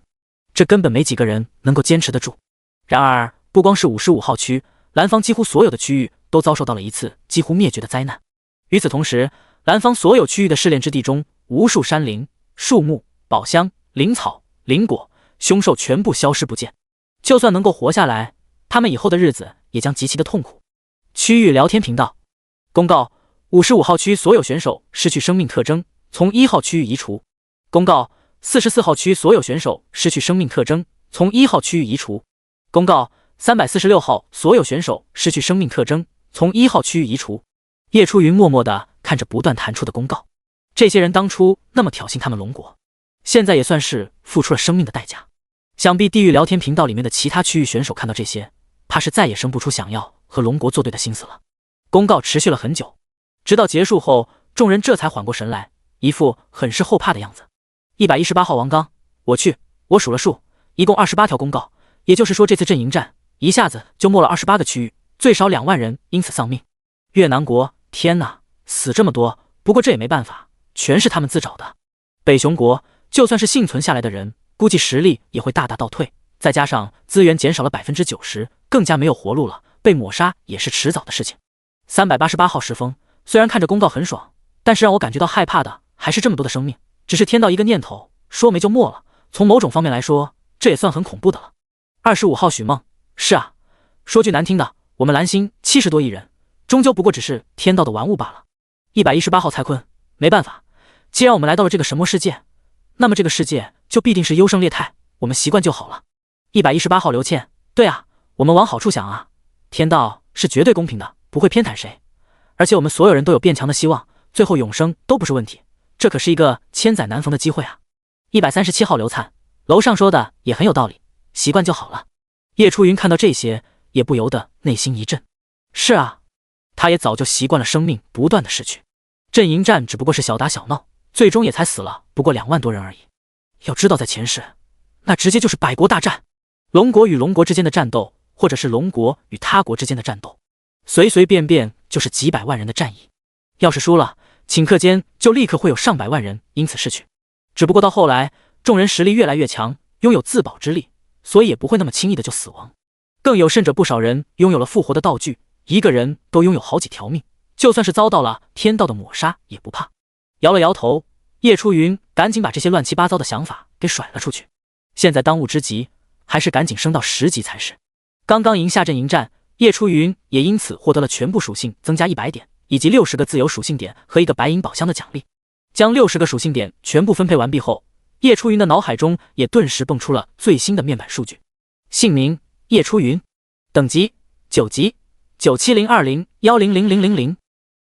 这根本没几个人能够坚持得住。然而不光是55号区，蓝方几乎所有的区域都遭受到了一次几乎灭绝的灾难。与此同时，蓝方所有区域的试炼之地中，无数山林、树木、宝箱、灵草、灵果、凶兽全部消失不见。就算能够活下来，他们以后的日子也将极其的痛苦。区域聊天频道公告：55号区所有选手失去生命特征，从1号区域移除。公告：44号区所有选手失去生命特征，从1号区域移除。公告：346号所有选手失去生命特征，从1号区域移除。叶初云默默地看着不断弹出的公告，这些人当初那么挑衅他们龙国，现在也算是付出了生命的代价。想必地狱聊天频道里面的其他区域选手看到这些，怕是再也生不出想要和龙国作对的心思了。公告持续了很久，直到结束后，众人这才缓过神来，一副很是后怕的样子。118号王刚，我去，我数了数，一共28条公告，也就是说这次阵营战一下子就没了28个区域，最少2万人因此丧命。越南国，天哪，死这么多，不过这也没办法，全是他们自找的。北熊国，就算是幸存下来的人，估计实力也会大大倒退，再加上资源减少了 90%， 更加没有活路了，被抹杀也是迟早的事情。388号石峰，虽然看着公告很爽，但是让我感觉到害怕的还是这么多的生命，只是添到一个念头，说没就没了，从某种方面来说，这也算很恐怖的了。25号许梦，是啊，说句难听的，我们蓝星70多亿人，终究不过只是天道的玩物罢了。118号蔡坤，没办法，既然我们来到了这个神魔世界，那么这个世界就必定是优胜劣汰，我们习惯就好了。118号刘倩，对啊，我们往好处想啊，天道是绝对公平的，不会偏袒谁，而且我们所有人都有变强的希望，最后永生都不是问题，这可是一个千载难逢的机会啊。137号刘灿，楼上说的也很有道理，习惯就好了。叶初云看到这些，也不由得内心一震。是啊，他也早就习惯了生命不断的逝去，阵营战只不过是小打小闹，最终也才死了不过2万多人而已。要知道在前世，那直接就是百国大战，龙国与龙国之间的战斗，或者是龙国与他国之间的战斗，随随便便就是几百万人的战役。要是输了，顷刻间就立刻会有上百万人因此逝去。只不过到后来，众人实力越来越强，拥有自保之力，所以也不会那么轻易的就死亡。更有甚者，不少人拥有了复活的道具，一个人都拥有好几条命，就算是遭到了天道的抹杀也不怕。摇了摇头，叶初云赶紧把这些乱七八糟的想法给甩了出去。现在当务之急还是赶紧升到10级才是。刚刚赢下阵营战，叶初云也因此获得了全部属性增加100点，以及60个自由属性点和一个白银宝箱的奖励。将60个属性点全部分配完毕后，叶初云的脑海中也顿时蹦出了最新的面板数据：姓名叶初云，等级9级9702010000，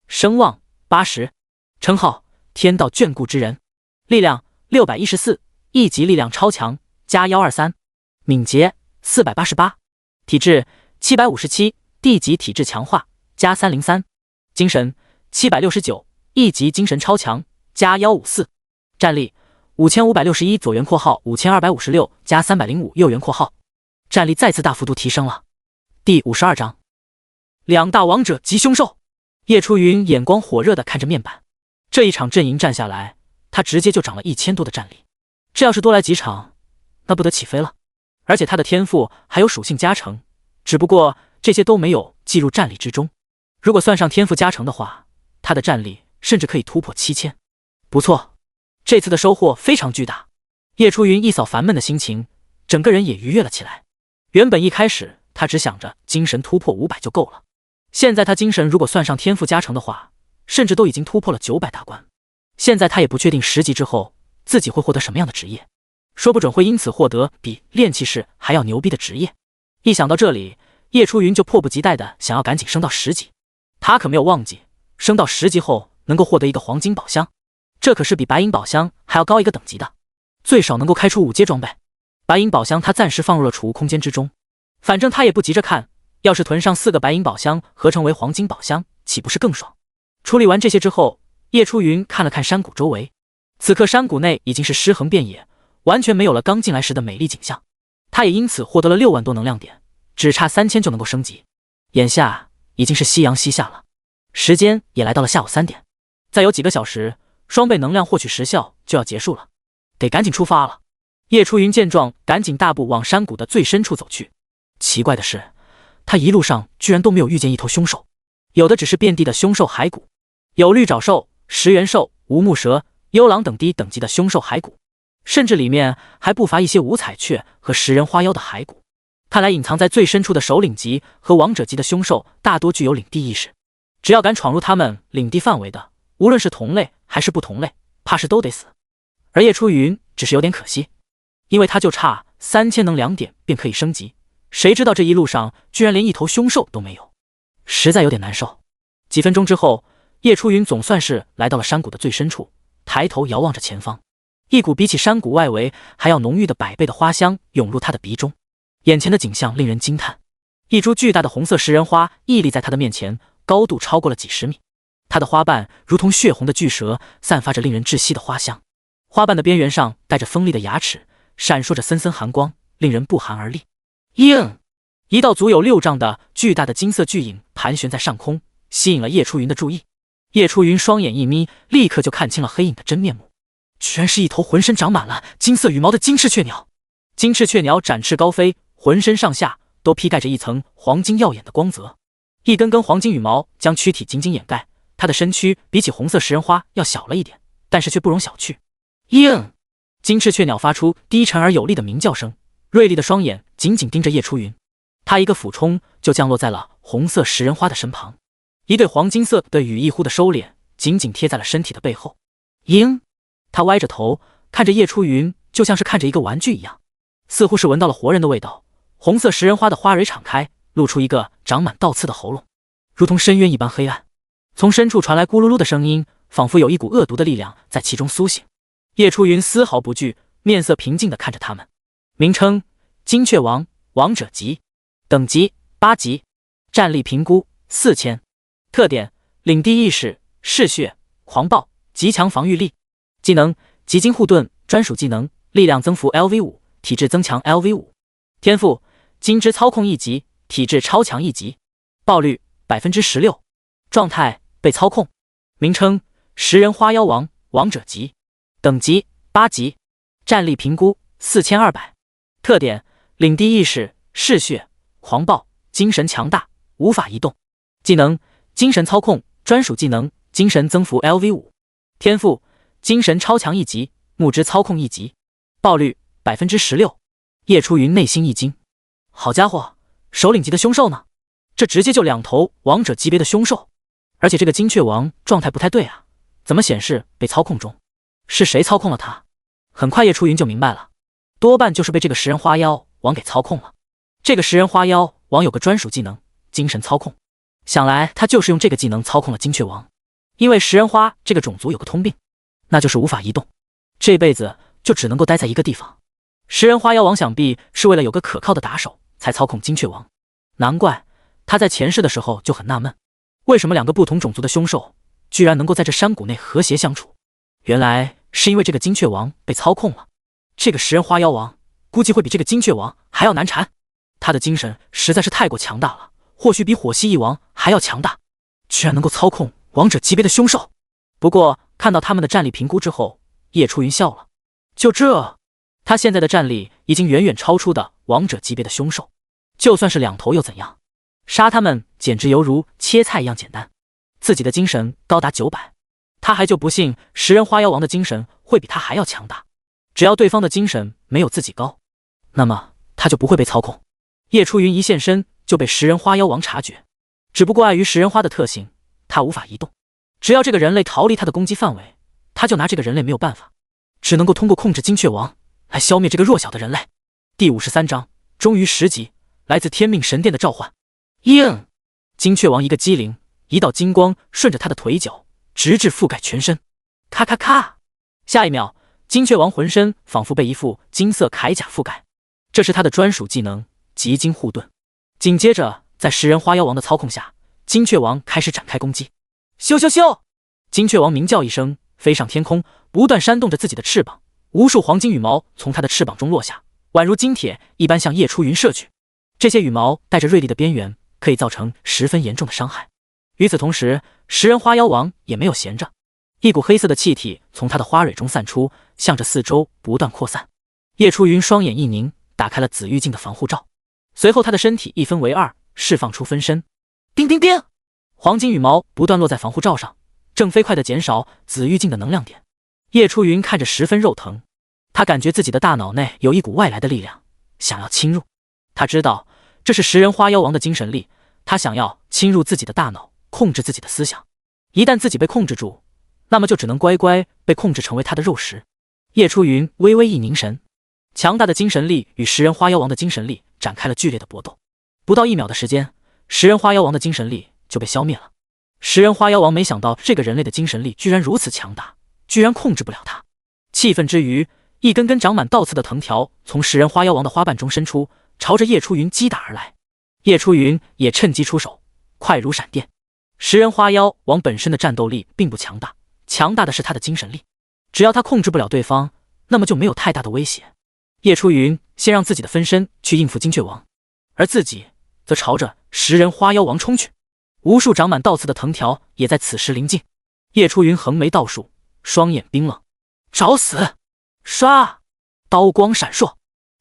声望80，称号天道眷顾之人，力量614，一级力量超强加123，敏捷488，体质757，地级体质强化加303，精神769，一级精神超强加154，战力5561左圆括号5256加305右圆括号，战力再次大幅度提升了。第52章2大王者及凶兽。叶初云眼光火热地看着面板，这一场阵营战下来，他直接就涨了1000多的战力，这要是多来几场，那不得起飞了。而且他的天赋还有属性加成，只不过这些都没有计入战力之中。如果算上天赋加成的话，他的战力甚至可以突破7000。不错，这次的收获非常巨大。叶初云一扫烦闷的心情，整个人也愉悦了起来。原本一开始他只想着精神突破500就够了，现在他精神如果算上天赋加成的话，甚至都已经突破了900大关。现在他也不确定10级之后自己会获得什么样的职业，说不准会因此获得比炼气士还要牛逼的职业。一想到这里，叶初云就迫不及待的想要赶紧升到10级。他可没有忘记，升到10级后能够获得一个黄金宝箱，这可是比白银宝箱还要高一个等级的，最少能够开出5阶装备。白银宝箱他暂时放入了储物空间之中，反正他也不急着看，要是囤上4个白银宝箱合成为黄金宝箱，岂不是更爽？处理完这些之后，叶初云看了看山谷周围，此刻山谷内已经是尸横遍野，完全没有了刚进来时的美丽景象。他也因此获得了6万多能量点，只差3000就能够升级。眼下已经是夕阳西下了，时间也来到了下午3点，再有几个小时，双倍能量获取时效就要结束了，得赶紧出发了。叶初云见状，赶紧大步往山谷的最深处走去。奇怪的是，他一路上居然都没有遇见一头凶兽，有的只是遍地的凶兽骸骨，有绿爪兽、食猿兽、无目蛇、幽狼等低等级的凶兽骸骨，甚至里面还不乏一些五彩雀和食人花妖的骸骨。看来隐藏在最深处的首领级和王者级的凶兽大多具有领地意识，只要敢闯入他们领地范围的，无论是同类还是不同类，怕是都得死。而叶初云只是有点可惜，因为他就差3000能量点便可以升级，谁知道这一路上居然连一头凶兽都没有，实在有点难受。几分钟之后，叶初云总算是来到了山谷的最深处，抬头遥望着前方，一股比起山谷外围还要浓郁的100倍的花香涌入他的鼻中。眼前的景象令人惊叹，一株巨大的红色食人花屹立在他的面前，高度超过了几10米。它的花瓣如同血红的巨蛇，散发着令人窒息的花香。花瓣的边缘上带着锋利的牙齿，闪烁着森森寒光，令人不寒而栗。一道足有6丈的巨大的金色巨影盘旋在上空，吸引了叶初云的注意。叶初云双眼一眯，立刻就看清了黑影的真面目，居然是一头浑身长满了金色羽毛的金翅雀鸟。金翅雀鸟展翅高飞，浑身上下都披盖着一层黄金耀眼的光泽，一根根黄金羽毛将躯体紧紧掩盖。它的身躯比起红色食人花要小了一点，但是却不容小觑。金翅雀鸟发出低沉而有力的鸣叫声，锐利的双眼紧紧盯着叶初云。他一个俯冲就降落在了红色食人花的身旁，一对黄金色的羽翼忽的收敛，紧紧贴在了身体的背后。嘤！他歪着头看着叶初云，就像是看着一个玩具一样，似乎是闻到了活人的味道。红色食人花的花蕊敞开，露出一个长满倒刺的喉咙，如同深渊一般黑暗。从深处传来咕噜噜的声音，仿佛有一股恶毒的力量在其中苏醒。叶初云丝毫不惧，面色平静地看着他们。名称：金雀王，王者级，等级8级，战力评估4000。特点：领地意识，嗜血，狂暴，极强防御力。技能：极金护盾，专属技能，力量增幅 LV5，体质增强 LV5。天赋：金之操控1级，体质超强1级，爆率 16%。状态：被操控。名称：食人花妖王，王者级，等级8级，战力评估4200。特点：领地意识，嗜血，狂暴，精神强大，无法移动。技能：精神操控，专属技能，精神增幅 LV5。天赋：精神超强1级，木之操控1级，爆率 16%。叶初云内心一惊，好家伙，首领级的凶兽呢？这直接就2头王者级别的凶兽，而且这个金雀王状态不太对啊，怎么显示被操控中？是谁操控了他？很快叶初云就明白了，多半就是被这个食人花妖王给操控了。这个食人花妖王有个专属技能，精神操控，想来他就是用这个技能操控了金雀王。因为食人花这个种族有个通病，那就是无法移动，这辈子就只能够待在一个地方。食人花妖王想必是为了有个可靠的打手才操控金雀王，难怪他在前世的时候就很纳闷，为什么2个不同种族的凶兽居然能够在这山谷内和谐相处。原来是因为这个金雀王被操控了。这个食人花妖王估计会比这个金雀王还要难缠，他的精神实在是太过强大了，或许比火蜥蜴王还要强大，居然能够操控王者级别的凶兽。不过看到他们的战力评估之后，叶初云笑了，就这，他现在的战力已经远远超出的王者级别的凶兽，就算是2头又怎样？杀他们简直犹如切菜一样简单。自己的精神高达900，他还就不信食人花妖王的精神会比他还要强大。只要对方的精神没有自己高，那么他就不会被操控。叶初云一现身就被食人花妖王察觉，只不过碍于食人花的特性，他无法移动。只要这个人类逃离他的攻击范围，他就拿这个人类没有办法，只能够通过控制金雀王来消灭这个弱小的人类。第53章，终于10级，来自天命神殿的召唤。应！金雀王一个机灵，一道金光顺着他的腿脚直至覆盖全身。咔咔咔！下一秒，金雀王浑身仿佛被一副金色铠甲覆盖，这是他的专属技能极金护盾。紧接着，在食人花妖王的操控下，金雀王开始展开攻击。咻咻咻！金雀王鸣叫一声，飞上天空，不断扇动着自己的翅膀，无数黄金羽毛从他的翅膀中落下，宛如金铁一般向叶初云射去。这些羽毛带着锐利的边缘，可以造成十分严重的伤害。与此同时，食人花妖王也没有闲着，一股黑色的气体从他的花蕊中散出，向着四周不断扩散。叶初云双眼一凝，打开了紫玉镜的防护罩，随后他的身体一分为2，释放出分身。叮叮叮！黄金羽毛不断落在防护罩上，正飞快地减少紫玉镜的能量点。叶初云看着十分肉疼，他感觉自己的大脑内有一股外来的力量想要侵入。他知道这是食人花妖王的精神力，他想要侵入自己的大脑，控制自己的思想。一旦自己被控制住，那么就只能乖乖被控制成为他的肉食。叶初云微微一凝神，强大的精神力与食人花妖王的精神力展开了剧烈的搏斗。不到1秒的时间，食人花妖王的精神力就被消灭了。食人花妖王没想到这个人类的精神力居然如此强大，居然控制不了他。气愤之余，一根根长满倒刺的藤条从食人花妖王的花瓣中伸出，朝着叶初云击打而来。叶初云也趁机出手，快如闪电。食人花妖王本身的战斗力并不强大，强大的是他的精神力。只要他控制不了对方，那么就没有太大的威胁。叶初云先让自己的分身去应付金雀王，而自己则朝着食人花妖王冲去。无数长满倒刺的藤条也在此时临近。叶初云横眉倒数，双眼冰冷，找死！唰！刀光闪烁，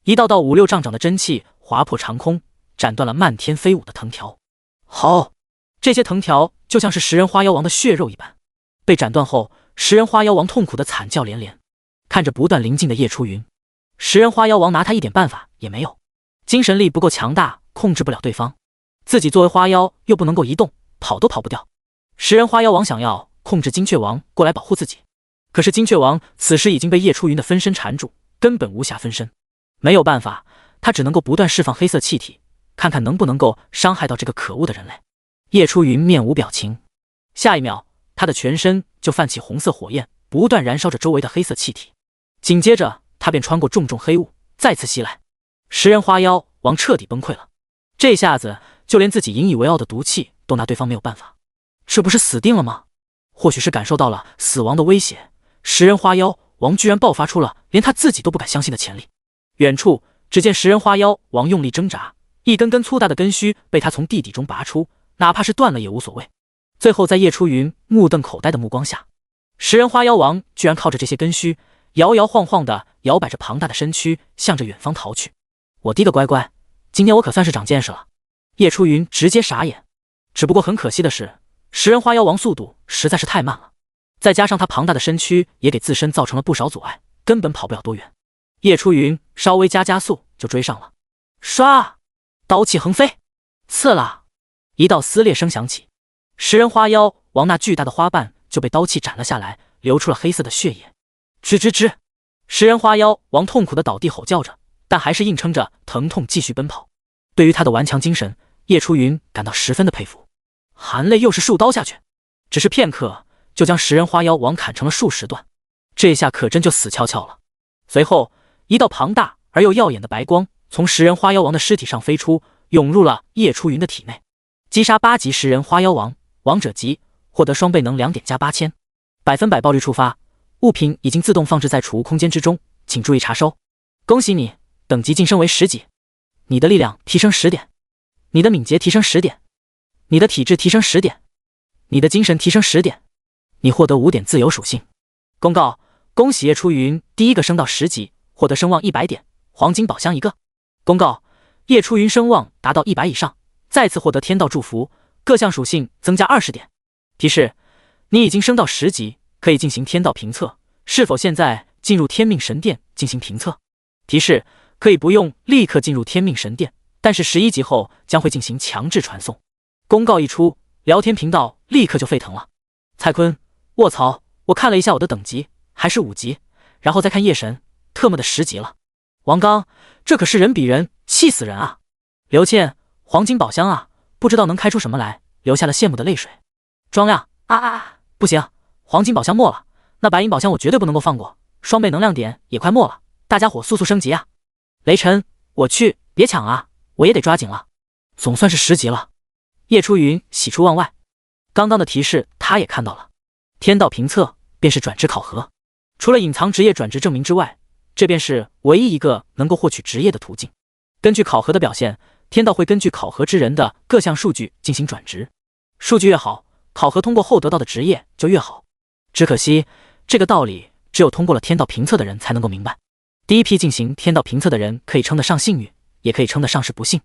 一道道5、6丈长的真气划破长空，斩断了漫天飞舞的藤条。好，这些藤条就像是食人花妖王的血肉一般，被斩断后，食人花妖王痛苦的惨叫连连。看着不断临近的叶初云，食人花妖王拿他一点办法也没有，精神力不够强大，控制不了对方，自己作为花妖又不能够移动，跑都跑不掉。食人花妖王想要控制金雀王过来保护自己，可是金雀王此时已经被叶初云的分身缠住，根本无暇分身。没有办法，他只能够不断释放黑色气体，看看能不能够伤害到这个可恶的人类。叶初云面无表情，下一秒他的全身就泛起红色火焰，不断燃烧着周围的黑色气体。紧接着他便穿过重重黑雾，再次袭来。食人花妖王彻底崩溃了，这下子就连自己引以为傲的毒气都拿对方没有办法，这不是死定了吗？或许是感受到了死亡的威胁，食人花妖王居然爆发出了连他自己都不敢相信的潜力。远处只见食人花妖王用力挣扎，一根根粗大的根须被他从地底中拔出，哪怕是断了也无所谓。最后在叶初云目瞪口呆的目光下，食人花妖王居然靠着这些根须摇摇晃晃地摇摆着庞大的身躯，向着远方逃去。我的个乖乖，今天我可算是长见识了。叶初云直接傻眼。只不过很可惜的是，食人花妖王速度实在是太慢了，再加上他庞大的身躯也给自身造成了不少阻碍，根本跑不了多远。叶初云稍微加速就追上了，唰，刀气横飞，刺啦，一道撕裂声响起，食人花妖王那巨大的花瓣就被刀气斩了下来，流出了黑色的血液。吱吱吱，食人花妖王痛苦的倒地吼叫着，但还是硬撑着疼痛继续奔跑。对于他的顽强精神，叶初云感到十分的佩服。含泪又是数刀下去，只是片刻就将食人花妖王砍成了数十段，这下可真就死翘翘了。随后一道庞大而又耀眼的白光从食人花妖王的尸体上飞出，涌入了叶初云的体内。击杀8级食人花妖王，王者级，获得双倍能量点加8000，百分百爆率触发，物品已经自动放置在储物空间之中，请注意查收。恭喜你，等级晋升为10级，你的力量提升10点，你的敏捷提升10点，你的体质提升10点，你的精神提升10点，你获得5点自由属性。公告：恭喜叶初云第一个升到10级，获得声望100点，黄金宝箱1个。公告：叶初云声望达到100以上，再次获得天道祝福，各项属性增加20点。提示：你已经升到10级，可以进行天道评测，是否现在进入天命神殿进行评测？提示：可以不用立刻进入天命神殿，但是11级后将会进行强制传送。公告一出，聊天频道立刻就沸腾了。蔡坤，卧槽，我看了一下我的等级，还是5级，然后再看夜神，特么的10级了。王刚，这可是人比人，气死人啊！刘倩，黄金宝箱啊，不知道能开出什么来，流下了羡慕的泪水。庄亮，不行，黄金宝箱没了，那白银宝箱我绝对不能够放过，双倍能量点也快没了，大家伙速速升级啊！雷晨，我去，别抢啊，我也得抓紧了，总算是10级了。叶初云喜出望外，刚刚的提示他也看到了，天道评测便是转职考核，除了隐藏职业转职证明之外，这便是唯一一个能够获取职业的途径。根据考核的表现，天道会根据考核之人的各项数据进行转职，数据越好，考核通过后得到的职业就越好。只可惜这个道理只有通过了天道评测的人才能够明白。第一批进行天道评测的人可以称得上幸运，也可以称得上是不幸。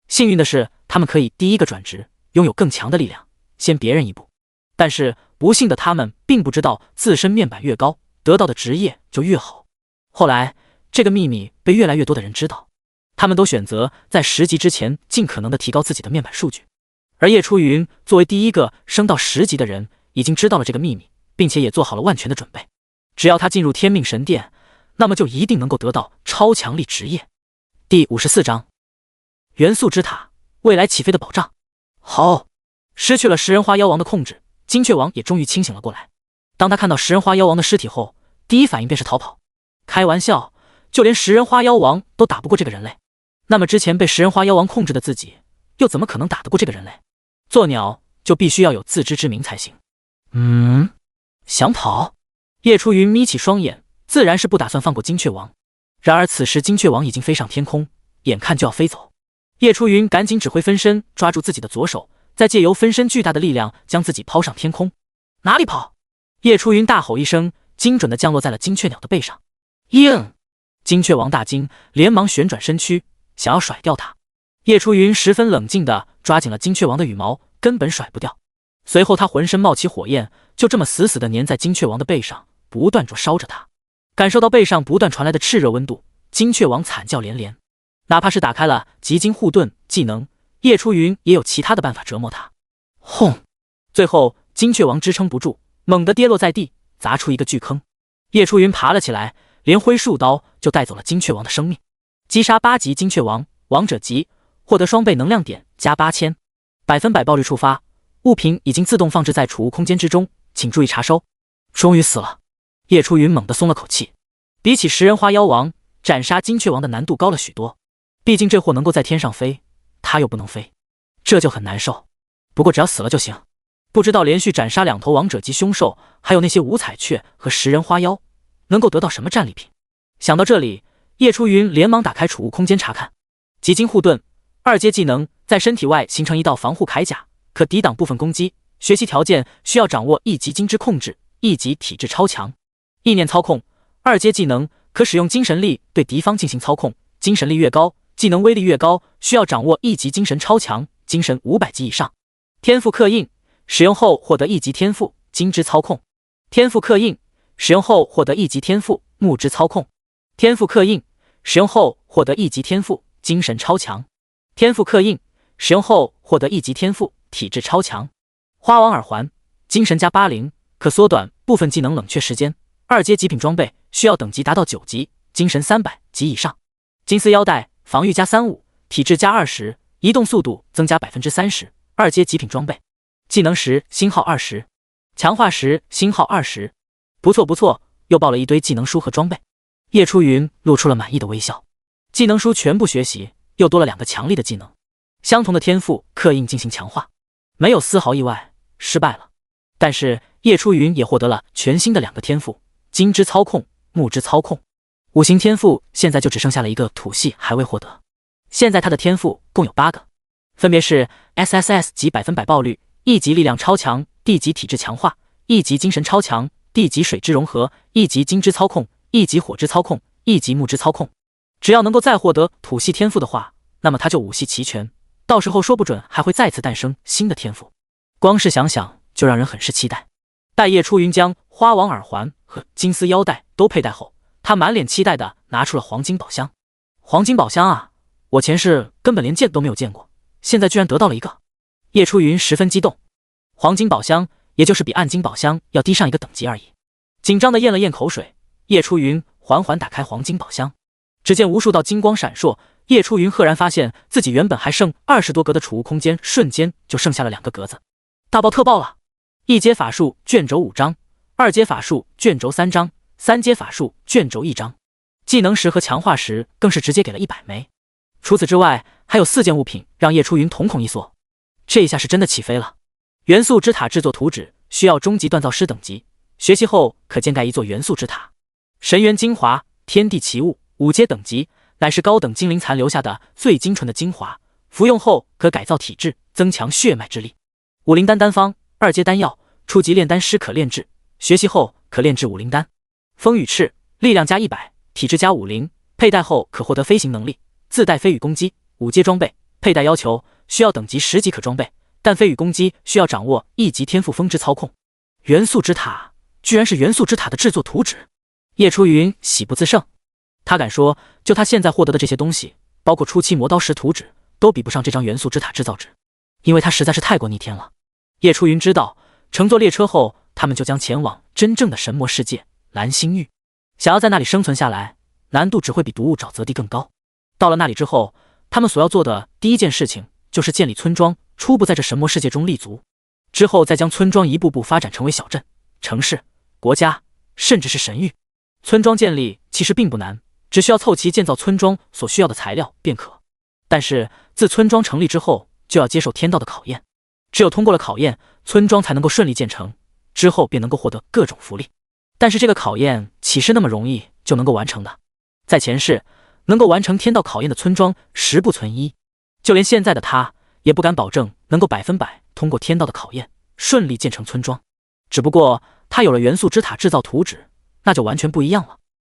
幸运的是他们可以第一个转职，拥有更强的力量，先别人一步。但是不幸的他们并不知道自身面板越高，得到的职业就越好。后来这个秘密被越来越多的人知道，他们都选择在10级之前尽可能的提高自己的面板数据。而叶初云作为第一个升到10级的人，已经知道了这个秘密，并且也做好了万全的准备。只要他进入天命神殿，那么就一定能够得到超强力职业。第54章元素之塔，未来起飞的保障。好，失去了食人花妖王的控制，金雀王也终于清醒了过来。当他看到食人花妖王的尸体后，第一反应便是逃跑。开玩笑，就连食人花妖王都打不过这个人类，那么之前被食人花妖王控制的自己，又怎么可能打得过这个人类？做鸟就必须要有自知之明才行。想跑？叶初云眯起双眼，自然是不打算放过金雀王。然而此时金雀王已经飞上天空，眼看就要飞走。叶初云赶紧指挥分身抓住自己的左手，再借由分身巨大的力量将自己抛上天空。哪里跑？叶初云大吼一声，精准地降落在了金雀鸟的背上。硬！金雀王大惊，连忙旋转身躯，想要甩掉它。叶初云十分冷静地抓紧了金雀王的羽毛，根本甩不掉。随后他浑身冒起火焰，就这么死死地粘在金雀王的背上，不断灼烧着它。感受到背上不断传来的炽热温度，金雀王惨叫连连。哪怕是打开了极金护盾技能，叶初云也有其他的办法折磨他。轰！最后金雀王支撑不住，猛地跌落在地，砸出一个巨坑。叶初云爬了起来，连挥数刀就带走了金雀王的生命。击杀8级金雀王，王者级，获得双倍能量点加8000%，100%爆率触发。物品已经自动放置在储物空间之中，请注意查收。终于死了，叶初云猛地松了口气。比起食人花妖王，斩杀金雀王的难度高了许多。毕竟这货能够在天上飞，他又不能飞，这就很难受。不过只要死了就行。不知道连续斩杀2头王者级凶兽，还有那些五彩雀和食人花妖，能够得到什么战利品？想到这里，叶初云连忙打开储物空间查看。极金护盾2阶技能，在身体外形成一道防护铠甲，可抵挡部分攻击。学习条件需要掌握1级金之控制，1级体质超强。意念操控2阶技能，可使用精神力对敌方进行操控，精神力越高，技能威力越高，需要掌握1级精神超强，精神500级以上。天赋刻印，使用后获得1级天赋金之操控。天赋刻印，使用后获得1级天赋木之操控。天赋刻印，使用后获得1级天赋精神超强。天赋刻印，使用后获得1级天赋体质超强。花王耳环，精神加80，可缩短部分技能冷却时间。2阶极品装备，需要等级达到9级，精神300级以上。金丝腰带，防御加35，体质加20，移动速度增加30%。2阶极品装备。技能石星号20，强化石星号20。不错不错，又爆了一堆技能书和装备。叶初云露出了满意的微笑。技能书全部学习，又多了2个强力的技能。相同的天赋刻印进行强化，没有丝毫意外，失败了。但是叶初云也获得了全新的2个天赋：金之操控、木之操控。5行天赋现在就只剩下了一个土系还未获得。现在他的天赋共有8个，分别是 SSS 级100%爆率、1级力量超强、D 级体质强化、1级精神超强、D 级水之融合、1级金之操控、1级火之操控、1级木之操控。只要能够再获得土系天赋的话，那么他就5系齐全，到时候说不准还会再次诞生新的天赋。光是想想就让人很是期待。待叶初云将花王耳环和金丝腰带都佩戴后，他满脸期待地拿出了黄金宝箱。黄金宝箱啊，我前世根本连见都没有见过，现在居然得到了一个。叶初云十分激动。黄金宝箱也就是比暗金宝箱要低上一个等级而已。紧张地咽了咽口水，叶初云缓缓打开黄金宝箱。只见无数道金光闪烁，叶初云赫然发现自己原本还剩20多格的储物空间，瞬间就剩下了2个格子。大爆特爆了！1阶法术卷轴5张，2阶法术卷轴3张，3阶法术卷轴1张。技能石和强化石更是直接给了100枚。除此之外，还有4件物品让叶初云瞳孔一缩。这一下是真的起飞了。元素之塔制作图纸，需要中级锻造师等级，学习后可建盖一座元素之塔。神元精华，天地奇物，5阶等级，乃是高等精灵残留下的最精纯的精华，服用后可改造体质，增强血脉之力。武灵丹丹方，2阶丹药，初级炼丹师可炼制，学习后可炼制武灵丹。风羽翅，力量加100，体质加50，佩戴后可获得飞行能力，自带飞羽攻击，5阶装备，佩戴要求需要等级10级可装备，但飞羽攻击需要掌握1级天赋风之操控。元素之塔，居然是元素之塔的制作图纸。叶初云喜不自胜，他敢说，就他现在获得的这些东西，包括初期磨刀石图纸，都比不上这张元素之塔制造纸，因为他实在是太过逆天了。叶初云知道，乘坐列车后，他们就将前往真正的神魔世界蓝星域。想要在那里生存下来，难度只会比毒物沼泽地更高。到了那里之后，他们所要做的第一件事情就是建立村庄，初步在这神魔世界中立足，之后再将村庄一步步发展成为小镇、城市、国家，甚至是神域。村庄建立其实并不难，只需要凑齐建造村庄所需要的材料便可。但是自村庄成立之后，就要接受天道的考验，只有通过了考验，村庄才能够顺利建成，之后便能够获得各种福利。但是这个考验岂是那么容易就能够完成的？在前世，能够完成天道考验的村庄10不存1，就连现在的他也不敢保证能够100%通过天道的考验，顺利建成村庄。只不过他有了元素之塔制造图纸，那就完全不一样了。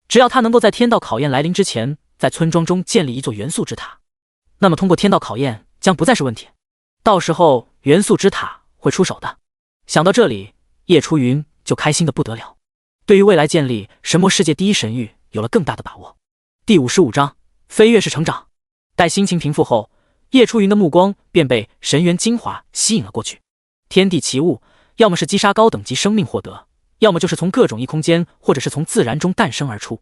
只要他能够在天道考验来临之前，在村庄中建立一座元素之塔，那么通过天道考验将不再是问题。到时候元素之塔会出手的。想到这里，叶初云就开心的不得了。对于未来建立神魔世界第一神域有了更大的把握。第55章飞跃式成长。待心情平复后，叶初云的目光便被神元精华吸引了过去。天地奇物，要么是击杀高等级生命获得，要么就是从各种异空间或者是从自然中诞生而出。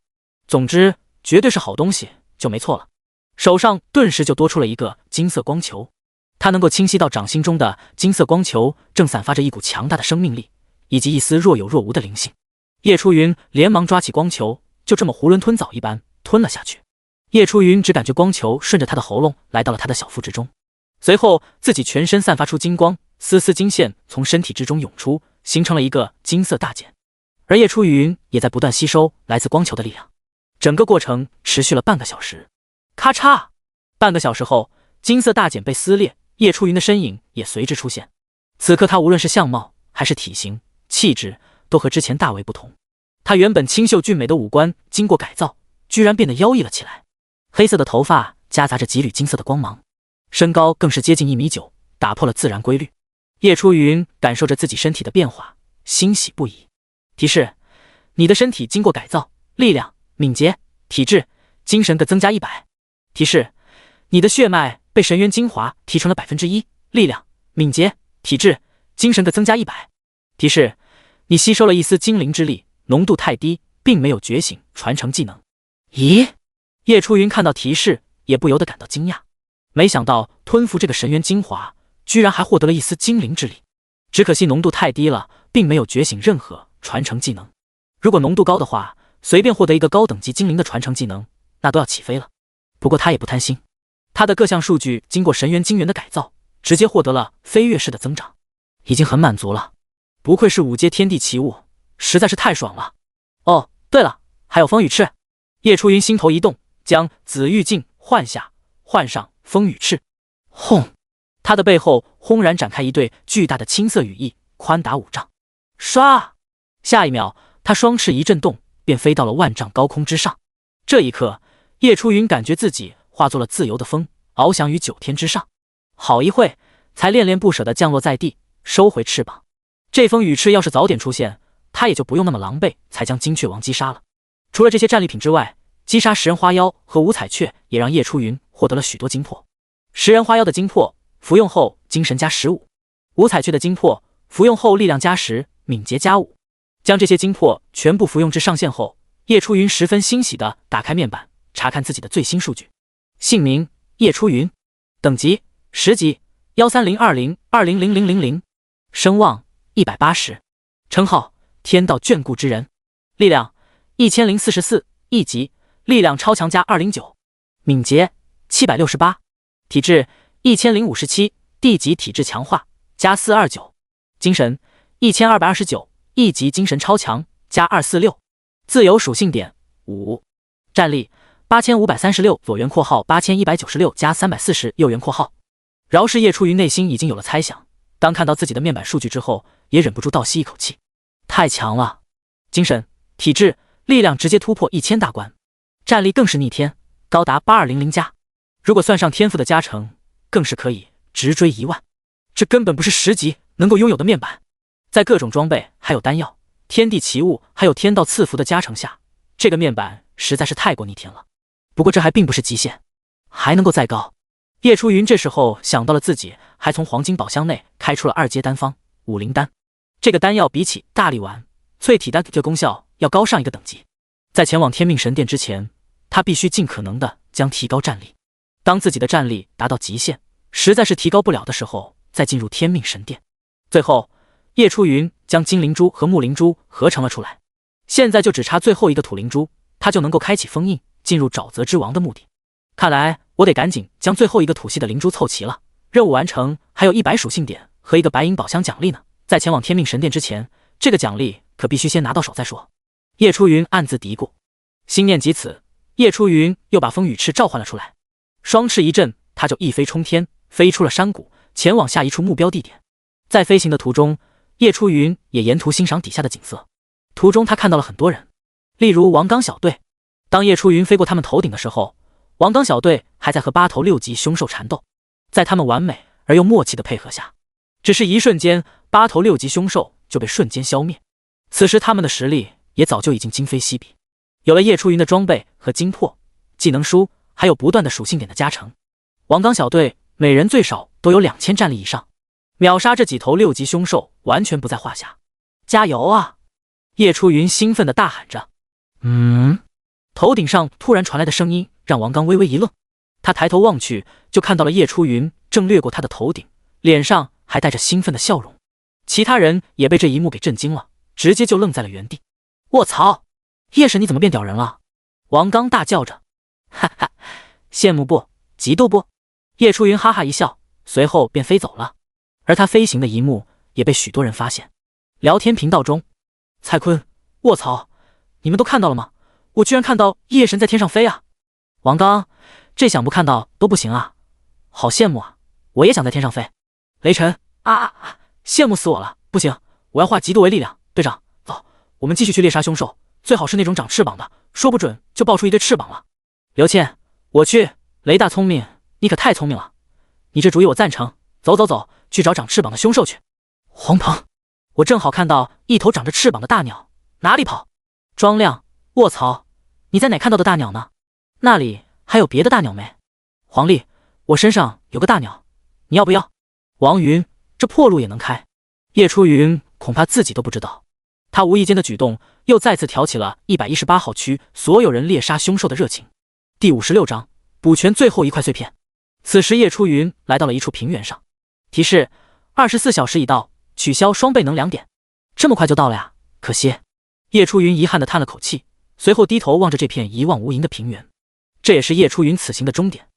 总之，绝对是好东西就没错了。手上顿时就多出了一个金色光球，他能够清晰到掌心中的金色光球正散发着一股强大的生命力，以及一丝若有若无的灵性。叶初云连忙抓起光球，就这么囫囵吞枣一般吞了下去。叶初云只感觉光球顺着他的喉咙来到了他的小腹之中，随后自己全身散发出金光，丝丝金线从身体之中涌出，形成了一个金色大茧。而叶初云也在不断吸收来自光球的力量，整个过程持续了半个小时。咔嚓，半个小时后，金色大茧被撕裂，叶初云的身影也随之出现。此刻他无论是相貌还是体型、气质，都和之前大为不同。他原本清秀俊美的五官经过改造，居然变得妖异了起来。黑色的头发夹杂着几缕金色的光芒，身高更是接近1.9米，打破了自然规律。叶初云感受着自己身体的变化，欣喜不已。提示：你的身体经过改造，力量、敏捷、体质、精神各增加100。提示：你的血脉被神元精华提成了1%，力量、敏捷、体质、精神各增加100。提示：你吸收了一丝精灵之力，浓度太低，并没有觉醒传承技能。咦？叶初云看到提示，也不由得感到惊讶，没想到吞服这个神元精华，居然还获得了一丝精灵之力。只可惜浓度太低了，并没有觉醒任何传承技能。如果浓度高的话，随便获得一个高等级精灵的传承技能，那都要起飞了。不过他也不贪心，他的各项数据经过神元精元的改造，直接获得了飞跃式的增长，已经很满足了。不愧是5阶天地奇物，实在是太爽了。哦，对了，还有风羽翅。叶初云心头一动，将紫玉镜换下，换上风羽翅。轰！他的背后轰然展开一对巨大的青色羽翼，宽达5丈。唰！下一秒，他双翅一震动，便飞到了万丈高空之上。这一刻，叶初云感觉自己化作了自由的风，翱翔于9天之上。好一会，才恋恋不舍地降落在地，收回翅膀。这风羽翅要是早点出现，他也就不用那么狼狈才将金雀王击杀了。除了这些战利品之外，击杀食人花妖和五彩雀也让叶初云获得了许多精魄。食人花妖的精魄服用后精神加15，五彩雀的精魄服用后力量加10，敏捷加5。将这些精魄全部服用至上限后，叶初云十分欣喜地打开面板，查看自己的最新数据。姓名：叶初云，等级10级13020200000，声望180，称号天道眷顾之人，力量1044，一级力量超强加209，敏捷768，体质1057，地级体质强化加429，精神1229，一级精神超强加246，自由属性点5，战力8536左元括号8196加340右元括号。饶是叶初云内心已经有了猜想，当看到自己的面板数据之后，也忍不住倒吸一口气，太强了！精神、体质、力量直接突破1000大关，战力更是逆天，高达8200加。如果算上天赋的加成，更是可以直追1万。这根本不是10级能够拥有的面板。在各种装备、还有丹药、天地奇物，还有天道赐福的加成下，这个面板实在是太过逆天了。不过这还并不是极限，还能够再高。叶初云这时候想到了自己还从黄金宝箱内开出了2阶丹方武灵丹，这个丹药比起大力丸、淬体丹的功效要高上一个等级。在前往天命神殿之前，他必须尽可能的将提高战力。当自己的战力达到极限，实在是提高不了的时候，再进入天命神殿。最后，叶初云将金灵珠和木灵珠合成了出来，现在就只差最后一个土灵珠，他就能够开启封印，进入沼泽之王的目的。看来我得赶紧将最后一个土系的灵珠凑齐了，任务完成还有100属性点和一个白银宝箱奖励呢。在前往天命神殿之前，这个奖励可必须先拿到手再说。叶初云暗自嘀咕，心念及此，叶初云又把风羽翅召唤了出来，双翅一震，他就一飞冲天，飞出了山谷，前往下一处目标地点。在飞行的途中，叶初云也沿途欣赏底下的景色。途中他看到了很多人，例如王刚小队。当叶初云飞过他们头顶的时候，王刚小队还在和8头6级凶兽缠斗。在他们完美而又默契的配合下，只是一瞬间，8头6级凶兽就被瞬间消灭。此时他们的实力也早就已经今非昔比。有了叶初云的装备和精魄、技能书，还有不断的属性点的加成，王刚小队每人最少都有2000战力以上，秒杀这几头6级凶兽完全不在话下。加油啊！叶初云兴奋地大喊着。头顶上突然传来的声音让王刚微微一愣，他抬头望去，就看到了叶初云正掠过他的头顶，脸上还带着兴奋的笑容。其他人也被这一幕给震惊了，直接就愣在了原地。卧槽，叶神你怎么变屌人了？王刚大叫着。哈哈，羡慕不？嫉妒不？叶初云哈哈一笑，随后便飞走了。而他飞行的一幕也被许多人发现。聊天频道中，蔡坤，卧槽，你们都看到了吗？我居然看到叶神在天上飞啊！王刚，这想不看到都不行啊，好羡慕啊，我也想在天上飞。雷神，羡慕死我了，不行，我要化嫉妒为力量。队长，走，我们继续去猎杀凶兽，最好是那种长翅膀的，说不准就爆出一对翅膀了。刘谦，我去。雷大聪明，你可太聪明了，你这主意我赞成。走走走，去找长翅膀的凶兽去。黄鹏，我正好看到一头长着翅膀的大鸟，哪里跑？庄亮，卧槽，你在哪看到的大鸟呢？那里还有别的大鸟没？黄丽，我身上有个大鸟，你要不要？王云，这破路也能开？叶初云恐怕自己都不知道，他无意间的举动又再次挑起了118号区所有人猎杀凶兽的热情。第56章，补全最后一块碎片。此时叶初云来到了一处平原上，提示24小时已到，取消双倍能2点。这么快就到了呀，可惜。叶初云遗憾地叹了口气，随后低头望着这片一望无垠的平原，这也是叶初云此行的终点。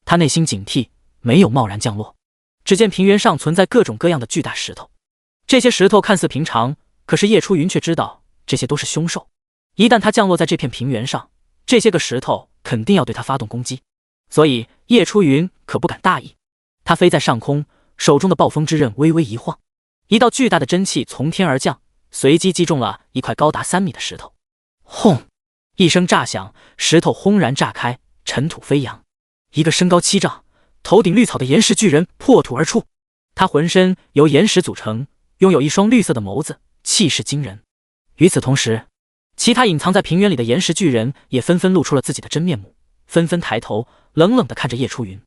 他内心警惕，没有贸然降落。只见平原上存在各种各样的巨大石头，这些石头看似平常，可是叶初云却知道这些都是凶兽。一旦他降落在这片平原上，这些个石头肯定要对他发动攻击，所以叶初云可不敢大意。他飞在上空，手中的暴风之刃微微一晃，一道巨大的真气从天而降，随即击中了一块高达3米的石头。轰！一声炸响，石头轰然炸开，尘土飞扬。一个身高7丈、头顶绿草的岩石巨人破土而出，他浑身由岩石组成，拥有一双绿色的眸子，气势惊人。与此同时，其他隐藏在平原里的岩石巨人也纷纷露出了自己的真面目，纷纷抬头冷冷地看着叶初云。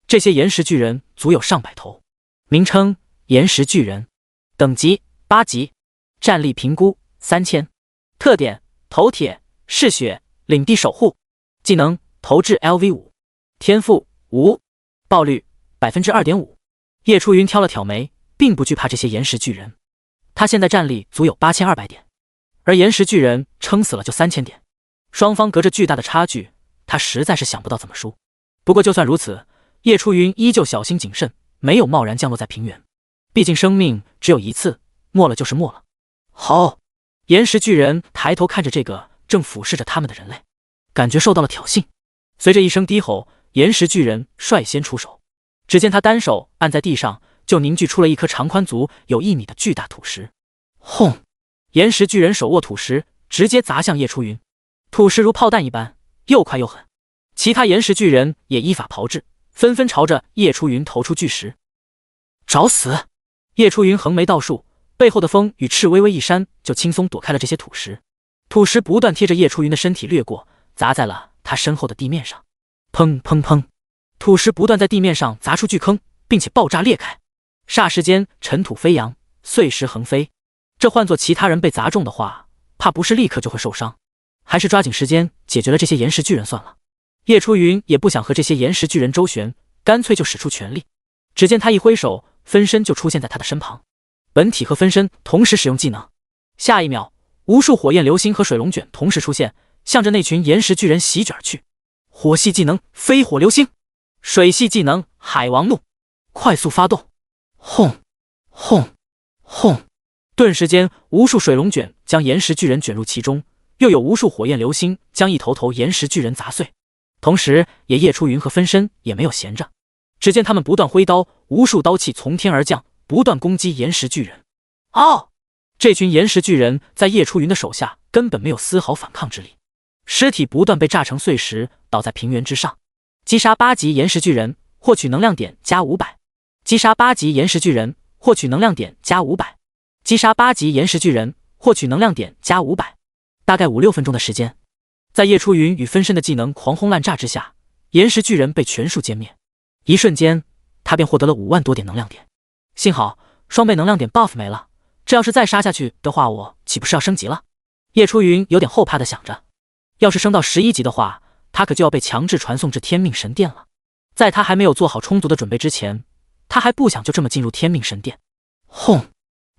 这些岩石巨人足有上百头，名称岩石巨人，等级8级，战力评估3000，特点头铁、嗜血、领地守护，技能投掷 LV5，天赋无，爆率 2.5%。 叶初云挑了挑眉，并不惧怕这些岩石巨人，他现在战力足有8200点，而岩石巨人撑死了就3000点，双方隔着巨大的差距，他实在是想不到怎么输。不过就算如此，叶初云依旧小心谨慎，没有贸然降落在平原，毕竟生命只有一次，没了就是没了。好，岩石巨人抬头看着这个正俯视着他们的人类，感觉受到了挑衅。随着一声低吼，岩石巨人率先出手，只见他单手按在地上，就凝聚出了一颗长宽足有1米的巨大土石。轰！岩石巨人手握土石，直接砸向叶初云，土石如炮弹一般，又快又狠。其他岩石巨人也依法炮制，纷纷朝着叶初云投出巨石。找死！叶初云横眉倒竖，背后的风与翅微微一扇，就轻松躲开了这些土石。土石不断贴着叶初云的身体掠过，砸在了他身后的地面上。砰砰砰！土石不断在地面上砸出巨坑，并且爆炸裂开。霎时间，尘土飞扬，碎石横飞。这换做其他人被砸中的话，怕不是立刻就会受伤，还是抓紧时间解决了这些岩石巨人算了。叶初云也不想和这些岩石巨人周旋，干脆就使出全力。只见他一挥手，分身就出现在他的身旁，本体和分身同时使用技能。下一秒，无数火焰流星和水龙卷同时出现，向着那群岩石巨人席卷而去。火系技能飞火流星，水系技能海王怒，快速发动。轰轰轰！顿时间，无数水龙卷将岩石巨人卷入其中，又有无数火焰流星将一头头岩石巨人砸碎。同时也叶初云和分身也没有闲着，只见他们不断挥刀，无数刀气从天而降，不断攻击岩石巨人。哦！这群岩石巨人在叶初云的手下根本没有丝毫反抗之力，尸体不断被炸成碎石，倒在平原之上。击杀8级岩石巨人，获取能量点加500。击杀8级岩石巨人，获取能量点加500。击杀8级岩石巨人，获取能量点加500。大概5-6分钟的时间，在叶初云与分身的技能狂轰滥炸之下，岩石巨人被全数歼灭。一瞬间，他便获得了5万多点能量点。幸好双倍能量点 buff 没了，这要是再杀下去的话，我岂不是要升级了？叶初云有点后怕的想着，要是升到11级的话，他可就要被强制传送至天命神殿了。在他还没有做好充足的准备之前，他还不想就这么进入天命神殿。轰！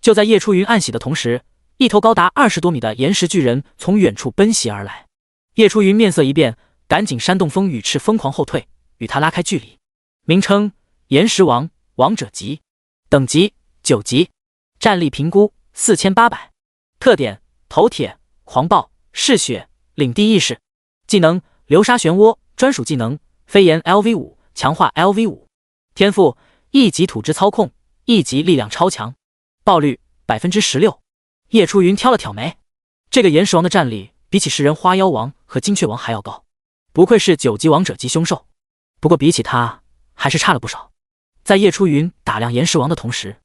就在叶初云暗喜的同时，一头高达20多米的岩石巨人从远处奔袭而来。叶初云面色一变，赶紧煽动风羽翅疯狂后退，与他拉开距离。名称：岩石王，王者级，等级9级，战力评估4800，特点：头铁、狂暴、嗜血、领地意识。技能：流沙漩涡，专属技能：飞檐 LV5，强化 LV5。天赋：1级土质操控，1级力量超强，爆率 16%。叶初云挑了挑眉，这个岩石王的战力比起食人花妖王和金雀王还要高，不愧是9级王者级凶兽。不过比起他，还是差了不少。在叶初云打量岩石王的同时，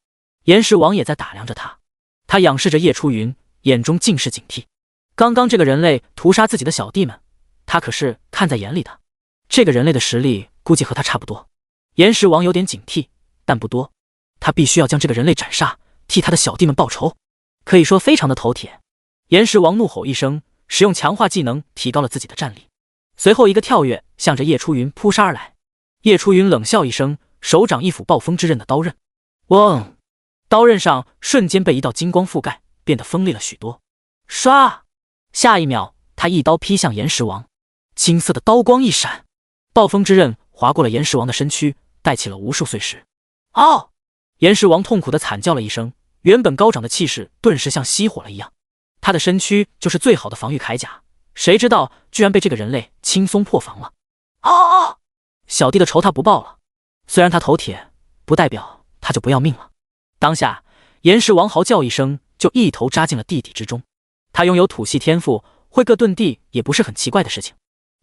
岩石王也在打量着他。他仰视着叶初云，眼中尽是警惕。刚刚这个人类屠杀自己的小弟们，他可是看在眼里的。这个人类的实力估计和他差不多。岩石王有点警惕，但不多。他必须要将这个人类斩杀，替他的小弟们报仇，可以说非常的头铁。岩石王怒吼一声，使用强化技能提高了自己的战力，随后一个跳跃，向着叶初云扑杀而来。叶初云冷笑一声，手掌一斧暴风之刃的刀刃，嗡！刀刃上瞬间被一道金光覆盖，变得锋利了许多。唰！下一秒，他一刀劈向岩石王，金色的刀光一闪，暴风之刃划过了岩石王的身躯，带起了无数碎石。哦！岩石王痛苦的惨叫了一声，原本高涨的气势顿时像熄火了一样。他的身躯就是最好的防御铠甲，谁知道居然被这个人类轻松破防了。哦！小弟的仇他不报了，虽然他头铁，不代表他就不要命了。当下，岩石王嚎叫一声，就一头扎进了地底之中。他拥有土系天赋，会个遁地也不是很奇怪的事情。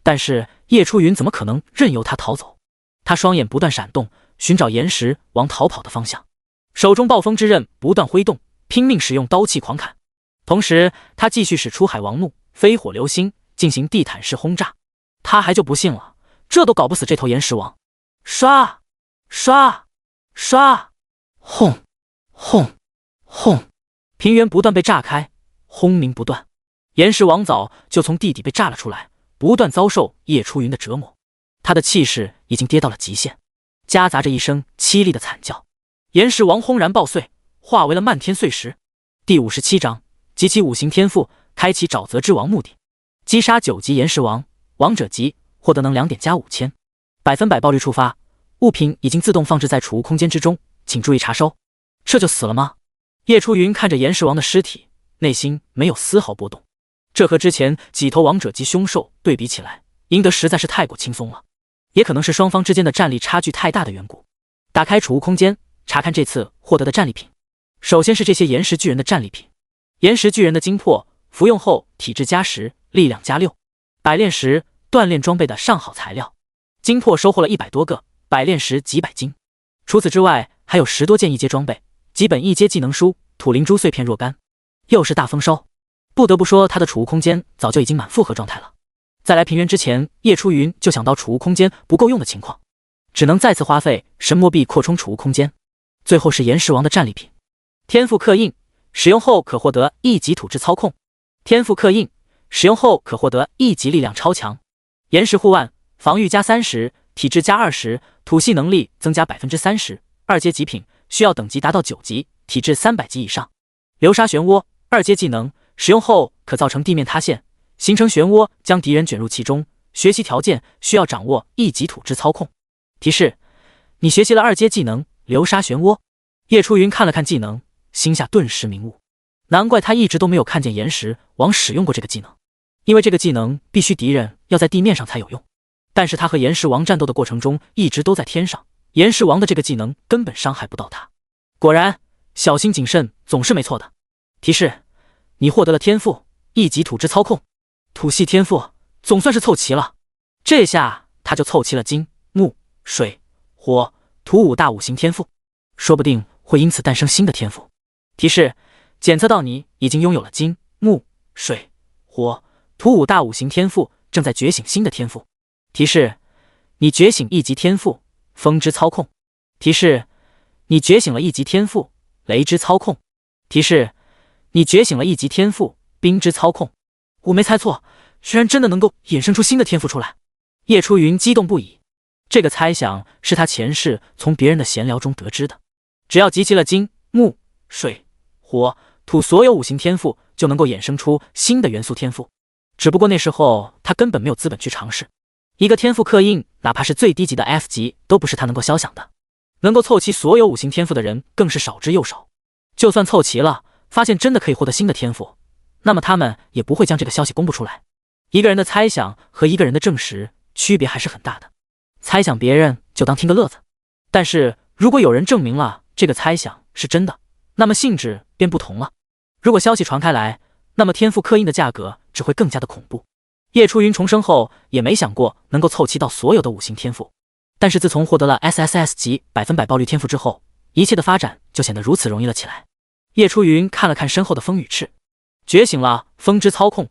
但是叶初云怎么可能任由他逃走？他双眼不断闪动，寻找岩石王逃跑的方向。手中暴风之刃不断挥动，拼命使用刀气狂砍。同时，他继续使出海王怒、飞火流星进行地毯式轰炸。他还就不信了，这都搞不死这头岩石王。刷刷刷，轰轰轰！平原不断被炸开，轰鸣不断。岩石王早就从地底被炸了出来，不断遭受叶初云的折磨。他的气势已经跌到了极限，夹杂着一声凄厉的惨叫。岩石王轰然爆碎，化为了漫天碎石。第57章，集齐5行天赋，开启沼泽之王目的。击杀9级岩石王，王者级，获得能量点加5000，100%爆率触发。物品已经自动放置在储物空间之中，请注意查收。这就死了吗？叶初云看着岩石王的尸体，内心没有丝毫波动。这和之前几头王者级凶兽对比起来，赢得实在是太过轻松了。也可能是双方之间的战力差距太大的缘故。打开储物空间，查看这次获得的战利品。首先是这些岩石巨人的战利品。岩石巨人的精魄，服用后体质加10，力量加6，百炼石，锻炼装备的上好材料。精魄收获了100多个，百炼石几百斤。除此之外，还有10多件一阶装备，几本一阶技能书，土灵珠碎片若干。又是大丰收。不得不说，他的储物空间早就已经满负荷状态了。在来平原之前，叶初云就想到储物空间不够用的情况，只能再次花费神魔币扩充储物空间。最后是岩石王的战利品，天赋刻印，使用后可获得1级土质操控。天赋刻印，使用后可获得1级力量超强。岩石护腕，防御加30，体质加20，土系能力增加 30%， 2阶极品，需要等级达到9级，体质300级以上。流沙漩涡，2阶技能，使用后可造成地面塌陷，形成漩涡将敌人卷入其中。学习条件需要掌握1级土质操控。提示：你学习了2阶技能流沙漩涡。叶初云看了看技能，心下顿时明悟，难怪他一直都没有看见岩石王使用过这个技能，因为这个技能必须敌人要在地面上才有用。但是他和岩石王战斗的过程中一直都在天上，岩石王的这个技能根本伤害不到他。果然，小心谨慎总是没错的。提示：你获得了天赋1级土质操控，土系天赋总算是凑齐了。这下他就凑齐了金、木、水、火、土5大5行天赋，说不定会因此诞生新的天赋。提示：检测到你已经拥有了金、木、水、火火、土五大五行天赋正在觉醒新的天赋。提示：你觉醒一级天赋风之操控。提示：你觉醒了一级天赋雷之操控。提示：你觉醒了一级天赋冰之操控。我没猜错，居然真的能够衍生出新的天赋出来。叶初云激动不已，这个猜想是他前世从别人的闲聊中得知的。只要集齐了金、木、水、火、土所有五行天赋，就能够衍生出新的元素天赋。只不过那时候他根本没有资本去尝试。一个天赋刻印，哪怕是最低级的 F 级，都不是他能够肖想的。能够凑齐所有五行天赋的人更是少之又少。就算凑齐了，发现真的可以获得新的天赋，那么他们也不会将这个消息公布出来。一个人的猜想和一个人的证实区别还是很大的。猜想别人就当听个乐子，但是如果有人证明了这个猜想是真的，那么性质便不同了。如果消息传开来，那么天赋刻印的价格只会更加的恐怖。叶初云重生后也没想过能够凑齐到所有的五行天赋，但是自从获得了 SSS 级100%爆率天赋之后，一切的发展就显得如此容易了起来。叶初云看了看身后的风雨翅，觉醒了风之操控，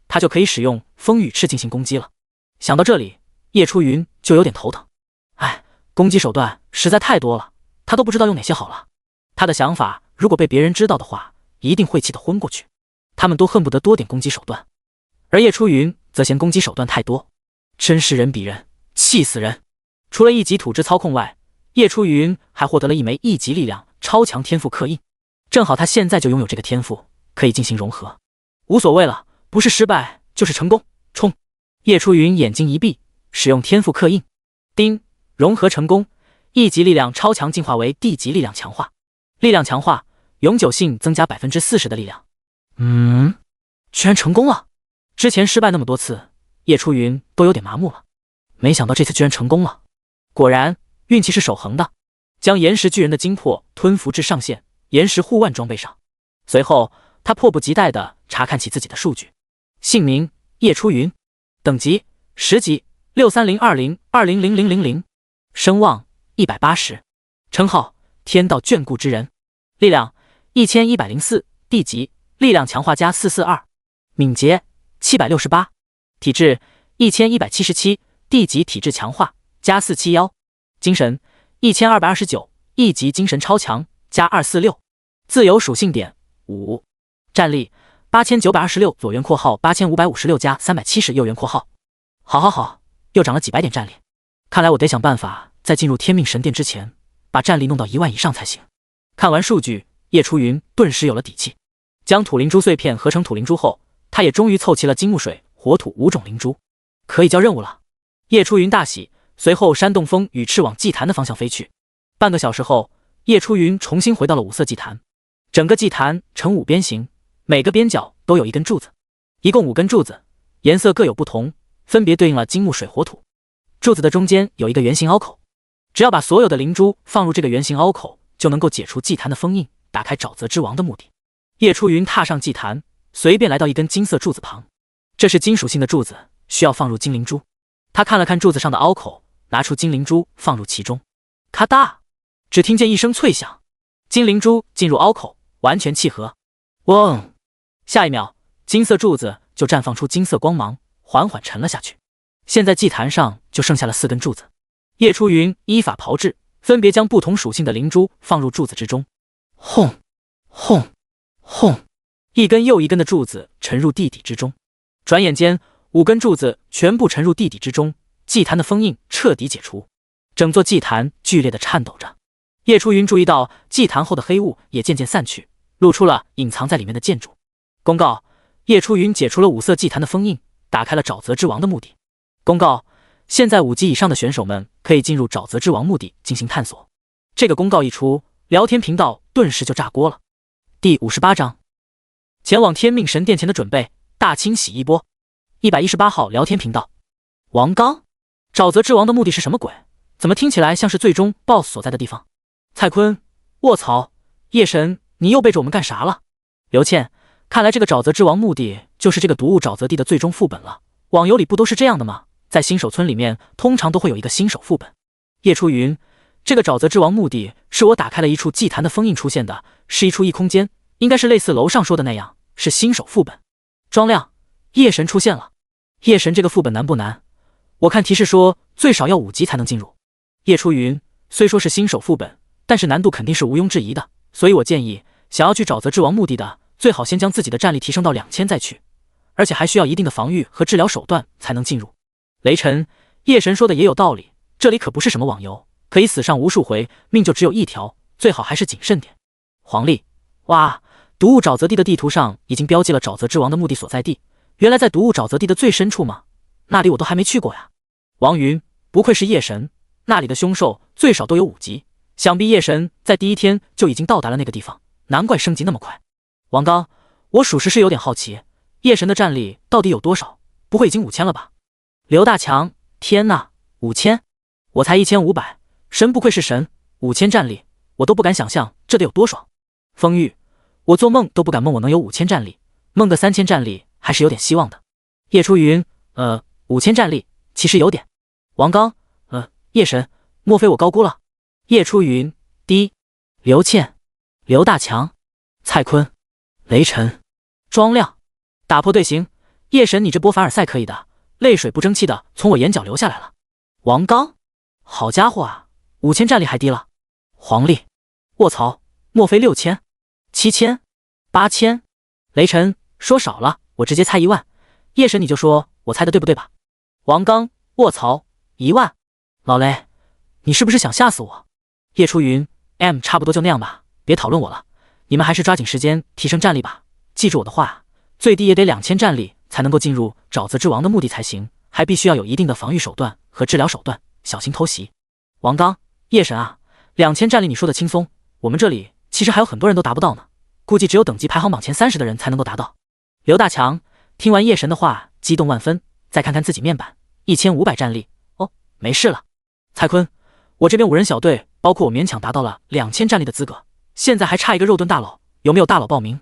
他就可以使用风雨翅进行攻击了。想到这里，叶初云就有点头疼。攻击手段实在太多了，他都不知道用哪些好了。他的想法如果被别人知道的话，一定会气得昏过去。他们都恨不得多点攻击手段，而叶初云则嫌攻击手段太多，真是人比人气死人。除了一级土质操控外，叶初云还获得了一枚一级力量超强天赋刻印，正好他现在就拥有这个天赋，可以进行融合。无所谓了，不是失败就是成功，冲！叶初云眼睛一闭，使用天赋刻印，叮，融合成功。一级力量超强进化为地级力量强化，力量强化，永久性增加 40% 的力量。居然成功了！之前失败那么多次，叶初云都有点麻木了，没想到这次居然成功了。果然运气是守恒的，将岩石巨人的精魄吞服至上限岩石护腕装备上。随后他迫不及待地查看起自己的数据。姓名：叶初云，等级10级6302020000，声望180，称号天道眷顾之人，力量1104，地级力量强化加442，敏捷768，体质1177，地级体质强化加471，精神1229，一级精神超强加246，自由属性点5，战力8926左圆括号8556加370右圆括号。好，又涨了几百点战力，看来我得想办法在进入天命神殿之前把战力弄到1万以上才行。看完数据，叶初云顿时有了底气。将土灵珠碎片合成土灵珠后，他也终于凑齐了金木水火土5种灵珠，可以交任务了。叶初云大喜，随后扇动风雨翅往祭坛的方向飞去。半个小时后，叶初云重新回到了五色祭坛。整个祭坛呈5边形，每个边角都有一根柱子，一共5根柱子，颜色各有不同，分别对应了金木水火土。柱子的中间有一个圆形凹口，只要把所有的灵珠放入这个圆形凹口，就能够解除祭坛的封印，打开沼泽之王的目的。叶初云踏上祭坛，随便来到一根金色柱子旁，这是金属性的柱子，需要放入金灵珠。他看了看柱子上的凹口，拿出金灵珠放入其中，咔嗒，只听见一声脆响，金灵珠进入凹口，完全契合。嗡！下一秒，金色柱子就绽放出金色光芒，缓缓沉了下去。现在祭坛上就剩下了4根柱子。叶初云依法炮制，分别将不同属性的灵珠放入柱子之中。轰！一根又一根的柱子沉入地底之中。转眼间，5根柱子全部沉入地底之中，祭坛的封印彻底解除。整座祭坛剧烈的颤抖着。叶初云注意到祭坛后的黑雾也渐渐散去，露出了隐藏在里面的建筑。公告：叶初云解除了5色祭坛的封印，打开了沼泽之王的墓地。公告：现在5级以上的选手们可以进入沼泽之王墓地进行探索。这个公告一出，聊天频道顿时就炸锅了。第58章，前往天命神殿前的准备，大清洗一波。118号聊天频道，王刚，沼泽之王的目的是什么鬼？怎么听起来像是最终 BOSS 所在的地方？蔡坤，卧槽，叶神，你又背着我们干啥了？刘倩，看来这个沼泽之王墓地就是这个毒物沼泽地的最终副本了。网游里不都是这样的吗？在新手村里面，通常都会有一个新手副本。叶初云，这个沼泽之王墓地是我打开了一处祭坛的封印出现的，是一处异空间，应该是类似楼上说的那样，是新手副本。庄亮，夜神出现了。夜神这个副本难不难？我看提示说最少要5级才能进入。叶初云虽说是新手副本，但是难度肯定是毋庸置疑的，所以我建议想要去沼泽之王墓地的，最好先将自己的战力提升到2000再去，而且还需要一定的防御和治疗手段才能进入。雷神，夜神说的也有道理，这里可不是什么网游，可以死上无数回，命就只有一条，最好还是谨慎点。黄历，哇，毒雾沼泽地的地图上已经标记了沼泽之王的墓地所在地，原来在毒雾沼泽地的最深处吗？那里我都还没去过呀。王云，不愧是夜神，那里的凶兽最少都有5级，想必夜神在第一天就已经到达了那个地方，难怪升级那么快。王刚，我属实是有点好奇，夜神的战力到底有多少？不会已经5000了吧？刘大强，天呐，5000，我才1500，神不愧是神，5000战力，我都不敢想象这得有多爽。风玉，我做梦都不敢梦我能有5000战力，梦个3000战力还是有点希望的。叶初云，5000战力其实有点。王刚，夜神，莫非我高估了？叶初云，低。刘倩，刘大强，蔡坤，雷晨，庄亮，打破队形。夜神，你这波凡尔赛可以的，泪水不争气的从我眼角流下来了。王刚，好家伙啊，5000战力还低了。黄历，卧槽，莫非6000、7000、8000？雷晨，说少了，我直接猜1万。夜神，你就说我猜的对不对吧？王刚，卧槽，1万！老雷，你是不是想吓死我？叶初云 差不多就那样吧，别讨论我了，你们还是抓紧时间提升战力吧。记住我的话，最低也得2000战力才能够进入沼泽之王的墓地才行，还必须要有一定的防御手段和治疗手段，小心偷袭。王刚，夜神啊，2000战力你说的轻松，我们这里其实还有很多人都达不到呢，估计只有等级排行榜前30的人才能够达到。刘大强听完夜神的话，激动万分，再看看自己面板，1500战力，哦，没事了。蔡坤，我这边5人小队，包括我勉强达到了2000战力的资格，现在还差一个肉盾大佬，有没有大佬报名？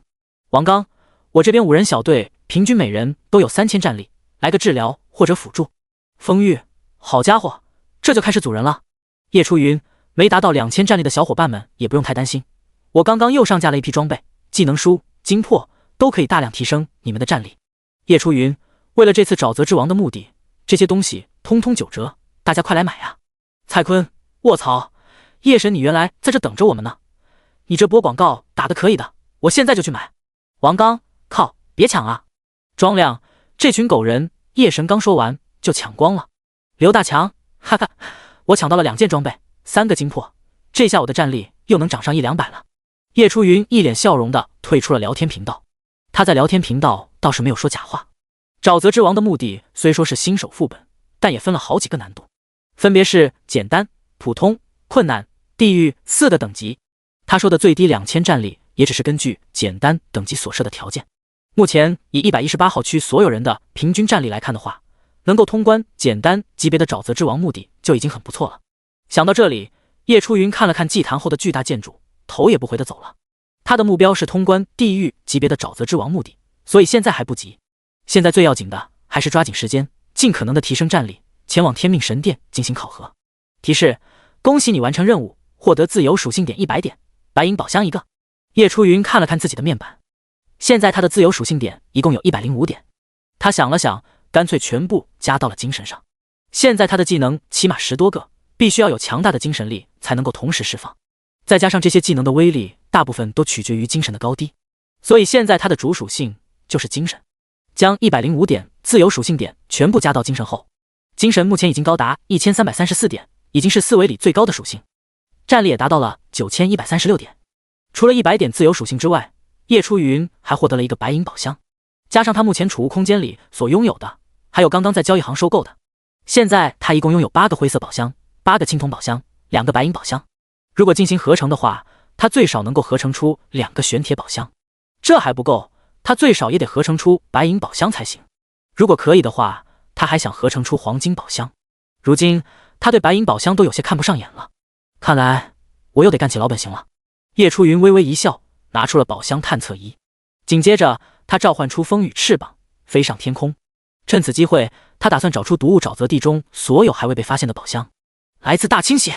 王刚，我这边5人小队，平均每人都有3000战力，来个治疗或者辅助。风玉，好家伙，这就开始组人了。叶初云，没达到2000战力的小伙伴们也不用太担心，我刚刚又上架了一批装备，技能书、精魄都可以大量提升你们的战力。叶初云，为了这次沼泽之王的目的，这些东西通通9折，大家快来买啊！蔡坤，卧槽，夜神你原来在这等着我们呢，你这波广告打得可以的，我现在就去买。王刚，靠，别抢啊！庄亮，这群狗人，夜神刚说完就抢光了。刘大强，哈哈，我抢到了2件装备，3个精魄，这下我的战力又能涨上100-200了。叶初云一脸笑容的退出了聊天频道，他在聊天频道倒是没有说假话。沼泽之王的目的虽说是新手副本，但也分了好几个难度，分别是简单、普通、困难、地狱4个等级。他说的最低2000战力也只是根据简单等级所设的条件。目前以118号区所有人的平均战力来看的话，能够通关简单级别的沼泽之王墓地就已经很不错了。想到这里，叶初云看了看祭坛后的巨大建筑，头也不回的走了。他的目标是通关地狱级别的沼泽之王墓地，所以现在还不急。现在最要紧的还是抓紧时间，尽可能的提升战力，前往天命神殿进行考核。提示：恭喜你完成任务，获得自由属性点100点，白银宝箱1个。叶初云看了看自己的面板，现在他的自由属性点一共有105点。他想了想，干脆全部加到了精神上。现在他的技能起码10多个，必须要有强大的精神力才能够同时释放。再加上这些技能的威力，大部分都取决于精神的高低，所以现在他的主属性就是精神。将105点自由属性点全部加到精神后，精神目前已经高达1334点，已经是4维里最高的属性，战力也达到了9136点。除了100点自由属性之外，叶初云还获得了一个白银宝箱，加上他目前储物空间里所拥有的，还有刚刚在交易行收购的，现在他一共拥有8个灰色宝箱、8个青铜宝箱、2个白银宝箱。如果进行合成的话，他最少能够合成出2个玄铁宝箱，这还不够，他最少也得合成出白银宝箱才行。如果可以的话，他还想合成出黄金宝箱。如今他对白银宝箱都有些看不上眼了，看来我又得干起老本行了。叶初云微微一笑，拿出了宝箱探测仪，紧接着他召唤出风雨翅膀，飞上天空。趁此机会，他打算找出毒雾沼泽地中所有还未被发现的宝箱。来自大清洗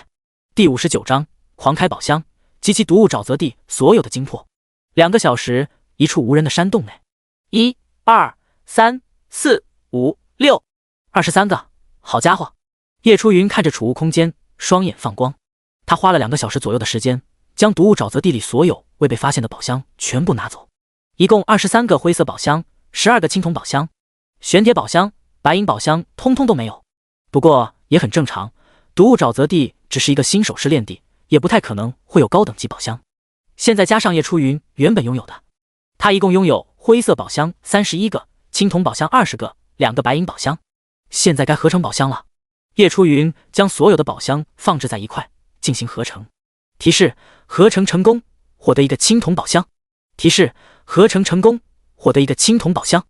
第59章狂开宝箱，集齐毒雾沼泽地所有的精魄。2个小时，一处无人的山洞内，1、2、3、4、5、6、23个，好家伙！叶初云看着储物空间，双眼放光。他花了2个小时左右的时间，将毒物沼泽地里所有未被发现的宝箱全部拿走，一共23个灰色宝箱，12个青铜宝箱，玄铁宝箱、白银宝箱通通都没有。不过也很正常，毒物沼泽地只是一个新手试炼地，也不太可能会有高等级宝箱。现在加上叶初云原本拥有的，他一共拥有灰色宝箱31个，青铜宝箱20个，2个白银宝箱。现在该合成宝箱了。叶初云将所有的宝箱放置在一块，进行合成。提示：合成成功，获得一个青铜宝箱。提示：合成成功，获得一个青铜宝箱。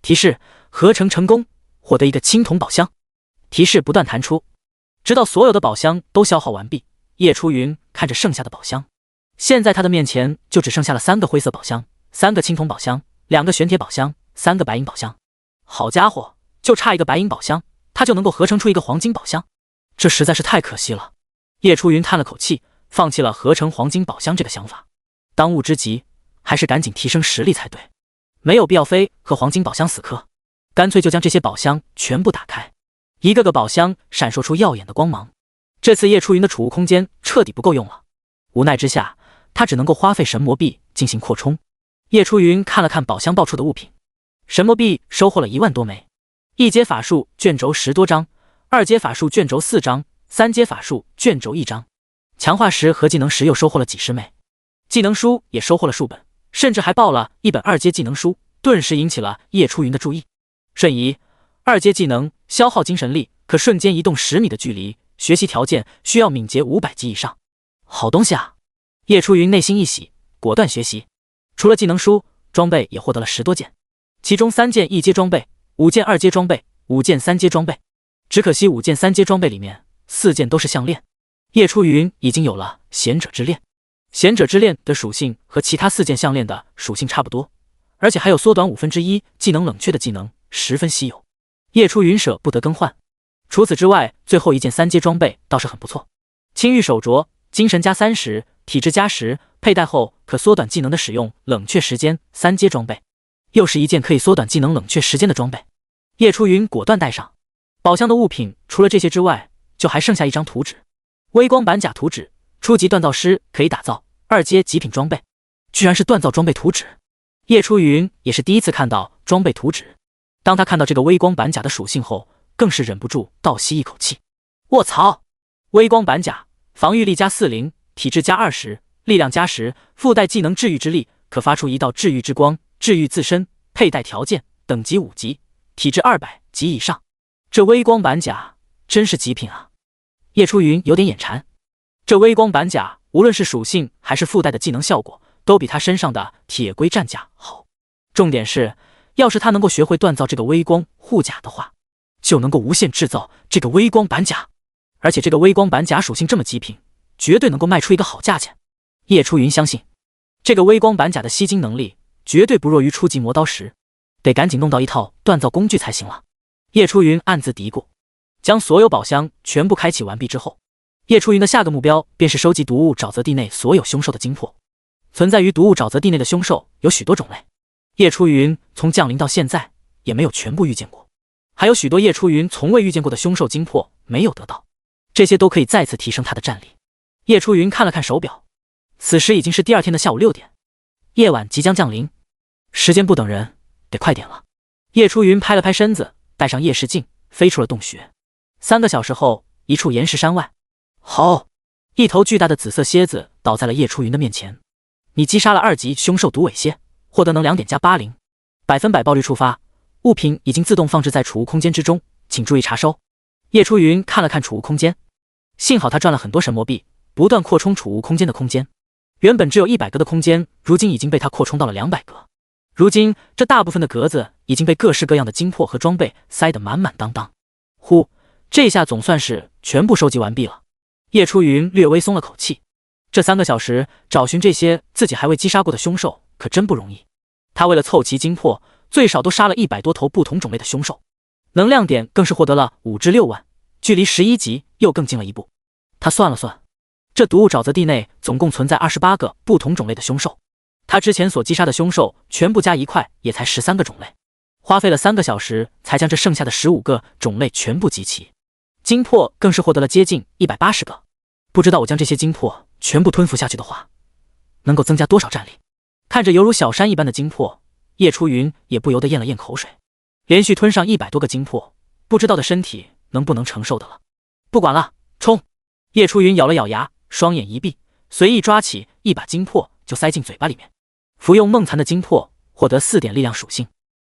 提示：合成成功，获得一个青铜宝箱。提示不断弹出，直到所有的宝箱都消耗完毕。叶初云看着剩下的宝箱，现在他的面前就只剩下了3个灰色宝箱、3个青铜宝箱、2个玄铁宝箱、3个白银宝箱。好家伙，就差一个白银宝箱，他就能够合成出一个黄金宝箱，这实在是太可惜了。叶初云叹了口气，放弃了合成黄金宝箱这个想法。当务之急还是赶紧提升实力才对，没有必要非和黄金宝箱死磕，干脆就将这些宝箱全部打开，一个个宝箱闪烁出耀眼的光芒。这次叶初云的储物空间彻底不够用了，无奈之下，他只能够花费神魔币进行扩充。叶初云看了看宝箱爆出的物品，神魔币收获了1万多枚，一阶法术卷轴10多张，2阶法术卷轴4张，3阶法术卷轴1张，强化石和技能石又收获了几十枚，技能书也收获了数本，甚至还爆了一本2阶技能书，顿时引起了叶初云的注意。瞬移，2阶技能消耗精神力，可瞬间移动10米的距离，学习条件需要敏捷500级以上。好东西啊！叶初云内心一喜，果断学习。除了技能书，装备也获得了10多件，其中3件1阶装备，5件2阶装备，5件3阶装备。只可惜5件3阶装备里面4件都是项链。叶初云已经有了贤者之链，贤者之链的属性和其他4件项链的属性差不多，而且还有缩短1/5技能冷却的技能，十分稀有。叶初云舍不得更换。除此之外，最后1件3阶装备倒是很不错，青玉手镯，精神加30，体质加10，佩戴后可缩短技能的使用冷却时间，3阶装备，又是一件可以缩短技能冷却时间的装备。叶初云果断戴上。宝箱的物品除了这些之外，就还剩下一张图纸，微光板甲图纸，初级锻造师可以打造，2阶极品装备，居然是锻造装备图纸。叶初云也是第一次看到装备图纸，当他看到这个微光板甲的属性后，更是忍不住倒吸一口气。卧槽！微光板甲，防御力加40，体质加20，力量加10，附带技能治愈之力，可发出1道治愈之光，治愈自身。佩戴条件：等级5级，体质200级以上。这微光板甲真是极品啊！叶初云有点眼馋。这微光板甲无论是属性还是附带的技能效果，都比他身上的铁龟战甲好。重点是，要是他能够学会锻造这个微光护甲的话，就能够无限制造这个微光板甲。而且这个微光板甲属性这么极品，绝对能够卖出一个好价钱。叶初云相信，这个微光板甲的吸金能力绝对不弱于初级磨刀石，得赶紧弄到一套锻造工具才行了。叶初云暗自嘀咕。将所有宝箱全部开启完毕之后，叶初云的下个目标便是收集毒物沼泽地内所有凶兽的精魄。存在于毒物沼泽地内的凶兽有许多种类，叶初云从降临到现在也没有全部遇见过，还有许多叶初云从未遇见过的凶兽精魄没有得到，这些都可以再次提升他的战力。叶初云看了看手表，此时已经是第2天的下午6点，夜晚即将降临，时间不等人，得快点了。叶初云拍了拍身子，带上夜视镜，飞出了洞穴。3个小时后，一处岩石山外，好，一头巨大的紫色蝎子倒在了叶初云的面前。你击杀了2级凶兽毒尾蝎，获得能量点加80%，100%爆率触发，物品已经自动放置在储物空间之中，请注意查收。叶初云看了看储物空间，幸好他赚了很多神魔币，不断扩充储物空间的空间。原本只有100格的空间，如今已经被他扩充到了200格。如今这大部分的格子已经被各式各样的精魄和装备塞得满满当当。呼，这下总算是全部收集完毕了。叶初云略微松了口气，这3个小时找寻这些自己还未击杀过的凶兽可真不容易。他为了凑齐精魄，最少都杀了100多头不同种类的凶兽，能量点更是获得了5至6万，距离11级又更近了一步。他算了算，这毒物沼泽地内总共存在28个不同种类的凶兽，他之前所击杀的凶兽全部加一块也才13个种类。花费了3个小时才将这剩下的15个种类全部集齐，精魄更是获得了接近180个。不知道我将这些精魄全部吞服下去的话，能够增加多少战力？看着犹如小山一般的精魄，叶初云也不由得咽了咽口水。连续吞上100多个精魄，不知道的身体能不能承受的了。不管了，冲！叶初云咬了咬牙，双眼一闭，随意抓起一把精魄就塞进嘴巴里面。服用梦蚕的精魄，获得4点力量属性；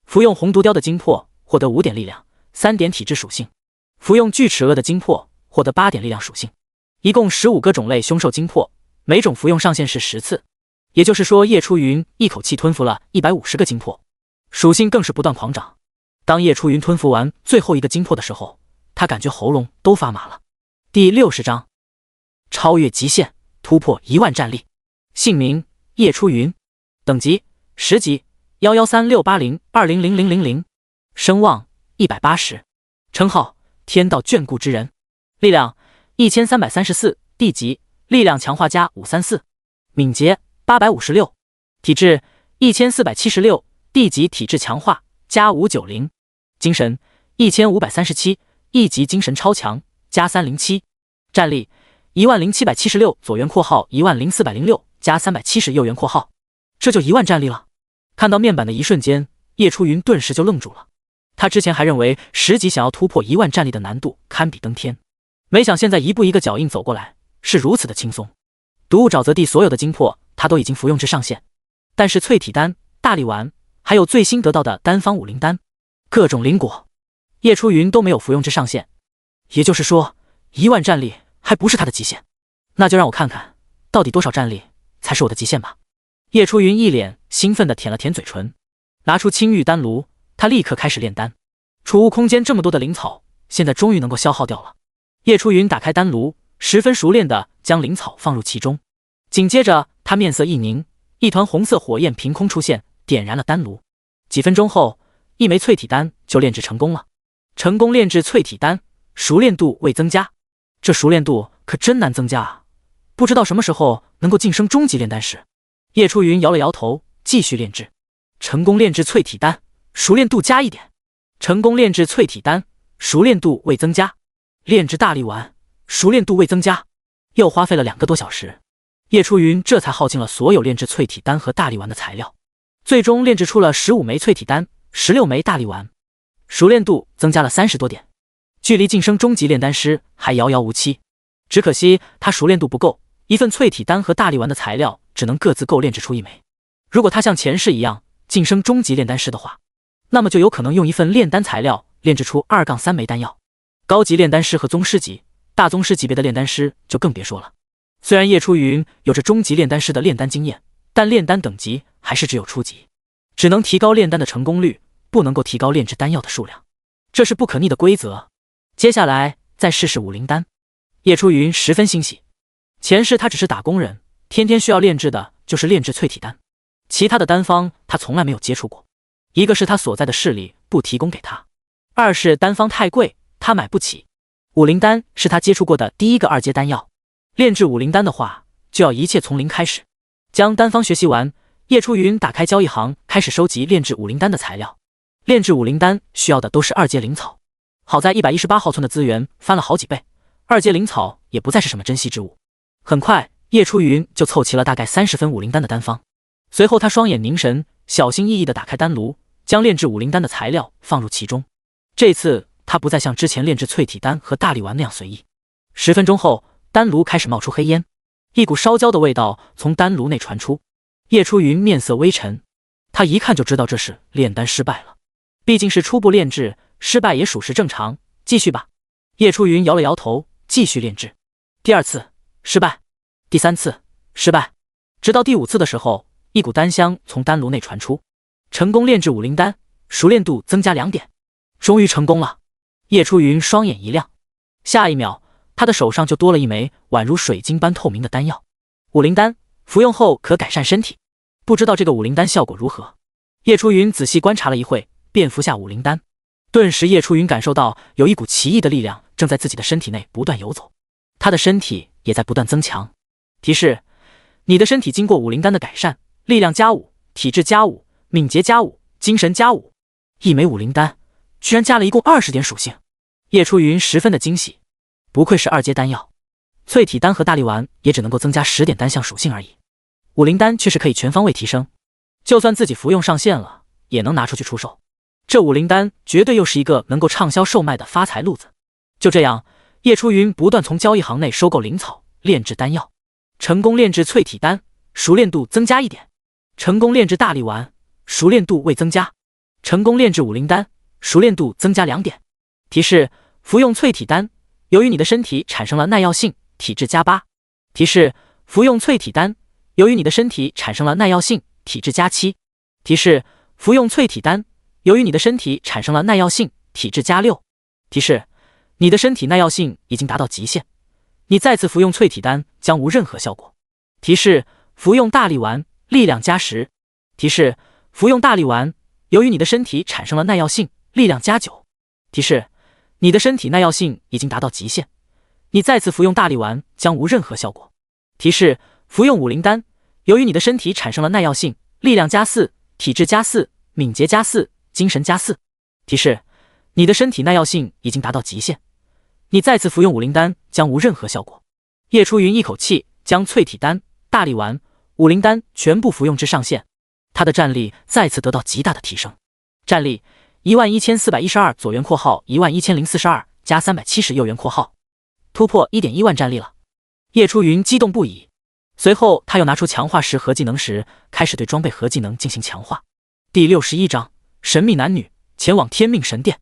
服用红毒雕的精魄，获得5点力量，3点体质属性；服用巨齿鳄的精魄，获得8点力量属性。一共15个种类凶兽精魄，每种服用上限是10次。也就是说，叶初云一口气吞服了150个精魄，属性更是不断狂涨。当叶初云吞服完最后一个精魄的时候，他感觉喉咙都发麻了。第60章，超越极限，突破1万战力。姓名：叶初云，等级10级，113680200000，声望180，称号天道眷顾之人，力量1334，地级力量强化加534，敏捷856，体质1476，地级体质强化加590，精神1537，一级精神超强加307，战力10776，左元括号10406加370右元括号，这就1万战力了。看到面板的一瞬间，叶初云顿时就愣住了。他之前还认为10级想要突破1万战力的难度堪比登天，没想现在一步一个脚印走过来，是如此的轻松。毒物沼泽地所有的精魄他都已经服用至上限，但是淬体丹、大力丸还有最新得到的丹方武灵丹，各种灵果，叶初云都没有服用至上限。也就是说，1万战力还不是他的极限。那就让我看看，到底多少战力才是我的极限吧。叶初云一脸兴奋地舔了舔嘴唇，拿出青玉丹炉，他立刻开始炼丹。储物空间这么多的灵草，现在终于能够消耗掉了。叶初云打开丹炉，十分熟练地将灵草放入其中，紧接着他面色一凝，一团红色火焰凭空出现，点燃了丹炉。几分钟后，一枚淬体丹就炼制成功了。成功炼制淬体丹，熟练度未增加。这熟练度可真难增加啊！不知道什么时候能够晋升中级炼丹师。叶初云摇了摇头，继续炼制。成功炼制淬体丹，熟练度加1点。成功炼制淬体丹，熟练度未增加。炼制大力丸，熟练度未增加。又花费了2个多小时，叶初云这才耗尽了所有炼制淬体丹和大力丸的材料，最终炼制出了15枚淬体丹，16枚大力丸，熟练度增加了30多点，距离晋升中级炼丹师还遥遥无期。只可惜他熟练度不够，一份淬体丹和大力丸的材料只能各自够炼制出1枚。如果他像前世一样晋升中级炼丹师的话，那么就有可能用一份炼丹材料炼制出2-3枚丹药。高级炼丹师和宗师级、大宗师级别的炼丹师就更别说了。虽然叶初云有着中级炼丹师的炼丹经验，但炼丹等级还是只有初级，只能提高炼丹的成功率，不能够提高炼制丹药的数量，这是不可逆的规则。接下来再试试武灵丹，叶初云十分欣喜。前世他只是打工人，天天需要炼制的就是炼制淬体丹，其他的丹方他从来没有接触过。一个是他所在的势力不提供给他，二是丹方太贵，他买不起。武灵丹是他接触过的第一个2阶丹药，炼制武灵丹的话，就要一切从零开始。将丹方学习完，叶初云打开交易行，开始收集炼制武灵丹的材料。炼制武灵丹需要的都是2阶灵草，好在118号村的资源翻了好几倍，2阶灵草也不再是什么珍稀之物。很快，叶初云就凑齐了大概30分武灵丹的丹方。随后他双眼凝神，小心翼翼地打开丹炉，将炼制武灵丹的材料放入其中。这次他不再像之前炼制淬体丹和大力丸那样随意。10分钟后，丹炉开始冒出黑烟，一股烧焦的味道从丹炉内传出。叶初云面色微沉，他一看就知道这是炼丹失败了。毕竟是初步炼制，失败也属实正常。继续吧。叶初云摇了摇头，继续炼制。第2次失败，第3次失败，直到第5次的时候，一股丹香从丹炉内传出。成功炼制武灵丹，熟练度增加2点。终于成功了。叶初云双眼一亮，下一秒他的手上就多了一枚宛如水晶般透明的丹药。武灵丹，服用后可改善身体。不知道这个武灵丹效果如何？叶初云仔细观察了一会，便服下武灵丹。顿时叶初云感受到有一股奇异的力量正在自己的身体内不断游走，他的身体也在不断增强。提示：你的身体经过武灵丹的改善，力量加5，体质加5，敏捷加5，精神加5。一枚武灵丹居然加了一共20点属性。叶初云十分的惊喜，不愧是2阶丹药，淬体丹和大力丸也只能够增加10点单项属性而已，武灵丹却是可以全方位提升，就算自己服用上限了，也能拿出去出售。这武灵丹绝对又是一个能够畅销售卖的发财路子。就这样，叶初云不断从交易行内收购灵草，炼制丹药，成功炼制淬体丹，熟练度增加1点；成功炼制大力丸，熟练度未增加；成功炼制武灵丹，熟练度增加2点。提示：服用淬体丹，由于你的身体产生了耐药性，体质加8。提示：服用淬体丹，由于你的身体产生了耐药性，体质加7。提示：服用淬体丹，由于你的身体产生了耐药性，体质加6。提示：你的身体耐药性已经达到极限，你再次服用淬体丹将无任何效果。提示：服用大力丸，力量加10。提示：服用大力丸，由于你的身体产生了耐药性，力量加9。提示：你的身体耐药性已经达到极限，你再次服用大力丸将无任何效果。提示：服用武灵丹，由于你的身体产生了耐药性，力量加4，体质加4，敏捷加4，精神加4。提示：你的身体耐药性已经达到极限，你再次服用武灵丹将无任何效果。叶初云一口气将淬体丹、大力丸、武灵丹全部服用至上限，他的战力再次得到极大的提升。战力11412左元括号11042加370右元括号，突破1.1万战力了。叶初云激动不已，随后他又拿出强化石合技能时，开始对装备和技能进行强化。第61章神秘男女前往天命神殿。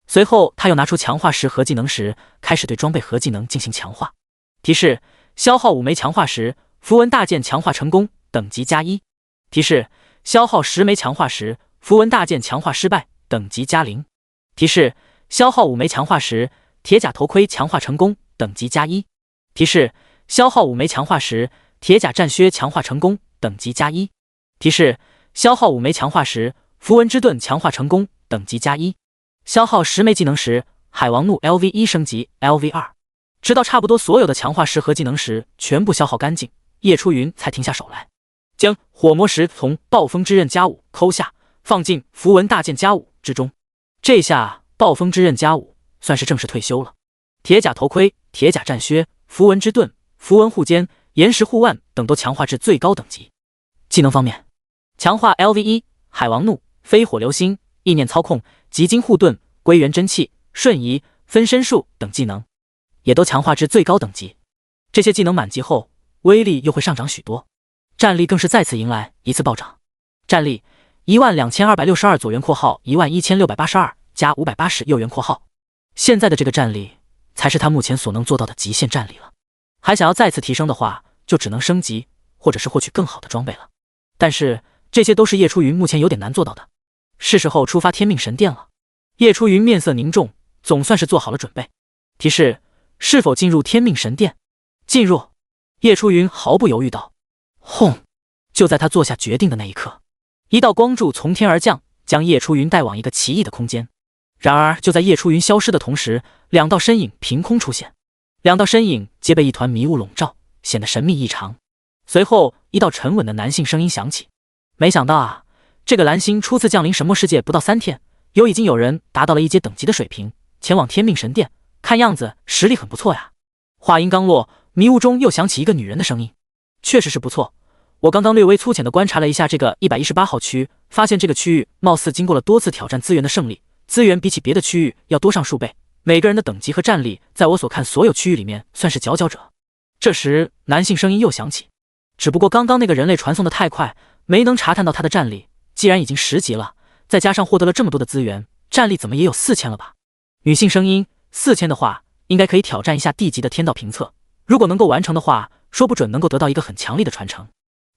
随后他又拿出强化石合技能时，开始对装备和技能进行强化。提示：消耗5枚强化石，符文大剑强化成功，等级加1。提示：消耗10枚强化石，符文大剑强化失败，等级加0。提示：消耗5枚强化石，铁甲头盔强化成功，等级加1。提示：消耗5枚强化石，铁甲战靴强化成功，等级加1。提示：消耗5枚强化石，符文之盾强化成功，等级加1。消耗10枚技能时，海王怒 LV1 升级 LV2。直到差不多所有的强化石和技能石全部消耗干净，叶初云才停下手来，将火魔石从暴风之刃加5抠下，放进符文大剑加5之中。这下暴风之刃加5算是正式退休了。铁甲头盔、铁甲战靴、符文之盾、符文护肩、岩石护腕等都强化至最高等级。技能方面，强化 LV1 海王怒、飞火流星、意念操控、极金护盾、归元真气、瞬移、分身术等技能也都强化至最高等级。这些技能满级后，威力又会上涨许多，战力更是再次迎来一次暴涨。战力12262左元括号11682加580右元括号。现在的这个战力才是他目前所能做到的极限战力了。还想要再次提升的话，就只能升级或者是获取更好的装备了。但是这些都是叶初云目前有点难做到的。是时候出发天命神殿了。叶初云面色凝重，总算是做好了准备。提示：是否进入天命神殿？进入。叶初云毫不犹豫道。轰！就在他做下决定的那一刻，一道光柱从天而降，将叶初云带往一个奇异的空间。然而就在叶初云消失的同时，2道身影凭空出现，2道身影皆被一团迷雾笼罩，显得神秘异常。随后一道沉稳的男性声音响起：没想到啊，这个蓝星初次降临神魔世界不到3天，已经有人达到了1阶等级的水平，前往天命神殿，看样子实力很不错呀。话音刚落，迷雾中又响起一个女人的声音：确实是不错，我刚刚略微粗浅的观察了一下这个118号区域，发现这个区域貌似经过了多次挑战资源的胜利，资源比起别的区域要多上数倍，每个人的等级和战力在我所看所有区域里面算是佼佼者。这时男性声音又响起：只不过刚刚那个人类传送的太快，没能查探到他的战力，既然已经10级了，再加上获得了这么多的资源，战力怎么也有4000了吧。女性声音：4000的话应该可以挑战一下地级的天道评测，如果能够完成的话，说不准能够得到一个很强力的传承。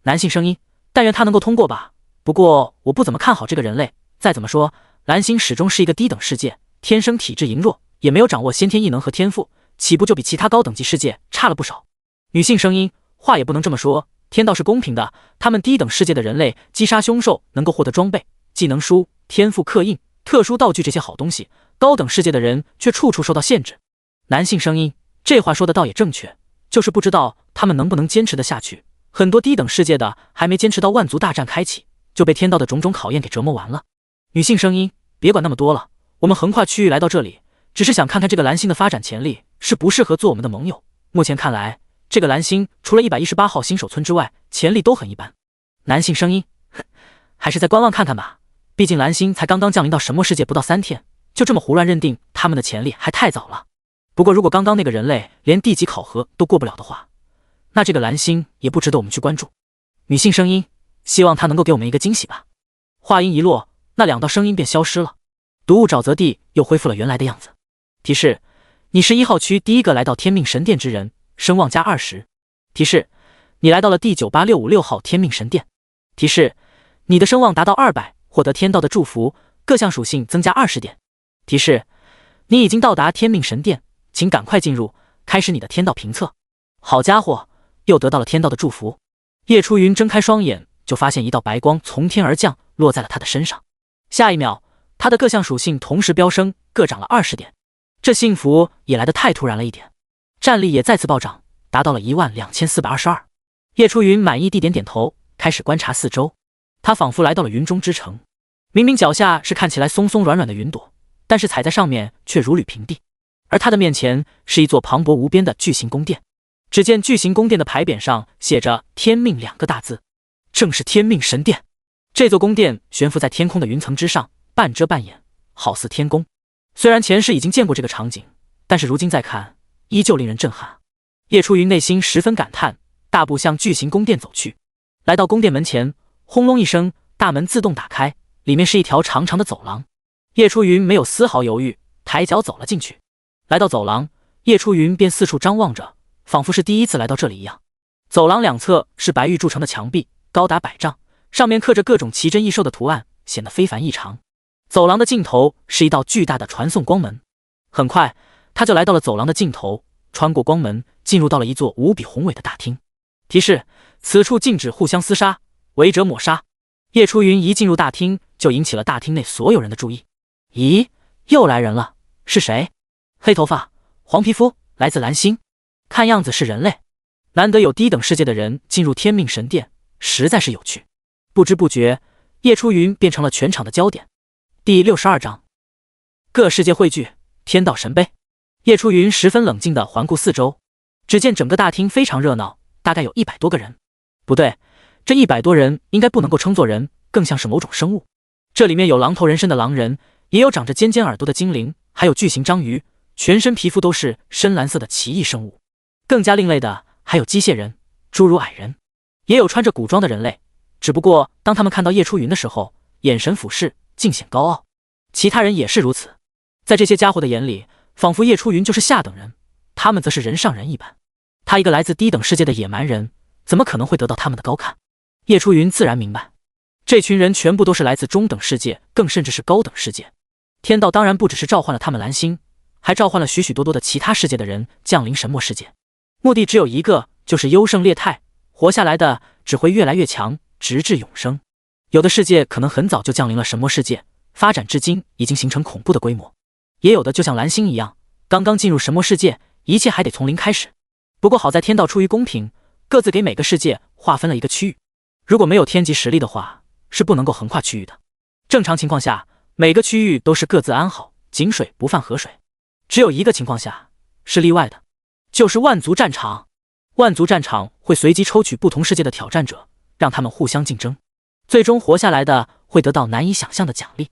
男性声音：但愿他能够通过吧，不过我不怎么看好这个人类，再怎么说蓝星始终是一个低等世界，天生体质羸弱，也没有掌握先天异能和天赋，起步就比其他高等级世界差了不少。女性声音：话也不能这么说，天道是公平的，他们低等世界的人类击杀凶兽能够获得装备、技能书、天赋刻印、特殊道具这些好东西，高等世界的人却处处受到限制。男性声音：这话说的倒也正确，就是不知道他们能不能坚持得下去，很多低等世界的还没坚持到万族大战开启，就被天道的种种考验给折磨完了。女性声音：别管那么多了，我们横跨区域来到这里，只是想看看这个蓝星的发展潜力是不适合做我们的盟友。目前看来，这个蓝星除了118号新手村之外，潜力都很一般。男性声音，还是再观望看看吧。毕竟蓝星才刚刚降临到神魔世界不到3天，就这么胡乱认定他们的潜力还太早了。不过如果刚刚那个人类连地级考核都过不了的话，那这个蓝星也不值得我们去关注。女性声音，希望他能够给我们一个惊喜吧。话音一落，那2道声音便消失了，毒雾沼泽地又恢复了原来的样子。提示：你是1号区第一个来到天命神殿之人，声望加20。提示：你来到了第98656号天命神殿。提示：你的声望达到200，获得天道的祝福，各项属性增加20点。提示：你已经到达天命神殿，请赶快进入，开始你的天道评测。好家伙，又得到了天道的祝福。叶初云睁开双眼，就发现一道白光从天而降，落在了他的身上。下一秒，他的各项属性同时飙升，各涨了20点。这幸福也来得太突然了一点。战力也再次暴涨，达到了12422。叶初云满意地点点头，开始观察四周。他仿佛来到了云中之城，明明脚下是看起来松松软软的云朵，但是踩在上面却如履平地。而他的面前是一座磅礴无边的巨型宫殿。只见巨型宫殿的牌匾上写着天命2个大字，正是天命神殿。这座宫殿悬浮在天空的云层之上，半遮半掩，好似天宫。虽然前世已经见过这个场景，但是如今再看，依旧令人震撼。叶初云内心十分感叹，大步向巨型宫殿走去。来到宫殿门前，轰隆一声，大门自动打开，里面是一条长长的走廊。叶初云没有丝毫犹豫，抬脚走了进去。来到走廊，叶初云便四处张望着，仿佛是第一次来到这里一样。走廊两侧是白玉铸成的墙壁，高达100丈，上面刻着各种奇珍异兽的图案，显得非凡异常。走廊的尽头是一道巨大的传送光门。很快，他就来到了走廊的尽头，穿过光门，进入到了一座无比宏伟的大厅。提示：此处禁止互相厮杀，违者抹杀。叶初云一进入大厅，就引起了大厅内所有人的注意。咦，又来人了，是谁？黑头发，黄皮肤，来自蓝星，看样子是人类。难得有低等世界的人进入天命神殿，实在是有趣。不知不觉，叶初云变成了全场的焦点。第62章，各世界汇聚，天道神杯。叶初云十分冷静地环顾四周，只见整个大厅非常热闹，大概有100多个人。不对，这100多人应该不能够称作人，更像是某种生物。这里面有狼头人身的狼人，也有长着尖尖耳朵的精灵，还有巨型章鱼，全身皮肤都是深蓝色的奇异生物。更加另类的还有机械人、诸如矮人，也有穿着古装的人类。只不过当他们看到叶初云的时候，眼神俯视，尽显高傲。其他人也是如此，在这些家伙的眼里，仿佛叶初云就是下等人，他们则是人上人一般。他一个来自低等世界的野蛮人，怎么可能会得到他们的高看？叶初云自然明白，这群人全部都是来自中等世界，更甚至是高等世界。天道当然不只是召唤了他们蓝星，还召唤了许许多多的其他世界的人降临神魔世界，目的只有一个，就是优胜劣汰，活下来的只会越来越强，直至永生。有的世界可能很早就降临了神魔世界，发展至今已经形成恐怖的规模，也有的就像蓝星一样，刚刚进入神魔世界，一切还得从零开始。不过好在天道出于公平，各自给每个世界划分了一个区域，如果没有天级实力的话，是不能够横跨区域的。正常情况下，每个区域都是各自安好，井水不犯河水。只有一个情况下是例外的，就是万族战场。万族战场会随机抽取不同世界的挑战者，让他们互相竞争，最终活下来的会得到难以想象的奖励。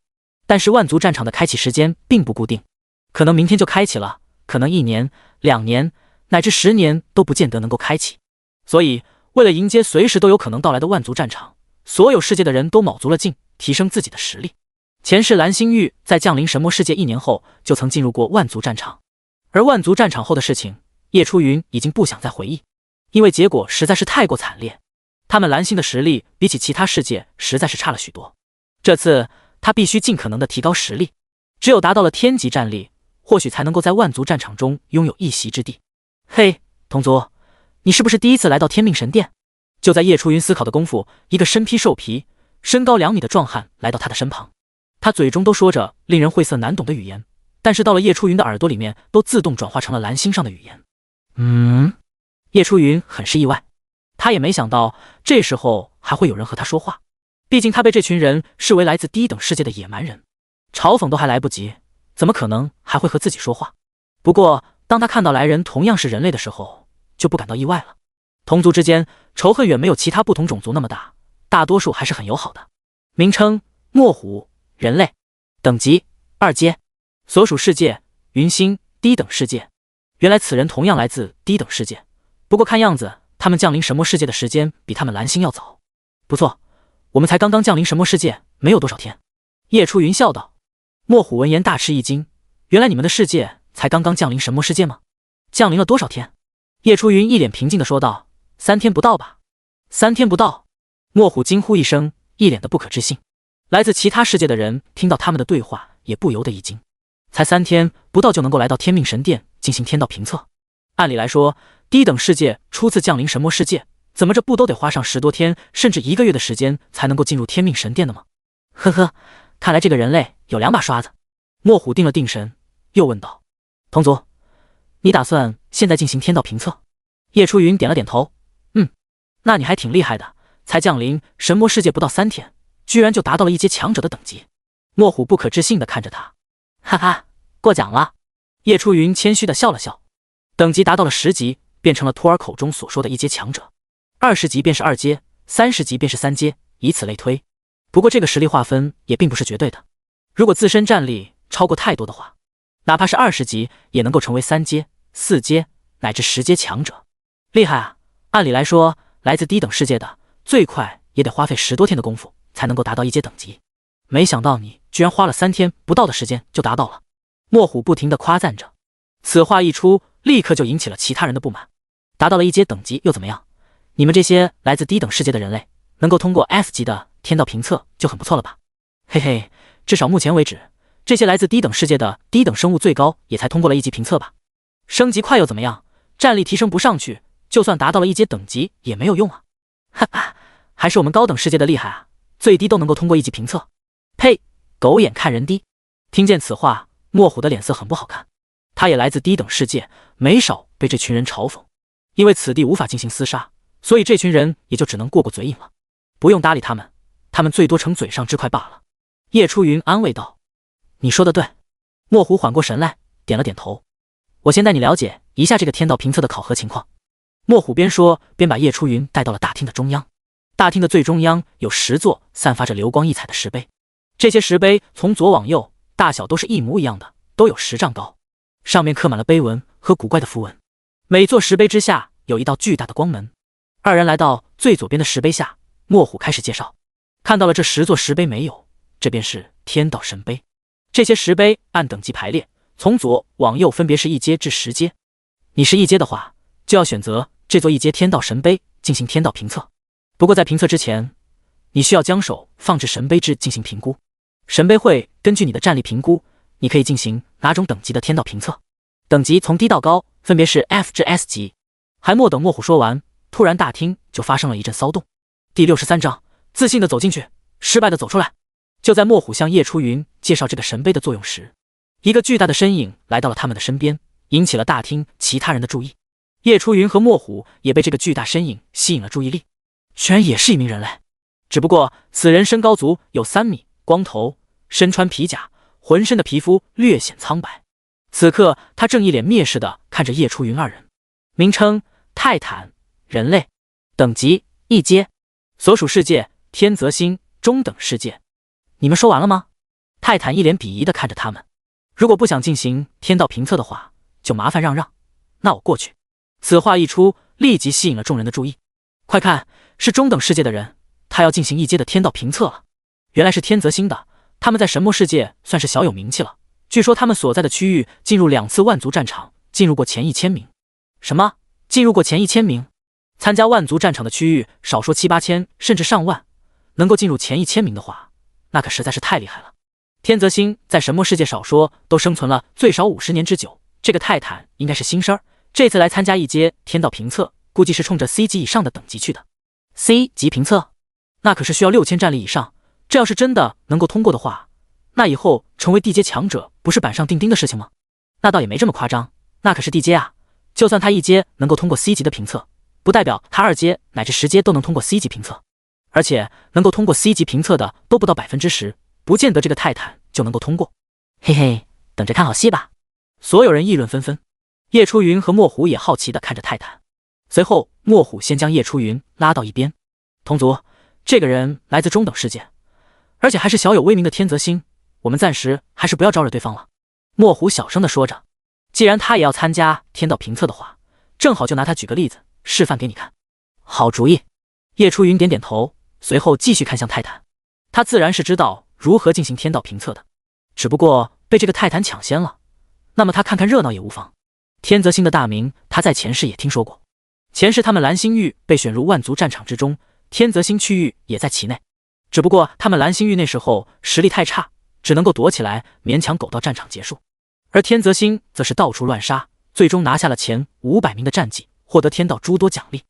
但是万族战场的开启时间并不固定，可能明天就开启了，可能1年、2年乃至10年都不见得能够开启。所以为了迎接随时都有可能到来的万族战场，所有世界的人都卯足了劲，提升自己的实力。前世蓝星域在降临神魔世界1年后就曾进入过万族战场，而万族战场后的事情，叶初云已经不想再回忆，因为结果实在是太过惨烈。他们蓝星的实力比起其他世界实在是差了许多。这次他必须尽可能的提高实力，只有达到了天级战力，或许才能够在万族战场中拥有一席之地。嘿，同族，你是不是第一次来到天命神殿？就在叶初云思考的功夫，一个身披兽皮、身高2米的壮汉来到他的身旁。他嘴中都说着令人晦涩难懂的语言，但是到了叶初云的耳朵里面，都自动转化成了蓝星上的语言。叶初云很是意外，他也没想到这时候还会有人和他说话，毕竟他被这群人视为来自低等世界的野蛮人。嘲讽都还来不及，怎么可能还会和自己说话？不过当他看到来人同样是人类的时候，就不感到意外了。同族之间仇恨远没有其他不同种族那么大，大多数还是很友好的。名称：墨虎，人类，等级2阶，所属世界：云星，低等世界。原来此人同样来自低等世界，不过看样子他们降临神魔世界的时间比他们蓝星要早。不错，我们才刚刚降临神魔世界没有多少天。叶初云笑道。墨虎闻言大吃一惊，原来你们的世界才刚刚降临神魔世界吗？降临了多少天？叶初云一脸平静地说道：3天不到吧。3天不到。墨虎惊呼一声，一脸的不可置信。来自其他世界的人听到他们的对话也不由得一惊，才3天不到就能够来到天命神殿进行天道评测。按理来说，低等世界初次降临神魔世界，怎么这不都得花上10多天甚至1个月的时间才能够进入天命神殿的吗？呵呵，看来这个人类有2把刷子。墨虎定了定神，又问道：同族，你打算现在进行天道评测？叶初云点了点头，那你还挺厉害的，才降临神魔世界不到3天，居然就达到了1阶强者的等级。墨虎不可置信地看着他，哈哈，过奖了。叶初云谦虚地笑了笑，等级达到了10级，变成了徒儿口中所说的1阶强者，20级便是2阶，30级便是3阶，以此类推。不过这个实力划分也并不是绝对的，如果自身战力超过太多的话，哪怕是20级也能够成为3阶、4阶乃至10阶强者。厉害啊！按理来说，来自低等世界的最快也得花费10多天的功夫才能够达到1阶等级，没想到你居然花了3天不到的时间就达到了。墨虎不停地夸赞着，此话一出，立刻就引起了其他人的不满。达到了1阶等级又怎么样？你们这些来自低等世界的人类，能够通过 F 级的天道评测就很不错了吧？嘿嘿，至少目前为止，这些来自低等世界的低等生物最高也才通过了1级评测吧？升级快又怎么样？战力提升不上去，就算达到了1阶等级也没有用啊！哈哈，还是我们高等世界的厉害啊，最低都能够通过1级评测。呸，狗眼看人低。听见此话，墨虎的脸色很不好看。他也来自低等世界，没少被这群人嘲讽。因为此地无法进行厮杀，所以这群人也就只能过过嘴瘾了，不用搭理他们，他们最多成嘴上之快罢了。叶初云安慰道：你说的对。墨虎缓过神来，点了点头。我先带你了解一下这个天道评测的考核情况。墨虎边说边把叶初云带到了大厅的中央。大厅的最中央有10座散发着流光溢彩的石碑，这些石碑从左往右大小都是一模一样的，都有10丈高，上面刻满了碑文和古怪的符文。每座石碑之下有一道巨大的光门。二人来到最左边的石碑下，墨虎开始介绍。看到了这10座石碑没有？这便是天道神碑。这些石碑按等级排列，从左往右分别是1阶至10阶。你是1阶的话，就要选择这座1阶天道神碑进行天道评测。不过在评测之前，你需要将手放置神碑志进行评估。神碑会根据你的战力评估，你可以进行哪种等级的天道评测。等级从低到高分别是 F 至 S 级。还没等墨虎说完，突然大厅就发生了一阵骚动。第63章，自信的走进去，失败的走出来。就在墨虎向叶初云介绍这个神碑的作用时，一个巨大的身影来到了他们的身边，引起了大厅其他人的注意。叶初云和墨虎也被这个巨大身影吸引了注意力，居然也是一名人类。只不过此人身高足有3米，光头，身穿皮甲，浑身的皮肤略显苍白。此刻他正一脸蔑视地看着叶初云二人。名称：泰坦，人类，等级1阶，所属世界：天泽星，中等世界。你们说完了吗？泰坦一脸鄙夷地看着他们。如果不想进行天道评测的话，就麻烦让让，那我过去。此话一出，立即吸引了众人的注意。快看，是中等世界的人，他要进行1阶的天道评测了。原来是天泽星的，他们在神魔世界算是小有名气了。据说他们所在的区域进入2次万族战场，进入过前1000名。什么？进入过前1000名？参加万族战场的区域少说7、8千，甚至上万，能够进入前1000名的话，那可实在是太厉害了。天泽星在神魔世界少说都生存了最少50年之久，这个泰坦应该是新生儿，这次来参加1阶天道评测，估计是冲着 C 级以上的等级去的。C 级评测，那可是需要6000战力以上，这要是真的能够通过的话，那以后成为地阶强者不是板上钉钉的事情吗？那倒也没这么夸张，那可是地阶啊，就算他1阶能够通过 C 级的评测，不代表他2阶乃至10阶都能通过 C 级评测，而且能够通过 C 级评测的都不到10%，不见得这个泰坦就能够通过。嘿嘿，等着看好戏吧。所有人议论纷纷。叶初云和莫虎也好奇地看着泰坦。随后，莫虎先将叶初云拉到一边。同族，这个人来自中等世界，而且还是小有威名的天泽星，我们暂时还是不要招惹对方了。莫虎小声地说着。既然他也要参加天道评测的话，正好就拿他举个例子，示范给你看。好主意。叶初云点点头，随后继续看向泰坦。他自然是知道如何进行天道评测的，只不过被这个泰坦抢先了，那么他看看热闹也无妨。天泽星的大名，他在前世也听说过。前世他们蓝星域被选入万族战场之中，天泽星区域也在其内。只不过他们蓝星域那时候实力太差，只能够躲起来，勉强苟到战场结束。而天泽星则是到处乱杀，最终拿下了前500名的战绩，获得天道诸多奖励。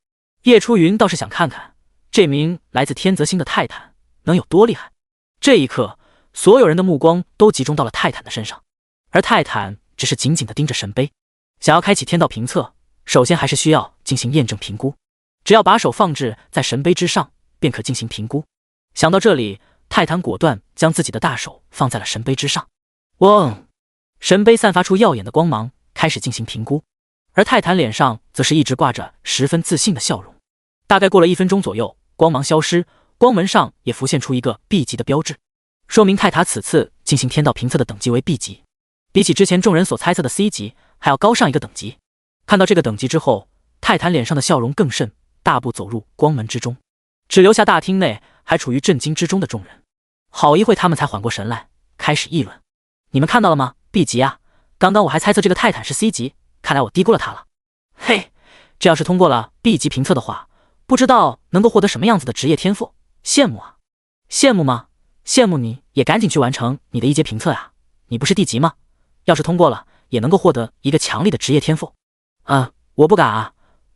叶初云倒是想看看这名来自天泽星的泰坦能有多厉害。这一刻，所有人的目光都集中到了泰坦的身上，而泰坦只是紧紧地盯着神杯。想要开启天道评测，首先还是需要进行验证评估，只要把手放置在神杯之上，便可进行评估。想到这里，泰坦果断将自己的大手放在了神杯之上。嗡！神杯散发出耀眼的光芒，开始进行评估。而泰坦脸上则是一直挂着十分自信的笑容。大概过了1分钟左右，光芒消失，光门上也浮现出一个 B 级的标志，说明泰塔此次进行天道评测的等级为 B 级，比起之前众人所猜测的 C 级还要高上一个等级。看到这个等级之后，泰坦脸上的笑容更甚，大步走入光门之中，只留下大厅内还处于震惊之中的众人。好一会他们才缓过神来，开始议论：你们看到了吗？ B 级啊，刚刚我还猜测这个泰坦是 C 级，看来我低估了他了。嘿，这要是通过了 B 级评测的话，不知道能够获得什么样子的职业天赋，羡慕啊！羡慕吗？羡慕你也赶紧去完成你的1阶评测呀！你不是D级吗？要是通过了，也能够获得一个强力的职业天赋。我不敢啊！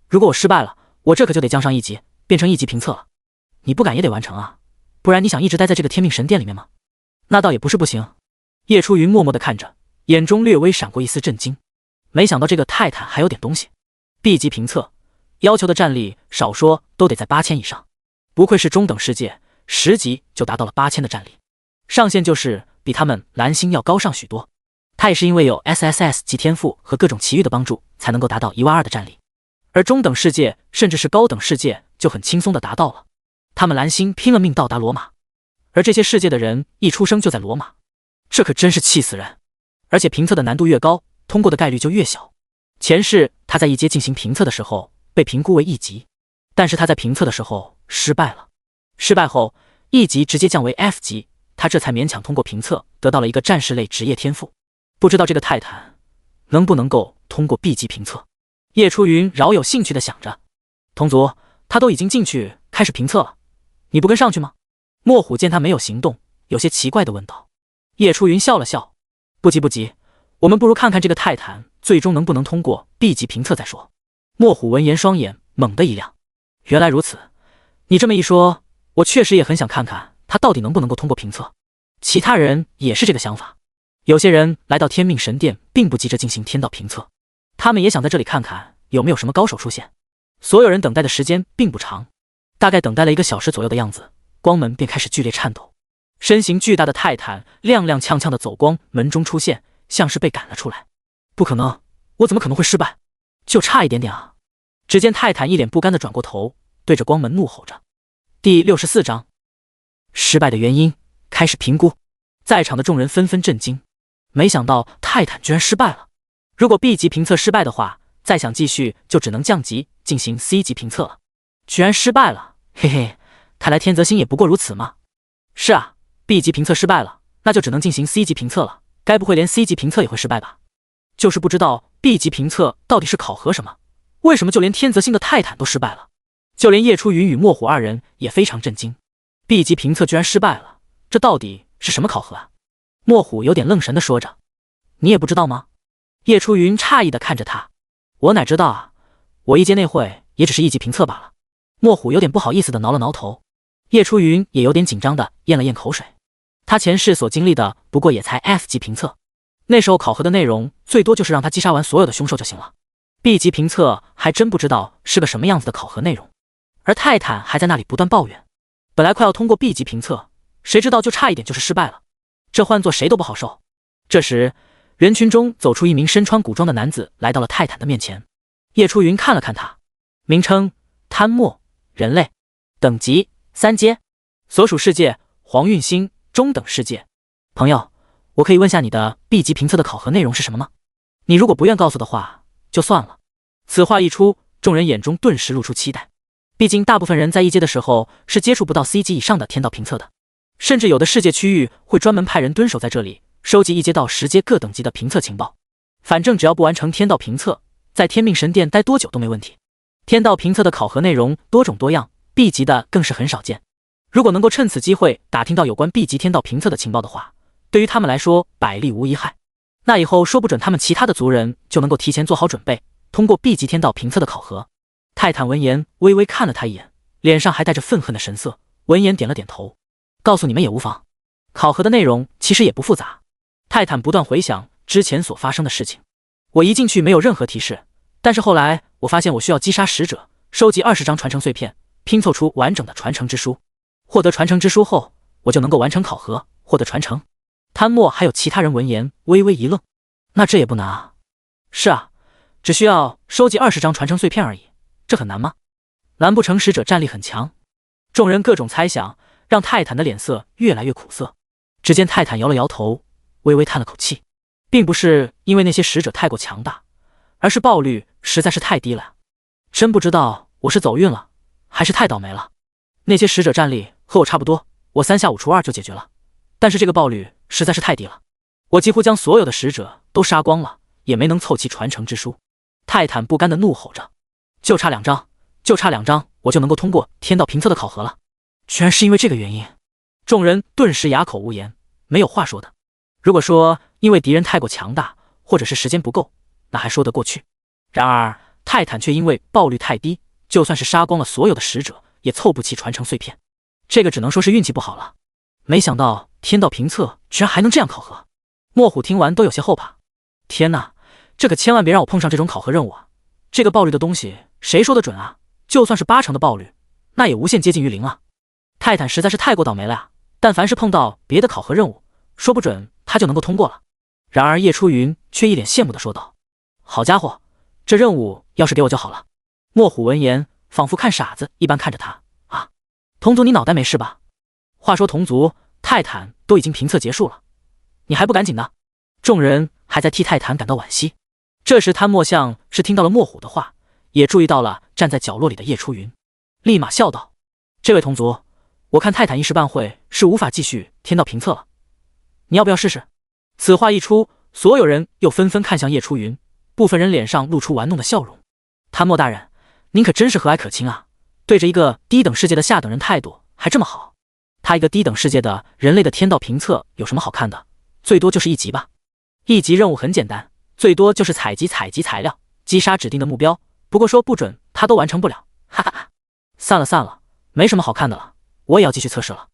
如果我失败了，我这可就得降上1级，变成1级评测了。你不敢也得完成啊，不然你想一直待在这个天命神殿里面吗？那倒也不是不行。叶初云默默地看着，眼中略微闪过一丝震惊。没想到这个泰坦还有点东西。B 级评测要求的战力少说都得在8000以上，不愧是中等世界，10级就达到了8000的战力，上限就是比他们蓝星要高上许多。他也是因为有 SSS 级天赋和各种奇遇的帮助，才能够达到12000的战力，而中等世界甚至是高等世界就很轻松的达到了。他们蓝星拼了命到达罗马，而这些世界的人一出生就在罗马，这可真是气死人。而且评测的难度越高，通过的概率就越小。前世他在1阶进行评测的时候被评估为1级，但是他在评测的时候失败了，失败后1级直接降为 F 级，他这才勉强通过评测，得到了一个战士类职业天赋。不知道这个泰坦能不能够通过 B 级评测？叶初云饶有兴趣地想着。同族，他都已经进去开始评测了，你不跟上去吗？莫虎见他没有行动，有些奇怪地问道。叶初云笑了笑，不急不急，我们不如看看这个泰坦最终能不能通过 B 级评测再说。莫虎闻言双眼猛地一亮，原来如此，你这么一说，我确实也很想看看他到底能不能够通过评测。其他人也是这个想法。有些人来到天命神殿并不急着进行天道评测，他们也想在这里看看有没有什么高手出现。所有人等待的时间并不长，大概等待了1个小时左右的样子，光门便开始剧烈颤抖。身形巨大的泰坦踉踉跄跄的走光门中出现，像是被赶了出来。不可能，我怎么可能会失败？就差一点点啊！只见泰坦一脸不甘的转过头，对着光门怒吼着。第64章失败的原因开始评估。在场的众人纷纷震惊，没想到泰坦居然失败了。如果 B 级评测失败的话，再想继续就只能降级进行 C 级评测了。居然失败了，嘿嘿，看来天泽星也不过如此嘛。是啊， B 级评测失败了，那就只能进行 C 级评测了，该不会连 C 级评测也会失败吧？就是不知道 B 级评测到底是考核什么，为什么就连天泽星的泰坦都失败了？就连叶初云与莫虎二人也非常震惊， B 级评测居然失败了，这到底是什么考核啊？莫虎有点愣神地说着。你也不知道吗？叶初云诧异地看着他。我哪知道啊，我1阶内会也只是1级评测罢了。莫虎有点不好意思地挠了挠头。叶初云也有点紧张地咽了咽口水。他前世所经历的不过也才 F 级评测，那时候考核的内容最多就是让他击杀完所有的凶兽就行了。B 级评测还真不知道是个什么样子的考核内容。而泰坦还在那里不断抱怨，本来快要通过 B 级评测，谁知道就差一点就是失败了。这换做谁都不好受。这时，人群中走出一名身穿古装的男子，来到了泰坦的面前。叶初云看了看他，名称：贪墨，人类，等级3阶，所属世界：黄运星，中等世界。朋友，我可以问下你的 B 级评测的考核内容是什么吗？你如果不愿告诉的话，就算了。此话一出，众人眼中顿时露出期待。毕竟大部分人在1阶的时候是接触不到 C 级以上的天道评测的，甚至有的世界区域会专门派人蹲守在这里，收集1阶到10阶各等级的评测情报。反正只要不完成天道评测，在天命神殿待多久都没问题。天道评测的考核内容多种多样， B 级的更是很少见。如果能够趁此机会打听到有关 B 级天道评测的情报的话，对于他们来说百利无一害。那以后说不准他们其他的族人就能够提前做好准备，通过 B 级天道评测的考核。泰坦闻言微微看了他一眼，脸上还带着愤恨的神色，闻言点了点头，告诉你们也无妨。考核的内容其实也不复杂。泰坦不断回想之前所发生的事情。我一进去没有任何提示，但是后来我发现我需要击杀使者，收集20张传承碎片，拼凑出完整的传承之书。获得传承之书后，我就能够完成考核，获得传承。贪墨还有其他人闻言微微一愣，那这也不难啊。是啊，只需要收集20张传承碎片而已，这很难吗？难不成使者战力很强？众人各种猜想，让泰坦的脸色越来越苦涩。只见泰坦摇了摇头，微微叹了口气，并不是因为那些使者太过强大，而是爆率实在是太低了。真不知道我是走运了，还是太倒霉了。那些使者战力和我差不多，我3下5除2就解决了，但是这个爆率实在是太低了，我几乎将所有的使者都杀光了，也没能凑齐传承之书。泰坦不甘地怒吼着，就差2张，就差2张，我就能够通过天道评测的考核了。居然是因为这个原因，众人顿时哑口无言，没有话说的。如果说因为敌人太过强大，或者是时间不够，那还说得过去。然而泰坦却因为爆率太低，就算是杀光了所有的使者，也凑不齐传承碎片，这个只能说是运气不好了。没想到天道评测居然还能这样考核。莫虎听完都有些后怕，天哪，这可千万别让我碰上这种考核任务啊！这个爆率的东西谁说得准啊？就算是80%的爆率，那也无限接近于0啊！泰坦实在是太过倒霉了呀，但凡是碰到别的考核任务，说不准他就能够通过了。然而叶初云却一脸羡慕地说道，好家伙，这任务要是给我就好了。莫虎闻言仿佛看傻子一般看着他，啊，同族你脑袋没事吧？话说同族，泰坦都已经评测结束了，你还不赶紧的？众人还在替泰坦感到惋惜。这时贪墨像是听到了莫虎的话，也注意到了站在角落里的叶初云，立马笑道，这位同族，我看泰坦一时半会是无法继续天道评测了，你要不要试试？此话一出，所有人又纷纷看向叶初云，部分人脸上露出玩弄的笑容。贪墨大人，您可真是和蔼可亲啊，对着一个低等世界的下等人态度还这么好。他一个低等世界的人类的天道评测有什么好看的？最多就是1级吧。1级任务很简单，最多就是采集材料，击杀指定的目标，不过说不准他都完成不了，哈哈哈。散了，没什么好看的了，我也要继续测试了。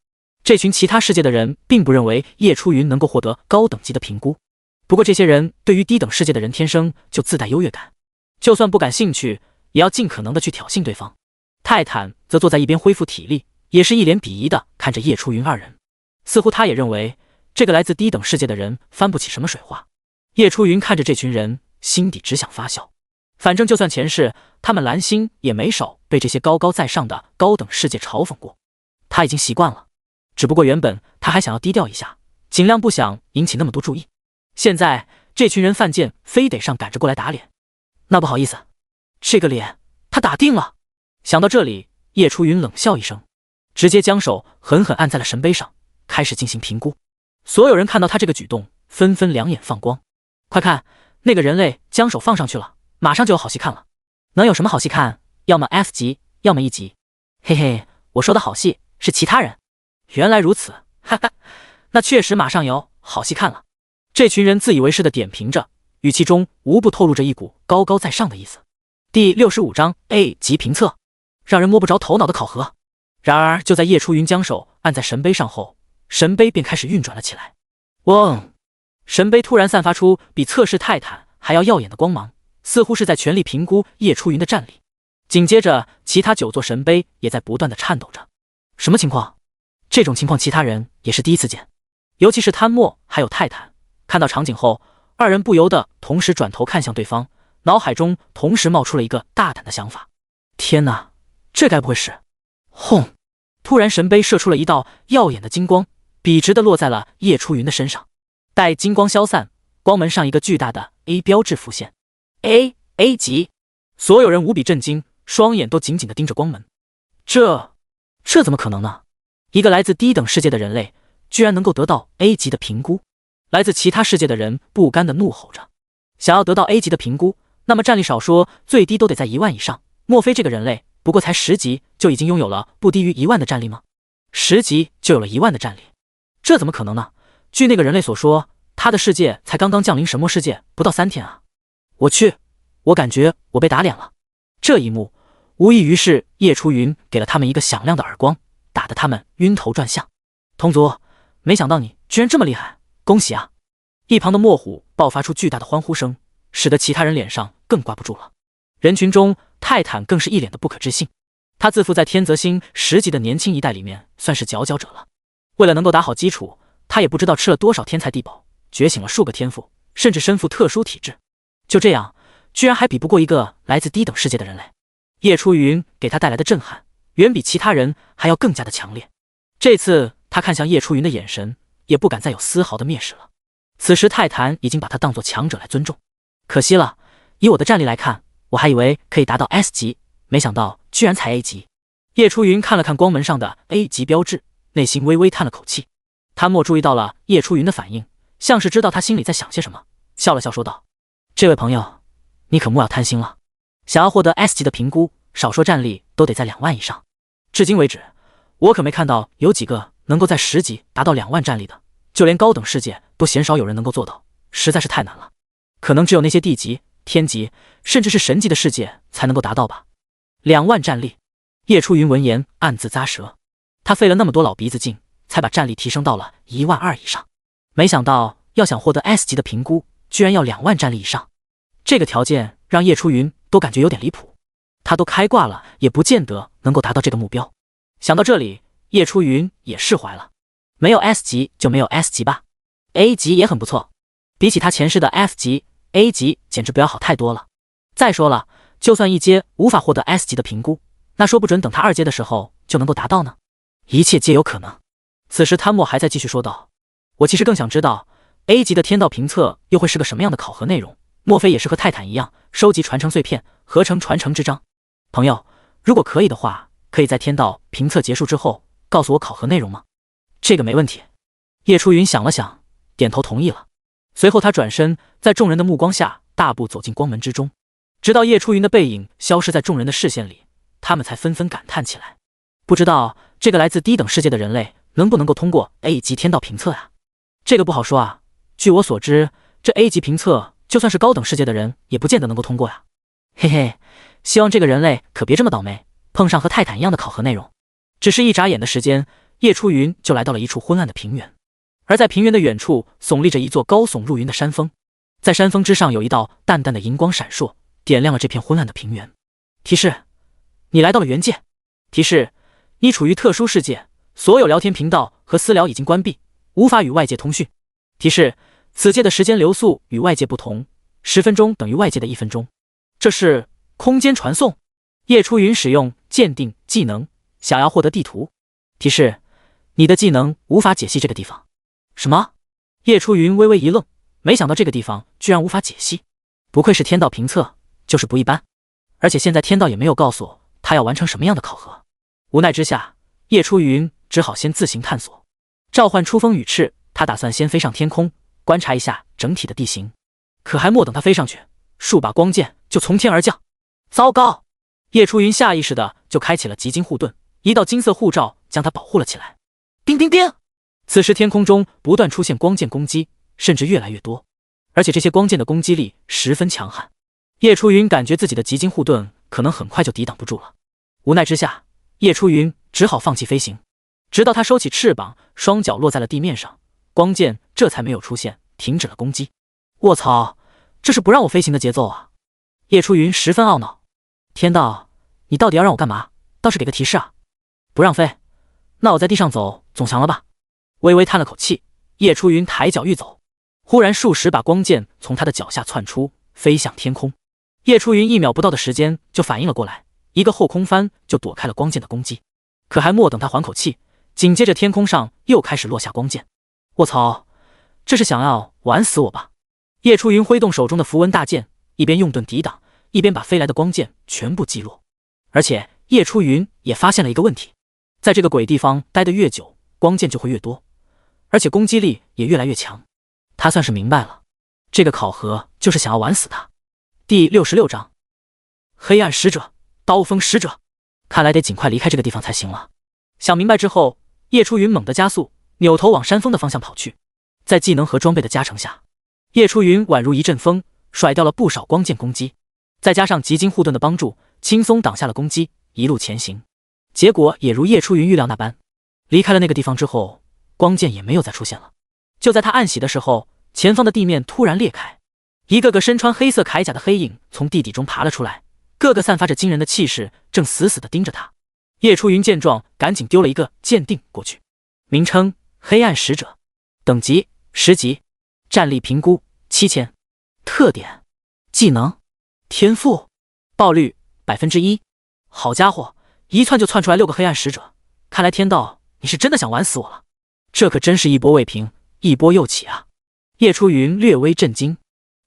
这群其他世界的人并不认为叶初云能够获得高等级的评估，不过这些人对于低等世界的人天生就自带优越感，就算不感兴趣，也要尽可能的去挑衅对方。泰坦则坐在一边恢复体力，也是一脸鄙夷的看着叶初云二人，似乎他也认为这个来自低等世界的人翻不起什么水花。叶初云看着这群人，心底只想发笑。反正就算前世他们蓝星也没少被这些高高在上的高等世界嘲讽过，他已经习惯了。只不过原本他还想要低调一下，尽量不想引起那么多注意。现在这群人犯贱，非得上赶着过来打脸，那不好意思，这个脸他打定了。想到这里，叶初云冷笑一声，直接将手狠狠按在了神碑上，开始进行评估。所有人看到他这个举动，纷纷两眼放光。快看，那个人类将手放上去了，马上就有好戏看了。能有什么好戏看？要么 F 级，要么1级。嘿嘿，我说的好戏是其他人。原来如此，哈哈，那确实马上有好戏看了。这群人自以为是的点评着，语气中无不透露着一股高高在上的意思。第65章 A 级评测，让人摸不着头脑的考核。然而就在叶初云将手按在神碑上后，神碑便开始运转了起来。嗡！神碑突然散发出比测试泰坦还要耀眼的光芒，似乎是在全力评估叶初云的战力。紧接着其他9座神碑也在不断的颤抖着。什么情况？这种情况其他人也是第一次见。尤其是贪墨还有泰坦，看到场景后，二人不由得同时转头看向对方，脑海中同时冒出了一个大胆的想法：天哪，这该不会是……轰！突然，神杯射出了一道耀眼的金光，笔直的落在了叶初云的身上。待金光消散，光门上一个巨大的 A 标志浮现。A 级，所有人无比震惊，双眼都紧紧的盯着光门。这怎么可能呢？一个来自低等世界的人类，居然能够得到 A 级的评估。来自其他世界的人不甘的怒吼着，想要得到 A 级的评估，那么战力少说最低都得在1万以上。莫非这个人类不过才10级就已经拥有了不低于1万的战力吗？10级就有了1万的战力，这怎么可能呢？据那个人类所说，他的世界才刚刚降临神魔世界不到3天啊！我去，我感觉我被打脸了。这一幕无异于是叶初云给了他们一个响亮的耳光，打得他们晕头转向。同族，没想到你居然这么厉害，恭喜啊！一旁的墨虎爆发出巨大的欢呼声，使得其他人脸上更挂不住了。人群中，泰坦更是一脸的不可置信。他自负在天泽星10级的年轻一代里面算是佼佼者了，为了能够打好基础，他也不知道吃了多少天才地宝，觉醒了数个天赋，甚至身负特殊体质。就这样，居然还比不过一个来自低等世界的人类。叶初云给他带来的震撼，远比其他人还要更加的强烈。这次他看向叶初云的眼神，也不敢再有丝毫的蔑视了。此时泰坦已经把他当作强者来尊重。可惜了，以我的战力来看，我还以为可以达到 S 级，没想到居然才 A 级。叶初云看了看光门上的 A 级标志，内心微微叹了口气。他莫注意到了叶初云的反应，像是知道他心里在想些什么，笑了笑说道：这位朋友，你可莫要贪心了，想要获得 S 级的评估，少说战力都得在2万以上。至今为止，我可没看到有几个能够在10级达到2万战力的，就连高等世界都鲜少有人能够做到，实在是太难了。可能只有那些地级、天级，甚至是神级的世界才能够达到吧。2万战力，叶初云闻言暗自咂舌，他费了那么多老鼻子劲，才把战力提升到了1万2以上。没想到要想获得 S 级的评估，居然要2万战力以上，这个条件让叶初云都感觉有点离谱。他都开挂了，也不见得能够达到这个目标。想到这里，叶初云也释怀了。没有 S 级就没有 S 级吧， A 级也很不错，比起他前世的 F 级， A 级简直不要好太多了。再说了，就算一阶无法获得 S 级的评估，那说不准等他2阶的时候就能够达到呢。一切皆有可能。此时贪墨还在继续说道：我其实更想知道 A 级的天道评测又会是个什么样的考核内容，莫非也是和泰坦一样，收集传承碎片，合成传承之章？朋友，如果可以的话，可以在天道评测结束之后告诉我考核内容吗？这个没问题。叶初云想了想，点头同意了。随后他转身，在众人的目光下大步走进光门之中。直到叶初云的背影消失在众人的视线里，他们才纷纷感叹起来。不知道这个来自低等世界的人类能不能够通过 A 级天道评测啊？这个不好说啊。据我所知，这 A 级评测就算是高等世界的人也不见得能够通过呀。嘿嘿，希望这个人类可别这么倒霉，碰上和泰坦一样的考核内容。只是一眨眼的时间，叶初云就来到了一处昏暗的平原。而在平原的远处耸立着一座高耸入云的山峰，在山峰之上有一道淡淡的银光闪烁，点亮了这片昏暗的平原。提示：你来到了原界。提示：你处于特殊世界，所有聊天频道和私聊已经关闭，无法与外界通讯。提示：此界的时间流速与外界不同，10分钟等于外界的1分钟。这是空间传送。叶初云使用鉴定技能，想要获得地图。提示：你的技能无法解析这个地方。什么？叶初云微微一愣，没想到这个地方居然无法解析，不愧是天道评测，就是不一般。而且现在天道也没有告诉他要完成什么样的考核。无奈之下，叶初云只好先自行探索。召唤出风羽翅，他打算先飞上天空，观察一下整体的地形。可还没等他飞上去，数把光剑就从天而降。糟糕！叶初云下意识的就开启了极金护盾，一道金色护罩将他保护了起来。叮叮叮！此时天空中不断出现光剑攻击，甚至越来越多，而且这些光剑的攻击力十分强悍。叶初云感觉自己的极金护盾可能很快就抵挡不住了。无奈之下，叶初云只好放弃飞行，直到他收起翅膀，双脚落在了地面上，光剑这才没有出现，停止了攻击。卧槽，这是不让我飞行的节奏啊！叶初云十分懊恼。天道，你到底要让我干嘛？倒是给个提示啊！不让飞，那我在地上走总强了吧？微微叹了口气，叶初云抬脚欲走，忽然数十把光剑从他的脚下窜出，飞向天空。叶初云1秒不到的时间就反应了过来，一个后空翻就躲开了光剑的攻击。可还没等他缓口气，紧接着天空上又开始落下光剑。卧槽，这是想要玩死我吧？叶初云挥动手中的符文大剑，一边用盾抵挡，一边把飞来的光剑全部击落。而且叶初云也发现了一个问题，在这个鬼地方待得越久，光剑就会越多，而且攻击力也越来越强。他算是明白了，这个考核就是想要玩死他。第66章黑暗使者，刀锋使者，看来得尽快离开这个地方才行了。想明白之后，叶初云猛地加速，扭头往山峰的方向跑去。在技能和装备的加成下，叶初云宛如一阵风，甩掉了不少光剑攻击，再加上极金护盾的帮助，轻松挡下了攻击，一路前行。结果也如叶初云预料那般，离开了那个地方之后，光剑也没有再出现了。就在他暗喜的时候，前方的地面突然裂开，一个个身穿黑色铠甲的黑影从地底中爬了出来，个个散发着惊人的气势，正死死地盯着他。叶初云见状，赶紧丢了一个鉴定过去。名称：黑暗使者，等级10级，战力评估7000，特点：技能、天赋、爆率1%。好家伙，一窜就窜出来6个黑暗使者，看来天道你是真的想玩死我了。这可真是一波未平，一波又起啊！叶初云略微震惊，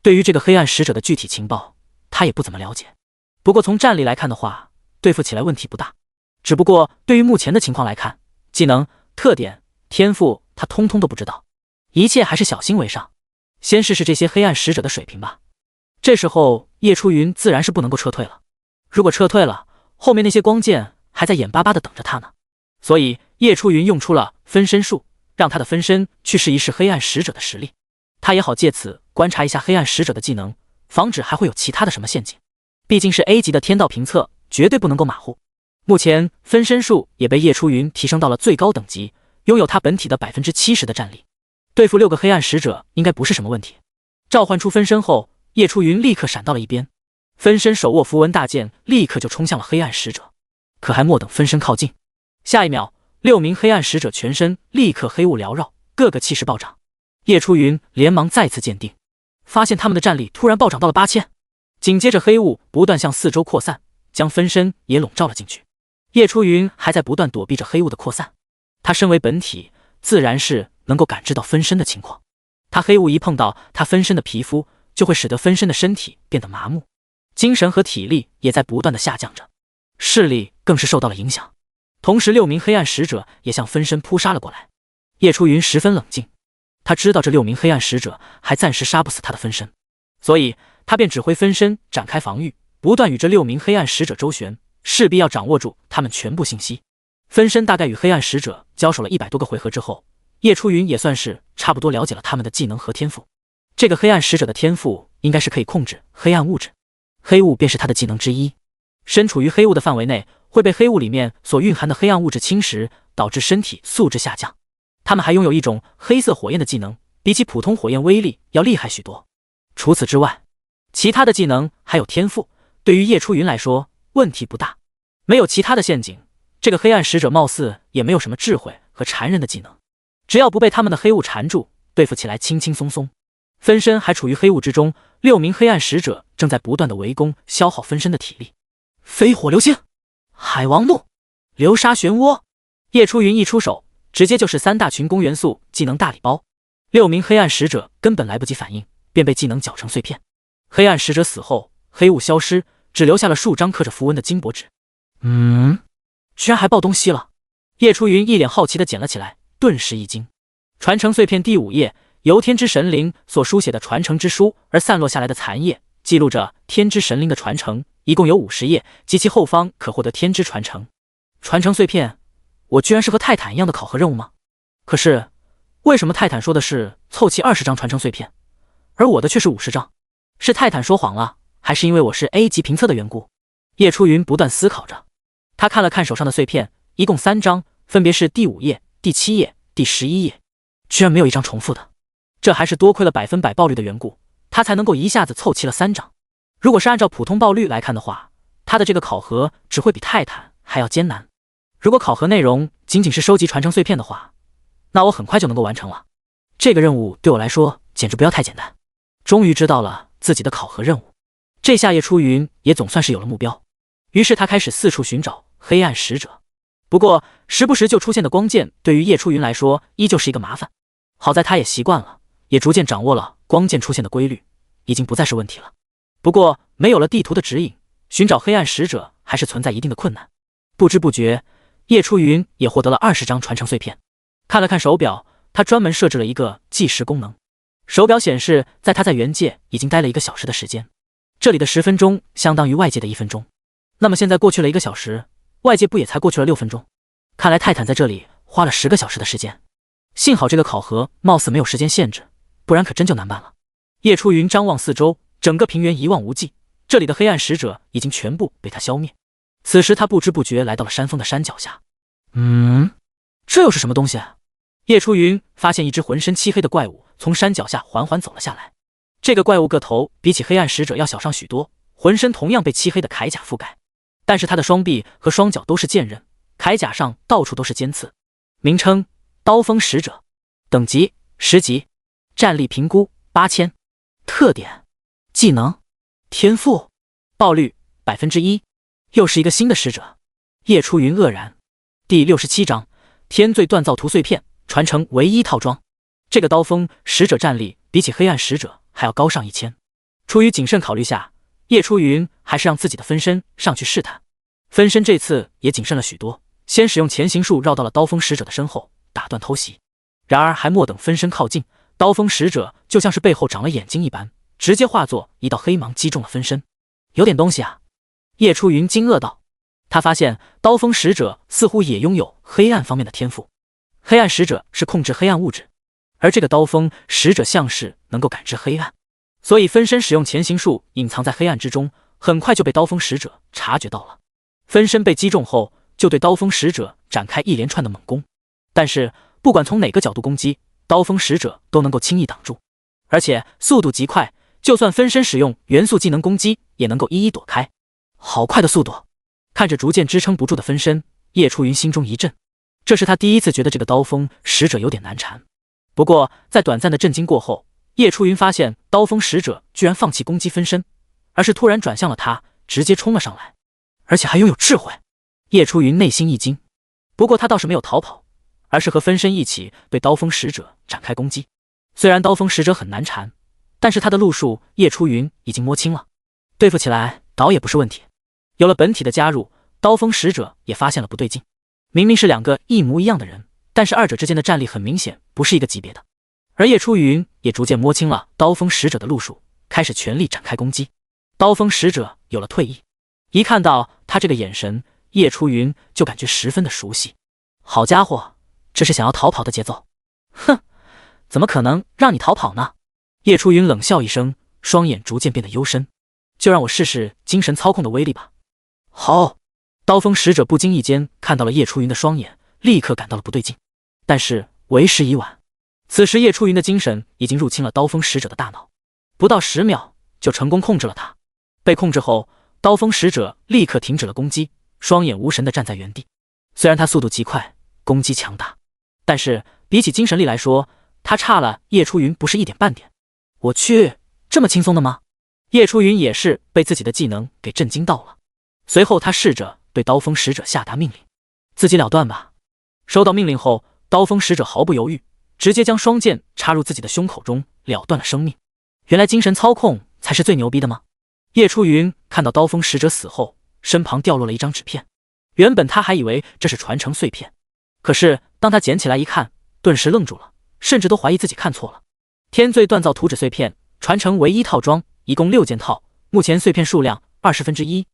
对于这个黑暗使者的具体情报，他也不怎么了解。不过从战力来看的话，对付起来问题不大。只不过对于目前的情况来看，技能、特点、天赋他通通都不知道，一切还是小心为上。先试试这些黑暗使者的水平吧。这时候叶初云自然是不能够撤退了，如果撤退了，后面那些光剑还在眼巴巴地等着他呢。所以叶初云用出了分身术，让他的分身去试一试黑暗使者的实力，他也好借此观察一下黑暗使者的技能，防止还会有其他的什么陷阱。毕竟是 A 级的天道评测，绝对不能够马虎。目前分身术也被叶初云提升到了最高等级，拥有他本体的70%的战力，对付6个黑暗使者应该不是什么问题。召唤出分身后，叶初云立刻闪到了一边，分身手握符文大剑，立刻就冲向了黑暗使者。可还没等分身靠近，下一秒6名黑暗使者全身立刻黑雾缭绕，个个气势暴涨。叶初云连忙再次鉴定，发现他们的战力突然暴涨到了8000，紧接着黑雾不断向四周扩散，将分身也笼罩了进去。叶初云还在不断躲避着黑雾的扩散，他身为本体，自然是能够感知到分身的情况。他黑雾一碰到他分身的皮肤，就会使得分身的身体变得麻木，精神和体力也在不断的下降着，视力更是受到了影响。同时6名黑暗使者也向分身扑杀了过来。叶初云十分冷静，他知道这6名黑暗使者还暂时杀不死他的分身，所以他便指挥分身展开防御，不断与这6名黑暗使者周旋，势必要掌握住他们全部信息。分身大概与黑暗使者交手了100多个回合之后，叶初云也算是差不多了解了他们的技能和天赋。这个黑暗使者的天赋应该是可以控制黑暗物质，黑雾便是他的技能之一。身处于黑雾的范围内，会被黑雾里面所蕴含的黑暗物质侵蚀，导致身体素质下降。他们还拥有一种黑色火焰的技能，比起普通火焰威力要厉害许多。除此之外，其他的技能还有天赋，对于叶初云来说问题不大。没有其他的陷阱，这个黑暗使者貌似也没有什么智慧和缠人的技能，只要不被他们的黑雾缠住，对付起来轻轻松松。分身还处于黑雾之中，6名黑暗使者正在不断的围攻，消耗分身的体力。飞火流星、海王怒、流沙漩涡，叶初云一出手，直接就是3大群攻元素技能大礼包。6名黑暗使者根本来不及反应，便被技能搅成碎片。黑暗使者死后，黑雾消失，只留下了数张刻着符文的金箔纸。居然还爆东西了！叶初云一脸好奇地捡了起来，顿时一惊。传承碎片第5页，由天之神灵所书写的传承之书而散落下来的残页，记录着天之神灵的传承，一共有50页，及其后方可获得天之传承。传承碎片，我居然是和泰坦一样的考核任务吗？可是为什么泰坦说的是凑齐20张传承碎片，而我的却是50张？是泰坦说谎了，还是因为我是 A 级评测的缘故？叶初云不断思考着。他看了看手上的碎片，一共3张，分别是第5页、第7页、第11页，居然没有一张重复的。这还是多亏了100%爆率的缘故，他才能够一下子凑齐了3张。如果是按照普通爆率来看的话，他的这个考核只会比泰坦还要艰难。如果考核内容仅仅是收集传承碎片的话，那我很快就能够完成了。这个任务对我来说简直不要太简单。终于知道了自己的考核任务，这下叶初云也总算是有了目标。于是他开始四处寻找黑暗使者。不过时不时就出现的光剑对于叶初云来说依旧是一个麻烦。好在他也习惯了，也逐渐掌握了光剑出现的规律，已经不再是问题了。不过没有了地图的指引，寻找黑暗使者还是存在一定的困难。不知不觉，叶初云也获得了20张传承碎片。看了看手表，他专门设置了一个计时功能。手表显示，他在原界已经待了1个小时的时间，这里的10分钟相当于外界的1分钟。那么现在过去了1个小时，外界不也才过去了6分钟？看来泰坦在这里花了10个小时的时间。幸好这个考核貌似没有时间限制，不然可真就难办了。叶初云张望四周，整个平原一望无际，这里的黑暗使者已经全部被他消灭。此时他不知不觉来到了山峰的山脚下。这又是什么东西啊？叶初云发现一只浑身漆黑的怪物从山脚下缓缓走了下来。这个怪物个头比起黑暗使者要小上许多，浑身同样被漆黑的铠甲覆盖，但是他的双臂和双脚都是剑刃，铠甲上到处都是尖刺。名称：刀锋使者，等级10级，战力评估8000，特点：技能、天赋、爆率1%。又是一个新的使者，叶初云愕然。第67章天罪锻造图碎片传承唯一套装。这个刀锋使者战力比起黑暗使者还要高上1000。出于谨慎考虑下，叶初云还是让自己的分身上去试探。分身这次也谨慎了许多，先使用潜行术绕到了刀锋使者的身后，打断偷袭。然而还莫等分身靠近，刀锋使者就像是背后长了眼睛一般，直接化作一道黑芒击中了分身。有点东西啊！叶初云惊愕道。他发现刀锋使者似乎也拥有黑暗方面的天赋。黑暗使者是控制黑暗物质，而这个刀锋使者像是能够感知黑暗，所以分身使用潜行术隐藏在黑暗之中，很快就被刀锋使者察觉到了。分身被击中后，就对刀锋使者展开一连串的猛攻，但是不管从哪个角度攻击，刀锋使者都能够轻易挡住，而且速度极快，就算分身使用元素技能攻击，也能够一一躲开。好快的速度！看着逐渐支撑不住的分身，叶初云心中一震。这是他第一次觉得这个刀锋使者有点难缠。不过在短暂的震惊过后，叶初云发现刀锋使者居然放弃攻击分身，而是突然转向了他，直接冲了上来，而且还拥有智慧。叶初云内心一惊，不过他倒是没有逃跑，而是和分身一起对刀锋使者展开攻击。虽然刀锋使者很难缠，但是他的路数叶初云已经摸清了，对付起来倒也不是问题。有了本体的加入，刀锋使者也发现了不对劲。明明是2个一模一样的人，但是二者之间的战力很明显不是一个级别的。而叶初云也逐渐摸清了刀锋使者的路数，开始全力展开攻击。刀锋使者有了退意，一看到他这个眼神，叶初云就感觉十分的熟悉。好家伙，这是想要逃跑的节奏。哼，怎么可能让你逃跑呢？叶初云冷笑一声，双眼逐渐变得幽深。就让我试试精神操控的威力吧。好！刀锋使者不经意间看到了叶初云的双眼，立刻感到了不对劲。但是为时已晚，此时叶初云的精神已经入侵了刀锋使者的大脑，不到10秒就成功控制了他。被控制后，刀锋使者立刻停止了攻击，双眼无神地站在原地。虽然他速度极快，攻击强大，但是比起精神力来说，他差了叶初云不是一点半点。我去，这么轻松的吗？叶初云也是被自己的技能给震惊到了。随后他试着对刀锋使者下达命令，自己了断吧。收到命令后，刀锋使者毫不犹豫，直接将双剑插入自己的胸口中，了断了生命。原来精神操控才是最牛逼的吗？叶初云看到刀锋使者死后，身旁掉落了一张纸片。原本他还以为这是传承碎片，可是当他捡起来一看，顿时愣住了，甚至都怀疑自己看错了。天罪锻造图纸碎片传承唯一套装，一共6件套，目前碎片数量1/20。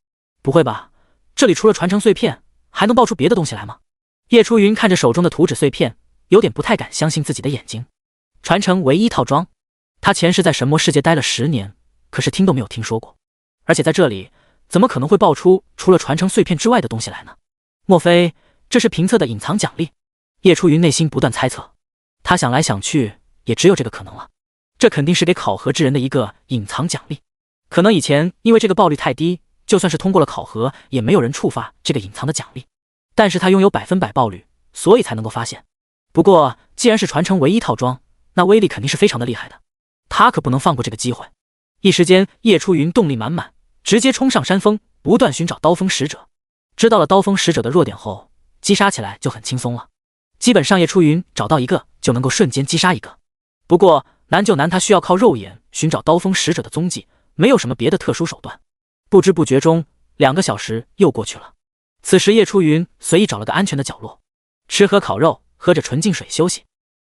不会吧，这里除了传承碎片还能爆出别的东西来吗？叶初云看着手中的图纸碎片，有点不太敢相信自己的眼睛。传承唯一套装，他前世在神魔世界待了10年，可是听都没有听说过，而且在这里怎么可能会爆出除了传承碎片之外的东西来呢？莫非这是评测的隐藏奖励？叶初云内心不断猜测，他想来想去也只有这个可能了，这肯定是给考核之人的一个隐藏奖励。可能以前因为这个爆率太低，就算是通过了考核，也没有人触发这个隐藏的奖励，但是他拥有100%爆率，所以才能够发现。不过既然是传承唯一套装，那威力肯定是非常的厉害的，他可不能放过这个机会。一时间，叶初云动力满满，直接冲上山峰，不断寻找刀锋使者。知道了刀锋使者的弱点后，击杀起来就很轻松了。基本上叶初云找到一个就能够瞬间击杀一个。不过难就难他需要靠肉眼寻找刀锋使者的踪迹，没有什么别的特殊手段。不知不觉中，2个小时又过去了。此时叶初云随意找了个安全的角落，吃喝烤肉，喝着纯净水休息。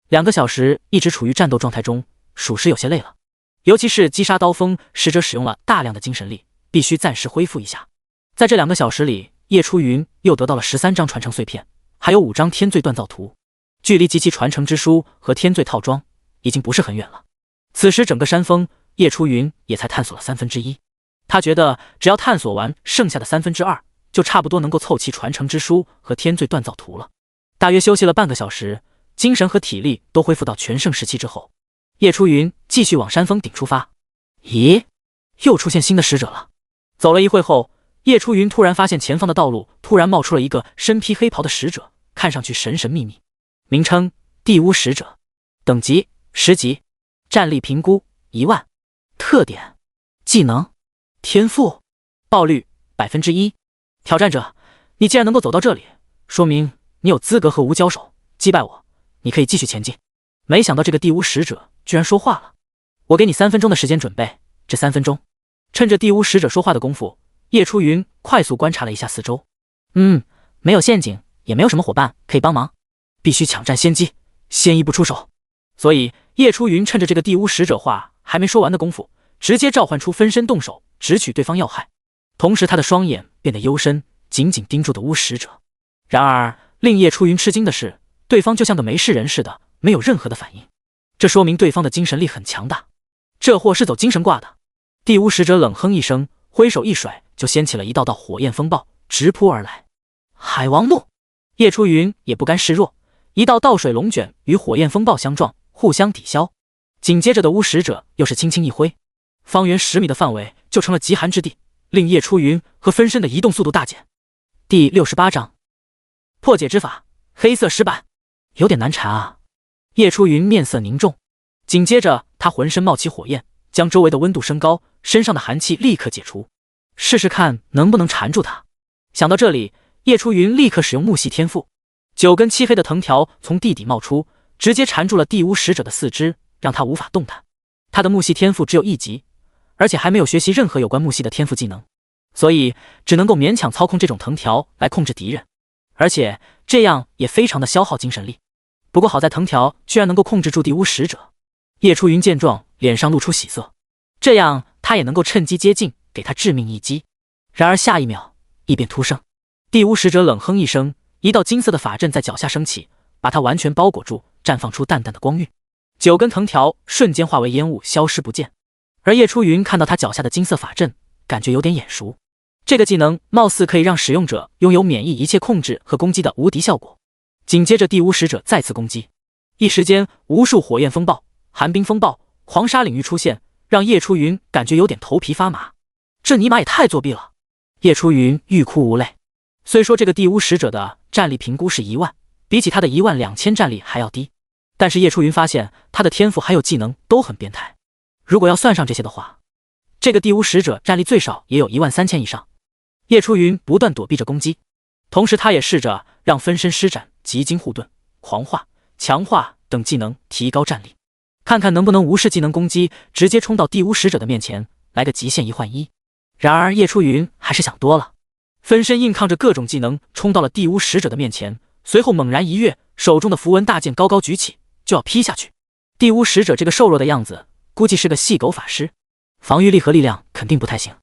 2个小时一直处于战斗状态中，属实有些累了。尤其是击杀刀锋使者使用了大量的精神力，必须暂时恢复一下。在这2个小时里，叶初云又得到了13张传承碎片，还有5张天罪锻造图，距离集齐传承之书和天罪套装已经不是很远了。此时整个山峰，叶初云也才探索了1/3，他觉得只要探索完剩下的2/3，就差不多能够凑齐传承之书和天罪锻造图了。大约休息了半个小时，精神和体力都恢复到全盛时期之后，叶初云继续往山峰顶出发。咦，又出现新的使者了。走了一会后，叶初云突然发现前方的道路突然冒出了一个身披黑袍的使者，看上去神神秘秘。名称：地巫使者，等级10级，战力评估10000，特点：技能、天赋、爆率1%。挑战者，你既然能够走到这里，说明你有资格和吴交手，击败我，你可以继续前进。没想到这个地巫使者居然说话了。我给你3分钟的时间准备，这3分钟，趁着地巫使者说话的功夫，叶初云快速观察了一下四周。没有陷阱，也没有什么伙伴可以帮忙，必须抢占先机，先一步出手。所以叶初云趁着这个地巫使者话还没说完的功夫，直接召唤出分身动手，直取对方要害。同时他的双眼变得幽深，紧紧盯住的巫使者。然而令叶初云吃惊的是，对方就像个没事人似的，没有任何的反应。这说明对方的精神力很强大，这货是走精神挂的。地巫使者冷哼一声，挥手一甩，就掀起了一道道火焰风暴，直扑而来。海王怒！叶初云也不甘示弱，一道倒水龙卷与火焰风暴相撞，互相抵消。紧接着的巫使者又是轻轻一挥，方圆10米的范围就成了极寒之地，令叶初云和分身的移动速度大减。第68章破解之法，黑色石板，有点难缠啊。叶初云面色凝重，紧接着他浑身冒起火焰，将周围的温度升高，身上的寒气立刻解除，试试看能不能缠住他。想到这里，叶初云立刻使用木系天赋，9根漆黑的藤条从地底冒出，直接缠住了地巫使者的四肢，让他无法动弹。他的木系天赋只有1级，而且还没有学习任何有关木系的天赋技能，所以只能够勉强操控这种藤条来控制敌人，而且这样也非常的消耗精神力。不过好在藤条居然能够控制住地巫使者。叶初云见状，脸上露出喜色，这样他也能够趁机接近，给他致命一击。然而下一秒，异变突生，地巫使者冷哼一声，一道金色的法阵在脚下升起，把他完全包裹住，绽放出淡淡的光晕。9根藤条瞬间化为烟雾，消失不见。而叶初云看到他脚下的金色法阵，感觉有点眼熟。这个技能貌似可以让使用者拥有免疫一切控制和攻击的无敌效果。紧接着地巫使者再次攻击，一时间无数火焰风暴、寒冰风暴、狂沙领域出现，让叶初云感觉有点头皮发麻。这尼玛也太作弊了！叶初云欲哭无泪。虽说这个地巫使者的战力评估是10000，比起他的12000战力还要低，但是叶初云发现他的天赋还有技能都很变态。如果要算上这些的话，这个地巫使者战力最少也有13000以上。叶初云不断躲避着攻击，同时他也试着让分身施展极精护盾、狂化、强化等技能提高战力，看看能不能无视技能攻击，直接冲到地巫使者的面前，来个极限1换1。然而叶初云还是想多了，分身硬抗着各种技能冲到了地巫使者的面前，随后猛然一跃，手中的符文大剑高高举起，就要劈下去。地巫使者这个瘦弱的样子，估计是个细狗法师，防御力和力量肯定不太行。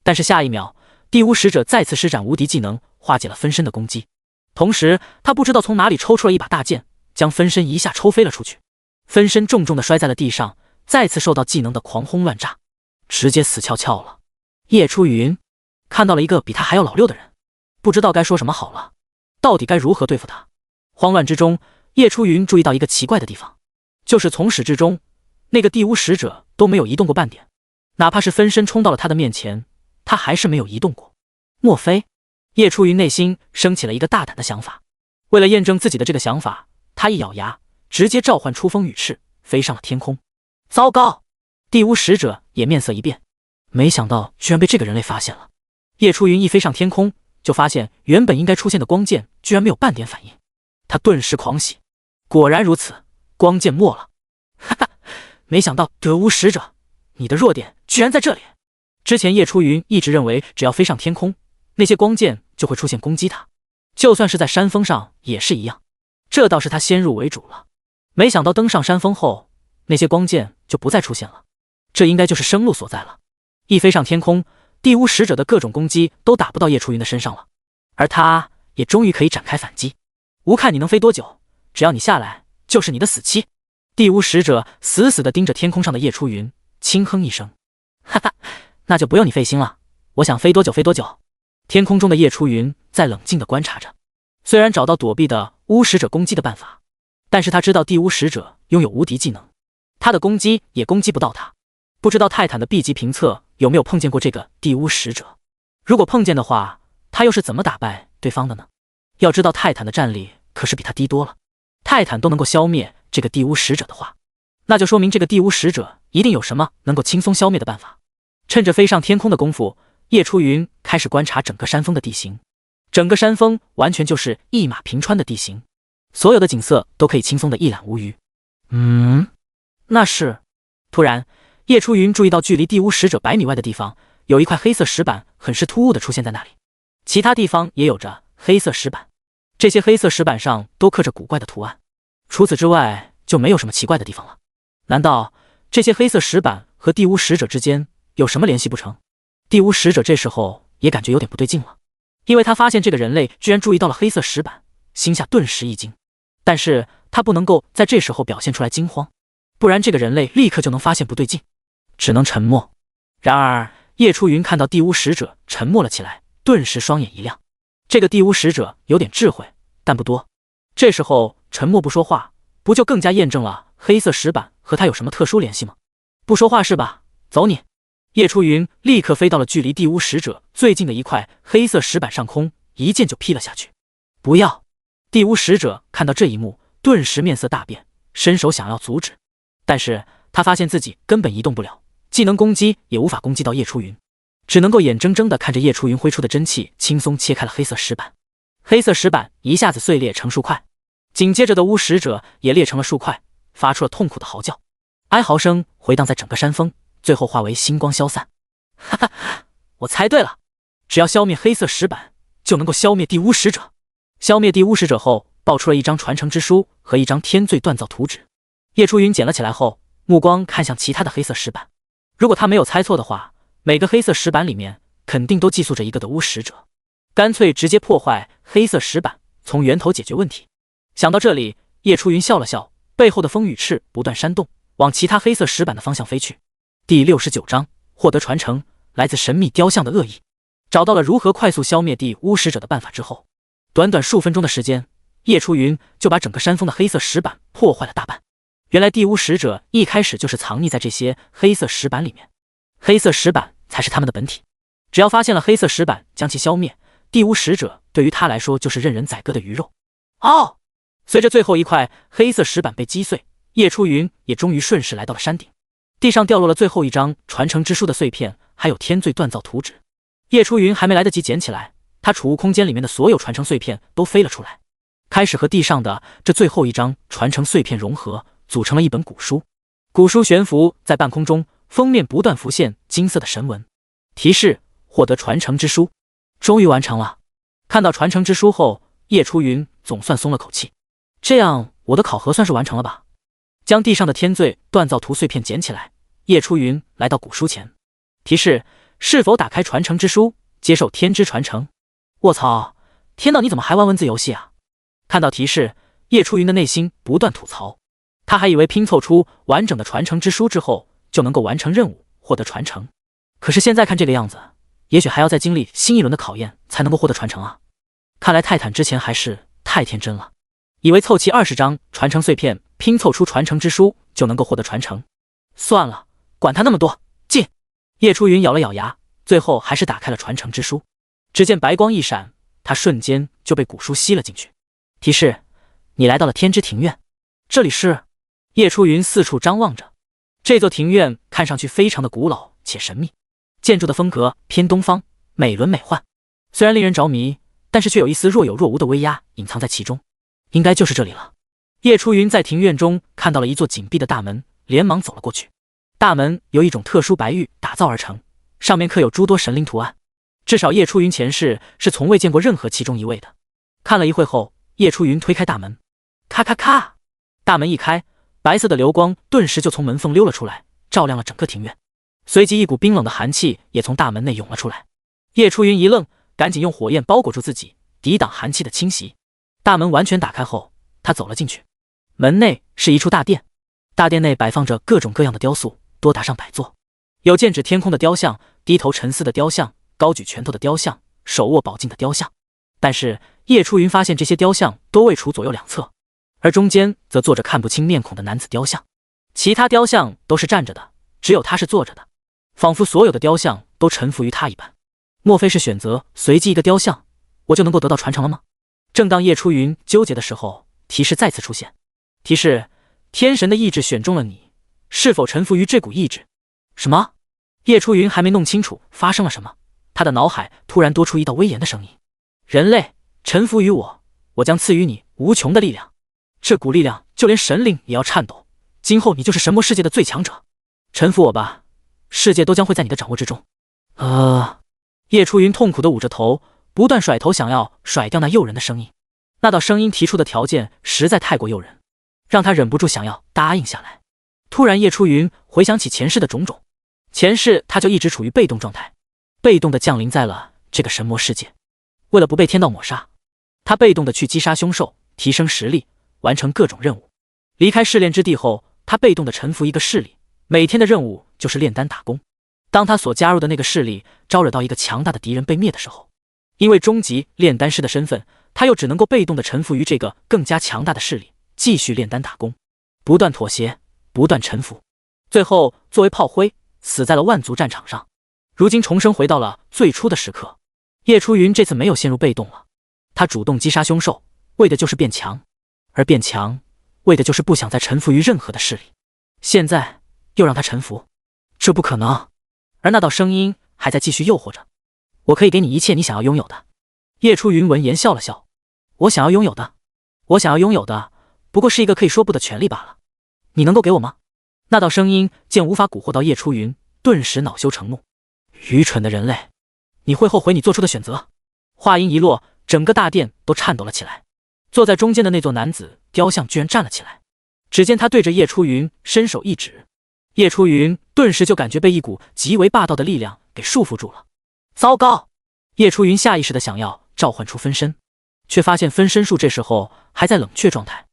但是下一秒，地巫使者再次施展无敌技能，化解了分身的攻击。同时他不知道从哪里抽出了一把大剑，将分身一下抽飞了出去。分身重重地摔在了地上，再次受到技能的狂轰乱炸，直接死翘翘了。叶初云看到了一个比他还要老6的人，不知道该说什么好了，到底该如何对付他？慌乱之中，叶初云注意到一个奇怪的地方，就是从始至终那个地巫使者都没有移动过半点，哪怕是分身冲到了他的面前，他还是没有移动过。莫非？叶初云内心升起了一个大胆的想法。为了验证自己的这个想法，他一咬牙，直接召唤出风雨翅，飞上了天空。糟糕！地巫使者也面色一变，没想到居然被这个人类发现了。叶初云一飞上天空，就发现原本应该出现的光剑居然没有半点反应，他顿时狂喜，果然如此，光剑没了。哈哈，没想到德巫使者，你的弱点居然在这里。之前叶初云一直认为只要飞上天空，那些光剑就会出现攻击他，就算是在山峰上也是一样，这倒是他先入为主了。没想到登上山峰后，那些光剑就不再出现了，这应该就是生路所在了。一飞上天空，地巫使者的各种攻击都打不到叶初云的身上了，而他也终于可以展开反击。无看你能飞多久，只要你下来就是你的死期。地巫使者死死地盯着天空上的叶初云，轻哼一声，哈哈，那就不用你费心了，我想飞多久飞多久。天空中的叶初云在冷静地观察着，虽然找到躲避的巫使者攻击的办法，但是他知道地巫使者拥有无敌技能，他的攻击也攻击不到他。不知道泰坦的 B 级评测有没有碰见过这个地巫使者，如果碰见的话，他又是怎么打败对方的呢？要知道泰坦的战力可是比他低多了，泰坦都能够消灭这个地巫使者的话，那就说明这个地巫使者一定有什么能够轻松消灭的办法。趁着飞上天空的功夫，叶初云开始观察整个山峰的地形。整个山峰完全就是一马平川的地形，所有的景色都可以轻松的一览无余。那是……突然，叶初云注意到距离地巫使者100米外的地方，有一块黑色石板很是突兀的出现在那里。其他地方也有着黑色石板，这些黑色石板上都刻着古怪的图案。除此之外，就没有什么奇怪的地方了。难道这些黑色石板和地巫使者之间有什么联系不成？地巫使者这时候也感觉有点不对劲了，因为他发现这个人类居然注意到了黑色石板，心下顿时一惊。但是他不能够在这时候表现出来惊慌，不然这个人类立刻就能发现不对劲，只能沉默。然而叶初云看到地巫使者沉默了起来，顿时双眼一亮。这个地巫使者有点智慧，但不多。这时候沉默不说话，不就更加验证了黑色石板和他有什么特殊联系吗？不说话是吧？走你！叶初云立刻飞到了距离地巫使者最近的一块黑色石板上空，一剑就劈了下去。不要！地巫使者看到这一幕，顿时面色大变，伸手想要阻止，但是他发现自己根本移动不了，技能攻击也无法攻击到叶初云，只能够眼睁睁地看着叶初云挥出的真气轻松切开了黑色石板。黑色石板一下子碎裂成数块，紧接着的巫使者也裂成了数块，发出了痛苦的嚎叫，哀嚎声回荡在整个山峰，最后化为星光消散。哈哈，我猜对了，只要消灭黑色石板，就能够消灭地巫使者。消灭地巫使者后，爆出了一张传承之书和一张天罪锻造图纸。叶初云捡了起来后，目光看向其他的黑色石板。如果他没有猜错的话，每个黑色石板里面肯定都寄宿着一个的巫使者，干脆直接破坏黑色石板，从源头解决问题。想到这里，叶初云笑了笑，背后的风雨翅不断扇动，往其他黑色石板的方向飞去。第69章获得传承，来自神秘雕像的恶意。找到了如何快速消灭地巫使者的办法之后，短短数分钟的时间，叶初云就把整个山峰的黑色石板破坏了大半。原来地巫使者一开始就是藏匿在这些黑色石板里面，黑色石板才是他们的本体。只要发现了黑色石板，将其消灭，地巫使者对于他来说就是任人宰割的鱼肉。哦！随着最后一块黑色石板被击碎，叶初云也终于顺势来到了山顶。地上掉落了最后一张传承之书的碎片，还有天罪锻造图纸。叶初云还没来得及捡起来，他储物空间里面的所有传承碎片都飞了出来，开始和地上的这最后一张传承碎片融合，组成了一本古书。古书悬浮在半空中，封面不断浮现金色的神纹，提示获得传承之书。终于完成了。看到传承之书后，叶初云总算松了口气，这样我的考核算是完成了吧。将地上的天罪锻造图碎片捡起来，叶初云来到古书前，提示是否打开传承之书，接受天之传承。卧槽，天道你怎么还玩文字游戏啊？看到提示，叶初云的内心不断吐槽，他还以为拼凑出完整的传承之书之后就能够完成任务，获得传承，可是现在看这个样子，也许还要再经历新一轮的考验才能够获得传承啊。看来泰坦之前还是太天真了，以为凑齐20张传承碎片拼凑出传承之书就能够获得传承。算了，管他那么多，进！叶初云咬了咬牙，最后还是打开了传承之书。只见白光一闪，他瞬间就被古书吸了进去。提示：你来到了天之庭院。这里是……叶初云四处张望着，这座庭院看上去非常的古老且神秘，建筑的风格偏东方，美轮美奂。虽然令人着迷，但是却有一丝若有若无的威压隐藏在其中。应该就是这里了。叶初云在庭院中看到了一座紧闭的大门，连忙走了过去。大门由一种特殊白玉打造而成，上面刻有诸多神灵图案。至少叶初云前世是从未见过任何其中一位的。看了一会后，叶初云推开大门，咔咔咔，大门一开，白色的流光顿时就从门缝溜了出来，照亮了整个庭院。随即一股冰冷的寒气也从大门内涌了出来。叶初云一愣，赶紧用火焰包裹住自己，抵挡寒气的侵袭。大门完全打开后，他走了进去。门内是一处大殿，大殿内摆放着各种各样的雕塑，多达上百座，有剑指天空的雕像，低头沉思的雕像，高举拳头的雕像，手握宝镜的雕像。但是叶初云发现这些雕像都位处左右两侧，而中间则坐着看不清面孔的男子雕像。其他雕像都是站着的，只有他是坐着的，仿佛所有的雕像都臣服于他一般。莫非是选择随机一个雕像，我就能够得到传承了吗？正当叶初云纠结的时候，提示再次出现。提示：天神的意志选中了你，是否臣服于这股意志？什么？叶初云还没弄清楚发生了什么，他的脑海突然多出一道威严的声音：人类臣服于我，我将赐予你无穷的力量，这股力量就连神灵也要颤抖，今后你就是神魔世界的最强者，臣服我吧，世界都将会在你的掌握之中。叶初云痛苦地捂着头，不断甩头想要甩掉那诱人的声音。那道声音提出的条件实在太过诱人，让他忍不住想要答应下来。突然叶初云回想起前世的种种，前世他就一直处于被动状态，被动地降临在了这个神魔世界。为了不被天道抹杀，他被动地去击杀凶兽，提升实力，完成各种任务。离开试炼之地后，他被动地臣服一个势力，每天的任务就是炼丹打工。当他所加入的那个势力招惹到一个强大的敌人被灭的时候，因为终极炼丹师的身份，他又只能够被动地臣服于这个更加强大的势力，继续炼丹打工，不断妥协，不断臣服，最后作为炮灰死在了万族战场上。如今重生回到了最初的时刻，叶初云这次没有陷入被动了，他主动击杀凶兽，为的就是变强，而变强为的就是不想再臣服于任何的势力。现在又让他臣服，这不可能。而那道声音还在继续诱惑着：我可以给你一切你想要拥有的。叶初云闻言笑了笑：我想要拥有的不过是一个可以说不的权利罢了，你能够给我吗？那道声音见无法蛊惑到叶初云，顿时恼羞成怒：愚蠢的人类，你会后悔你做出的选择。话音一落，整个大殿都颤抖了起来。坐在中间的那座男子雕像居然站了起来，只见他对着叶初云伸手一指，叶初云顿时就感觉被一股极为霸道的力量给束缚住了。糟糕！叶初云下意识的想要召唤出分身，却发现分身术这时候还在冷却状态，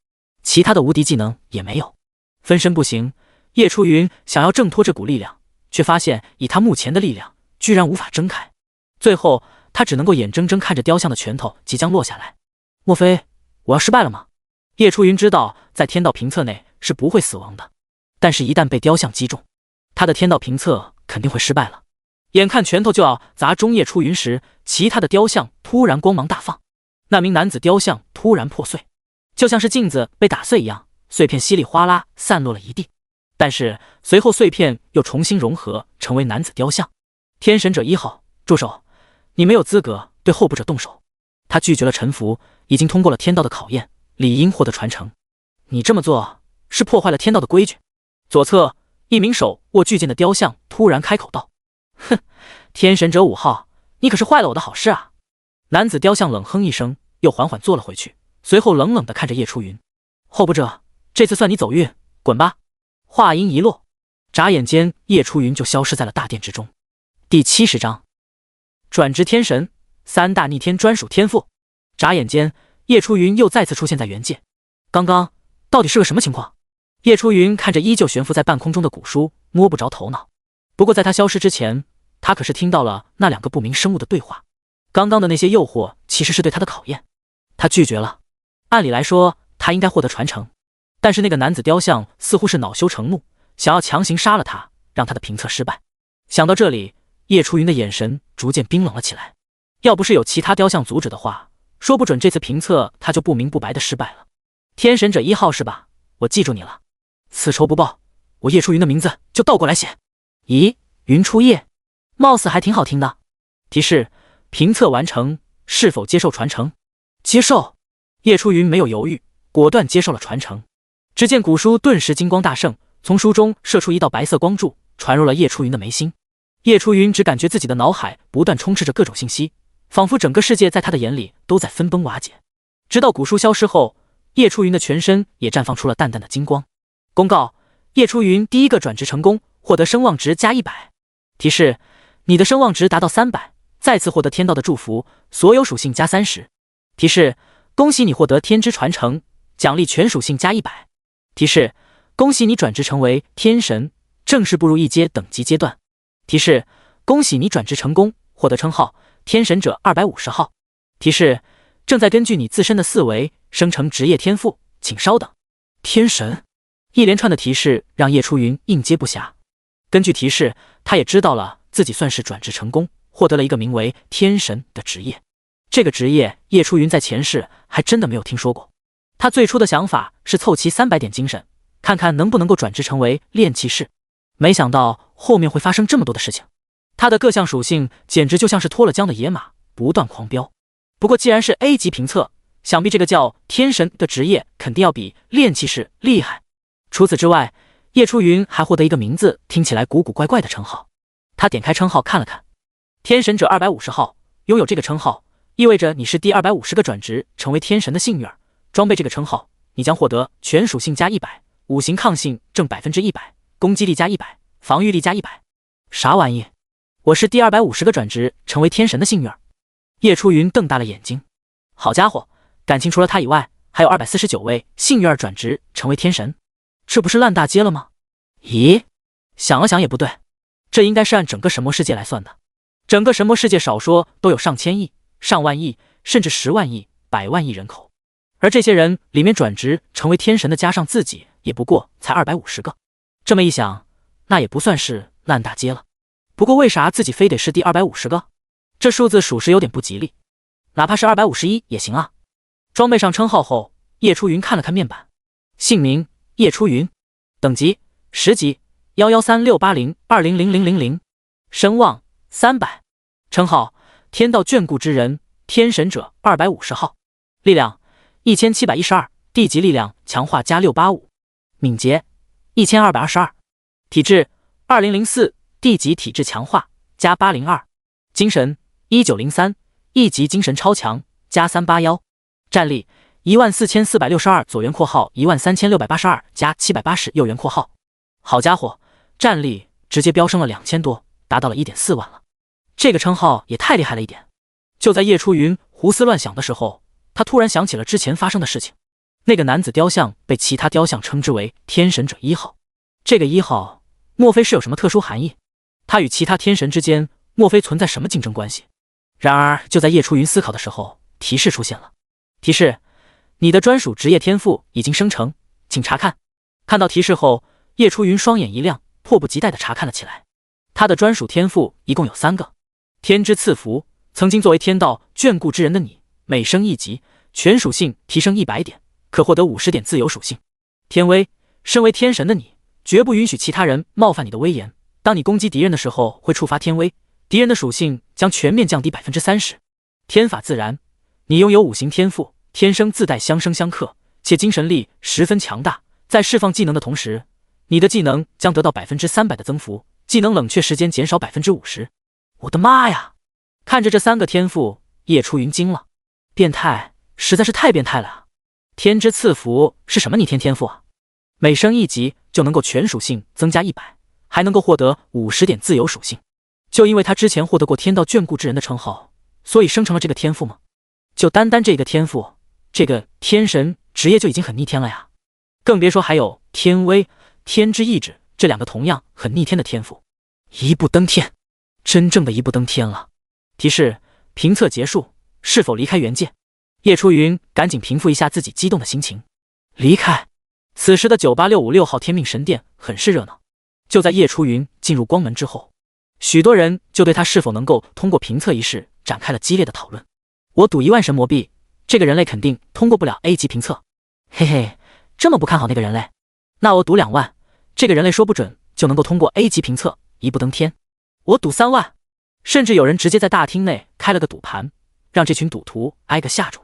其他的无敌技能也没有。分身不行，叶初云想要挣脱这股力量，却发现以他目前的力量居然无法挣开。最后他只能够眼睁睁看着雕像的拳头即将落下来。莫非我要失败了吗？叶初云知道在天道评测内是不会死亡的，但是一旦被雕像击中，他的天道评测肯定会失败了。眼看拳头就要砸中叶初云时，其他的雕像突然光芒大放，那名男子雕像突然破碎，就像是镜子被打碎一样，碎片稀里哗啦散落了一地。但是随后碎片又重新融合成为男子雕像。天神者1号，住手！你没有资格对后部者动手。他拒绝了臣服，已经通过了天道的考验，理应获得传承。你这么做是破坏了天道的规矩。左侧一名手握巨剑的雕像突然开口道：哼，天神者5号，你可是坏了我的好事啊！男子雕像冷哼一声，又缓缓坐了回去，随后冷冷地看着叶初云：后部者，这次算你走运，滚吧！话音一落，眨眼间叶初云就消失在了大殿之中。第70章转职天神，3大逆天专属天赋。眨眼间叶初云又再次出现在原界。刚刚到底是个什么情况？叶初云看着依旧悬浮在半空中的古书，摸不着头脑。不过在他消失之前，他可是听到了那2个不明生物的对话。刚刚的那些诱惑其实是对他的考验，他拒绝了。按理来说他应该获得传承，但是那个男子雕像似乎是恼羞成怒，想要强行杀了他，让他的评测失败。想到这里，叶初云的眼神逐渐冰冷了起来。要不是有其他雕像阻止的话，说不准这次评测他就不明不白的失败了。天神者1号是吧？我记住你了。此仇不报，我叶初云的名字就倒过来写。咦，云初叶，貌似还挺好听的。提示：评测完成，是否接受传承？接受。叶初云没有犹豫，果断接受了传承。只见古书顿时金光大盛，从书中射出一道白色光柱，传入了叶初云的眉心。叶初云只感觉自己的脑海不断充斥着各种信息，仿佛整个世界在他的眼里都在分崩瓦解。直到古书消失后，叶初云的全身也绽放出了淡淡的金光。公告：叶初云第一个转职成功，获得声望值加100。提示：你的声望值达到300，再次获得天道的祝福，所有属性加30。提示：恭喜你获得天之传承，奖励全属性加100。提示：恭喜你转职成为天神，正式步入1阶等级阶段。提示：恭喜你转职成功，获得称号天神者250号。提示：正在根据你自身的4维生成职业天赋，请稍等。天神，一连串的提示让叶初云应接不暇。根据提示，他也知道了自己算是转职成功，获得了一个名为天神的职业。这个职业叶初云在前世还真的没有听说过。他最初的想法是凑齐300点精神，看看能不能够转职成为炼器士。没想到后面会发生这么多的事情，他的各项属性简直就像是脱了缰的野马，不断狂飙。不过既然是 A 级评测，想必这个叫天神的职业肯定要比炼器士厉害。除此之外，叶初云还获得一个名字听起来古古怪怪的称号。他点开称号看了看，天神者250号，拥有这个称号意味着你是第250个转职成为天神的幸运儿。装备这个称号，你将获得全属性加100，五行抗性正100%，攻击力加100，防御力加100。啥玩意？我是第250个转职成为天神的幸运儿。叶初云瞪大了眼睛，好家伙，感情除了他以外，还有249位幸运儿转职成为天神，这不是烂大街了吗？咦，想了想也不对，这应该是按整个神魔世界来算的。整个神魔世界少说都有上千亿、上万亿，甚至10万亿、100万亿人口，而这些人里面转职成为天神的，加上自己也不过才250个。这么一想，那也不算是烂大街了。不过为啥自己非得是第250个？这数字属实有点不吉利，哪怕是251也行啊。装备上称号后，叶初云看了看面板，姓名叶初云，等级10级113680200000，声望300，称号天道眷顾之人，天神者250号，力量1712，地级力量强化加685，敏捷1222，体质2004，地级体质强化加802，精神1903，一级精神超强加381，战力14462，左圆括号13682加780右圆括号。好家伙，战力直接飙升了2000多，达到了1.4万了。这个称号也太厉害了一点。就在叶初云胡思乱想的时候，他突然想起了之前发生的事情。那个男子雕像被其他雕像称之为天神者1号，这个1号莫非是有什么特殊含义？他与其他天神之间莫非存在什么竞争关系？然而就在叶初云思考的时候，提示出现了。提示：你的专属职业天赋已经生成，请查看。看到提示后，叶初云双眼一亮，迫不及待地查看了起来。他的专属天赋一共有3个。天之赐福，曾经作为天道眷顾之人的你，每升1级，全属性提升100点，可获得50点自由属性。天威，身为天神的你，绝不允许其他人冒犯你的威严。当你攻击敌人的时候，会触发天威，敌人的属性将全面降低30%。天法自然，你拥有5行天赋，天生自带相生相克，且精神力十分强大。在释放技能的同时，你的技能将得到300%的增幅，技能冷却时间减少50%。我的妈呀！看着这3个天赋，叶初云惊了。变态，实在是太变态了啊！天之赐福是什么逆天天赋啊？每升1级就能够全属性增加100，还能够获得50点自由属性。就因为他之前获得过天道眷顾之人的称号，所以生成了这个天赋吗？就单单这个天赋，这个天神职业就已经很逆天了呀，更别说还有天威、天之意志这2个同样很逆天的天赋。一步登天，真正的一步登天了。提示：评测结束，是否离开原界？叶初云赶紧平复一下自己激动的心情。离开。此时的98656号天命神殿很是热闹。就在叶初云进入光门之后，许多人就对他是否能够通过评测一事展开了激烈的讨论。我赌1万神魔币，这个人类肯定通过不了 A 级评测。嘿嘿，这么不看好那个人类？那我赌2万，这个人类说不准就能够通过 A 级评测，一步登天。我赌3万。甚至有人直接在大厅内开了个赌盘，让这群赌徒挨个吓住。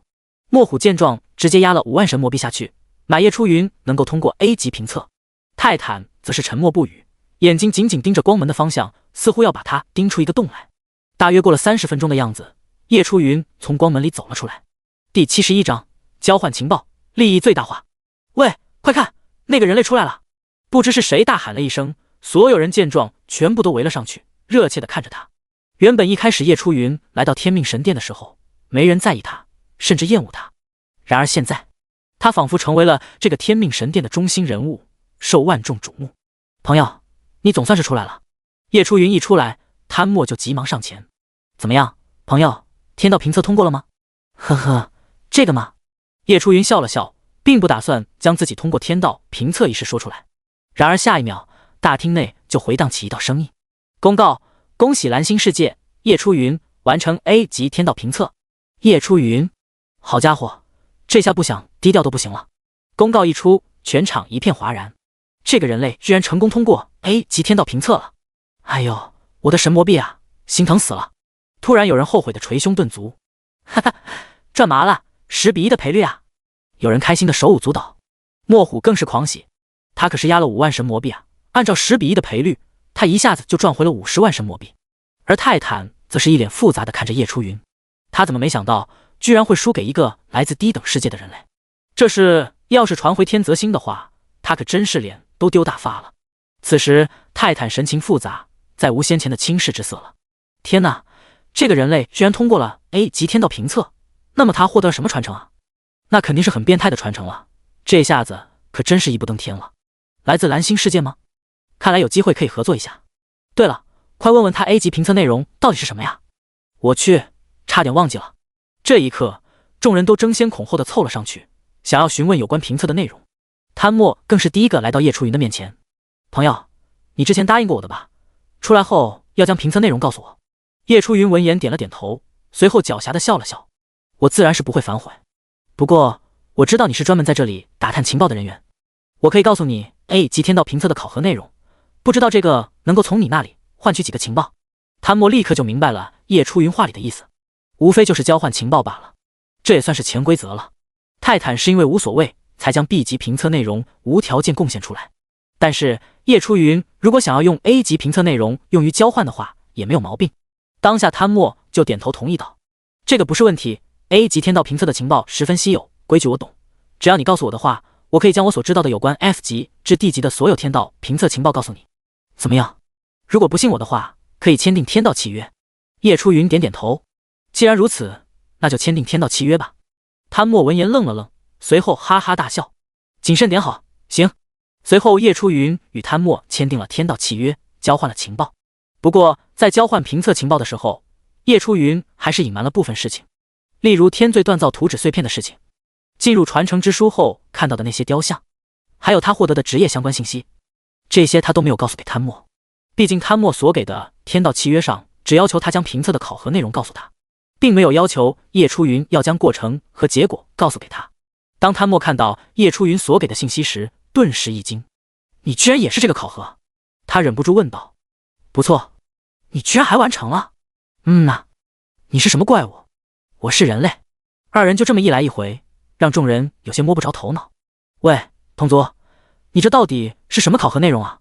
莫虎见状，直接压了5万神魔币下去，买叶出云能够通过 A 级评测。泰坦则是沉默不语，眼睛紧紧盯着光门的方向，似乎要把它盯出一个洞来。大约过了30分钟的样子，叶出云从光门里走了出来。第71章交换情报，利益最大化。喂，快看，那个人类出来了！不知是谁大喊了一声，所有人见状全部都围了上去，热切地看着他。原本一开始叶出云来到天命神殿的时候，没人在意他，甚至厌恶他。然而现在，他仿佛成为了这个天命神殿的中心人物，受万众瞩目。朋友，你总算是出来了。叶出云一出来，贪墨就急忙上前。怎么样，朋友，天道评测通过了吗？呵呵，这个嘛。叶出云笑了笑，并不打算将自己通过天道评测一事说出来。然而下一秒，大厅内就回荡起一道声音：公告！恭喜蓝星世界叶出云完成 A 级天道评测。叶出云，好家伙，这下不想低调都不行了。公告一出，全场一片哗然。这个人类居然成功通过 A 级天道评测了！哎呦，我的神魔币啊，心疼死了！突然有人后悔的捶胸顿足，哈哈，赚麻了，10比1的赔率啊！有人开心的手舞足蹈。莫虎更是狂喜，他可是压了5万神魔币啊，按照10比1的赔率，他一下子就赚回了50万神魔币。而泰坦则是一脸复杂的看着叶出云，他怎么没想到居然会输给一个来自低等世界的人类？这事要是传回天泽星的话，他可真是脸都丢大发了。此时泰坦神情复杂，再无先前的轻视之色了。天哪，这个人类居然通过了 A 级天道评测，那么他获得了什么传承啊？那肯定是很变态的传承了，这下子可真是一步登天了。来自蓝星世界吗？看来有机会可以合作一下。对了，快问问他 A 级评测内容到底是什么呀？我去，差点忘记了。这一刻，众人都争先恐后的凑了上去，想要询问有关评测的内容。贪墨更是第一个来到叶出云的面前。朋友，你之前答应过我的吧？出来后要将评测内容告诉我。叶出云闻言点了点头，随后狡黠的笑了笑。我自然是不会反悔，不过我知道你是专门在这里打探情报的人员，我可以告诉你 A 级天道评测的考核内容，不知道这个能够从你那里换取几个情报。贪墨立刻就明白了叶出云话里的意思，无非就是交换情报罢了，这也算是潜规则了。泰坦是因为无所谓才将 B 级评测内容无条件贡献出来，但是叶出云如果想要用 A 级评测内容用于交换的话也没有毛病。当下贪墨就点头同意道，这个不是问题， A 级天道评测的情报十分稀有，规矩我懂，只要你告诉我的话，我可以将我所知道的有关 F 级至 D 级的所有天道评测情报告诉你。怎么样？如果不信我的话，可以签订天道契约。叶出云点点头，既然如此，那就签订天道契约吧。贪墨闻言愣了愣，随后哈哈大笑，谨慎点好，行。随后叶出云与贪墨签订了天道契约，交换了情报。不过在交换评测情报的时候，叶出云还是隐瞒了部分事情，例如天罪锻造图纸碎片的事情，进入传承之书后看到的那些雕像，还有他获得的职业相关信息，这些他都没有告诉给贪墨。毕竟贪墨所给的天道契约上只要求他将评测的考核内容告诉他，并没有要求叶出云要将过程和结果告诉给他。当贪墨看到叶出云所给的信息时，顿时一惊，你居然也是这个考核？他忍不住问道。不错，你居然还完成了？呐，你是什么怪物？我是人类。二人就这么一来一回，让众人有些摸不着头脑。喂，同族，你这到底是什么考核内容啊？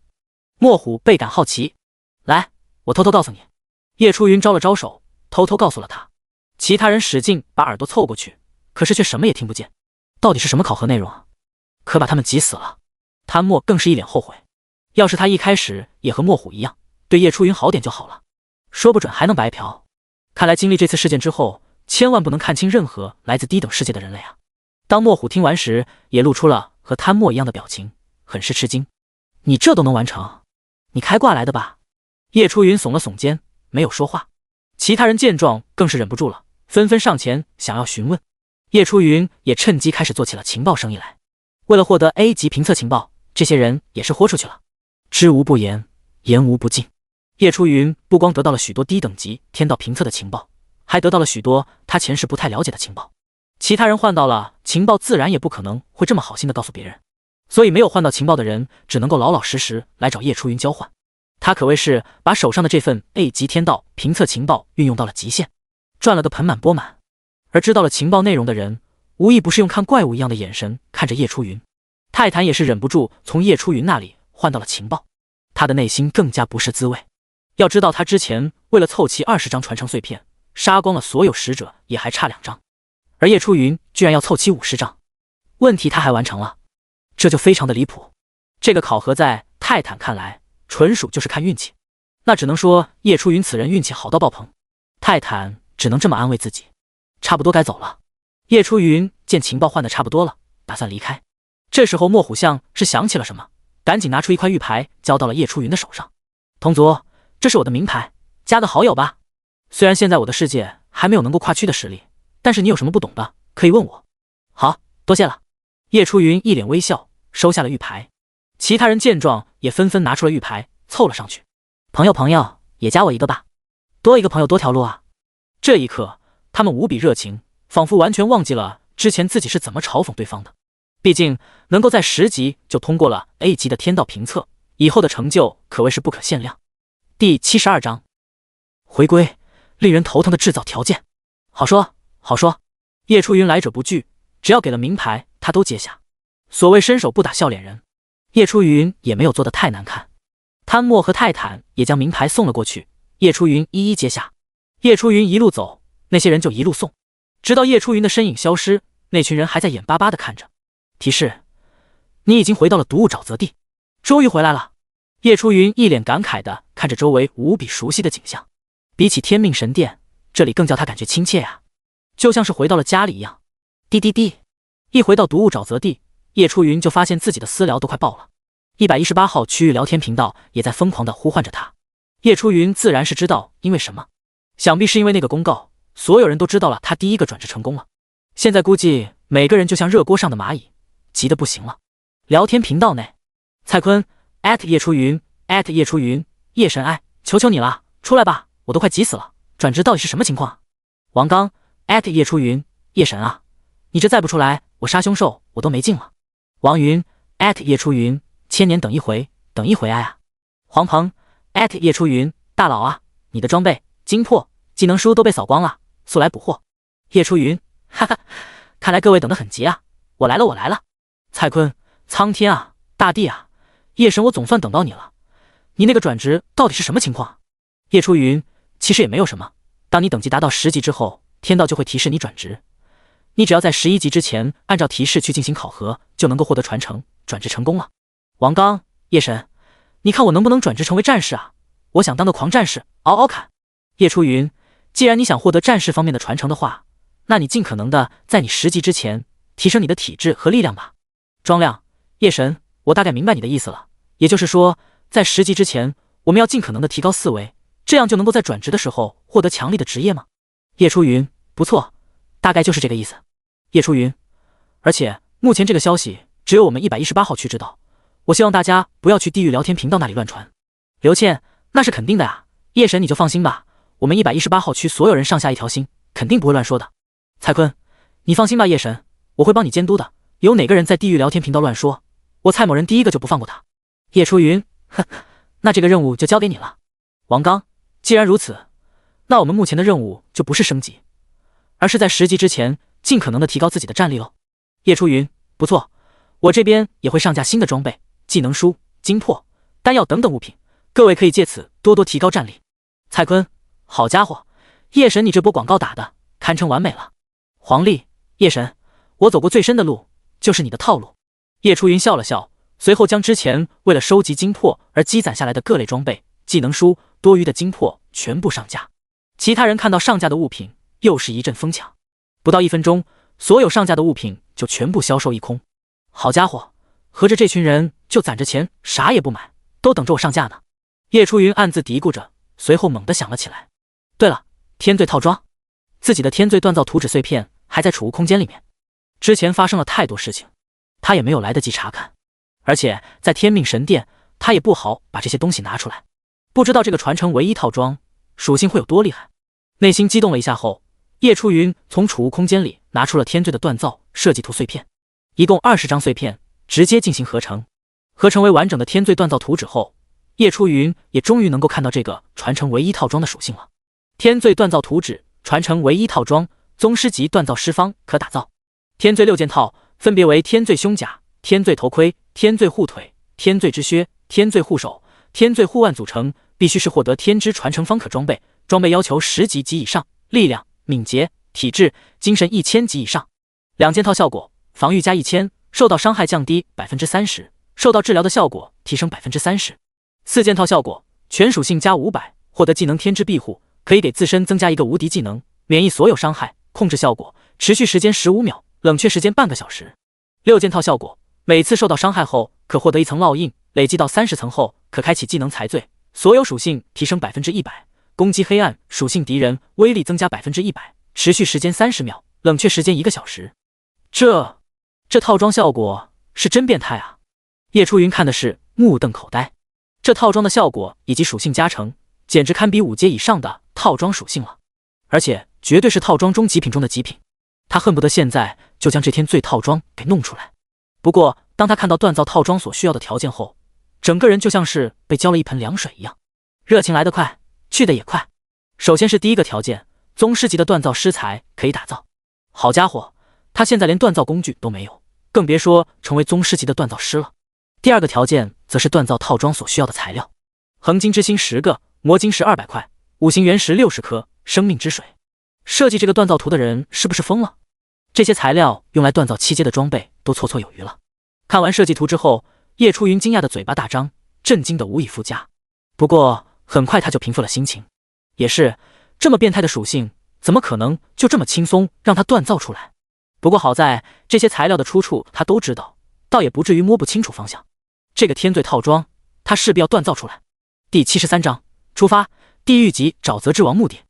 莫虎倍感好奇。来，我偷偷告诉你。叶出云招了招手，偷偷告诉了他。其他人使劲把耳朵凑过去，可是却什么也听不见。到底是什么考核内容啊？可把他们急死了。贪墨更是一脸后悔，要是他一开始也和莫虎一样，对叶出云好点就好了，说不准还能白嫖。看来经历这次事件之后，千万不能看清任何来自低等世界的人类啊。当莫虎听完时，也露出了和贪墨一样的表情，很是吃惊。你这都能完成？你开挂来的吧？叶出云耸了耸肩，没有说话。其他人见状更是忍不住了，纷纷上前想要询问。叶出云也趁机开始做起了情报生意来。为了获得 A 级评测情报，这些人也是豁出去了，知无不言，言无不尽。叶出云不光得到了许多低等级天道评测的情报，还得到了许多他前世不太了解的情报。其他人换到了情报，自然也不可能会这么好心的告诉别人。所以没有换到情报的人只能够老老实实来找叶初云交换。他可谓是把手上的这份 A 级天道评测情报运用到了极限，赚了个盆满钵满。而知道了情报内容的人，无一不是用看怪物一样的眼神看着叶初云。泰坦也是忍不住从叶初云那里换到了情报，他的内心更加不是滋味。要知道他之前为了凑齐20张传承碎片，杀光了所有使者，也还差2张，而叶初云居然要凑齐50张，问题他还完成了，这就非常的离谱。这个考核在泰坦看来纯属就是看运气，那只能说叶初云此人运气好到爆棚。泰坦只能这么安慰自己，差不多该走了。叶初云见情报换的差不多了，打算离开。这时候莫虎像是想起了什么，赶紧拿出一块玉牌交到了叶初云的手上。同族，这是我的名牌，加个好友吧。虽然现在我的世界还没有能够跨区的实力，但是你有什么不懂的可以问我。好，多谢了。叶初云一脸微笑收下了玉牌，其他人见状也纷纷拿出了玉牌凑了上去。朋友也加我一个吧，多一个朋友多条路啊。这一刻他们无比热情，仿佛完全忘记了之前自己是怎么嘲讽对方的。毕竟能够在10级就通过了 A 级的天道评测，以后的成就可谓是不可限量。第72章回归，令人头疼的制造条件。好说好说，叶初云来者不拒，只要给了名牌他都接下。所谓伸手不打笑脸人，叶初云也没有做得太难看。贪墨和泰坦也将名牌送了过去，叶初云一一接下。叶初云一路走，那些人就一路送，直到叶初云的身影消失，那群人还在眼巴巴地看着。提示：你已经回到了毒雾沼泽地，终于回来了。叶初云一脸感慨地看着周围无比熟悉的景象，比起天命神殿，这里更叫他感觉亲切啊，就像是回到了家里一样。滴滴滴，一回到毒雾沼泽地，叶初云就发现自己的私聊都快爆了。118号区域聊天频道也在疯狂地呼唤着他。叶初云自然是知道因为什么，想必是因为那个公告，所有人都知道了他第一个转职成功了。现在估计每个人就像热锅上的蚂蚁，急得不行了。聊天频道内，蔡坤叶初云叶初云，叶神爱，求求你了，出来吧，我都快急死了，转职到底是什么情况？王刚叶初云，叶神啊，你这再不出来，我杀凶兽我都没劲了。王云叶初云，千年等一回，等一回爱啊。黄鹏叶初云，大佬啊，你的装备精魄技能书都被扫光了，速来补货。叶初云，哈哈，看来各位等得很急啊，我来了。蔡坤，苍天啊，大地啊，叶神我总算等到你了，你那个转职到底是什么情况？叶初云，其实也没有什么，当你等级达到10级之后，天道就会提示你转职，你只要在11级之前按照提示去进行考核，就能够获得传承，转职成功了。王刚，叶神，你看我能不能转职成为战士啊？我想当个狂战士，嗷嗷砍。叶初云，既然你想获得战士方面的传承的话，那你尽可能的在你10级之前提升你的体质和力量吧。庄亮，叶神，我大概明白你的意思了，也就是说在10级之前我们要尽可能的提高4维，这样就能够在转职的时候获得强力的职业吗？叶初云，不错，大概就是这个意思。叶初云，而且目前这个消息只有我们118号区知道，我希望大家不要去地狱聊天频道那里乱传。刘倩，那是肯定的啊，叶神你就放心吧，我们118号区所有人上下一条心，肯定不会乱说的。蔡坤，你放心吧叶神，我会帮你监督的，有哪个人在地狱聊天频道乱说，我蔡某人第一个就不放过他。叶初云，哼，那这个任务就交给你了。王刚，既然如此，那我们目前的任务就不是升级，而是在10级之前尽可能的提高自己的战力喽。叶初云，不错，我这边也会上架新的装备、技能书、精魄、丹药等等物品，各位可以借此多多提高战力。蔡坤，好家伙，叶神你这波广告打的堪称完美了。黄丽，叶神，我走过最深的路就是你的套路。叶初云笑了笑，随后将之前为了收集精魄而积攒下来的各类装备、技能书、多余的精魄全部上架。其他人看到上架的物品，又是一阵疯抢，不到1分钟，所有上架的物品就全部销售一空。好家伙，合着这群人就攒着钱啥也不买，都等着我上架呢。叶初云暗自嘀咕着，随后猛地想了起来，对了，天罪套装，自己的天罪锻造图纸碎片还在储物空间里面，之前发生了太多事情，他也没有来得及查看，而且在天命神殿他也不好把这些东西拿出来，不知道这个传承唯一套装属性会有多厉害。内心激动了一下后，叶初云从储物空间里拿出了天罪的锻造设计图碎片，一共20张碎片，直接进行合成。合成为完整的天罪锻造图纸后，叶初云也终于能够看到这个传承唯一套装的属性了。天罪锻造图纸传承唯一套装，宗师级锻造师方可打造。天罪6件套分别为天罪胸甲、天罪头盔、天罪护腿、天罪之靴、天罪护手、天罪护腕组成，必须是获得天之传承方可装备。装备要求10级及以上，力量、敏捷、体质、精神1000级以上。2件套效果：防御加1000，受到伤害降低 30%， 受到治疗的效果提升 30%。4件套效果：全属性加500，获得技能天之庇护，可以给自身增加一个无敌技能，免疫所有伤害。控制效果：持续时间15秒，冷却时间半个小时。6件套效果：每次受到伤害后可获得1层烙印，累积到30层后可开启技能才罪，所有属性提升 100%， 攻击黑暗属性敌人威力增加 100%， 持续时间30秒，冷却时间1个小时。这套装效果是真变态啊！叶初云看的是目瞪口呆，这套装的效果以及属性加成，简直堪比5阶以上的套装属性了，而且绝对是套装中极品中的极品。他恨不得现在就将这天罪套装给弄出来。不过当他看到锻造套装所需要的条件后，整个人就像是被浇了一盆凉水一样，热情来得快，去得也快。首先是第一个条件，宗师级的锻造师才可以打造。好家伙，他现在连锻造工具都没有，更别说成为宗师级的锻造师了。第二个条件则是锻造套装所需要的材料，恒金之心10个，魔晶石200块，五行原石60颗，生命之水。设计这个锻造图的人是不是疯了？这些材料用来锻造7阶的装备都绰绰有余了。看完设计图之后，叶初云惊讶的嘴巴大张，震惊的无以复加。不过很快他就平复了心情，也是这么变态的属性，怎么可能就这么轻松让他锻造出来？不过好在这些材料的出处他都知道，倒也不至于摸不清楚方向。这个天罪套装他势必要锻造出来。第73章出发，地狱级沼泽之王墓地。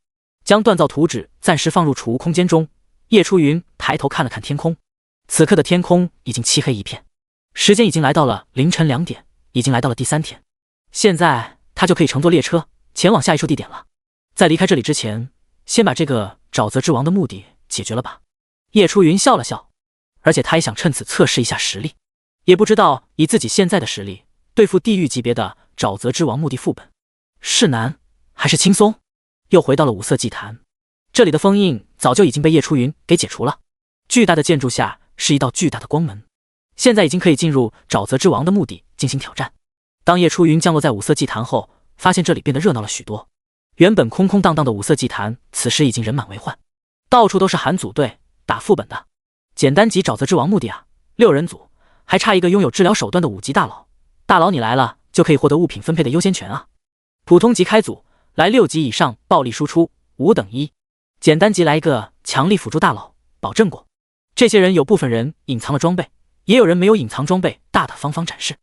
将锻造图纸暂时放入储物空间中，叶初云抬头看了看天空，此刻的天空已经漆黑一片，时间已经来到了凌晨2点，已经来到了第3天。现在他就可以乘坐列车前往下一处地点了。在离开这里之前，先把这个沼泽之王的目的解决了吧。叶初云笑了笑，而且他也想趁此测试一下实力，也不知道以自己现在的实力对付地狱级别的沼泽之王墓地副本是难还是轻松。又回到了五色祭坛，这里的封印早就已经被叶初云给解除了。巨大的建筑下是一道巨大的光门，现在已经可以进入沼泽之王的墓地进行挑战。当叶初云降落在五色祭坛后，发现这里变得热闹了许多。原本空空荡荡的五色祭坛此时已经人满为患，到处都是喊组队打副本的。简单级沼泽之王墓地啊，6人组，还差一个拥有治疗手段的5级大佬。大佬你来了就可以获得物品分配的优先权啊。普通级开组，来6级以上暴力输出5等1，简单级来一个强力辅助大佬，保证过。这些人有部分人隐藏了装备，也有人没有隐藏装备，大大方方展示。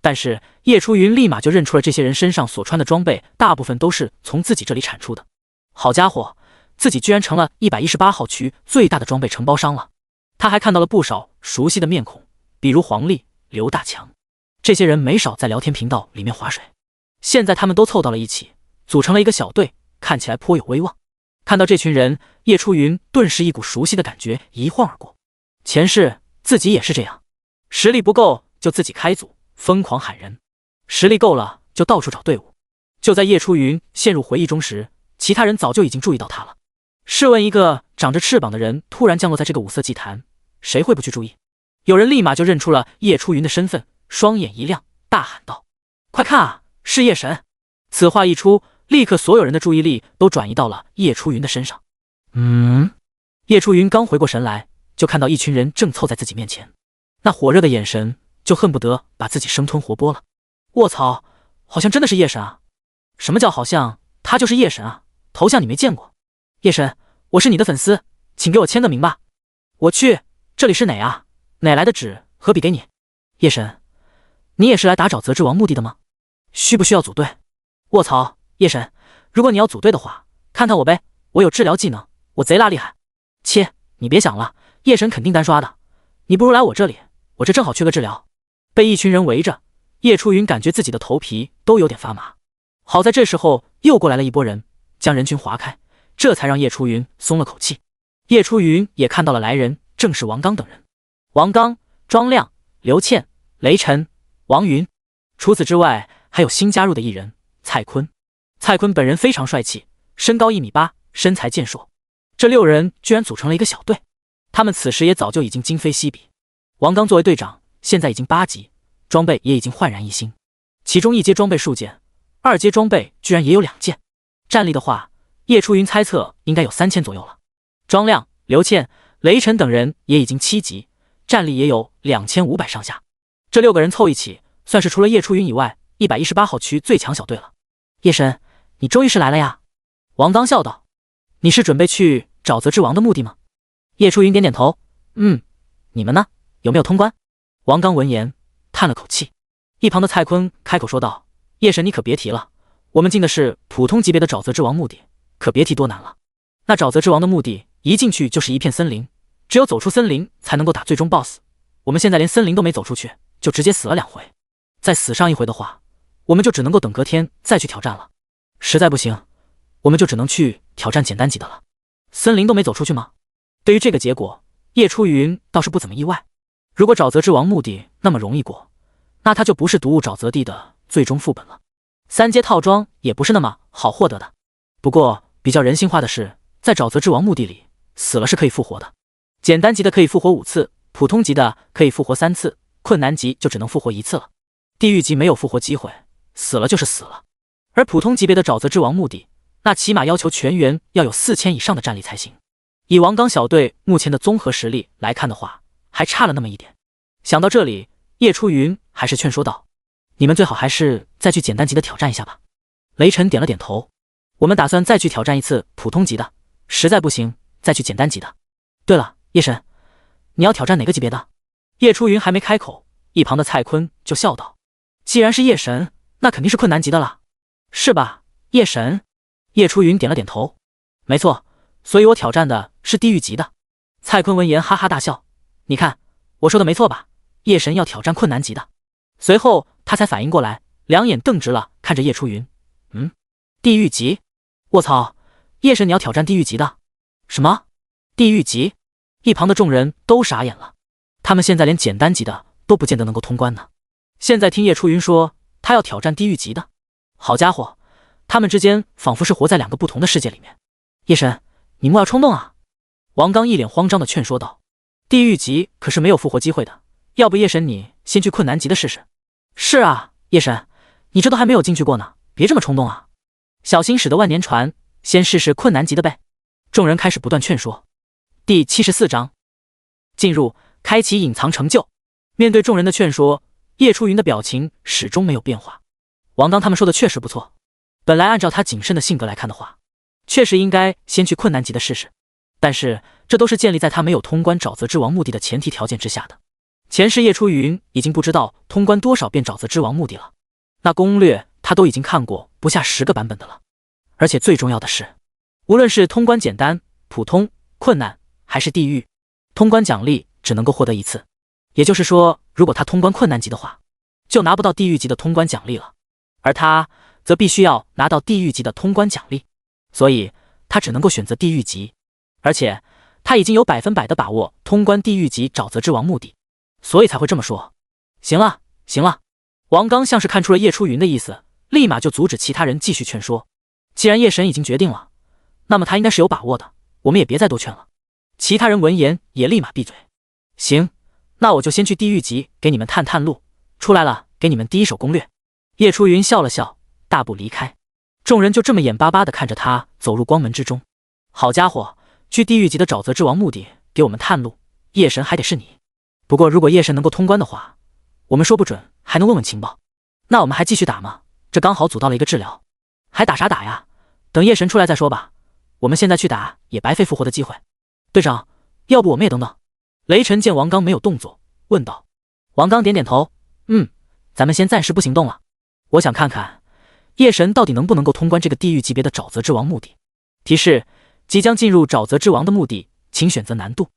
但是叶初云立马就认出了这些人身上所穿的装备大部分都是从自己这里产出的。好家伙，自己居然成了118号区最大的装备承包商了。他还看到了不少熟悉的面孔，比如黄丽、刘大强，这些人没少在聊天频道里面划水。现在他们都凑到了一起，组成了一个小队，看起来颇有威望。看到这群人，叶初云顿时一股熟悉的感觉一晃而过。前世自己也是这样，实力不够就自己开组，疯狂喊人，实力够了就到处找队伍。就在叶初云陷入回忆中时，其他人早就已经注意到他了。试问一个长着翅膀的人突然降落在这个五色祭坛，谁会不去注意？有人立马就认出了叶初云的身份，双眼一亮，大喊道：快看啊，是叶神！此话一出，立刻所有人的注意力都转移到了叶初云的身上。叶初云刚回过神来，就看到一群人正凑在自己面前，那火热的眼神就恨不得把自己生吞活剥了。卧槽，好像真的是叶神啊！什么叫好像？他就是叶神啊！头像你没见过？叶神，我是你的粉丝，请给我签个名吧。我去，这里是哪啊？哪来的纸和笔给你？叶神，你也是来打沼泽之王墓地的吗？需不需要组队？卧槽，叶神，如果你要组队的话，看看我呗，我有治疗技能，我贼拉厉害。切，你别想了，叶神肯定单刷的，你不如来我这里，我这正好缺个治疗。被一群人围着，叶初云感觉自己的头皮都有点发麻。好在这时候又过来了一拨人，将人群划开，这才让叶初云松了口气。叶初云也看到了来人，正是王刚等人。王刚、庄亮、刘倩、雷晨、王云。除此之外，还有新加入的一人蔡坤。蔡坤本人非常帅气，身高1.8米，身材健硕。这6人居然组成了一个小队，他们此时也早就已经今非昔比。王刚作为队长，现在已经8级，装备也已经焕然一新。其中1阶装备数件，2阶装备居然也有2件。战力的话，叶初云猜测应该有3000左右了。庄亮、刘倩、雷晨等人也已经7级，战力也有2500上下。这6个人凑一起，算是除了叶初云以外118号区最强小队了。叶神，你终于是来了呀！王刚笑道：“你是准备去沼泽之王的目的吗？”叶初云点点头：“你们呢？有没有通关？”王刚闻言叹了口气。一旁的蔡坤开口说道：“叶神，你可别提了，我们进的是普通级别的沼泽之王墓地，可别提多难了。那沼泽之王的墓地一进去就是一片森林，只有走出森林才能够打最终 BOSS。我们现在连森林都没走出去，就直接死了2回。再死上1回的话，我们就只能够等隔天再去挑战了。实在不行，我们就只能去挑战简单级的了。森林都没走出去吗？”对于这个结果，叶初云倒是不怎么意外。如果沼泽之王墓地那么容易过，那他就不是毒物沼泽地的最终副本了。3阶套装也不是那么好获得的。不过比较人性化的是，在沼泽之王墓地里，死了是可以复活的。简单级的可以复活5次，普通级的可以复活3次，困难级就只能复活1次了。地狱级没有复活机会，死了就是死了。而普通级别的沼泽之王墓地，那起码要求全员要有4000以上的战力才行。以王刚小队目前的综合实力来看的话，还差了那么一点。想到这里，叶初云还是劝说道：“你们最好还是再去简单级的挑战一下吧。”雷晨点了点头：“我们打算再去挑战一次普通级的，实在不行再去简单级的。对了，叶神，你要挑战哪个级别的？”叶初云还没开口，一旁的蔡坤就笑道：“既然是叶神，那肯定是困难级的了，是吧，叶神？”叶初云点了点头：“没错，所以我挑战的是地狱级的。”蔡坤闻言哈哈大笑：“你看，我说的没错吧？叶神要挑战困难级的。”随后他才反应过来，两眼瞪直了看着叶初云：“地狱级？卧槽，叶神你要挑战地狱级的？什么？地狱级？”一旁的众人都傻眼了，他们现在连简单级的都不见得能够通关呢。现在听叶初云说他要挑战地狱级的，好家伙，他们之间仿佛是活在2个不同的世界里面。叶神，你莫要冲动啊！王刚一脸慌张的劝说道：“地狱级可是没有复活机会的，要不叶神你先去困难级的试试。”是啊，叶神，你这都还没有进去过呢，别这么冲动啊！小心驶得万年船，先试试困难级的呗。众人开始不断劝说。第74章，进入开启隐藏成就。面对众人的劝说，叶初云的表情始终没有变化。王刚他们说的确实不错，本来按照他谨慎的性格来看的话，确实应该先去困难级的试试，但是这都是建立在他没有通关沼泽之王墓地的前提条件之下的。前世叶初云已经不知道通关多少遍沼泽之王墓地了，那攻略他都已经看过不下10个版本的了。而且最重要的是，无论是通关简单、普通、困难还是地狱，通关奖励只能够获得1次。也就是说，如果他通关困难级的话，就拿不到地狱级的通关奖励了，而他则必须要拿到地狱级的通关奖励，所以他只能够选择地狱级。而且他已经有100%的把握通关地狱级沼泽之王墓地，所以才会这么说。行了行了，王刚像是看出了叶初云的意思，立马就阻止其他人继续劝说。既然叶神已经决定了，那么他应该是有把握的，我们也别再多劝了。其他人闻言也立马闭嘴。行，那我就先去地狱级给你们探探路，出来了给你们第一手攻略。叶初云笑了笑，大步离开。众人就这么眼巴巴地看着他走入光门之中。好家伙，去地狱级的沼泽之王墓地给我们探路，叶神还得是你。不过如果叶神能够通关的话，我们说不准还能问问情报。那我们还继续打吗？这刚好组到了一个治疗，还打啥打呀？等叶神出来再说吧，我们现在去打也白费复活的机会。队长，要不我们也等等？雷神见王刚没有动作，问道。王刚点点头，咱们先暂时不行动了，我想看看叶神到底能不能够通关这个地狱级别的沼泽之王墓地。提示：即将进入沼泽之王的墓地，请选择难度。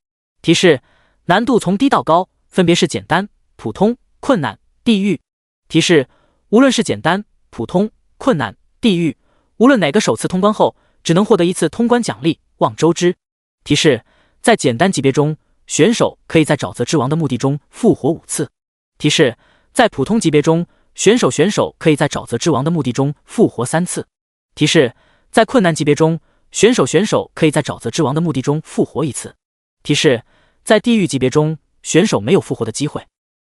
提示：难度从低到高，分别是简单、普通、困难、地狱。提示：无论是简单、普通、困难、地狱，无论哪个首次通关后，只能获得1次通关奖励，望周知。提示：在简单级别中，选手可以在沼泽之王的墓地中复活5次。提示：在普通级别中，选手可以在沼泽之王的墓地中复活3次。提示：在困难级别中，选手可以在沼泽之王的墓地中复活1次。提示：在地狱级别中，选手没有复活的机会，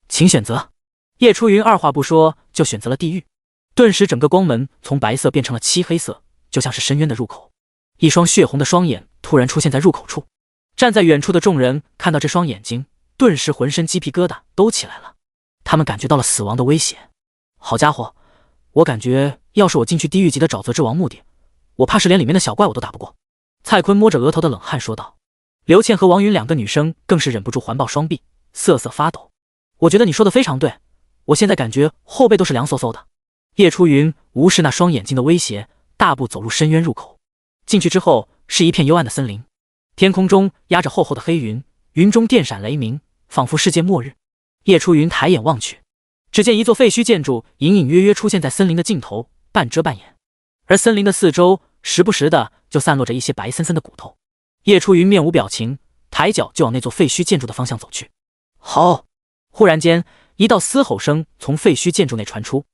请选择。叶初云二话不说就选择了地狱，顿时整个光门从白色变成了漆黑色，就像是深渊的入口。一双血红的双眼突然出现在入口处，站在远处的众人看到这双眼睛，顿时浑身鸡皮疙瘩都起来了。他们感觉到了死亡的威胁。好家伙，我感觉要是我进去地狱级的沼泽之王墓地，我怕是连里面的小怪我都打不过。蔡坤摸着额头的冷汗说道。刘倩和王云两个女生更是忍不住环抱双臂，瑟瑟发抖。我觉得你说的非常对，我现在感觉后背都是凉飕飕的。叶初云无视那双眼睛的威胁，大步走入深渊入口。进去之后是一片幽暗的森林，天空中压着厚厚的黑云，云中电闪雷鸣，仿佛世界末日。叶初云抬眼望去，只见一座废墟建筑隐隐约约出现在森林的尽头，半遮半掩，而森林的四周时不时的就散落着一些白森森的骨头。叶初云面无表情，抬脚就往那座废墟建筑的方向走去。吼！忽然间，一道嘶吼声从废墟建筑内传出，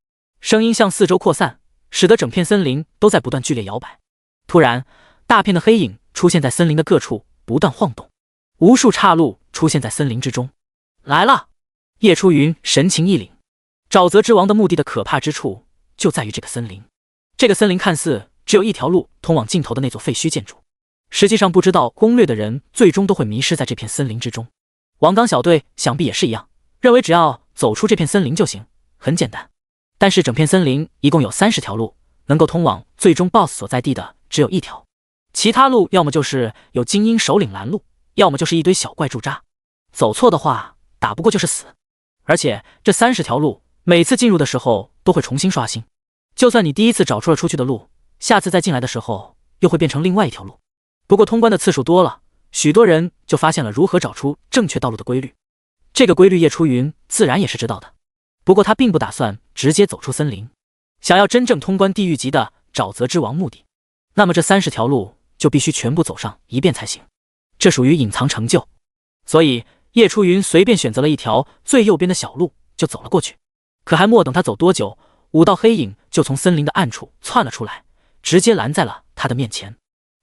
声音向四周扩散，使得整片森林都在不断剧烈摇摆。突然，大片的黑影出现在森林的各处，不断晃动，无数岔路出现在森林之中。来了！叶初云神情一凛，沼泽之王的墓地的可怕之处就在于这个森林。这个森林看似只有一条路通往尽头的那座废墟建筑，实际上不知道攻略的人最终都会迷失在这片森林之中。王刚小队想必也是一样，认为只要走出这片森林就行，很简单。但是整片森林一共有30条路，能够通往最终 BOSS 所在地的只有1条，其他路要么就是有精英首领拦路，要么就是一堆小怪驻扎，走错的话打不过就是死。而且这30条路每次进入的时候都会重新刷新，就算你第一次找出了出去的路，下次再进来的时候又会变成另外一条路。不过通关的次数多了，许多人就发现了如何找出正确道路的规律。这个规律叶初云自然也是知道的，不过他并不打算直接走出森林。想要真正通关地狱级的沼泽之王墓地，那么这30条路就必须全部走上一遍才行，这属于隐藏成就。所以叶初云随便选择了一条最右边的小路就走了过去。可还没等他走多久，5道黑影就从森林的暗处窜了出来，直接拦在了他的面前。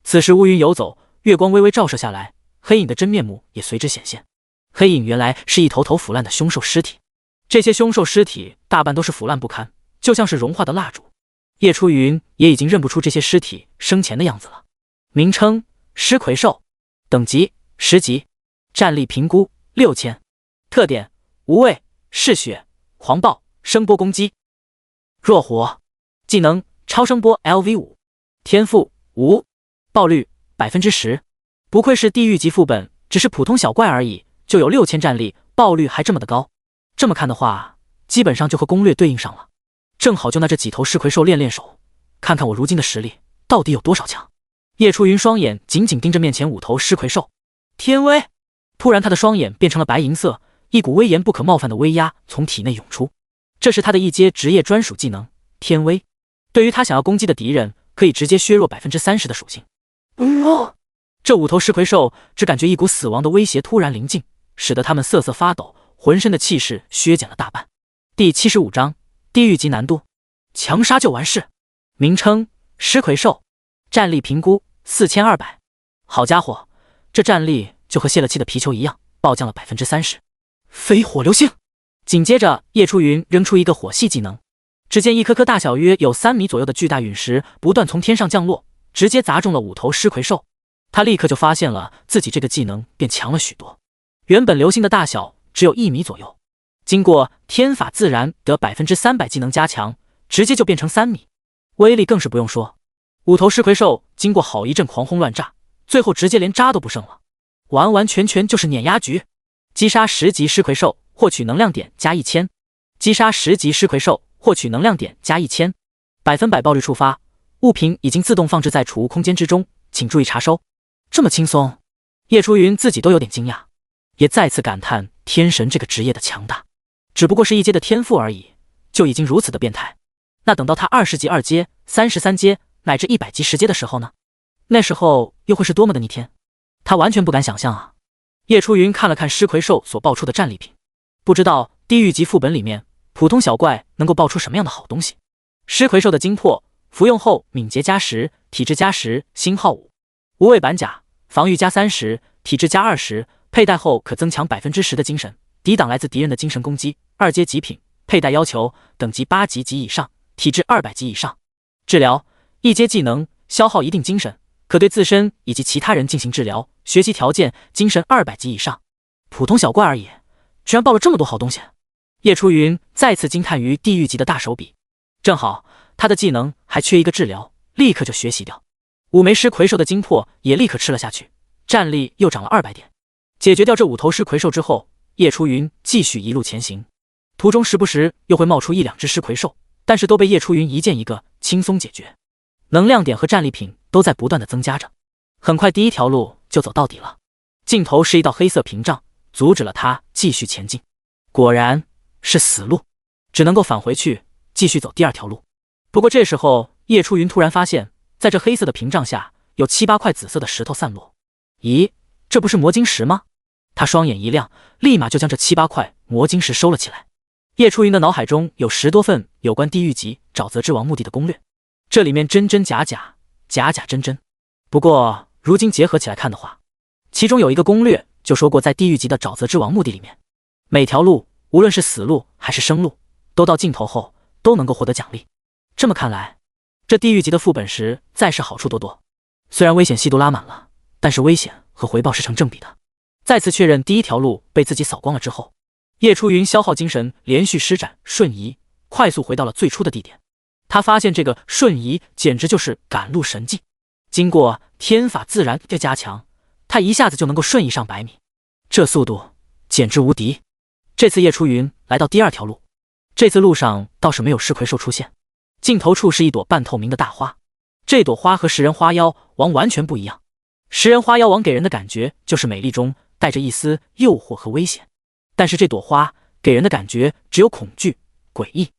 此时乌云游走，月光微微照射下来，黑影的真面目也随之显现。黑影原来是一头头腐烂的凶兽尸体，这些凶兽尸体大半都是腐烂不堪，就像是融化的蜡烛。叶初云也已经认不出这些尸体生前的样子了。名称：尸魁兽，等级10级，战力评估6000，特点：无畏、嗜血、狂暴、声波攻击。弱火，技能：超声波 LV5，天赋：无，爆率10%。不愧是地狱级副本，只是普通小怪而已，就有6000战力，爆率还这么的高。这么看的话，基本上就和攻略对应上了。正好就拿这几头尸魁兽练手，看看我如今的实力到底有多少强。叶初云双眼紧紧盯着面前5头尸魁兽。天威！突然他的双眼变成了白银色，一股威严不可冒犯的威压从体内涌出。这是他的一阶职业专属技能天威，对于他想要攻击的敌人可以直接削弱30%的属性。这5头尸魁兽只感觉一股死亡的威胁突然临近，使得他们瑟瑟发抖，浑身的气势削减了大半。第75章地狱级难度，强杀就完事。名称：尸魁兽，战力评估4200。好家伙，这战力就和泄了气的皮球一样，暴降了30%。飞火流星。紧接着叶初云扔出一个火系技能，只见一颗颗大小约有3米左右的巨大陨石不断从天上降落，直接砸中了5头尸魁兽。他立刻就发现了自己这个技能变强了许多，原本流星的大小只有1米左右，经过天法自然得300%技能加强，直接就变成3米，威力更是不用说。5头尸魁兽经过好一阵狂轰乱炸，最后直接连渣都不剩了，完完全全就是碾压局。击杀10级尸魁兽，获取能量点加1000。击杀10级尸魁兽，获取能量点加1000。100%爆率触发，物品已经自动放置在储物空间之中，请注意查收。这么轻松，叶初云自己都有点惊讶，也再次感叹天神这个职业的强大。只不过是1阶的天赋而已，就已经如此的变态，那等到他20级2阶、33阶乃至100级10阶的时候呢？那时候又会是多么的逆天，他完全不敢想象啊。叶初云看了看尸魁兽所爆出的战利品，不知道地狱级副本里面普通小怪能够爆出什么样的好东西？尸魁兽的精魄，服用后敏捷加10，体质加10，星号5。无畏板甲，防御加30，体质加20，佩戴后可增强10%的精神，抵挡来自敌人的精神攻击。2阶极品，佩戴要求等级8级及以上，体质200级以上。治疗1阶技能，消耗一定精神，可对自身以及其他人进行治疗。学习条件精神200级以上。普通小怪而已，居然爆了这么多好东西！叶初云再次惊叹于地狱级的大手笔。正好他的技能还缺一个治疗，立刻就学习掉。5枚尸魁兽的精魄也立刻吃了下去，战力又涨了200点。解决掉这5头尸魁兽之后，叶初云继续一路前行。途中时不时又会冒出1-2只尸魁兽，但是都被叶初云一见一个轻松解决。能量点和战利品都在不断的增加着，很快第一条路就走到底了。尽头是一道黑色屏障，阻止了他继续前进。果然是死路，只能够返回去继续走第2条路。不过这时候叶初云突然发现，在这黑色的屏障下有7、8块紫色的石头散落。咦，这不是魔晶石吗？他双眼一亮，立马就将这7、8块魔晶石收了起来。叶初云的脑海中有10多份有关地狱级沼泽之王墓地的攻略，这里面真真假假，假假真真。不过如今结合起来看的话，其中有一个攻略就说过，在地狱级的沼泽之王墓地里面，每条路无论是死路还是生路，都到尽头后都能够获得奖励。这么看来，这地狱级的副本石再是好处多多。虽然危险系度拉满了，但是危险和回报是成正比的。再次确认第1条路被自己扫光了之后，叶初云消耗精神，连续施展瞬移，快速回到了最初的地点。他发现这个瞬移简直就是赶路神技，经过天法自然的加强，他一下子就能够瞬移上100米，这速度简直无敌。这次叶初云来到第2条路，这次路上倒是没有尸魁兽出现，尽头处是一朵半透明的大花。这朵花和食人花妖王完全不一样，食人花妖王给人的感觉就是美丽中带着一丝诱惑和危险，但是这朵花给人的感觉只有恐惧、诡异。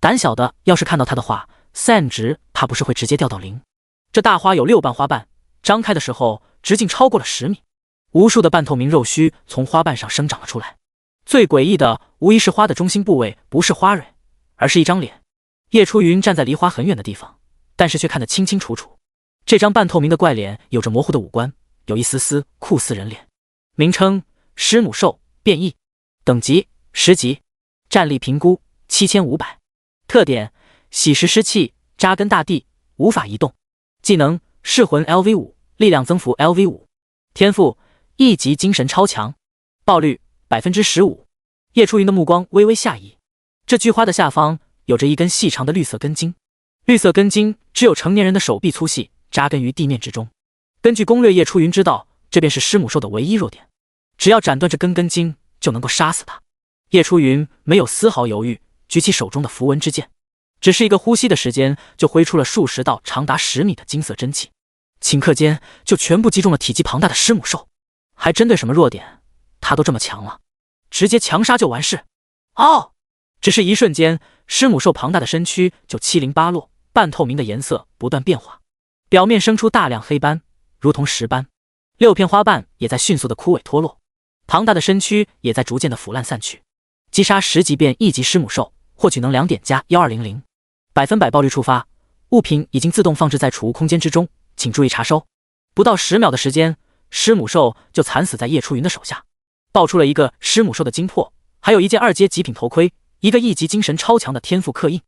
胆小的要是看到它的话，SAN 值怕不是会直接掉到0。这大花有6瓣花瓣，张开的时候直径超过了10米，无数的半透明肉须从花瓣上生长了出来。最诡异的无疑是花的中心部位不是花蕊，而是一张脸。叶初云站在离花很远的地方，但是却看得清清楚楚。这张半透明的怪脸有着模糊的五官，有一丝丝酷似人脸。名称：尸母兽，变异，等级10级，战力评估7500。特点：洗蚀尸气，扎根大地，无法移动。技能：噬魂 LV5，力量增幅 LV5。天赋：1级精神超强。爆率 15%。叶初云的目光微微下移，这菊花的下方有着一根细长的绿色根茎，绿色根茎只有成年人的手臂粗细，扎根于地面之中。根据攻略，叶初云知道这便是尸母兽的唯一弱点，只要斩断这根茎就能够杀死它。叶初云没有丝毫犹豫，举起手中的符文之剑，只是一个呼吸的时间，就挥出了数十道长达10米的金色真气，顷刻间就全部击中了体积庞大的尸母兽。还针对什么弱点，他都这么强了，直接强杀就完事。哦，只是一瞬间，尸母兽庞大的身躯就七零八落，半透明的颜色不断变化，表面生出大量黑斑，如同石斑。6片花瓣也在迅速的枯萎脱落，庞大的身躯也在逐渐的腐烂散去。击杀10级变1级尸母兽，获取能量点加1200，百分百爆率触发。物品已经自动放置在储物空间之中，请注意查收。不到10秒的时间，尸母兽就惨死在叶初云的手下，爆出了一个尸母兽的精魄，还有一件2阶极品头盔，一个1级精神超强的天赋刻印。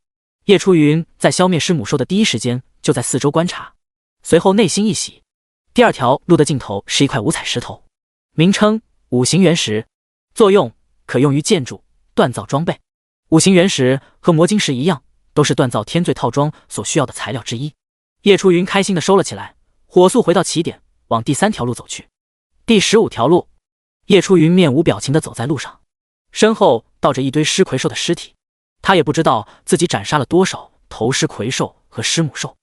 叶初云在消灭尸母兽的第一时间就在四周观察，随后内心一喜。第2条路的尽头是一块五彩石头，名称：五行原石，作用可用于建筑、锻造装备。五行原石和魔晶石一样，都是锻造天罪套装所需要的材料之一。叶初云开心的收了起来，火速回到起点，往第3条路走去。第15条路，叶初云面无表情的走在路上，身后倒着一堆尸魁兽的尸体。他也不知道自己斩杀了多少头尸魁兽和尸母兽，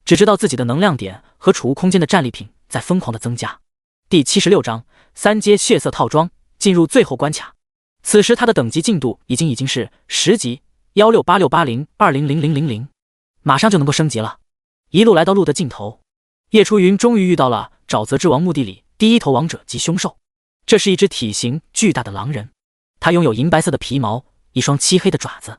只知道自己的能量点和储物空间的战利品在疯狂的增加。第76章3阶血色套装，进入最后关卡。此时他的等级进度已经是10级，168680200000，马上就能够升级了。一路来到路的尽头，叶初云终于遇到了沼泽之王墓地里第1头王者及凶兽。这是一只体型巨大的狼人，它拥有银白色的皮毛，一双漆黑的爪子，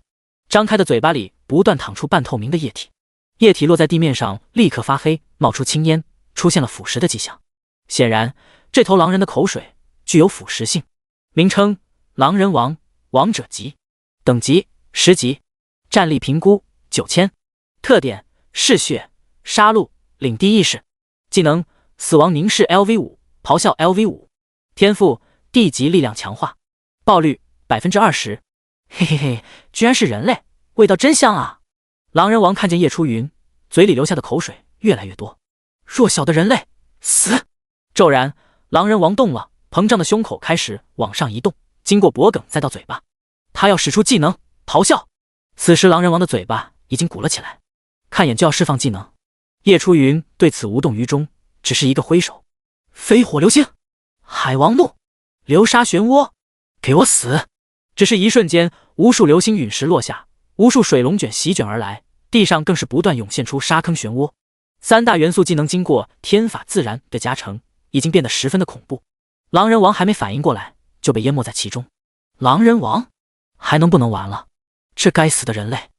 张开的嘴巴里不断淌出半透明的液体，液体落在地面上立刻发黑，冒出青烟，出现了腐蚀的迹象。显然，这头狼人的口水具有腐蚀性。名称：狼人王，王者级，等级10级，战力评估9000，特点：嗜血、杀戮、领地意识，技能：死亡凝视 LV5， 咆哮 LV5， 天赋：地级力量强化，爆率 20%。嘿嘿嘿，居然是人类，味道真香啊！狼人王看见叶初云，嘴里流下的口水越来越多。弱小的人类，死！骤然，狼人王动了，膨胀的胸口开始往上移动，经过脖颈再到嘴巴，他要使出技能咆哮。此时狼人王的嘴巴已经鼓了起来，看眼就要释放技能。叶初云对此无动于衷，只是一个挥手，飞火流星、海王怒、流沙漩涡，给我死！只是一瞬间，无数流星陨石落下，无数水龙卷席卷而来，地上更是不断涌现出沙坑漩涡。三大元素技能经过天法自然的加成，已经变得十分的恐怖。狼人王还没反应过来，就被淹没在其中。狼人王还能不能玩了？这该死的人类，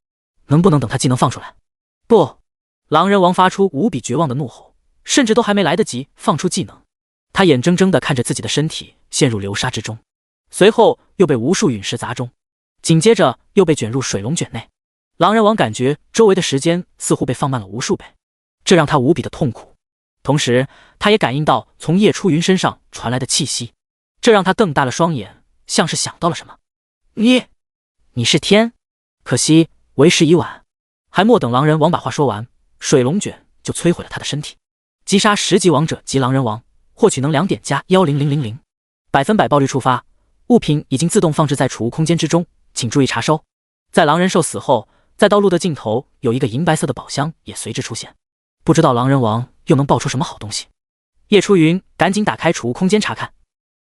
能不能等他技能放出来？不！狼人王发出无比绝望的怒吼，甚至都还没来得及放出技能，他眼睁睁地看着自己的身体陷入流沙之中，随后又被无数陨石砸中，紧接着又被卷入水龙卷内。狼人王感觉周围的时间似乎被放慢了无数倍，这让他无比的痛苦。同时，他也感应到从叶初云身上传来的气息，这让他瞪大了双眼，像是想到了什么。你是天？可惜为时已晚。还没等狼人王把话说完，水龙卷就摧毁了他的身体。击杀10级王者及狼人王，获取能量点加10000，百分百爆率触发。物品已经自动放置在储物空间之中，请注意查收。在狼人兽死后，在道路的尽头有一个银白色的宝箱也随之出现，不知道狼人王又能爆出什么好东西。叶初云赶紧打开储物空间查看，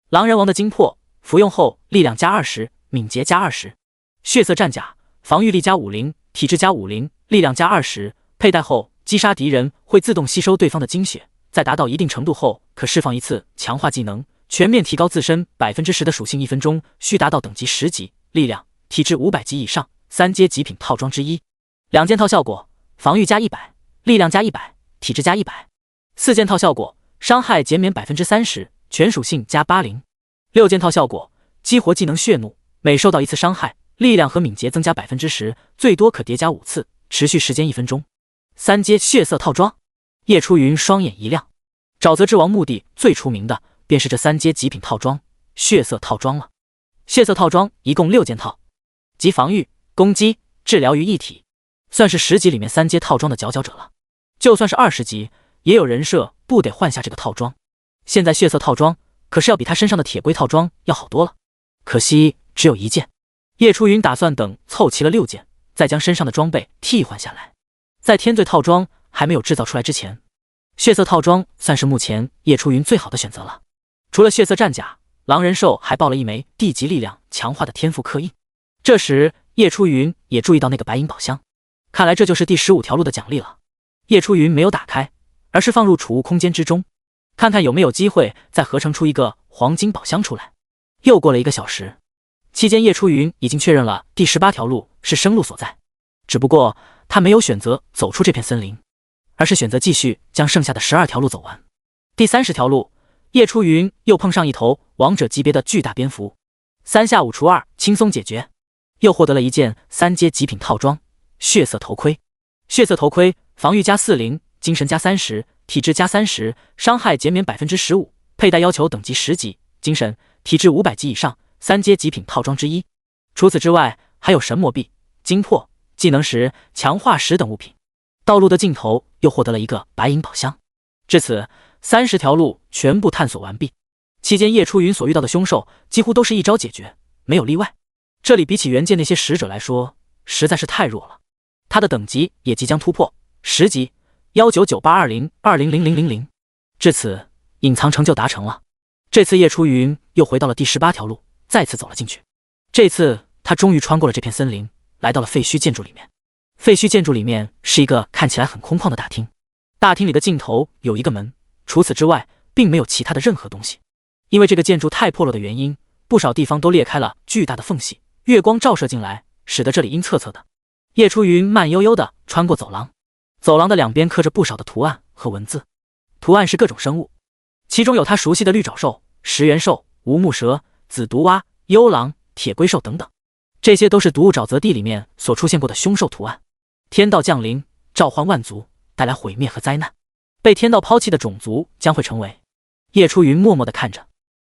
狼人王的精魄，服用后力量加20，敏捷加20，血色战甲，防御力加50，体质加50，力量加20，佩戴后击杀敌人会自动吸收对方的精血，在达到一定程度后可释放一次强化技能，全面提高自身 10% 的属性，1分钟需达到等级10级，力量、体质500级以上，3阶极品套装之一。2件套效果：防御加100，力量加100，体质加100。4件套效果：伤害减免 30%， 全属性加80。6件套效果：激活技能血怒，每受到一次伤害，力量和敏捷增加 10%， 最多可叠加5次，持续时间1分钟。3阶血色套装。叶初云双眼一亮，沼泽之王墓地最出名的便是这3阶极品套装血色套装了。血色套装一共6件套，集防御、攻击、治疗于一体，算是10级里面3阶套装的佼佼者了。就算是20级，也有人设不得换下这个套装。现在血色套装可是要比他身上的铁龟套装要好多了，可惜只有1件。叶初云打算等凑齐了6件，再将身上的装备替换下来。在天罪套装还没有制造出来之前，血色套装算是目前叶初云最好的选择了。除了血色战甲，狼人兽还爆了一枚地级力量强化的天赋刻印。这时叶初云也注意到那个白银宝箱，看来这就是第15条路的奖励了。叶初云没有打开，而是放入储物空间之中，看看有没有机会再合成出一个黄金宝箱出来。又过了1个小时，期间叶初云已经确认了第18条路是生路所在，只不过他没有选择走出这片森林，而是选择继续将剩下的12条路走完。第30条路，叶初云又碰上一头王者级别的巨大蝙蝠，3下5除2轻松解决，又获得了一件3阶极品套装血色头盔。血色头盔防御加40，精神加30，体质加30，伤害减免 15%， 佩戴要求等级10级，精神、体质500级以上，3阶极品套装之一。除此之外，还有神魔币、精魄、技能石、强化石等物品。道路的尽头又获得了一个白银宝箱。至此30条路全部探索完毕。期间叶初云所遇到的凶兽几乎都是一招解决，没有例外。这里比起原界那些使者来说，实在是太弱了。他的等级也即将突破10级，19982020000。至此隐藏成就达成了。这次叶初云又回到了第18条路，再次走了进去。这次他终于穿过了这片森林，来到了废墟建筑里面。废墟建筑里面是一个看起来很空旷的大厅，大厅里的尽头有一个门，除此之外并没有其他的任何东西。因为这个建筑太破落的原因，不少地方都裂开了巨大的缝隙，月光照射进来，使得这里阴恻恻的。叶初云慢悠悠地穿过走廊，走廊的两边刻着不少的图案和文字，图案是各种生物，其中有他熟悉的绿爪兽、食猿兽、无目蛇、紫毒蛙、幽狼、铁龟兽等等，这些都是毒物沼泽地里面所出现过的凶兽图案。天道降临，召唤万族，带来毁灭和灾难，被天道抛弃的种族将会成为……叶初云默默地看着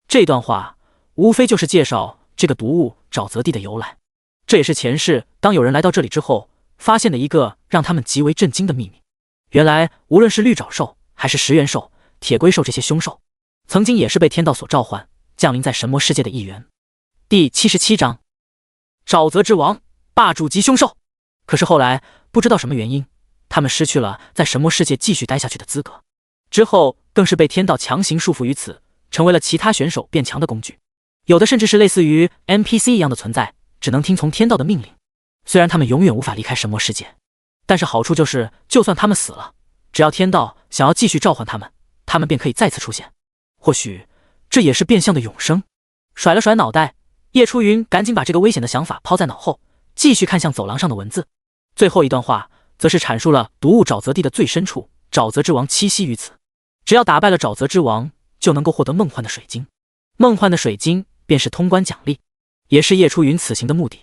这段话，无非就是介绍这个毒物沼泽地的由来。这也是前世当有人来到这里之后发现的一个让他们极为震惊的秘密。原来无论是绿爪兽还是食猿兽、铁龟兽这些凶兽，曾经也是被天道所召唤，降临在神魔世界的一员。第77章，沼泽之王，霸主级凶兽。可是后来不知道什么原因，他们失去了在神魔世界继续待下去的资格，之后更是被天道强行束缚于此，成为了其他选手变强的工具。有的甚至是类似于 NPC 一样的存在，只能听从天道的命令。虽然他们永远无法离开神魔世界，但是好处就是，就算他们死了，只要天道想要继续召唤他们，他们便可以再次出现。或许这也是变相的永生。甩了甩脑袋，叶初云赶紧把这个危险的想法抛在脑后，继续看向走廊上的文字。最后一段话则是阐述了毒物沼泽地的最深处，沼泽之王栖息于此。只要打败了沼泽之王，就能够获得梦幻的水晶。梦幻的水晶便是通关奖励，也是叶初云此行的目的。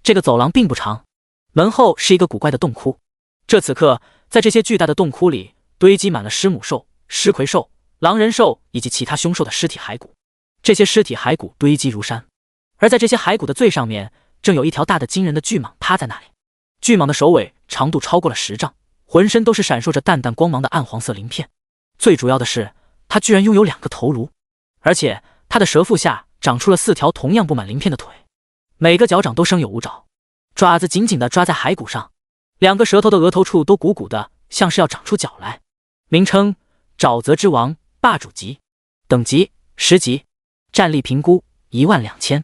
这个走廊并不长，门后是一个古怪的洞窟。此刻，在这些巨大的洞窟里，堆积满了狮母兽、狮魁兽、狼人兽以及其他凶兽的尸体骸骨。这些尸体骸骨堆积如山，而在这些骸骨的最上面，正有一条大的惊人的巨蟒趴在那里。巨蟒的首尾长度超过了10丈，浑身都是闪烁着淡淡光芒的暗黄色鳞片。最主要的是，它居然拥有2个头颅，而且它的舌腹下长出了4条同样布满鳞片的腿，每个脚掌都生有5爪，爪子紧紧地抓在骸骨上，2个舌头的额头处都鼓鼓的，像是要长出脚来。名称：沼泽之王，霸主级，等级10级，战力评估12000，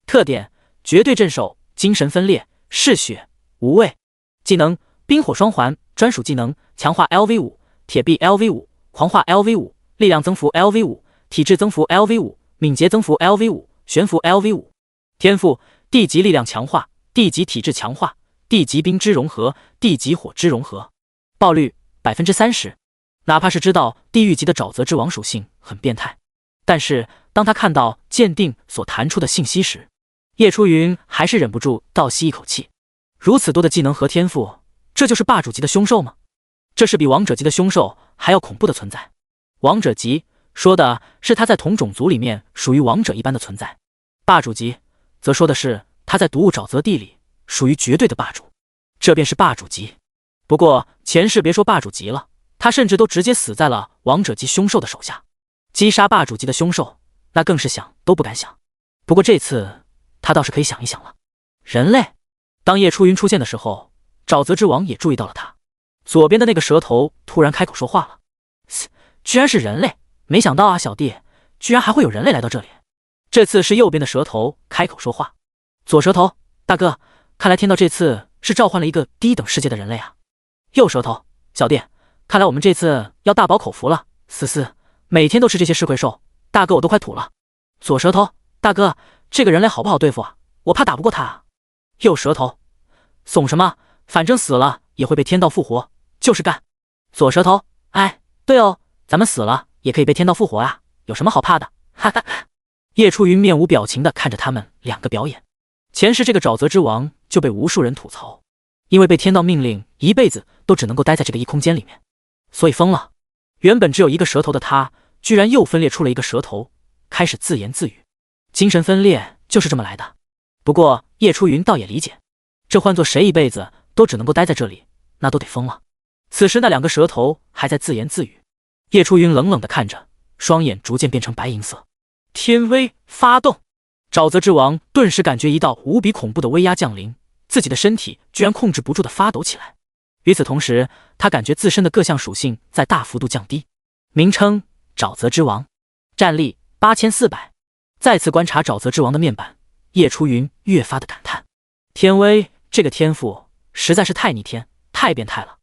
特点：绝对镇守，精神分裂，嗜血，无畏。技能：冰火双环，专属技能，强化 LV5，铁臂 LV5，狂化 LV5，力量增幅 LV5，体质增幅 LV5，敏捷增幅 LV5，悬浮 LV5。天赋：地级力量强化，地级体质强化，地级冰之融合，地级火之融合。爆率 30%。哪怕是知道地狱级的沼泽之王属性很变态，但是当他看到鉴定所弹出的信息时，叶初云还是忍不住倒吸一口气。如此多的技能和天赋，这就是霸主级的凶兽吗？这是比王者级的凶兽还要恐怖的存在。王者级说的是他在同种族里面属于王者一般的存在，霸主级则说的是他在毒物沼泽地里属于绝对的霸主，这便是霸主级。不过前世别说霸主级了，他甚至都直接死在了王者级凶兽的手下，击杀霸主级的凶兽，那更是想都不敢想。不过这次他倒是可以想一想了。人类。当叶初云出现的时候，沼泽之王也注意到了他。左边的那个蛇头突然开口说话了：“居然是人类，没想到啊，小弟，居然还会有人类来到这里。”这次是右边的蛇头开口说话：“左蛇头，大哥，看来天道这次是召唤了一个低等世界的人类啊。”右蛇头，小弟，看来我们这次要大饱口福了。每天都吃这些尸魁兽，大哥我都快吐了。左蛇头，大哥，这个人类好不好对付啊？我怕打不过他啊。右蛇头，怂什么？反正死了也会被天道复活，就是干。左蛇头，哎，对哦，咱们死了也可以被天道复活啊，有什么好怕的？哈哈哈。叶初云面无表情地看着他们2个表演。前世这个沼泽之王就被无数人吐槽，因为被天道命令一辈子都只能够待在这个异空间里面，所以疯了。原本只有1个舌头的他，居然又分裂出了1个舌头，开始自言自语。精神分裂就是这么来的。不过叶初云倒也理解，这换做谁一辈子都只能够待在这里，那都得疯了。此时那2个舌头还在自言自语，叶初云冷冷地看着，双眼逐渐变成白银色。天威发动，沼泽之王顿时感觉一道无比恐怖的威压降临，自己的身体居然控制不住地发抖起来。与此同时，他感觉自身的各项属性在大幅度降低。名称：沼泽之王，战力8400。再次观察沼泽之王的面板，叶初云越发的感叹，天威这个天赋实在是太逆天，太变态了。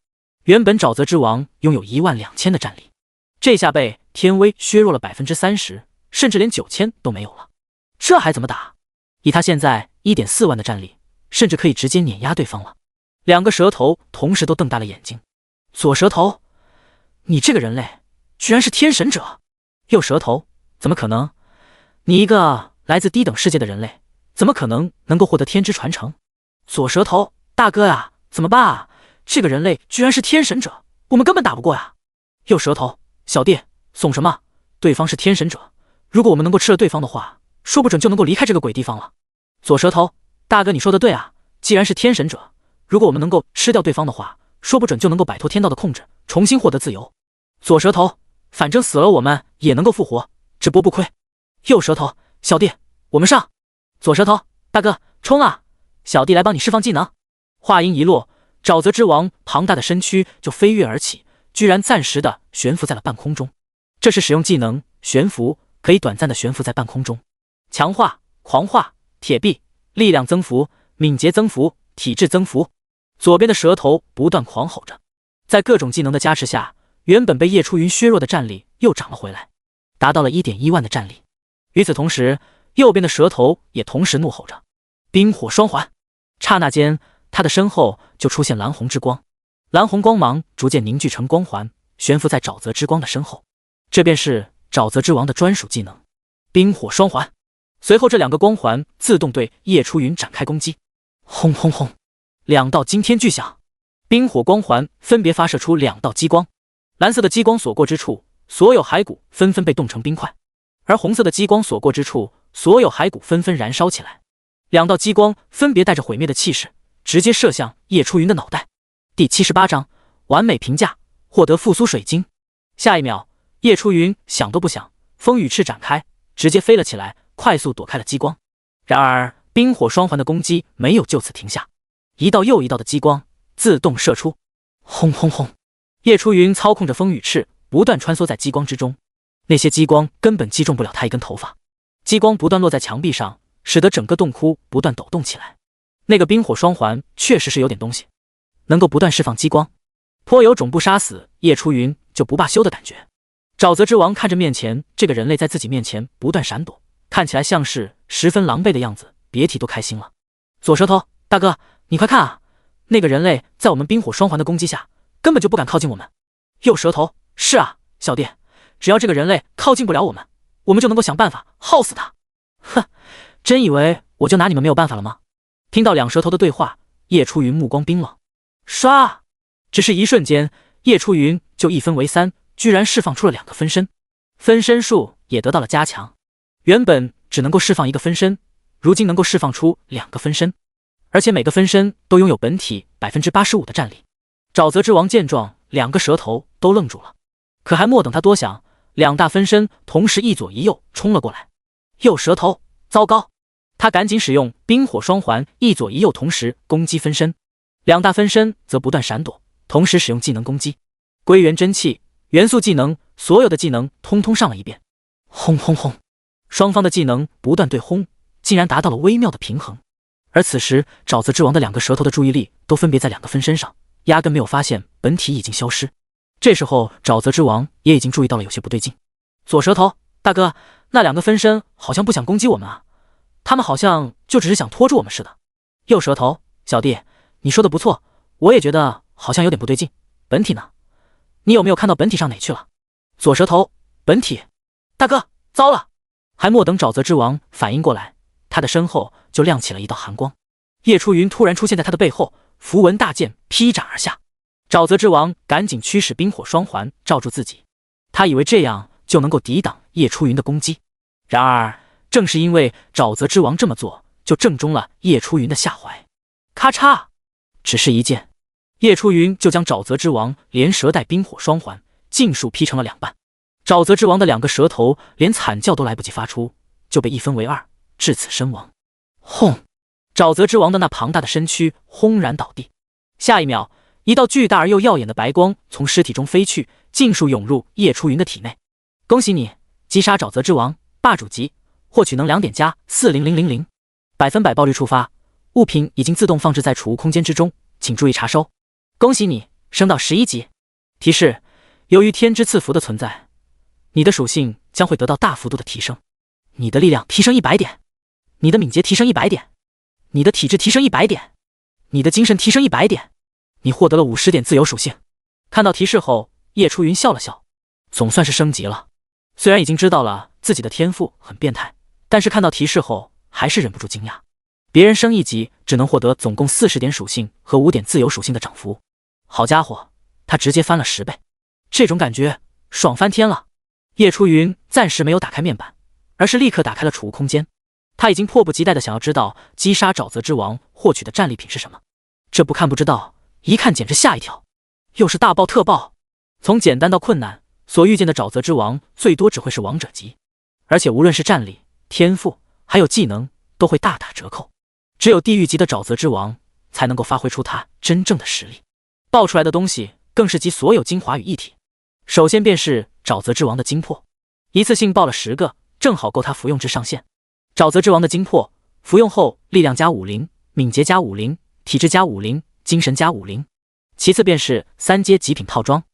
原本沼泽之王拥有12000的战力，这下被天威削弱了 30%， 甚至连9000都没有了，这还怎么打？以他现在 1.4万的战力，甚至可以直接碾压对方了。两个蛇头同时都瞪大了眼睛。左蛇头，你这个人类居然是天神者！右蛇头，怎么可能？你一个来自低等世界的人类，怎么可能够获得天之传承？左蛇头，大哥呀，怎么办啊？这个人类居然是天神者，我们根本打不过呀！右蛇头，小弟，怂什么？对方是天神者，如果我们能够吃了对方的话，说不准就能够离开这个鬼地方了。左蛇头，大哥你说的对啊，既然是天神者，如果我们能够吃掉对方的话，说不准就能够摆脱天道的控制，重新获得自由。左蛇头，反正死了我们也能够复活，只搏不亏。右蛇头，小弟，我们上！左蛇头，大哥，冲啊！小弟来帮你释放技能。话音一落，沼泽之王庞大的身躯就飞跃而起，居然暂时的悬浮在了半空中。这是使用技能悬浮，可以短暂的悬浮在半空中。强化、狂化、铁臂，力量增幅、敏捷增幅、体质增幅。左边的蛇头不断狂吼着，在各种技能的加持下，原本被叶初云削弱的战力又涨了回来，达到了 1.1 万的战力。与此同时，右边的蛇头也同时怒吼着冰火双环。刹那间，他的身后就出现蓝红之光，蓝红光芒逐渐凝聚成光环，悬浮在沼泽之光的身后。这便是沼泽之王的专属技能冰火双环。随后这两个光环自动对叶初云展开攻击。轰轰轰，两道惊天巨响，冰火光环分别发射出两道激光。蓝色的激光所过之处，所有骸骨纷纷被冻成冰块，而红色的激光所过之处，所有骸骨纷纷燃烧起来。两道激光分别带着毁灭的气势，直接射向叶初云的脑袋。第78章完美评价，获得复苏水晶。下一秒，叶初云想都不想，风羽翅展开，直接飞了起来，快速躲开了激光。然而冰火双环的攻击没有就此停下，一道又一道的激光自动射出。轰轰轰，叶初云操控着风羽翅不断穿梭在激光之中，那些激光根本击中不了他一根头发。激光不断落在墙壁上，使得整个洞窟不断抖动起来。那个冰火双环确实是有点东西，能够不断释放激光，颇有种不杀死叶初云就不罢休的感觉。沼泽之王看着面前这个人类在自己面前不断闪躲，看起来像是十分狼狈的样子，别提多开心了。左蛇头，大哥，你快看啊，那个人类在我们冰火双环的攻击下，根本就不敢靠近我们。右蛇头，是啊，小弟，只要这个人类靠近不了我们，我们就能够想办法耗死他。哼，真以为我就拿你们没有办法了吗？听到两蛇头的对话，叶初云目光冰冷，唰，只是一瞬间，叶初云就一分为三，居然释放出了两个分身，分身数也得到了加强。原本只能够释放一个分身，如今能够释放出两个分身，而且每个分身都拥有本体 85% 的战力。沼泽之王见状，两个蛇头都愣住了，可还莫等他多想，两大分身同时一左一右冲了过来。右蛇头，糟糕！他赶紧使用冰火双环，一左一右同时攻击分身，两大分身则不断闪躲，同时使用技能攻击。归元真气、元素技能，所有的技能通通上了一遍。轰轰轰，双方的技能不断对轰，竟然达到了微妙的平衡。而此时，沼泽之王的两个蛇头的注意力都分别在两个分身上，压根没有发现本体已经消失。这时候，沼泽之王也已经注意到了有些不对劲。左蛇头，大哥，那两个分身好像不想攻击我们啊，他们好像就只是想拖住我们似的。右蛇头，小弟，你说的不错，我也觉得好像有点不对劲。本体呢？你有没有看到本体上哪去了？左蛇头，本体，大哥，糟了！还莫等沼泽之王反应过来，他的身后就亮起了一道寒光。叶初云突然出现在他的背后，符文大剑劈斩而下。沼泽之王赶紧驱使冰火双环罩住自己，他以为这样就能够抵挡叶初云的攻击。然而正是因为沼泽之王这么做，就正中了叶初云的下怀。咔嚓，只是一剑，叶初云就将沼泽之王连蛇带冰火双环尽数劈成了两半。沼泽之王的两个蛇头连惨叫都来不及发出，就被一分为二，至此身亡。轰！沼泽之王的那庞大的身躯轰然倒地。下一秒，一道巨大而又耀眼的白光从尸体中飞去，尽数涌入叶初云的体内。恭喜你，击杀沼泽之王，霸主级，获取能2点加40000，百分百爆率触发，物品已经自动放置在储物空间之中，请注意查收。恭喜你，升到11级。提示：由于天之赐福的存在，你的属性将会得到大幅度的提升，你的力量提升100点，你的敏捷提升100点，你的体质提升100点，你的精神提升100点，你获得了50点自由属性。看到提示后，叶初云笑了笑，总算是升级了。虽然已经知道了自己的天赋很变态，但是看到提示后还是忍不住惊讶。别人升1级只能获得总共40点属性和5点自由属性的涨幅，好家伙，他直接翻了10倍，这种感觉爽翻天了。叶初云暂时没有打开面板，而是立刻打开了储物空间。他已经迫不及待地想要知道击杀沼泽之王获取的战利品是什么。这不看不知道，一看简直吓一跳，又是大爆特爆。从简单到困难，所遇见的沼泽之王最多只会是王者级，而且无论是战力、天赋还有技能都会大打折扣。只有地狱级的沼泽之王才能够发挥出他真正的实力，爆出来的东西更是集所有精华于一体。首先便是沼泽之王的精魄，一次性爆了10个，正好够他服用至上限。沼泽之王的精魄服用后，力量加50，敏捷加50，体质加50，精神加50。其次便是3阶极品套装。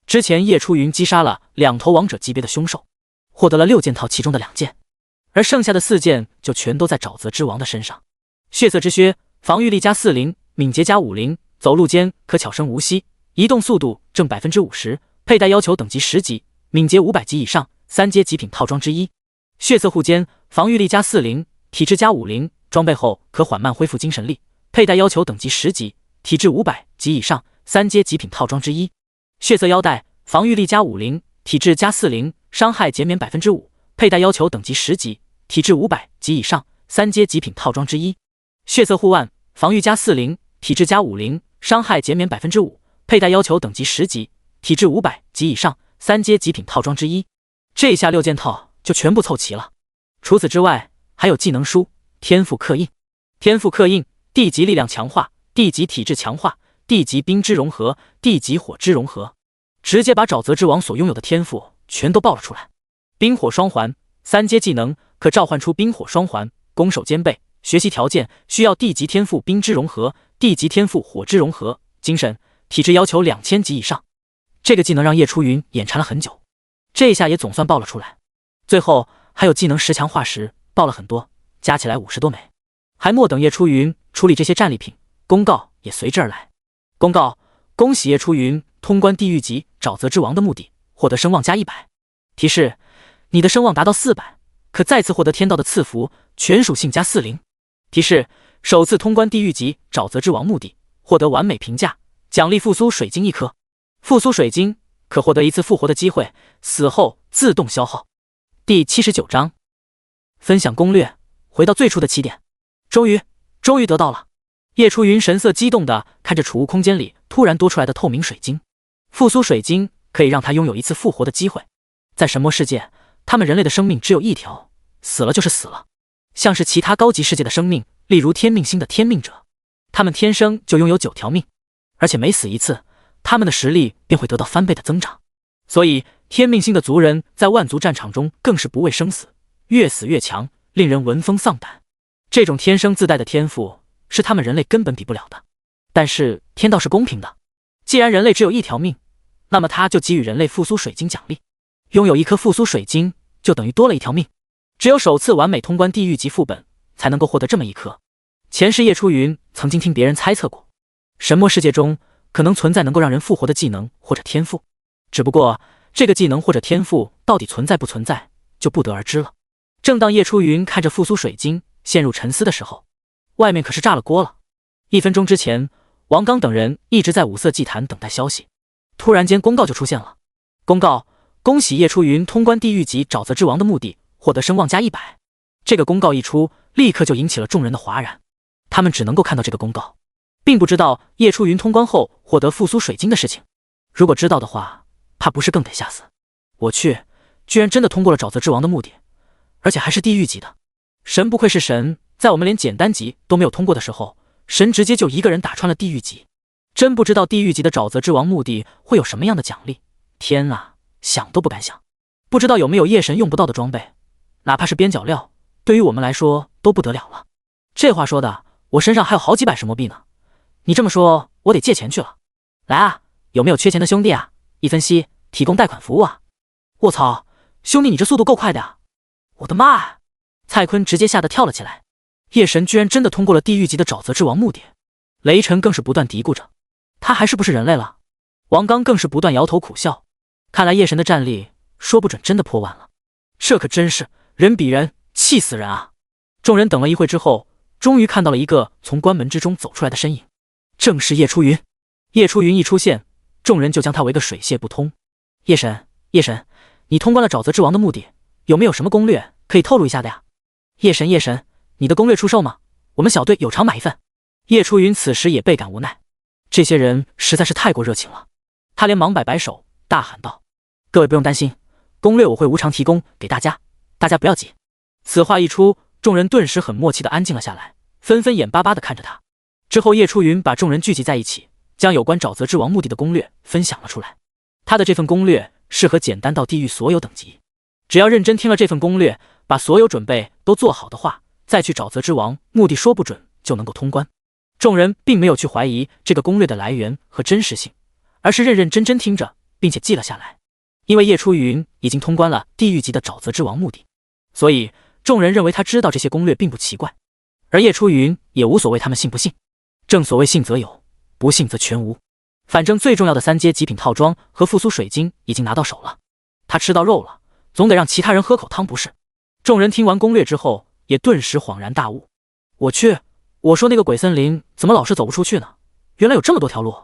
之前叶初云击杀了2头王者级别的凶兽，获得了6件套其中的2件，而剩下的4件就全都在沼泽之王的身上。血色之靴，防御力加40，敏捷加50，走路间可悄声无息，移动速度正 50%， 佩戴要求等级10级，敏捷500级以上，3阶极品套装之一。血色护肩，防御力加40，体质加50，装备后可缓慢恢复精神力，佩戴要求等级10级，体质500级以上，3阶极品套装之一。血色腰带，防御力加50，体质加40，伤害减免 5%， 佩戴要求等级10级，体质500级以上，3阶极品套装之一。血色护腕，防御加40，体质加50，伤害减免 5%， 佩戴要求等级10级，体质500级以上，3阶极品套装之一。这下6件套就全部凑齐了。除此之外，还有技能书、天赋刻印。天赋刻印，地级力量强化，地级体质强化，地级冰之融合，地级火之融合，直接把沼泽之王所拥有的天赋全都爆了出来。冰火双环，3阶技能可召唤出冰火双环，攻守兼备。学习条件需要地级天赋冰之融合，地级天赋火之融合，精神体质要求2000级以上。这个技能让叶初云眼馋了很久，这一下也总算爆了出来。最后还有技能10强化石，爆了很多，加起来50多枚。还莫等叶初云处理这些战利品，公告也随之而来。公告：恭喜叶初云通关地狱级沼泽之王的目的，获得声望加100。提示：你的声望达到400，可再次获得天道的赐福，全属性加40。提示：首次通关地狱级沼泽之王目的，获得完美评价，奖励复苏水晶1颗。复苏水晶可获得1次复活的机会，死后自动消耗。第79章分享攻略，回到最初的起点。终于得到了。叶初云神色激动地看着储物空间里突然多出来的透明水晶。复苏水晶可以让他拥有1次复活的机会。在神魔世界，他们人类的生命只有1条，死了就是死了。像是其他高级世界的生命，例如天命星的天命者，他们天生就拥有9条命，而且每死1次，他们的实力便会得到翻倍的增长。所以天命星的族人在万族战场中更是不畏生死，越死越强，令人闻风丧胆。这种天生自带的天赋是他们人类根本比不了的。但是天道是公平的，既然人类只有1条命，那么他就给予人类复苏水晶奖励。拥有1颗复苏水晶就等于多了1条命。只有首次完美通关地狱级副本才能够获得这么1颗。前世叶初云曾经听别人猜测过，神魔世界中可能存在能够让人复活的技能或者天赋，只不过这个技能或者天赋到底存在不存在就不得而知了。正当叶初云看着复苏水晶陷入沉思的时候，外面可是炸了锅了。1分钟之前，王刚等人一直在五色祭坛等待消息，突然间公告就出现了。公告：恭喜叶初云通关地狱级沼泽之王的目的，获得声望加100。这个公告一出，立刻就引起了众人的哗然。他们只能够看到这个公告，并不知道叶初云通关后获得复苏水晶的事情。如果知道的话，怕不是更得吓死。我去，居然真的通过了沼泽之王的目的，而且还是地狱级的。神不愧是神，在我们连简单级都没有通过的时候，神直接就一个人打穿了地狱级。真不知道地狱级的沼泽之王目的会有什么样的奖励。天啊，想都不敢想。不知道有没有夜神用不到的装备，哪怕是边角料，对于我们来说都不得了了。这话说的，我身上还有好几百神魔币呢。你这么说，我得借钱去了。来啊，有没有缺钱的兄弟啊？一分析提供贷款服务啊！卧槽，兄弟你这速度够快的呀！我的妈啊！蔡坤直接吓得跳了起来。夜神居然真的通过了地狱级的沼泽之王目的，雷神更是不断嘀咕着。他还是不是人类了？王刚更是不断摇头苦笑，看来叶神的战力说不准真的破万了，这可真是人比人气死人啊！众人等了一会之后，终于看到了一个从关门之中走出来的身影，正是叶初云。叶初云一出现，众人就将他围个水泄不通。叶神，叶神，你通关了沼泽之王的目的，有没有什么攻略可以透露一下的呀？叶神，叶神，你的攻略出售吗？我们小队有偿买一份。叶初云此时也倍感无奈，这些人实在是太过热情了，他连忙摆手，大喊道：“各位不用担心，攻略我会无偿提供给大家，大家不要急。”此话一出，众人顿时很默契地安静了下来，纷纷眼巴巴地看着他。之后，叶初云把众人聚集在一起，将有关沼泽之王目的的攻略分享了出来。他的这份攻略适合简单到地狱所有等级，只要认真听了这份攻略，把所有准备都做好的话，再去沼泽之王目的说不准就能够通关。众人并没有去怀疑这个攻略的来源和真实性，而是认认真真听着，并且记了下来。因为叶初云已经通关了地狱级的沼泽之王目的，所以众人认为他知道这些攻略并不奇怪，而叶初云也无所谓他们信不信。正所谓信则有，不信则全无。反正最重要的3阶极品套装和复苏水晶已经拿到手了，他吃到肉了，总得让其他人喝口汤不是？众人听完攻略之后，也顿时恍然大悟。我去，我说那个鬼森林怎么老是走不出去呢？原来有这么多条路。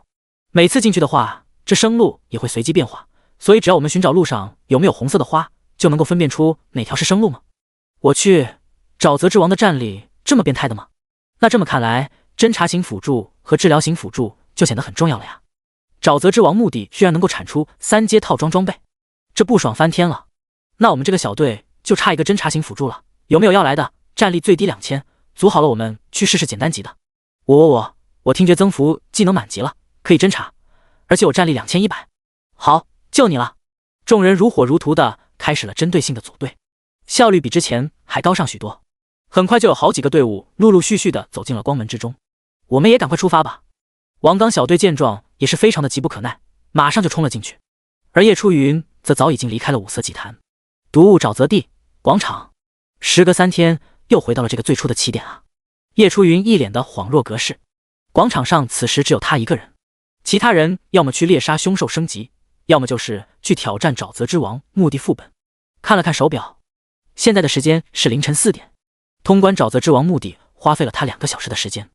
每次进去的话，这生路也会随机变化，所以只要我们寻找路上有没有红色的花，就能够分辨出哪条是生路吗？我去，沼泽之王的战力这么变态的吗？那这么看来，侦察型辅助和治疗型辅助就显得很重要了呀。沼泽之王目的居然能够产出3阶套装装备，这不爽翻天了。那我们这个小队就差一个侦察型辅助了，有没有要来的？战力最低2000，组好了我们去试试简单级的。我听觉增幅技能满级了，可以侦察，而且我战力2100。好，就你了。众人如火如荼的开始了针对性的组队，效率比之前还高上许多。很快就有好几个队伍陆陆续续的走进了光门之中，我们也赶快出发吧。王刚小队见状也是非常的急不可耐，马上就冲了进去。而叶初云则早已经离开了五色祭坛。毒雾沼泽地广场，时隔3天又回到了这个最初的起点啊！叶初云一脸的恍若隔世。广场上此时只有他一个人，其他人要么去猎杀凶兽升级，要么就是去挑战沼泽之王目的副本。看了看手表，现在的时间是凌晨4点，通关沼泽之王目的花费了他2个小时的时间，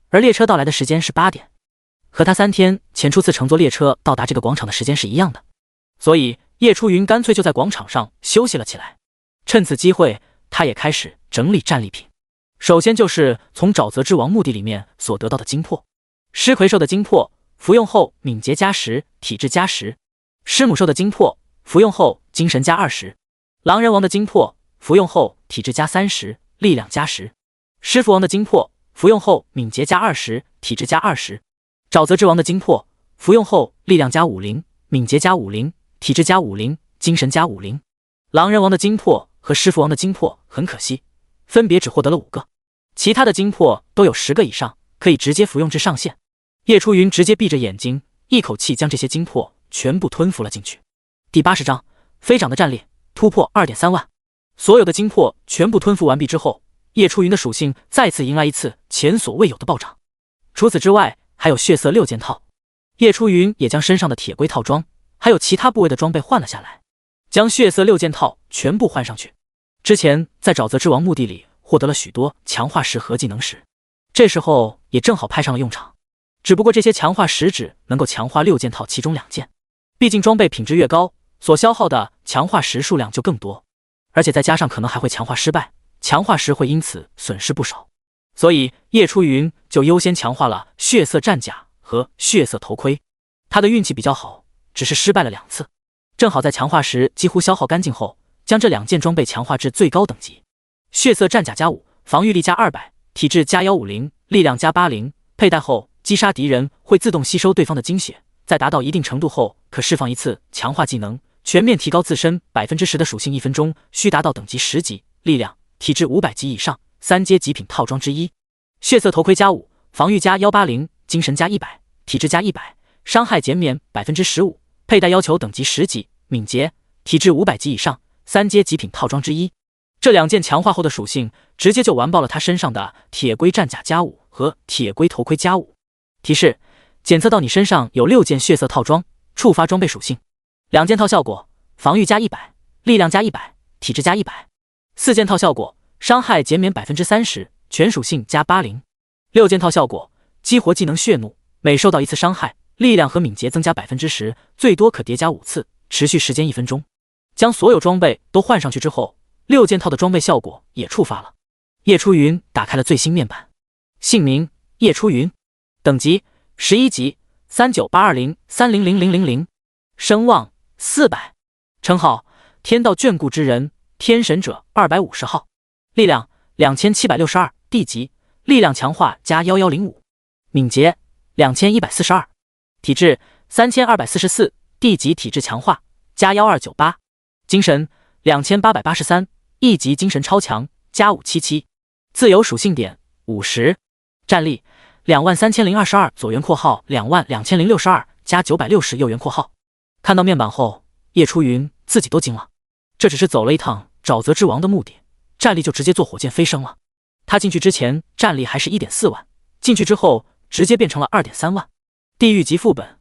而列车到来的时间是8点，和他3天前初次乘坐列车到达这个广场的时间是一样的。所以叶初云干脆就在广场上休息了起来。趁此机会，他也开始整理战利品。首先就是从沼泽之王墓地里面所得到的精魄。狮魁兽的精魄，服用后敏捷加10，体质加10；狮母兽的精魄，服用后精神加20；狼人王的精魄，服用后体质加30，力量加10；狮蝠王的精魄，服用后敏捷加20，体质加20；沼泽之王的精魄，服用后力量加50，敏捷加50，体质加50，精神加50。狼人王的精魄和狮蝠王的精魄很可惜，分别只获得了5个，其他的精魄都有10个以上，可以直接服用至上限。叶初云直接闭着眼睛，一口气将这些精魄全部吞服了进去。第80章，飞涨的战力突破 2.3 万。所有的精魄全部吞服完毕之后，叶初云的属性再次迎来一次前所未有的暴涨。除此之外，还有血色6件套。叶初云也将身上的铁龟套装还有其他部位的装备换了下来，将血色6件套全部换上去。之前在沼泽之王墓地里获得了许多强化石和技能石，这时候也正好派上了用场。只不过这些强化石只能够强化6件套其中2件，毕竟装备品质越高，所消耗的强化石数量就更多，而且再加上可能还会强化失败，强化石会因此损失不少。所以叶初云就优先强化了血色战甲和血色头盔。他的运气比较好，只是失败了2次，正好在强化石几乎消耗干净后，将这2件装备强化至最高等级。血色战甲加5，防御力加200，体质加150，力量加80，佩戴后击杀敌人会自动吸收对方的精血，在达到一定程度后可释放一次强化技能，全面提高自身 10% 的属性，1分钟需达到等级10级，力量体质500级以上，3阶极品套装之一。血色头盔加5，防御加180，精神加100，体质加100，伤害减免 15%， 佩戴要求等级10级，敏捷，体质500级以上，3阶极品套装之一。这2件强化后的属性直接就完爆了他身上的铁龟战甲加5和铁龟头盔加5。提示：检测到你身上有6件血色套装，触发装备属性：2件套效果，防御加100，力量加100，体质加100。4件套效果，伤害减免 30%， 全属性加80。6件套效果，激活技能血怒，每受到1次伤害，力量和敏捷增加 10%， 最多可叠加5次，持续时间1分钟。将所有装备都换上去之后，6件套的装备效果也触发了。叶初云打开了最新面板，姓名叶初云，等级11级，39820300000，声望400，称号天道眷顾之人，天神者250号，力量2762，地级力量强化加1105，敏捷2142，体质3244，地级体质强化加1298，精神2883，一级精神超强加577，自由属性点50，战力23022左元括号22062加960右元括号。看到面板后，叶初云自己都惊了，这只是走了一趟沼泽之王的墓地，战力就直接坐火箭飞升了。他进去之前战力还是 1.4 万，进去之后直接变成了 2.3 万，地狱级副本，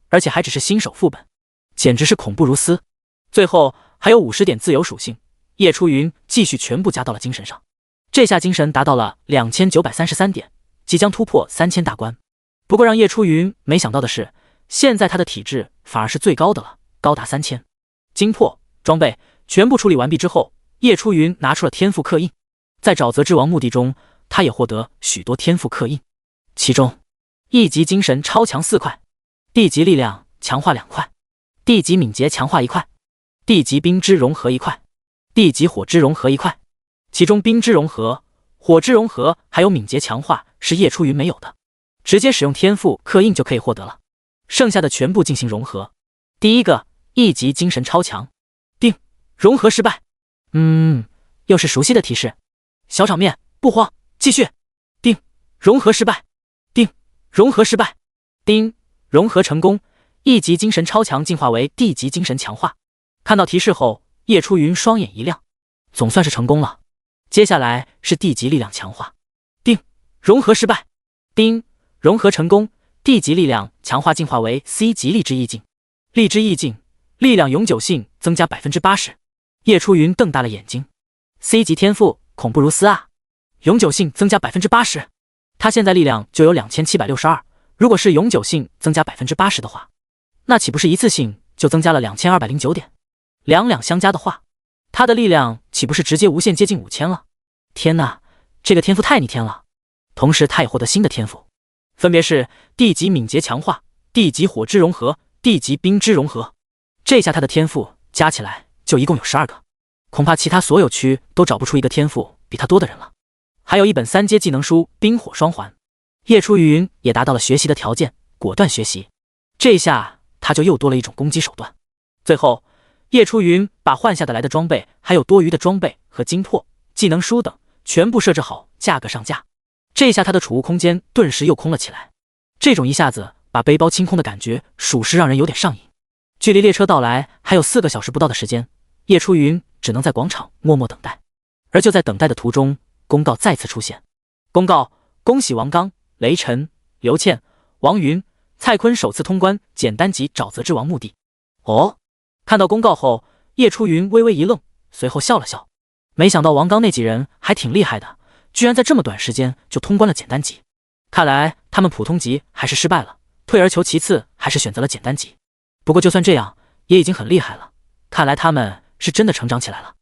而且还只是新手副本，简直是恐怖如斯。最后还有50点自由属性，叶初云继续全部加到了精神上，这下精神达到了2933点，即将突破3000大关。不过让叶初云没想到的是，现在他的体质反而是最高的了，高达3000。精魄装备全部处理完毕之后，叶初云拿出了天赋刻印，在沼泽之王墓地中，他也获得许多天赋刻印，其中一级精神超强4块，地级力量强化2块，地级敏捷强化1块，地级冰之融合1块，地级火之融合1块。其中冰之融合、火之融合还有敏捷强化是叶初云没有的，直接使用天赋刻印就可以获得了，剩下的全部进行融合。第一个一级精神超强，定，融合失败。又是熟悉的提示，小场面，不慌，继续。定，融合失败。定，融合失败。丁，融合成功，一级精神超强进化为地级精神强化。看到提示后，叶初云双眼一亮，总算是成功了。接下来是地级力量强化。定，融合失败。丁，融合成功，地级力量强化进化为 C 级力之意境。力之意境，力量永久性增加 80%。叶初云瞪大了眼睛， C 级天赋恐怖如斯啊，永久性增加 80%。 他现在力量就有2762，如果是永久性增加 80% 的话，那岂不是一次性就增加了2209点？两相加的话，他的力量岂不是直接无限接近5000了？天哪，这个天赋太逆天了！同时他也获得新的天赋，分别是地级敏捷强化、地级火之融合、地级冰之融合。这下他的天赋加起来就一共有12个，恐怕其他所有区都找不出一个天赋比他多的人了。还有一本3阶技能书冰火双环，叶初云也达到了学习的条件，果断学习。这下他就又多了一种攻击手段。最后叶初云把换下得来的装备还有多余的装备和精魄、技能书等全部设置好，价格上架。这下他的储物空间顿时又空了起来，这种一下子把背包清空的感觉属实让人有点上瘾。距离列车到来还有4个小时不到的时间，叶初云只能在广场默默等待。而就在等待的途中，公告再次出现。公告：恭喜王刚、雷晨、刘倩、王云、蔡坤首次通关简单级沼泽之王墓地。哦，看到公告后，叶初云微微一愣，随后笑了笑。没想到王刚那几人还挺厉害的，居然在这么短时间就通关了简单级。看来他们普通级还是失败了，退而求其次还是选择了简单级。不过就算这样，也已经很厉害了，看来他们是真的成长起来了。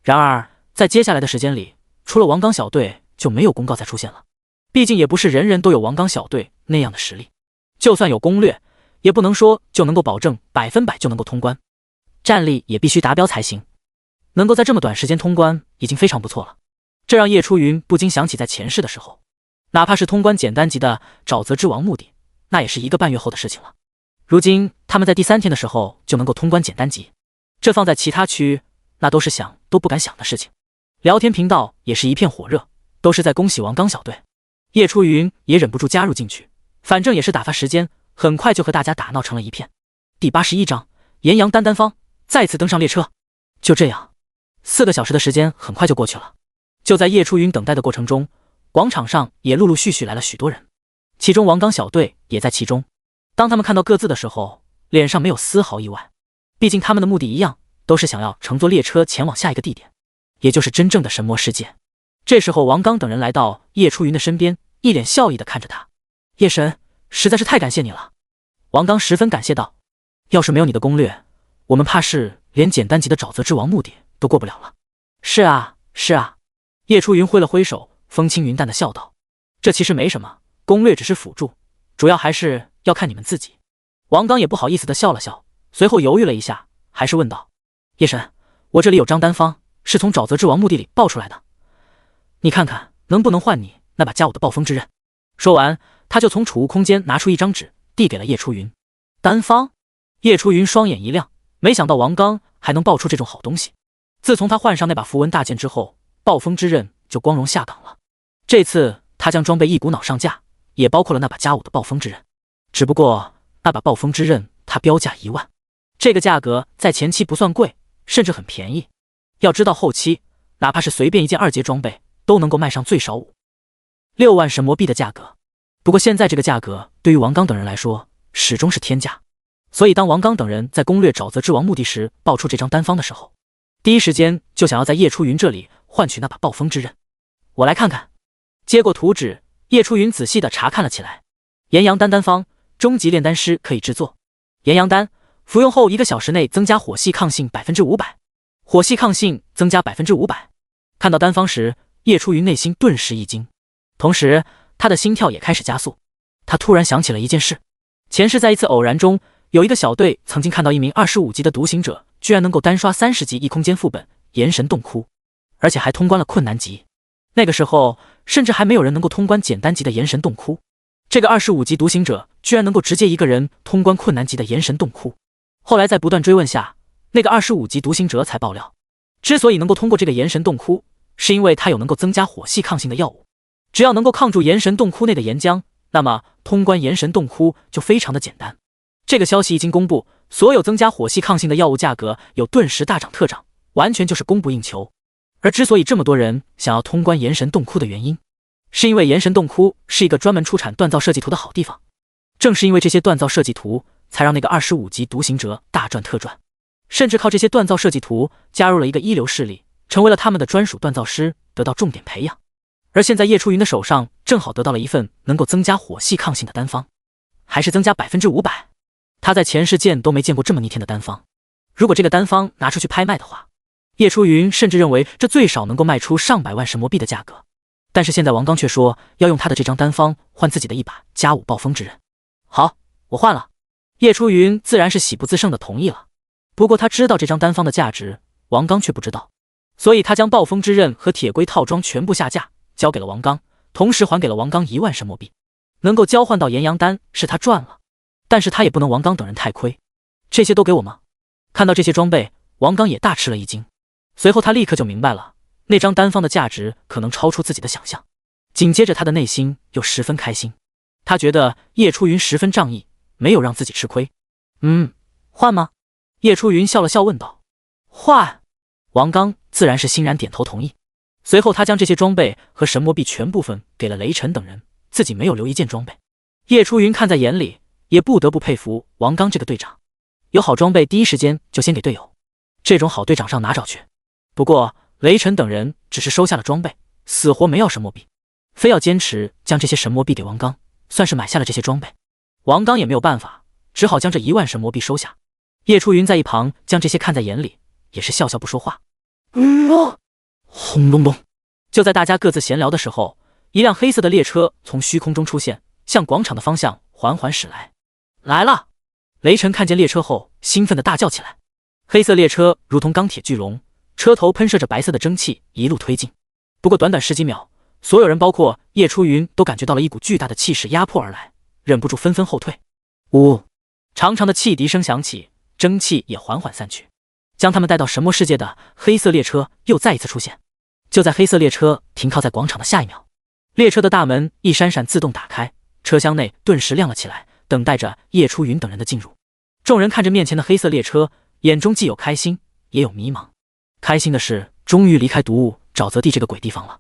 然而在接下来的时间里，除了王刚小队就没有公告再出现了。毕竟也不是人人都有王刚小队那样的实力，就算有攻略，也不能说就能够保证100%就能够通关，战力也必须达标才行。能够在这么短时间通关已经非常不错了，这让叶初云不禁想起在前世的时候，哪怕是通关简单级的沼泽之王墓地，那也是1个半月后的事情了。如今他们在第3天的时候就能够通关简单级，这放在其他区那都是想都不敢想的事情。聊天频道也是一片火热，都是在恭喜王刚小队。叶初云也忍不住加入进去，反正也是打发时间，很快就和大家打闹成了一片。第81章，岩阳丹丹方再次登上列车。就这样4个小时的时间很快就过去了。就在叶初云等待的过程中，广场上也陆陆续续来了许多人，其中王刚小队也在其中。当他们看到各自的时候，脸上没有丝毫意外，毕竟他们的目的一样，都是想要乘坐列车前往下一个地点，也就是真正的神魔世界。这时候王刚等人来到叶初云的身边，一脸笑意地看着他。叶神，实在是太感谢你了。王刚十分感谢道，要是没有你的攻略，我们怕是连简单级的沼泽之王目的都过不了了。是啊，是啊。叶初云挥了挥手，风轻云淡地笑道，这其实没什么，攻略只是辅助，主要还是要看你们自己。王刚也不好意思地笑了笑，随后犹豫了一下，还是问道，叶神，我这里有张丹方，是从沼泽之王墓地里抱出来的，你看看能不能换你那把加武的暴风之刃。说完，他就从储物空间拿出一张纸，递给了叶初云。丹方？叶初云双眼一亮，没想到王刚还能爆出这种好东西。自从他换上那把符文大剑之后，暴风之刃就光荣下岗了。这次他将装备一股脑上架，也包括了那把加武的暴风之刃。只不过那把暴风之刃他标价1万，这个价格在前期不算贵，甚至很便宜。要知道后期哪怕是随便一件2阶装备都能够卖上最少5-6万神魔币的价格。不过现在这个价格对于王刚等人来说始终是天价，所以当王刚等人在攻略沼泽之王墓地时爆出这张丹方的时候，第一时间就想要在叶初云这里换取那把暴风之刃。我来看看。接过图纸，叶初云仔细地查看了起来。炎阳丹丹方，终极炼丹师可以制作。炎阳丹，服用后1个小时内增加火系抗性500%，火系抗性增加500%。看到丹方时，叶初云内心顿时一惊，同时他的心跳也开始加速。他突然想起了一件事，前世在一次偶然中，有一个小队曾经看到一名25级的独行者居然能够单刷30级异空间副本炎神洞窟，而且还通关了困难级。那个时候甚至还没有人能够通关简单级的炎神洞窟，这个25级独行者居然能够直接一个人通关困难级的炎神洞窟。后来在不断追问下，那个25级独行者才爆料，之所以能够通过这个炎神洞窟，是因为他有能够增加火系抗性的药物，只要能够抗住炎神洞窟内的岩浆，那么通关炎神洞窟就非常的简单。这个消息一经公布，所有增加火系抗性的药物价格有顿时大涨特涨，完全就是供不应求。而之所以这么多人想要通关炎神洞窟的原因，是因为炎神洞窟是一个专门出产锻造设计图的好地方。正是因为这些锻造设计图，才让那个25级独行者大赚特赚，甚至靠这些锻造设计图加入了一个一流势力，成为了他们的专属锻造师，得到重点培养。而现在叶初云的手上正好得到了一份能够增加火系抗性的丹方，还是增加500%。他在前世见都没见过这么逆天的丹方。如果这个丹方拿出去拍卖的话，叶初云甚至认为这最少能够卖出上百万神魔币的价格。但是现在王刚却说要用他的这张丹方换自己的一把加武暴风之刃。好，我换了。叶初云自然是喜不自胜的同意了。不过他知道这张丹方的价值，王刚却不知道，所以他将暴风之刃和铁龟套装全部下架，交给了王刚，同时还给了王刚1万神魔币。能够交换到炎阳丹是他赚了，但是他也不能王刚等人太亏。这些都给我吗？看到这些装备，王刚也大吃了一惊。随后他立刻就明白了，那张丹方的价值可能超出自己的想象。紧接着他的内心又十分开心，他觉得叶初云十分仗义，没有让自己吃亏。换吗？叶初云笑了笑问道。换。王刚自然是欣然点头同意。随后他将这些装备和神魔币全部分给了雷神等人，自己没有留一件装备。叶初云看在眼里，也不得不佩服王刚这个队长，有好装备第一时间就先给队友，这种好队长上哪找去？不过雷神等人只是收下了装备，死活没要神魔币，非要坚持将这些神魔币给王刚，算是买下了这些装备。王刚也没有办法，只好将这1万神魔币收下。叶初云在一旁将这些看在眼里，也是笑笑不说话。轰隆隆！就在大家各自闲聊的时候，一辆黑色的列车从虚空中出现，向广场的方向缓缓驶来。来了！雷神看见列车后，兴奋地大叫起来。黑色列车如同钢铁巨龙，车头喷射着白色的蒸汽，一路推进。不过短短10几秒，所有人包括叶初云都感觉到了一股巨大的气势压迫而来，忍不住纷纷后退。呜！长长的汽笛声响起，蒸汽也缓缓散去。将他们带到神魔世界的黑色列车又再一次出现。就在黑色列车停靠在广场的下一秒，列车的大门一闪闪自动打开，车厢内顿时亮了起来，等待着叶初云等人的进入。众人看着面前的黑色列车，眼中既有开心也有迷茫。开心的是终于离开毒物沼泽地这个鬼地方了，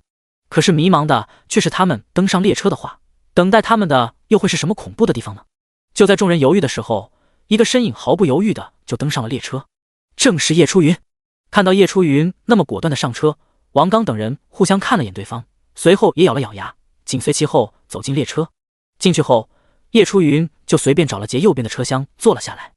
可是迷茫的却是他们登上列车的话，等待他们的又会是什么恐怖的地方呢？就在众人犹豫的时候，一个身影毫不犹豫的就登上了列车，正是叶初云。看到叶初云那么果断的上车，王刚等人互相看了眼对方，随后也咬了咬牙，紧随其后走进列车。进去后，叶初云就随便找了节右边的车厢坐了下来，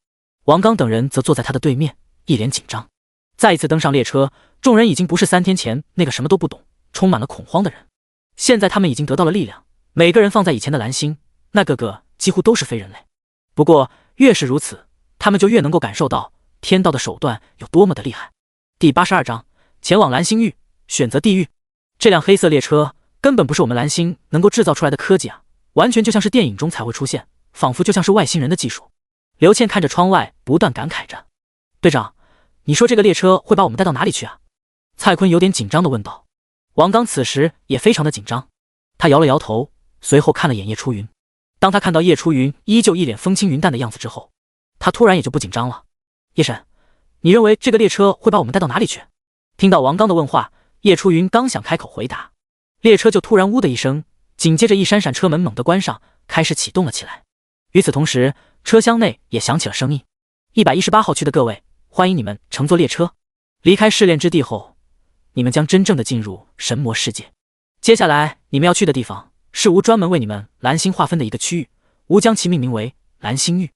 王刚等人则坐在他的对面，一脸紧张。再一次登上列车，众人已经不是3天前那个什么都不懂、充满了恐慌的人，现在他们已经得到了力量，每个人放在以前的蓝星，那个个几乎都是非人类。不过越是如此，他们就越能够感受到天道的手段有多么的厉害。第82章，前往蓝星域，选择地狱。这辆黑色列车根本不是我们蓝星能够制造出来的科技啊，完全就像是电影中才会出现，仿佛就像是外星人的技术。刘倩看着窗外，不断感慨着：“队长，你说这个列车会把我们带到哪里去啊？”蔡坤有点紧张地问道。王刚此时也非常的紧张，他摇了摇头，随后看了眼叶初云。当他看到叶初云依旧一脸风轻云淡的样子之后，他突然也就不紧张了。叶神，你认为这个列车会把我们带到哪里去？听到王刚的问话，叶初云刚想开口回答，列车就突然呜的一声，紧接着一扇扇车门猛地关上，开始启动了起来。与此同时，车厢内也响起了声音：118号区的各位，欢迎你们乘坐列车。离开试炼之地后，你们将真正的进入神魔世界。接下来你们要去的地方是吾专门为你们蓝星划分的一个区域，吾将其命名为蓝星域。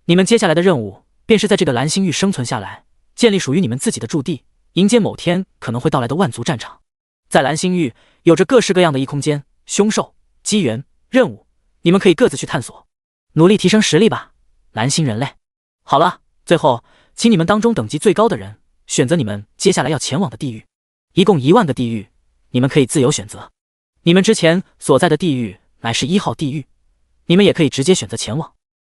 你们接下来的任务便是在这个蓝星域生存下来，建立属于你们自己的驻地，迎接某天可能会到来的万族战场。在蓝星域有着各式各样的异空间、凶兽、机缘、任务，你们可以各自去探索，努力提升实力吧，蓝星人类。好了，最后请你们当中等级最高的人选择你们接下来要前往的地狱，一共1万个地狱，你们可以自由选择。你们之前所在的地狱乃是1号地狱，你们也可以直接选择前往，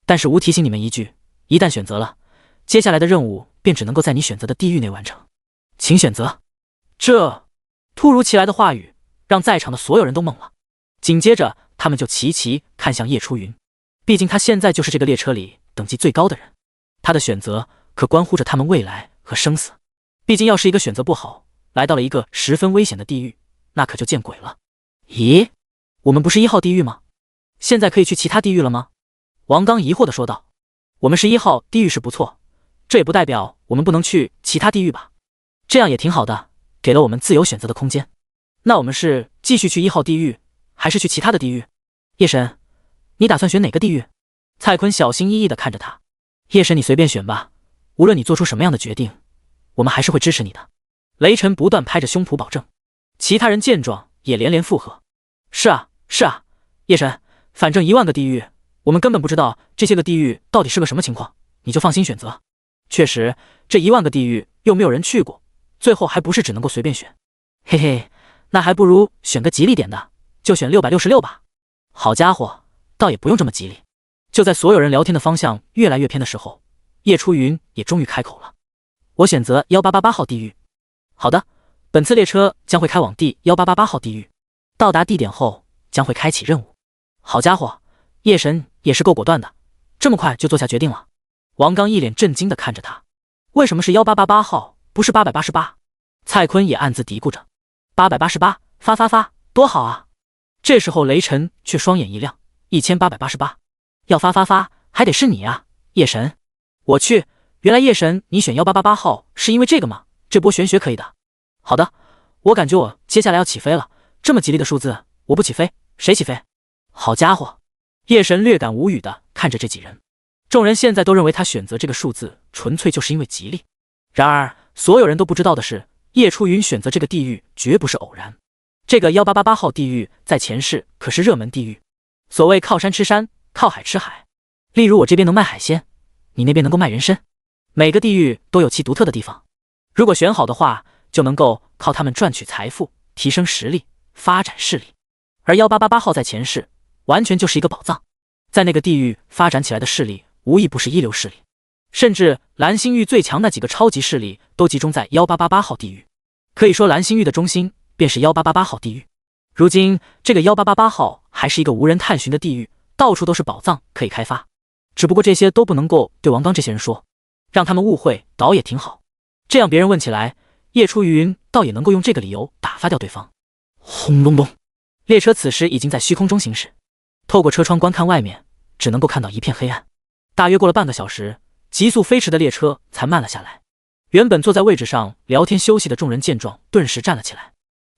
但是吾提醒你们一句，一旦选择了，接下来的任务便只能够在你选择的地狱内完成，请选择。这突如其来的话语让在场的所有人都懵了，紧接着他们就齐齐看向叶初云，毕竟他现在就是这个列车里等级最高的人，他的选择可关乎着他们未来和生死。毕竟要是一个选择不好，来到了一个十分危险的地狱，那可就见鬼了。咦，我们不是1号地狱吗？现在可以去其他地狱了吗？王刚疑惑地说道。我们是1号地狱是不错，这也不代表我们不能去其他地狱吧？这样也挺好的，给了我们自由选择的空间。那我们是继续去1号地狱，还是去其他的地狱？叶神，你打算选哪个地狱？蔡坤小心翼翼地看着他。叶神，你随便选吧，无论你做出什么样的决定，我们还是会支持你的。雷神不断拍着胸脯保证。其他人见状也连连附和。是啊，是啊，叶神，反正1万个地狱，我们根本不知道这些个地狱到底是个什么情况，你就放心选择。确实，这1万个地狱又没有人去过，最后还不是只能够随便选。嘿嘿，那还不如选个吉利点的，就选666吧。好家伙，倒也不用这么吉利。就在所有人聊天的方向越来越偏的时候，叶初云也终于开口了。我选择1888号地狱。好的，本次列车将会开往第1888号地狱，到达地点后将会开启任务。好家伙，叶神也是够果断的，这么快就做下决定了。王刚一脸震惊地看着他，为什么是1888号，不是888？蔡坤也暗自嘀咕着，888，发，多好啊！这时候雷神却双眼一亮，1888，要发，还得是你啊，叶神！我去，原来叶神你选1888号是因为这个吗？这波玄学可以的。好的，我感觉我接下来要起飞了，这么吉利的数字，我不起飞，谁起飞？好家伙！叶神略感无语的看着这几人，众人现在都认为他选择这个数字纯粹就是因为吉利。然而，所有人都不知道的是，叶初云选择这个地狱绝不是偶然。这个1888号地狱在前世可是热门地狱，所谓靠山吃山，靠海吃海。例如我这边能卖海鲜，你那边能够卖人参，每个地狱都有其独特的地方。如果选好的话，就能够靠他们赚取财富，提升实力，发展势力。而1888号在前世完全就是一个宝藏，在那个地狱发展起来的势力无一不是一流势力，甚至蓝星域最强那几个超级势力都集中在1888号地狱，可以说蓝星域的中心便是1888号地狱。如今这个1888号还是一个无人探寻的地狱，到处都是宝藏可以开发，只不过这些都不能够对王刚这些人说，让他们误会倒也挺好，这样别人问起来，叶初云倒也能够用这个理由打发掉对方。轰隆隆，列车此时已经在虚空中行驶，透过车窗观看外面，只能够看到一片黑暗。大约过了半个小时，急速飞驰的列车才慢了下来。原本坐在位置上聊天休息的众人见状，顿时站了起来。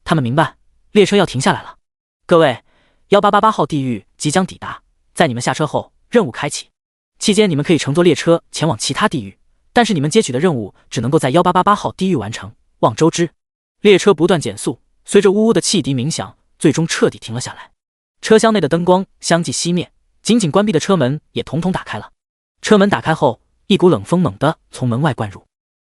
他们明白列车要停下来了。各位，1888号地狱即将抵达，在你们下车后，任务开启。期间你们可以乘坐列车前往其他地狱，但是你们接取的任务只能够在1888号地狱完成，望周知。列车不断减速，随着呜呜的汽笛鸣响，最终彻底停了下来。车厢内的灯光相继熄灭，紧紧关闭的车门也统统打开了。车门打开后，一股冷风猛地从门外灌入。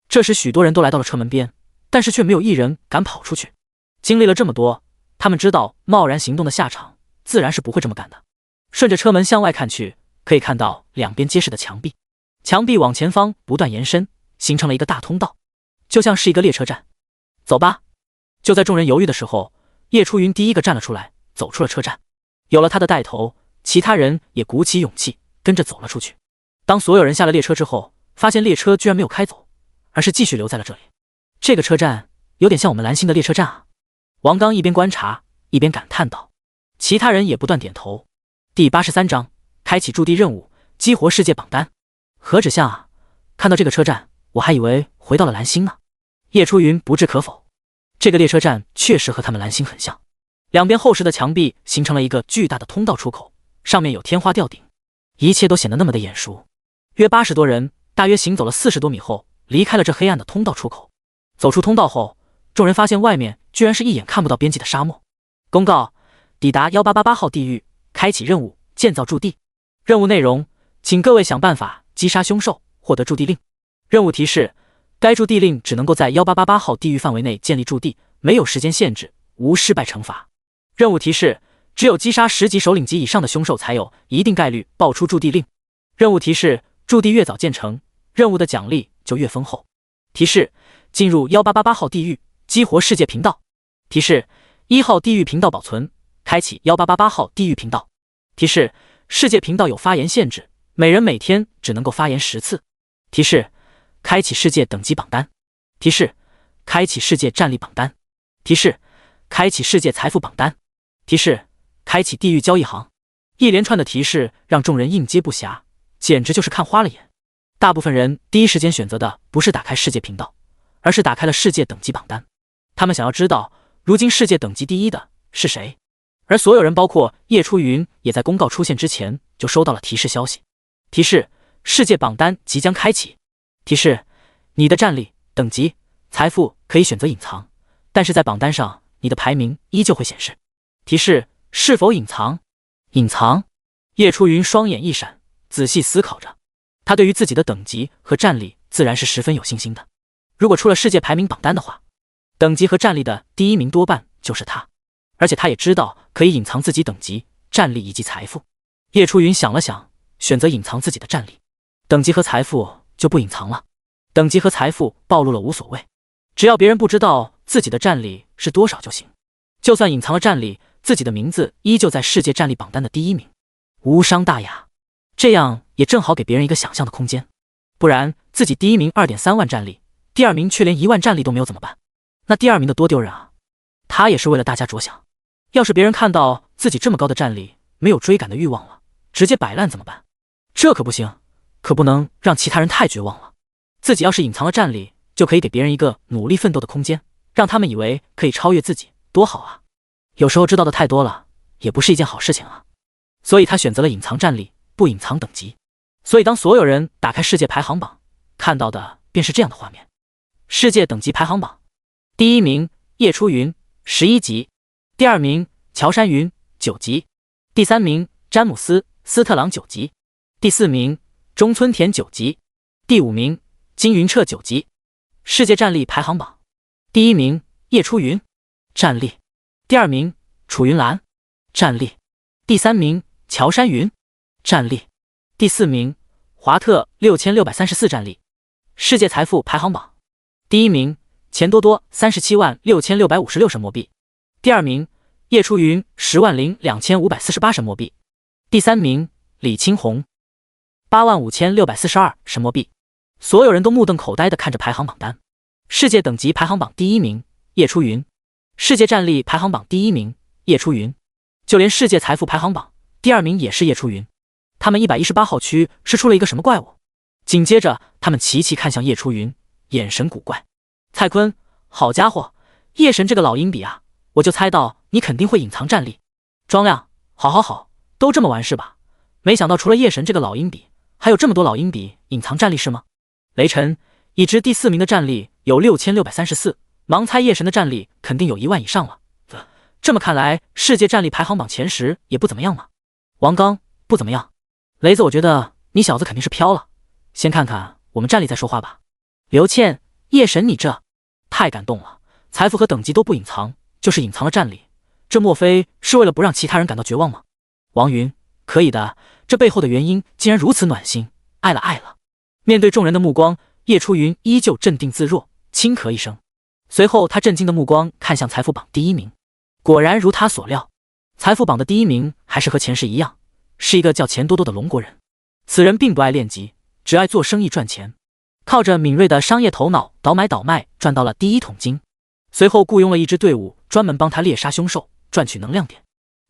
这时许多人都来到了车门边，但是却没有一人敢跑出去。经历了这么多，他们知道贸然行动的下场自然是不会这么干的。顺着车门向外看去，可以看到两边结实的墙壁，墙壁往前方不断延伸，形成了一个大通道，就像是一个列车站。走吧。就在众人犹豫的时候，叶初云第一个站了出来，走出了车站。有了他的带头，其他人也鼓起勇气跟着走了出去。当所有人下了列车之后，发现列车居然没有开走，而是继续留在了这里。这个车站有点像我们蓝星的列车站啊。王刚一边观察一边感叹道，其他人也不断点头。第83章，开启驻地任务，激活世界榜单。何止像啊，看到这个车站，我还以为回到了蓝星呢。叶初云不置可否，这个列车站确实和他们蓝星很像。两边厚实的墙壁形成了一个巨大的通道出口，上面有天花吊顶，一切都显得那么的眼熟。约80多人，大约行走了40多米后，离开了这黑暗的通道出口。走出通道后，众人发现外面居然是一眼看不到边际的沙漠。公告：抵达1888号地狱，开启任务，建造驻地。任务内容：请各位想办法击杀凶兽，获得驻地令。任务提示：该驻地令只能够在1888号地狱范围内建立驻地，没有时间限制，无失败惩罚。任务提示：只有击杀10级首领级以上的凶兽才有一定概率爆出驻地令。任务提示：驻地越早建成，任务的奖励就越丰厚。提示：进入1888号地狱，激活世界频道。提示：1号地狱频道保存，开启1888号地狱频道。提示：世界频道有发言限制，每人每天只能够发言10次。提示：开启世界等级榜单。提示：开启世界战力榜单。提示：开启世界财富榜单。提示：开启地狱交易行。一连串的提示让众人应接不暇，简直就是看花了眼。大部分人第一时间选择的不是打开世界频道，而是打开了世界等级榜单。他们想要知道如今世界等级第一的是谁。而所有人包括叶初云也在公告出现之前就收到了提示消息。提示：世界榜单即将开启。提示：你的战力、等级、财富可以选择隐藏，但是在榜单上你的排名依旧会显示。提示：是否隐藏？隐藏。叶初云双眼一闪，仔细思考着。他对于自己的等级和战力自然是十分有信心的。如果出了世界排名榜单的话，等级和战力的第1名多半就是他。而且他也知道可以隐藏自己等级、战力以及财富。叶初云想了想，选择隐藏自己的战力，等级和财富就不隐藏了。等级和财富暴露了无所谓，只要别人不知道自己的战力是多少就行。就算隐藏了战力，自己的名字依旧在世界战力榜单的第1名，无伤大雅。这样也正好给别人一个想象的空间。不然自己第1名2.3万战力，第2名却连1万战力都没有怎么办？那第2名的多丢人啊！他也是为了大家着想。要是别人看到自己这么高的战力，没有追赶的欲望了，直接摆烂怎么办？这可不行，可不能让其他人太绝望了。自己要是隐藏了战力，就可以给别人一个努力奋斗的空间，让他们以为可以超越自己，多好啊！有时候知道的太多了，也不是一件好事情啊。所以他选择了隐藏战力，不隐藏等级。所以当所有人打开世界排行榜，看到的便是这样的画面。世界等级排行榜，第1名叶初云11级，第2名乔山云9级，第3名詹姆斯·斯特朗9级，第4名中村田9级，第5名金云彻9级。世界战力排行榜，第1名叶初云，战力；第2名楚云兰，战力；第3名乔山云，战力；第4名华特6634战力。世界财富排行榜，第1名钱多多376656神墨币，第2名叶初云102548神墨币，第3名李青红85642神墨币。所有人都目瞪口呆地看着排行榜单。世界等级排行榜第1名叶初云，世界战力排行榜第1名叶初云，就连世界财富排行榜第2名也是叶初云。他们118号区是出了一个什么怪物？紧接着，他们齐齐看向叶初云，眼神古怪。蔡坤，好家伙，叶神这个老阴笔啊！我就猜到你肯定会隐藏战力。庄亮，好，都这么玩是吧？没想到除了叶神这个老阴笔，还有这么多老阴笔隐藏战力是吗？雷神，已知第4名的战力有6634，盲猜叶神的战力肯定有1万以上了。这么看来，世界战力排行榜前10也不怎么样嘛。王刚，不怎么样。雷子，我觉得你小子肯定是飘了，先看看我们战力再说话吧。刘倩，叶神你这太感动了，财富和等级都不隐藏，就是隐藏了战力，这莫非是为了不让其他人感到绝望吗？王云，可以的，这背后的原因竟然如此暖心，爱了。面对众人的目光，叶初云依旧镇定自若，轻咳一声，随后他震惊的目光看向财富榜第1名。果然如他所料，财富榜的第1名还是和前世一样，是一个叫钱多多的龙国人。此人并不爱练级，只爱做生意赚钱，靠着敏锐的商业头脑倒买倒卖赚到了第1桶金，随后雇佣了一支队伍专门帮他猎杀凶兽，赚取能量点。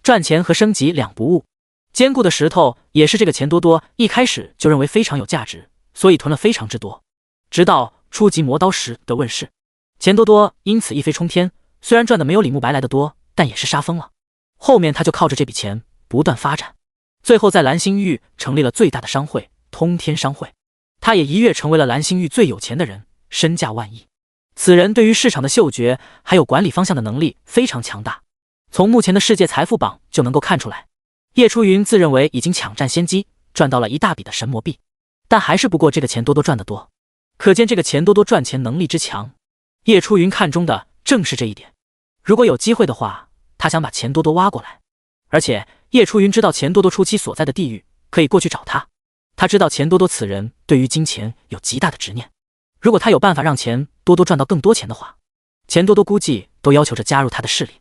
赚钱和升级两不误，坚固的石头也是这个钱多多一开始就认为非常有价值，所以囤了非常之多。直到初级磨刀石的问世，钱多多因此一飞冲天，虽然赚的没有李慕白来的多，但也是杀疯了。后面他就靠着这笔钱不断发展，最后在蓝星域成立了最大的商会通天商会，他也一跃成为了蓝星域最有钱的人，身价万亿。此人对于市场的嗅觉还有管理方向的能力非常强大，从目前的世界财富榜就能够看出来。叶初云自认为已经抢占先机，赚到了一大笔的神魔币，但还是不过这个钱多多赚得多，可见这个钱多多赚钱能力之强。叶初云看中的正是这一点，如果有机会的话，他想把钱多多挖过来。而且叶初云知道钱多多初期所在的地狱，可以过去找他。他知道钱多多此人对于金钱有极大的执念，如果他有办法让钱多多赚到更多钱的话，钱多多估计都要求着加入他的势力。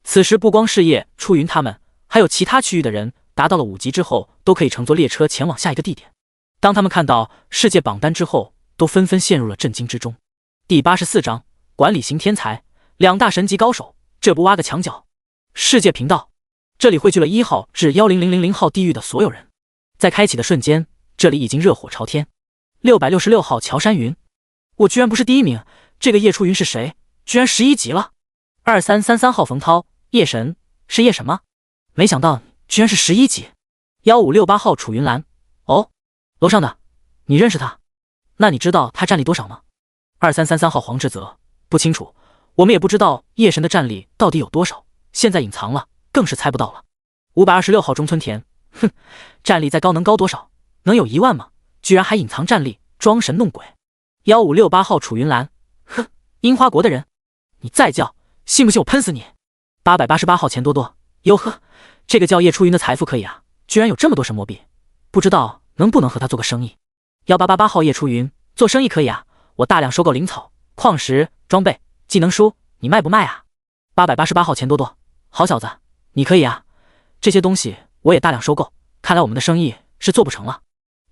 此时不光是叶初云他们，还有其他区域的人达到了5级之后，都可以乘坐列车前往下一个地点。当他们看到世界榜单之后，都纷纷陷入了震惊之中。第84章管理型天才，2大神级高手，这不挖个墙角？世界频道，这里汇聚了1号至10000号地狱的所有人。在开启的瞬间，这里已经热火朝天。666号乔山云，我居然不是第1名，这个叶初云是谁？居然11级了。2333号冯涛，叶神，是叶神吗？没想到居然是11级。1568号楚云兰，哦，楼上的，你认识他？那你知道他战力多少吗？2333号黄志泽，不清楚，我们也不知道叶神的战力到底有多少，现在隐藏了，更是猜不到了。526号中村田，哼，战力再高能高多少？能有1万吗？居然还隐藏战力，装神弄鬼。1568号楚云兰，哼，樱花国的人，你再叫，信不信我喷死你？888号钱多多，哟呵，这个叫叶初云的财富可以啊，居然有这么多神魔币，不知道能不能和他做个生意。1888号叶初云，做生意可以啊，我大量收购灵草、矿石、装备、技能书，你卖不卖啊？888号钱多多，好小子，你可以啊，这些东西我也大量收购，看来我们的生意是做不成了。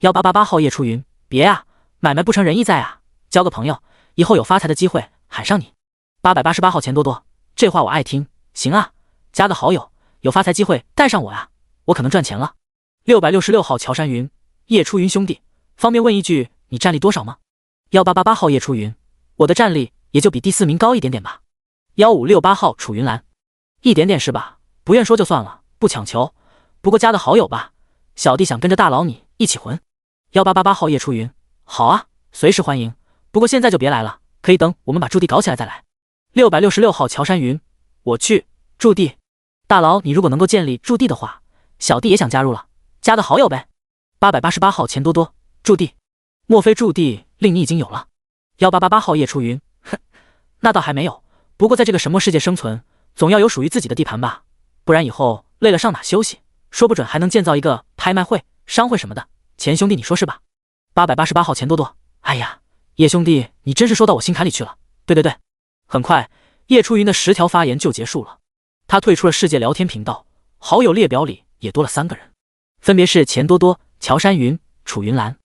1888号叶初云，别啊，买卖不成仁义在啊，交个朋友，以后有发财的机会喊上你。888号钱多多，这话我爱听，行啊，加个好友，有发财机会带上我啊，我可能赚钱了。666号乔山云，叶初云兄弟，方便问一句，你战力多少吗？1888号叶初云，我的战力也就比第4名高一点点吧。1568号楚云兰，一点点是吧？不愿说就算了，不强求，不过加个好友吧，小弟想跟着大佬你一起混。1888号叶初云，好啊，随时欢迎，不过现在就别来了，可以等我们把驻地搞起来再来。666号乔山云，我去驻地，大佬你如果能够建立驻地的话，小弟也想加入了，加个好友呗。888号钱多多，驻地，莫非驻地令你已经有了？1888号叶初云，哼，那倒还没有，不过在这个神魔世界生存，总要有属于自己的地盘吧，不然以后累了上哪休息，说不准还能建造一个拍卖会、商会什么的，钱兄弟你说是吧？888号钱多多，哎呀，叶兄弟你真是说到我心坎里去了，对，很快叶初云的10条发言就结束了，他退出了世界聊天频道，好友列表里也多了3个人，分别是钱多多、乔山云、楚云兰，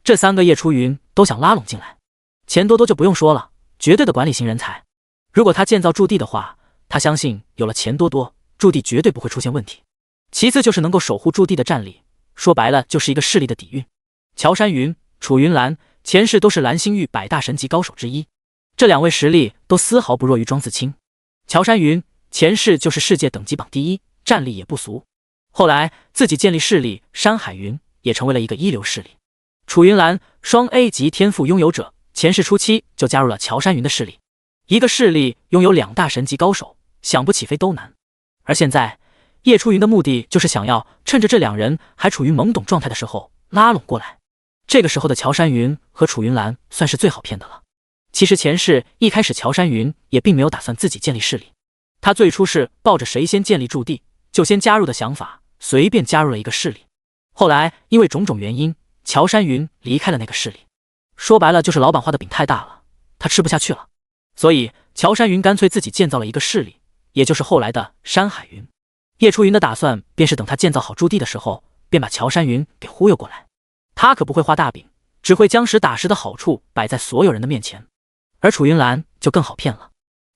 这3个叶初云都想拉拢进来。钱多多就不用说了，绝对的管理型人才，如果他建造驻地的话，他相信有了钱多多，驻地绝对不会出现问题。其次就是能够守护驻地的战力，说白了就是一个势力的底蕴。乔山云、楚云兰前世都是蓝星域百大神级高手之一，这两位实力都丝毫不弱于庄自清。乔山云前世就是世界等级榜第一，战力也不俗。后来自己建立势力，山海云也成为了一个一流势力。楚云兰双 A 级天赋拥有者，前世初期就加入了乔山云的势力。一个势力拥有2大神级高手，想不起飞都难。而现在叶初云的目的就是想要趁着这两人还处于懵懂状态的时候拉拢过来。这个时候的乔山云和楚云兰算是最好骗的了。其实前世一开始乔山云也并没有打算自己建立势力，他最初是抱着谁先建立驻地就先加入的想法，随便加入了一个势力。后来因为种种原因，乔山云离开了那个势力。说白了就是老板画的饼太大了，他吃不下去了。所以乔山云干脆自己建造了一个势力，也就是后来的山海云。叶初云的打算便是等他建造好驻地的时候，便把乔山云给忽悠过来。他可不会画大饼，只会将实打实的好处摆在所有人的面前。而楚云兰就更好骗了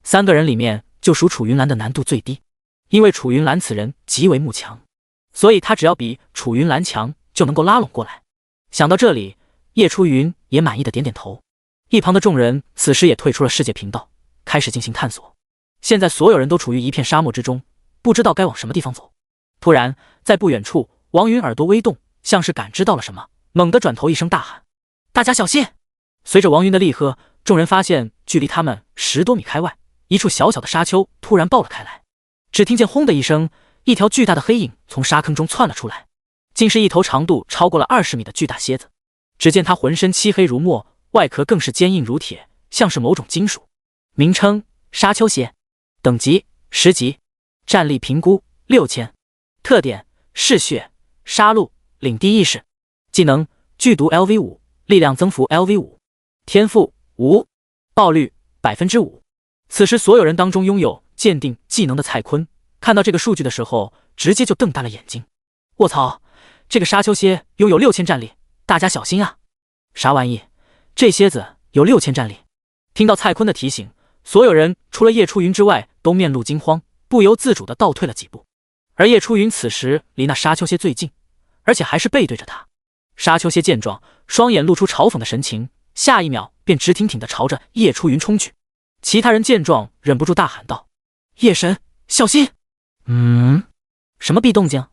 ，3个人里面就属楚云兰的难度最低，因为楚云兰此人极为慕强，所以他只要比楚云兰强就能够拉拢过来。想到这里，叶初云也满意的点点头。一旁的众人此时也退出了世界频道，开始进行探索。现在所有人都处于一片沙漠之中，不知道该往什么地方走。突然在不远处，王云耳朵微动，像是感知到了什么，猛地转头一声大喊：大家小心！随着王云的厉喝，众人发现距离他们10多米开外，一处小小的沙丘突然爆了开来。只听见轰的一声，一条巨大的黑影从沙坑中窜了出来，竟是一头长度超过了20米的巨大蝎子。只见它浑身漆黑如墨，外壳更是坚硬如铁，像是某种金属。名称：沙丘蝎，等级10级，战力评估6000，特点：嗜血、杀戮、领地意识，技能：剧毒 LV5， 力量增幅 LV5， 天赋无，爆率 5%。 此时所有人当中拥有鉴定技能的蔡坤看到这个数据的时候，直接就瞪大了眼睛。卧槽，这个沙丘蝎拥有6000战力，大家小心啊！啥玩意？这蝎子有6000战力？听到蔡坤的提醒，所有人除了叶初云之外都面露惊慌，不由自主地倒退了几步。而叶初云此时离那沙丘蝎最近，而且还是背对着他。沙丘蝎见状，双眼露出嘲讽的神情，下一秒便直挺挺地朝着叶初云冲去。其他人见状忍不住大喊道：叶神，小心！什么逼动静？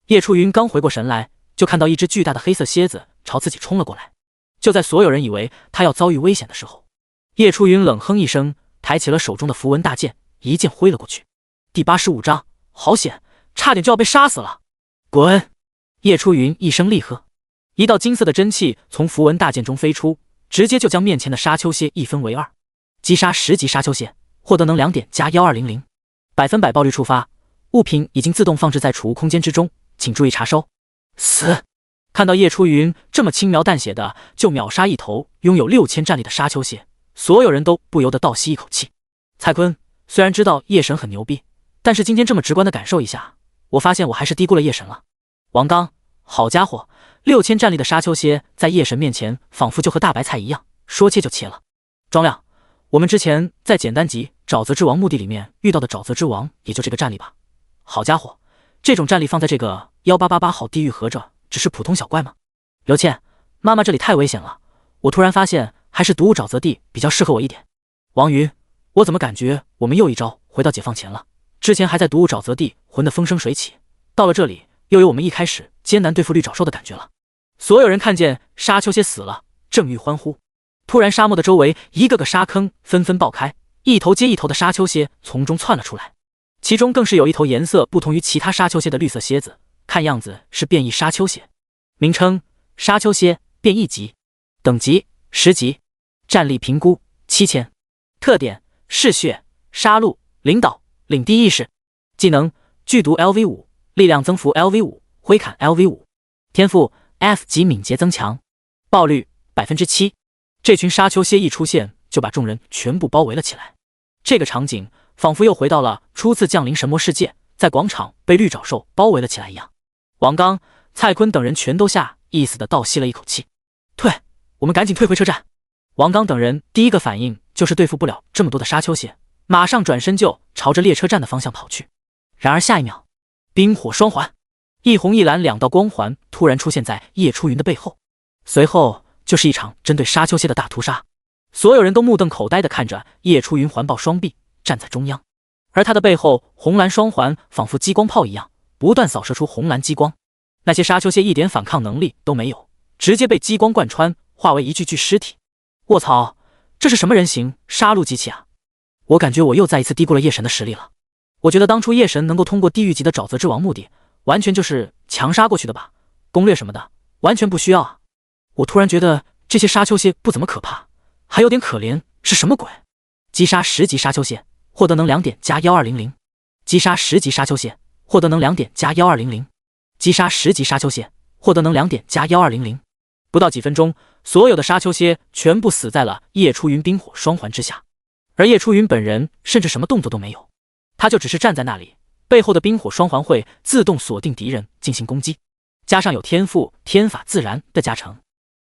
叶初云刚回过神来，就看到一只巨大的黑色蝎子朝自己冲了过来。就在所有人以为他要遭遇危险的时候，叶初云冷哼一声，抬起了手中的符文大剑，一剑挥了过去。第85章，好险，差点就要被杀死了！滚！叶初云一声厉喝，一道金色的真气从符文大剑中飞出，直接就将面前的沙丘蝎一分为2。击杀10级沙丘蝎，获得能量点加1200，百分百爆率触发，物品已经自动放置在储物空间之中，请注意查收。死！看到叶初云这么轻描淡写的就秒杀一头拥有6000战力的沙丘蝎，所有人都不由得倒吸一口气。蔡坤虽然知道叶神很牛逼，但是今天这么直观的感受一下，我发现我还是低估了叶神了。王刚，好家伙，6000战力的沙丘蝎在叶神面前仿佛就和大白菜一样，说切就切了。庄亮，我们之前在简单级沼泽之王墓地里面遇到的沼泽之王也就这个战力吧？好家伙，这种战力放在这个1888号地狱合着只是普通小怪吗？刘倩，妈妈这里太危险了，我突然发现还是毒雾沼泽地比较适合我一点。王云，我怎么感觉我们又一招回到解放前了？之前还在毒雾沼泽地混得风生水起，到了这里又有我们一开始艰难对付绿爪兽的感觉了。所有人看见沙丘蝎死了，正欲欢呼，突然沙漠的周围一个个沙坑纷纷爆开，一头接一头的沙丘蝎从中窜了出来，其中更是有一头颜色不同于其他沙丘蝎的绿色蝎子，看样子是变异沙丘蝎。名称：沙丘蝎，变异级，等级10级，战力评估7000，特点：嗜血、杀戮、领导、领地意识，技能：剧毒 LV5， 力量增幅 LV5， 挥砍 LV5， 天赋 F 级敏捷增强，爆率 7%。 这群沙丘蝎一出现就把众人全部包围了起来。这个场景仿佛又回到了初次降临神魔世界，在广场被绿爪兽包围了起来一样。王刚、蔡坤等人全都下意识地倒吸了一口气。退，我们赶紧退回车站。王刚等人第一个反应就是对付不了这么多的沙丘蝎，马上转身就朝着列车站的方向跑去。然而下一秒，冰火双环，一红一蓝两道光环突然出现在叶初云的背后，随后就是一场针对沙丘蝎的大屠杀。所有人都目瞪口呆地看着叶初云环抱双臂站在中央，而他的背后红蓝双环仿佛激光炮一样，不断扫射出红蓝激光。那些沙丘蝎一点反抗能力都没有，直接被激光贯穿，化为一具具尸体。卧槽，这是什么人形杀戮机器啊！我感觉我又再一次低估了夜神的实力了。我觉得当初夜神能够通过地狱级的沼泽之王，目的完全就是强杀过去的吧，攻略什么的完全不需要啊。我突然觉得这些沙丘蝎不怎么可怕，还有点可怜，是什么鬼？击杀10级沙丘蝎，获得能量点加1200。击杀10级沙丘蝎，获得能量点加1200。击杀10级沙丘蝎，获得能量点加1200。不到几分钟，所有的沙丘蝎全部死在了叶初云冰火双环之下，而叶初云本人甚至什么动作都没有，他就只是站在那里，背后的冰火双环会自动锁定敌人进行攻击，加上有天赋、天法自然的加成，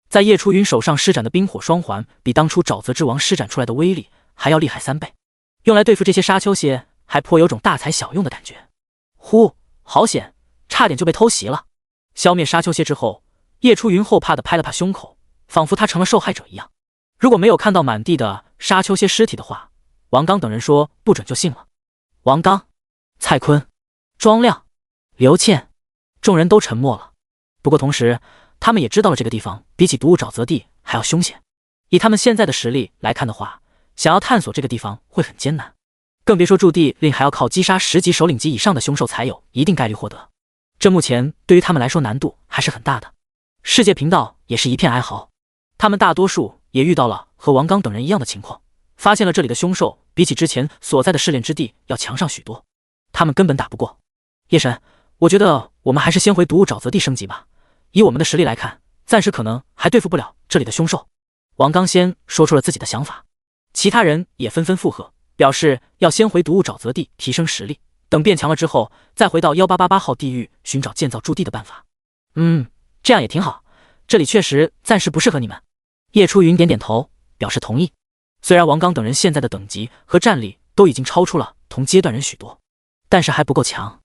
在叶初云手上施展的冰火双环比当初沼泽之王施展出来的威力还要厉害3倍，用来对付这些沙丘蝎还颇有种大材小用的感觉。呼，好险，差点就被偷袭了。消灭沙丘蝎之后，叶初云后怕地拍了拍胸口，仿佛他成了受害者一样。如果没有看到满地的沙丘蝎尸体的话，王刚等人说不准就信了。王刚、蔡坤、庄亮、刘倩，众人都沉默了。不过同时，他们也知道了这个地方比起毒物沼泽地还要凶险。以他们现在的实力来看的话，想要探索这个地方会很艰难，更别说驻地令还要靠击杀10级首领级以上的凶兽才有一定概率获得。这目前对于他们来说难度还是很大的。世界频道也是一片哀嚎，他们大多数也遇到了和王刚等人一样的情况，发现了这里的凶兽比起之前所在的试炼之地要强上许多，他们根本打不过。夜神，我觉得我们还是先回毒物沼泽地升级吧，以我们的实力来看，暂时可能还对付不了这里的凶兽。王刚先说出了自己的想法，其他人也纷纷附和，表示要先回毒物沼泽地提升实力，等变强了之后再回到1888号地狱寻找建造驻地的办法。这样也挺好，这里确实暂时不适合你们。叶初云点点头，表示同意。虽然王刚等人现在的等级和战力都已经超出了同阶段人许多，但是还不够强，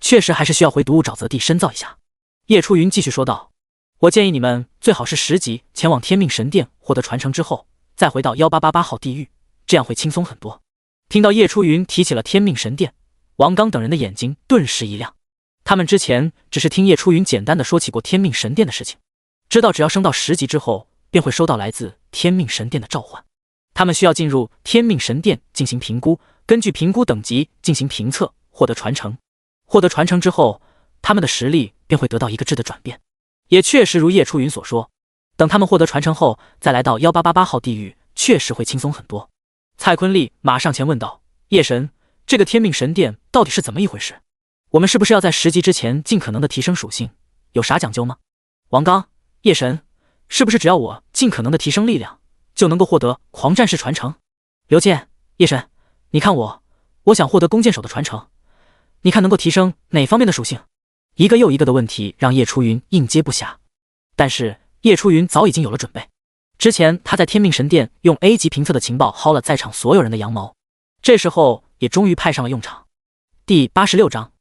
确实还是需要回毒物沼泽地深造一下。叶初云继续说道，我建议你们最好是10级前往天命神殿获得传承之后，再回到1888号地狱，这样会轻松很多。听到叶初云提起了天命神殿，王刚等人的眼睛顿时一亮。他们之前只是听叶初云简单的说起过天命神殿的事情，知道只要升到10级之后便会收到来自天命神殿的召唤。他们需要进入天命神殿进行评估，根据评估等级进行评测，获得传承。获得传承之后，他们的实力便会得到一个质的转变。也确实如叶初云所说，等他们获得传承后再来到1888号地狱，确实会轻松很多。蔡坤立马上前问道，叶神，这个天命神殿到底是怎么一回事？我们是不是要在10级之前尽可能的提升属性，有啥讲究吗？王刚、叶神，是不是只要我尽可能的提升力量，就能够获得狂战士传承？刘健、叶神，你看我想获得弓箭手的传承，你看能够提升哪方面的属性？一个又一个的问题让叶初云应接不暇，但是叶初云早已经有了准备。之前他在天命神殿用 A 级评测的情报薅了在场所有人的羊毛，这时候也终于派上了用场。第86章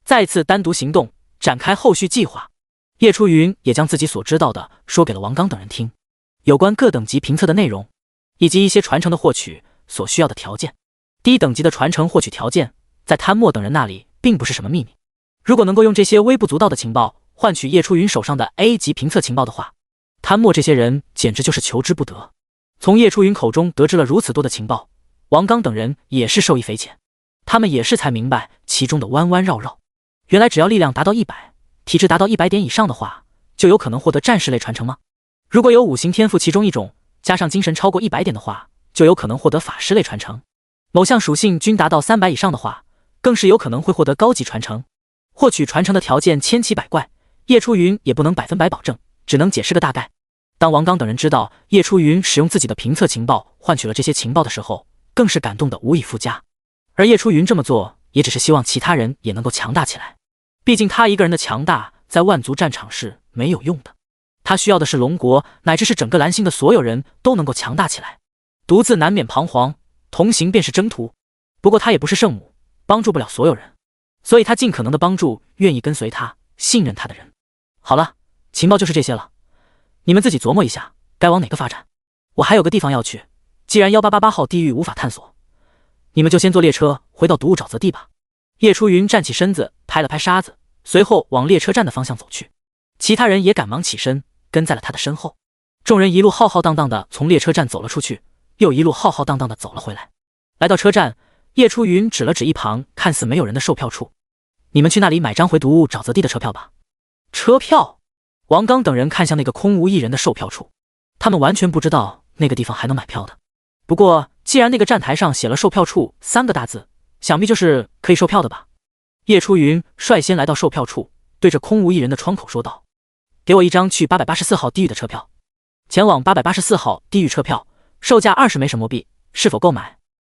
再次单独行动，展开后续计划。叶初云也将自己所知道的说给了王刚等人听，有关各等级评测的内容，以及一些传承的获取所需要的条件。低等级的传承获取条件，在贪墨等人那里并不是什么秘密。如果能够用这些微不足道的情报换取叶初云手上的 A 级评测情报的话，贪墨这些人简直就是求之不得。从叶初云口中得知了如此多的情报，王刚等人也是受益匪浅，他们也是才明白其中的弯弯绕绕。原来只要力量达到100，体质达到100点以上的话，就有可能获得战士类传承吗？如果有5行天赋其中一种，加上精神超过100点的话，就有可能获得法师类传承。某项属性均达到300以上的话，更是有可能会获得高级传承。获取传承的条件千奇百怪，叶初云也不能100%保证，只能解释个大概。当王刚等人知道叶初云使用自己的评测情报换取了这些情报的时候，更是感动得无以复加。而叶初云这么做，也只是希望其他人也能够强大起来。毕竟他一个人的强大在万族战场是没有用的，他需要的是龙国乃至是整个蓝星的所有人都能够强大起来。独自难免彷徨，同行便是征途。不过他也不是圣母，帮助不了所有人，所以他尽可能的帮助愿意跟随他信任他的人。好了，情报就是这些了，你们自己琢磨一下，该往哪个发展。我还有个地方要去，既然1888号地狱无法探索，你们就先坐列车回到毒物沼泽地吧。叶初云站起身子，拍了拍沙子，随后往列车站的方向走去。其他人也赶忙起身，跟在了他的身后。众人一路浩浩荡荡的从列车站走了出去，又一路浩浩荡荡的走了回来。来到车站，叶初云指了指一旁看似没有人的售票处：“你们去那里买张回毒物沼泽地的车票吧。”车票？王刚等人看向那个空无一人的售票处，他们完全不知道那个地方还能买票的。不过既然那个站台上写了售票处3个大字，想必就是可以售票的吧。叶初云率先来到售票处，对着空无一人的窗口说道：“给我一张去884号地狱的车票，前往884号地狱车票，售价20枚神魔币，是否购买？”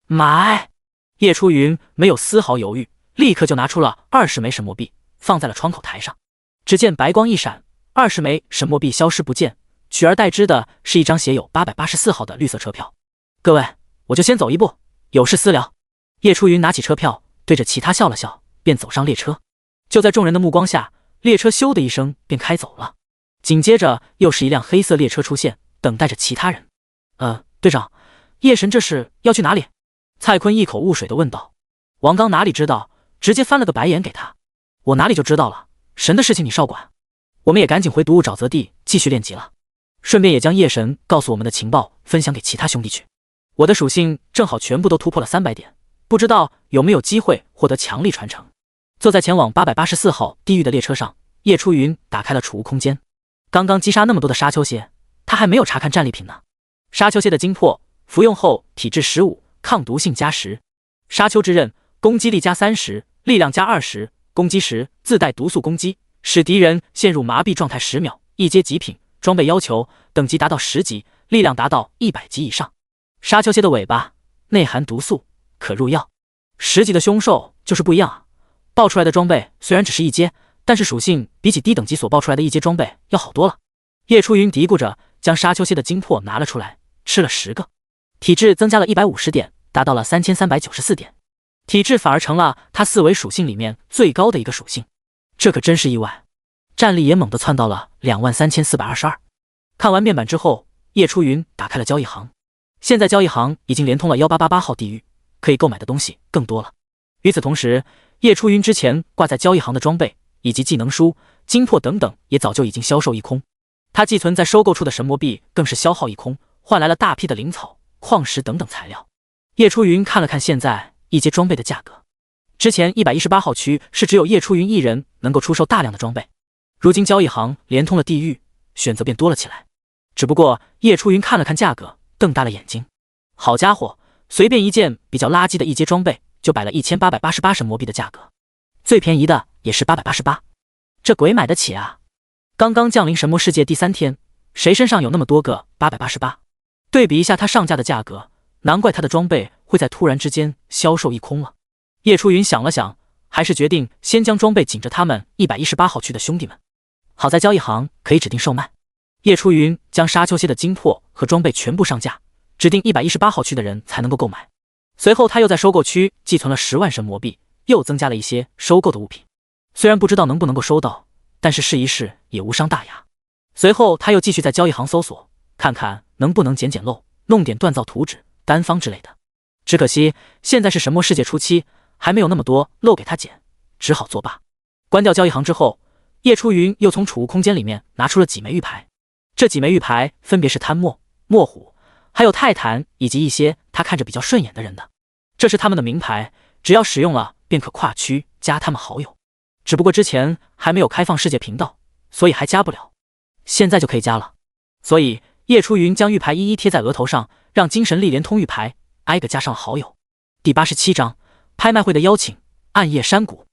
买！叶初云没有丝毫犹豫，立刻就拿出了20枚神魔币，放在了窗口台上。只见白光一闪，20枚神魔币消失不见，取而代之的是一张写有884号的绿色车票。各位，我就先走一步，有事私聊。叶初云拿起车票，对着其他笑了笑，便走上列车。就在众人的目光下，列车咻的一声便开走了。紧接着又是一辆黑色列车出现，等待着其他人。队长，叶神这是要去哪里？蔡坤一口雾水地问道。王刚哪里知道，直接翻了个白眼给他。我哪里就知道了，神的事情你少管。我们也赶紧回毒物沼泽地继续练级了，顺便也将叶神告诉我们的情报分享给其他兄弟去。我的属性正好全部都突破了300点，不知道有没有机会获得强力传承。坐在前往884号地狱的列车上，叶初云打开了储物空间。刚刚击杀那么多的沙丘蝎，他还没有查看战利品呢。沙丘蝎的精魄，服用后体质15，抗毒性加10。沙丘之刃，攻击力加30，力量加20，攻击时自带毒素攻击，使敌人陷入麻痹状态10秒。一阶极品，装备要求等级达到10级，力量达到100级以上。沙丘蝎的尾巴内含毒素，可入药。10级的凶兽就是不一样啊，爆出来的装备虽然只是一阶，但是属性比起低等级所爆出来的一阶装备要好多了。叶初云嘀咕着，将沙丘蝎的精魄拿了出来，吃了10个，体质增加了150点，达到了3394点。体质反而成了他4维属性里面最高的一个属性，这可真是意外。战力也猛地窜到了23422。看完面板之后，叶初云打开了交易行。现在交易行已经连通了1888号地狱，可以购买的东西更多了。与此同时，叶初云之前挂在交易行的装备以及技能书、精魄等等也早就已经销售一空，他寄存在收购处的神魔币更是消耗一空，换来了大批的灵草、矿石等等材料。叶初云看了看现在一阶装备的价格，之前118号区是只有叶初云一人能够出售大量的装备，如今交易行连通了地狱，选择便多了起来。只不过叶初云看了看价格，瞪大了眼睛。好家伙，随便一件比较垃圾的一阶装备就摆了1888神魔币的价格，最便宜的也是888，这鬼买得起啊！刚刚降临神魔世界第3天，谁身上有那么多个888？对比一下他上架的价格，难怪他的装备会在突然之间销售一空了。叶初云想了想，还是决定先将装备紧着他们118号区的兄弟们。好在交易行可以指定售卖。叶初云将沙丘蝎的精魄和装备全部上架，指定118号区的人才能够购买。随后他又在收购区寄存了10万神魔币，又增加了一些收购的物品。虽然不知道能不能够收到，但是试一试也无伤大雅。随后他又继续在交易行搜索，看看能不能捡漏，弄点锻造图纸、丹方之类的。只可惜现在是神魔世界初期，还没有那么多漏给他捡，只好作罢。关掉交易行之后，叶初云又从储物空间里面拿出了几枚玉牌。这几枚玉牌分别是贪墨、墨虎，还有泰坦以及一些他看着比较顺眼的人的。这是他们的名牌，只要使用了便可跨区加他们好友。只不过之前还没有开放世界频道，所以还加不了，现在就可以加了。所以叶初云将玉牌一一贴在额头上，让精神力连通玉牌挨个加上了好友。第87章拍卖会的邀请，暗夜山谷。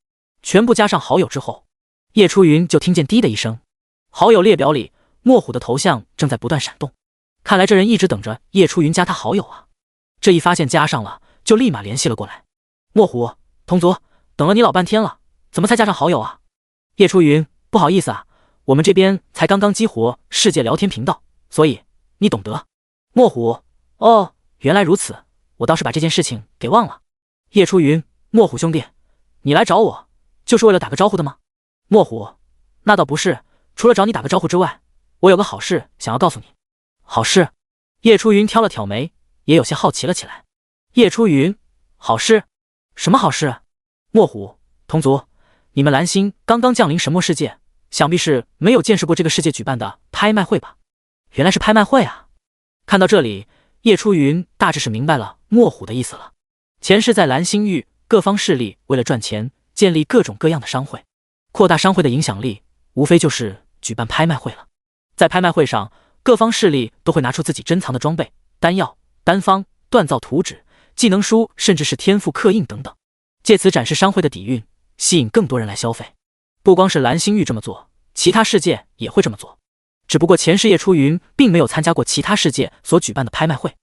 全部加上好友之后，叶初云就听见滴的一声，好友列表里墨虎的头像正在不断闪动，看来这人一直等着叶初云加他好友啊。这一发现加上了，就立马联系了过来。墨虎同族，等了你老半天了，怎么才加上好友啊？叶初云，不好意思啊，我们这边才刚刚激活世界聊天频道，所以你懂得。墨虎，哦，原来如此，我倒是把这件事情给忘了。叶初云，墨虎兄弟，你来找我就是为了打个招呼的吗？墨虎，那倒不是，除了找你打个招呼之外，我有个好事想要告诉你。好事？叶初云挑了挑眉，也有些好奇了起来。叶初云，好事？什么好事？墨虎，同族，你们蓝星刚刚降临神魔世界，想必是没有见识过这个世界举办的拍卖会吧？原来是拍卖会啊！看到这里，叶初云大致是明白了墨虎的意思了。前世在蓝星域，各方势力为了赚钱，建立各种各样的商会，扩大商会的影响力，无非就是举办拍卖会了。在拍卖会上，各方势力都会拿出自己珍藏的装备、丹药、丹方、锻造图纸、技能书，甚至是天赋刻印等等，借此展示商会的底蕴，吸引更多人来消费。不光是蓝星域这么做，其他世界也会这么做。只不过前世叶初云并没有参加过其他世界所举办的拍卖会，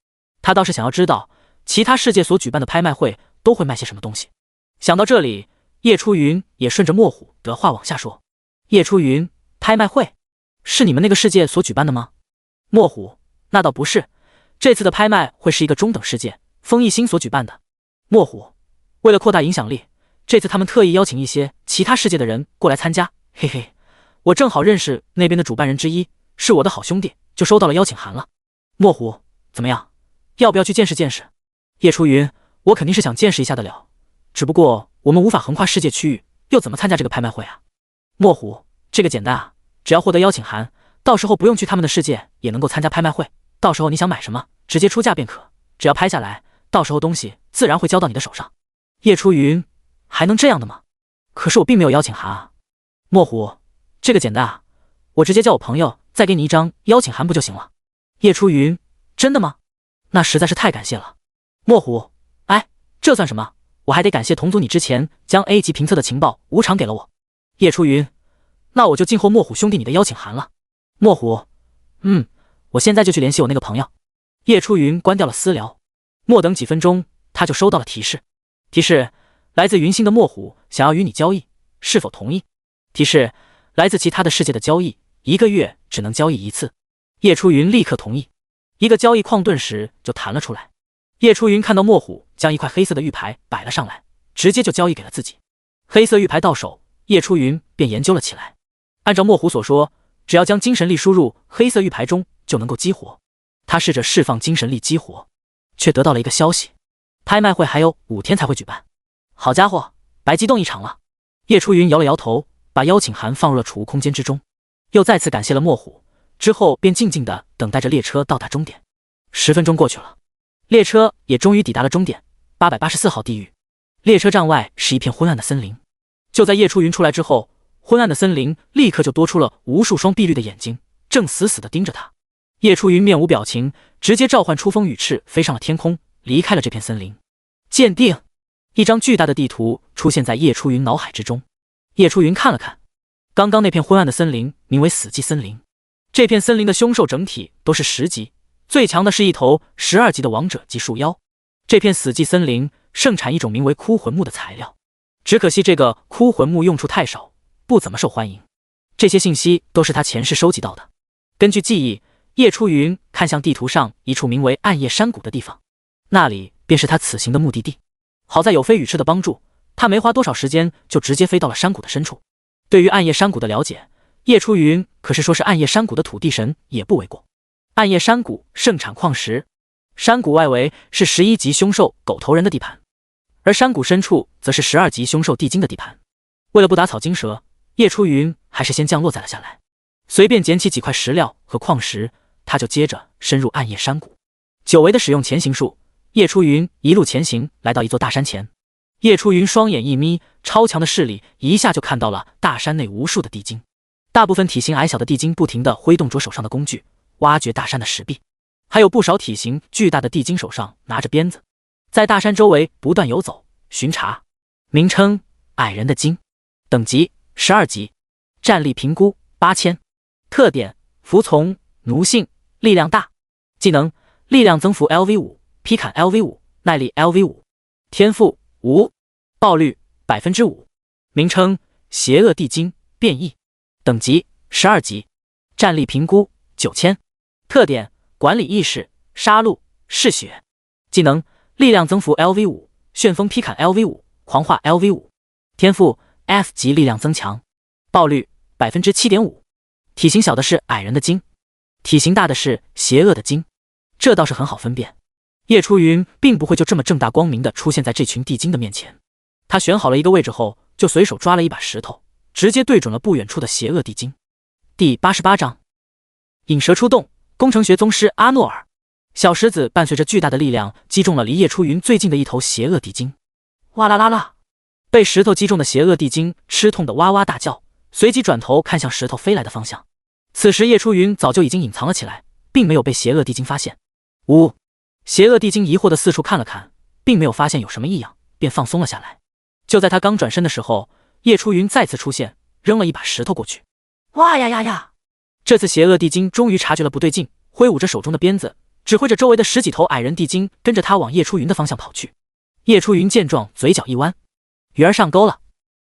他倒是想要知道其他世界所举办的拍卖会都会卖些什么东西。想到这里，叶初云也顺着墨虎的话往下说。叶初云，拍卖会是你们那个世界所举办的吗？墨虎，那倒不是，这次的拍卖会是一个中等世界风翼星所举办的。墨虎，为了扩大影响力，这次他们特意邀请一些其他世界的人过来参加，嘿嘿，我正好认识那边的主办人之一，是我的好兄弟，就收到了邀请函了。墨虎，怎么样，要不要去见识见识？叶初云，我肯定是想见识一下的了，只不过我们无法横跨世界区域，又怎么参加这个拍卖会啊？墨虎，这个简单啊，只要获得邀请函，到时候不用去他们的世界也能够参加拍卖会，到时候你想买什么直接出价便可，只要拍下来，到时候东西自然会交到你的手上。叶初云，还能这样的吗？可是我并没有邀请函啊。墨虎，这个简单啊，我直接叫我朋友再给你一张邀请函不就行了？叶初云，真的吗？那实在是太感谢了。墨虎，哎，这算什么？我还得感谢同族你之前将 A 级评测的情报无偿给了我。叶初云，那我就静候墨虎兄弟你的邀请函了。墨虎，我现在就去联系我那个朋友。叶初云关掉了私聊，莫等几分钟，他就收到了提示。提示，来自云星的墨虎想要与你交易，是否同意？提示，来自其他的世界的交易，1个月只能交易1次。叶初云立刻同意，一个交易框顿时就弹了出来。叶初云看到墨虎将一块黑色的玉牌摆了上来，直接就交易给了自己。黑色玉牌到手，叶初云便研究了起来。按照墨虎所说，只要将精神力输入黑色玉牌中就能够激活。他试着释放精神力激活，却得到了一个消息，拍卖会还有5天才会举办。好家伙，白激动一场了。叶初云摇了摇头，把邀请函放入了储物空间之中，又再次感谢了墨虎，之后便静静地等待着列车到达终点。10分钟过去了，列车也终于抵达了终点，884号地狱。列车站外是一片昏暗的森林。就在叶初云出来之后，昏暗的森林立刻就多出了无数双碧绿的眼睛，正死死地盯着他。叶初云面无表情，直接召唤出风羽翅飞上了天空，离开了这片森林。鉴定，一张巨大的地图出现在叶初云脑海之中。叶初云看了看，刚刚那片昏暗的森林名为死寂森林。这片森林的凶兽整体都是10级，最强的是一头12级的王者级树妖。这片死寂森林盛产一种名为枯魂木的材料，只可惜这个枯魂木用处太少，不怎么受欢迎。这些信息都是他前世收集到的。根据记忆，叶初云看向地图上一处名为暗夜山谷的地方，那里便是他此行的目的地。好在有飞羽翅的帮助，他没花多少时间就直接飞到了山谷的深处。对于暗夜山谷的了解，叶初云可是说是暗夜山谷的土地神也不为过。暗夜山谷盛产矿石，山谷外围是11级凶兽狗头人的地盘，而山谷深处则是12级凶兽地精的地盘。为了不打草惊蛇，叶初云还是先降落在了下来，随便捡起几块石料和矿石，他就接着深入暗夜山谷。久违的使用前行术，叶初云一路前行，来到一座大山前。叶初云双眼一眯，超强的视力一下就看到了大山内无数的地精，大部分体型矮小的地精不停地挥动着手上的工具，挖掘大山的石壁，还有不少体型巨大的地精手上拿着鞭子，在大山周围不断游走巡查。名称：矮人的精，等级12级，战力评估8000，特点：服从、奴性、力量大。技能：力量增幅 LV5， 劈砍 LV5， 耐力 LV5。天赋：无，爆率 5%。名称：邪恶地精变异，等级12级，战力评估9000，特点：管理意识、杀戮、嗜血。技能：力量增幅 LV5， 旋风劈砍 LV5， 狂化 LV5。天赋：F 级力量增强，爆率7.5%。体型小的是矮人的精，体型大的是邪恶的精，这倒是很好分辨。叶初云并不会就这么正大光明地出现在这群地精的面前，他选好了一个位置后，就随手抓了一把石头，直接对准了不远处的邪恶地精。第88章，引蛇出洞。工程学宗师阿诺尔，小石子伴随着巨大的力量击中了离叶初云最近的一头邪恶地精。哇啦啦啦！被石头击中的邪恶地精吃痛的哇哇大叫，随即转头看向石头飞来的方向。此时叶初云早就已经隐藏了起来，并没有被邪恶地精发现。呜！邪恶地精疑惑的四处看了看，并没有发现有什么异样，便放松了下来。就在他刚转身的时候，叶初云再次出现，扔了一把石头过去。哇呀呀呀！这次邪恶地精终于察觉了不对劲，挥舞着手中的鞭子，指挥着周围的10几头矮人地精跟着他往叶初云的方向跑去。叶初云见状，嘴角一弯，鱼儿上钩了。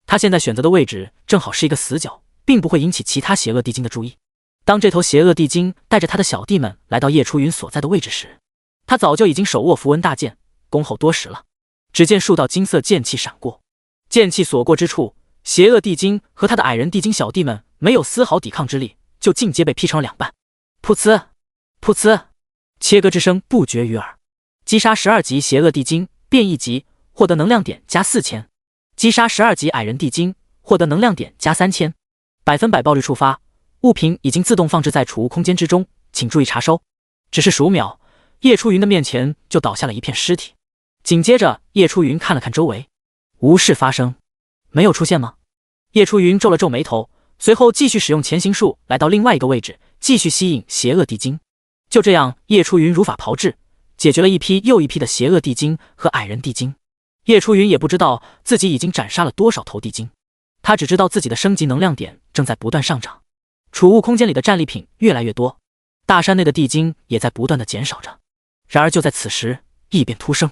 他现在选择的位置正好是一个死角，并不会引起其他邪恶地精的注意。当这头邪恶地精带着他的小弟们来到叶初云所在的位置时，他早就已经手握符文大剑，恭候多时了。只见数道金色剑气闪过，剑气所过之处，邪恶地精和他的矮人地精小弟们没有丝毫抵抗之力，就尽皆被劈成了2半。噗呲，噗呲，切割之声不绝于耳。击杀12级邪恶地精，变异级，获得能量点加4000。击杀12级矮人地精，获得能量点加3000。100%爆率触发，物品已经自动放置在储物空间之中，请注意查收。只是数秒，叶初云的面前就倒下了一片尸体。紧接着，叶初云看了看周围，无事发生，没有出现吗？叶初云皱了皱眉头，随后继续使用潜行术来到另外一个位置，继续吸引邪恶地精。就这样，叶初云如法炮制，解决了一批又一批的邪恶地精和矮人地精。叶初云也不知道自己已经斩杀了多少头地精，他只知道自己的升级能量点正在不断上涨，储物空间里的战利品越来越多，大山内的地精也在不断的减少着。然而就在此时，异变突生，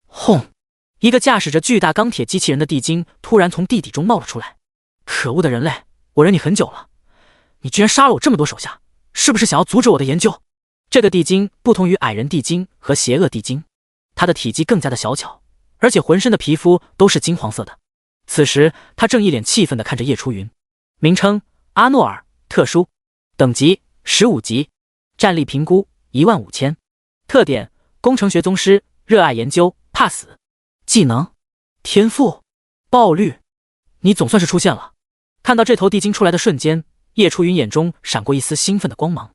轰！一个驾驶着巨大钢铁机器人的地精突然从地底中冒了出来。可恶的人类，我忍你很久了，你居然杀了我这么多手下，是不是想要阻止我的研究？这个地精不同于矮人地精和邪恶地精，它的体积更加的小巧，而且浑身的皮肤都是金黄色的。此时他正一脸气愤地看着叶初云。名称：阿诺尔，特殊，等级15级，战力评估15000，特点：工程学宗师，热爱研究，怕死。技能：天赋，爆率。你总算是出现了。看到这头地精出来的瞬间，叶初云眼中闪过一丝兴奋的光芒。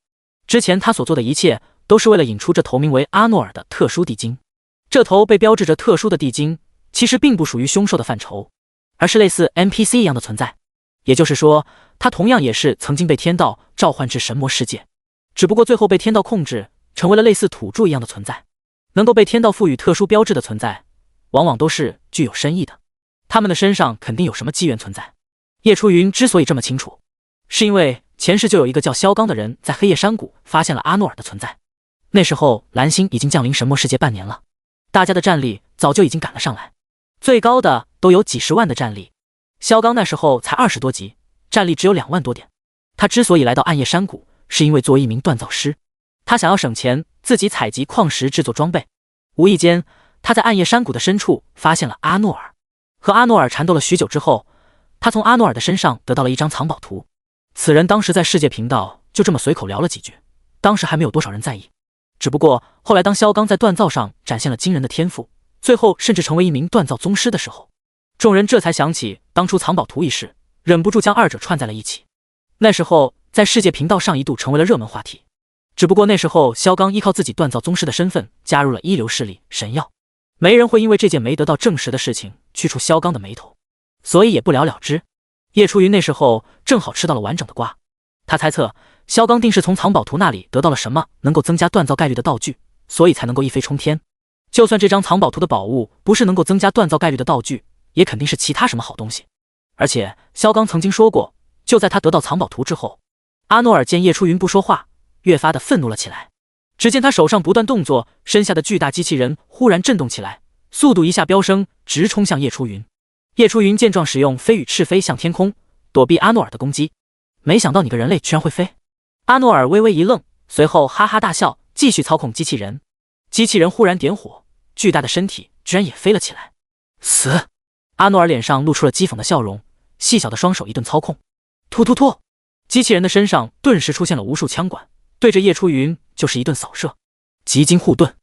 之前他所做的一切都是为了引出这头名为阿诺尔的特殊地精。这头被标志着特殊的地精其实并不属于凶兽的范畴，而是类似 NPC 一样的存在。也就是说，他同样也是曾经被天道召唤至神魔世界，只不过最后被天道控制，成为了类似土著一样的存在。能够被天道赋予特殊标志的存在，往往都是具有深意的，他们的身上肯定有什么机缘存在。叶初云之所以这么清楚，是因为前世就有一个叫萧刚的人在黑夜山谷发现了阿诺尔的存在。那时候蓝星已经降临神魔世界半年了，大家的战力早就已经赶了上来，最高的都有几十万的战力。萧刚那时候才20多级，战力只有2万多点。他之所以来到暗夜山谷，是因为作为一名锻造师，他想要省钱，自己采集矿石制作装备。无意间，他在暗夜山谷的深处发现了阿诺尔。和阿诺尔缠斗了许久之后，他从阿诺尔的身上得到了一张藏宝图。此人当时在世界频道就这么随口聊了几句，当时还没有多少人在意。只不过后来当萧刚在锻造上展现了惊人的天赋，最后甚至成为一名锻造宗师的时候，众人这才想起当初藏宝图一事，忍不住将二者串在了一起。那时候在世界频道上一度成为了热门话题。只不过那时候萧刚依靠自己锻造宗师的身份加入了一流势力神药，没人会因为这件没得到证实的事情去除萧刚的眉头，所以也不了了之。叶初云那时候正好吃到了完整的瓜，他猜测萧刚定是从藏宝图那里得到了什么能够增加锻造概率的道具，所以才能够一飞冲天。就算这张藏宝图的宝物不是能够增加锻造概率的道具，也肯定是其他什么好东西。而且萧刚曾经说过，就在他得到藏宝图之后，阿诺尔见叶初云不说话，越发的愤怒了起来。只见他手上不断动作，身下的巨大机器人忽然震动起来，速度一下飙升，直冲向叶初云。叶初云见状，使用飞羽赤飞向天空，躲避阿诺尔的攻击。没想到你个人类居然会飞！阿诺尔微微一愣，随后哈哈大笑，继续操控机器人。机器人忽然点火，巨大的身体居然也飞了起来。死！阿诺尔脸上露出了讥讽的笑容，细小的双手一顿操控，突突突！机器人的身上顿时出现了无数枪管，对着叶初云就是一顿扫射。极精护盾。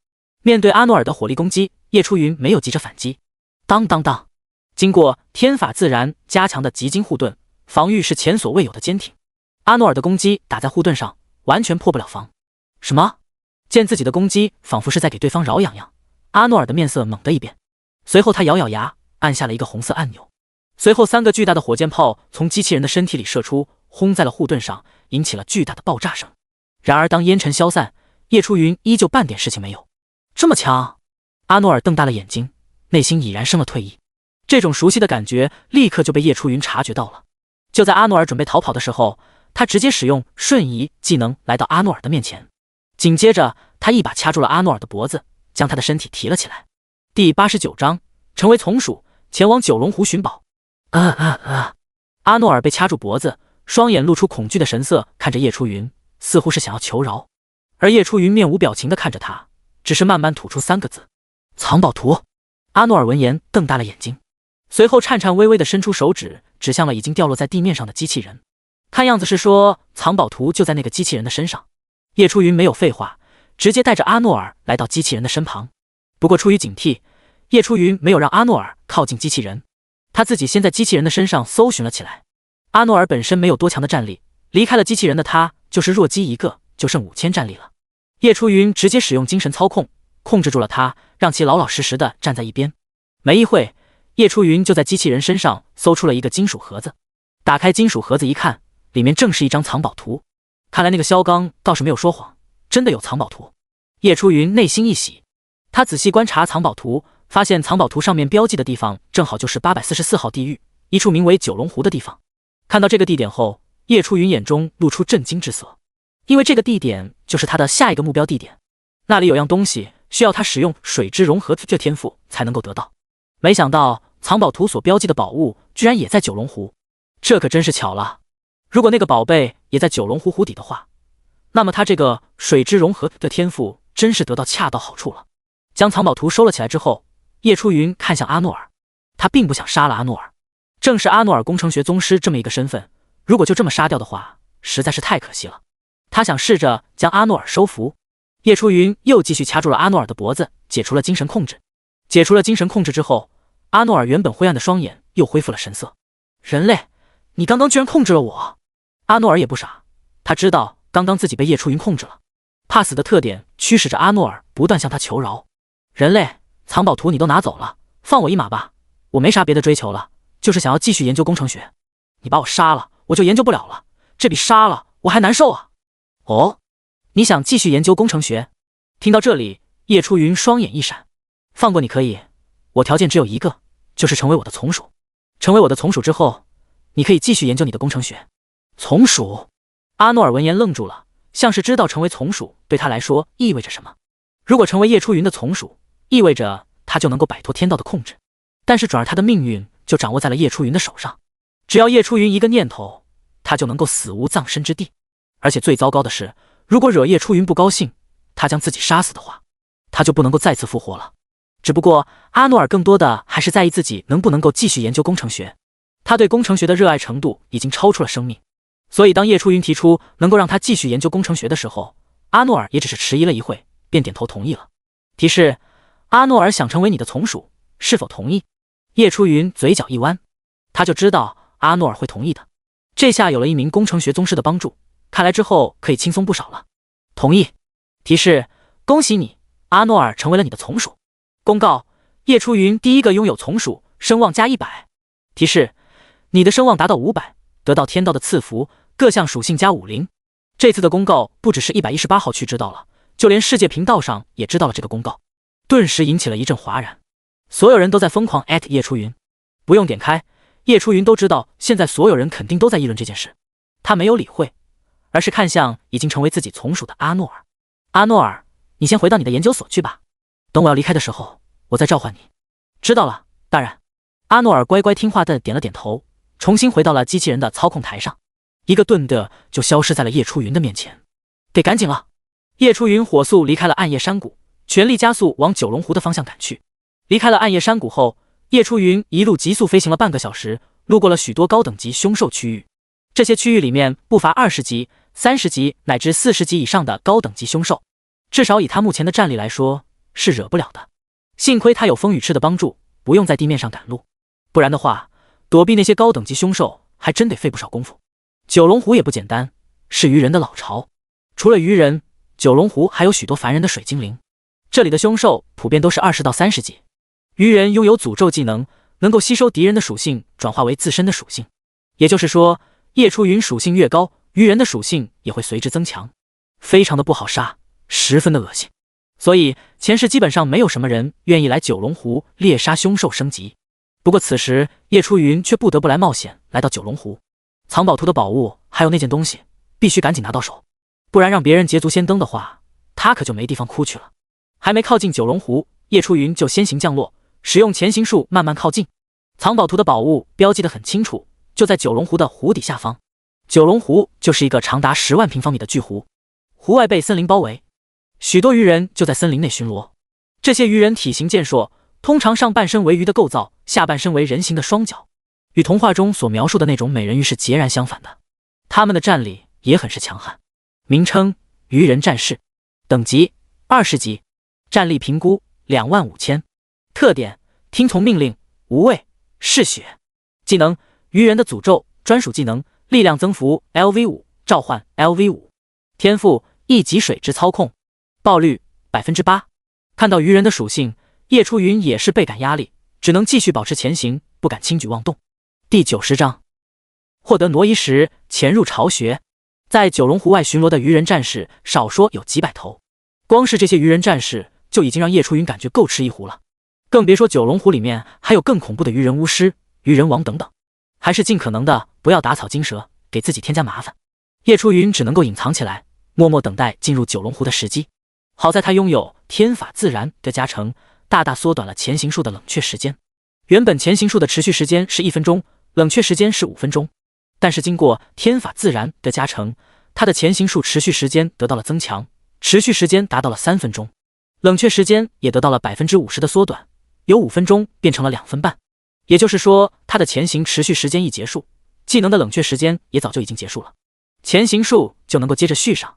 面对阿诺尔的火力攻击，叶初云没有急着反击。当当当！经过天法自然加强的极精护盾，防御是前所未有的坚挺。阿诺尔的攻击打在护盾上，完全破不了防。什么？见自己的攻击仿佛是在给对方挠痒痒，阿诺尔的面色猛地一变，随后他咬咬牙，按下了一个红色按钮。随后3个巨大的火箭炮从机器人的身体里射出，轰在了护盾上，引起了巨大的爆炸声。然而当烟尘消散，叶初云依旧半点事情没有。这么强？阿诺尔瞪大了眼睛，内心已然生了退意。这种熟悉的感觉立刻就被叶初云察觉到了。就在阿诺尔准备逃跑的时候，他直接使用瞬移技能来到阿诺尔的面前，紧接着他一把掐住了阿诺尔的脖子，将他的身体提了起来。第89章，成为从属，前往九龙湖寻宝。阿诺尔被掐住脖子，双眼露出恐惧的神色，看着叶初云，似乎是想要求饶。而叶初云面无表情地看着他，只是慢慢吐出3个字：藏宝图。阿诺尔闻言瞪大了眼睛，随后颤颤巍巍地伸出手指，指向了已经掉落在地面上的机器人，看样子是说藏宝图就在那个机器人的身上。叶初云没有废话，直接带着阿诺尔来到机器人的身旁。不过出于警惕，叶初云没有让阿诺尔靠近机器人，他自己先在机器人的身上搜寻了起来。阿诺尔本身没有多强的战力，离开了机器人的他就是弱鸡一个，就剩5000战力了。叶初云直接使用精神操控，控制住了他，让其老老实实的站在一边。没一会，叶初云就在机器人身上搜出了一个金属盒子。打开金属盒子一看，里面正是一张藏宝图。看来那个萧刚倒是没有说谎，真的有藏宝图。叶初云内心一喜，他仔细观察藏宝图，发现藏宝图上面标记的地方正好就是844号地狱，一处名为九龙湖的地方。看到这个地点后，叶初云眼中露出震惊之色，因为这个地点就是他的下一个目标地点。那里有样东西需要他使用水之融合这天赋才能够得到。没想到藏宝图所标记的宝物居然也在九龙湖，这可真是巧了。如果那个宝贝也在九龙湖湖底的话，那么他这个水之融合的天赋真是得到恰到好处了。将藏宝图收了起来之后，叶初云看向阿诺尔，他并不想杀了阿诺尔。正是阿诺尔工程学宗师这么一个身份，如果就这么杀掉的话，实在是太可惜了。他想试着将阿诺尔收服。叶初云又继续掐住了阿诺尔的脖子，解除了精神控制。解除了精神控制之后，阿诺尔原本灰暗的双眼又恢复了神色。人类，你刚刚居然控制了我！阿诺尔也不傻，他知道刚刚自己被叶初云控制了，怕死的特点驱使着阿诺尔不断向他求饶。人类，藏宝图你都拿走了，放我一马吧，我没啥别的追求了，就是想要继续研究工程学。你把我杀了，我就研究不了了，这比杀了我还难受啊！哦，你想继续研究工程学？听到这里，叶初云双眼一闪，放过你可以，我条件只有一个，就是成为我的从属。成为我的从属之后，你可以继续研究你的工程学。从属？阿诺尔闻言愣住了，像是知道成为从属对他来说意味着什么。如果成为叶初云的从属，意味着他就能够摆脱天道的控制，但是转而他的命运就掌握在了叶初云的手上。只要叶初云一个念头，他就能够死无葬身之地。而且最糟糕的是，如果惹叶初云不高兴，他将自己杀死的话，他就不能够再次复活了。只不过阿诺尔更多的还是在意自己能不能够继续研究工程学，他对工程学的热爱程度已经超出了生命。所以当叶初云提出能够让他继续研究工程学的时候，阿诺尔也只是迟疑了一会，便点头同意了。提示：阿诺尔想成为你的从属，是否同意？叶初云嘴角一弯，他就知道阿诺尔会同意的。这下有了一名工程学宗师的帮助，看来之后可以轻松不少了。同意。提示：恭喜你，阿诺尔成为了你的从属。公告：叶初云第一个拥有从属，声望加100。提示：你的声望达到500，得到天道的赐福，各项属性加50。这次的公告不只是118号区知道了，就连世界频道上也知道了这个公告，顿时引起了一阵哗然。所有人都在疯狂@叶初云，不用点开，叶初云都知道现在所有人肯定都在议论这件事。他没有理会，而是看向已经成为自己从属的阿诺尔。阿诺尔，你先回到你的研究所去吧，等我要离开的时候，我再召唤你。知道了，大人。阿诺尔乖乖听话的点了点头，重新回到了机器人的操控台上，一个顿的就消失在了叶初云的面前。得赶紧了！叶初云火速离开了暗夜山谷，全力加速往九龙湖的方向赶去。离开了暗夜山谷后，叶初云一路急速飞行了半个小时，路过了许多高等级凶兽区域。这些区域里面不乏20级、30级乃至40级以上的高等级凶兽，至少以他目前的战力来说是惹不了的。幸亏他有风雨翅的帮助，不用在地面上赶路，不然的话，躲避那些高等级凶兽还真得费不少功夫。九龙湖也不简单，是鱼人的老巢。除了鱼人，九龙湖还有许多烦人的水精灵。这里的凶兽普遍都是20到30级。鱼人拥有诅咒技能，能够吸收敌人的属性转化为自身的属性，也就是说，夜出云属性越高，鱼人的属性也会随之增强，非常的不好杀，十分的恶心。所以前世基本上没有什么人愿意来九龙湖猎杀凶兽升级。不过此时夜出云却不得不来冒险，来到九龙湖。藏宝图的宝物还有那件东西必须赶紧拿到手，不然让别人捷足先登的话，他可就没地方哭去了。还没靠近九龙湖，夜出云就先行降落，使用潜行术慢慢靠近。藏宝图的宝物标记得很清楚，就在九龙湖的湖底下方。九龙湖就是一个长达10万平方米的巨湖，湖外被森林包围，许多鱼人就在森林内巡逻。这些鱼人体型健硕，通常上半身为鱼的构造，下半身为人形的双脚，与童话中所描述的那种美人鱼是截然相反的。他们的战力也很是强悍。名称：鱼人战士，等级20级，战力评估25000。特点：听从命令，无畏，嗜血。技能：鱼人的诅咒，专属技能，力量增幅 LV5， 召唤 LV5。天赋：一级水之操控，爆率 8%。看到鱼人的属性，夜出云也是倍感压力，只能继续保持前行，不敢轻举妄动。第90章，获得挪移石，潜入巢穴。在九龙湖外巡逻的鱼人战士少说有几百头，光是这些鱼人战士就已经让夜出云感觉够吃一壶了，更别说九龙湖里面还有更恐怖的鱼人巫师、鱼人王等等，还是尽可能的不要打草惊蛇，给自己添加麻烦。夜出云只能够隐藏起来，默默等待进入九龙湖的时机。好在他拥有天法自然的加成，大大缩短了潜行术的冷却时间。原本潜行术的持续时间是1分钟，冷却时间是5分钟，但是经过天法自然的加成，他的潜行术持续时间得到了增强，持续时间达到了3分钟，冷却时间也得到了50%的缩短，由5分钟变成了2分半。也就是说，他的潜行持续时间一结束，技能的冷却时间也早就已经结束了，潜行术就能够接着续上。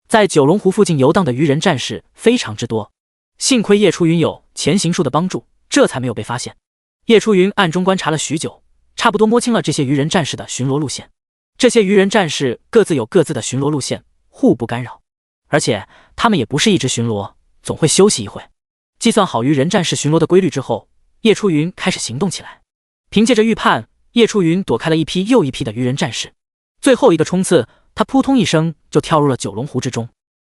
在九龙湖附近游荡的鱼人战士非常之多，幸亏夜出云有潜行术的帮助，这才没有被发现。夜出云暗中观察了许久，差不多摸清了这些鱼人战士的巡逻路线。这些鱼人战士各自有各自的巡逻路线，互不干扰，而且他们也不是一直巡逻，总会休息一会。计算好鱼人战士巡逻的规律之后，夜出云开始行动起来。凭借着预判，夜出云躲开了一批又一批的鱼人战士。最后一个冲刺，他扑通一声就跳入了九龙湖之中。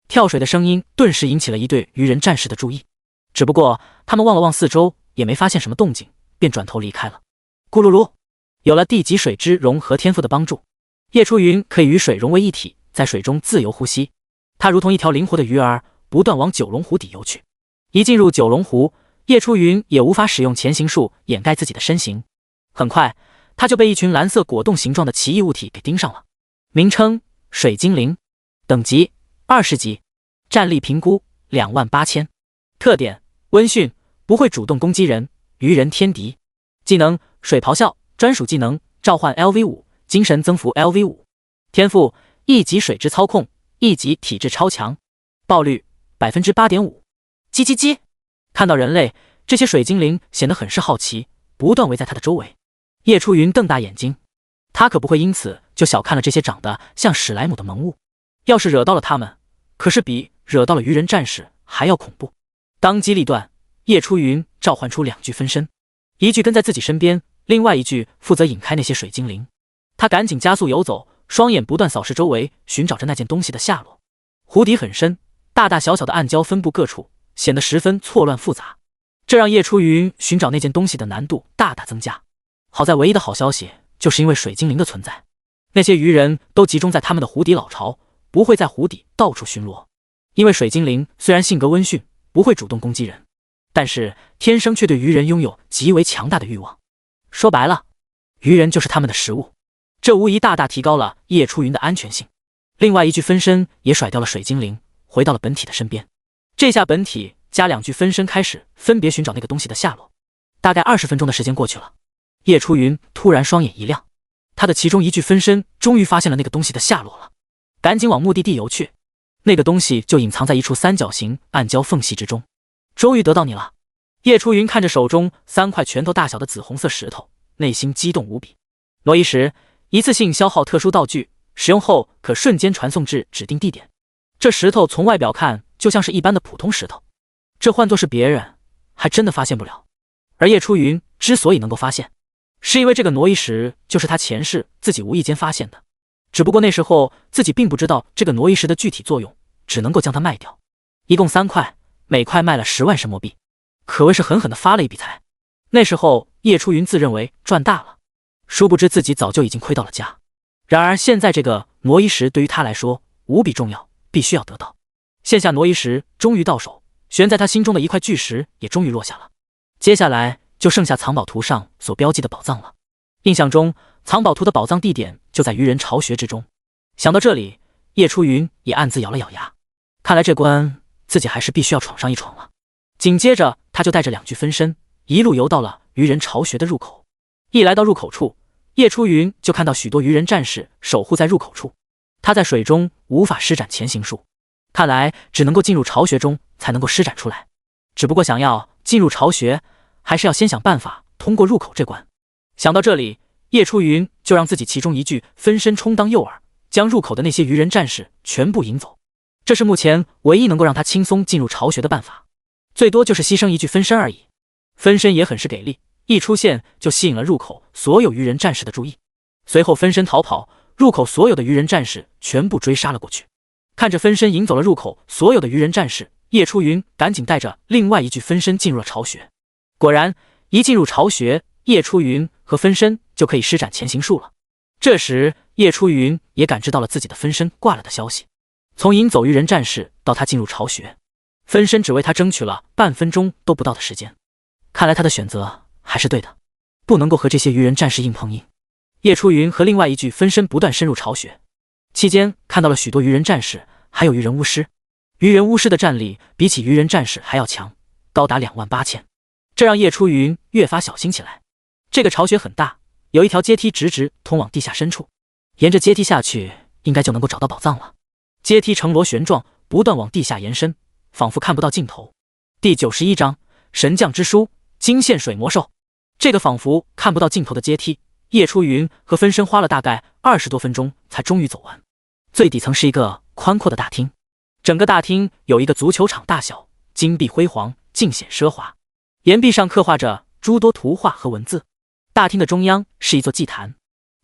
跳水的声音顿时引起了一队鱼人战士的注意，只不过他们望了望四周，也没发现什么动静，便转头离开了。咕噜噜，有了地级水之融合天赋的帮助，夜出云可以与水融为一体，在水中自由呼吸。他如同一条灵活的鱼儿，不断往九龙湖底游去。一进入九龙湖，夜出云也无法使用潜行术掩盖自己的身形。很快，他就被一群蓝色果冻形状的奇异物体给盯上了。名称：水精灵，等级20级，战力评估28000。特点：温驯，不会主动攻击人，鱼人天敌。技能：水咆哮，专属技能，召唤 LV5， 精神增幅 LV5。天赋：一级水之操控，一级体质超强，爆率 8.5%。叽叽叽，看到人类，这些水精灵显得很是好奇，不断围在他的周围。夜出云瞪大眼睛，他可不会因此就小看了这些长得像史莱姆的萌物，要是惹到了他们，可是比惹到了鱼人战士还要恐怖。当机立断，夜出云召唤出2具分身，一具跟在自己身边，另外一具负责引开那些水精灵。他赶紧加速游走，双眼不断扫视周围，寻找着那件东西的下落。湖底很深，大大小小的暗礁分布各处，显得十分错乱复杂，这让夜出云寻找那件东西的难度大大增加。好在唯一的好消息就是因为水精灵的存在，那些鱼人都集中在他们的湖底老巢，不会在湖底到处巡逻。因为水精灵虽然性格温驯，不会主动攻击人，但是天生却对鱼人拥有极为强大的欲望。说白了，鱼人就是他们的食物，这无疑大大提高了夜出云的安全性。另外一具分身也甩掉了水精灵，回到了本体的身边。这下本体加2具分身开始分别寻找那个东西的下落。大概20分钟的时间过去了，夜出云突然双眼一亮，他的其中一具分身终于发现了那个东西的下落了，赶紧往目的地游去。那个东西就隐藏在一处三角形暗礁缝隙之中。终于得到你了！叶初云看着手中3块拳头大小的紫红色石头，内心激动无比。挪移石，一次性消耗特殊道具，使用后可瞬间传送至指定地点。这石头从外表看就像是一般的普通石头，这换作是别人还真的发现不了。而叶初云之所以能够发现，是因为这个挪移石就是他前世自己无意间发现的，只不过那时候自己并不知道这个挪移石的具体作用，只能够将它卖掉。一共3块，每块卖了10万神魔币，可谓是狠狠地发了一笔财。那时候叶初云自认为赚大了，殊不知自己早就已经亏到了家。然而现在这个挪移石对于他来说无比重要，必须要得到。线下挪移石终于到手，悬在他心中的一块巨石也终于落下了。接下来就剩下藏宝图上所标记的宝藏了。印象中藏宝图的宝藏地点就在愚人巢穴之中。想到这里，叶初云也暗自咬了咬牙，看来这关自己还是必须要闯上一闯了。紧接着他就带着2具分身一路游到了愚人巢穴的入口。一来到入口处，叶初云就看到许多愚人战士守护在入口处。他在水中无法施展潜行术，看来只能够进入巢穴中才能够施展出来。只不过想要进入巢穴，还是要先想办法通过入口这关。想到这里，叶初云就让自己其中一具分身充当诱饵，将入口的那些愚人战士全部引走。这是目前唯一能够让他轻松进入巢穴的办法，最多就是牺牲一具分身而已。分身也很是给力，一出现就吸引了入口所有愚人战士的注意。随后分身逃跑，入口所有的愚人战士全部追杀了过去。看着分身引走了入口所有的愚人战士，叶初云赶紧带着另外一具分身进入了巢穴。果然，一进入巢穴，叶初云和分身就可以施展潜行术了。这时叶初云也感知到了自己的分身挂了的消息。从引走愚人战士到他进入巢穴，分身只为他争取了半分钟都不到的时间。看来他的选择还是对的，不能够和这些愚人战士硬碰硬。叶初云和另外一具分身不断深入巢穴，期间看到了许多愚人战士，还有愚人巫师。愚人巫师的战力比起愚人战士还要强，高达28000，这让叶初云越发小心起来。这个巢穴很大，有一条阶梯直直通往地下深处，沿着阶梯下去，应该就能够找到宝藏了。阶梯呈螺旋状，不断往地下延伸，仿佛看不到尽头。第91章神将之书，金线水魔兽。这个仿佛看不到尽头的阶梯，叶初云和分身花了大概20多分钟才终于走完。最底层是一个宽阔的大厅，整个大厅有一个足球场大小，金碧辉煌，尽显奢华。岩壁上刻画着诸多图画和文字。大厅的中央是一座祭坛，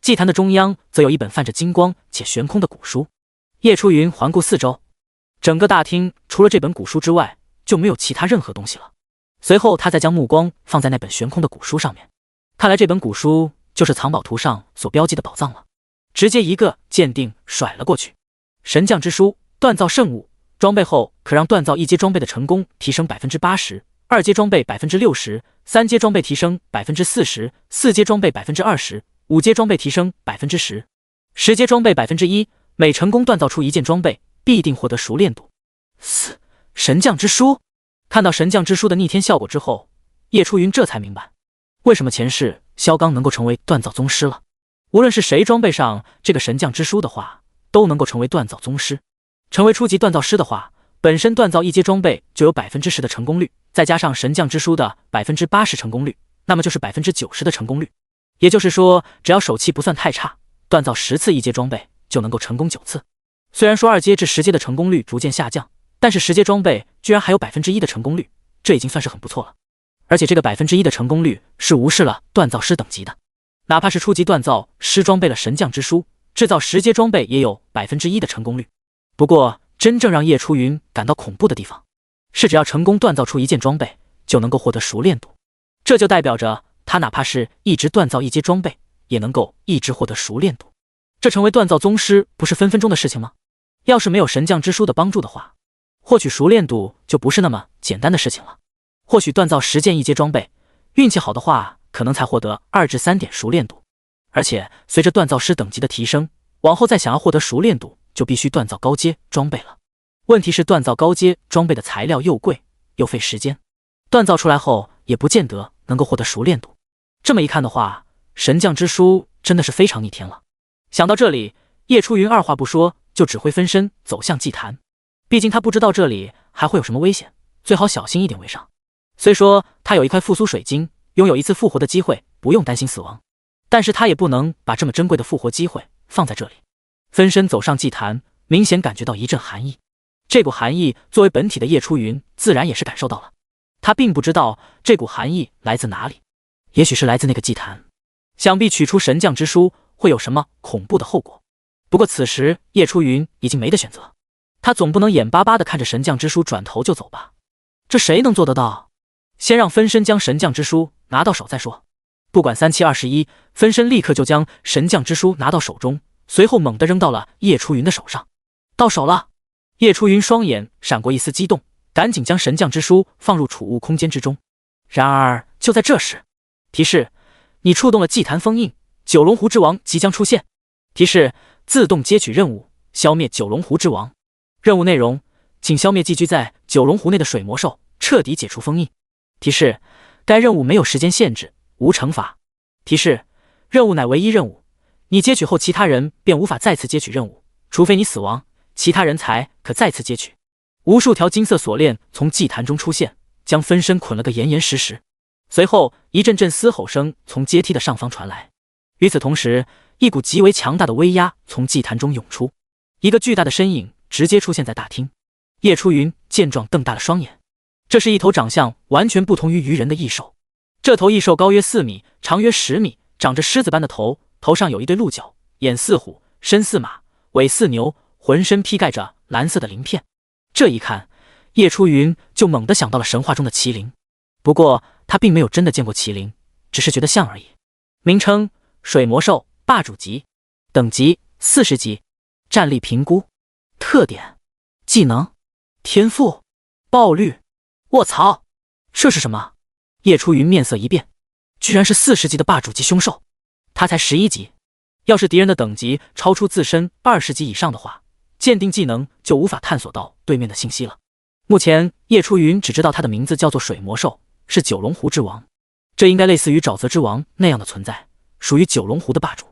祭坛的中央则有一本泛着金光且悬空的古书。叶初云环顾四周，整个大厅除了这本古书之外，就没有其他任何东西了。随后他再将目光放在那本悬空的古书上面，看来这本古书就是藏宝图上所标记的宝藏了。直接一个鉴定甩了过去。神将之书，锻造圣物，装备后可让锻造1阶装备的成功提升 80%，2阶装备 60%，3阶装备提升 40%，4阶装备 20%，5阶装备提升 10%，10阶装备 1%，每成功锻造出1件装备，必定获得熟练度。神将之书。看到神将之书的逆天效果之后，叶初云这才明白，为什么前世萧刚能够成为锻造宗师了。无论是谁装备上这个神将之书的话，都能够成为锻造宗师。成为初级锻造师的话，本身锻造1阶装备就有 10% 的成功率，再加上神将之书的 80% 成功率，那么就是 90% 的成功率。也就是说，只要手气不算太差，锻造10次1阶装备就能够成功9次。虽然说2阶至10阶的成功率逐渐下降，但是10阶装备居然还有 1% 的成功率，这已经算是很不错了。而且这个 1% 的成功率是无视了锻造师等级的，哪怕是初级锻造师装备了神将之书，制造10阶装备也有 1% 的成功率。不过真正让叶初云感到恐怖的地方，是只要成功锻造出1件装备，就能够获得熟练度。这就代表着他哪怕是一直锻造1阶装备，也能够一直获得熟练度。这成为锻造宗师不是分分钟的事情吗？要是没有神将之书的帮助的话，获取熟练度就不是那么简单的事情了。或许锻造10件1阶装备，运气好的话可能才获得2至3点熟练度。而且随着锻造师等级的提升，往后再想要获得熟练度，就必须锻造高阶装备了。问题是锻造高阶装备的材料又贵又费时间，锻造出来后也不见得能够获得熟练度。这么一看的话，神将之书真的是非常逆天了。想到这里，叶初云二话不说就指挥分身走向祭坛。毕竟他不知道这里还会有什么危险，最好小心一点为上。虽说他有一块复苏水晶，拥有一次复活的机会，不用担心死亡，但是他也不能把这么珍贵的复活机会放在这里。分身走上祭坛，明显感觉到一阵寒意。这股寒意作为本体的叶初云自然也是感受到了。他并不知道这股寒意来自哪里，也许是来自那个祭坛。想必取出神将之书会有什么恐怖的后果。不过此时叶初云已经没得选择，他总不能眼巴巴地看着神将之书转头就走吧？这谁能做得到？先让分身将神将之书拿到手再说。不管3721，分身立刻就将神将之书拿到手中，随后猛地扔到了叶初云的手上。到手了！叶初云双眼闪过一丝激动，赶紧将神将之书放入储物空间之中。然而就在这时，提示：你触动了祭坛封印，九龙湖之王即将出现。提示：自动接取任务，消灭九龙湖之王。任务内容：请消灭寄居在九龙湖内的水魔兽，彻底解除封印。提示：该任务没有时间限制，无惩罚。提示：任务乃唯一任务，你接取后其他人便无法再次接取任务，除非你死亡，其他人才可再次接取。无数条金色锁链从祭坛中出现，将分身捆了个严严实实。随后一阵阵嘶吼声从阶梯的上方传来，与此同时，一股极为强大的威压从祭坛中涌出，一个巨大的身影直接出现在大厅。叶初云见状瞪大了双眼，这是一头长相完全不同于鱼人的异兽。这头异兽高约4米，长约10米，长着狮子般的头，头上有一对鹿角，眼似虎，身似马，尾似牛，浑身披盖着蓝色的鳞片。这一看，叶初云就猛地想到了神话中的麒麟。不过他并没有真的见过麒麟，只是觉得像而已。名称：水魔兽，霸主级，等级40级，战力评估，特点：技能，天赋，爆率。卧槽，这是什么？叶初云面色一变，居然是40级的霸主级凶兽。他才11级，要是敌人的等级超出自身20级以上的话，鉴定技能就无法探索到对面的信息了。目前叶初云只知道他的名字叫做水魔兽，是九龙湖之王，这应该类似于沼泽之王那样的存在，属于九龙湖的霸主。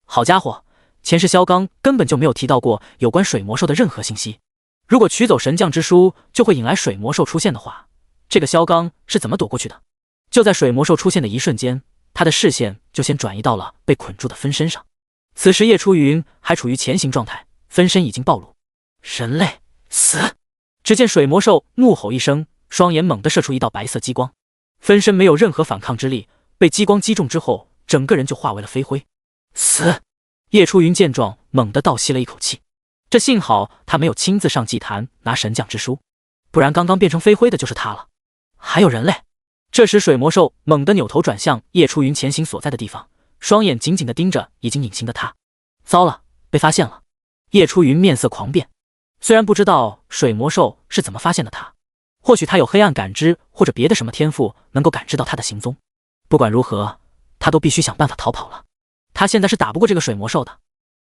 好家伙，前世萧刚根本就没有提到过有关水魔兽的任何信息。如果取走神将之书就会引来水魔兽出现的话，这个萧刚是怎么躲过去的？就在水魔兽出现的一瞬间，他的视线就先转移到了被捆住的分身上。此时叶初云还处于前行状态，分身已经暴露。人类死！只见水魔兽怒吼一声，双眼猛地射出一道白色激光，分身没有任何反抗之力，被激光击中之后，整个人就化为了飞灰。死！叶初云见状，猛地倒吸了一口气。这幸好他没有亲自上祭坛拿神将之书，不然刚刚变成飞灰的就是他了。还有人类！这时水魔兽猛地扭头转向叶初云前行所在的地方，双眼紧紧地盯着已经隐形的他。糟了，被发现了！叶初云面色狂变，虽然不知道水魔兽是怎么发现的他，或许他有黑暗感知或者别的什么天赋能够感知到他的行踪。不管如何，他都必须想办法逃跑了。他现在是打不过这个水魔兽的。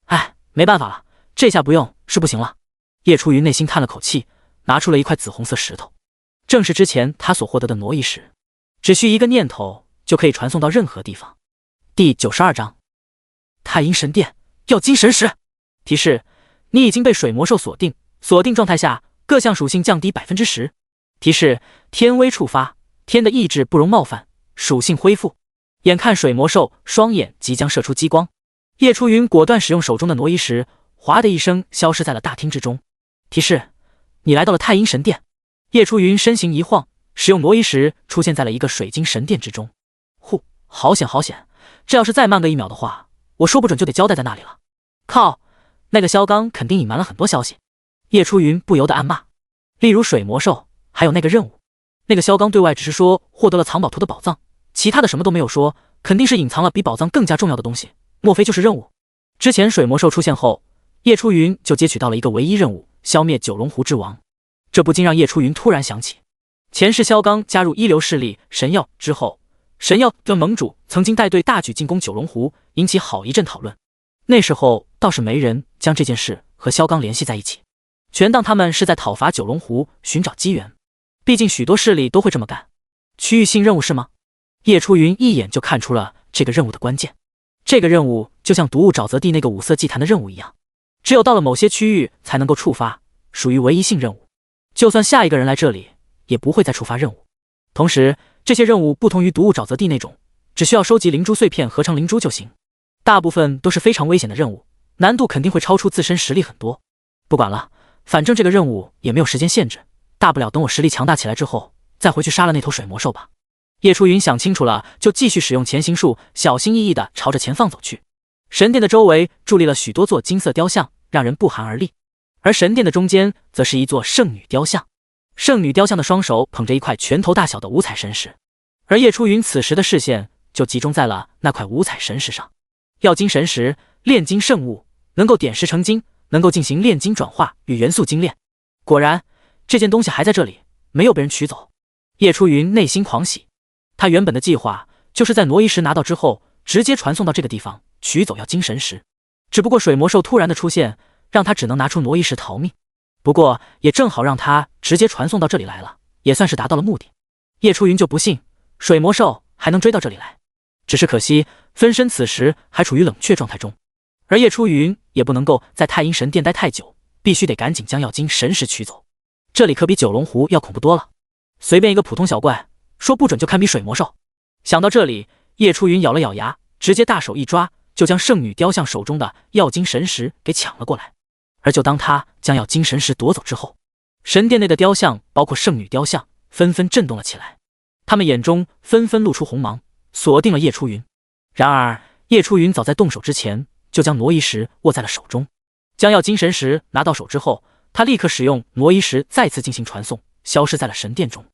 哎，没办法了，这下不用是不行了。叶初云内心叹了口气，拿出了一块紫红色石头，正是之前他所获得的挪移石，只需一个念头就可以传送到任何地方。第92章太阴神殿要金神石。提示：你已经被水魔兽锁定，锁定状态下各项属性降低 10%。提示：天威触发，天的意志不容冒犯，属性恢复。眼看水魔兽双眼即将射出激光，叶初云果断使用手中的挪移石，哗的一声消失在了大厅之中。提示：你来到了太阴神殿。叶初云身形一晃，使用挪移石出现在了一个水晶神殿之中。呼，好险好险，这要是再慢个1秒的话，我说不准就得交代在那里了。靠，那个萧刚肯定隐瞒了很多消息。叶初云不由得暗骂，例如水魔兽，还有那个任务。那个萧刚对外只是说获得了藏宝图的宝藏，其他的什么都没有说，肯定是隐藏了比宝藏更加重要的东西，莫非就是任务？之前水魔兽出现后，叶初云就接取到了一个唯一任务，消灭九龙湖之王。这不禁让叶初云突然想起，前世萧刚加入一流势力神耀之后，神耀的盟主曾经带队大举进攻九龙湖，引起好一阵讨论。那时候倒是没人将这件事和萧刚联系在一起，全当他们是在讨伐九龙湖，寻找机缘。毕竟许多势力都会这么干。区域性任务是吗？叶初云一眼就看出了这个任务的关键。这个任务就像毒物沼泽地那个五色祭坛的任务一样，只有到了某些区域才能够触发，属于唯一性任务。就算下一个人来这里，也不会再触发任务。同时，这些任务不同于毒物沼泽地那种，只需要收集灵珠碎片合成灵珠就行。大部分都是非常危险的任务，难度肯定会超出自身实力很多。不管了，反正这个任务也没有时间限制，大不了等我实力强大起来之后，再回去杀了那头水魔兽吧。叶初云想清楚了，就继续使用前行术，小心翼翼地朝着前方走去。神殿的周围伫立了许多座金色雕像，让人不寒而栗。而神殿的中间则是一座圣女雕像，圣女雕像的双手捧着一块拳头大小的五彩神石，而叶初云此时的视线就集中在了那块五彩神石上。药金神石，炼金圣物，能够点石成金，能够进行炼金转化与元素精炼。果然，这件东西还在这里，没有被人取走。叶初云内心狂喜，他原本的计划就是在挪移石拿到之后，直接传送到这个地方取走药金神石。只不过水魔兽突然的出现，让他只能拿出挪移石逃命。不过也正好让他直接传送到这里来了，也算是达到了目的。叶初云就不信水魔兽还能追到这里来，只是可惜分身此时还处于冷却状态中，而叶初云也不能够在太阴神殿待太久，必须得赶紧将药金神石取走。这里可比九龙湖要恐怖多了，随便一个普通小怪，说不准就堪比水魔兽。想到这里，叶初云咬了咬牙，直接大手一抓，就将圣女雕像手中的药金神石给抢了过来。而就当他将药金神石夺走之后，神殿内的雕像，包括圣女雕像，纷纷震动了起来，他们眼中纷纷露出红芒，锁定了叶初云。然而叶初云早在动手之前就将挪移石握在了手中。将药金神石拿到手之后，他立刻使用挪移石再次进行传送，消失在了神殿中。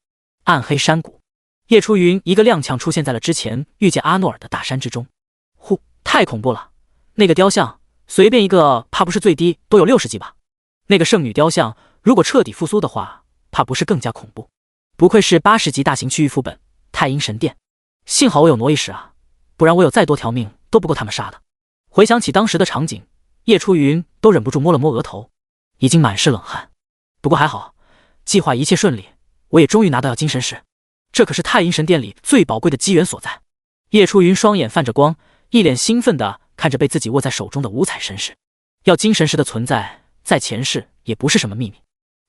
暗黑山谷，叶初云一个踉跄出现在了之前遇见阿诺尔的大山之中。呼，太恐怖了！那个雕像随便一个怕不是最低都有60级吧？那个圣女雕像如果彻底复苏的话，怕不是更加恐怖？不愧是80级大型区域副本太阴神殿，幸好我有挪移石啊，不然我有再多条命都不够他们杀的。回想起当时的场景，叶初云都忍不住摸了摸额头，已经满是冷汗。不过还好，计划一切顺利，我也终于拿到药金神石，这可是太阴神殿里最宝贵的机缘所在。叶初云双眼泛着光，一脸兴奋地看着被自己握在手中的五彩神石。药金神石的存在在前世也不是什么秘密，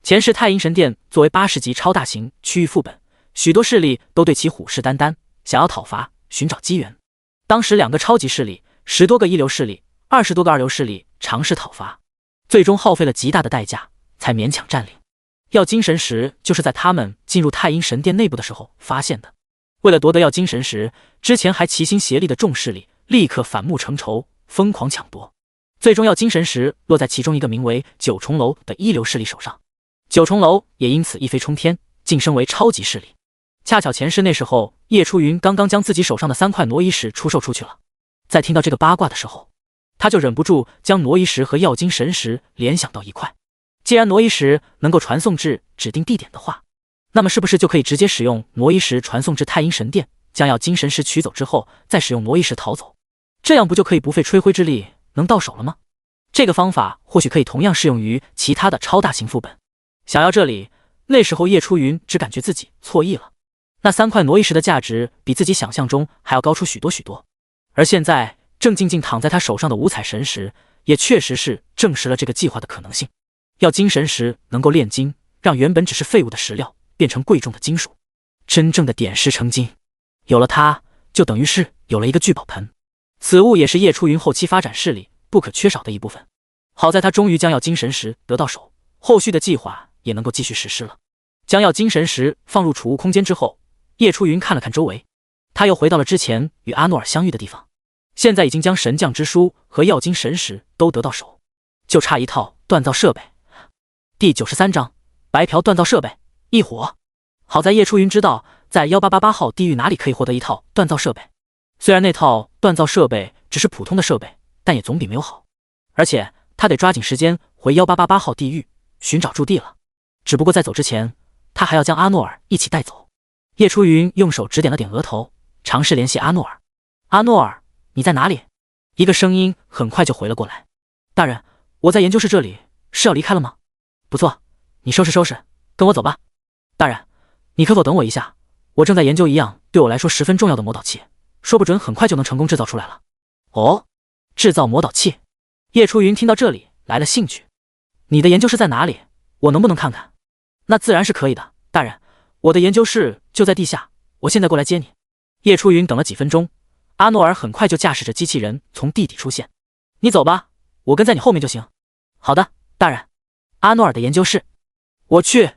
前世太阴神殿作为80级超大型区域副本，许多势力都对其虎视眈眈，想要讨伐，寻找机缘。当时2个超级势力，10多个一流势力，20多个二流势力尝试讨伐，最终耗费了极大的代价才勉强占领。药金神石就是在他们进入太阴神殿内部的时候发现的。为了夺得药金神石，之前还齐心协力的众势力立刻反目成仇，疯狂抢夺。最终药金神石落在其中一个名为九重楼的一流势力手上，九重楼也因此一飞冲天，晋升为超级势力。恰巧前世那时候，叶初云刚刚将自己手上的3块挪移石出售出去了。在听到这个八卦的时候，他就忍不住将挪移石和药金神石联想到一块。既然挪移石能够传送至指定地点的话，那么是不是就可以直接使用挪移石传送至太阴神殿，将药金神石取走之后，再使用挪移石逃走？这样不就可以不费吹灰之力能到手了吗？这个方法或许可以同样适用于其他的超大型副本。想要这里，那时候叶初云只感觉自己错意了。那3块挪移石的价值比自己想象中还要高出许多许多，而现在正静静躺在他手上的五彩神石，也确实是证实了这个计划的可能性。药金神石能够炼金，让原本只是废物的石料变成贵重的金属，真正的点石成金。有了它，就等于是有了一个聚宝盆。此物也是叶初云后期发展势力不可缺少的一部分。好在他终于将药金神石得到手，后续的计划也能够继续实施了。将药金神石放入储物空间之后，叶初云看了看周围，他又回到了之前与阿诺尔相遇的地方。现在已经将神将之书和药金神石都得到手，就差一套锻造设备。第93章白嫖锻造设备一火。好在叶初云知道在1888号地狱哪里可以获得一套锻造设备，虽然那套锻造设备只是普通的设备，但也总比没有好。而且他得抓紧时间回1888号地狱寻找驻地了。只不过在走之前，他还要将阿诺尔一起带走。叶初云用手指点了点额头，尝试联系阿诺尔。阿诺尔，你在哪里？一个声音很快就回了过来。大人，我在研究室这里，是要离开了吗？不错，你收拾收拾，跟我走吧。大人，你可否等我一下？我正在研究一样对我来说十分重要的魔导器，说不准很快就能成功制造出来了。哦，制造魔导器。叶初云听到这里来了兴趣。你的研究室在哪里？我能不能看看？那自然是可以的，大人，我的研究室就在地下，我现在过来接你。叶初云等了几分钟，阿诺尔很快就驾驶着机器人从地底出现。你走吧，我跟在你后面就行。好的，大人。阿诺尔的研究室。我去。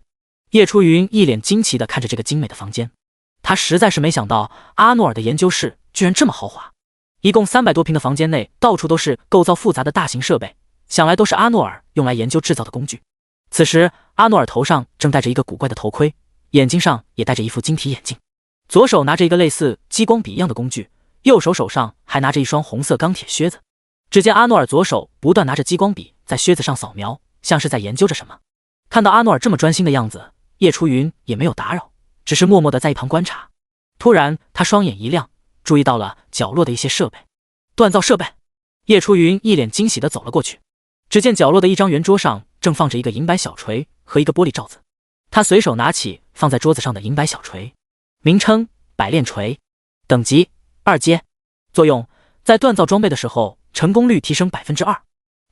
叶初云一脸惊奇地看着这个精美的房间，他实在是没想到阿诺尔的研究室居然这么豪华。一共300多平的房间内，到处都是构造复杂的大型设备，想来都是阿诺尔用来研究制造的工具。此时，阿诺尔头上正戴着一个古怪的头盔，眼睛上也戴着一副晶体眼镜，左手拿着一个类似激光笔一样的工具，右手上还拿着一双红色钢铁靴子。只见阿诺尔左手不断拿着激光笔在靴子上扫描，像是在研究着什么。看到阿诺尔这么专心的样子，叶初云也没有打扰，只是默默地在一旁观察。突然，他双眼一亮，注意到了角落的一些设备。锻造设备。叶初云一脸惊喜地走了过去，只见角落的一张圆桌上正放着一个银白小锤和一个玻璃罩子。他随手拿起放在桌子上的银白小锤，名称：百炼锤，等级2阶，作用：在锻造装备的时候成功率提升 2%。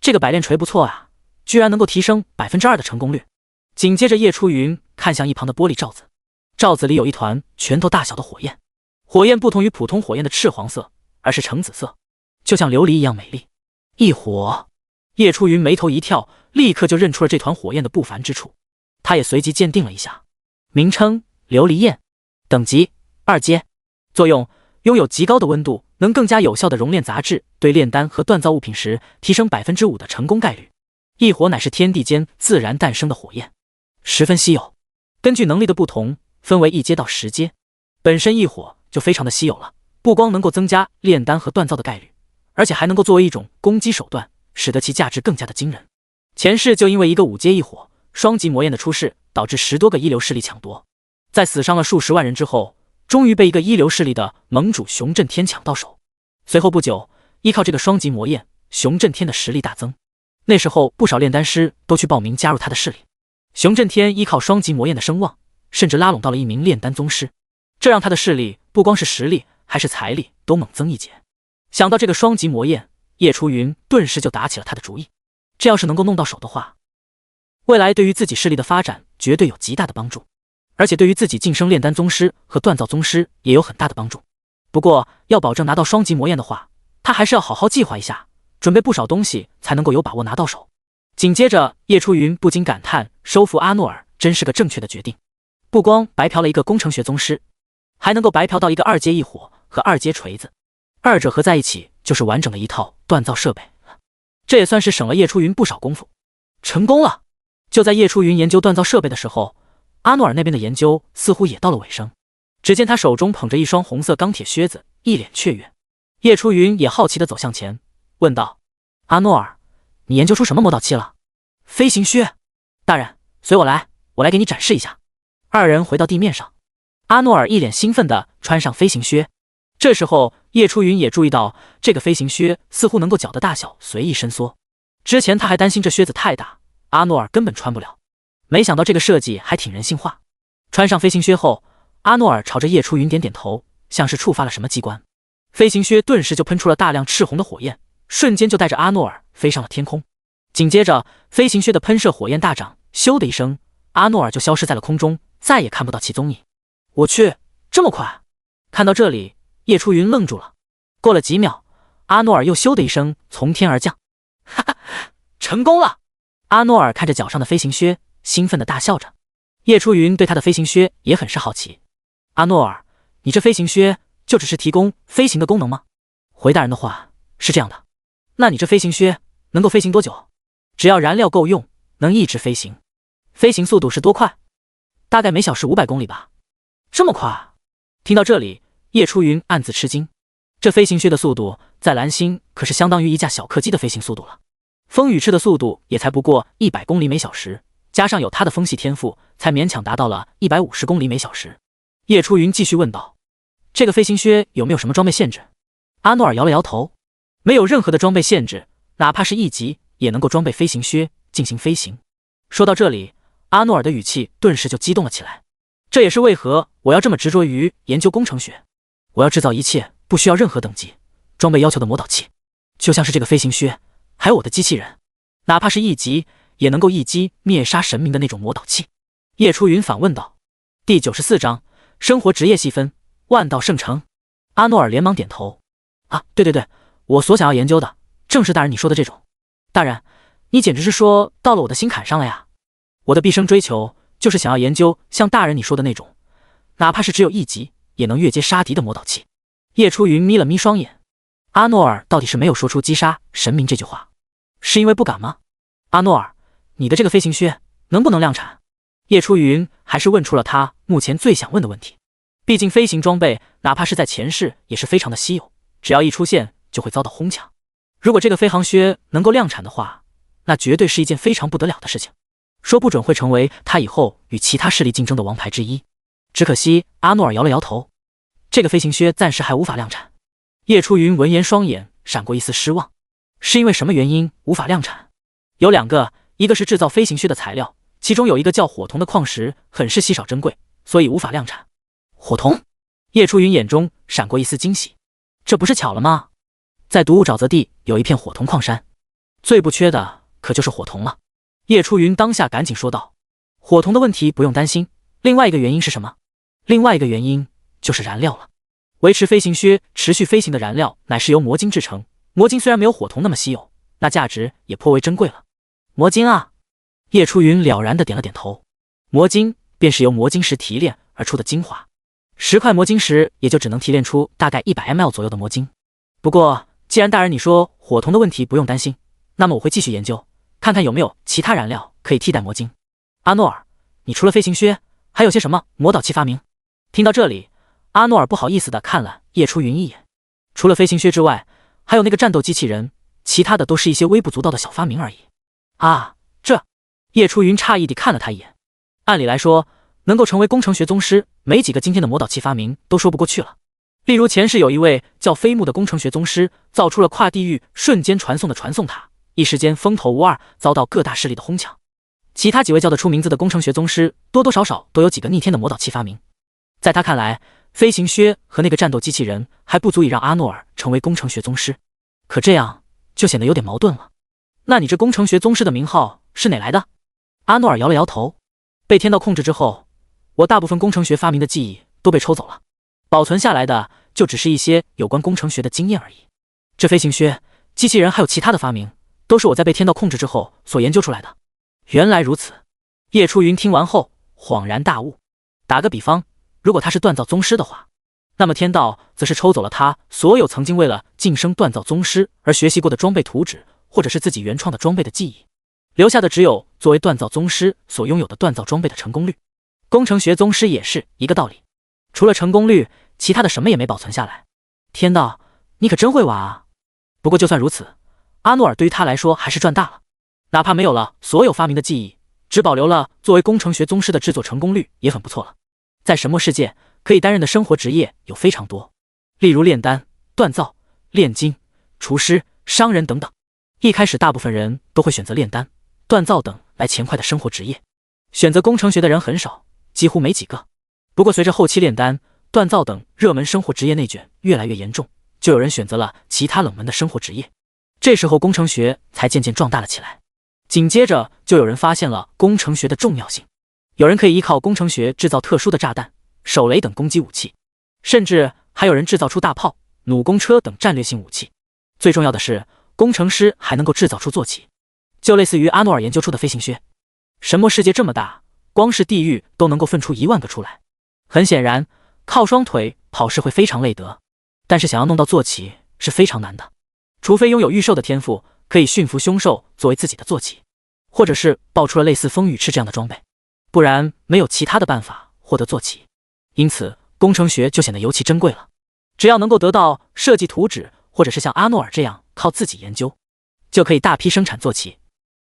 这个百炼锤不错啊，居然能够提升 2% 的成功率。紧接着叶初云看向一旁的玻璃罩子，罩子里有一团拳头大小的火焰，火焰不同于普通火焰的赤黄色，而是橙紫色，就像琉璃一样美丽。异火。叶初云眉头一跳，立刻就认出了这团火焰的不凡之处。他也随即鉴定了一下，名称：琉璃焰，等级2阶，作用：拥有极高的温度，能更加有效地熔炼杂质，对炼丹和锻造物品时提升 5% 的成功概率。异火乃是天地间自然诞生的火焰，十分稀有。根据能力的不同，分为1阶到10阶。本身异火就非常的稀有了，不光能够增加炼丹和锻造的概率，而且还能够作为一种攻击手段，使得其价值更加的惊人。前世就因为一个5阶异火双级魔焰的出世，导致10多个一流势力抢夺，在死伤了数十万人之后，终于被一个一流势力的盟主熊震天抢到手。随后不久，依靠这个双级魔焰，熊震天的实力大增。那时候不少炼丹师都去报名加入他的势力。熊震天依靠双级魔焰的声望，甚至拉拢到了一名炼丹宗师，这让他的势力不光是实力，还是财力都猛增一截。想到这个双级魔焰，叶初云顿时就打起了他的主意。这要是能够弄到手的话，未来对于自己势力的发展绝对有极大的帮助，而且对于自己晋升炼丹宗师和锻造宗师也有很大的帮助。不过要保证拿到双级魔焰的话，他还是要好好计划一下，准备不少东西才能够有把握拿到手。紧接着，叶初云不禁感叹，收服阿诺尔真是个正确的决定。不光白嫖了一个工程学宗师，还能够白嫖到一个2阶异火和2阶锤子，二者合在一起就是完整的一套锻造设备。这也算是省了叶初云不少功夫。成功了！就在叶初云研究锻造设备的时候，阿诺尔那边的研究似乎也到了尾声。只见他手中捧着一双红色钢铁靴子，一脸雀跃。叶初云也好奇地走向前，问道：阿诺尔，你研究出什么魔导器了？飞行靴。大人，随我来，我来给你展示一下。二人回到地面上，阿诺尔一脸兴奋地穿上飞行靴。这时候叶初云也注意到，这个飞行靴似乎能够脚的大小随意伸缩。之前他还担心这靴子太大，阿诺尔根本穿不了，没想到这个设计还挺人性化。穿上飞行靴后，阿诺尔朝着叶初云点点头，像是触发了什么机关。飞行靴顿时就喷出了大量赤红的火焰，瞬间就带着阿诺尔飞上了天空。紧接着，飞行靴的喷射火焰大涨，咻的一声，阿诺尔就消失在了空中，再也看不到其踪影。我去，这么快！看到这里，叶初云愣住了。过了几秒，阿诺尔又咻的一声从天而降。哈哈，成功了！阿诺尔看着脚上的飞行靴，兴奋地大笑着。叶初云对他的飞行靴也很是好奇。阿诺尔，你这飞行靴就只是提供飞行的功能吗？回大人的话是这样的。那你这飞行靴能够飞行多久？只要燃料够用，能一直飞行。飞行速度是多快？大概每小时500公里吧。这么快？听到这里，叶初云暗自吃惊。这飞行靴的速度在蓝星可是相当于一架小客机的飞行速度了。风羽翅的速度也才不过100公里每小时，加上有他的风系天赋，才勉强达到了150公里每小时。叶初云继续问道：这个飞行靴有没有什么装备限制？阿诺尔摇了摇头，没有任何的装备限制，哪怕是1级也能够装备飞行靴进行飞行。说到这里，阿诺尔的语气顿时就激动了起来。这也是为何我要这么执着于研究工程学，我要制造一切不需要任何等级装备要求的魔导器。就像是这个飞行靴，还有我的机器人，哪怕是1级，也能够一击灭杀神明的那种魔导器。叶初云反问道。第94章生活职业细分，万道圣城。阿诺尔连忙点头。啊，对，我所想要研究的正是大人你说的这种。大人，你简直是说到了我的心坎上了呀！我的毕生追求就是想要研究像大人你说的那种，哪怕是只有1级也能越阶杀敌的魔导器。叶初云眯了眯双眼。阿诺尔到底是没有说出击杀神明这句话，是因为不敢吗？阿诺尔，你的这个飞行靴能不能量产？叶初云还是问出了他目前最想问的问题。毕竟飞行装备哪怕是在前世也是非常的稀有，只要一出现就会遭到哄抢。如果这个飞行靴能够量产的话，那绝对是一件非常不得了的事情，说不准会成为他以后与其他势力竞争的王牌之一。只可惜阿诺尔摇了摇头，这个飞行靴暂时还无法量产。叶初云闻言双眼闪过一丝失望，是因为什么原因无法量产？有2个，一个是制造飞行靴的材料，其中有一个叫火铜的矿石很是稀少珍贵，所以无法量产。火铜？叶初云眼中闪过一丝惊喜，这不是巧了吗？在毒雾沼泽地有一片火铜矿山，最不缺的可就是火铜了。叶初云当下赶紧说道。火铜的问题不用担心，另外一个原因是什么？另外一个原因就是燃料了。维持飞行靴持续飞行的燃料乃是由魔晶制成，魔晶虽然没有火铜那么稀有，那价值也颇为珍贵了。魔晶啊！叶初云了然地点了点头。魔晶便是由魔晶石提炼而出的精华，10块魔晶石也就只能提炼出大概100 ml 左右的魔晶。不过既然大人你说火铜的问题不用担心，那么我会继续研究，看看有没有其他燃料可以替代魔晶。阿诺尔，你除了飞行靴还有些什么魔导器发明？听到这里，阿诺尔不好意思地看了叶初云一眼。除了飞行靴之外，还有那个战斗机器人，其他的都是一些微不足道的小发明而已。啊，这……叶初云诧异地看了他一眼。按理来说，能够成为工程学宗师，没几个今天的魔导器发明都说不过去了。例如前世有一位叫飞木的工程学宗师，造出了跨地域瞬间传送的传送塔，一时间风头无二，遭到各大势力的哄抢。其他几位叫得出名字的工程学宗师，多多少少都有几个逆天的魔导器发明。在他看来，飞行靴和那个战斗机器人还不足以让阿诺尔成为工程学宗师，可这样就显得有点矛盾了。那你这工程学宗师的名号是哪来的？阿诺尔摇了摇头。被天道控制之后，我大部分工程学发明的记忆都被抽走了，保存下来的就只是一些有关工程学的经验而已。这飞行靴、机器人还有其他的发明，都是我在被天道控制之后所研究出来的。原来如此。叶初云听完后恍然大悟。打个比方，如果他是锻造宗师的话，那么天道则是抽走了他所有曾经为了晋升锻造宗师而学习过的装备图纸，或者是自己原创的装备的记忆，留下的只有作为锻造宗师所拥有的锻造装备的成功率。工程学宗师也是一个道理，除了成功率，其他的什么也没保存下来。天道，你可真会玩啊！不过就算如此，阿诺尔对于他来说还是赚大了，哪怕没有了所有发明的记忆，只保留了作为工程学宗师的制作成功率也很不错了。在神魔世界，可以担任的生活职业有非常多，例如炼丹、锻造、炼金、厨师、商人等等。一开始大部分人都会选择炼丹、锻造等来钱快的生活职业，选择工程学的人很少，几乎没几个。不过随着后期炼丹、锻造等热门生活职业内卷越来越严重，就有人选择了其他冷门的生活职业，这时候工程学才渐渐壮大了起来。紧接着就有人发现了工程学的重要性，有人可以依靠工程学制造特殊的炸弹、手雷等攻击武器，甚至还有人制造出大炮、弩弓车等战略性武器。最重要的是，工程师还能够制造出坐骑，就类似于阿诺尔研究出的飞行靴。神魔世界这么大，光是地狱都能够分出1万个出来。很显然，靠双腿跑是会非常累得，但是想要弄到坐骑是非常难的，除非拥有御兽的天赋，可以驯服凶兽作为自己的坐骑，或者是爆出了类似风雨翅这样的装备，不然没有其他的办法获得坐骑。因此工程学就显得尤其珍贵了，只要能够得到设计图纸，或者是像阿诺尔这样靠自己研究，就可以大批生产坐骑。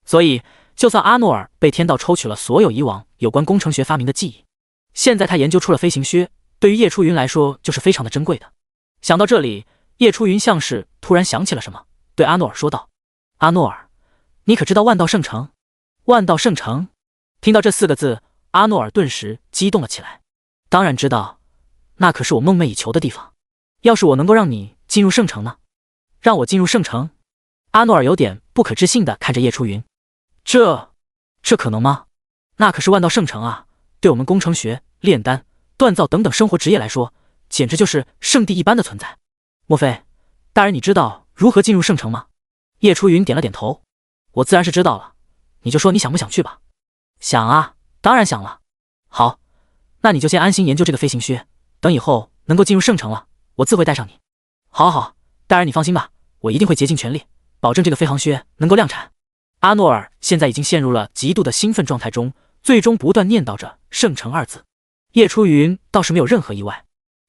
所以就算阿诺尔被天道抽取了所有以往有关工程学发明的记忆，现在他研究出了飞行靴，对于叶初云来说就是非常的珍贵的。想到这里，叶初云像是突然想起了什么，对阿诺尔说道：阿诺尔，你可知道万道圣城？万道圣城？听到这4个字，阿诺尔顿时激动了起来。当然知道，那可是我梦寐以求的地方。要是我能够让你进入圣城呢？让我进入圣城？阿诺尔有点不可置信地看着叶初云，这可能吗？那可是万道圣城啊，对我们工程学、炼丹、锻造等等生活职业来说，简直就是圣地一般的存在。莫非大人你知道如何进入圣城吗？叶初云点了点头，我自然是知道了，你就说你想不想去吧。想啊，当然想了。好，那你就先安心研究这个飞行靴，等以后能够进入圣城了，我自会带上你。好，大人你放心吧，我一定会竭尽全力，保证这个飞行靴能够量产。阿诺尔现在已经陷入了极度的兴奋状态中，最终不断念叨着圣城二字。叶初云倒是没有任何意外，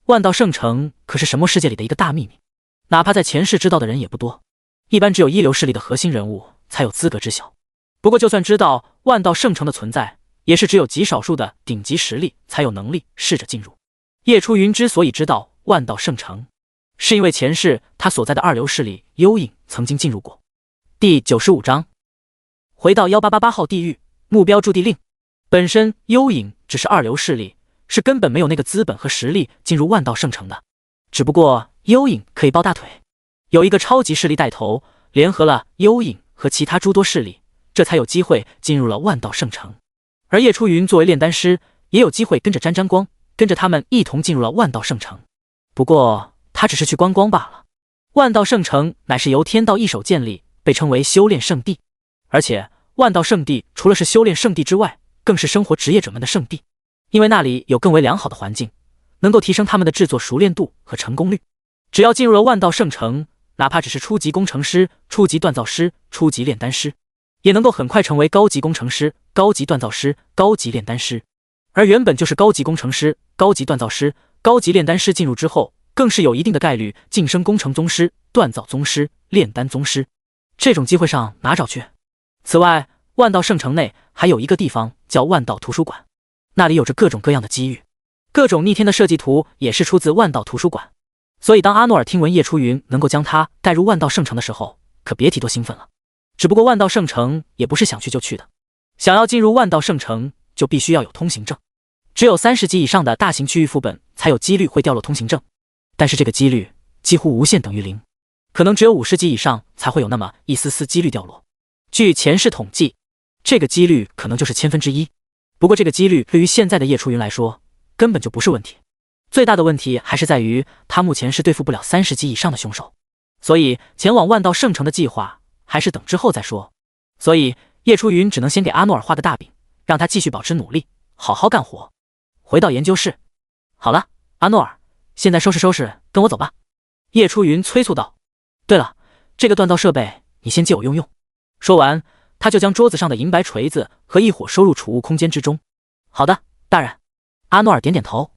万道圣城可是神魔世界里的一个大秘密，哪怕在前世知道的人也不多，一般只有一流势力的核心人物才有资格知晓。不过就算知道万道圣城的存在，也是只有极少数的顶级实力才有能力试着进入。叶初云之所以知道万道圣城，是因为前世他所在的二流势力幽影曾经进入过。第95章，回到1888号地狱，目标驻地令。本身幽影只是二流势力，是根本没有那个资本和实力进入万道圣城的。只不过幽影可以抱大腿，有一个超级势力带头，联合了幽影和其他诸多势力，这才有机会进入了万道圣城。而叶初云作为炼丹师，也有机会跟着沾沾光，跟着他们一同进入了万道圣城。不过他只是去观光罢了。万道圣城乃是由天道一手建立，被称为修炼圣地。而且万道圣地除了是修炼圣地之外，更是生活职业者们的圣地，因为那里有更为良好的环境，能够提升他们的制作熟练度和成功率。只要进入了万道圣城，哪怕只是初级工程师、初级锻造师、初级炼丹师，也能够很快成为高级工程师、高级锻造师、高级炼丹师。而原本就是高级工程师、高级锻造师、高级炼丹师进入之后，更是有一定的概率晋升工程宗师、锻造宗师、炼丹宗师。这种机会上哪找去？此外，万道圣城内还有一个地方叫万道图书馆，那里有着各种各样的机遇，各种逆天的设计图也是出自万道图书馆。所以当阿诺尔听闻叶初云能够将他带入万道圣城的时候，可别提多兴奋了。只不过万道圣城也不是想去就去的，想要进入万道圣城就必须要有通行证，只有30级以上的大型区域副本才有几率会掉落通行证，但是这个几率几乎无限等于0，可能只有50级以上才会有那么一丝丝几率掉落。据前世统计，这个几率可能就是1/1000。不过这个几率对于现在的叶初云来说根本就不是问题，最大的问题还是在于他目前是对付不了30级以上的凶手，所以前往万道圣城的计划还是等之后再说。所以叶初云只能先给阿诺尔画个大饼，让他继续保持努力，好好干活。回到研究室，好了，阿诺尔，现在收拾收拾，跟我走吧。叶初云催促道。对了，这个锻造设备你先借我用用。说完，他就将桌子上的银白锤子和一伙收入储物空间之中。好的，大人。阿诺尔点点头。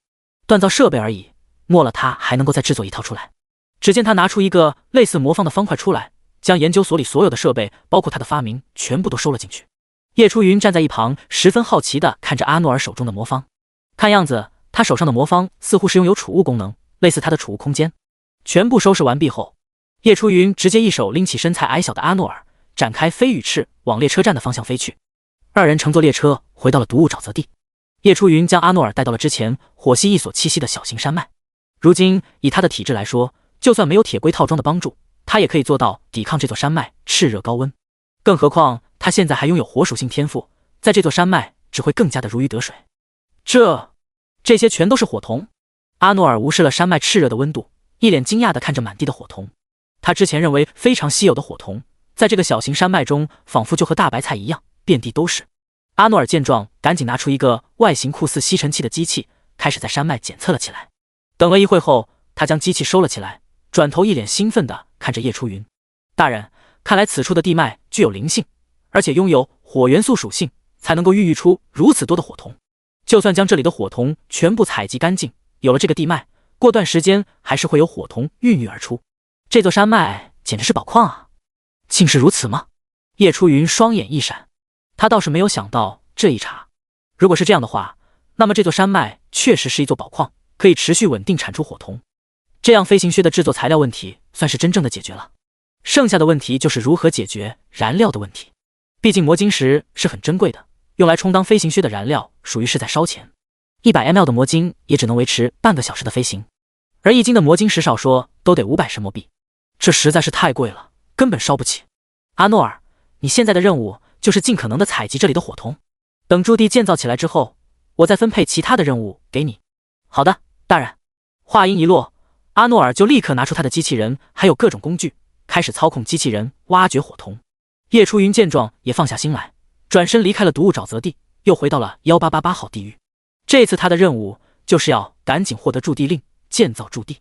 锻造设备而已，末了他还能够再制作一套出来。只见他拿出一个类似魔方的方块出来，将研究所里所有的设备，包括他的发明，全部都收了进去。叶初云站在一旁，十分好奇地看着阿诺尔手中的魔方。看样子，他手上的魔方似乎是拥有储物功能，类似他的储物空间。全部收拾完毕后，叶初云直接一手拎起身材矮小的阿诺尔，展开飞羽翅往列车站的方向飞去。二人乘坐列车回到了毒雾沼泽地。叶初云将阿诺尔带到了之前火蜥蜴所栖息的小型山脉。如今以他的体质来说，就算没有铁龟套装的帮助，他也可以做到抵抗这座山脉炽热高温。更何况他现在还拥有火属性天赋，在这座山脉只会更加的如鱼得水。这些全都是火瞳。阿诺尔无视了山脉炽热的温度，一脸惊讶地看着满地的火瞳。他之前认为非常稀有的火瞳，在这个小型山脉中仿佛就和大白菜一样，遍地都是。阿诺尔见状，赶紧拿出一个外形酷似吸尘器的机器，开始在山脉检测了起来。等了一会后，他将机器收了起来，转头一脸兴奋地看着叶初云。大人，看来此处的地脉具有灵性，而且拥有火元素属性，才能够孕育出如此多的火瞳。就算将这里的火瞳全部采集干净，有了这个地脉，过段时间还是会有火瞳孕育而出。这座山脉简直是宝矿啊！竟是如此吗？叶初云双眼一闪，他倒是没有想到这一茬。如果是这样的话，那么这座山脉确实是一座宝矿，可以持续稳定产出火瞳。这样飞行靴的制作材料问题算是真正的解决了。剩下的问题就是如何解决燃料的问题。毕竟魔晶石是很珍贵的，用来充当飞行靴的燃料属于是在烧钱。100 ml 的魔晶也只能维持半个小时的飞行，而1斤的魔晶石少说都得500神魔币，这实在是太贵了，根本烧不起。阿诺尔，你现在的任务就是尽可能的采集这里的火瞳，等驻地建造起来之后，我再分配其他的任务给你。好的，大人。话音一落，阿诺尔就立刻拿出他的机器人，还有各种工具，开始操控机器人挖掘火瞳。叶初云见状也放下心来，转身离开了毒物沼泽地，又回到了1888号地狱。这次他的任务就是要赶紧获得驻地令，建造驻地。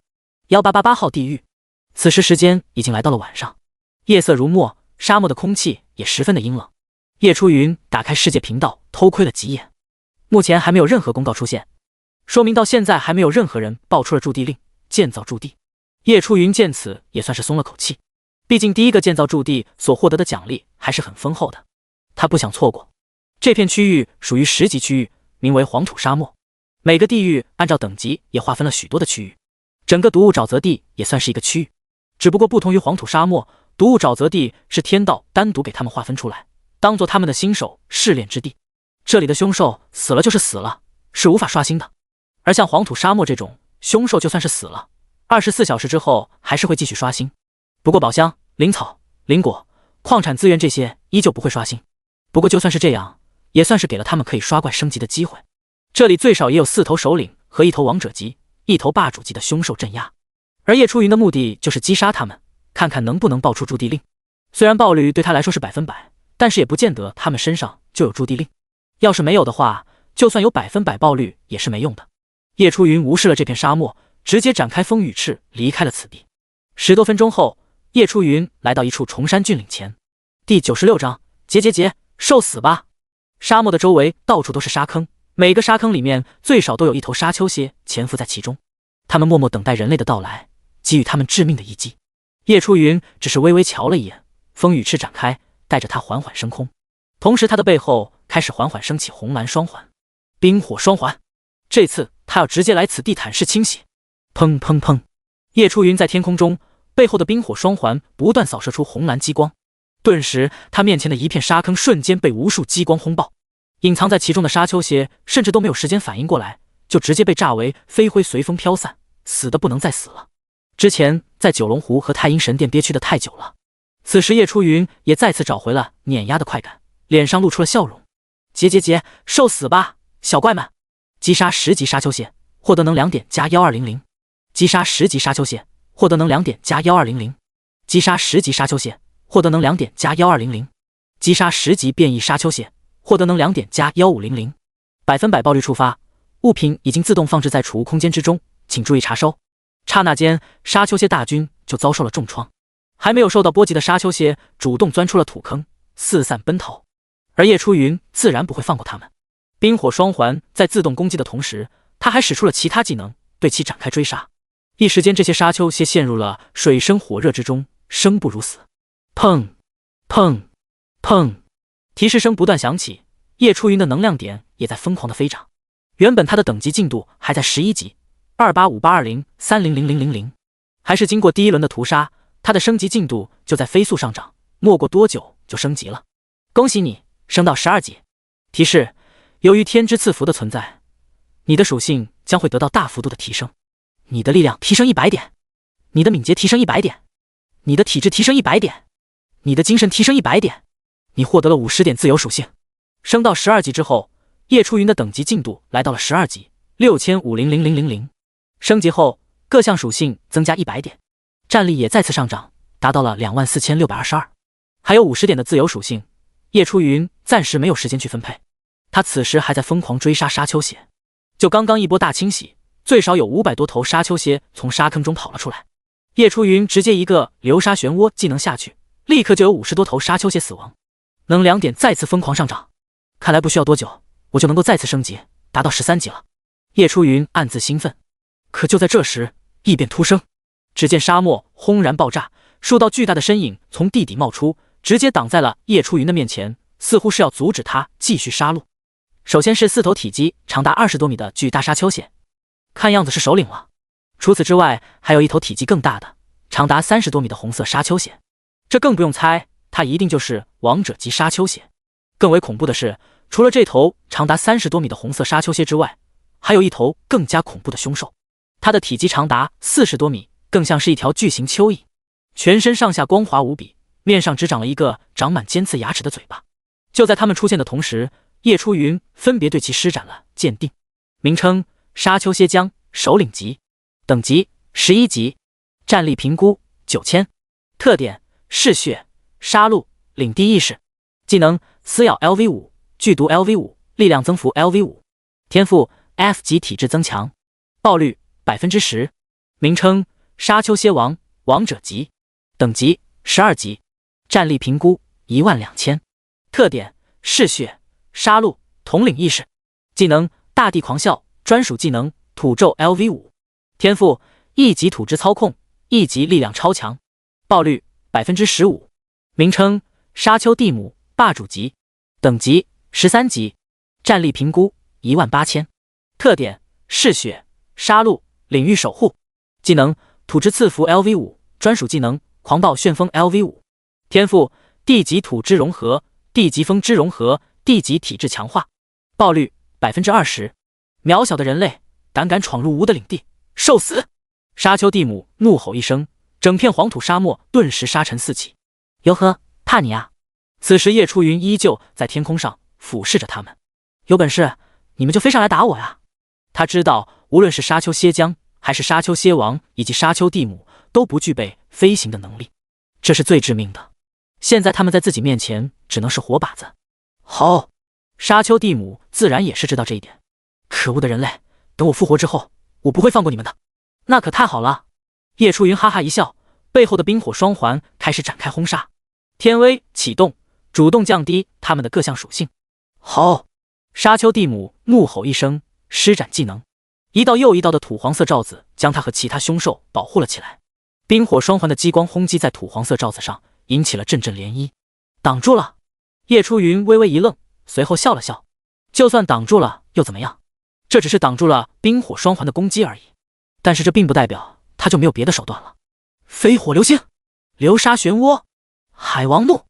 1888号地狱，此时时间已经来到了晚上，夜色如墨，沙漠的空气也十分的阴冷。叶初云打开世界频道，偷窥了几眼，目前还没有任何公告出现，说明到现在还没有任何人报出了驻地令，建造驻地。叶初云见此也算是松了口气，毕竟第一个建造驻地所获得的奖励还是很丰厚的，他不想错过。这片区域属于10级区域，名为黄土沙漠，每个地域按照等级也划分了许多的区域，整个毒物沼泽地也算是一个区域，只不过不同于黄土沙漠，毒物沼泽地是天道单独给他们划分出来，当做他们的新手试炼之地。这里的凶兽死了就是死了，是无法刷新的。而像黄土沙漠这种凶兽，就算是死了，24小时之后还是会继续刷新。不过宝箱、灵草、灵果、矿产资源这些依旧不会刷新。不过就算是这样，也算是给了他们可以刷怪升级的机会。这里最少也有4头首领和1头王者级、1头霸主级的凶兽镇压。而叶初云的目的就是击杀他们，看看能不能报出驻地令。虽然爆率对他来说是100%，但是也不见得他们身上就有驻地令。要是没有的话，就算有100%爆率也是没用的。叶初云无视了这片沙漠，直接展开风雨翅离开了此地。10多分钟后，叶初云来到一处崇山峻岭前。第96章，结，受死吧！沙漠的周围到处都是沙坑，每个沙坑里面最少都有1头沙丘蝎潜伏在其中，他们默默等待人类的到来，给予他们致命的一击。叶初云只是微微瞧了一眼，风雨翅展开，带着他缓缓升空，同时他的背后开始缓缓升起红蓝双环，冰火双环。这次他要直接来此地毯式清洗。砰砰砰！叶初云在天空中，背后的冰火双环不断扫射出红蓝激光，顿时他面前的一片沙坑瞬间被无数激光轰爆，隐藏在其中的沙丘蝎甚至都没有时间反应过来，就直接被炸为飞灰，随风飘散，死的不能再死了。之前在九龙湖和太阴神殿憋屈的太久了，此时叶初云也再次找回了碾压的快感，脸上露出了笑容。结，受死吧，小怪们！击杀10级沙丘蝎，获得能量点加1200。击杀10级沙丘蝎，获得能量点加1200。击杀10级沙丘蝎，获得能量点加1200。击杀10级变异沙丘蝎，获得能量点加1500。100%爆率触发，物品已经自动放置在储物空间之中，请注意查收。刹那间，沙丘蝎大军就遭受了重创，还没有受到波及的沙丘蝎主动钻出了土坑，四散奔逃。而叶初云自然不会放过他们。冰火双环在自动攻击的同时，他还使出了其他技能，对其展开追杀。一时间，这些沙丘蝎陷入了水深火热之中，生不如死。砰砰砰！提示声不断响起，叶初云的能量点也在疯狂的飞涨。原本他的等级进度还在11级，285820300000，还是经过第1轮的屠杀，他的升级进度就在飞速上涨，没过多久就升级了。恭喜你，升到12级。提示：由于天之赐福的存在，你的属性将会得到大幅度的提升。你的力量提升100点，你的敏捷提升100点，你的体质提升100点，你的精神提升100点。你获得了50点自由属性。升到12级之后，叶初云的等级进度来到了12级，650000。升级后，各项属性增加100点，战力也再次上涨，达到了24622。还有50点的自由属性，叶初云暂时没有时间去分配。他此时还在疯狂追杀沙丘蝎，就刚刚一波大清洗，最少有500多头沙丘蝎从沙坑中跑了出来。叶初云直接一个流沙漩涡技能下去，立刻就有50多头沙丘蝎死亡，能量点再次疯狂上涨。看来不需要多久，我就能够再次升级，达到13级了。叶初云暗自兴奋。可就在这时，异变突生，只见沙漠轰然爆炸，数道巨大的身影从地底冒出，直接挡在了叶初云的面前，似乎是要阻止他继续杀戮。首先是4头体积长达20多米的巨大沙丘蝎，看样子是首领了。除此之外，还有1头体积更大的，长达30多米的红色沙丘蝎，这更不用猜，它一定就是王者级沙丘蝎。更为恐怖的是，除了这头长达30多米的红色沙丘蝎之外，还有1头更加恐怖的凶兽，它的体积长达40多米，更像是一条巨型蚯蚓，全身上下光滑无比，面上只长了一个长满尖刺牙齿的嘴巴。就在他们出现的同时，叶初云分别对其施展了鉴定。名称：沙丘蝎将，首领级，等级11级，战力评估9000，特点：嗜血、杀戮、领地意识。技能：撕咬 LV5， 剧毒 LV5， 力量增幅 LV5。天赋 F 级体质增强，爆率 10%。名称：沙丘蝎王，王者级，等级12级，战力评估12000，特点：嗜血、杀戮、统领意识。技能：大地狂笑，专属技能土咒 LV5。天赋 E 级土质操控，E 级力量超强，爆率 15%。名称：沙丘地母，霸主级，等级13级，战力评估18000，特点：嗜血、杀戮、领域守护。技能：土之赐福 LV5， 专属技能狂暴旋风 LV5。天赋：地级土之融合，地级风之融合，地级体质强化，爆率 20%。渺小的人类胆敢闯入吾的领地，受死！沙丘地母怒吼一声，整片黄土沙漠顿时沙尘四起。哟呵，怕你啊！此时叶初云依旧在天空上俯视着他们。有本事你们就飞上来打我呀！他知道无论是沙丘蝎将还是沙丘蝎王以及沙丘地母都不具备飞行的能力，这是最致命的。现在他们在自己面前只能是活靶子。好，沙丘地母自然也是知道这一点。可恶的人类，等我复活之后，我不会放过你们的。那可太好了！叶初云哈哈一笑，背后的冰火双环开始展开轰杀。天威启动，主动降低他们的各项属性。好，沙丘地母怒吼一声，施展技能，一道又一道的土黄色罩子将他和其他凶兽保护了起来。冰火双环的激光轰击在土黄色罩子上，引起了阵阵涟漪。挡住了！叶初云微微一愣，随后笑了笑。就算挡住了又怎么样？这只是挡住了冰火双环的攻击而已。但是这并不代表他就没有别的手段了。飞火流星、流沙漩涡、海王怒、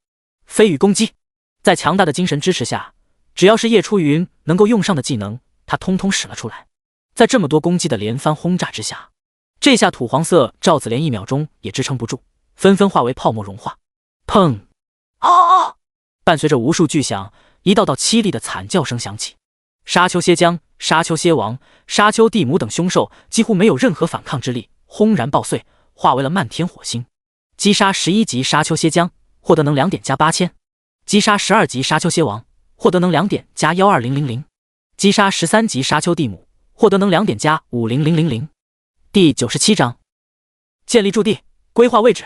飞羽攻击。在强大的精神支持下，只要是叶初云能够用上的技能，他通通使了出来。在这么多攻击的连番轰炸之下，这下土黄色罩子连1秒钟也支撑不住，纷纷化为泡沫融化。砰！啊！伴随着无数巨响，一道道凄厉的惨叫声响起。沙丘蝎将、沙丘蝎王、沙丘地母等凶兽几乎没有任何反抗之力，轰然爆碎，化为了漫天火星。击杀11级沙丘蝎将，获得能量点加8000；击杀12级沙丘蝎王，获得能量点加12000；击杀13级沙丘地母，获得能量点加50000。第97章，建立驻地，规划位置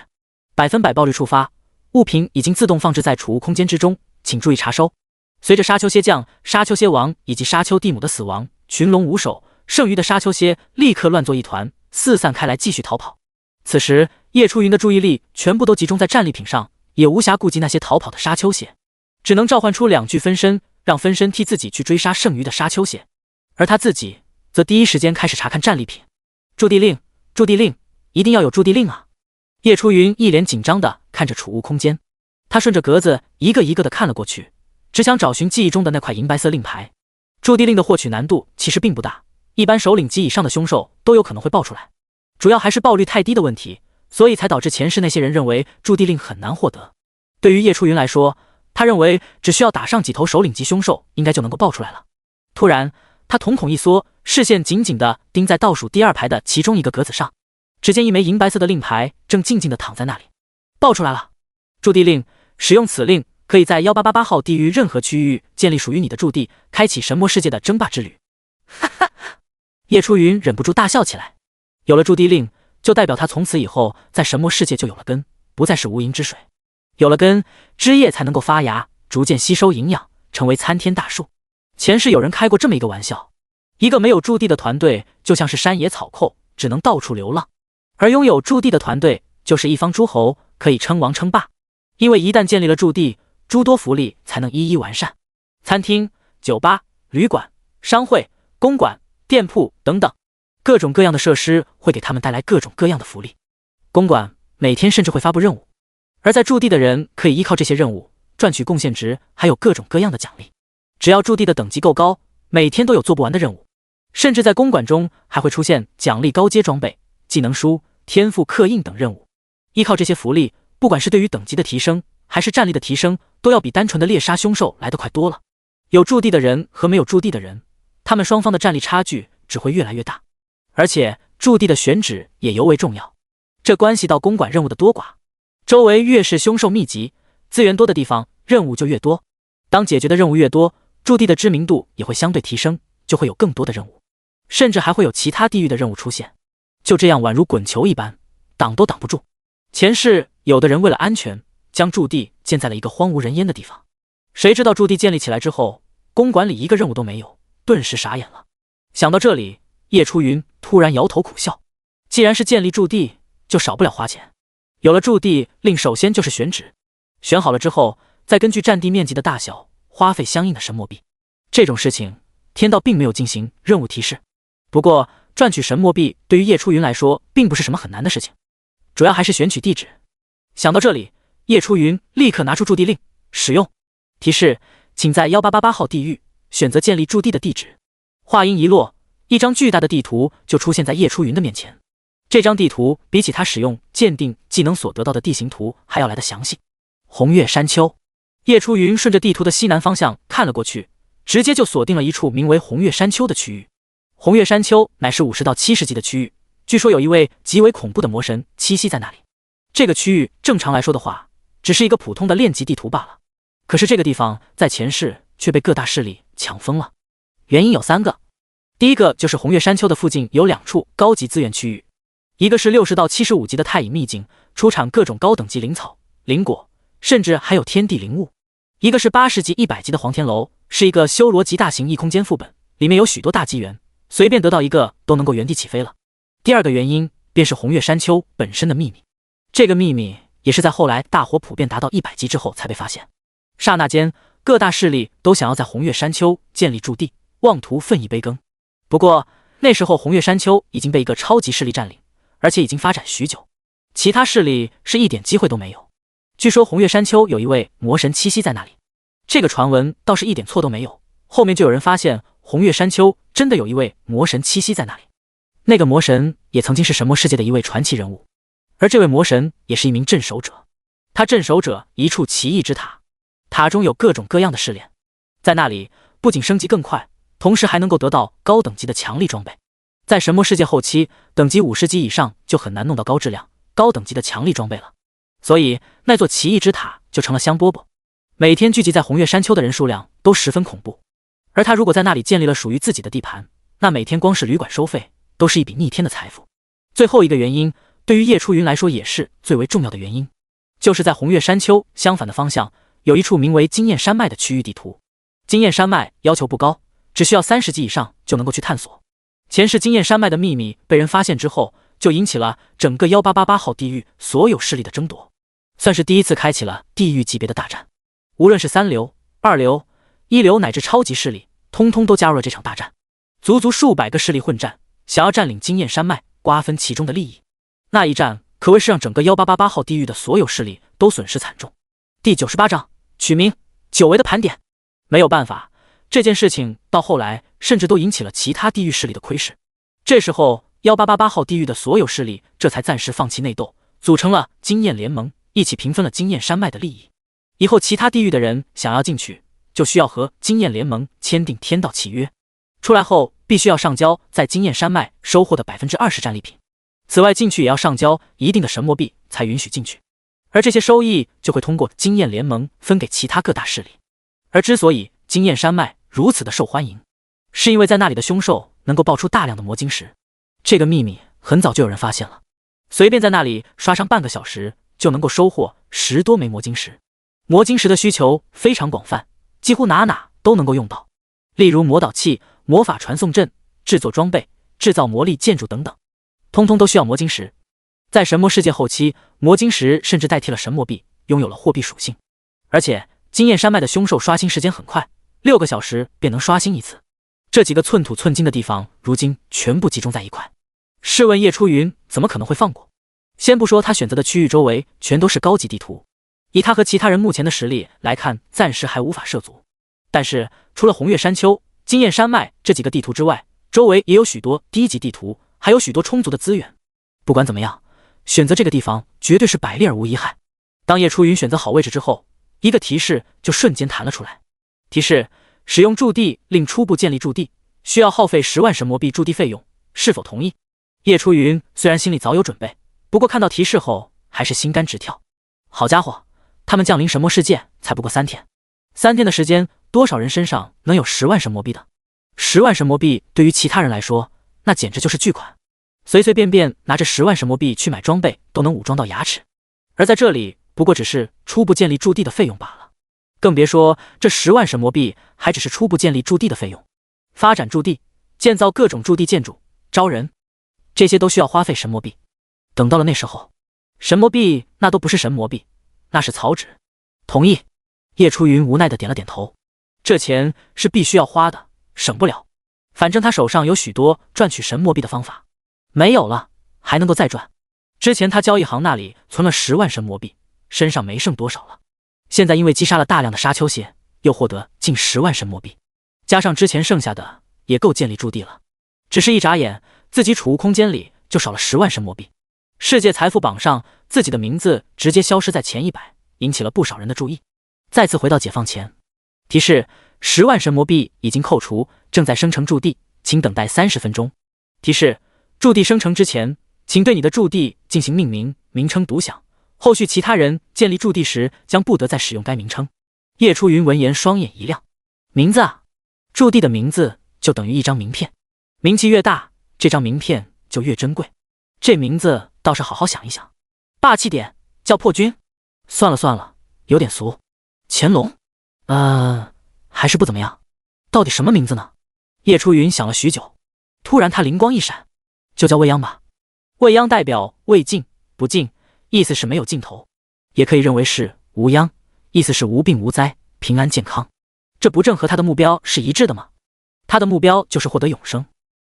，100%爆率触发，物品已经自动放置在储物空间之中，请注意查收。随着沙丘蝎将、沙丘蝎王以及沙丘地母的死亡，群龙无首，剩余的沙丘蝎立刻乱作一团，四散开来继续逃跑。此时叶初云的注意力全部都集中在战利品上，也无暇顾及那些逃跑的沙丘蝎，只能召唤出2具分身，让分身替自己去追杀剩余的沙丘蝎，而他自己则第一时间开始查看战利品。驻地令，驻地令，一定要有驻地令啊！叶初云一脸紧张地看着储物空间，他顺着格子一个一个地看了过去，只想找寻记忆中的那块银白色令牌。驻地令的获取难度其实并不大，一般首领级以上的凶兽都有可能会爆出来，主要还是爆率太低的问题，所以才导致前世那些人认为驻地令很难获得。对于叶初云来说，他认为只需要打上几头首领级凶兽，应该就能够爆出来了。突然，他瞳孔一缩，视线紧紧地盯在倒数第2排的其中一个格子上，只见一枚银白色的令牌正静静地躺在那里。爆出来了！驻地令，使用此令可以在1888号地狱任何区域建立属于你的驻地，开启神魔世界的争霸之旅。哈哈！叶初云忍不住大笑起来。有了驻地令，就代表他从此以后在神魔世界就有了根，不再是无垠之水。有了根，枝叶才能够发芽，逐渐吸收营养，成为参天大树。前世有人开过这么一个玩笑，一个没有驻地的团队就像是山野草寇，只能到处流浪，而拥有驻地的团队就是一方诸侯，可以称王称霸。因为一旦建立了驻地，诸多福利才能一一完善。餐厅、酒吧、旅馆、商会、公馆、店铺等等，各种各样的设施会给他们带来各种各样的福利。公馆每天甚至会发布任务，而在驻地的人可以依靠这些任务赚取贡献值，还有各种各样的奖励。只要驻地的等级够高，每天都有做不完的任务，甚至在公馆中还会出现奖励高阶装备、技能书、天赋刻印等任务。依靠这些福利，不管是对于等级的提升，还是战力的提升，都要比单纯的猎杀凶兽来得快多了。有驻地的人和没有驻地的人，他们双方的战力差距只会越来越大。而且驻地的选址也尤为重要，这关系到公馆任务的多寡。周围越是凶兽密集、资源多的地方，任务就越多。当解决的任务越多，驻地的知名度也会相对提升，就会有更多的任务，甚至还会有其他地域的任务出现。就这样宛如滚球一般，挡都挡不住。前世有的人为了安全，将驻地建在了一个荒无人烟的地方。谁知道驻地建立起来之后，公馆里一个任务都没有，顿时傻眼了。想到这里，叶初云突然摇头苦笑。既然是建立驻地，就少不了花钱。有了驻地令，首先就是选址，选好了之后，再根据占地面积的大小，花费相应的神墨币。这种事情，天道并没有进行任务提示。不过，赚取神墨币对于叶初云来说，并不是什么很难的事情，主要还是选取地址。想到这里，叶初云立刻拿出驻地令，使用。提示：请在1888号地域选择建立驻地的地址。话音一落，一张巨大的地图就出现在叶初云的面前。这张地图比起他使用鉴定技能所得到的地形图还要来得详细。红月山丘，叶初云顺着地图的西南方向看了过去，直接就锁定了一处名为红月山丘的区域。红月山丘乃是50到70级的区域，据说有一位极为恐怖的魔神栖息在那里。这个区域正常来说的话，只是一个普通的练级地图罢了。可是这个地方在前世却被各大势力抢封了，原因有3个。第一个就是红月山丘的附近有2处高级资源区域，一个是60到75级的太乙秘境，出产各种高等级灵草、灵果，甚至还有天地灵物；一个是80级、100级的黄天楼，是一个修罗级大型异空间副本，里面有许多大机缘，随便得到一个都能够原地起飞了。第二个原因便是红月山丘本身的秘密，这个秘密也是在后来大火普遍达到100级之后才被发现。刹那间，各大势力都想要在红月山丘建立驻地，妄图分一杯羹。不过那时候红月山丘已经被一个超级势力占领，而且已经发展许久，其他势力是一点机会都没有。据说红月山丘有一位魔神栖息在那里，这个传闻倒是一点错都没有。后面就有人发现红月山丘真的有一位魔神栖息在那里，那个魔神也曾经是神魔世界的一位传奇人物，而这位魔神也是一名镇守者。他镇守着一处奇异之塔，塔中有各种各样的试炼，在那里不仅升级更快，同时还能够得到高等级的强力装备。在神魔世界后期，等级50级以上就很难弄到高质量、高等级的强力装备了，所以那座奇异之塔就成了香饽饽。每天聚集在红月山丘的人数量都十分恐怖，而他如果在那里建立了属于自己的地盘，那每天光是旅馆收费都是一笔逆天的财富。最后一个原因，对于叶初云来说也是最为重要的原因，就是在红月山丘相反的方向有一处名为经验山脉的区域地图。经验山脉要求不高，只需要30级以上就能够去探索。前世经验山脉的秘密被人发现之后，就引起了整个1888号地狱所有势力的争夺，算是第一次开启了地狱级别的大战。无论是3流、2流、1流乃至超级势力，通通都加入了这场大战。足足数百个势力混战，想要占领经验山脉，瓜分其中的利益。那一战可谓是让整个1888号地狱的所有势力都损失惨重。第98章取名久违的盘点。没有办法，这件事情到后来甚至都引起了其他地狱势力的窥视。这时候1888号地狱的所有势力这才暂时放弃内斗，组成了经验联盟，一起平分了经验山脉的利益。以后其他地狱的人想要进去，就需要和经验联盟签订天道契约，出来后必须要上交在经验山脉收获的20%战利品，此外进去也要上交一定的神墨币才允许进去，而这些收益就会通过经验联盟分给其他各大势力。而之所以经验山脉如此的受欢迎，是因为在那里的凶兽能够爆出大量的魔晶石，这个秘密很早就有人发现了，随便在那里刷上半个小时就能够收获10多枚魔晶石。魔晶石的需求非常广泛，几乎哪哪都能够用到，例如魔导器、魔法传送阵、制作装备、制造魔力建筑等等，通通都需要魔晶石。在神魔世界后期，魔晶石甚至代替了神墨币，拥有了货币属性。而且经验山脉的凶兽刷新时间很快，6个小时便能刷新一次。这几个寸土寸金的地方如今全部集中在一块，试问叶初云怎么可能会放过？先不说他选择的区域周围全都是高级地图，以他和其他人目前的实力来看，暂时还无法涉足。但是除了红月山丘、经验山脉这几个地图之外，周围也有许多低级地图，还有许多充足的资源。不管怎么样，选择这个地方绝对是百利而无一害。当叶初云选择好位置之后，一个提示就瞬间弹了出来。提示：使用驻地令初步建立驻地，需要耗费10万神魔币驻地费用，是否同意？叶初云虽然心里早有准备，不过看到提示后还是心肝直跳。好家伙，他们降临神魔世界才不过3天，3天的时间，多少人身上能有10万神魔币的？10万神魔币对于其他人来说，那简直就是巨款，随随便便拿着10万神魔币去买装备都能武装到牙齿，而在这里不过只是初步建立驻地的费用罢了，更别说这10万神魔币还只是初步建立驻地的费用。发展驻地，建造各种驻地建筑，招人，这些都需要花费神魔币。等到了那时候，神魔币那都不是神魔币，那是草纸。同意。叶初云无奈的点了点头，这钱是必须要花的，省不了。反正他手上有许多赚取神魔币的方法，没有了还能够再赚。之前他交易行那里存了10万神魔币，身上没剩多少了。现在因为击杀了大量的沙丘蝎，又获得近10万神魔币，加上之前剩下的，也够建立驻地了。只是一眨眼，自己储物空间里就少了10万神魔币。世界财富榜上，自己的名字直接消失在前100，引起了不少人的注意。再次回到解放前，提示：10万神魔币已经扣除，正在生成驻地，请等待30分钟。提示：驻地生成之前，请对你的驻地进行命名，名称独享，后续其他人建立驻地时将不得再使用该名称。叶初云闻言双眼一亮，名字啊，驻地的名字就等于一张名片，名气越大，这张名片就越珍贵。这名字倒是好好想一想，霸气点，叫破军。算了算了，有点俗。乾隆，还是不怎么样。到底什么名字呢？叶初云想了许久，突然他灵光一闪，就叫未央吧。未央代表未尽不尽，意思是没有尽头，也可以认为是无央，意思是无病无灾，平安健康。这不正和他的目标是一致的吗？他的目标就是获得永生，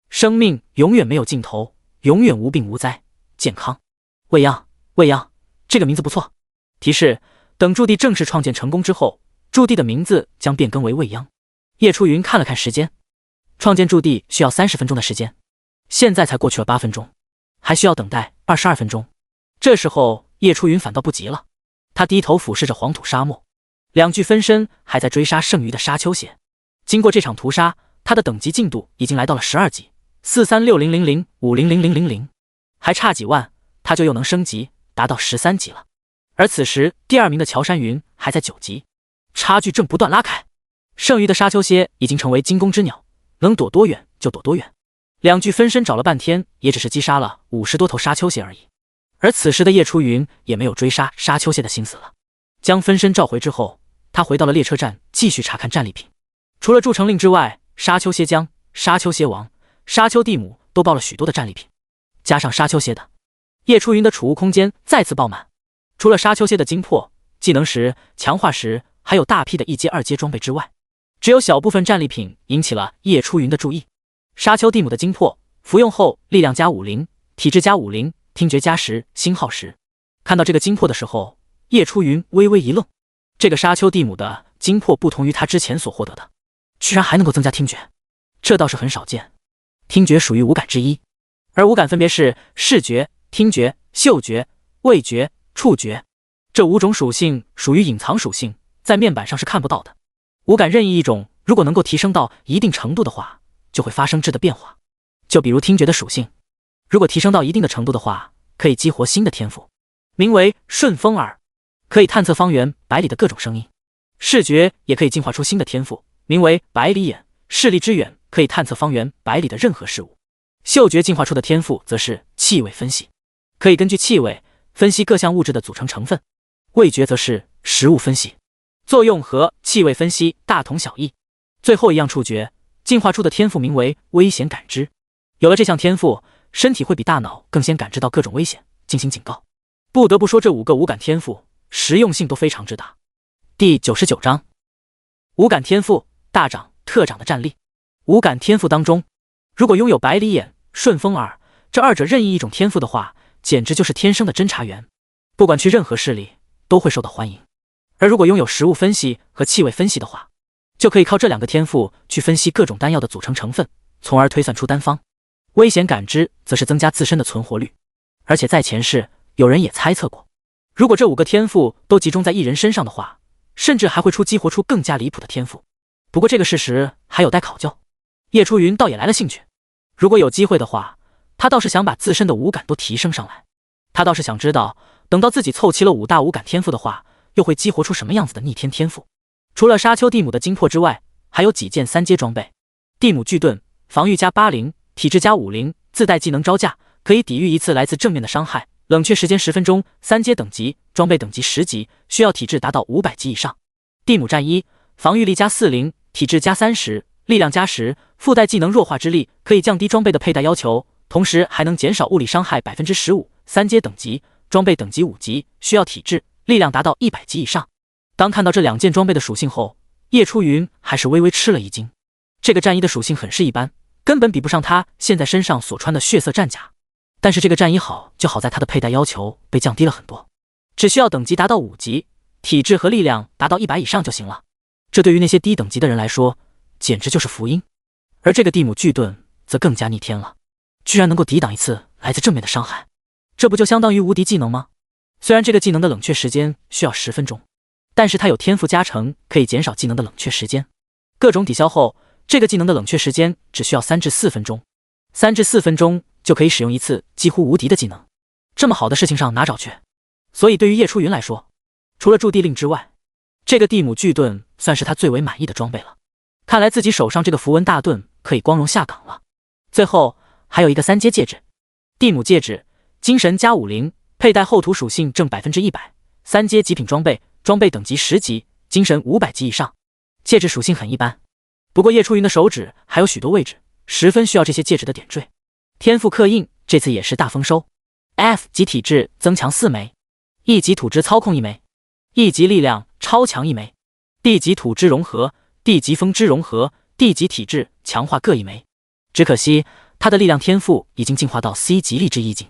生命永远没有尽头，永远无病无灾，健康。未央，未央，这个名字不错。提示：等驻地正式创建成功之后，驻地的名字将变更为未央。叶初云看了看时间，创建驻地需要30分钟的时间，现在才过去了8分钟，还需要等待22分钟。这时候叶初云反倒不急了，他低头俯视着黄土沙漠，2具分身还在追杀剩余的沙丘蝎。经过这场屠杀，他的等级进度已经来到了12级，43600050000，还差几万，他就又能升级达到13级了。而此时第2名的乔山云还在9级，差距正不断拉开。剩余的沙丘蝎已经成为惊弓之鸟，能躲多远就躲多远。2具分身找了半天，也只是击杀了50多头沙丘蝎而已。而此时的叶初云也没有追杀沙丘蝎的心思了。将分身召回之后，他回到了列车站，继续查看战利品。除了铸成令之外，沙丘蝎将、沙丘蝎王、沙丘地母都报了许多的战利品，加上沙丘蝎的，叶初云的储物空间再次爆满。除了沙丘蝎的精魄、技能石、强化石，还有大批的1阶、2阶装备之外，只有小部分战利品引起了叶初云的注意。沙丘地母的精魄，服用后力量加50%，体质加50%，听觉加10%，星号10。看到这个精魄的时候，叶初云微微一愣。这个沙丘地母的精魄不同于他之前所获得的，居然还能够增加听觉，这倒是很少见。听觉属于五感之一，而五感分别是视觉、听觉、嗅觉、味觉、触觉，这5种属性属于隐藏属性，在面板上是看不到的。五感任意一种，如果能够提升到一定程度的话，就会发生质的变化。就比如听觉的属性，如果提升到一定的程度的话，可以激活新的天赋，名为顺风耳，可以探测方圆百里的各种声音。视觉也可以进化出新的天赋，名为百里眼，视力之远，可以探测方圆百里的任何事物。嗅觉进化出的天赋则是气味分析，可以根据气味分析各项物质的组成成分。味觉则是食物分析，作用和气味分析大同小异。最后一样触觉进化出的天赋名为危险感知，有了这项天赋，身体会比大脑更先感知到各种危险，进行警告。不得不说，这5个五感天赋实用性都非常之大。第99章五感天赋大涨特涨的战力。五感天赋当中，如果拥有百里眼、顺风耳这2者任意一种天赋的话，简直就是天生的侦查员，不管去任何势力都会受到欢迎。而如果拥有食物分析和气味分析的话，就可以靠这2个天赋去分析各种丹药的组成成分，从而推算出丹方。危险感知则是增加自身的存活率，而且在前世有人也猜测过，如果这5个天赋都集中在一人身上的话，甚至还会激活出更加离谱的天赋。不过这个事实还有待考究。叶初云倒也来了兴趣，如果有机会的话，他倒是想把自身的五感都提升上来。他倒是想知道，等到自己凑齐了5大五感天赋的话，又会激活出什么样子的逆天天赋。除了沙丘蒂姆的精魄之外，还有几件3阶装备：蒂姆巨盾，防御加80，体质加50，自带技能招架，可以抵御一次来自正面的伤害，冷却时间10分钟，3阶等级，装备等级10级，需要体质达到500级以上。蒂姆战衣，防御力加40，体质加30，力量加10，附带技能弱化之力，可以降低装备的佩戴要求，同时还能减少物理伤害 15%，3阶等级，装备等级5级，需要体质、力量达到100级以上。当看到这2件装备的属性后，叶初云还是微微吃了一惊。这个战衣的属性很是一般，根本比不上他现在身上所穿的血色战甲。但是这个战衣好就好在它的佩戴要求被降低了很多，只需要等级达到5级，体质和力量达到100以上就行了。这对于那些低等级的人来说，简直就是福音。而这个蒂姆巨盾则更加逆天了，居然能够抵挡一次来自正面的伤害，这不就相当于无敌技能吗？虽然这个技能的冷却时间需要10分钟，但是它有天赋加成，可以减少技能的冷却时间。各种抵消后，这个技能的冷却时间只需要3至4分钟，3至4分钟就可以使用一次几乎无敌的技能。这么好的事情上哪找去？所以对于叶初云来说，除了驻地令之外，这个蒂姆巨盾算是他最为满意的装备了。看来自己手上这个符文大盾可以光荣下岗了。最后还有一个3阶戒指，蒂姆戒指，精神加50，佩戴后土属性正 100%，3阶极品装备，装备等级10级，精神500级以上。戒指属性很一般，不过叶初云的手指还有许多位置十分需要这些戒指的点缀。天赋刻印这次也是大丰收， F 级体质增强4枚，E 级土质操控1枚，E 级力量超强1枚， D 级土质融合， D 级风之融合， D 级体质强化各1枚。只可惜他的力量天赋已经进化到 C 级力之意境，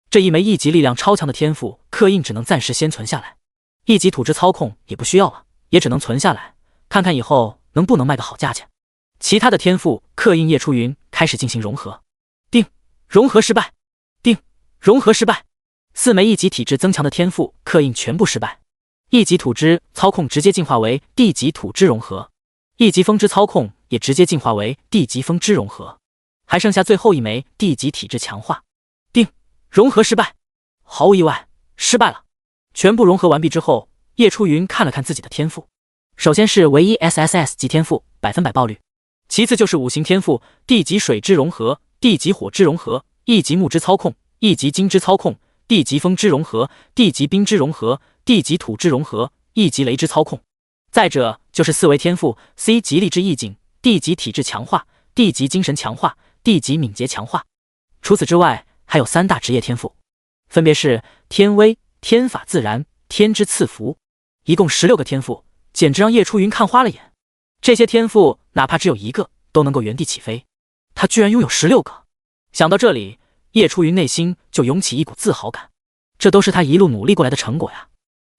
这1枚E 级力量超强的天赋刻印只能暂时先存下来。E 级土质操控也不需要了，也只能存下来，看看以后能不能卖个好价钱。其他的天赋刻印叶初云开始进行融合，定，融合失败，定，融合失败。4枚 E 级体质增强的天赋刻印全部失败。E 级土质操控直接进化为 D 级土质融合， E 级风之操控也直接进化为 D 级风之融合，还剩下最后1枚 D 级体质强化。定，融合失败。毫无意外，失败了。全部融合完毕之后，叶初云看了看自己的天赋，首先是唯一 SSS 级天赋100%爆率，其次就是5行天赋 D 级水之融合， D 级火之融合， E 级木之操控， E 级金之操控， D 级风之融合， D 级冰之融合， D 级土之融合， E 级雷之操控。再者就是4维天赋 C 级力之意境， D 级体质强化， D 级精神强化， D 级敏捷强化。除此之外还有3大职业天赋，分别是天威、天法自然、天之赐福，一共16个天赋，简直让叶初云看花了眼。这些天赋哪怕只有1个都能够原地起飞，他居然拥有16个。想到这里，叶初云内心就涌起一股自豪感，这都是他一路努力过来的成果呀。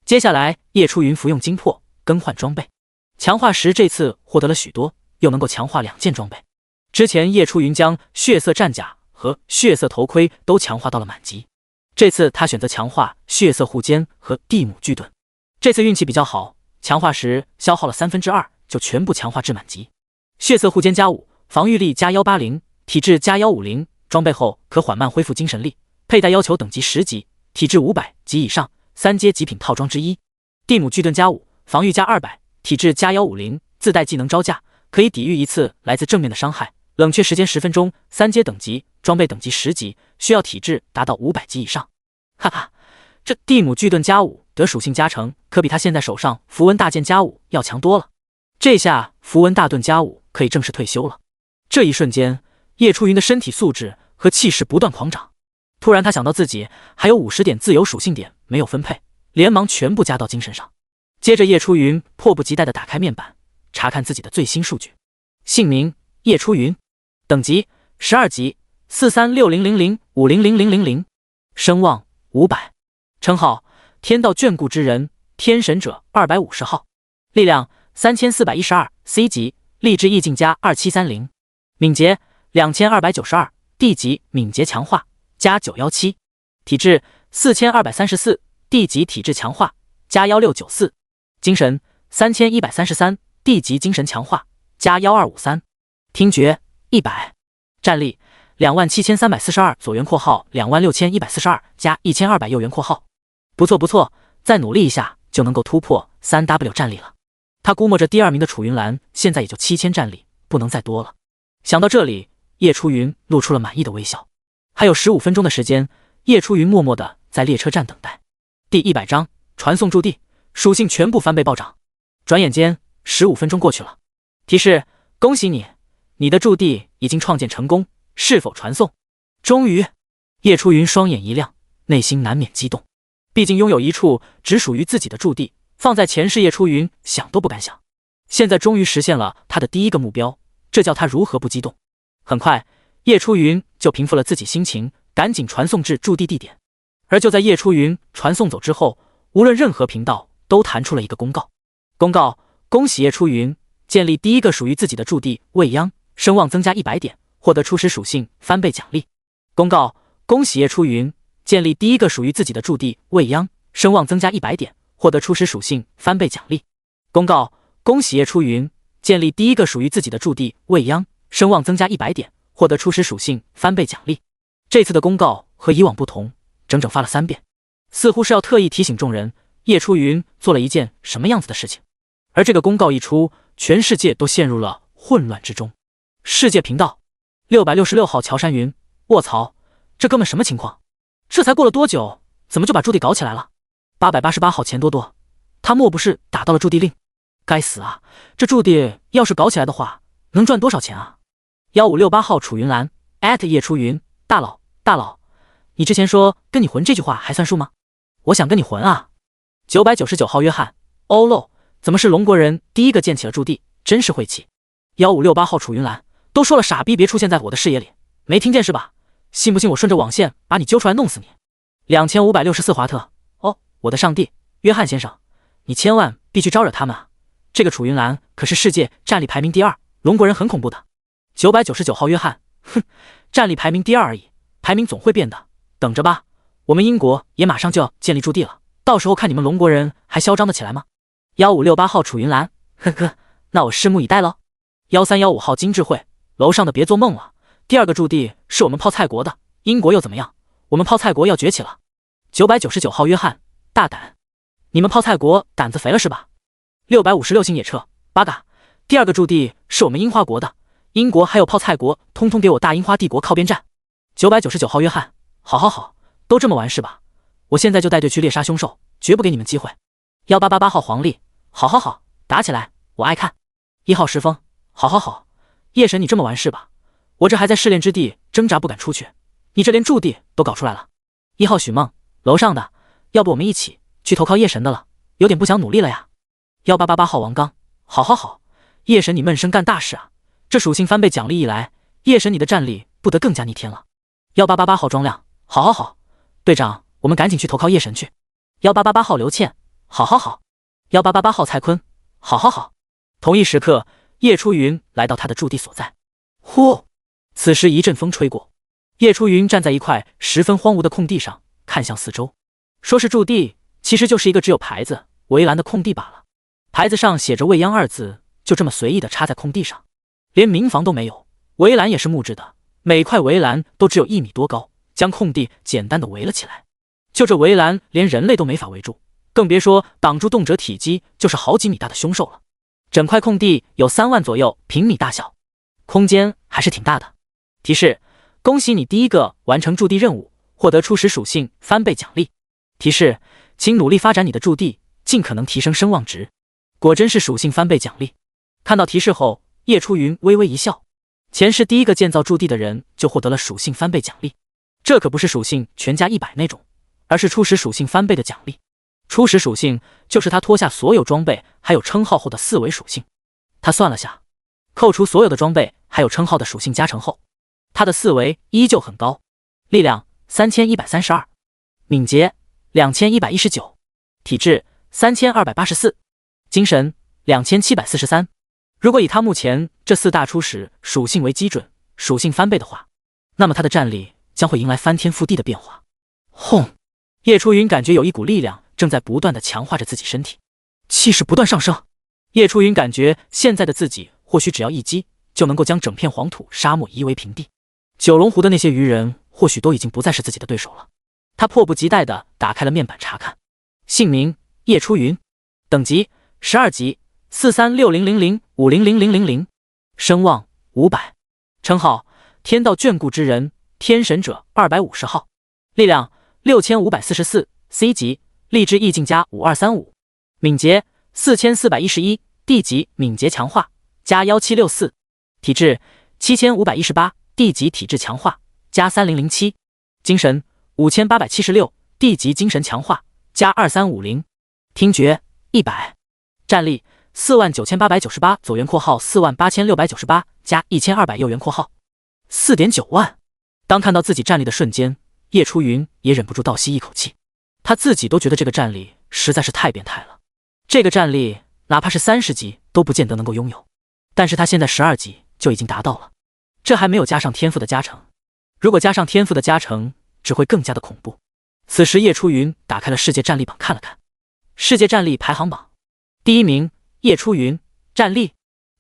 接下来叶初云服用精魄更换装备，强化石这次获得了许多，又能够强化2件装备。之前叶初云将血色战甲和血色头盔都强化到了满级，这次他选择强化血色护肩和蒂姆巨盾。这次运气比较好，强化时消耗了2/3就全部强化至满级。血色护肩加5，防御力加180，体质加150，装备后可缓慢恢复精神力，佩戴要求等级10级，体质500级以上，3阶极品套装之一。蒂姆巨盾加5，防御加200，体质加150，自带技能招架，可以抵御一次来自正面的伤害，冷却时间10分钟，3阶等级，装备等级10级，需要体质达到500级以上。哈哈，这蒂姆巨盾加5得属性加成，可比他现在手上符文大剑加5要强多了。这下符文大盾加5可以正式退休了。这一瞬间，叶初云的身体素质和气势不断狂涨。突然他想到自己还有50点自由属性点没有分配，连忙全部加到精神上。接着叶初云迫不及待地打开面板，查看自己的最新数据。姓名叶初云，等级12级，436000500000，声望500，称号天道眷顾之人，天神者250号，力量3412 C 级，力之意境加2730，敏捷2292 D 级敏捷强化加917，体质4234地级体质强化加1694，精神3133，地级精神强化加1253，听觉100，战力27342左元括号26142加1200右元括号。不错不错，再努力一下就能够突破 3W 战力了。他估摸着第2名的楚云兰现在也就7000战力，不能再多了。想到这里，叶初云露出了满意的微笑。还有15分钟的时间，叶初云默默地在列车站等待。第100章传送驻地，属性全部翻倍暴涨。转眼间15分钟过去了。提示：恭喜你，你的驻地已经创建成功，是否传送？终于，叶初云双眼一亮，内心难免激动。毕竟拥有一处只属于自己的驻地，放在前世叶初云想都不敢想。现在终于实现了他的第一个目标，这叫他如何不激动？很快，叶初云就平复了自己心情，赶紧传送至驻地地点。而就在叶初云传送走之后，无论任何频道都弹出了一个公告：公告，恭喜叶初云建立第一个属于自己的驻地未央，声望增加100点，获得初始属性翻倍奖励。公告，恭喜叶初云建立第一个属于自己的驻地未央，声望增加100点，获得初始属性翻倍奖励。公告，恭喜叶初云建立第一个属于自己的驻地未央，声望增加100点，获得初始属性翻倍奖励。这次的公告和以往不同，整整发了3遍，似乎是要特意提醒众人叶初云做了一件什么样子的事情。而这个公告一出，全世界都陷入了混乱之中。世界频道666号乔山云，卧槽，这哥们什么情况？这才过了多久，怎么就把驻地搞起来了？888号钱多多，他莫不是打到了驻地令？该死啊，这驻地要是搞起来的话，能赚多少钱啊？1568号楚云兰叶初云，大佬，你之前说跟你混这句话还算数吗？我想跟你混啊。999号约翰，欧喽，怎么是龙国人第一个建起了驻地，真是晦气。1568号楚云兰，都说了傻逼别出现在我的视野里，没听见是吧？信不信我顺着网线把你揪出来弄死你？2564华特，哦，我的上帝，约翰先生，你千万必须招惹他们啊！这个楚云兰可是世界战力排名第2，龙国人很恐怖的。999号约翰，哼，战力排名第2而已，排名总会变的，等着吧，我们英国也马上就要建立驻地了，到时候看你们龙国人还嚣张得起来吗？1568号楚云兰，呵呵，那我拭目以待喽。1315号金智慧，楼上的别做梦了，第2个驻地是我们泡菜国的，英国又怎么样？我们泡菜国要崛起了。999号约翰，大胆，你们泡菜国胆子肥了是吧？656星野彻，八嘎，第2个驻地是我们樱花国的，英国还有泡菜国，通通给我大樱花帝国靠边站。999号约翰，好，都这么玩是吧？我现在就带队去猎杀凶兽，绝不给你们机会。1888号黄历，好，打起来，我爱看。1号石峰，好，夜神你这么玩是吧？我这还在试炼之地挣扎不敢出去，你这连驻地都搞出来了。1号许梦，楼上的，要不我们一起去投靠夜神的了，有点不想努力了呀。1888号王刚，好，夜神你闷声干大事啊，这属性翻倍奖励一来，夜神你的战力不得更加逆天了。1888号庄亮，好，队长，我们赶紧去投靠夜神去。1888号刘倩，好，1888号蔡坤，好。同一时刻，叶初云来到他的驻地所在。呼，此时一阵风吹过，叶初云站在一块十分荒芜的空地上，看向四周。说是驻地，其实就是一个只有牌子围栏的空地罢了。牌子上写着未央2字，就这么随意的插在空地上，连民房都没有，围栏也是木质的，每块围栏都只有1米多高，将空地简单的围了起来。就这围栏连人类都没法围住，更别说挡住动辄体积就是好几米大的凶兽了。整块空地有3万左右平米大小，空间还是挺大的。提示：恭喜你第一个完成驻地任务，获得初始属性翻倍奖励。提示：请努力发展你的驻地，尽可能提升声望值。果真是属性翻倍奖励。看到提示后，叶初云微微一笑，前世第一个建造驻地的人就获得了属性翻倍奖励，这可不是属性全加100那种，而是初始属性翻倍的奖励。初始属性就是他脱下所有装备还有称号后的4维属性。他算了下，扣除所有的装备还有称号的属性加成后，他的4维依旧很高。力量3132，敏捷2119，体质3284，精神2743。如果以他目前这4大初始属性为基准，属性翻倍的话，那么他的战力将会迎来翻天覆地的变化。轰！叶初云感觉有一股力量正在不断的强化着自己身体，气势不断上升。叶初云感觉现在的自己或许只要一击就能够将整片黄土沙漠夷为平地，九龙湖的那些鱼人或许都已经不再是自己的对手了。他迫不及待地打开了面板查看，姓名叶初云，等级12级，436000500000，声望500，称号天道眷顾之人，天神者250号，力量6544 C 级，力之意境加5235，敏捷4411 D 级敏捷强化加1764，体质7518 D 级体质强化加3007，精神5876 D 级精神强化加2350，听觉100，战力49898左元括号48698加1200右元括号4.9万。当看到自己战力的瞬间，叶初云也忍不住倒吸一口气，他自己都觉得这个战力实在是太变态了。这个战力哪怕是30级都不见得能够拥有，但是他现在12级就已经达到了，这还没有加上天赋的加成，如果加上天赋的加成，只会更加的恐怖。此时叶初云打开了世界战力榜看了看，世界战力排行榜，第一名叶初云，战力；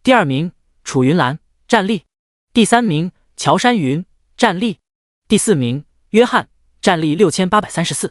第二名楚云兰，战力；第三名乔山云，战力；第四名约翰，战力6834。